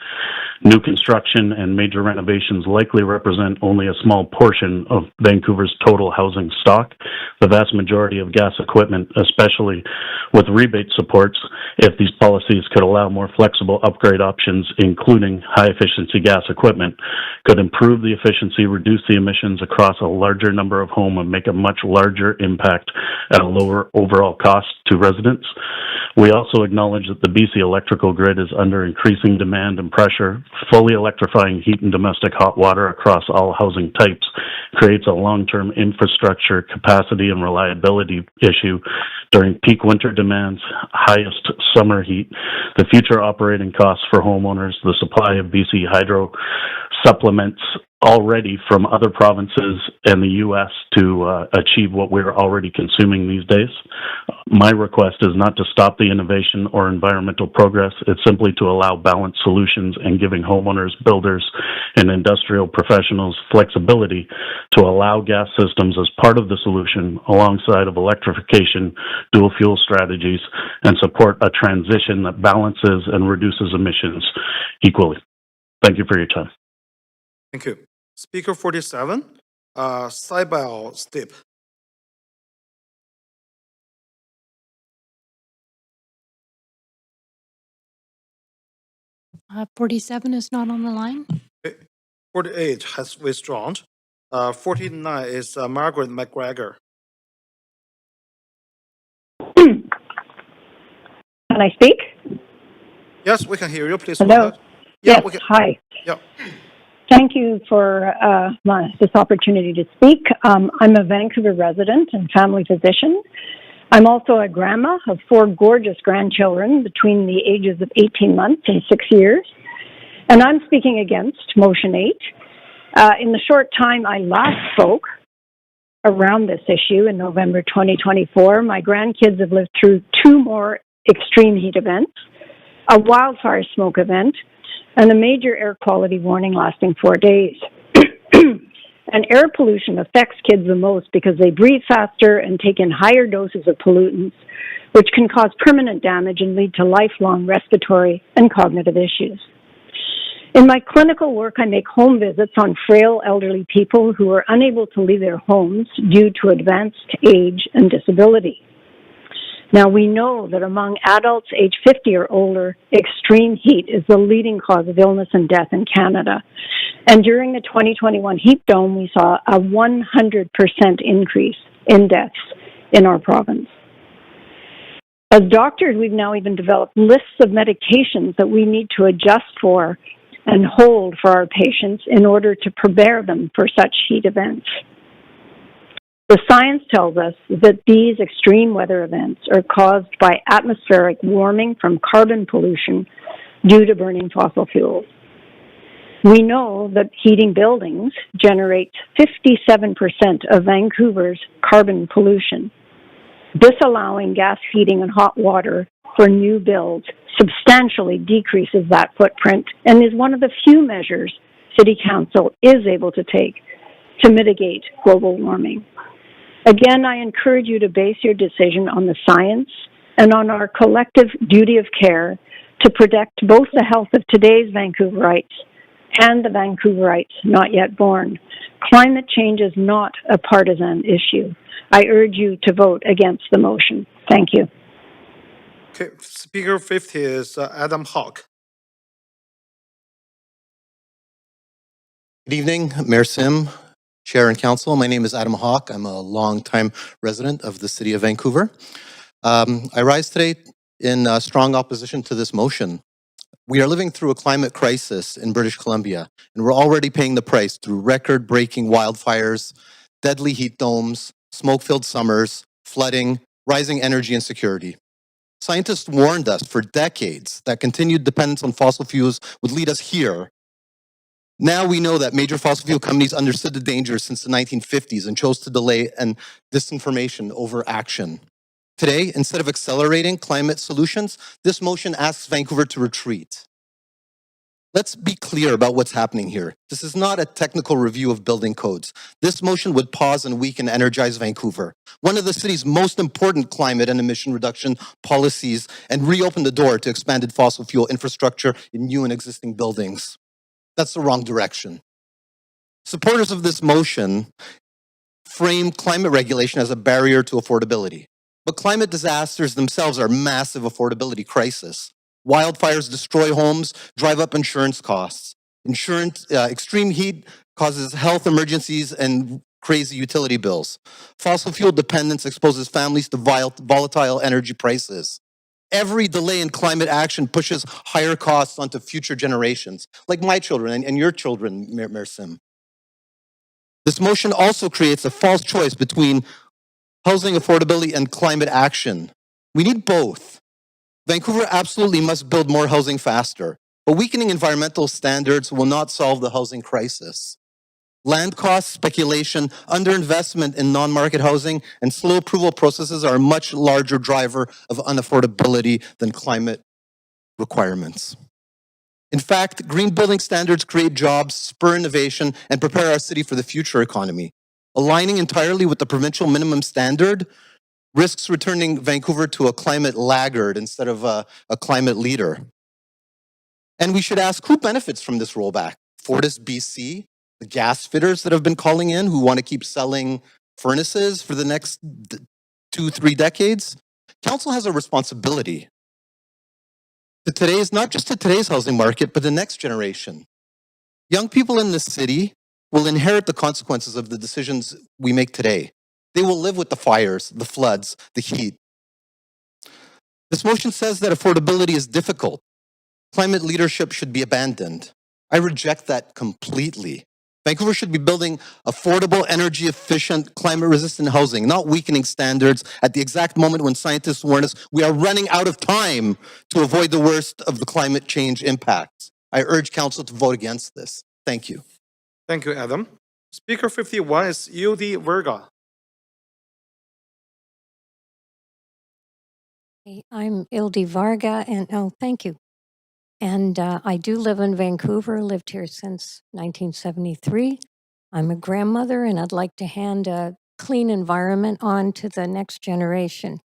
New construction and major renovations likely represent only a small portion of Vancouver's total housing stock. The vast majority of gas equipment, especially with rebate supports, if these policies could allow more flexible upgrade options, including high-efficiency gas equipment, could improve the efficiency, reduce the emissions across a larger number of homes, and make a much larger impact at a lower overall cost to residents. We also acknowledge that the BC electrical grid is under increasing demand and pressure. Fully electrifying heat and domestic hot water across all housing types creates a long-term infrastructure capacity and reliability issue during peak winter demands, highest summer heat, the future operating costs for homeowners, the supply of BC hydro supplements already from other provinces and the U.S. to achieve what we're already consuming these days. My request is not to stop the innovation or environmental progress. It's simply to allow balanced solutions and giving homeowners, builders, and industrial professionals flexibility to allow gas systems as part of the solution alongside of electrification, dual fuel strategies, and support a transition that balances and reduces emissions equally. Thank you for your time. Thank you. Speaker 47, Cybele Stip. 47 is not on the line. 48 has withdrawn. 49 is Margaret McGregor. Can I speak? Yes, we can hear you. Please go Hello. ahead. Yeah, Yes, we can. hi. Yeah. Thank you for this opportunity to speak. I'm a Vancouver resident and family physician. I'm also a grandma of 4 gorgeous grandchildren between the ages of 18 months and 6 years. And I'm speaking against Motion 8. In the short time I last spoke around this issue in November 2024, my grandkids have lived through 2 more extreme heat events, a wildfire smoke event, and a major air quality warning lasting 4 days. And air pollution affects kids the most because they breathe faster and take in higher doses of pollutants, which can cause permanent damage and lead to lifelong respiratory and cognitive issues. In my clinical work, I make home visits on frail elderly people who are unable to leave their homes due to advanced age and disability. Now, we know that among adults age 50 or older, extreme heat is the leading cause of illness and death in Canada. And during the 2021 heat dome, we saw a 100% increase in deaths in our province. As doctors, we've now even developed lists of medications that we need to adjust for and hold for our patients in order to prepare them for such heat events. The science tells us that these extreme weather events are caused by atmospheric warming from carbon pollution due to burning fossil fuels. We know that heating buildings generates 57% of Vancouver's carbon pollution. Disallowing gas heating and hot water for new builds substantially decreases that footprint and is one of the few measures City Council is able to take to mitigate global warming. Again, I encourage you to base your decision on the science and on our collective duty of care to protect both the health of today's Vancouverites and the Vancouverites not yet born. Climate change is not a partisan issue. I urge you to vote against the motion. Thank you. Okay, speaker 50 is Adam Hawk. Good evening, Mayor Sim, Chair and Council. My name is Adam Hawk. I'm a longtime resident of the City of Vancouver. I rise today in strong opposition to this motion. We are living through a climate crisis in British Columbia, and we're already paying the price through record-breaking wildfires, deadly heat domes, smoke-filled summers, flooding, rising energy insecurity. Scientists warned us for decades that continued dependence on fossil fuels would lead us here. Now we know that major fossil fuel companies understood the dangers since the 1950s and chose to delay and disinformation over action. Today, instead of accelerating climate solutions, this motion asks Vancouver to retreat. Let's be clear about what's happening here. This is not a technical review of building codes. This motion would pause and weaken Energize Vancouver, one of the city's most important climate and emission reduction policies, and reopen the door to expanded fossil fuel infrastructure in new and existing buildings. That's the wrong direction. Supporters of this motion frame climate regulation as a barrier to affordability. But climate disasters themselves are a massive affordability crisis. Wildfires destroy homes, drive up insurance costs. Extreme heat causes health emergencies and crazy utility bills. Fossil fuel dependence exposes families to volatile energy prices. Every delay in climate action pushes higher costs onto future generations, like my children and your children, Mayor Sim. This motion also creates a false choice between housing affordability and climate action. We need both. Vancouver absolutely must build more housing faster, but weakening environmental standards will not solve the housing crisis. Land costs, speculation, underinvestment in non-market housing, and slow approval processes are a much larger driver of unaffordability than climate requirements. In fact, green building standards create jobs, spur innovation, and prepare our city for the future economy. Aligning entirely with the provincial minimum standard risks returning Vancouver to a climate laggard instead of a climate leader. And we should ask, who benefits from this rollback? Fortis BC, the gas fitters that have been calling in who want to keep selling furnaces for the next 2-3 decades? Council has a responsibility to today's, not just to today's housing market, but the next generation. Young people in this city will inherit the consequences of the decisions we make today. They will live with the fires, the floods, the heat. This motion says that affordability is difficult. Climate leadership should be abandoned. I reject that completely. Vancouver should be building affordable, energy-efficient, climate-resistant housing, not weakening standards at the exact moment when scientists warn us we are running out of time to avoid the worst of the climate change impacts. I urge Council to vote against this. Thank you. Thank you, Adam. Speaker 51 is Yudi Verga. I'm Ildi Varga, and thank you. And I do live in Vancouver, lived here since 1973. I'm a grandmother, and I'd like to hand a clean environment on to the next generation.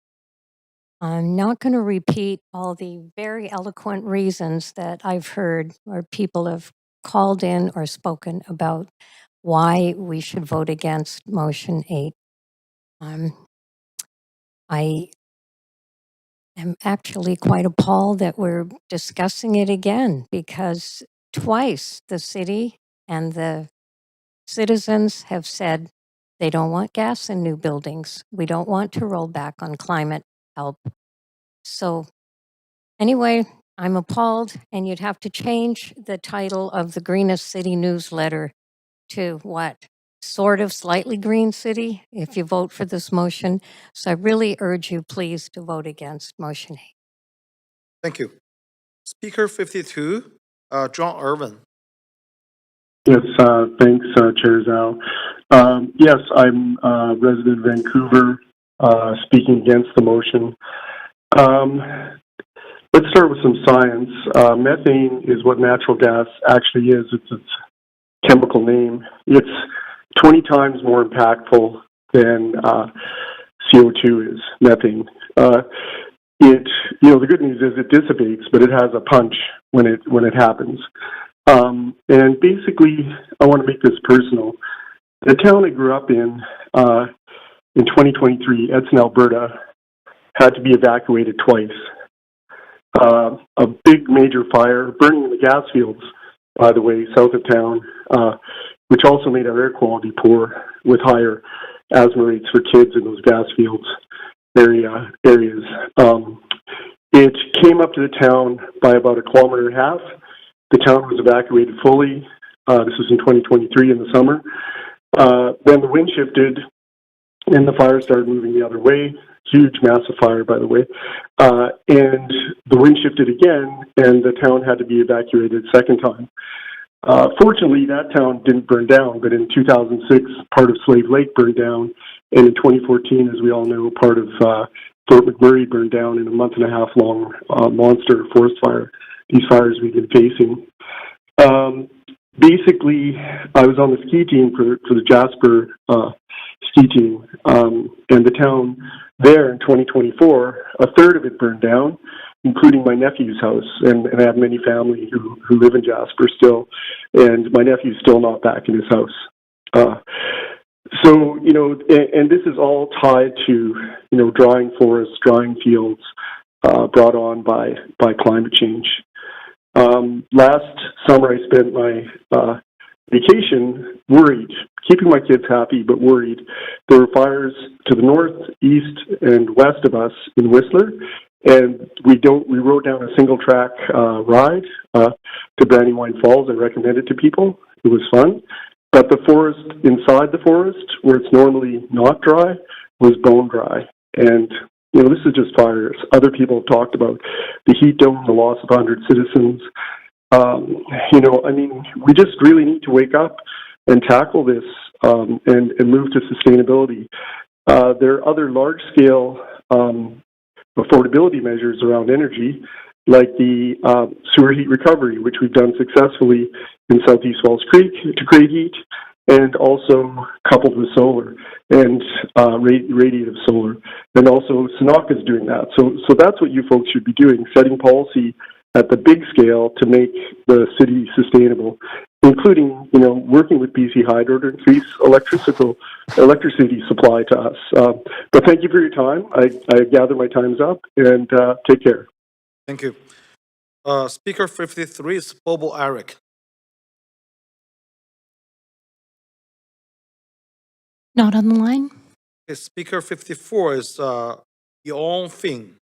I'm not going to repeat all the very eloquent reasons that I've heard or people have called in or spoken about why we should vote against motion 8. I am actually quite appalled that we're discussing it again because twice the city and the citizens have said they don't want gas in new buildings. We don't want to roll back on climate help. So anyway, I'm appalled, and you'd have to change the title of the Greenest City newsletter to what? Sort of slightly green city if you vote for this motion. So I really urge you, please, to vote against motion 8. Thank you. Speaker 52, John Irvin. Yes, thanks, Chair Zhao. Yes, I'm a resident of Vancouver, speaking against the motion. Let's start with some science. Methane is what natural gas actually is. It's its chemical name. It's 20 times more impactful than CO2 is, methane. The good news is it dissipates, but it has a punch when it happens. And basically, I want to make this personal. The town I grew up in 2023, Edson, Alberta, had to be evacuated twice. a big major fire burning in the gas fields, by the way, south of town, which also made our air quality poor with higher asthma rates for kids in those gas fields areas. It came up to the town by about 1.5 kilometers. The town was evacuated fully. This was in 2023 in the summer. Then the wind shifted and the fire started moving the other way. Huge, massive fire, by the way. And the wind shifted again, and the town had to be evacuated a second time. Fortunately, that town didn't burn down, but in 2006, part of Slave Lake burned down, and in 2014, as we all know, part of Fort McMurray burned down in a 1.5 month long monster forest fire. These fires we've been facing. Basically, I was on the ski team for the Jasper ski team, and the town there in 2024, a third of it burned down, including my nephew's house, and I have many family who live in Jasper still, and my nephew's still not back in his house. So, you know, and this is all tied to, you know, drying forests, drying fields brought on by climate change. Last summer, I spent my vacation worried, keeping my kids happy, but worried. There were fires to the north, east, and west of us in Whistler, and we wrote down a single track ride to Brandywine Falls. I recommended to people. It was fun. But the forest, inside the forest, where it's normally not dry, was bone dry. And, you know, this is just fires. Other people have talked about the heat dome, the loss of 100 citizens. You know, I mean, we just really need to wake up and tackle this and move to sustainability. There are other large-scale affordability measures around energy, like the sewer heat recovery, which we've done successfully in Southeast Falls Creek to create heat, and also coupled with solar and radiative solar. And also Sanaka is doing that. So that's what you folks should be doing, setting policy at the big scale to make the city sustainable, including, you know, working with BC Hydro to increase electricity supply to us. But thank you for your time. I gather my time's up, and take care. Thank you. Speaker 53 is Bobo Eric. Not on the line? Okay, Speaker 54 is Yon Fing.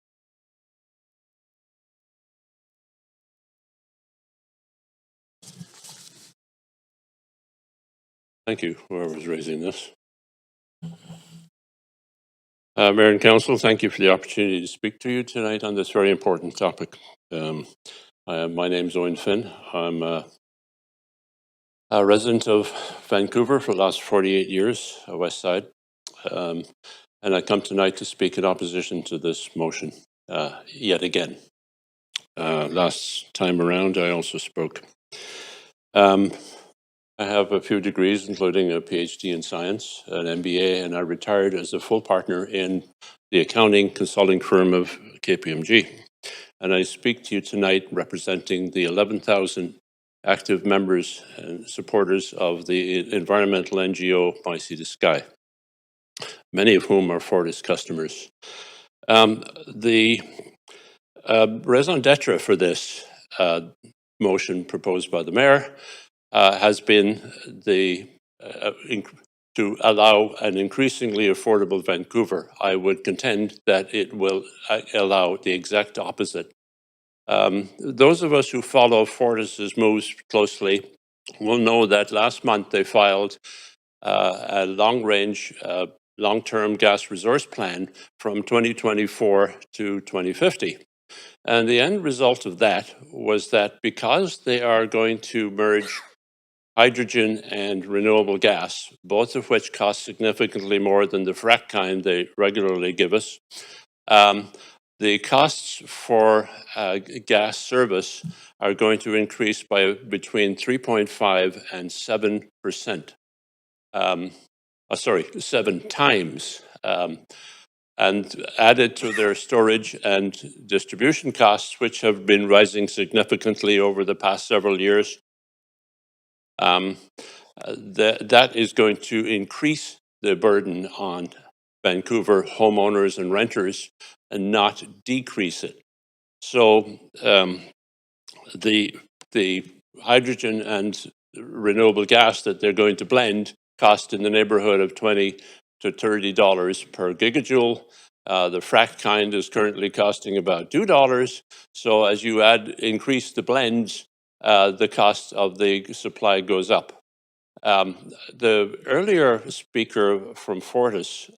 Thank you, whoever's raising this. Mayor and Council, thank you for the opportunity to speak to you tonight on this very important topic. My name's Owen Finn. I'm a resident of Vancouver for the last 48 years, West Side. And I come tonight to speak in opposition to this motion yet again. Last time around, I also spoke. I have a few degrees, including a PhD in science, an MBA, and I retired as a full partner in the accounting consulting firm of KPMG. And I speak to you tonight representing the 11,000 active members and supporters of the environmental NGO My Sea to Sky, many of whom are Fortis customers. The raison d'etre for this motion proposed by the mayor has been to allow an increasingly affordable Vancouver. I would contend that it will allow the exact opposite. Those of us who follow Fortis's moves closely will know that last month they filed a long-range, long-term gas resource plan from 2024 to 2050. And the end result of that was that because they are going to merge hydrogen and renewable gas, both of which cost significantly more than the frack kind they regularly give us, the costs for gas service are going to increase by between 3.5 and 7%. 7 times. And added to their storage and distribution costs, which have been rising significantly over the past several years, that is going to increase the burden on Vancouver homeowners and renters and not decrease it. So the hydrogen and renewable gas that they're going to blend cost in the neighborhood of $20 to $30 per gigajoule. The frac kind is currently costing about $2. So as you increase the blends, the cost of the supply goes up. The earlier speaker from Fortis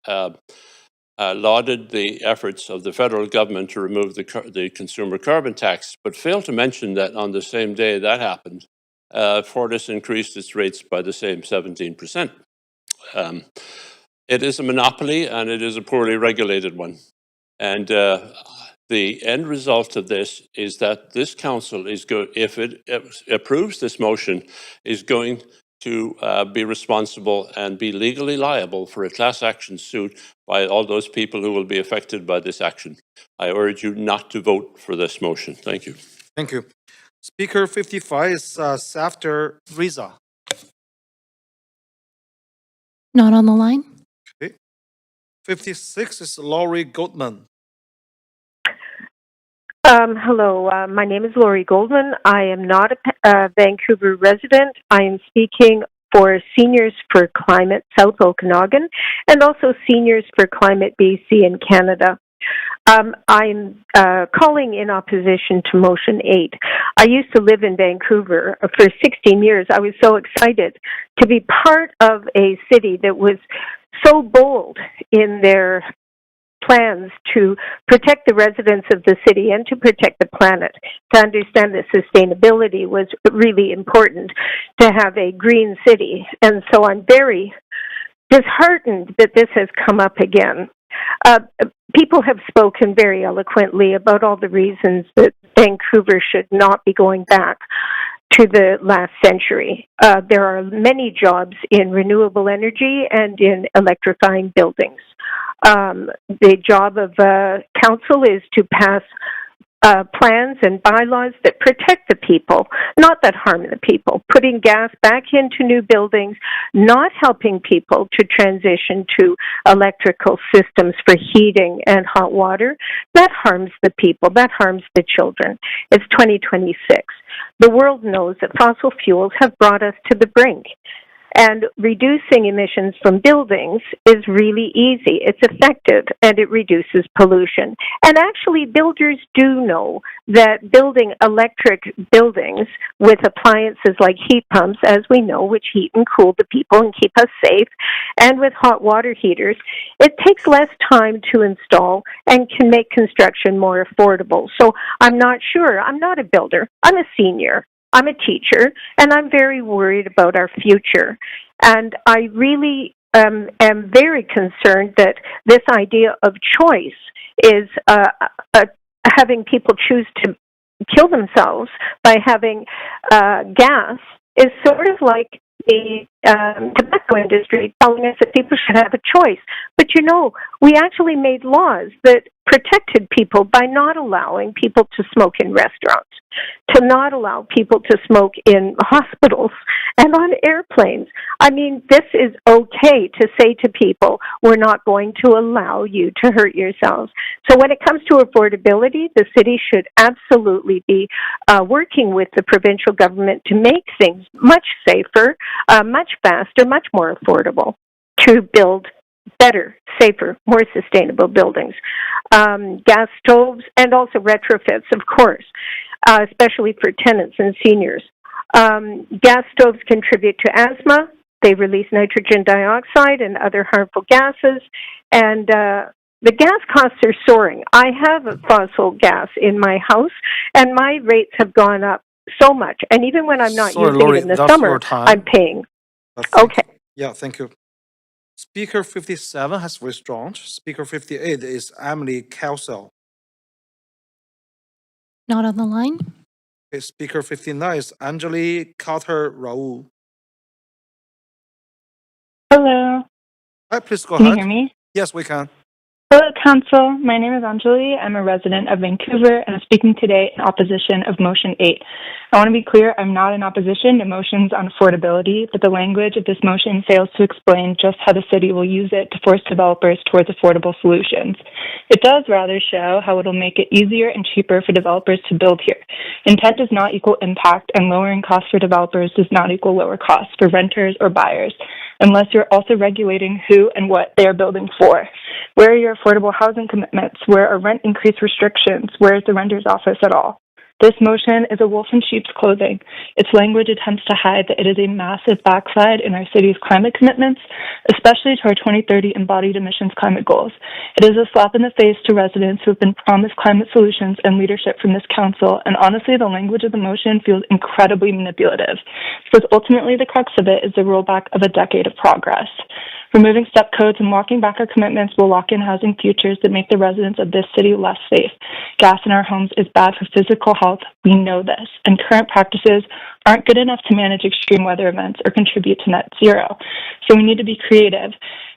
lauded the efforts of the federal government to remove the consumer carbon tax, but failed to mention that on the same day that happened, Fortis increased its rates by the same 17%. It is a monopoly and it is a poorly regulated one. And the end result of this is that this council is if it approves this motion, is going to be responsible and be legally liable for a class action suit by all those people who will be affected by this action. I urge you not to vote for this motion. Thank you. Thank you. Speaker 55 is Safter Riza. Not on the line. Okay. 56 is Laurie Goldman. Hello, my name is Laurie Goldman. I am not a Vancouver resident. I am speaking for Seniors for Climate South Okanagan and also Seniors for Climate BC in Canada. I'm calling in opposition to Motion 8. I used to live in Vancouver for 16 years. I was so excited to be part of a city that was so bold in their plans to protect the residents of the city and to protect the planet, to understand that sustainability was really important to have a green city. And so I'm very disheartened that this has come up again. People have spoken very eloquently about all the reasons that Vancouver should not be going back to the last century. There are many jobs in renewable energy and in electrifying buildings. The job of council is to pass plans and bylaws that protect the people, not that harm the people. Putting gas back into new buildings, not helping people to transition to electrical systems for heating and hot water, that harms the people, that harms the children. It's 2026. The world knows that fossil fuels have brought us to the brink. And reducing emissions from buildings is really easy. It's effective and it reduces pollution. And actually, builders do know that building electric buildings with appliances like heat pumps, as we know, which heat and cool the people and keep us safe, and with hot water heaters, it takes less time to install and can make construction more affordable. So I'm not sure. I'm not a builder. I'm a senior. I'm a teacher, and I'm very worried about our future. And I really am very concerned that this idea of choice is having people choose to kill themselves by having gas is sort of like the tobacco industry telling us that people should have a choice. But you know, we actually made laws that protected people by not allowing people to smoke in restaurants, to not allow people to smoke in hospitals and on airplanes. I mean, this is okay to say to people, we're not going to allow you to hurt yourselves. So when it comes to affordability, the city should absolutely be working with the provincial government to make things much safer, much faster, much more affordable to build better, safer, more sustainable buildings. Gas stoves and also retrofits, of course, especially for tenants and seniors. Gas stoves contribute to asthma. They release nitrogen dioxide and other harmful gases. And the gas costs are soaring. I have a fossil gas in my house, and my rates have gone up so much. And even when I'm not using Laurie, it in the that's summer, your time. I'm paying. Okay. Yeah, thank you. Speaker 57 has withdrawn. Speaker 58 is Emily Kelsell. Not on the line. Okay, Speaker 59 is Anjali Carter-Raul. Hello. Hi, please go Can ahead. you hear me? Yes, we can. Hello, Council. My name is Anjali. I'm a resident of Vancouver, and I'm speaking today in opposition of Motion 8. I want to be clear, I'm not in opposition to motions on affordability, but the language of this motion fails to explain just how the city will use it to force developers towards affordable solutions. It does rather show how it'll make it easier and cheaper for developers to build here. Intent does not equal impact, and lowering costs for developers does not equal lower costs for renters or buyers, unless you're also regulating who and what they are building for. Where are your affordable housing commitments? Where are rent increase restrictions? Where is the renter's office at all? This motion is a wolf in sheep's clothing. Its language attempts to hide that it is a massive backslide in our city's climate commitments, especially to our 2030 embodied emissions climate goals. It is a slap in the face to residents who have been promised climate solutions and leadership from this council, and honestly, the language of the motion feels incredibly manipulative, because ultimately the crux of it is the rollback of a decade of progress. Removing step codes and walking back our commitments will lock in housing futures that make the residents of this city less safe. Gas in our homes is bad for physical health. We know this, and current practices aren't good enough to manage extreme weather events or contribute to net zero. So we need to be creative.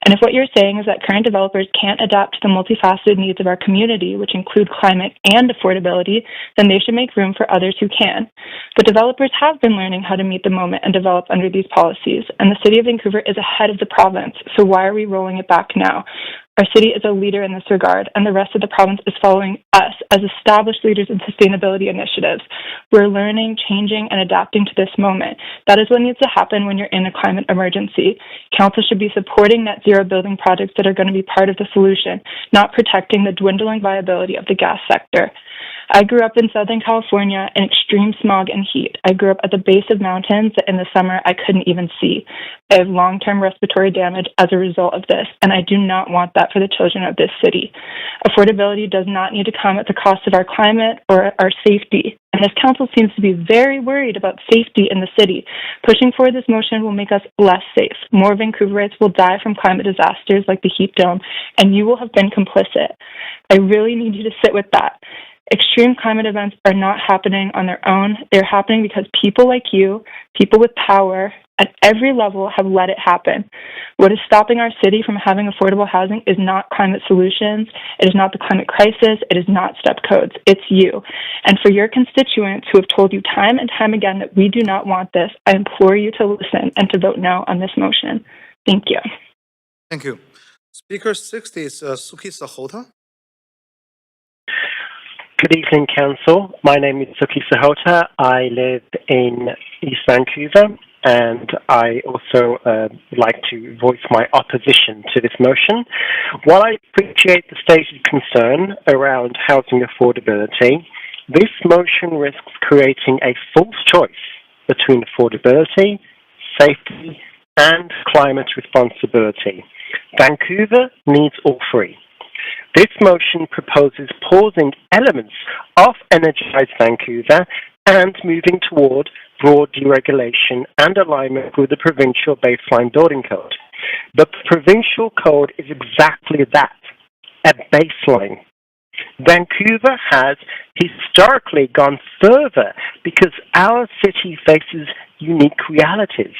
And if what you're saying is that current developers can't adapt to the multifaceted needs of our community, which include climate and affordability, then they should make room for others who can. But developers have been learning how to meet the moment and develop under these policies, and the City of Vancouver is ahead of the province, so why are we rolling it back now? Our city is a leader in this regard, and the rest of the province is following us as established leaders in sustainability initiatives. We're learning, changing, and adapting to this moment. That is what needs to happen when you're in a climate emergency. Council should be supporting net zero building projects that are going to be part of the solution, not protecting the dwindling viability of the gas sector. I grew up in Southern California in extreme smog and heat. I grew up at the base of mountains that in the summer I couldn't even see. I have long-term respiratory damage as a result of this, and I do not want that for the children of this city. Affordability does not need to come at the cost of our climate or our safety, and this council seems to be very worried about safety in the city. Pushing forward this motion will make us less safe. More Vancouverites will die from climate disasters like the heat dome, and you will have been complicit. I really need you to sit with that. Extreme climate events are not happening on their own. They're happening because people like you, people with power at every level, have let it happen. What is stopping our city from having affordable housing is not climate solutions. It is not the climate crisis. It is not step codes. It's you. And for your constituents who have told you time and time again that we do not want this, I implore you to listen and to vote no on this motion. Thank you. Thank you. Speaker 60 is Suki Sahota. Good evening, Council. My name is Suki Sahota. I live in East Vancouver, and I also would like to voice my opposition to this motion. While I appreciate the stated concern around housing affordability, this motion risks creating a false choice between affordability, safety, and climate responsibility. Vancouver needs all three. This motion proposes pausing elements of Energize Vancouver and moving toward broad deregulation and alignment with the provincial baseline building code. But the provincial code is exactly that, a baseline. Vancouver has historically gone further because our city faces unique realities: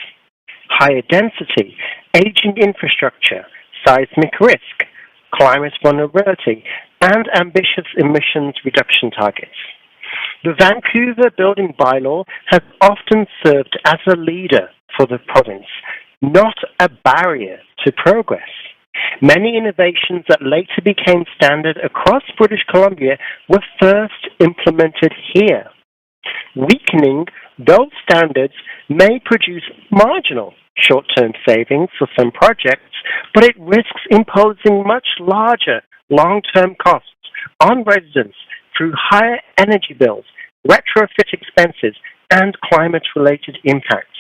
higher density, aging infrastructure, seismic risk, climate vulnerability, and ambitious emissions reduction targets. The Vancouver Building Bylaw has often served as a leader for the province, not a barrier to progress. Many innovations that later became standard across British Columbia were first implemented here. Weakening those standards may produce marginal short-term savings for some projects, but it risks imposing much larger long-term costs on residents through higher energy bills, retrofit expenses, and climate-related impacts.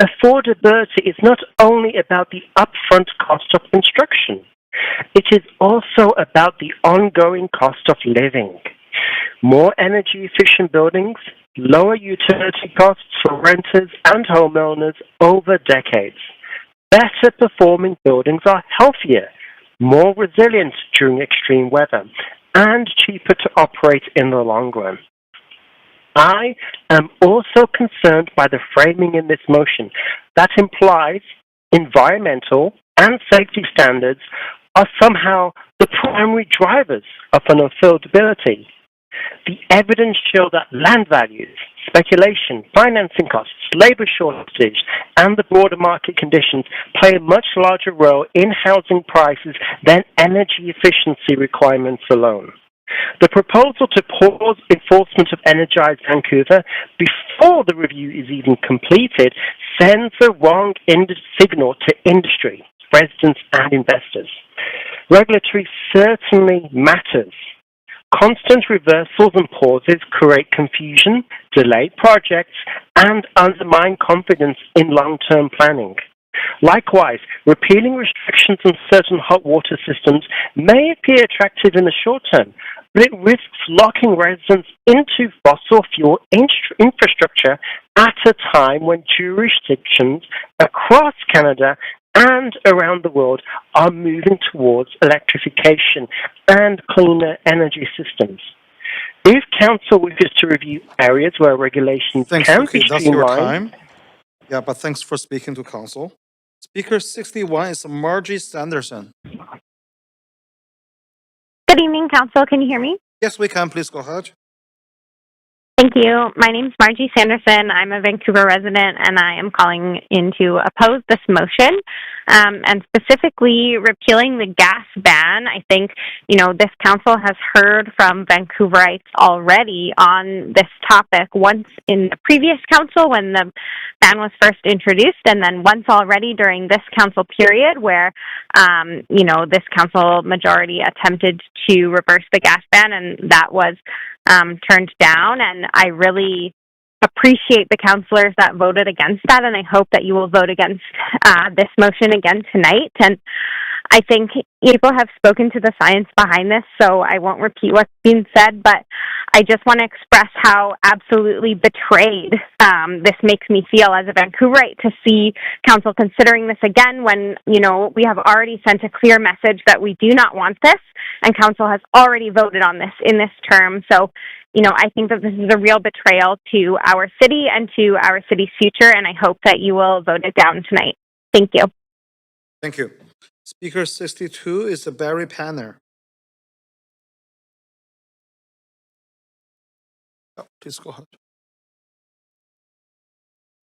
Affordability is not only about the upfront cost of construction, it is also about the ongoing cost of living. More energy-efficient buildings, lower utility costs for renters and homeowners over decades. Better performing buildings are healthier, more resilient during extreme weather, and cheaper to operate in the long run. I am also concerned by the framing in this motion that implies environmental and safety standards are somehow the primary drivers of unaffordability. The evidence shows that land values, speculation, financing costs, labor shortage, and the broader market conditions play a much larger role in housing prices than energy efficiency requirements alone. The proposal to pause enforcement of Energize Vancouver before the review is even completed sends the wrong signal to industry, residents, and investors. Regulatory certainly matters. Constant reversals and pauses create confusion, delay projects, and undermine confidence in long-term planning. Likewise, repealing restrictions on certain hot water systems may appear attractive in the short term, but it risks locking residents into fossil fuel infrastructure at a time when jurisdictions across Canada and around the world are moving towards electrification and cleaner energy systems. If Council wishes to review areas where regulations can be That's your streamlined, time. Yeah, but thanks for speaking to Council. Speaker 61 is Margie Sanderson. Good evening, Council. Can you hear me? Yes, we can. Please go ahead. Thank you. My name is Margie Sanderson. I'm a Vancouver resident, and I am calling in to oppose this motion, and specifically repealing the gas ban. I think, this council has heard from Vancouverites already on this topic once in the previous council when the ban was first introduced, and then once already during this council period where, this council majority attempted to reverse the gas ban, and that was turned down. And I really appreciate the councillors that voted against that, and I hope that you will vote against this motion again tonight. And I think people have spoken to the science behind this, so I won't repeat what's been said, but I just want to express how absolutely betrayed this makes me feel as a Vancouverite to see council considering this again when, we have already sent a clear message that we do not want this, and council has already voted on this in this term. So, I think that this is a real betrayal to our city and to our city's future, and I hope that you will vote it down tonight. Thank you. Thank you. Speaker 62 is Barry Panner. Oh, please go ahead.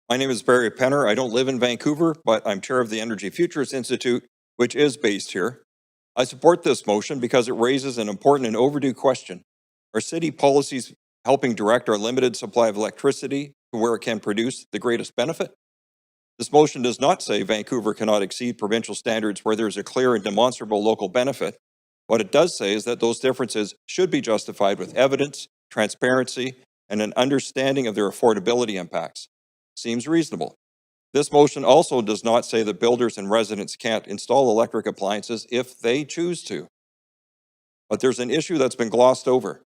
My name is Barry Penner. I don't live in Vancouver, but I'm chair of the Energy Futures Institute, which is based here. I support this motion because it raises an important and overdue question. Are city policies helping direct our limited supply of electricity to where it can produce the greatest benefit? This motion does not say Vancouver cannot exceed provincial standards where there is a clear and demonstrable local benefit. What it does say is that those differences should be justified with evidence, transparency, and an understanding of their affordability impacts. Seems reasonable. This motion also does not say that builders and residents can't install electric appliances if they choose to. But there's an issue that's been glossed over: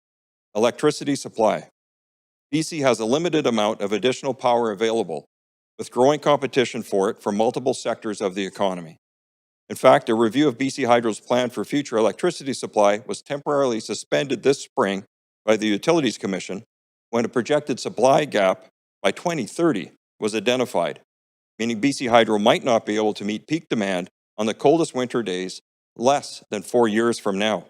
electricity supply. BC has a limited amount of additional power available, with growing competition for it from multiple sectors of the economy. In fact, a review of BC Hydro's plan for future electricity supply was temporarily suspended this spring by the Utilities Commission when a projected supply gap by 2030 was identified, meaning BC Hydro might not be able to meet peak demand on the coldest winter days less than 4 years from now.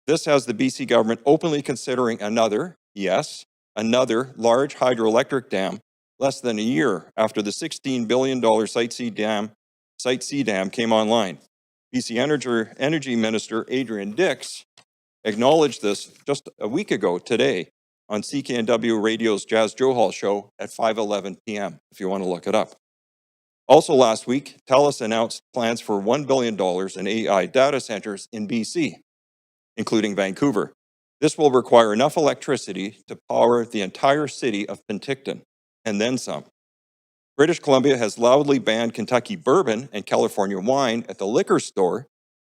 This has the BC government openly considering another large hydroelectric dam less than a year after the $16 billion Site C dam came online. BC Energy Minister Adrian Dix acknowledged this just a week ago today on CKNW Radio's Jazz Johal show at 5:11 p.m., if you want to look it up. Also last week, TELUS announced plans for $1 billion in AI data centers in BC, including Vancouver. This will require enough electricity to power the entire city of Penticton, and then some. British Columbia has loudly banned Kentucky bourbon and California wine at the liquor store,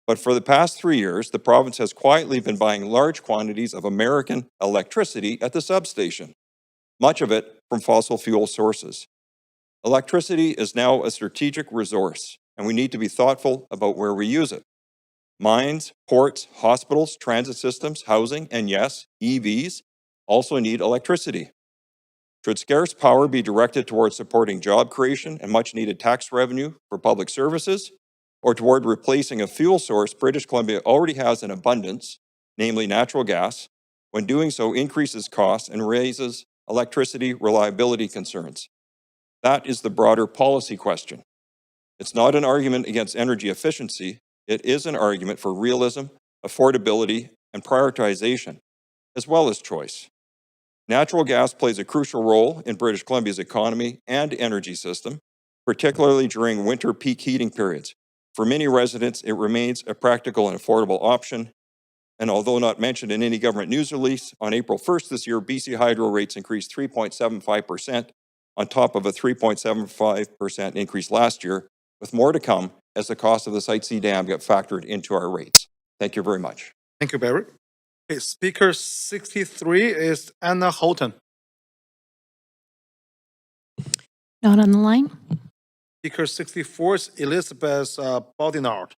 but for the past 3 years, the province has quietly been buying large quantities of American electricity at the substation, much of it from fossil fuel sources. Electricity is now a strategic resource, and we need to be thoughtful about where we use it. Mines, ports, hospitals, transit systems, housing, and yes, EVs also need electricity. Should scarce power be directed towards supporting job creation and much-needed tax revenue for public services, or toward replacing a fuel source British Columbia already has in abundance, namely natural gas, when doing so increases costs and raises electricity reliability concerns. That is the broader policy question. It's not an argument against energy efficiency. It is an argument for realism, affordability, and prioritization, as well as choice. Natural gas plays a crucial role in British Columbia's economy and energy system, particularly during winter peak heating periods. For many residents, it remains a practical and affordable option. And although not mentioned in any government news release, on April 1st this year, BC Hydro rates increased 3.75% on top of a 3.75% increase last year, with more to come as the cost of the Site C dam got factored into our rates. Thank you very much. Thank you, Barry. Okay, speaker 63 is Anna Houghton. Not on the line. Speaker 64 is Elizabeth Bodinard.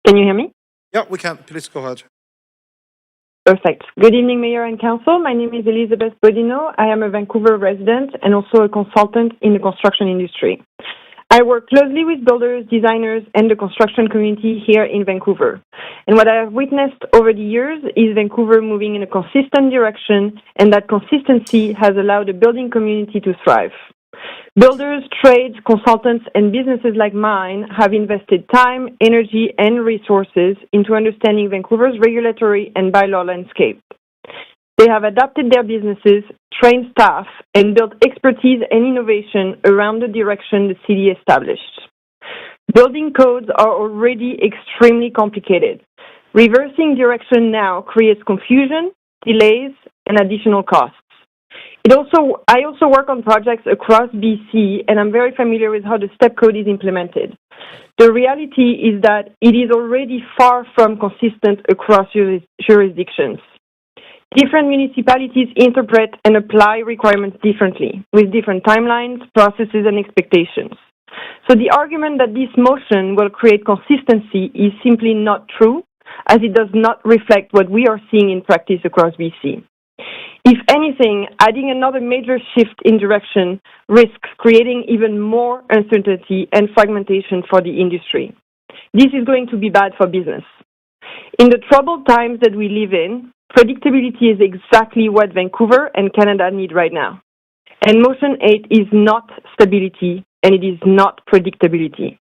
Can you hear me? Yeah, we can. Please go ahead. Perfect. Good evening, Mayor and Council. My name is Elizabeth Bodino. I am a Vancouver resident and also a consultant in the construction industry. I work closely with builders, designers, and the construction community here in Vancouver. And what I have witnessed over the years is Vancouver moving in a consistent direction, and that consistency has allowed the building community to thrive. Builders, trades, consultants, and businesses like mine have invested time, energy, and resources into understanding Vancouver's regulatory and bylaw landscape. They have adapted their businesses, trained staff, and built expertise and innovation around the direction the city established. Building codes are already extremely complicated. Reversing direction now creates confusion, delays, and additional costs. I also work on projects across BC, and I'm very familiar with how the STEP code is implemented. The reality is that it is already far from consistent across jurisdictions. Different municipalities interpret and apply requirements differently, with different timelines, processes, and expectations. So the argument that this motion will create consistency is simply not true, as it does not reflect what we are seeing in practice across BC. If anything, adding another major shift in direction risks creating even more uncertainty and fragmentation for the industry. This is going to be bad for business. In the troubled times that we live in, predictability is exactly what Vancouver and Canada need right now. And Motion 8 is not stability, and it is not predictability.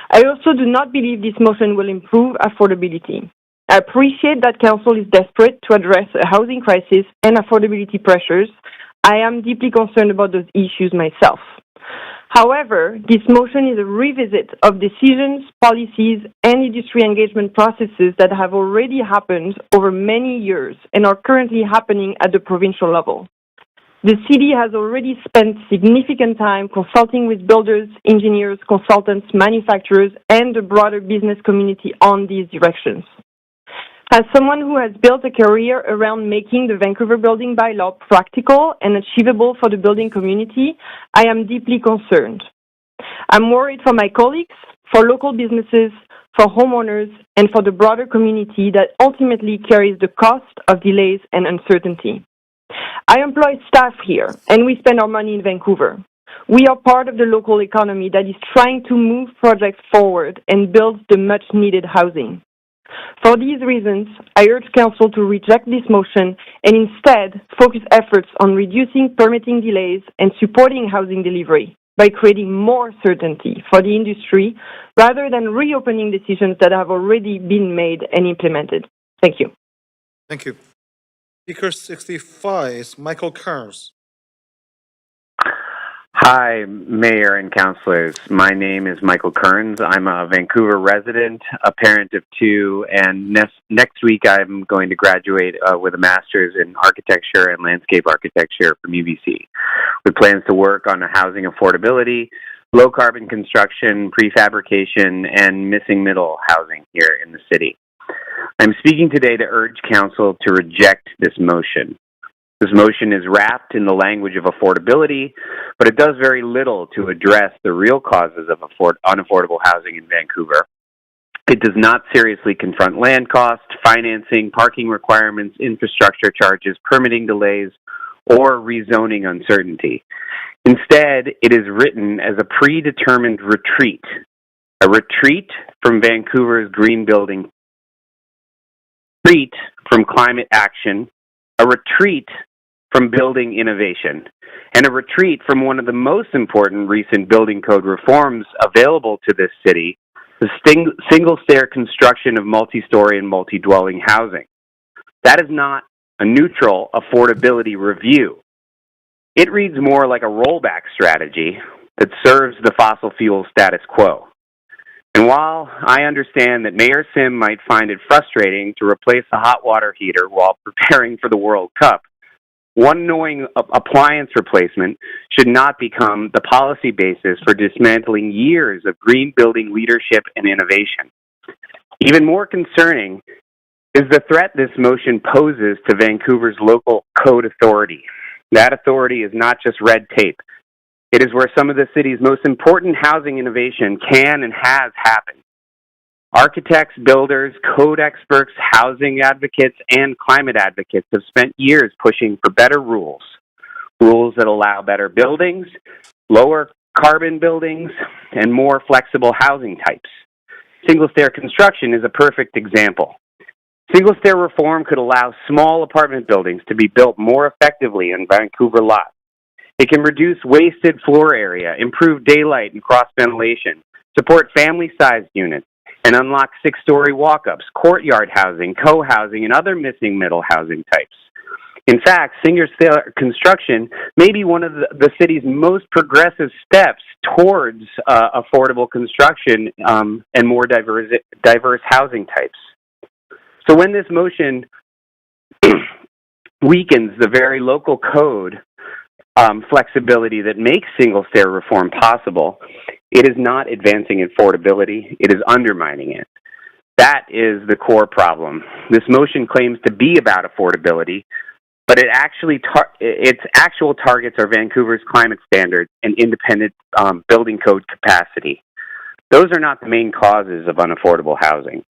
I also do not believe this motion will improve affordability. I appreciate that Council is desperate to address a housing crisis and affordability pressures. I am deeply concerned about those issues myself. However, this motion is a revisit of decisions, policies, and industry engagement processes that have already happened over many years and are currently happening at the provincial level. The city has already spent significant time consulting with builders, engineers, consultants, manufacturers, and the broader business community on these directions. As someone who has built a career around making the Vancouver Building Bylaw practical and achievable for the building community, I am deeply concerned. I'm worried for my colleagues, for local businesses, for homeowners, and for the broader community that ultimately carries the cost of delays and uncertainty. I employ staff here, and we spend our money in Vancouver. We are part of the local economy that is trying to move projects forward and build the much-needed housing. For these reasons, I urge Council to reject this motion and instead focus efforts on reducing permitting delays and supporting housing delivery by creating more certainty for the industry rather than reopening decisions that have already been made and implemented. Thank you. Thank you. Speaker 65 is Michael Kearns. Hi, Mayor and Councilors. My name is Michael Kearns. I'm a Vancouver resident, a parent of two, and next week I'm going to graduate with a master's in architecture and landscape architecture from UBC, with plans to work on housing affordability, low-carbon construction, prefabrication, and missing middle housing here in the city. I'm speaking today to urge Council to reject this motion. This motion is wrapped in the language of affordability, but it does very little to address the real causes of unaffordable housing in Vancouver. It does not seriously confront land costs, financing, parking requirements, infrastructure charges, permitting delays, or rezoning uncertainty. Instead, it is written as a predetermined retreat, a retreat from Vancouver's green building, retreat from climate action, a retreat from building innovation, and a retreat from one of the most important recent building code reforms available to this city, the single-stair construction of multi-story and multi-dwelling housing. That is not a neutral affordability review. It reads more like a rollback strategy that serves the fossil fuel status quo. And while I understand that Mayor Sim might find it frustrating to replace the hot water heater while preparing for the World Cup, one annoying appliance replacement should not become the policy basis for dismantling years of green building leadership and innovation. Even more concerning is the threat this motion poses to Vancouver's local code authority. That authority is not just red tape. It is where some of the city's most important housing innovation can and has happened. Architects, builders, code experts, housing advocates, and climate advocates have spent years pushing for better rules. Rules that allow better buildings, lower carbon buildings, and more flexible housing types. Single-stair construction is a perfect example. Single-stair reform could allow small apartment buildings to be built more effectively in Vancouver lots. It can reduce wasted floor area, improve daylight and cross-ventilation, support family-sized units, and unlock 6-story walk-ups, courtyard housing, co-housing, and other missing middle housing types. In fact, single-stair construction may be one of the city's most progressive steps towards affordable construction and more diverse housing types. So when this motion weakens the very local code flexibility that makes single-stair reform possible, it is not advancing affordability, it is undermining it. That is the core problem. This motion claims to be about affordability, but its actual targets are Vancouver's climate standards and independent building code capacity. Those are not the main causes of unaffordable housing.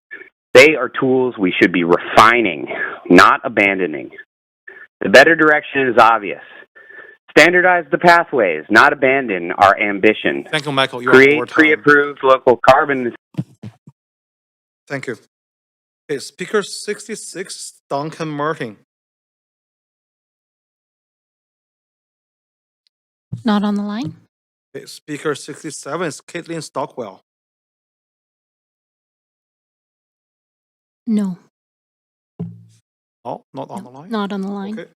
They are tools we should be refining, not abandoning. The better direction is obvious. Standardize the pathways, not abandon our ambition. Thank you, Michael. You Create pre-approved local carbon. Thank you. Okay, Speaker 66, Duncan Martin. Not on the line. Okay, Speaker 67 is Caitlin Stockwell. No. Oh, not on the line? Not on the line. Okay.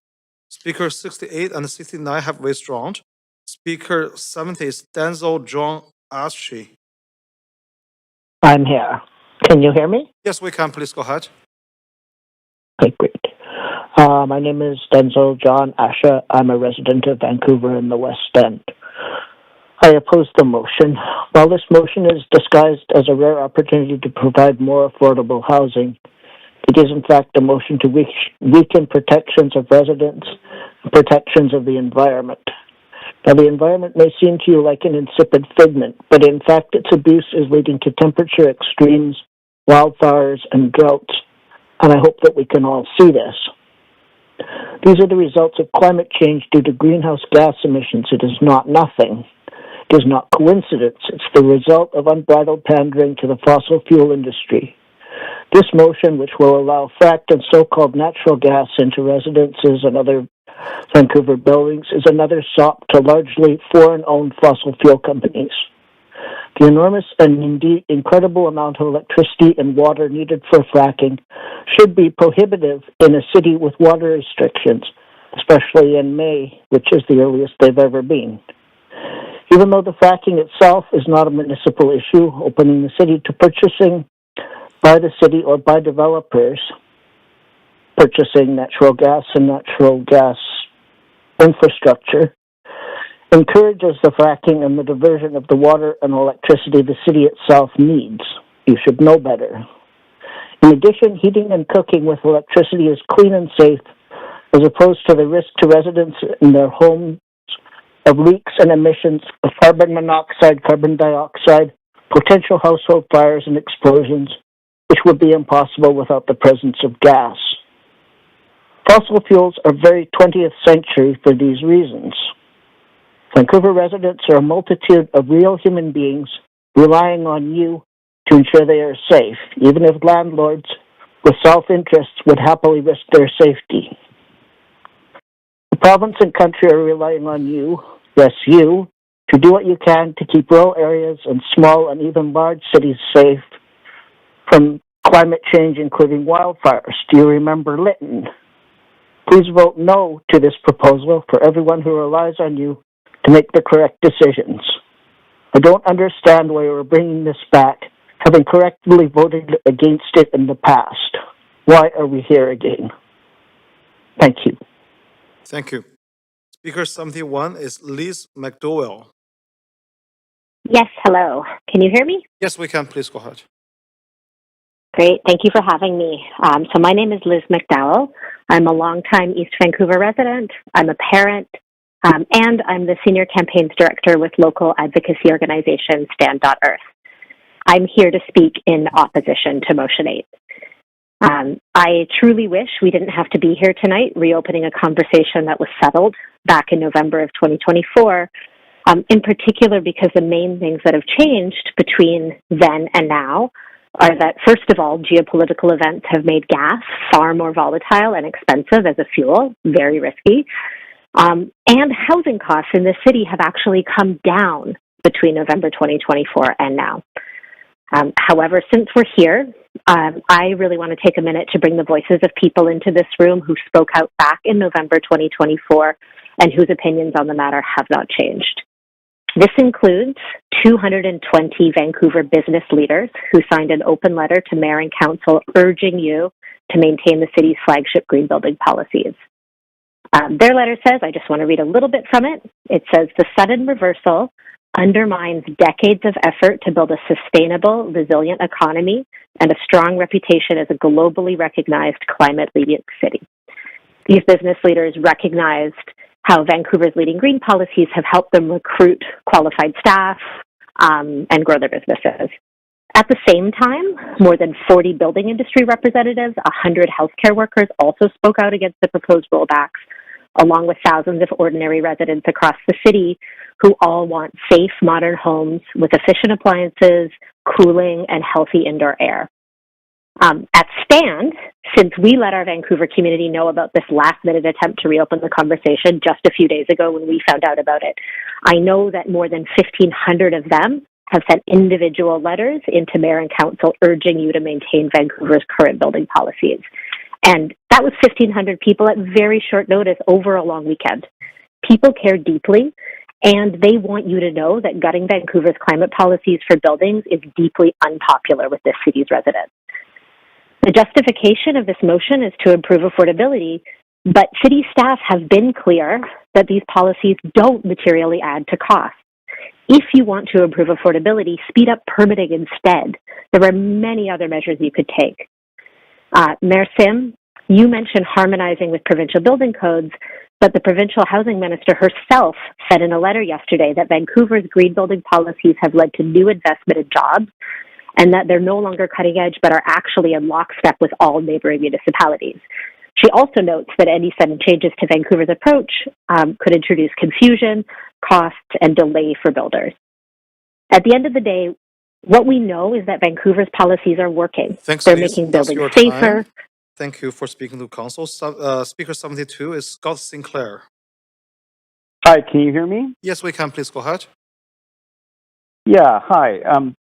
Speaker 68 and 69 have withdrawn. Speaker 70 is Denzel John Ashley. I'm here. Can you hear me? Yes, we can. Please go ahead. Okay, great. My name is Denzel John Asher. I'm a resident of Vancouver in the West End. I oppose the motion. While this motion is disguised as a rare opportunity to provide more affordable housing, it is in fact a motion to weaken protections of residents and protections of the environment. Now, the environment may seem to you like an insipid figment, but in fact its abuse is leading to temperature extremes, wildfires, and droughts, and I hope that we can all see this. These are the results of climate change due to greenhouse gas emissions. It is not nothing. It is not coincidence. It's the result of unbridled pandering to the fossil fuel industry. This motion, which will allow fracked and so-called natural gas into residences and other Vancouver buildings, is another sop to largely foreign-owned fossil fuel companies. The enormous and indeed incredible amount of electricity and water needed for fracking should be prohibitive in a city with water restrictions, especially in May, which is the earliest they've ever been. Even though the fracking itself is not a municipal issue, opening the city to purchasing by the city or by developers purchasing natural gas and natural gas infrastructure encourages the fracking and the diversion of the water and electricity the city itself needs. You should know better. In addition, heating and cooking with electricity is clean and safe, as opposed to the risk to residents in their homes of leaks and emissions of carbon monoxide, carbon dioxide, potential household fires and explosions, which would be impossible without the presence of gas. Fossil fuels are very 20th century for these reasons. Vancouver residents are a multitude of real human beings relying on you to ensure they are safe, even if landlords with self-interest would happily risk their safety. The province and country are relying on you, yes, you, to do what you can to keep rural areas and small and even large cities safe from climate change, including wildfires. Do you remember Lytton? Please vote no to this proposal for everyone who relies on you to make the correct decisions. I don't understand why we're bringing this back, having correctly voted against it in the past. Why are we here again? Thank you. Thank you. Speaker 71 is Liz McDowell. Yes, hello. Can you hear me? Yes, we can. Please go ahead. Great. Thank you for having me. So my name is Liz McDowell. I'm a longtime East Vancouver resident. I'm a parent, and I'm the Senior Campaigns Director with local advocacy organization Stand.Earth. I'm here to speak in opposition to Motion 8. I truly wish we didn't have to be here tonight reopening a conversation that was settled back in November of 2024, in particular because the main things that have changed between then and now are that, first of all, geopolitical events have made gas far more volatile and expensive as a fuel, very risky, and housing costs in the city have actually come down between November 2024 and now. However, since we're here, I really want to take a minute to bring the voices of people into this room who spoke out back in November 2024 and whose opinions on the matter have not changed. This includes 220 Vancouver business leaders who signed an open letter to Mayor and Council urging you to maintain the city's flagship green building policies. Their letter says, I just want to read a little bit from it. It says, the sudden reversal undermines decades of effort to build a sustainable, resilient economy and a strong reputation as a globally recognized climate-leading city. These business leaders recognized how Vancouver's leading green policies have helped them recruit qualified staff and grow their businesses. At the same time, more than 40 building industry representatives, 100 healthcare workers also spoke out against the proposed rollbacks, along with thousands of ordinary residents across the city who all want safe, modern homes with efficient appliances, cooling, and healthy indoor air. At Stand, since we let our Vancouver community know about this last-minute attempt to reopen the conversation just a few days ago when we found out about it, I know that more than 1,500 of them have sent individual letters into Mayor and Council urging you to maintain Vancouver's current building policies. And that was 1,500 people at very short notice over a long weekend. People care deeply, and they want you to know that gutting Vancouver's climate policies for buildings is deeply unpopular with this city's residents. The justification of this motion is to improve affordability, but city staff have been clear that these policies don't materially add to costs. If you want to improve affordability, speed up permitting instead. There are many other measures you could take. Mayor Sim, you mentioned harmonizing with provincial building codes, but the provincial housing minister herself said in a letter yesterday that Vancouver's green building policies have led to new investment in jobs and that they're no longer cutting edge but are actually in lockstep with all neighboring municipalities. She also notes that any sudden changes to Vancouver's approach could introduce confusion, costs, and delay for builders. At the end of the day, what we know is that Vancouver's policies are working. Thanks, They're Liz. making That's buildings your safer. time. Thank you for speaking to Council. Speaker 72 is Scott Sinclair. Hi, can you hear me? Yes, we can. Please go ahead. Yeah, hi.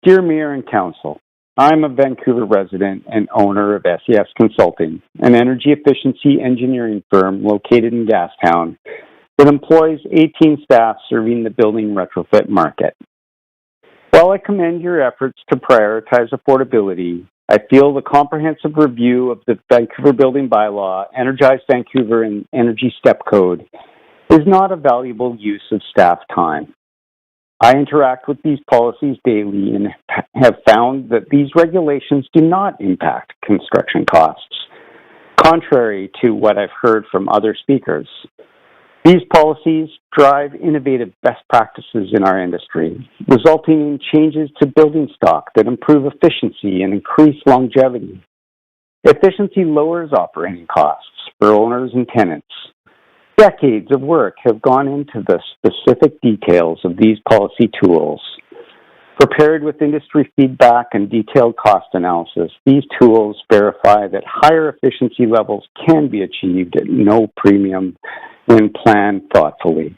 Dear Mayor and Council, I'm a Vancouver resident and owner of SES Consulting, an energy efficiency engineering firm located in Gastown that employs 18 staff serving the building retrofit market. While I commend your efforts to prioritize affordability, I feel the comprehensive review of the Vancouver Building Bylaw, Energize Vancouver, and Energy Step Code is not a valuable use of staff time. I interact with these policies daily and have found that these regulations do not impact construction costs, contrary to what I've heard from other speakers. These policies drive innovative best practices in our industry, resulting in changes to building stock that improve efficiency and increase longevity. Efficiency lowers operating costs for owners and tenants. Decades of work have gone into the specific details of these policy tools. Prepared with industry feedback and detailed cost analysis, these tools verify that higher efficiency levels can be achieved at no premium when planned thoughtfully.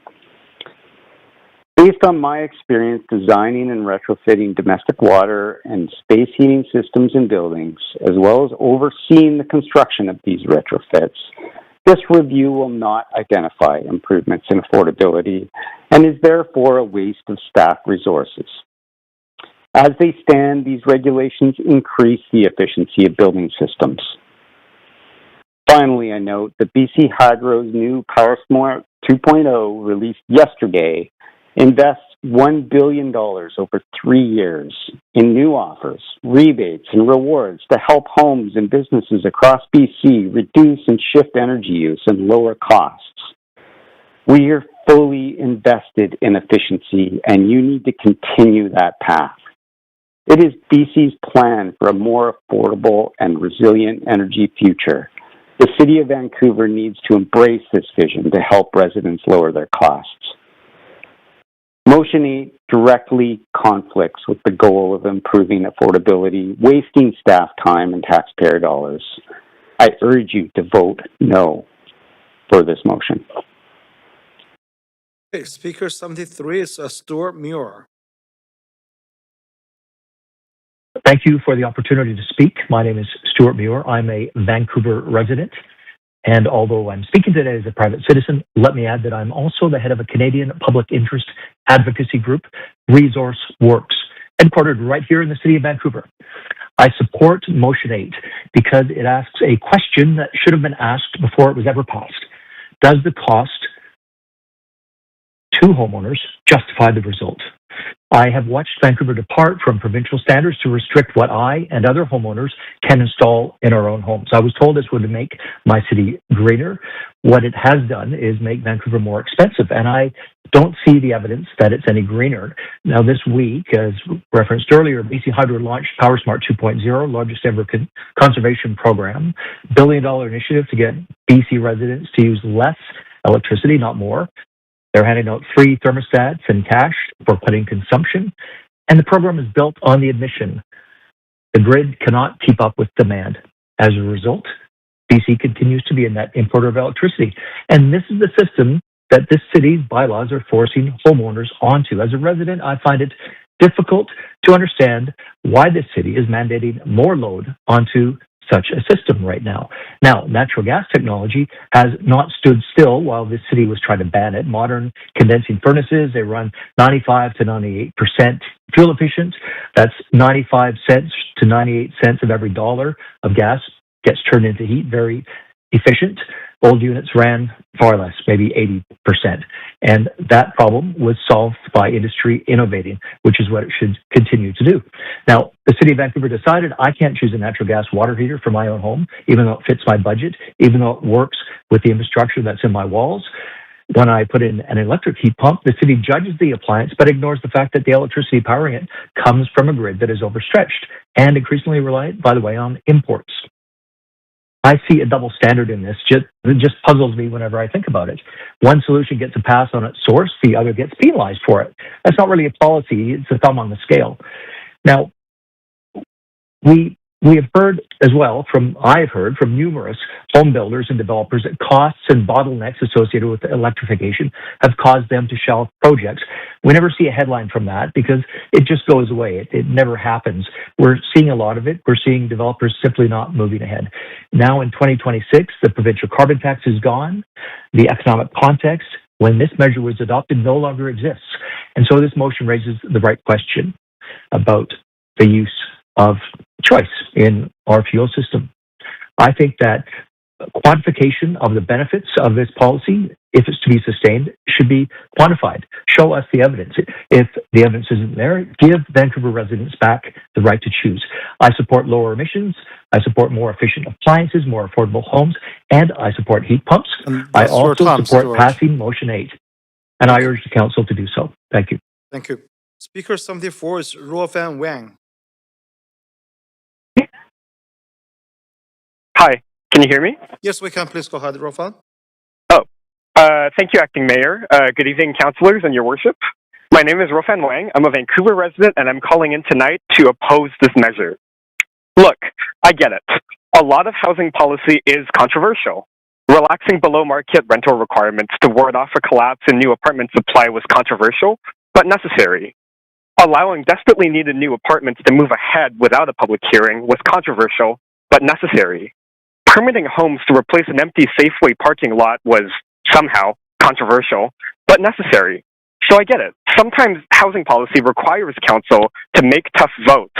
Based on my experience designing and retrofitting domestic water and space heating systems in buildings, as well as overseeing the construction of these retrofits, this review will not identify improvements in affordability and is therefore a waste of staff resources. As they stand, these regulations increase the efficiency of building systems. Finally, I note that BC Hydro's new PowerSmart 2.0, released yesterday, invests $1 billion over 3 years in new offers, rebates, and rewards to help homes and businesses across BC reduce and shift energy use and lower costs. We are fully invested in efficiency, and you need to continue that path. It is BC's plan for a more affordable and resilient energy future. The City of Vancouver needs to embrace this vision to help residents lower their costs. Motion 8 directly conflicts with the goal of improving affordability, wasting staff time and taxpayer dollars. I urge you to vote no for this motion. Okay, Speaker 73 is Stuart Muir. Thank you for the opportunity to speak. My name is Stuart Muir. I'm a Vancouver resident. And although I'm speaking today as a private citizen, let me add that I'm also the head of a Canadian public interest advocacy group, Resource Works, headquartered right here in the city of Vancouver. I support Motion 8 because it asks a question that should have been asked before it was ever passed. Does the cost to homeowners justify the result? I have watched Vancouver depart from provincial standards to restrict what I and other homeowners can install in our own homes. I was told this would make my city greener. What it has done is make Vancouver more expensive, and I don't see the evidence that it's any greener. Now, this week, as referenced earlier, BC Hydro launched PowerSmart 2.0, largest ever conservation program, $1 billion initiative to get BC residents to use less electricity, not more. They're handing out free thermostats and cash for cutting consumption. And the program is built on the admission the grid cannot keep up with demand. As a result, BC continues to be a net importer of electricity. And this is the system that this city's bylaws are forcing homeowners onto. As a resident, I find it difficult to understand why this city is mandating more load onto such a system right now. Now, natural gas technology has not stood still while this city was trying to ban it. Modern condensing furnaces, they run 95 to 98% fuel efficient. That's 95 cents to 98 cents of every dollar of gas gets turned into heat, very efficient. Old units ran far less, maybe 80%. And that problem was solved by industry innovating, which is what it should continue to do. Now, the City of Vancouver decided I can't choose a natural gas water heater for my own home, even though it fits my budget, even though it works with the infrastructure that's in my walls. When I put in an electric heat pump, the city judges the appliance, but ignores the fact that the electricity powering it comes from a grid that is overstretched and increasingly reliant, by the way, on imports. I see a double standard in this. It just puzzles me whenever I think about it. One solution gets a pass on its source, the other gets penalized for it. That's not really a policy, it's a thumb on the scale. Now, we have heard as well I've heard from numerous home builders and developers that costs and bottlenecks associated with electrification have caused them to shelve projects. We never see a headline from that because it just goes away. It never happens. We're seeing a lot of it. We're seeing developers simply not moving ahead. Now in 2026, the provincial carbon tax is gone. The economic context when this measure was adopted no longer exists. And so this motion raises the right question about the use of choice in our fuel system. I think that quantification of the benefits of this policy, if it's to be sustained, should be quantified. Show us the evidence. If the evidence isn't there, give Vancouver residents back the right to choose. I support lower emissions. I support more efficient appliances, more affordable homes, and I support heat pumps. I also support passing Motion 8, and I urge the Council to do so. Thank you. Thank you. Speaker 74 is Ruofan Wang. Hi, can you hear me? Yes, we can. Please go ahead, Rofan. Thank you, Acting Mayor. Good evening, councilors and your worship. My name is Rofan Wang. I'm a Vancouver resident, and I'm calling in tonight to oppose this measure. Look, I get it. A lot of housing policy is controversial. Relaxing below-market rental requirements to ward off a collapse in new apartment supply was controversial, but necessary. Allowing desperately needed new apartments to move ahead without a public hearing was controversial, but necessary. Permitting homes to replace an empty Safeway parking lot was somehow controversial, but necessary. So I get it. Sometimes housing policy requires council to make tough votes.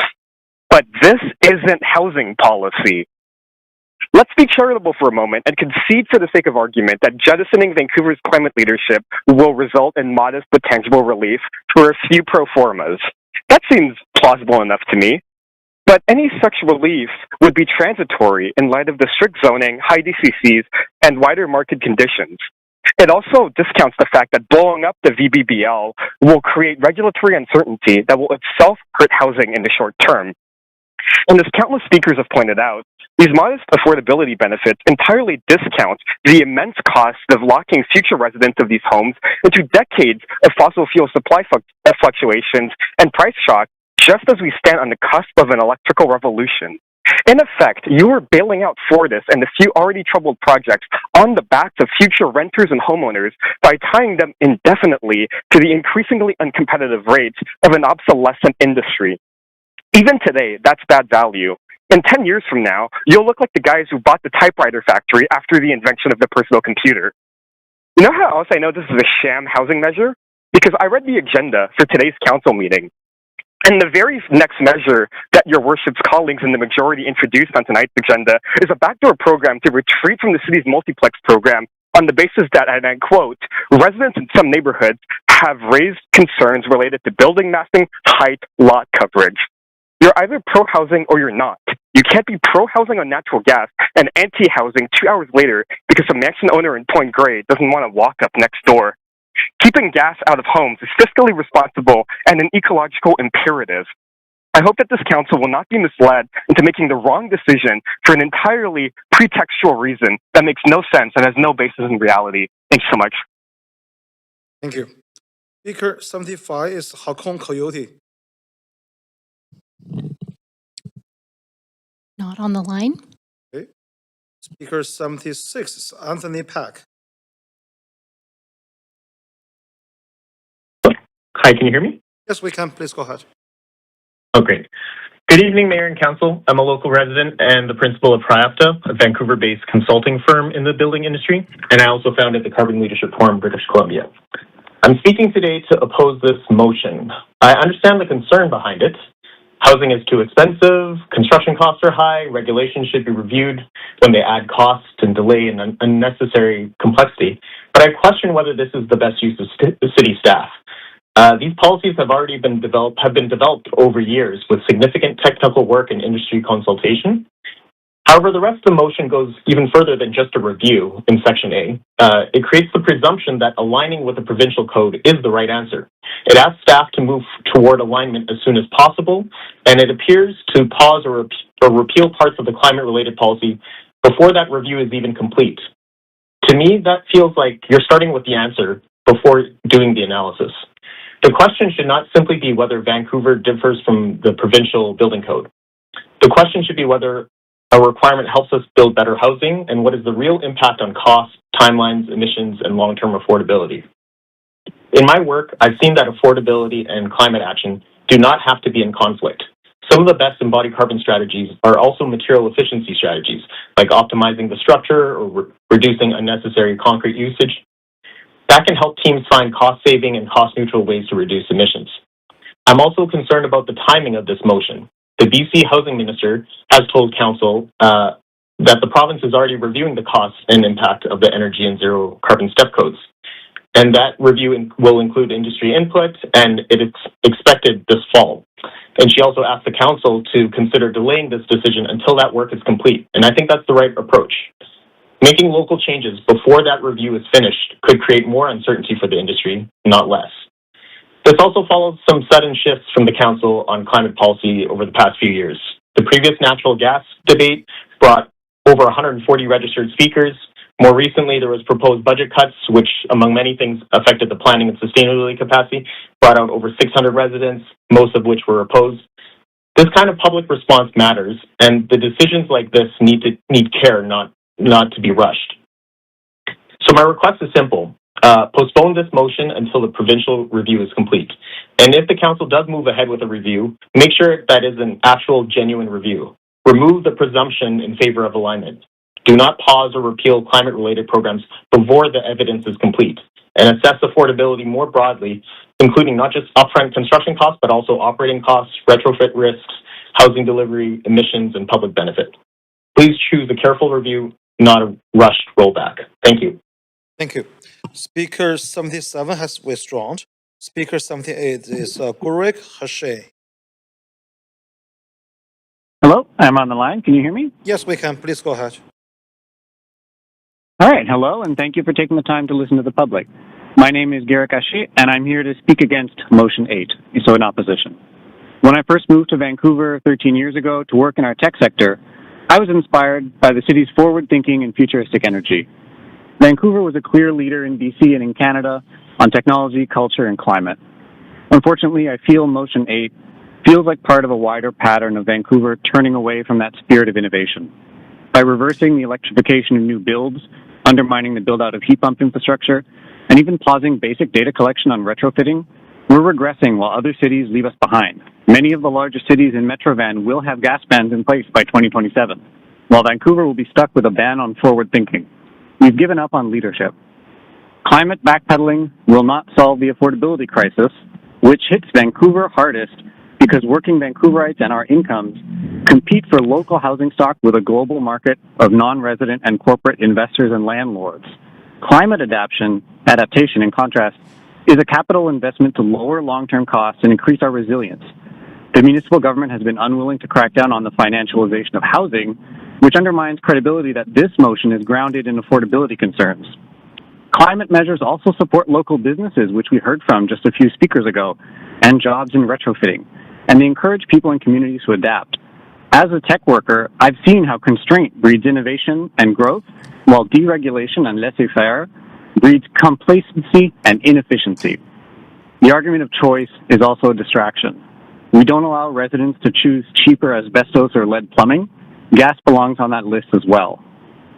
But this isn't housing policy. Let's be charitable for a moment and concede for the sake of argument that jettisoning Vancouver's climate leadership will result in modest but tangible relief for a few pro formas. That seems plausible enough to me. But any such relief would be transitory in light of the strict zoning, high DCCs, and wider market conditions. It also discounts the fact that blowing up the VBBL will create regulatory uncertainty that will itself hurt housing in the short term. And as countless speakers have pointed out, these modest affordability benefits entirely discount the immense cost of locking future residents of these homes into decades of fossil fuel supply fluctuations and price shock, just as we stand on the cusp of an electrical revolution. In effect, you are bailing out Fortis and the few already troubled projects on the backs of future renters and homeowners by tying them indefinitely to the increasingly uncompetitive rates of an obsolescent industry. Even today, that's bad value. In 10 years from now, you'll look like the guys who bought the typewriter factory after the invention of the personal computer. You know how else I know this is a sham housing measure? Because I read the agenda for today's council meeting. And the very next measure that your worship's colleagues in the majority introduced on tonight's agenda is a backdoor program to retreat from the city's multiplex program on the basis that, and I quote, residents in some neighborhoods have raised concerns related to building massing, height, lot coverage. You're either pro-housing or you're not. You can't be pro-housing on natural gas and anti-housing 2 hours later because a mansion owner in Point Grey doesn't want to walk up next door. Keeping gas out of homes is fiscally responsible and an ecological imperative. I hope that this council will not be misled into making the wrong decision for an entirely pretextual reason that makes no sense and has no basis in reality. Thanks so much. Thank you. Speaker 75 is Hakon Coyote. Not on the line. Okay. Speaker 76 is Anthony Pack. Hi, can you hear me? Yes, we can. Please go ahead. Oh, great. Good evening, Mayor and Council. I'm a local resident and the principal of Priapta, a Vancouver-based consulting firm in the building industry, and I also founded the Carbon Leadership Forum, British Columbia. I'm speaking today to oppose this motion. I understand the concern behind it. Housing is too expensive, construction costs are high, regulations should be reviewed when they add cost and delay and unnecessary complexity, but I question whether this is the best use of city staff. These policies have been developed over years with significant technical work and industry consultation. However, the rest of the motion goes even further than just a review in Section A. It creates the presumption that aligning with the provincial code is the right answer. It asks staff to move toward alignment as soon as possible, and it appears to pause or repeal parts of the climate-related policy before that review is even complete. To me, that feels like you're starting with the answer before doing the analysis. The question should not simply be whether Vancouver differs from the provincial building code. The question should be whether a requirement helps us build better housing and what is the real impact on costs, timelines, emissions, and long-term affordability. In my work, I've seen that affordability and climate action do not have to be in conflict. Some of the best embodied carbon strategies are also material efficiency strategies, like optimizing the structure or reducing unnecessary concrete usage. That can help teams find cost-saving and cost-neutral ways to reduce emissions. I'm also concerned about the timing of this motion. The BC Housing Minister has told Council that the province is already reviewing the costs and impact of the energy and zero carbon step codes. And that review will include industry input, and it is expected this fall. And she also asked the Council to consider delaying this decision until that work is complete. And I think that's the right approach. Making local changes before that review is finished could create more uncertainty for the industry, not less. This also follows some sudden shifts from the Council on climate policy over the past few years. The previous natural gas debate brought over 140 registered speakers. More recently, there was proposed budget cuts, which, among many things, affected the planning and sustainability capacity, brought out over 600 residents, most of which were opposed. This kind of public response matters, and the decisions like this need care, not to be rushed. So my request is simple. Postpone this motion until the provincial review is complete. And if the council does move ahead with a review, make sure that is an actual, genuine review. Remove the presumption in favor of alignment. Do not pause or repeal climate-related programs before the evidence is complete, and assess affordability more broadly, including not just upfront construction costs, but also operating costs, retrofit risks, housing delivery, emissions, and public benefit. Please choose a careful review, not a rushed rollback. Thank you. Thank you. Speaker 77 has withdrawn. Speaker 78 is Gurek Hashay. Hello, I'm on the line. Can you hear me? Yes, we can. Please go ahead. All right, hello, and thank you for taking the time to listen to the public. My name is Garrick Ashi, and I'm here to speak against Motion 8, so in opposition. When I first moved to Vancouver 13 years ago to work in our tech sector, I was inspired by the city's forward-thinking and futuristic energy. Vancouver was a clear leader in BC and in Canada on technology, culture, and climate. Unfortunately, I feel Motion 8 feels like part of a wider pattern of Vancouver turning away from that spirit of innovation. By reversing the electrification of new builds, undermining the build-out of heat pump infrastructure, and even pausing basic data collection on retrofitting, we're regressing while other cities leave us behind. Many of the largest cities in Metrovan will have gas bans in place by 2027, while Vancouver will be stuck with a ban on forward thinking. We've given up on leadership. Climate backpedaling will not solve the affordability crisis, which hits Vancouver hardest because working Vancouverites and our incomes compete for local housing stock with a global market of non-resident and corporate investors and landlords. Climate adaptation, in contrast, is a capital investment to lower long-term costs and increase our resilience. The municipal government has been unwilling to crack down on the financialization of housing, which undermines credibility that this motion is grounded in affordability concerns. Climate measures also support local businesses, which we heard from just a few speakers ago, and jobs in retrofitting, and they encourage people and communities to adapt. As a tech worker, I've seen how constraint breeds innovation and growth, while deregulation and laissez-faire breeds complacency and inefficiency. The argument of choice is also a distraction. We don't allow residents to choose cheaper asbestos or lead plumbing. Gas belongs on that list as well.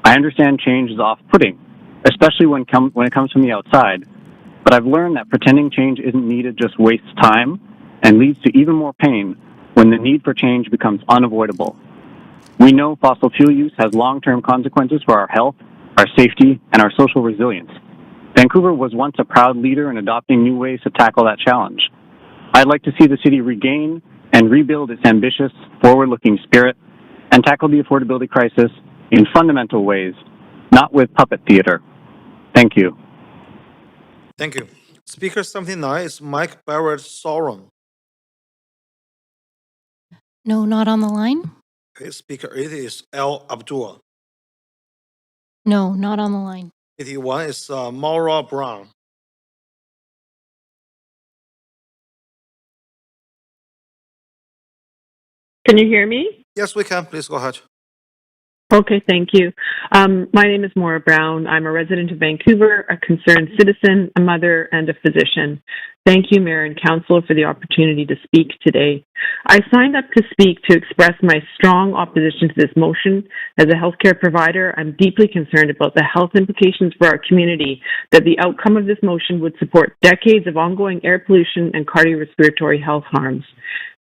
I understand change is off-putting, especially when it comes from the outside, but I've learned that pretending change isn't needed just wastes time and leads to even more pain when the need for change becomes unavoidable. We know fossil fuel use has long-term consequences for our health, our safety, and our social resilience. Vancouver was once a proud leader in adopting new ways to tackle that challenge. I'd like to see the city regain and rebuild its ambitious, forward-looking spirit and tackle the affordability crisis in fundamental ways, not with puppet theater. Thank you. Thank you. Speaker 79 is Mike Barrett Sauron. No, not on the line. Okay, Speaker 80 is al-Abdul. No, not on the line. 81 is Maura Brown. Can you hear me? Yes, we can. Please go ahead. Okay, thank you. My name is Maura Brown. I'm a resident of Vancouver, a concerned citizen, a mother, and a physician. Thank you, Mayor and Council, for the opportunity to speak today. I signed up to speak to express my strong opposition to this motion. As a healthcare provider, I'm deeply concerned about the health implications for our community, that the outcome of this motion would support decades of ongoing air pollution and cardiorespiratory health harms.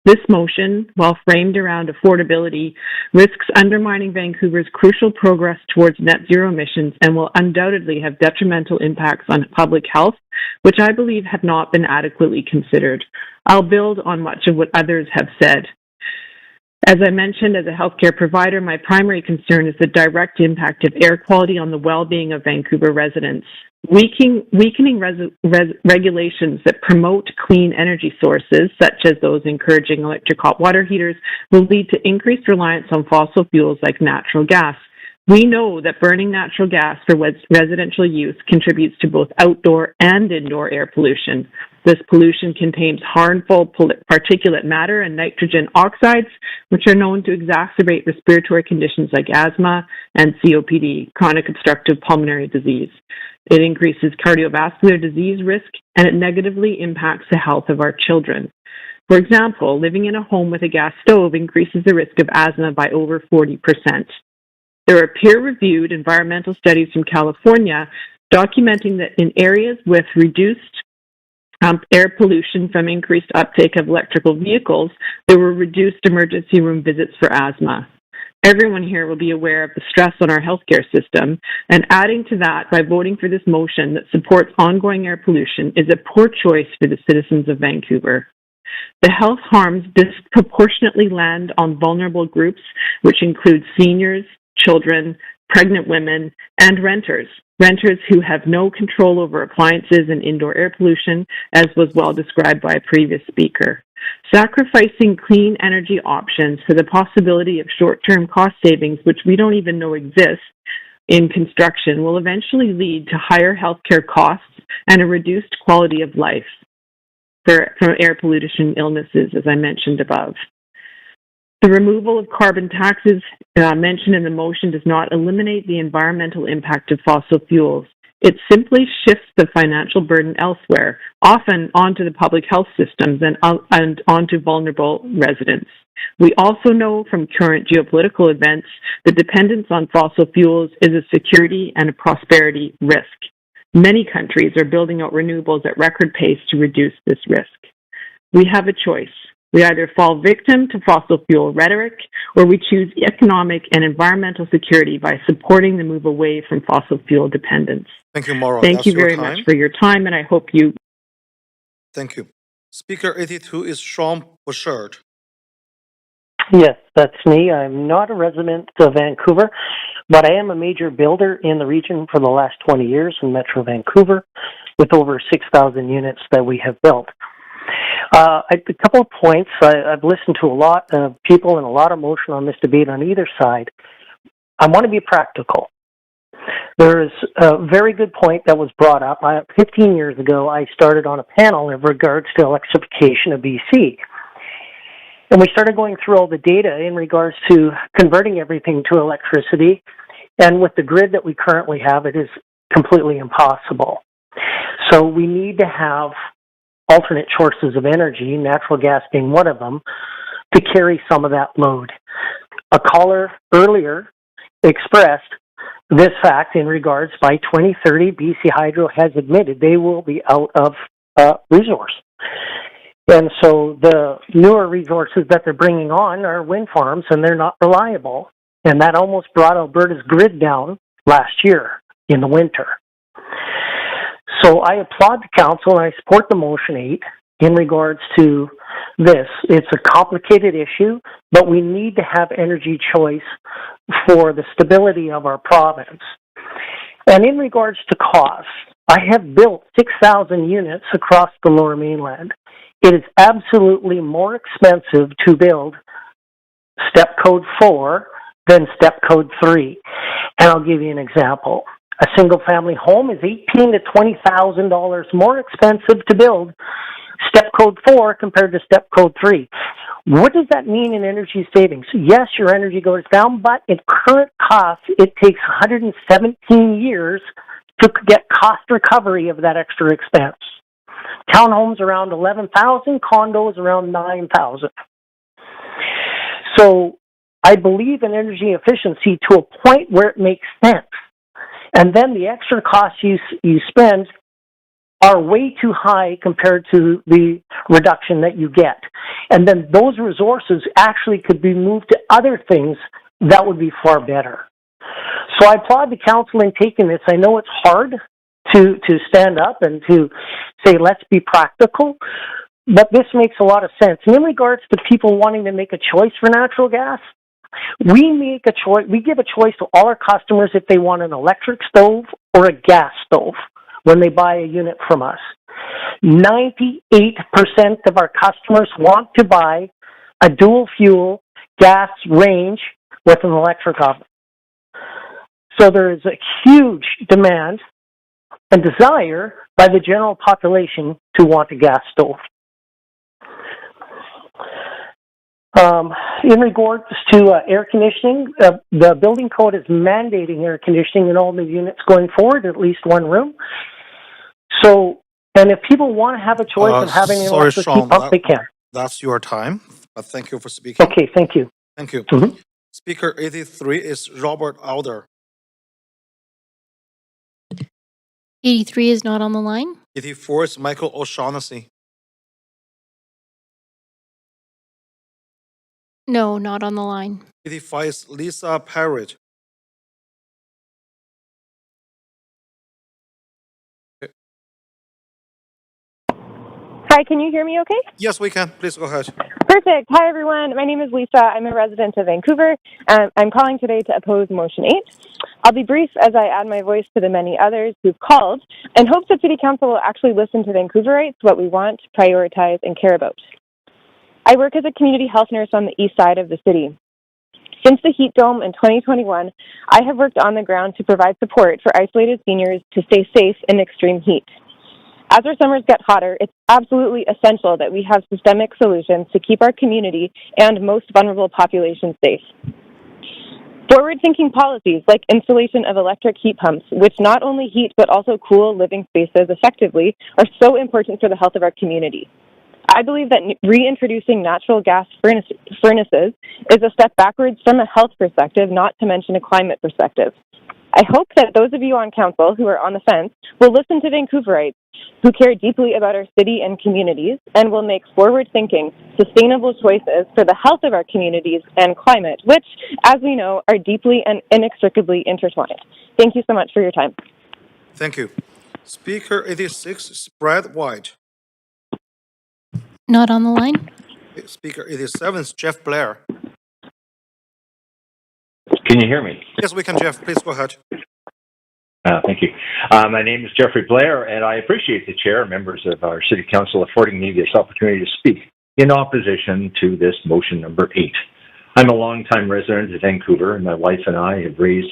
This motion, while framed around affordability, risks undermining Vancouver's crucial progress towards net zero emissions and will undoubtedly have detrimental impacts on public health, which I believe have not been adequately considered. I'll build on much of what others have said. As I mentioned, as a healthcare provider, my primary concern is the direct impact of air quality on the well-being of Vancouver residents. Weakening regulations that promote clean energy sources, such as those encouraging electric hot water heaters, will lead to increased reliance on fossil fuels like natural gas. We know that burning natural gas for residential use contributes to both outdoor and indoor air pollution. This pollution contains harmful particulate matter and nitrogen oxides, which are known to exacerbate respiratory conditions like asthma and COPD, chronic obstructive pulmonary disease. It increases cardiovascular disease risk, and it negatively impacts the health of our children. For example, living in a home with a gas stove increases the risk of asthma by over 40%. There are peer-reviewed environmental studies from California documenting that in areas with reduced air pollution from increased uptake of electrical vehicles, there were reduced emergency room visits for asthma. Everyone here will be aware of the stress on our healthcare system, and adding to that by voting for this motion that supports ongoing air pollution is a poor choice for the citizens of Vancouver. The health harms disproportionately land on vulnerable groups, which include seniors, children, pregnant women, and renters who have no control over appliances and indoor air pollution, as was well described by a previous speaker. Sacrificing clean energy options for the possibility of short-term cost savings, which we don't even know exist in construction, will eventually lead to higher healthcare costs and a reduced quality of life from air pollution illnesses, as I mentioned above. The removal of carbon taxes mentioned in the motion does not eliminate the environmental impact of fossil fuels. It simply shifts the financial burden elsewhere, often onto the public health systems and onto vulnerable residents. We also know from current geopolitical events that dependence on fossil fuels is a security and a prosperity risk. Many countries are building out renewables at record pace to reduce this risk. We have a choice. We either fall victim to fossil fuel rhetoric, or we choose economic and environmental security by supporting the move away from fossil fuel dependence. Thank you, Maura. Thank you very much for your time, and I hope you... Thank you. Speaker 82 is Sean Bouchard. Yes, that's me. I'm not a resident of Vancouver, but I am a major builder in the region for the last 20 years in Metro Vancouver, with over 6,000 units that we have built. A couple of points. I've listened to a lot of people and a lot of motion on this debate on either side. I want to be practical. There is a very good point that was brought up. 15 years ago, I started on a panel in regards to electrification of BC. And we started going through all the data in regards to converting everything to electricity. And with the grid that we currently have, it is completely impossible. So we need to have alternate sources of energy, natural gas being one of them, to carry some of that load. A caller earlier expressed this fact in regards by 2030, BC Hydro has admitted they will be out of resource. And so the newer resources that they're bringing on are wind farms, and they're not reliable. And that almost brought Alberta's grid down last year in the winter. So I applaud the council, and I support the motion 8 in regards to this. It's a complicated issue, but we need to have energy choice for the stability of our province. And in regards to costs, I have built 6,000 units across the Lower Mainland. It is absolutely more expensive to build Step Code 4 than Step Code 3. And I'll give you an example. A single-family home is $18,000 to $20,000 more expensive to build Step Code 4 compared to Step Code 3. What does that mean in energy savings? Yes, your energy goes down, but at current costs, it takes 117 years to get cost recovery of that extra expense. Townhomes around 11,000, condos around 9,000. So I believe in energy efficiency to a point where it makes sense. And then the extra costs you spend are way too high compared to the reduction that you get. And then those resources actually could be moved to other things that would be far better. So I applaud the council in taking this. I know it's hard to stand up and to say, let's be practical, but this makes a lot of sense. And in regards to people wanting to make a choice for natural gas, we make a choice. We give a choice to all our customers if they want an electric stove or a gas stove when they buy a unit from us. 98% of our customers want to buy a dual fuel gas range with an electric oven. So there is a huge demand and desire by the general population to want a gas stove. In regards to air conditioning, the building code is mandating air conditioning in all the units going forward, at least one room. So, and if people want to have a choice of having an Sorry, electric heat Sean, pump, they can. that's your time, but thank you for speaking. Okay, thank you. Thank you. Mhm. Speaker 83 is Robert Alder. 83 is not on the line. 84 is Michael O'Shaughnessy. No, not on the line. 85 is Lisa Parrott. Hi, can you hear me okay? Yes, we can. Please go ahead. Perfect. Hi, everyone. My name is Lisa. I'm a resident of Vancouver. I'm calling today to oppose Motion 8. I'll be brief as I add my voice to the many others who've called and hope that City Council will actually listen to Vancouverites, what we want, prioritize, and care about. I work as a community health nurse on the east side of the city. Since the heat dome in 2021, I have worked on the ground to provide support for isolated seniors to stay safe in extreme heat. As our summers get hotter, it's absolutely essential that we have systemic solutions to keep our community and most vulnerable populations safe. Forward-thinking policies like installation of electric heat pumps, which not only heat but also cool living spaces effectively, are so important for the health of our community. I believe that reintroducing natural gas furnaces is a step backwards from a health perspective, not to mention a climate perspective. I hope that those of you on council who are on the fence will listen to Vancouverites who care deeply about our city and communities and will make forward-thinking, sustainable choices for the health of our communities and climate, which, as we know, are deeply and inextricably intertwined. Thank you so much for your time. Thank you. Speaker 86 is Brad White. Not on the line. Speaker 87 is Jeff Blair. Can you hear me? Yes, we can, Jeff. Please go ahead. Thank you. My name is Jeffrey Blair, and I appreciate the chair and members of our city council affording me this opportunity to speak in opposition to this motion number 8. I'm a longtime resident of Vancouver, and my wife and I have raised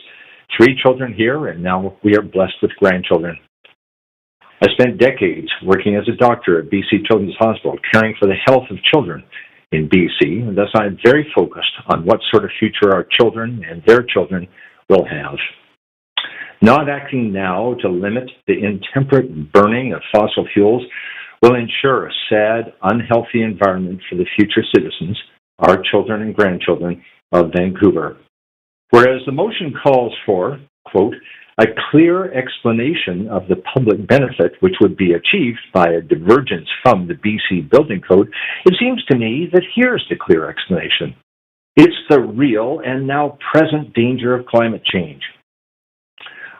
3 children here, and now we are blessed with grandchildren. I spent decades working as a doctor at BC Children's Hospital, caring for the health of children in BC, and thus I'm very focused on what sort of future our children and their children will have. Not acting now to limit the intemperate burning of fossil fuels will ensure a sad, unhealthy environment for the future citizens, our children and grandchildren of Vancouver. Whereas the motion calls for, quote, a clear explanation of the public benefit which would be achieved by a divergence from the BC Building Code, it seems to me that here's the clear explanation. It's the real and now present danger of climate change.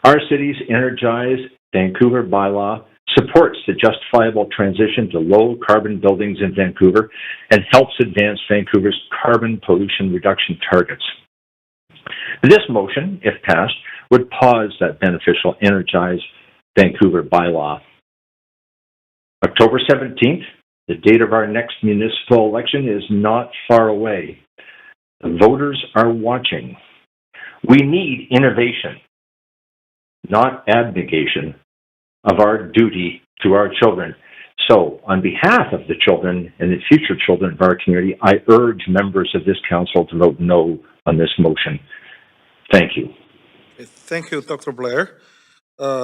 Our city's energized Vancouver bylaw supports the justifiable transition to low-carbon buildings in Vancouver and helps advance Vancouver's carbon pollution reduction targets. This motion, if passed, would pause that beneficial energized Vancouver bylaw. October 17th, the date of our next municipal election, is not far away. The voters are watching. We need innovation, not abnegation of our duty to our children. So, on behalf of the children and the future children of our community, I urge members of this council to vote no on this motion. Thank you. Thank you, Dr. Blair.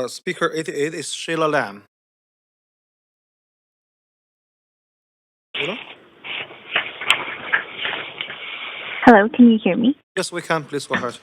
Speaker 88 is Sheila Lam. Sheila? Hello, can you hear me? Yes, we can. Please go ahead.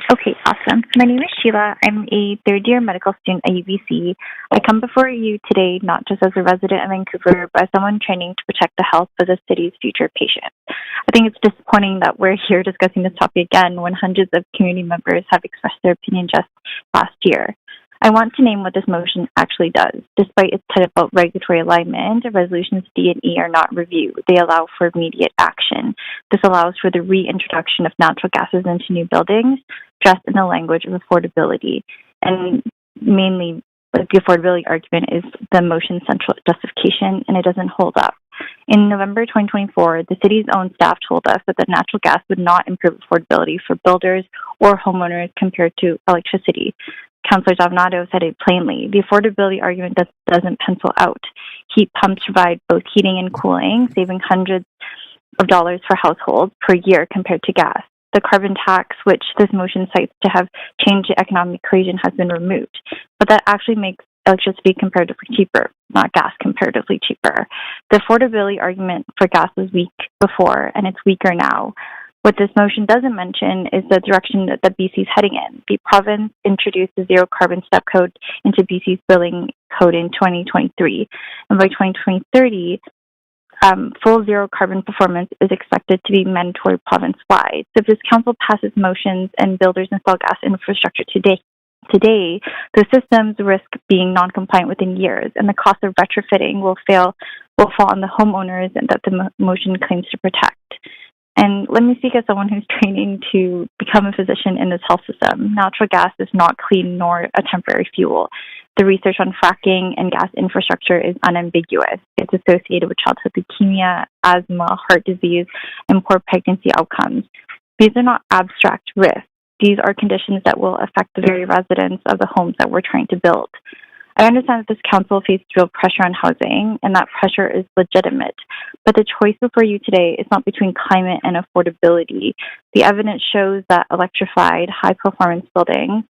Okay, awesome. My name is Sheila. I'm a third-year medical student at UBC. I come before you today not just as a resident of Vancouver, but as someone training to protect the health of the city's future patients. I think it's disappointing that we're here discussing this topic again when hundreds of community members have expressed their opinion just last year. I want to name what this motion actually does. Despite its title about regulatory alignment, resolutions D and E are not reviewed. They allow for immediate action. This allows for the reintroduction of natural gases into new buildings, dressed in the language of affordability. And mainly, the affordability argument is the motion's central justification, and it doesn't hold up. In November 2024, the city's own staff told us that the natural gas would not improve affordability for builders or homeowners compared to electricity. Councillor Davnato said it plainly. The affordability argument doesn't pencil out. Heat pumps provide both heating and cooling, saving hundreds of dollars for households per year compared to gas. The carbon tax, which this motion cites to have changed the economic equation, has been removed. But that actually makes electricity comparatively cheaper, not gas comparatively cheaper. The affordability argument for gas was weak before, and it's weaker now. What this motion doesn't mention is the direction that the BC is heading in. The province introduced the zero carbon step code into BC's billing code in 2023. And by 2030, full zero carbon performance is expected to be mandatory province-wide. So if this council passes motions and builders install gas infrastructure today, the systems risk being non-compliant within years, and the cost of retrofitting will fall on the homeowners and that the motion claims to protect. And let me speak as someone who's training to become a physician in this health system. Natural gas is not clean nor a temporary fuel. The research on fracking and gas infrastructure is unambiguous. It's associated with childhood leukemia, asthma, heart disease, and poor pregnancy outcomes. These are not abstract risks. These are conditions that will affect the very residents of the homes that we're trying to build. I understand that this council faces real pressure on housing, and that pressure is legitimate. But the choice before you today is not between climate and affordability. The evidence shows that electrified, high-performance buildings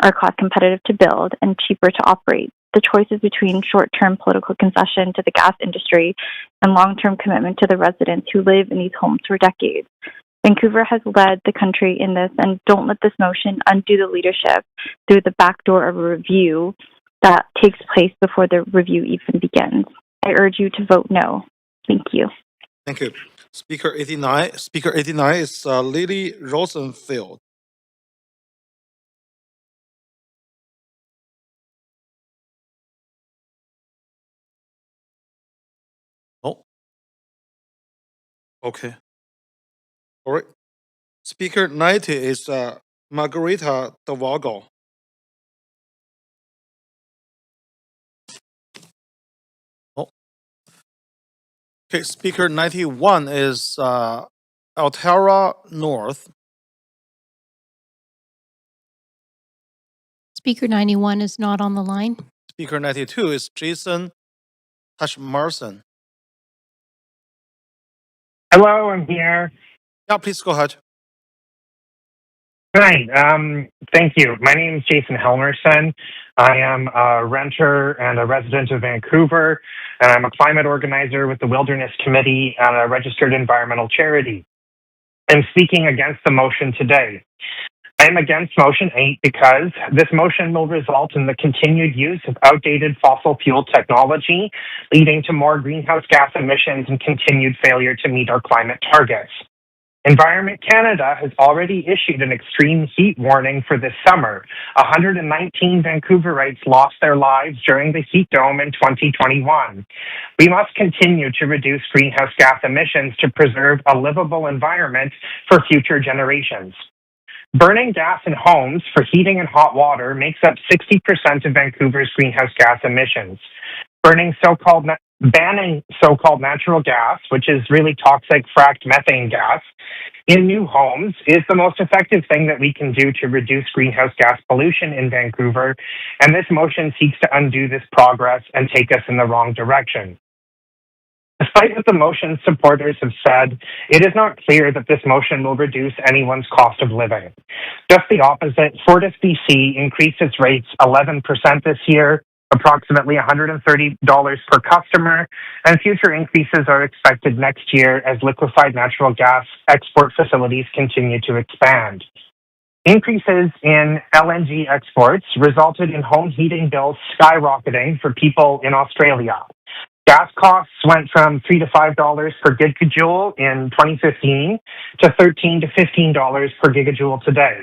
are cost competitive to build and cheaper to operate. The choice is between short-term political concession to the gas industry and long-term commitment to the residents who live in these homes for decades. Vancouver has led the country in this, and don't let this motion undo the leadership through the back door of a review that takes place before the review even begins. I urge you to vote no. Thank you. Thank you. Speaker 89 is Lily Rosenfield. Oh. Okay. All right. Speaker 90 is Margarita Davago. Oh. Okay, Speaker 91 is Altera North. Speaker 91 is not on the line. Speaker 92 is Jason Hashmarson. Hello, I'm here. Yeah, please go ahead. Hi, thank you. My name is Jason Helmerson. I am a renter and a resident of Vancouver, and I'm a climate organizer with the Wilderness Committee and a registered environmental charity. I'm speaking against the motion today. I am against motion 8 because this motion will result in the continued use of outdated fossil fuel technology, leading to more greenhouse gas emissions and continued failure to meet our climate targets. Environment Canada has already issued an extreme heat warning for this summer. 119 Vancouverites lost their lives during the heat dome in 2021. We must continue to reduce greenhouse gas emissions to preserve a livable environment for future generations. Burning gas in homes for heating and hot water makes up 60% of Vancouver's greenhouse gas emissions. Banning so-called natural gas, which is really toxic fracked methane gas, in new homes is the most effective thing that we can do to reduce greenhouse gas pollution in Vancouver, and this motion seeks to undo this progress and take us in the wrong direction. Despite what the motion's supporters have said, it is not clear that this motion will reduce anyone's cost of living. Just the opposite, FortisBC increased its rates 11% this year, approximately $130 per customer, and future increases are expected next year as liquefied natural gas export facilities continue to expand. Increases in LNG exports resulted in home heating bills skyrocketing for people in Australia. Gas costs went from $3 to $5 per gigajoule in 2015 to $13 to $15 per gigajoule today.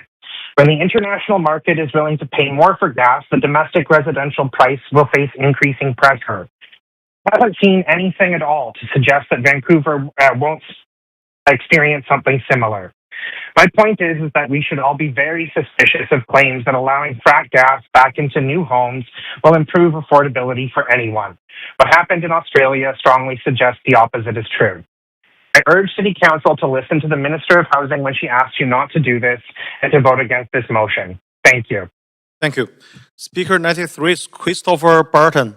When the international market is willing to pay more for gas, the domestic residential price will face increasing pressure. I haven't seen anything at all to suggest that Vancouver won't experience something similar. My point is that we should all be very suspicious of claims that allowing frack gas back into new homes will improve affordability for anyone. What happened in Australia strongly suggests the opposite is true. I urge City Council to listen to the Minister of Housing when she asks you not to do this and to vote against this motion. Thank you. Thank you. Speaker 93 is Christopher Barton.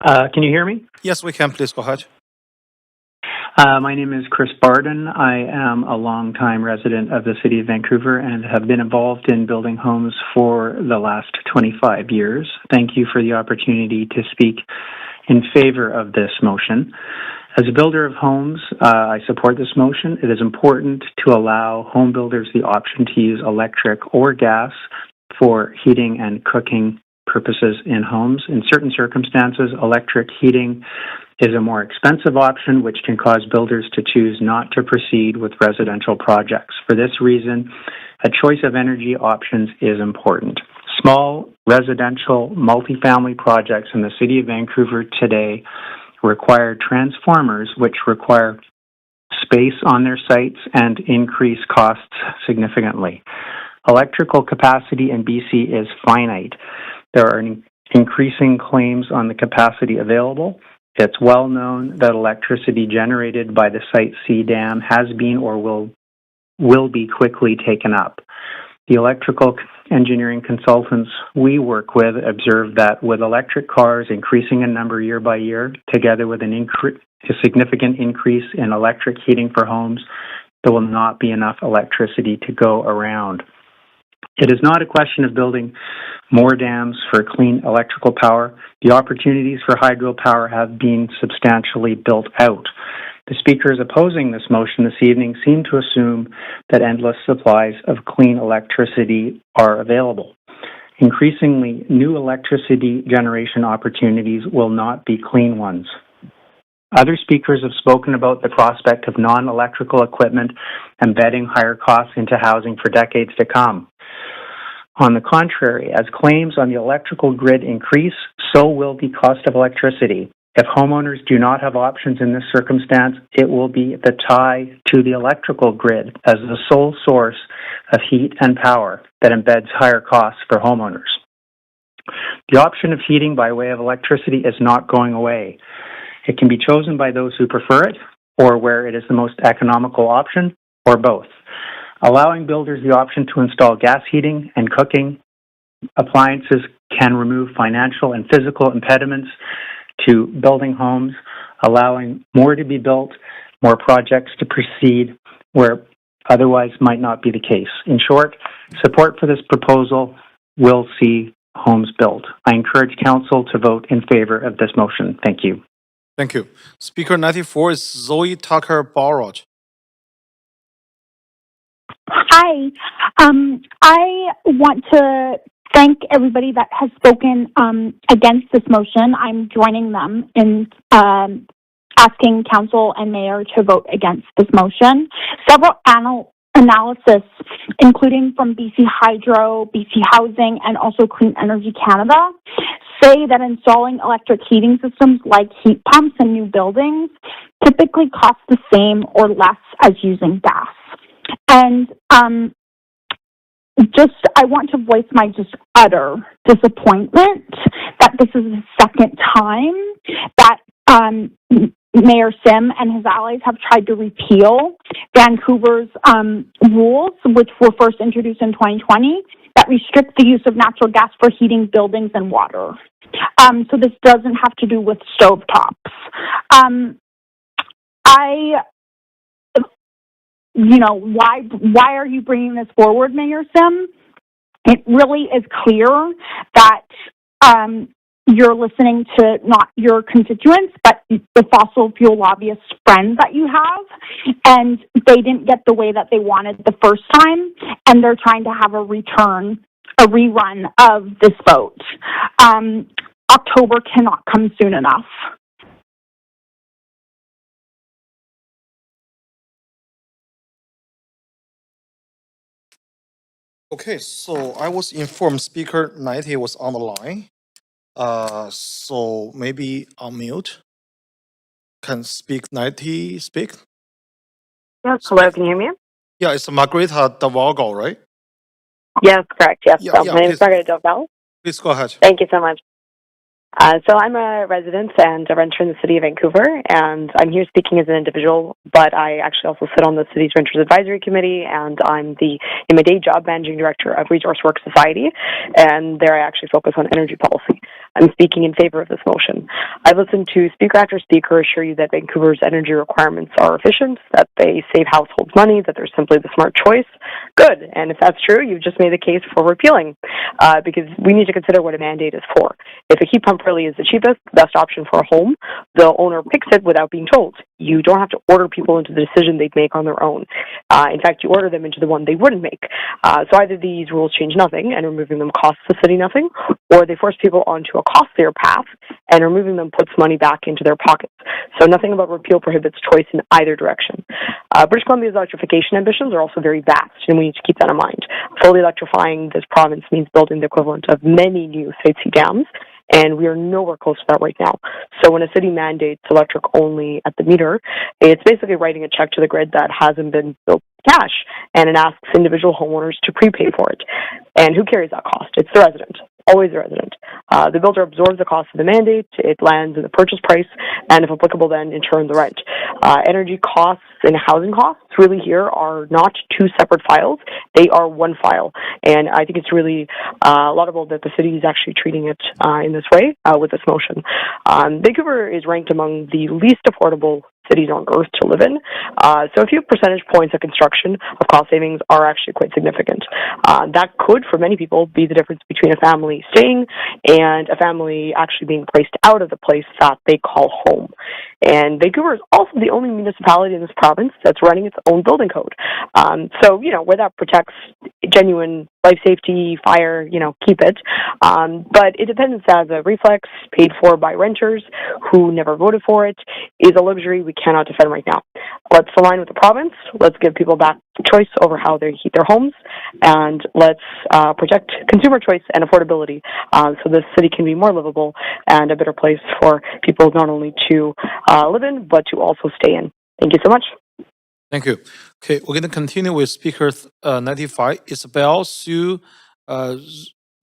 Can you hear me? Yes, we can. Please go ahead. My name is Chris Barden. I am a longtime resident of the City of Vancouver and have been involved in building homes for the last 25 years. Thank you for the opportunity to speak in favor of this motion. As a builder of homes, I support this motion. It is important to allow home builders the option to use electric or gas for heating and cooking purposes in homes. In certain circumstances, electric heating is a more expensive option, which can cause builders to choose not to proceed with residential projects. For this reason, a choice of energy options is important. Small residential multifamily projects in the City of Vancouver today require transformers, which require space on their sites and increase costs significantly. Electrical capacity in BC is finite. There are increasing claims on the capacity available. It's well known that electricity generated by the Site C dam has been or will be quickly taken up. The electrical engineering consultants we work with observe that with electric cars increasing in number year by year, together with a significant increase in electric heating for homes, there will not be enough electricity to go around. It is not a question of building more dams for clean electrical power. The opportunities for hydropower have been substantially built out. The speakers opposing this motion this evening seem to assume that endless supplies of clean electricity are available. Increasingly, new electricity generation opportunities will not be clean ones. Other speakers have spoken about the prospect of non-electrical equipment embedding higher costs into housing for decades to come. On the contrary, as claims on the electrical grid increase, so will the cost of electricity. If homeowners do not have options in this circumstance, it will be the tie to the electrical grid as the sole source of heat and power that embeds higher costs for homeowners. The option of heating by way of electricity is not going away. It can be chosen by those who prefer it, or where it is the most economical option, or both. Allowing builders the option to install gas heating and cooking appliances can remove financial and physical impediments to building homes, allowing more to be built, more projects to proceed where otherwise might not be the case. In short, support for this proposal will see homes built. I encourage Council to vote in favor of this motion. Thank you. Thank you. Speaker 94 is Zoe Tucker-Balrog. Hi. I want to thank everybody that has spoken against this motion. I'm joining them in asking Council and Mayor to vote against this motion. Several analysis, including from BC Hydro, BC Housing, and also Clean Energy Canada, say that installing electric heating systems like heat pumps in new buildings typically cost the same or less as using gas. And I want to voice my just utter disappointment that this is the second time that Mayor Sim and his allies have tried to repeal Vancouver's rules, which were first introduced in 2020, that restrict the use of natural gas for heating buildings and water. So this doesn't have to do with stovetops. Why are you bringing this forward, Mayor Sim? It really is clear that you're listening to not your constituents, but the fossil fuel lobbyist friends that you have, and they didn't get the way that they wanted the first time, and they're trying to have a rerun of this vote. October cannot come soon enough. Okay, so I was informed Speaker 90 was on the line. So maybe unmute. Can Speak 90 speak? Yes, hello, can you hear me? Yeah, it's Margarita Davalgo, right? Yes, correct. Yes. Yeah, So yeah, my name is please, Margarita Del. please go ahead. Thank you so much. So I'm a resident and a renter in the city of Vancouver, and I'm here speaking as an individual, but I actually also sit on the city's Renters Advisory Committee, and I'm in my day job, managing director of Resource Works Society, and there I actually focus on energy policy. I'm speaking in favor of this motion. I've listened to speaker after speaker assure you that Vancouver's energy requirements are efficient, that they save households money, that they're simply the smart choice. Good, and if that's true, you've just made the case for repealing, because we need to consider what a mandate is for. If a heat pump really is the cheapest, best option for a home, the owner picks it without being told. You don't have to order people into the decision they'd make on their own. In fact, you order them into the one they wouldn't make. So either these rules change nothing, and removing them costs the city nothing, or they force people onto a costlier path, and removing them puts money back into their pockets. So nothing about repeal prohibits choice in either direction. British Columbia's electrification ambitions are also very vast, and we need to keep that in mind. Fully electrifying this province means building the equivalent of many new Site C dams, and we are nowhere close to that right now. So when a city mandates electric only at the meter, it's basically writing a check to the grid that hasn't been built cash, and it asks individual homeowners to prepay for it. And who carries that cost? It's the resident. Always the resident. The builder absorbs the cost of the mandate, it lands in the purchase price, and if applicable then, in turn, the rent. Energy costs and housing costs really here are not two separate files, they are one file. And I think it's really laudable that the city is actually treating it in this way with this motion. Vancouver is ranked among the least affordable cities on earth to live in. So a few percentage points of construction of cost savings are actually quite significant. That could, for many people, be the difference between a family staying and a family actually being placed out of the place that they call home. And Vancouver is also the only municipality in this province that's running its own building code. So, where that protects genuine life safety, fire, keep it. But independence as a reflex paid for by renters who never voted for it is a luxury we cannot defend right now. Let's align with the province. Let's give people back choice over how they heat their homes, and let's protect consumer choice and affordability so this city can be more livable and a better place for people not only to live in, but to also stay in. Thank you so much. Thank you. Okay, we're going to continue with speaker 95, Isabel Sue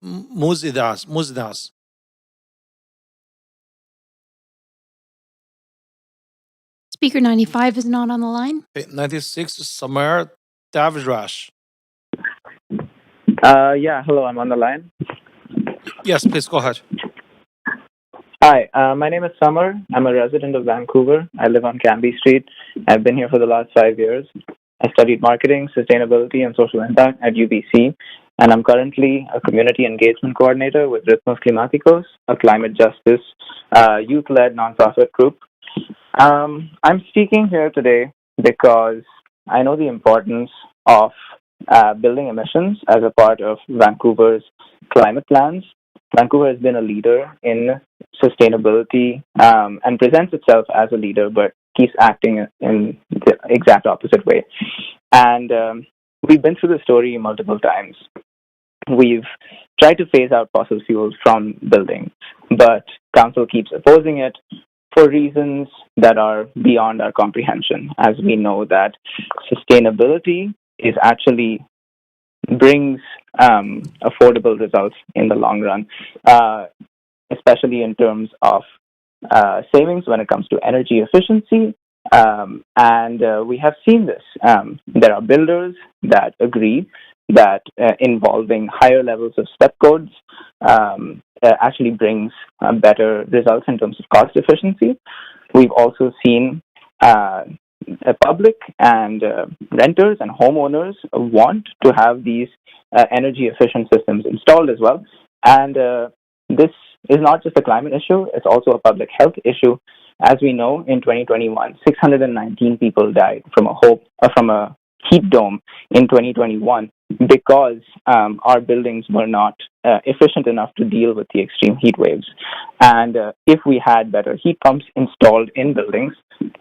Muzidas. Speaker 95 is not on the line. Okay, 96, Samar Davrash. Hello, I'm on the line. Yes, please go ahead. Hi, my name is Samar. I'm a resident of Vancouver. I live on Cambie Street. I've been here for the last 5 years. I studied marketing, sustainability, and social impact at UBC, and I'm currently a community engagement coordinator with Ritmos Climaticos, a climate justice youth-led nonprofit group. I'm speaking here today because I know the importance of building emissions as a part of Vancouver's climate plans. Vancouver has been a leader in sustainability and presents itself as a leader, but keeps acting in the exact opposite way. And we've been through the story multiple times. We've tried to phase out fossil fuels from buildings, but council keeps opposing it for reasons that are beyond our comprehension, as we know that sustainability is actually brings affordable results in the long run, especially in terms of savings when it comes to energy efficiency. And we have seen this. There are builders that agree that involving higher levels of step codes actually brings better results in terms of cost efficiency. We've also seen public and renters and homeowners want to have these energy efficient systems installed as well. And this is not just a climate issue, it's also a public health issue. As we know, in 2021, 619 people died from a heat dome in 2021 because our buildings were not efficient enough to deal with the extreme heat waves. And if we had better heat pumps installed in buildings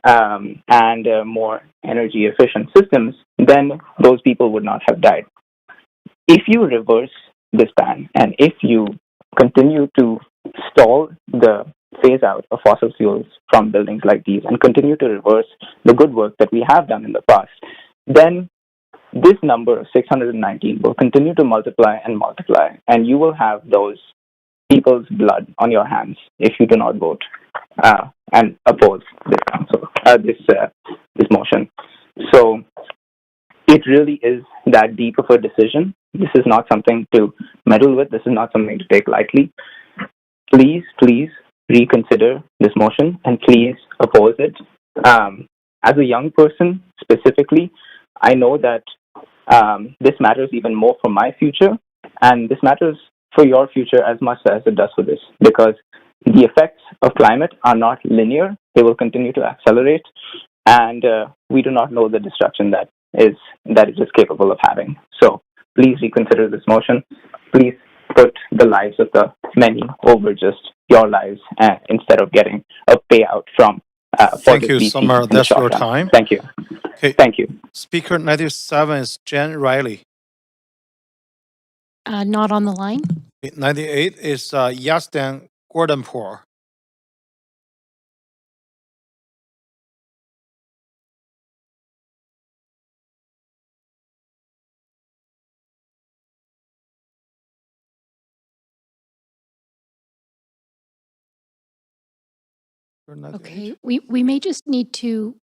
and more energy efficient systems, then those people would not have died. If you reverse this ban and if you continue to stall the phase out of fossil fuels from buildings like these and continue to reverse the good work that we have done in the past, then this number of 619 will continue to multiply and multiply, and you will have those people's blood on your hands if you do not vote and oppose this motion. So it really is that deep of a decision. This is not something to meddle with. This is not something to take lightly. Please reconsider this motion and please oppose it. As a young person specifically, I know that this matters even more for my future, and this matters for your future as much as it does for this, because the effects of climate are not linear. They will continue to accelerate, and we do not know the destruction that it is capable of having. So please reconsider this motion. Please put the lives of the many over just your lives instead of getting a payout from Thank you, Summer. That's your time. Thank you. Okay. Thank you. Speaker 97 is Jen Riley. Not on the line. 98 is Yasdan Gordonpour. Okay, we may just need to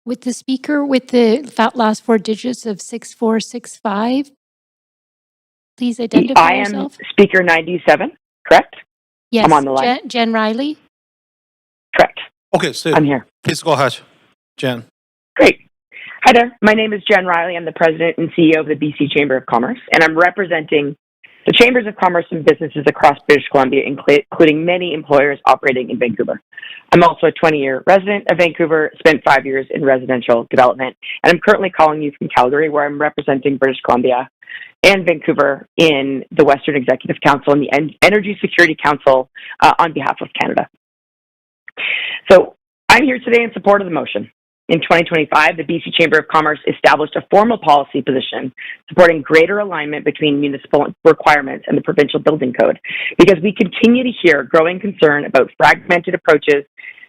with the speaker with the last four digits of 6465. Please identify yourself. I am speaker 97, correct? Yes, I'm on the line. Jen Riley. Correct. Okay, so I'm here. Please go ahead, Jen. Great. Hi there. My name is Jen Riley. I'm the president and CEO of the BC Chamber of Commerce, and I'm representing the chambers of commerce and businesses across British Columbia, including many employers operating in Vancouver. I'm also a 20-year resident of Vancouver, spent 5 years in residential development, and I'm currently calling you from Calgary, where I'm representing British Columbia and Vancouver in the Western Executive Council and the Energy Security Council on behalf of Canada. So I'm here today in support of the motion. In 2025, the BC Chamber of Commerce established a formal policy position supporting greater alignment between municipal requirements and the provincial building code, because we continue to hear growing concern about fragmented approaches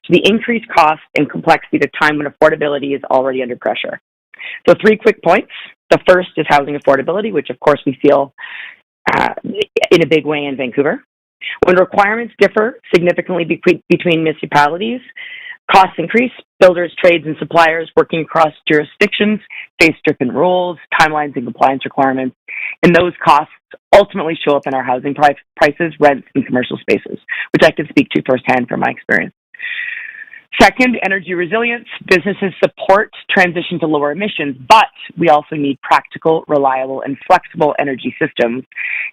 to the increased cost and complexity at a time when affordability is already under pressure. So 3 quick points. The first is housing affordability, which of course we feel in a big way in Vancouver. When requirements differ significantly between municipalities, costs increase. Builders, trades, and suppliers working across jurisdictions face different rules, timelines, and compliance requirements. And those costs ultimately show up in our housing prices, rents, and commercial spaces, which I can speak to firsthand from my experience. Second, energy resilience. Businesses support transition to lower emissions, but we also need practical, reliable, and flexible energy systems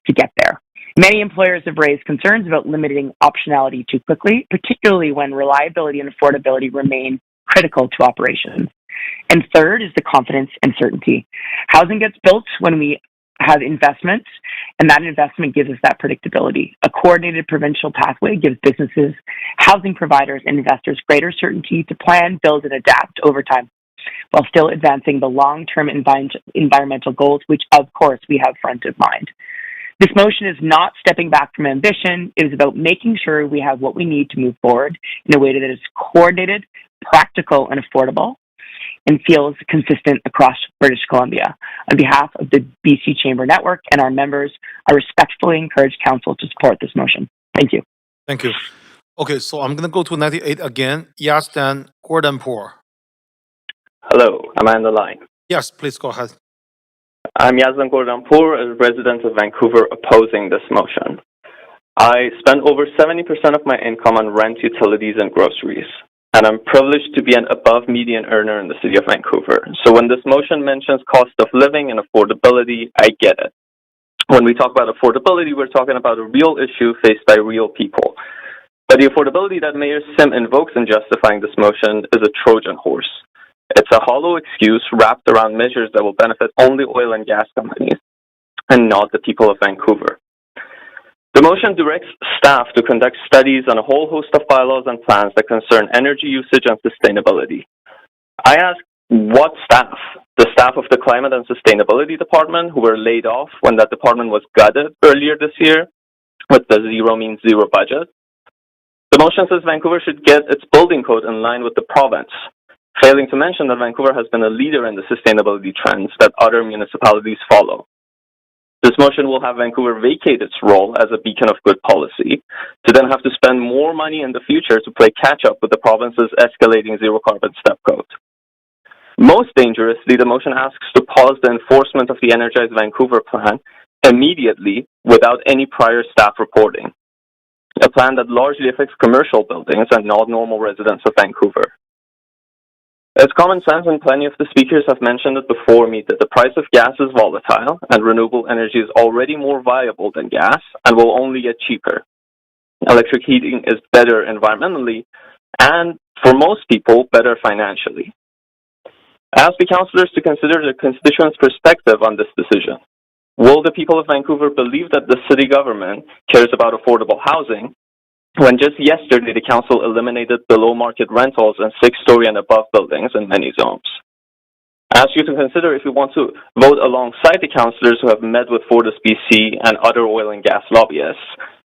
to get there. Many employers have raised concerns about limiting optionality too quickly, particularly when reliability and affordability remain critical to operations. And third is the confidence and certainty. Housing gets built when we have investments, and that investment gives us that predictability. A coordinated provincial pathway gives businesses, housing providers, and investors greater certainty to plan, build, and adapt over time, while still advancing the long-term environmental goals, which of course we have front of mind. This motion is not stepping back from ambition. It is about making sure we have what we need to move forward in a way that is coordinated, practical, and affordable, and feels consistent across British Columbia. On behalf of the BC Chamber Network and our members, I respectfully encourage Council to support this motion. Thank you. Thank you. Okay, so I'm going to go to 98 again. Yasdan Gordonpour. Hello, am I on the line? Yes, please go ahead. I'm Yazdan Gordonpour, a resident of Vancouver, opposing this motion. I spend over 70% of my income on rent, utilities, and groceries, and I'm privileged to be an above-median earner in the city of Vancouver. So when this motion mentions cost of living and affordability, I get it. When we talk about affordability, we're talking about a real issue faced by real people. But the affordability that Mayor Sim invokes in justifying this motion is a Trojan horse. It's a hollow excuse wrapped around measures that will benefit only oil and gas companies and not the people of Vancouver. The motion directs staff to conduct studies on a whole host of bylaws and plans that concern energy usage and sustainability. I ask, what staff? The staff of the Climate and Sustainability Department, who were laid off when that department was gutted earlier this year with the zero means zero budget. The motion says Vancouver should get its building code in line with the province, failing to mention that Vancouver has been a leader in the sustainability trends that other municipalities follow. This motion will have Vancouver vacate its role as a beacon of good policy, to then have to spend more money in the future to play catch-up with the province's escalating zero-carbon step code. Most dangerously, the motion asks to pause the enforcement of the Energize Vancouver plan immediately without any prior staff reporting, a plan that largely affects commercial buildings and not normal residents of Vancouver. It's common sense, and plenty of the speakers have mentioned it before me, that the price of gas is volatile and renewable energy is already more viable than gas and will only get cheaper. Electric heating is better environmentally and, for most people, better financially. I ask the councillors to consider the constituents' perspective on this decision. Will the people of Vancouver believe that the city government cares about affordable housing when just yesterday the council eliminated below-market rentals in 6-story and above buildings in many zones? I ask you to consider if you want to vote alongside the councillors who have met with Fortis BC and other oil and gas lobbyists,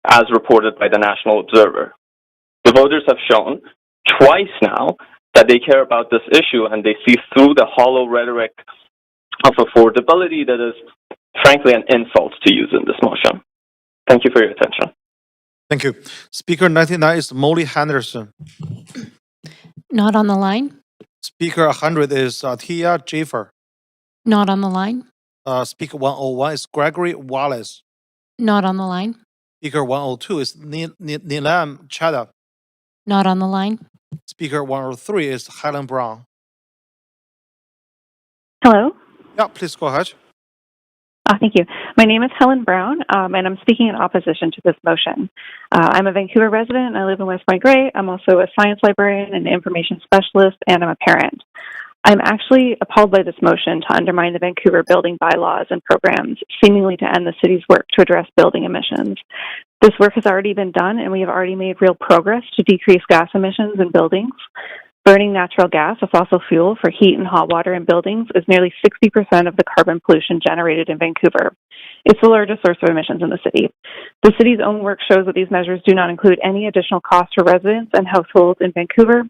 as reported by the National Observer. The voters have shown twice now that they care about this issue, and they see through the hollow rhetoric of affordability that is, frankly, an insult to use in this motion. Thank you for your attention. Thank you. Speaker 99 is Molly Henderson. Not on the line. Speaker 100 is Tia Jaffer. Not on the line. Speaker 101 is Gregory Wallace. Not on the line. Speaker 102 is Nilam Chada. Not on the line. Speaker 103 is Helen Brown. Hello. Yeah, please go ahead. Thank you. My name is Helen Brown, and I'm speaking in opposition to this motion. I'm a Vancouver resident, and I live in West Point Grey. I'm also a science librarian and information specialist, and I'm a parent. I'm actually appalled by this motion to undermine the Vancouver building bylaws and programs, seemingly to end the city's work to address building emissions. This work has already been done, and we have already made real progress to decrease gas emissions in buildings. Burning natural gas, a fossil fuel, for heat and hot water in buildings is nearly 60% of the carbon pollution generated in Vancouver. It's the largest source of emissions in the city. The city's own work shows that these measures do not include any additional costs for residents and households in Vancouver.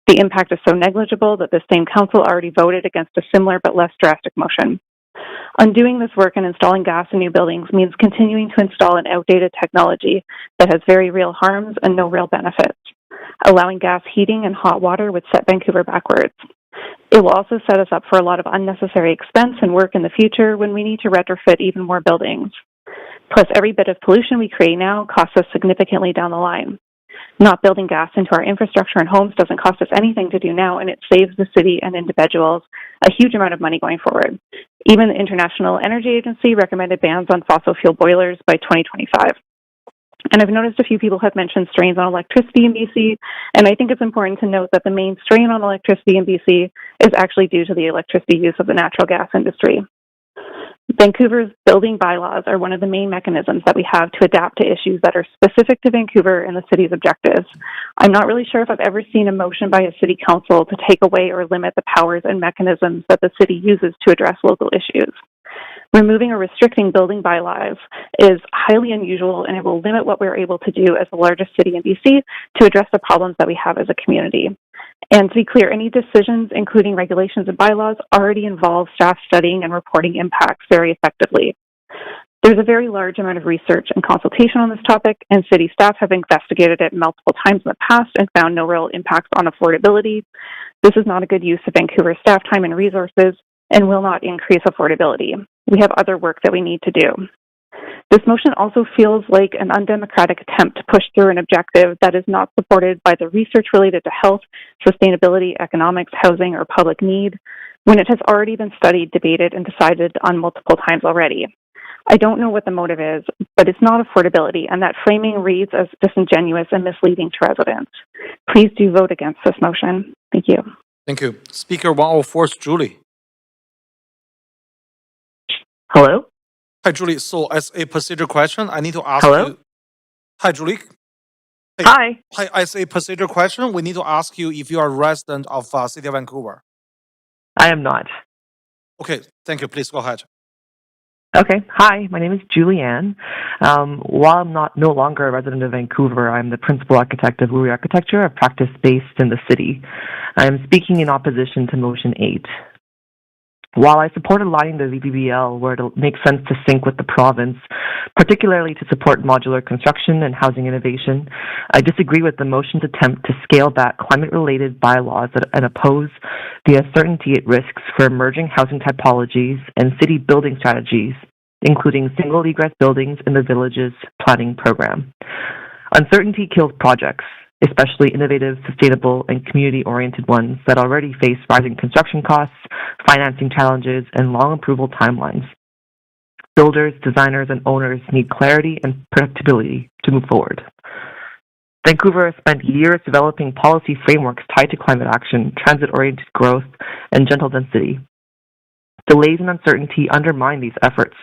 The impact is so negligible that the same council already voted against a similar but less drastic motion. Undoing this work and installing gas in new buildings means continuing to install an outdated technology that has very real harms and no real benefits. Allowing gas heating and hot water would set Vancouver backwards. It will also set us up for a lot of unnecessary expense and work in the future when we need to retrofit even more buildings. Plus, every bit of pollution we create now costs us significantly down the line. Not building gas into our infrastructure and homes doesn't cost us anything to do now, and it saves the city and individuals a huge amount of money going forward. Even the International Energy Agency recommended bans on fossil fuel boilers by 2025. And I've noticed a few people have mentioned strains on electricity in BC, and I think it's important to note that the main strain on electricity in BC is actually due to the electricity use of the natural gas industry. Vancouver's building bylaws are one of the main mechanisms that we have to adapt to issues that are specific to Vancouver and the city's objectives. I'm not really sure if I've ever seen a motion by a city council to take away or limit the powers and mechanisms that the city uses to address local issues. Removing or restricting building bylaws is highly unusual, and it will limit what we're able to do as the largest city in BC to address the problems that we have as a community. And to be clear, any decisions, including regulations and bylaws, already involve staff studying and reporting impacts very effectively. There's a very large amount of research and consultation on this topic, and city staff have investigated it multiple times in the past and found no real impacts on affordability. This is not a good use of Vancouver staff time and resources and will not increase affordability. We have other work that we need to do. This motion also feels like an undemocratic attempt to push through an objective that is not supported by the research related to health, sustainability, economics, housing, or public need, when it has already been studied, debated, and decided on multiple times already. I don't know what the motive is, but it's not affordability, and that framing reads as disingenuous and misleading to residents. Please do vote against this motion. Thank you. Thank you. Speaker 104 is Julie. Hello? Hi, Julie. So as a procedure question, I need to ask Hello? you. Hi, Julie. Hey. Hi. Hi, as a procedure question, we need to ask you if you are a resident of City of Vancouver. I am not. Okay, thank you. Please go ahead. Okay. Hi, my name is Julianne. While I'm no longer a resident of Vancouver, I'm the principal architect of Uri Architecture, a practice based in the city. I'm speaking in opposition to Motion 8. While I support aligning the VBBL where it makes sense to sync with the province, particularly to support modular construction and housing innovation, I disagree with the motion's attempt to scale back climate-related bylaws and oppose the uncertainty it risks for emerging housing typologies and city building strategies, including single egress buildings in the village's planning program. Uncertainty kills projects, especially innovative, sustainable, and community-oriented ones that already face rising construction costs, financing challenges, and long approval timelines. Builders, designers, and owners need clarity and predictability to move forward. Vancouver has spent years developing policy frameworks tied to climate action, transit-oriented growth, and gentle density. Delays and uncertainty undermine these efforts.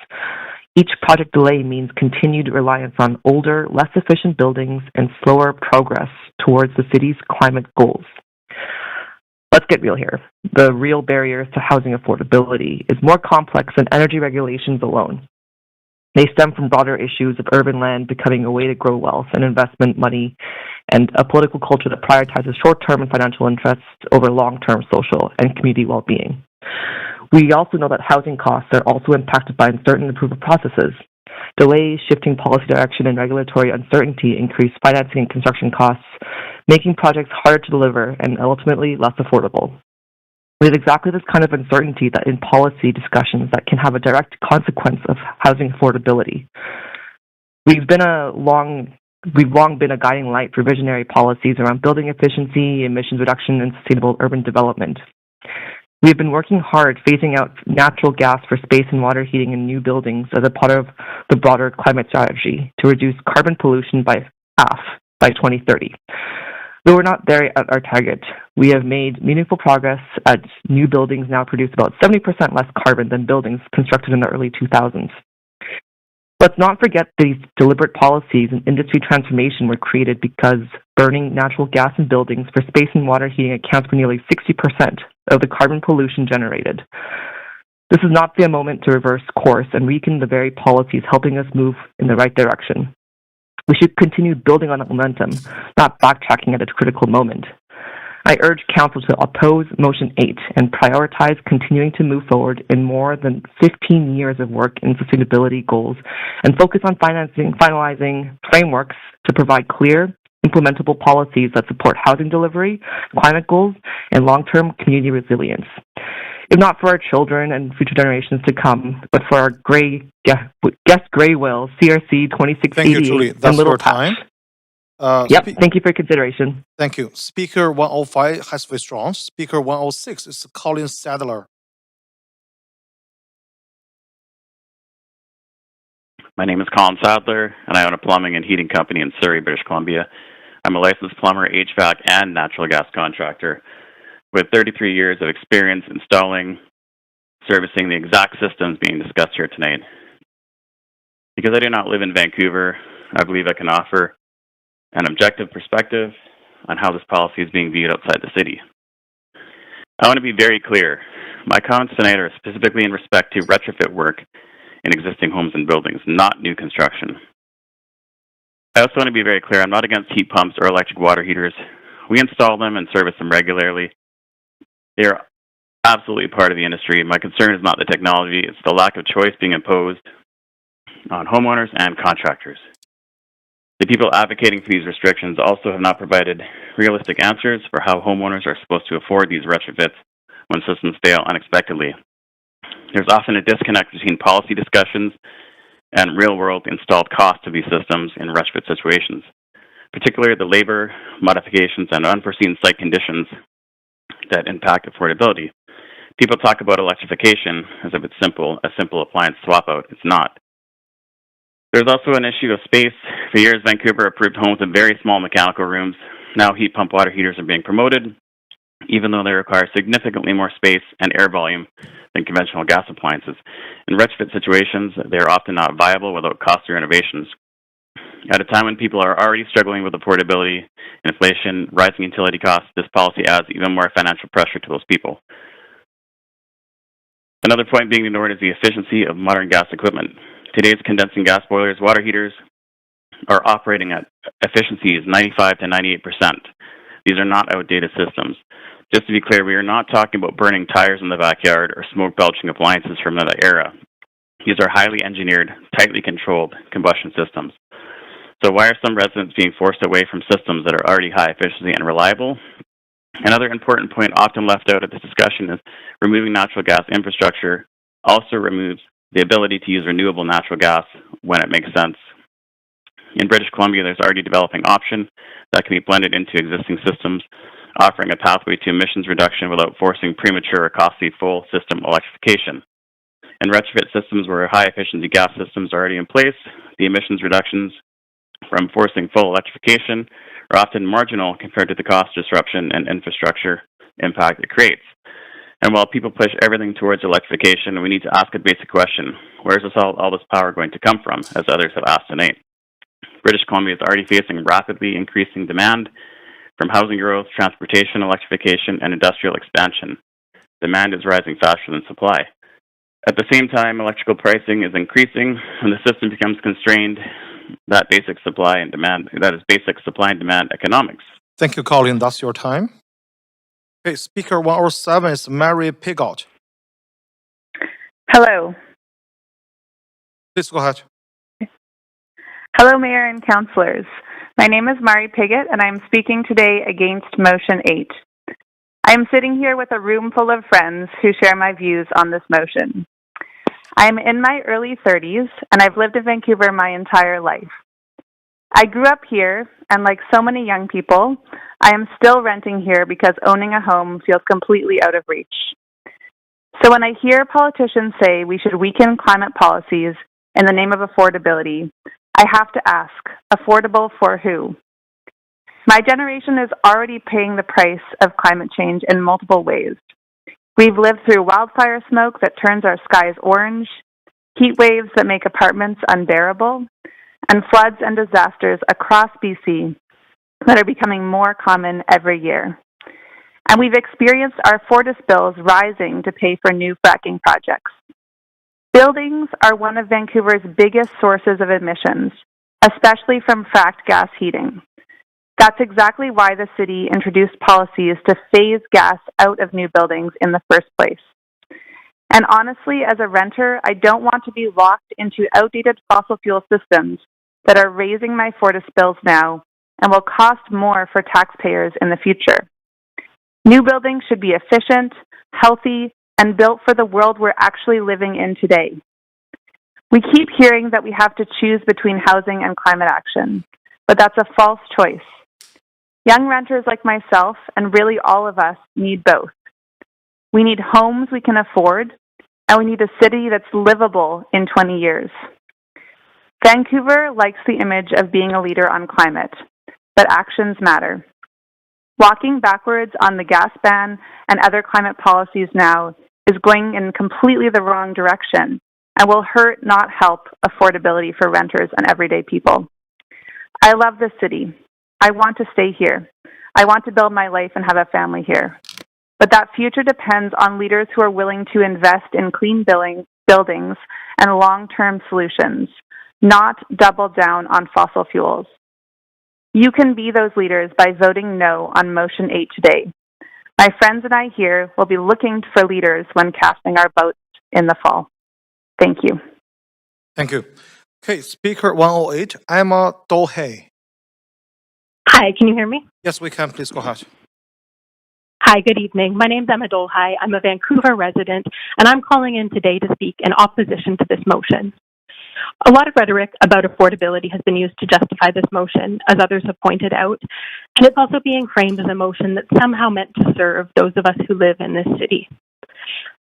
Each project delay means continued reliance on older, less efficient buildings and slower progress towards the city's climate goals. Let's get real here. The real barriers to housing affordability is more complex than energy regulations alone. They stem from broader issues of urban land becoming a way to grow wealth and investment money, and a political culture that prioritizes short-term and financial interests over long-term social and community well-being. We also know that housing costs are also impacted by uncertain approval processes. Delays, shifting policy direction, and regulatory uncertainty increase financing and construction costs, making projects harder to deliver and ultimately less affordable. It is exactly this kind of uncertainty that in policy discussions that can have a direct consequence of housing affordability. We've long been a guiding light for visionary policies around building efficiency, emissions reduction, and sustainable urban development. We have been working hard phasing out natural gas for space and water heating in new buildings as a part of the broader climate strategy to reduce carbon pollution by half by 2030. Though we're not there at our target, we have made meaningful progress as new buildings now produce about 70% less carbon than buildings constructed in the early 2000s. Let's not forget these deliberate policies and industry transformation were created because burning natural gas in buildings for space and water heating accounts for nearly 60% of the carbon pollution generated. This is not the moment to reverse course and weaken the very policies helping us move in the right direction. We should continue building on that momentum, not backtracking at a critical moment. I urge Council to oppose Motion 8 and prioritize continuing to move forward in more than 15 years of work in sustainability goals and focus on finalizing frameworks to provide clear, implementable policies that support housing delivery, climate goals, and long-term community resilience. If not for our children and future generations to come, but for our guest gray whale, CRC 2688, Thank you, Julie. That's and Little your time. Thank you for your consideration. Thank you. Speaker 105 has withdrawn. Speaker 106 is Colin Sadler. My name is Colin Sadler, and I own a plumbing and heating company in Surrey, British Columbia. I'm a licensed plumber, HVAC, and natural gas contractor with 33 years of experience installing, servicing the exact systems being discussed here tonight. Because I do not live in Vancouver, I believe I can offer an objective perspective on how this policy is being viewed outside the city. I want to be very clear. My comments tonight are specifically in respect to retrofit work in existing homes and buildings, not new construction. I also want to be very clear. I'm not against heat pumps or electric water heaters. We install them and service them regularly. They are absolutely part of the industry. My concern is not the technology, it's the lack of choice being imposed on homeowners and contractors. The people advocating for these restrictions also have not provided realistic answers for how homeowners are supposed to afford these retrofits when systems fail unexpectedly. There's often a disconnect between policy discussions and real-world installed costs of these systems in retrofit situations, particularly the labor, modifications, and unforeseen site conditions that impact affordability. People talk about electrification as if it's a simple appliance swap-out. It's not. There's also an issue of space. For years, Vancouver approved homes with very small mechanical rooms. Now heat pump water heaters are being promoted, even though they require significantly more space and air volume than conventional gas appliances. In retrofit situations, they are often not viable without costly renovations. At a time when people are already struggling with affordability, inflation, rising utility costs, this policy adds even more financial pressure to those people. Another point being ignored is the efficiency of modern gas equipment. Today's condensing gas boilers, water heaters are operating at efficiencies 95 to 98%. These are not outdated systems. Just to be clear, we are not talking about burning tires in the backyard or smoke-belching appliances from another era. These are highly engineered, tightly controlled combustion systems. So why are some residents being forced away from systems that are already high efficiency and reliable? Another important point often left out of this discussion is removing natural gas infrastructure also removes the ability to use renewable natural gas when it makes sense. In British Columbia, there's already a developing option that can be blended into existing systems, offering a pathway to emissions reduction without forcing premature or costly full system electrification. In retrofit systems where high-efficiency gas systems are already in place, the emissions reductions from forcing full electrification are often marginal compared to the cost disruption and infrastructure impact it creates. And while people push everything towards electrification, we need to ask a basic question: where is all this power going to come from, as others have asked tonight? British Columbia is already facing rapidly increasing demand from housing growth, transportation electrification, and industrial expansion. Demand is rising faster than supply. At the same time, electrical pricing is increasing, and the system becomes constrained. That is basic supply and demand economics. Thank you, Colin. That's your time. Okay, speaker 107 is Mary Pigot. Hello. Please go ahead. Hello, Mayor and Councillors. My name is Mari Piggott, and I'm speaking today against Motion 8. I am sitting here with a room full of friends who share my views on this motion. I am in my early 30s, and I've lived in Vancouver my entire life. I grew up here, and like so many young people, I am still renting here because owning a home feels completely out of reach. So when I hear politicians say we should weaken climate policies in the name of affordability, I have to ask, affordable for who? My generation is already paying the price of climate change in multiple ways. We've lived through wildfire smoke that turns our skies orange, heat waves that make apartments unbearable, and floods and disasters across BC that are becoming more common every year. And we've experienced our Fortis bills rising to pay for new fracking projects. Buildings are one of Vancouver's biggest sources of emissions, especially from fracked gas heating. That's exactly why the city introduced policies to phase gas out of new buildings in the first place. And honestly, as a renter, I don't want to be locked into outdated fossil fuel systems that are raising my Fortis bills now and will cost more for taxpayers in the future. New buildings should be efficient, healthy, and built for the world we're actually living in today. We keep hearing that we have to choose between housing and climate action, but that's a false choice. Young renters like myself, and really all of us, need both. We need homes we can afford, and we need a city that's livable in 20 years. Vancouver likes the image of being a leader on climate, but actions matter. Walking backwards on the gas ban and other climate policies now is going in completely the wrong direction and will hurt, not help, affordability for renters and everyday people. I love this city. I want to stay here. I want to build my life and have a family here. But that future depends on leaders who are willing to invest in clean buildings and long-term solutions, not double down on fossil fuels. You can be those leaders by voting no on Motion 8 today. My friends and I here will be looking for leaders when casting our votes in the fall. Thank you. Thank you. Okay, speaker 108, Emma Dolhay. Hi, can you hear me? Yes, we can. Please go ahead. Hi, good evening. My name's Emma Dolhay. I'm a Vancouver resident, and I'm calling in today to speak in opposition to this motion. A lot of rhetoric about affordability has been used to justify this motion, as others have pointed out, and it's also being framed as a motion that's somehow meant to serve those of us who live in this city.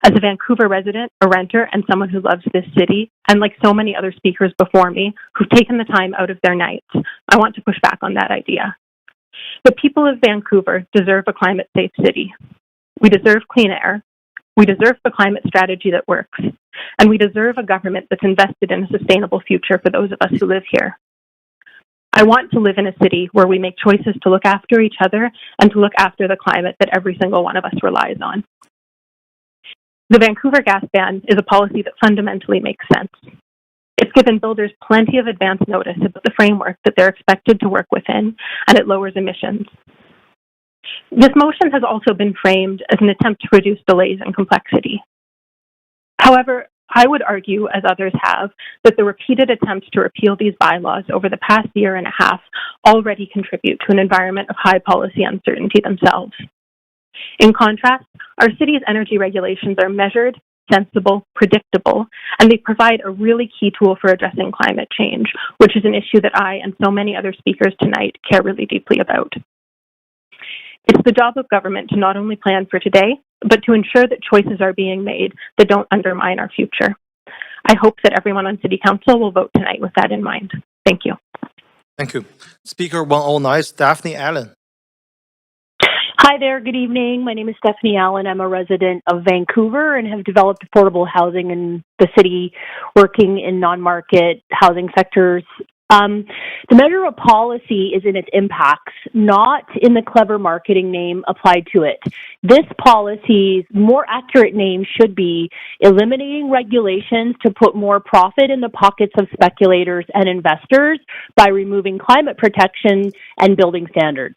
As a Vancouver resident, a renter, and someone who loves this city, and like so many other speakers before me who've taken the time out of their nights, I want to push back on that idea. The people of Vancouver deserve a climate-safe city. We deserve clean air. We deserve a climate strategy that works. And we deserve a government that's invested in a sustainable future for those of us who live here. I want to live in a city where we make choices to look after each other and to look after the climate that every single one of us relies on. The Vancouver gas ban is a policy that fundamentally makes sense. It's given builders plenty of advance notice about the framework that they're expected to work within, and it lowers emissions. This motion has also been framed as an attempt to reduce delays and complexity. However, I would argue, as others have, that the repeated attempts to repeal these bylaws over the past year and a half already contribute to an environment of high policy uncertainty themselves. In contrast, our city's energy regulations are measured, sensible, predictable, and they provide a really key tool for addressing climate change, which is an issue that I and so many other speakers tonight care really deeply about. It's the job of government to not only plan for today, but to ensure that choices are being made that don't undermine our future. I hope that everyone on City Council will vote tonight with that in mind. Thank you. Thank you. Speaker 109, Daphne Allen. Hi there, good evening. My name is Stephanie Allen. I'm a resident of Vancouver and have developed affordable housing in the city, working in non-market housing sectors. The measure of policy is in its impacts, not in the clever marketing name applied to it. This policy's more accurate name should be eliminating regulations to put more profit in the pockets of speculators and investors by removing climate protection and building standards.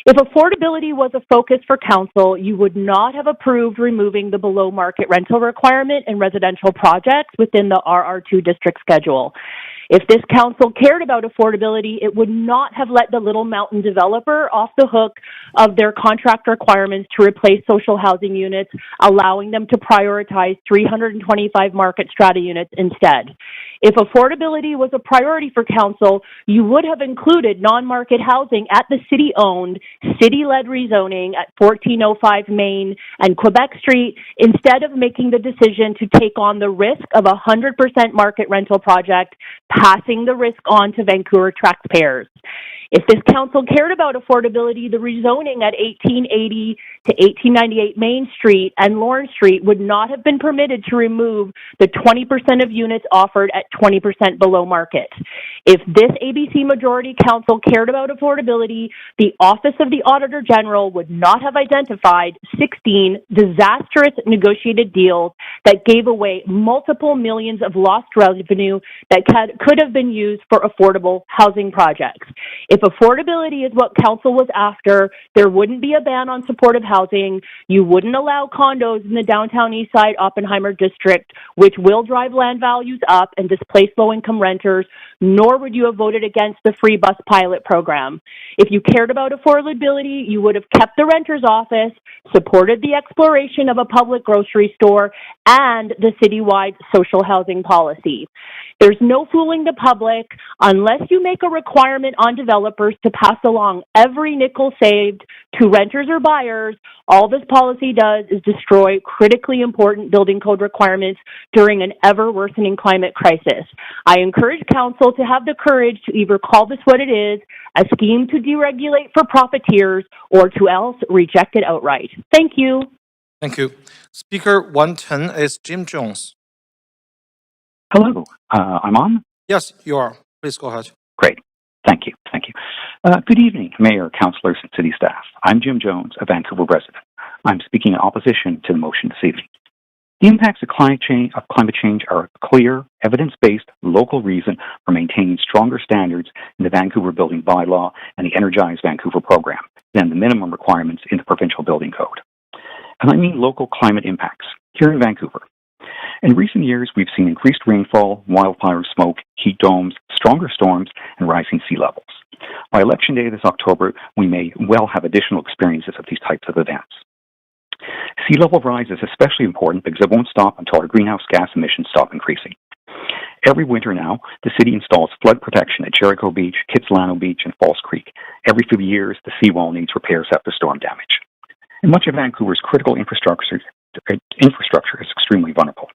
If affordability was a focus for council, you would not have approved removing the below market rental requirement in residential projects within the RR2 district schedule. If this council cared about affordability, it would not have let the Little Mountain developer off the hook of their contract requirements to replace social housing units, allowing them to prioritize 325 market strata units instead. If affordability was a priority for council, you would have included non-market housing at the city-owned, city-led rezoning at 1405 Main and Quebec Street instead of making the decision to take on the risk of a 100% market rental project, passing the risk on to Vancouver taxpayers. If this council cared about affordability, the rezoning at 1880 to 1898 Main Street and Lawrence Street would not have been permitted to remove the 20% of units offered at 20% below market. If this ABC majority council cared about affordability, the Office of the Auditor General would not have identified 16 disastrous negotiated deals that gave away multiple millions of lost revenue that could have been used for affordable housing projects. If affordability is what council was after, there wouldn't be a ban on supportive housing. You wouldn't allow condos in the downtown Eastside Oppenheimer district, which will drive land values up and displace low-income renters, nor would you have voted against the free bus pilot program. If you cared about affordability, you would have kept the renter's office, supported the exploration of a public grocery store, and the citywide social housing policy. There's no fooling the public unless you make a requirement on developers to pass along every nickel saved to renters or buyers. All this policy does is destroy critically important building code requirements during an ever-worsening climate crisis. I encourage council to have the courage to either call this what it is, a scheme to deregulate for profiteers, or to else reject it outright. Thank you. Thank you. Speaker 110 is Jim Jones. Hello, I'm on? Yes, you are. Please go ahead. Great. Thank you. Good evening, Mayor, councillors, and city staff. I'm Jim Jones, a Vancouver resident. I'm speaking in opposition to the motion this evening. The impacts of climate change are a clear, evidence-based, local reason for maintaining stronger standards in the Vancouver Building Bylaw and the Energize Vancouver program than the minimum requirements in the provincial building code. And I mean local climate impacts here in Vancouver. In recent years, we've seen increased rainfall, wildfire smoke, heat domes, stronger storms, and rising sea levels. By Election Day this October, we may well have additional experiences of these types of events. Sea level rise is especially important because it won't stop until our greenhouse gas emissions stop increasing. Every winter now, the city installs flood protection at Jericho Beach, Kitsilano Beach, and False Creek. Every few years, the seawall needs repairs after storm damage. And much of Vancouver's critical infrastructure is extremely vulnerable.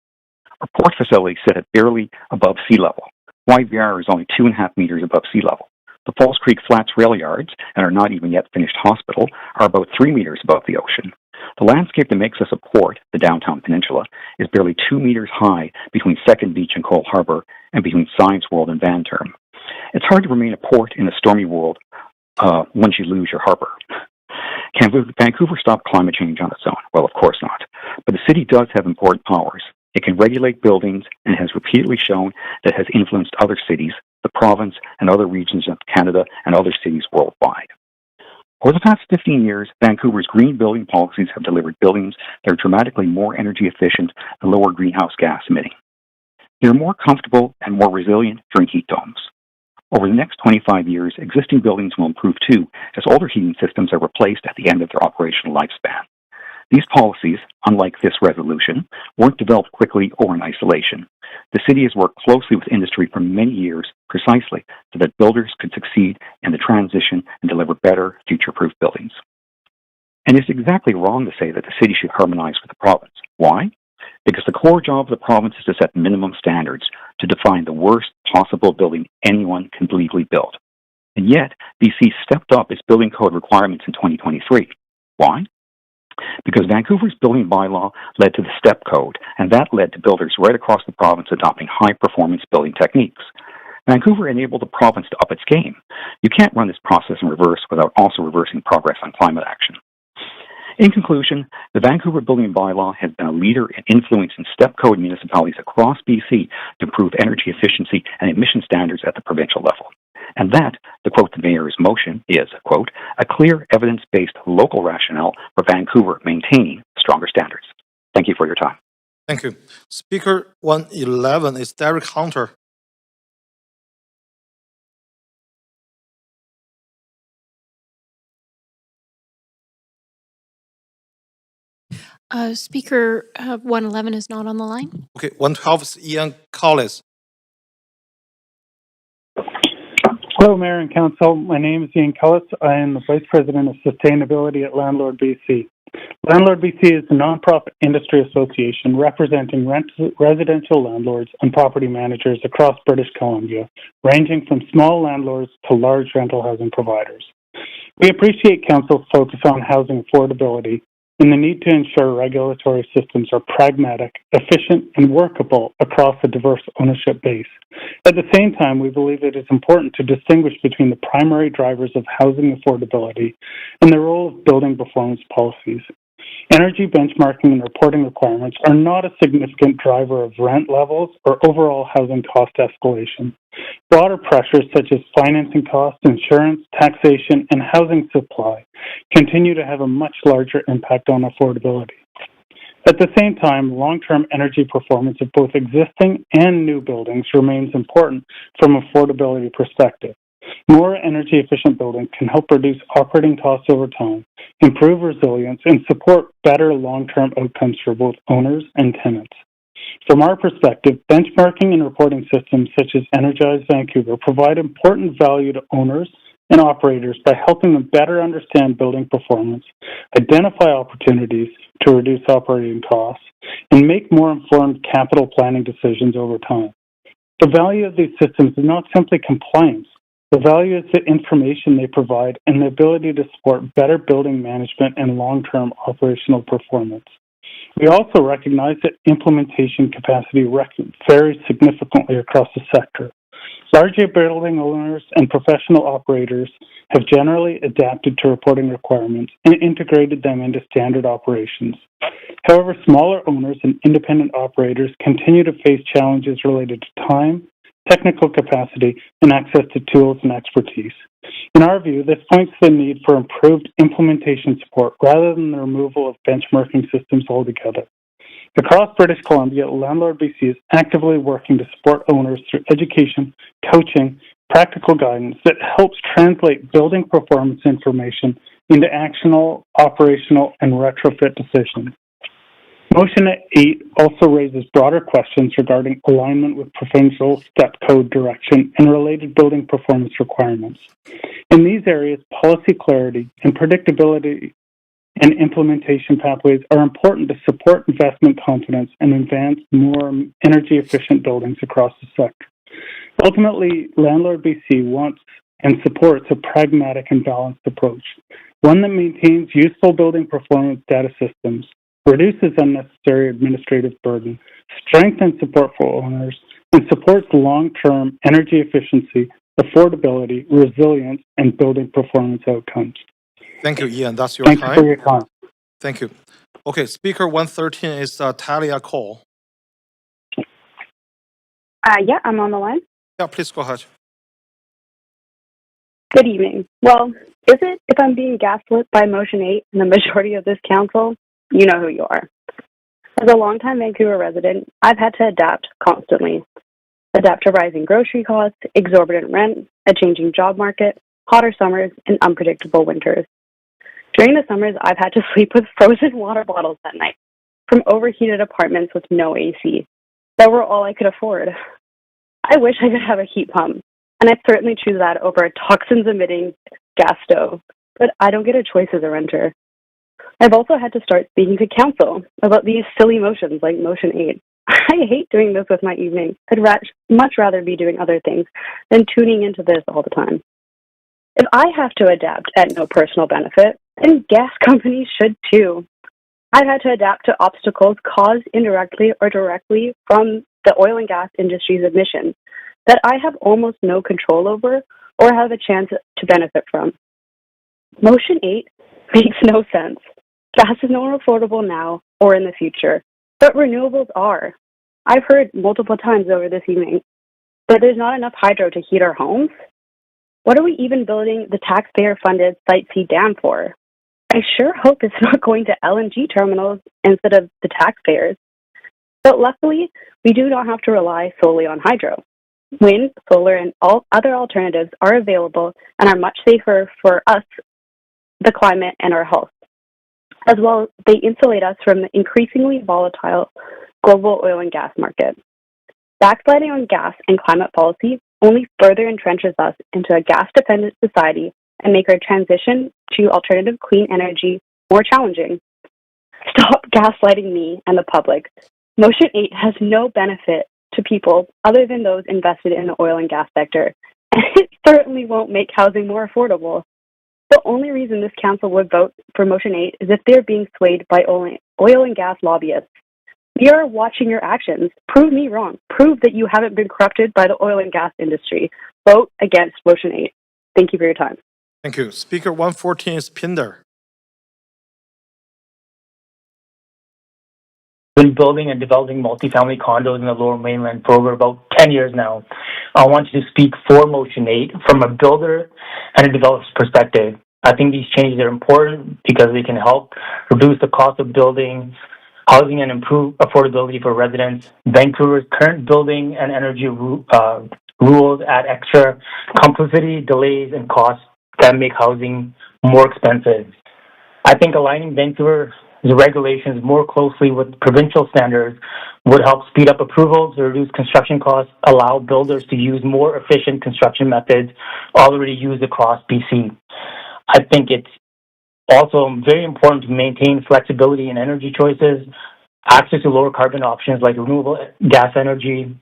Our port facilities sit at barely above sea level. YVR is only 2.5 meters above sea level. The False Creek Flats rail yards, and our not even yet finished hospital, are about 3 meters above the ocean. The landscape that makes us a port, the downtown peninsula, is barely 2 meters high between Second Beach and Cole Harbour and between Science World and Van Term. It's hard to remain a port in a stormy world once you lose your harbour. Can Vancouver stop climate change on its own? Well, of course not. But the city does have important powers. It can regulate buildings and has repeatedly shown that it has influenced other cities, the province, and other regions of Canada and other cities worldwide. Over the past 15 years, Vancouver's green building policies have delivered buildings that are dramatically more energy efficient and lower greenhouse gas emitting. They are more comfortable and more resilient during heat domes. Over the next 25 years, existing buildings will improve too, as older heating systems are replaced at the end of their operational lifespan. These policies, unlike this resolution, weren't developed quickly or in isolation. The city has worked closely with industry for many years precisely so that builders could succeed in the transition and deliver better, future-proof buildings. And it's exactly wrong to say that the city should harmonize with the province. Why? Because the core job of the province is to set minimum standards to define the worst possible building anyone can legally build. And yet, BC stepped up its building code requirements in 2023. Why? Because Vancouver's building bylaw led to the STEP code, and that led to builders right across the province adopting high-performance building techniques. Vancouver enabled the province to up its game. You can't run this process in reverse without also reversing progress on climate action. In conclusion, the Vancouver Building Bylaw has been a leader in influencing STEP code municipalities across BC to improve energy efficiency and emission standards at the provincial level. And that, to quote the Mayor's motion, is, quote, a clear evidence-based local rationale for Vancouver maintaining stronger standards. Thank you for your time. Thank you. Speaker 111 is Derek Hunter. Speaker 111 is not on the line. Okay, 112 is Ian Collis. Hello, Mayor and Council. My name is Ian Cullis. I am the Vice President of Sustainability at Landlord BC. Landlord BC is a nonprofit industry association representing residential landlords and property managers across British Columbia, ranging from small landlords to large rental housing providers. We appreciate Council's focus on housing affordability and the need to ensure regulatory systems are pragmatic, efficient, and workable across a diverse ownership base. At the same time, we believe it is important to distinguish between the primary drivers of housing affordability and the role of building performance policies. Energy benchmarking and reporting requirements are not a significant driver of rent levels or overall housing cost escalation. Broader pressures such as financing costs, insurance, taxation, and housing supply continue to have a much larger impact on affordability. At the same time, long-term energy performance of both existing and new buildings remains important from an affordability perspective. More energy-efficient buildings can help reduce operating costs over time, improve resilience, and support better long-term outcomes for both owners and tenants. From our perspective, benchmarking and reporting systems such as Energize Vancouver provide important value to owners and operators by helping them better understand building performance, identify opportunities to reduce operating costs, and make more informed capital planning decisions over time. The value of these systems is not simply compliance. The value is the information they provide and the ability to support better building management and long-term operational performance. We also recognize that implementation capacity varies significantly across the sector. Larger building owners and professional operators have generally adapted to reporting requirements and integrated them into standard operations. However, smaller owners and independent operators continue to face challenges related to time, technical capacity, and access to tools and expertise. In our view, this points to the need for improved implementation support rather than the removal of benchmarking systems altogether. Across British Columbia, Landlord BC is actively working to support owners through education, coaching, practical guidance that helps translate building performance information into actionable, operational, and retrofit decisions. Motion 8 also raises broader questions regarding alignment with provincial STEP code direction and related building performance requirements. In these areas, policy clarity and predictability and implementation pathways are important to support investment confidence and advance more energy-efficient buildings across the sector. Ultimately, Landlord BC wants and supports a pragmatic and balanced approach, one that maintains useful building performance data systems, reduces unnecessary administrative burden, strengthens support for owners, and supports long-term energy efficiency, affordability, resilience, and building performance outcomes. Thank you, Ian. That's your Thank you time. for your time. Thank you. Okay, speaker 113 is Talia Cole. Yeah, I'm on the line. Yeah, please go ahead. Good evening. Well, if I'm being gaslit by Motion 8 and the majority of this council, you know who you are. As a longtime Vancouver resident, I've had to adapt constantly. Adapt to rising grocery costs, exorbitant rent, a changing job market, hotter summers, and unpredictable winters. During the summers, I've had to sleep with frozen water bottles at night from overheated apartments with no AC that were all I could afford. I wish I could have a heat pump, and I'd certainly choose that over a toxins-emitting gas stove, but I don't get a choice as a renter. I've also had to start speaking to council about these silly motions like Motion 8. I hate doing this with my evening. I'd much rather be doing other things than tuning into this all the time. If I have to adapt at no personal benefit, then gas companies should too. I've had to adapt to obstacles caused indirectly or directly from the oil and gas industry's emissions that I have almost no control over or have a chance to benefit from. Motion 8 makes no sense. Gas is not affordable now or in the future, but renewables are. I've heard multiple times over this evening that there's not enough hydro to heat our homes. What are we even building the taxpayer-funded Site C dam for? I sure hope it's not going to LNG terminals instead of the taxpayers. But luckily, we do not have to rely solely on hydro. Wind, solar, and all other alternatives are available and are much safer for us, the climate, and our health. As well, they insulate us from the increasingly volatile global oil and gas market. Backsliding on gas and climate policy only further entrenches us into a gas-dependent society and make our transition to alternative clean energy more challenging. Stop gaslighting me and the public. Motion 8 has no benefit to people other than those invested in the oil and gas sector, and it certainly won't make housing more affordable. The only reason this council would vote for Motion 8 is if they're being swayed by oil and gas lobbyists. We are watching your actions. Prove me wrong. Prove that you haven't been corrupted by the oil and gas industry. Vote against Motion 8. Thank you for your time. Thank you. Speaker 114 is Pinder. Been building and developing multifamily condos in the Lower Mainland for over about 10 years now. I want to speak for Motion 8 from a builder and a developer's perspective. I think these changes are important because they can help reduce the cost of building housing and improve affordability for residents. Vancouver's current building and energy rules add extra complexity, delays, and costs that make housing more expensive. I think aligning Vancouver's regulations more closely with provincial standards would help speed up approvals, reduce construction costs, allow builders to use more efficient construction methods already used across BC. I think it's also very important to maintain flexibility in energy choices, access to lower carbon options like renewable gas energy,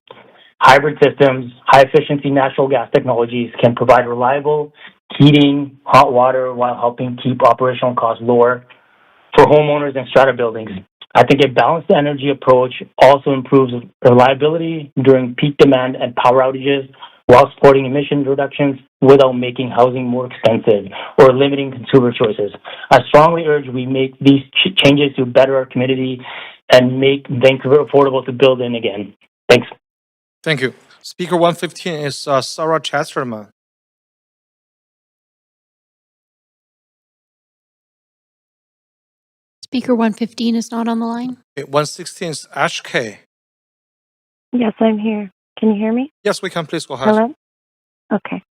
hybrid systems, high-efficiency natural gas technologies can provide reliable heating, hot water, while helping keep operational costs lower for homeowners and strata buildings. I think a balanced energy approach also improves reliability during peak demand and power outages while supporting emission reductions without making housing more expensive or limiting consumer choices. I strongly urge we make these changes to better our community and make Vancouver affordable to build in again. Thanks. Thank you. Speaker 115 is Sarah Chesterman. Speaker 115 is not on the line. Okay, 116 is Ash K. Yes, I'm here. Can you hear me? Yes, we can. Please go ahead. Hello? Okay.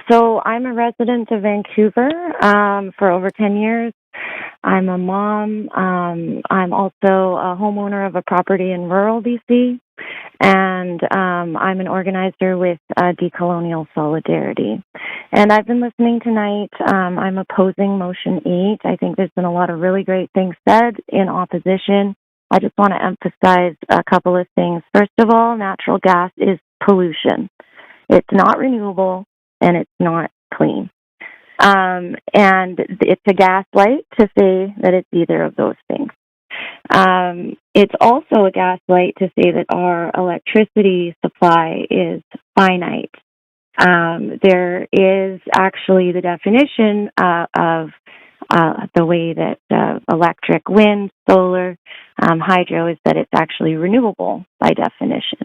So I'm a resident of Vancouver for over 10 years. I'm a mom. I'm also a homeowner of a property in rural BC. And I'm an organizer with Decolonial Solidarity. And I've been listening tonight. I'm opposing Motion 8. I think there's been a lot of really great things said in opposition. I just want to emphasize a couple of things. First of all, natural gas is pollution. It's not renewable, and it's not clean. And it's a gaslight to say that it's either of those things. It's also a gaslight to say that our electricity supply is finite. There is actually the definition of the way that electric, wind, solar, hydro is that it's actually renewable by definition.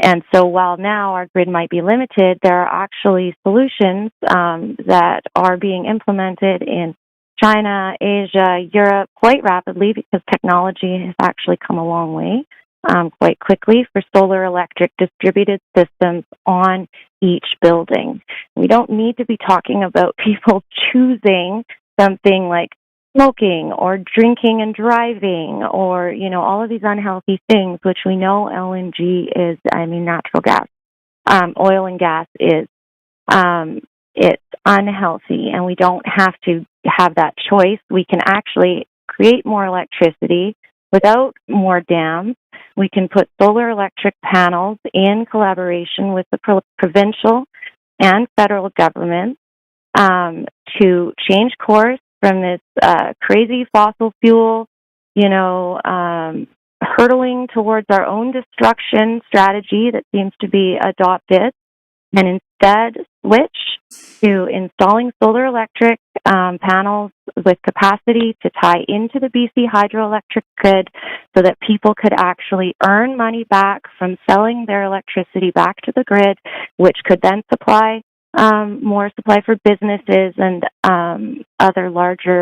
And so while now our grid might be limited, there are actually solutions that are being implemented in China, Asia, Europe quite rapidly because technology has actually come a long way quite quickly for solar electric distributed systems on each building. We don't need to be talking about people choosing something like smoking or drinking and driving or, you know, all of these unhealthy things, which we know LNG is, natural gas, oil and gas is. It's unhealthy, and we don't have to have that choice. We can actually create more electricity without more dams. We can put solar electric panels in collaboration with the provincial and federal government to change course from this crazy fossil fuel, hurtling towards our own destruction strategy that seems to be adopted, and instead switch to installing solar electric panels with capacity to tie into the BC hydroelectric grid so that people could actually earn money back from selling their electricity back to the grid, which could then supply more supply for businesses and other larger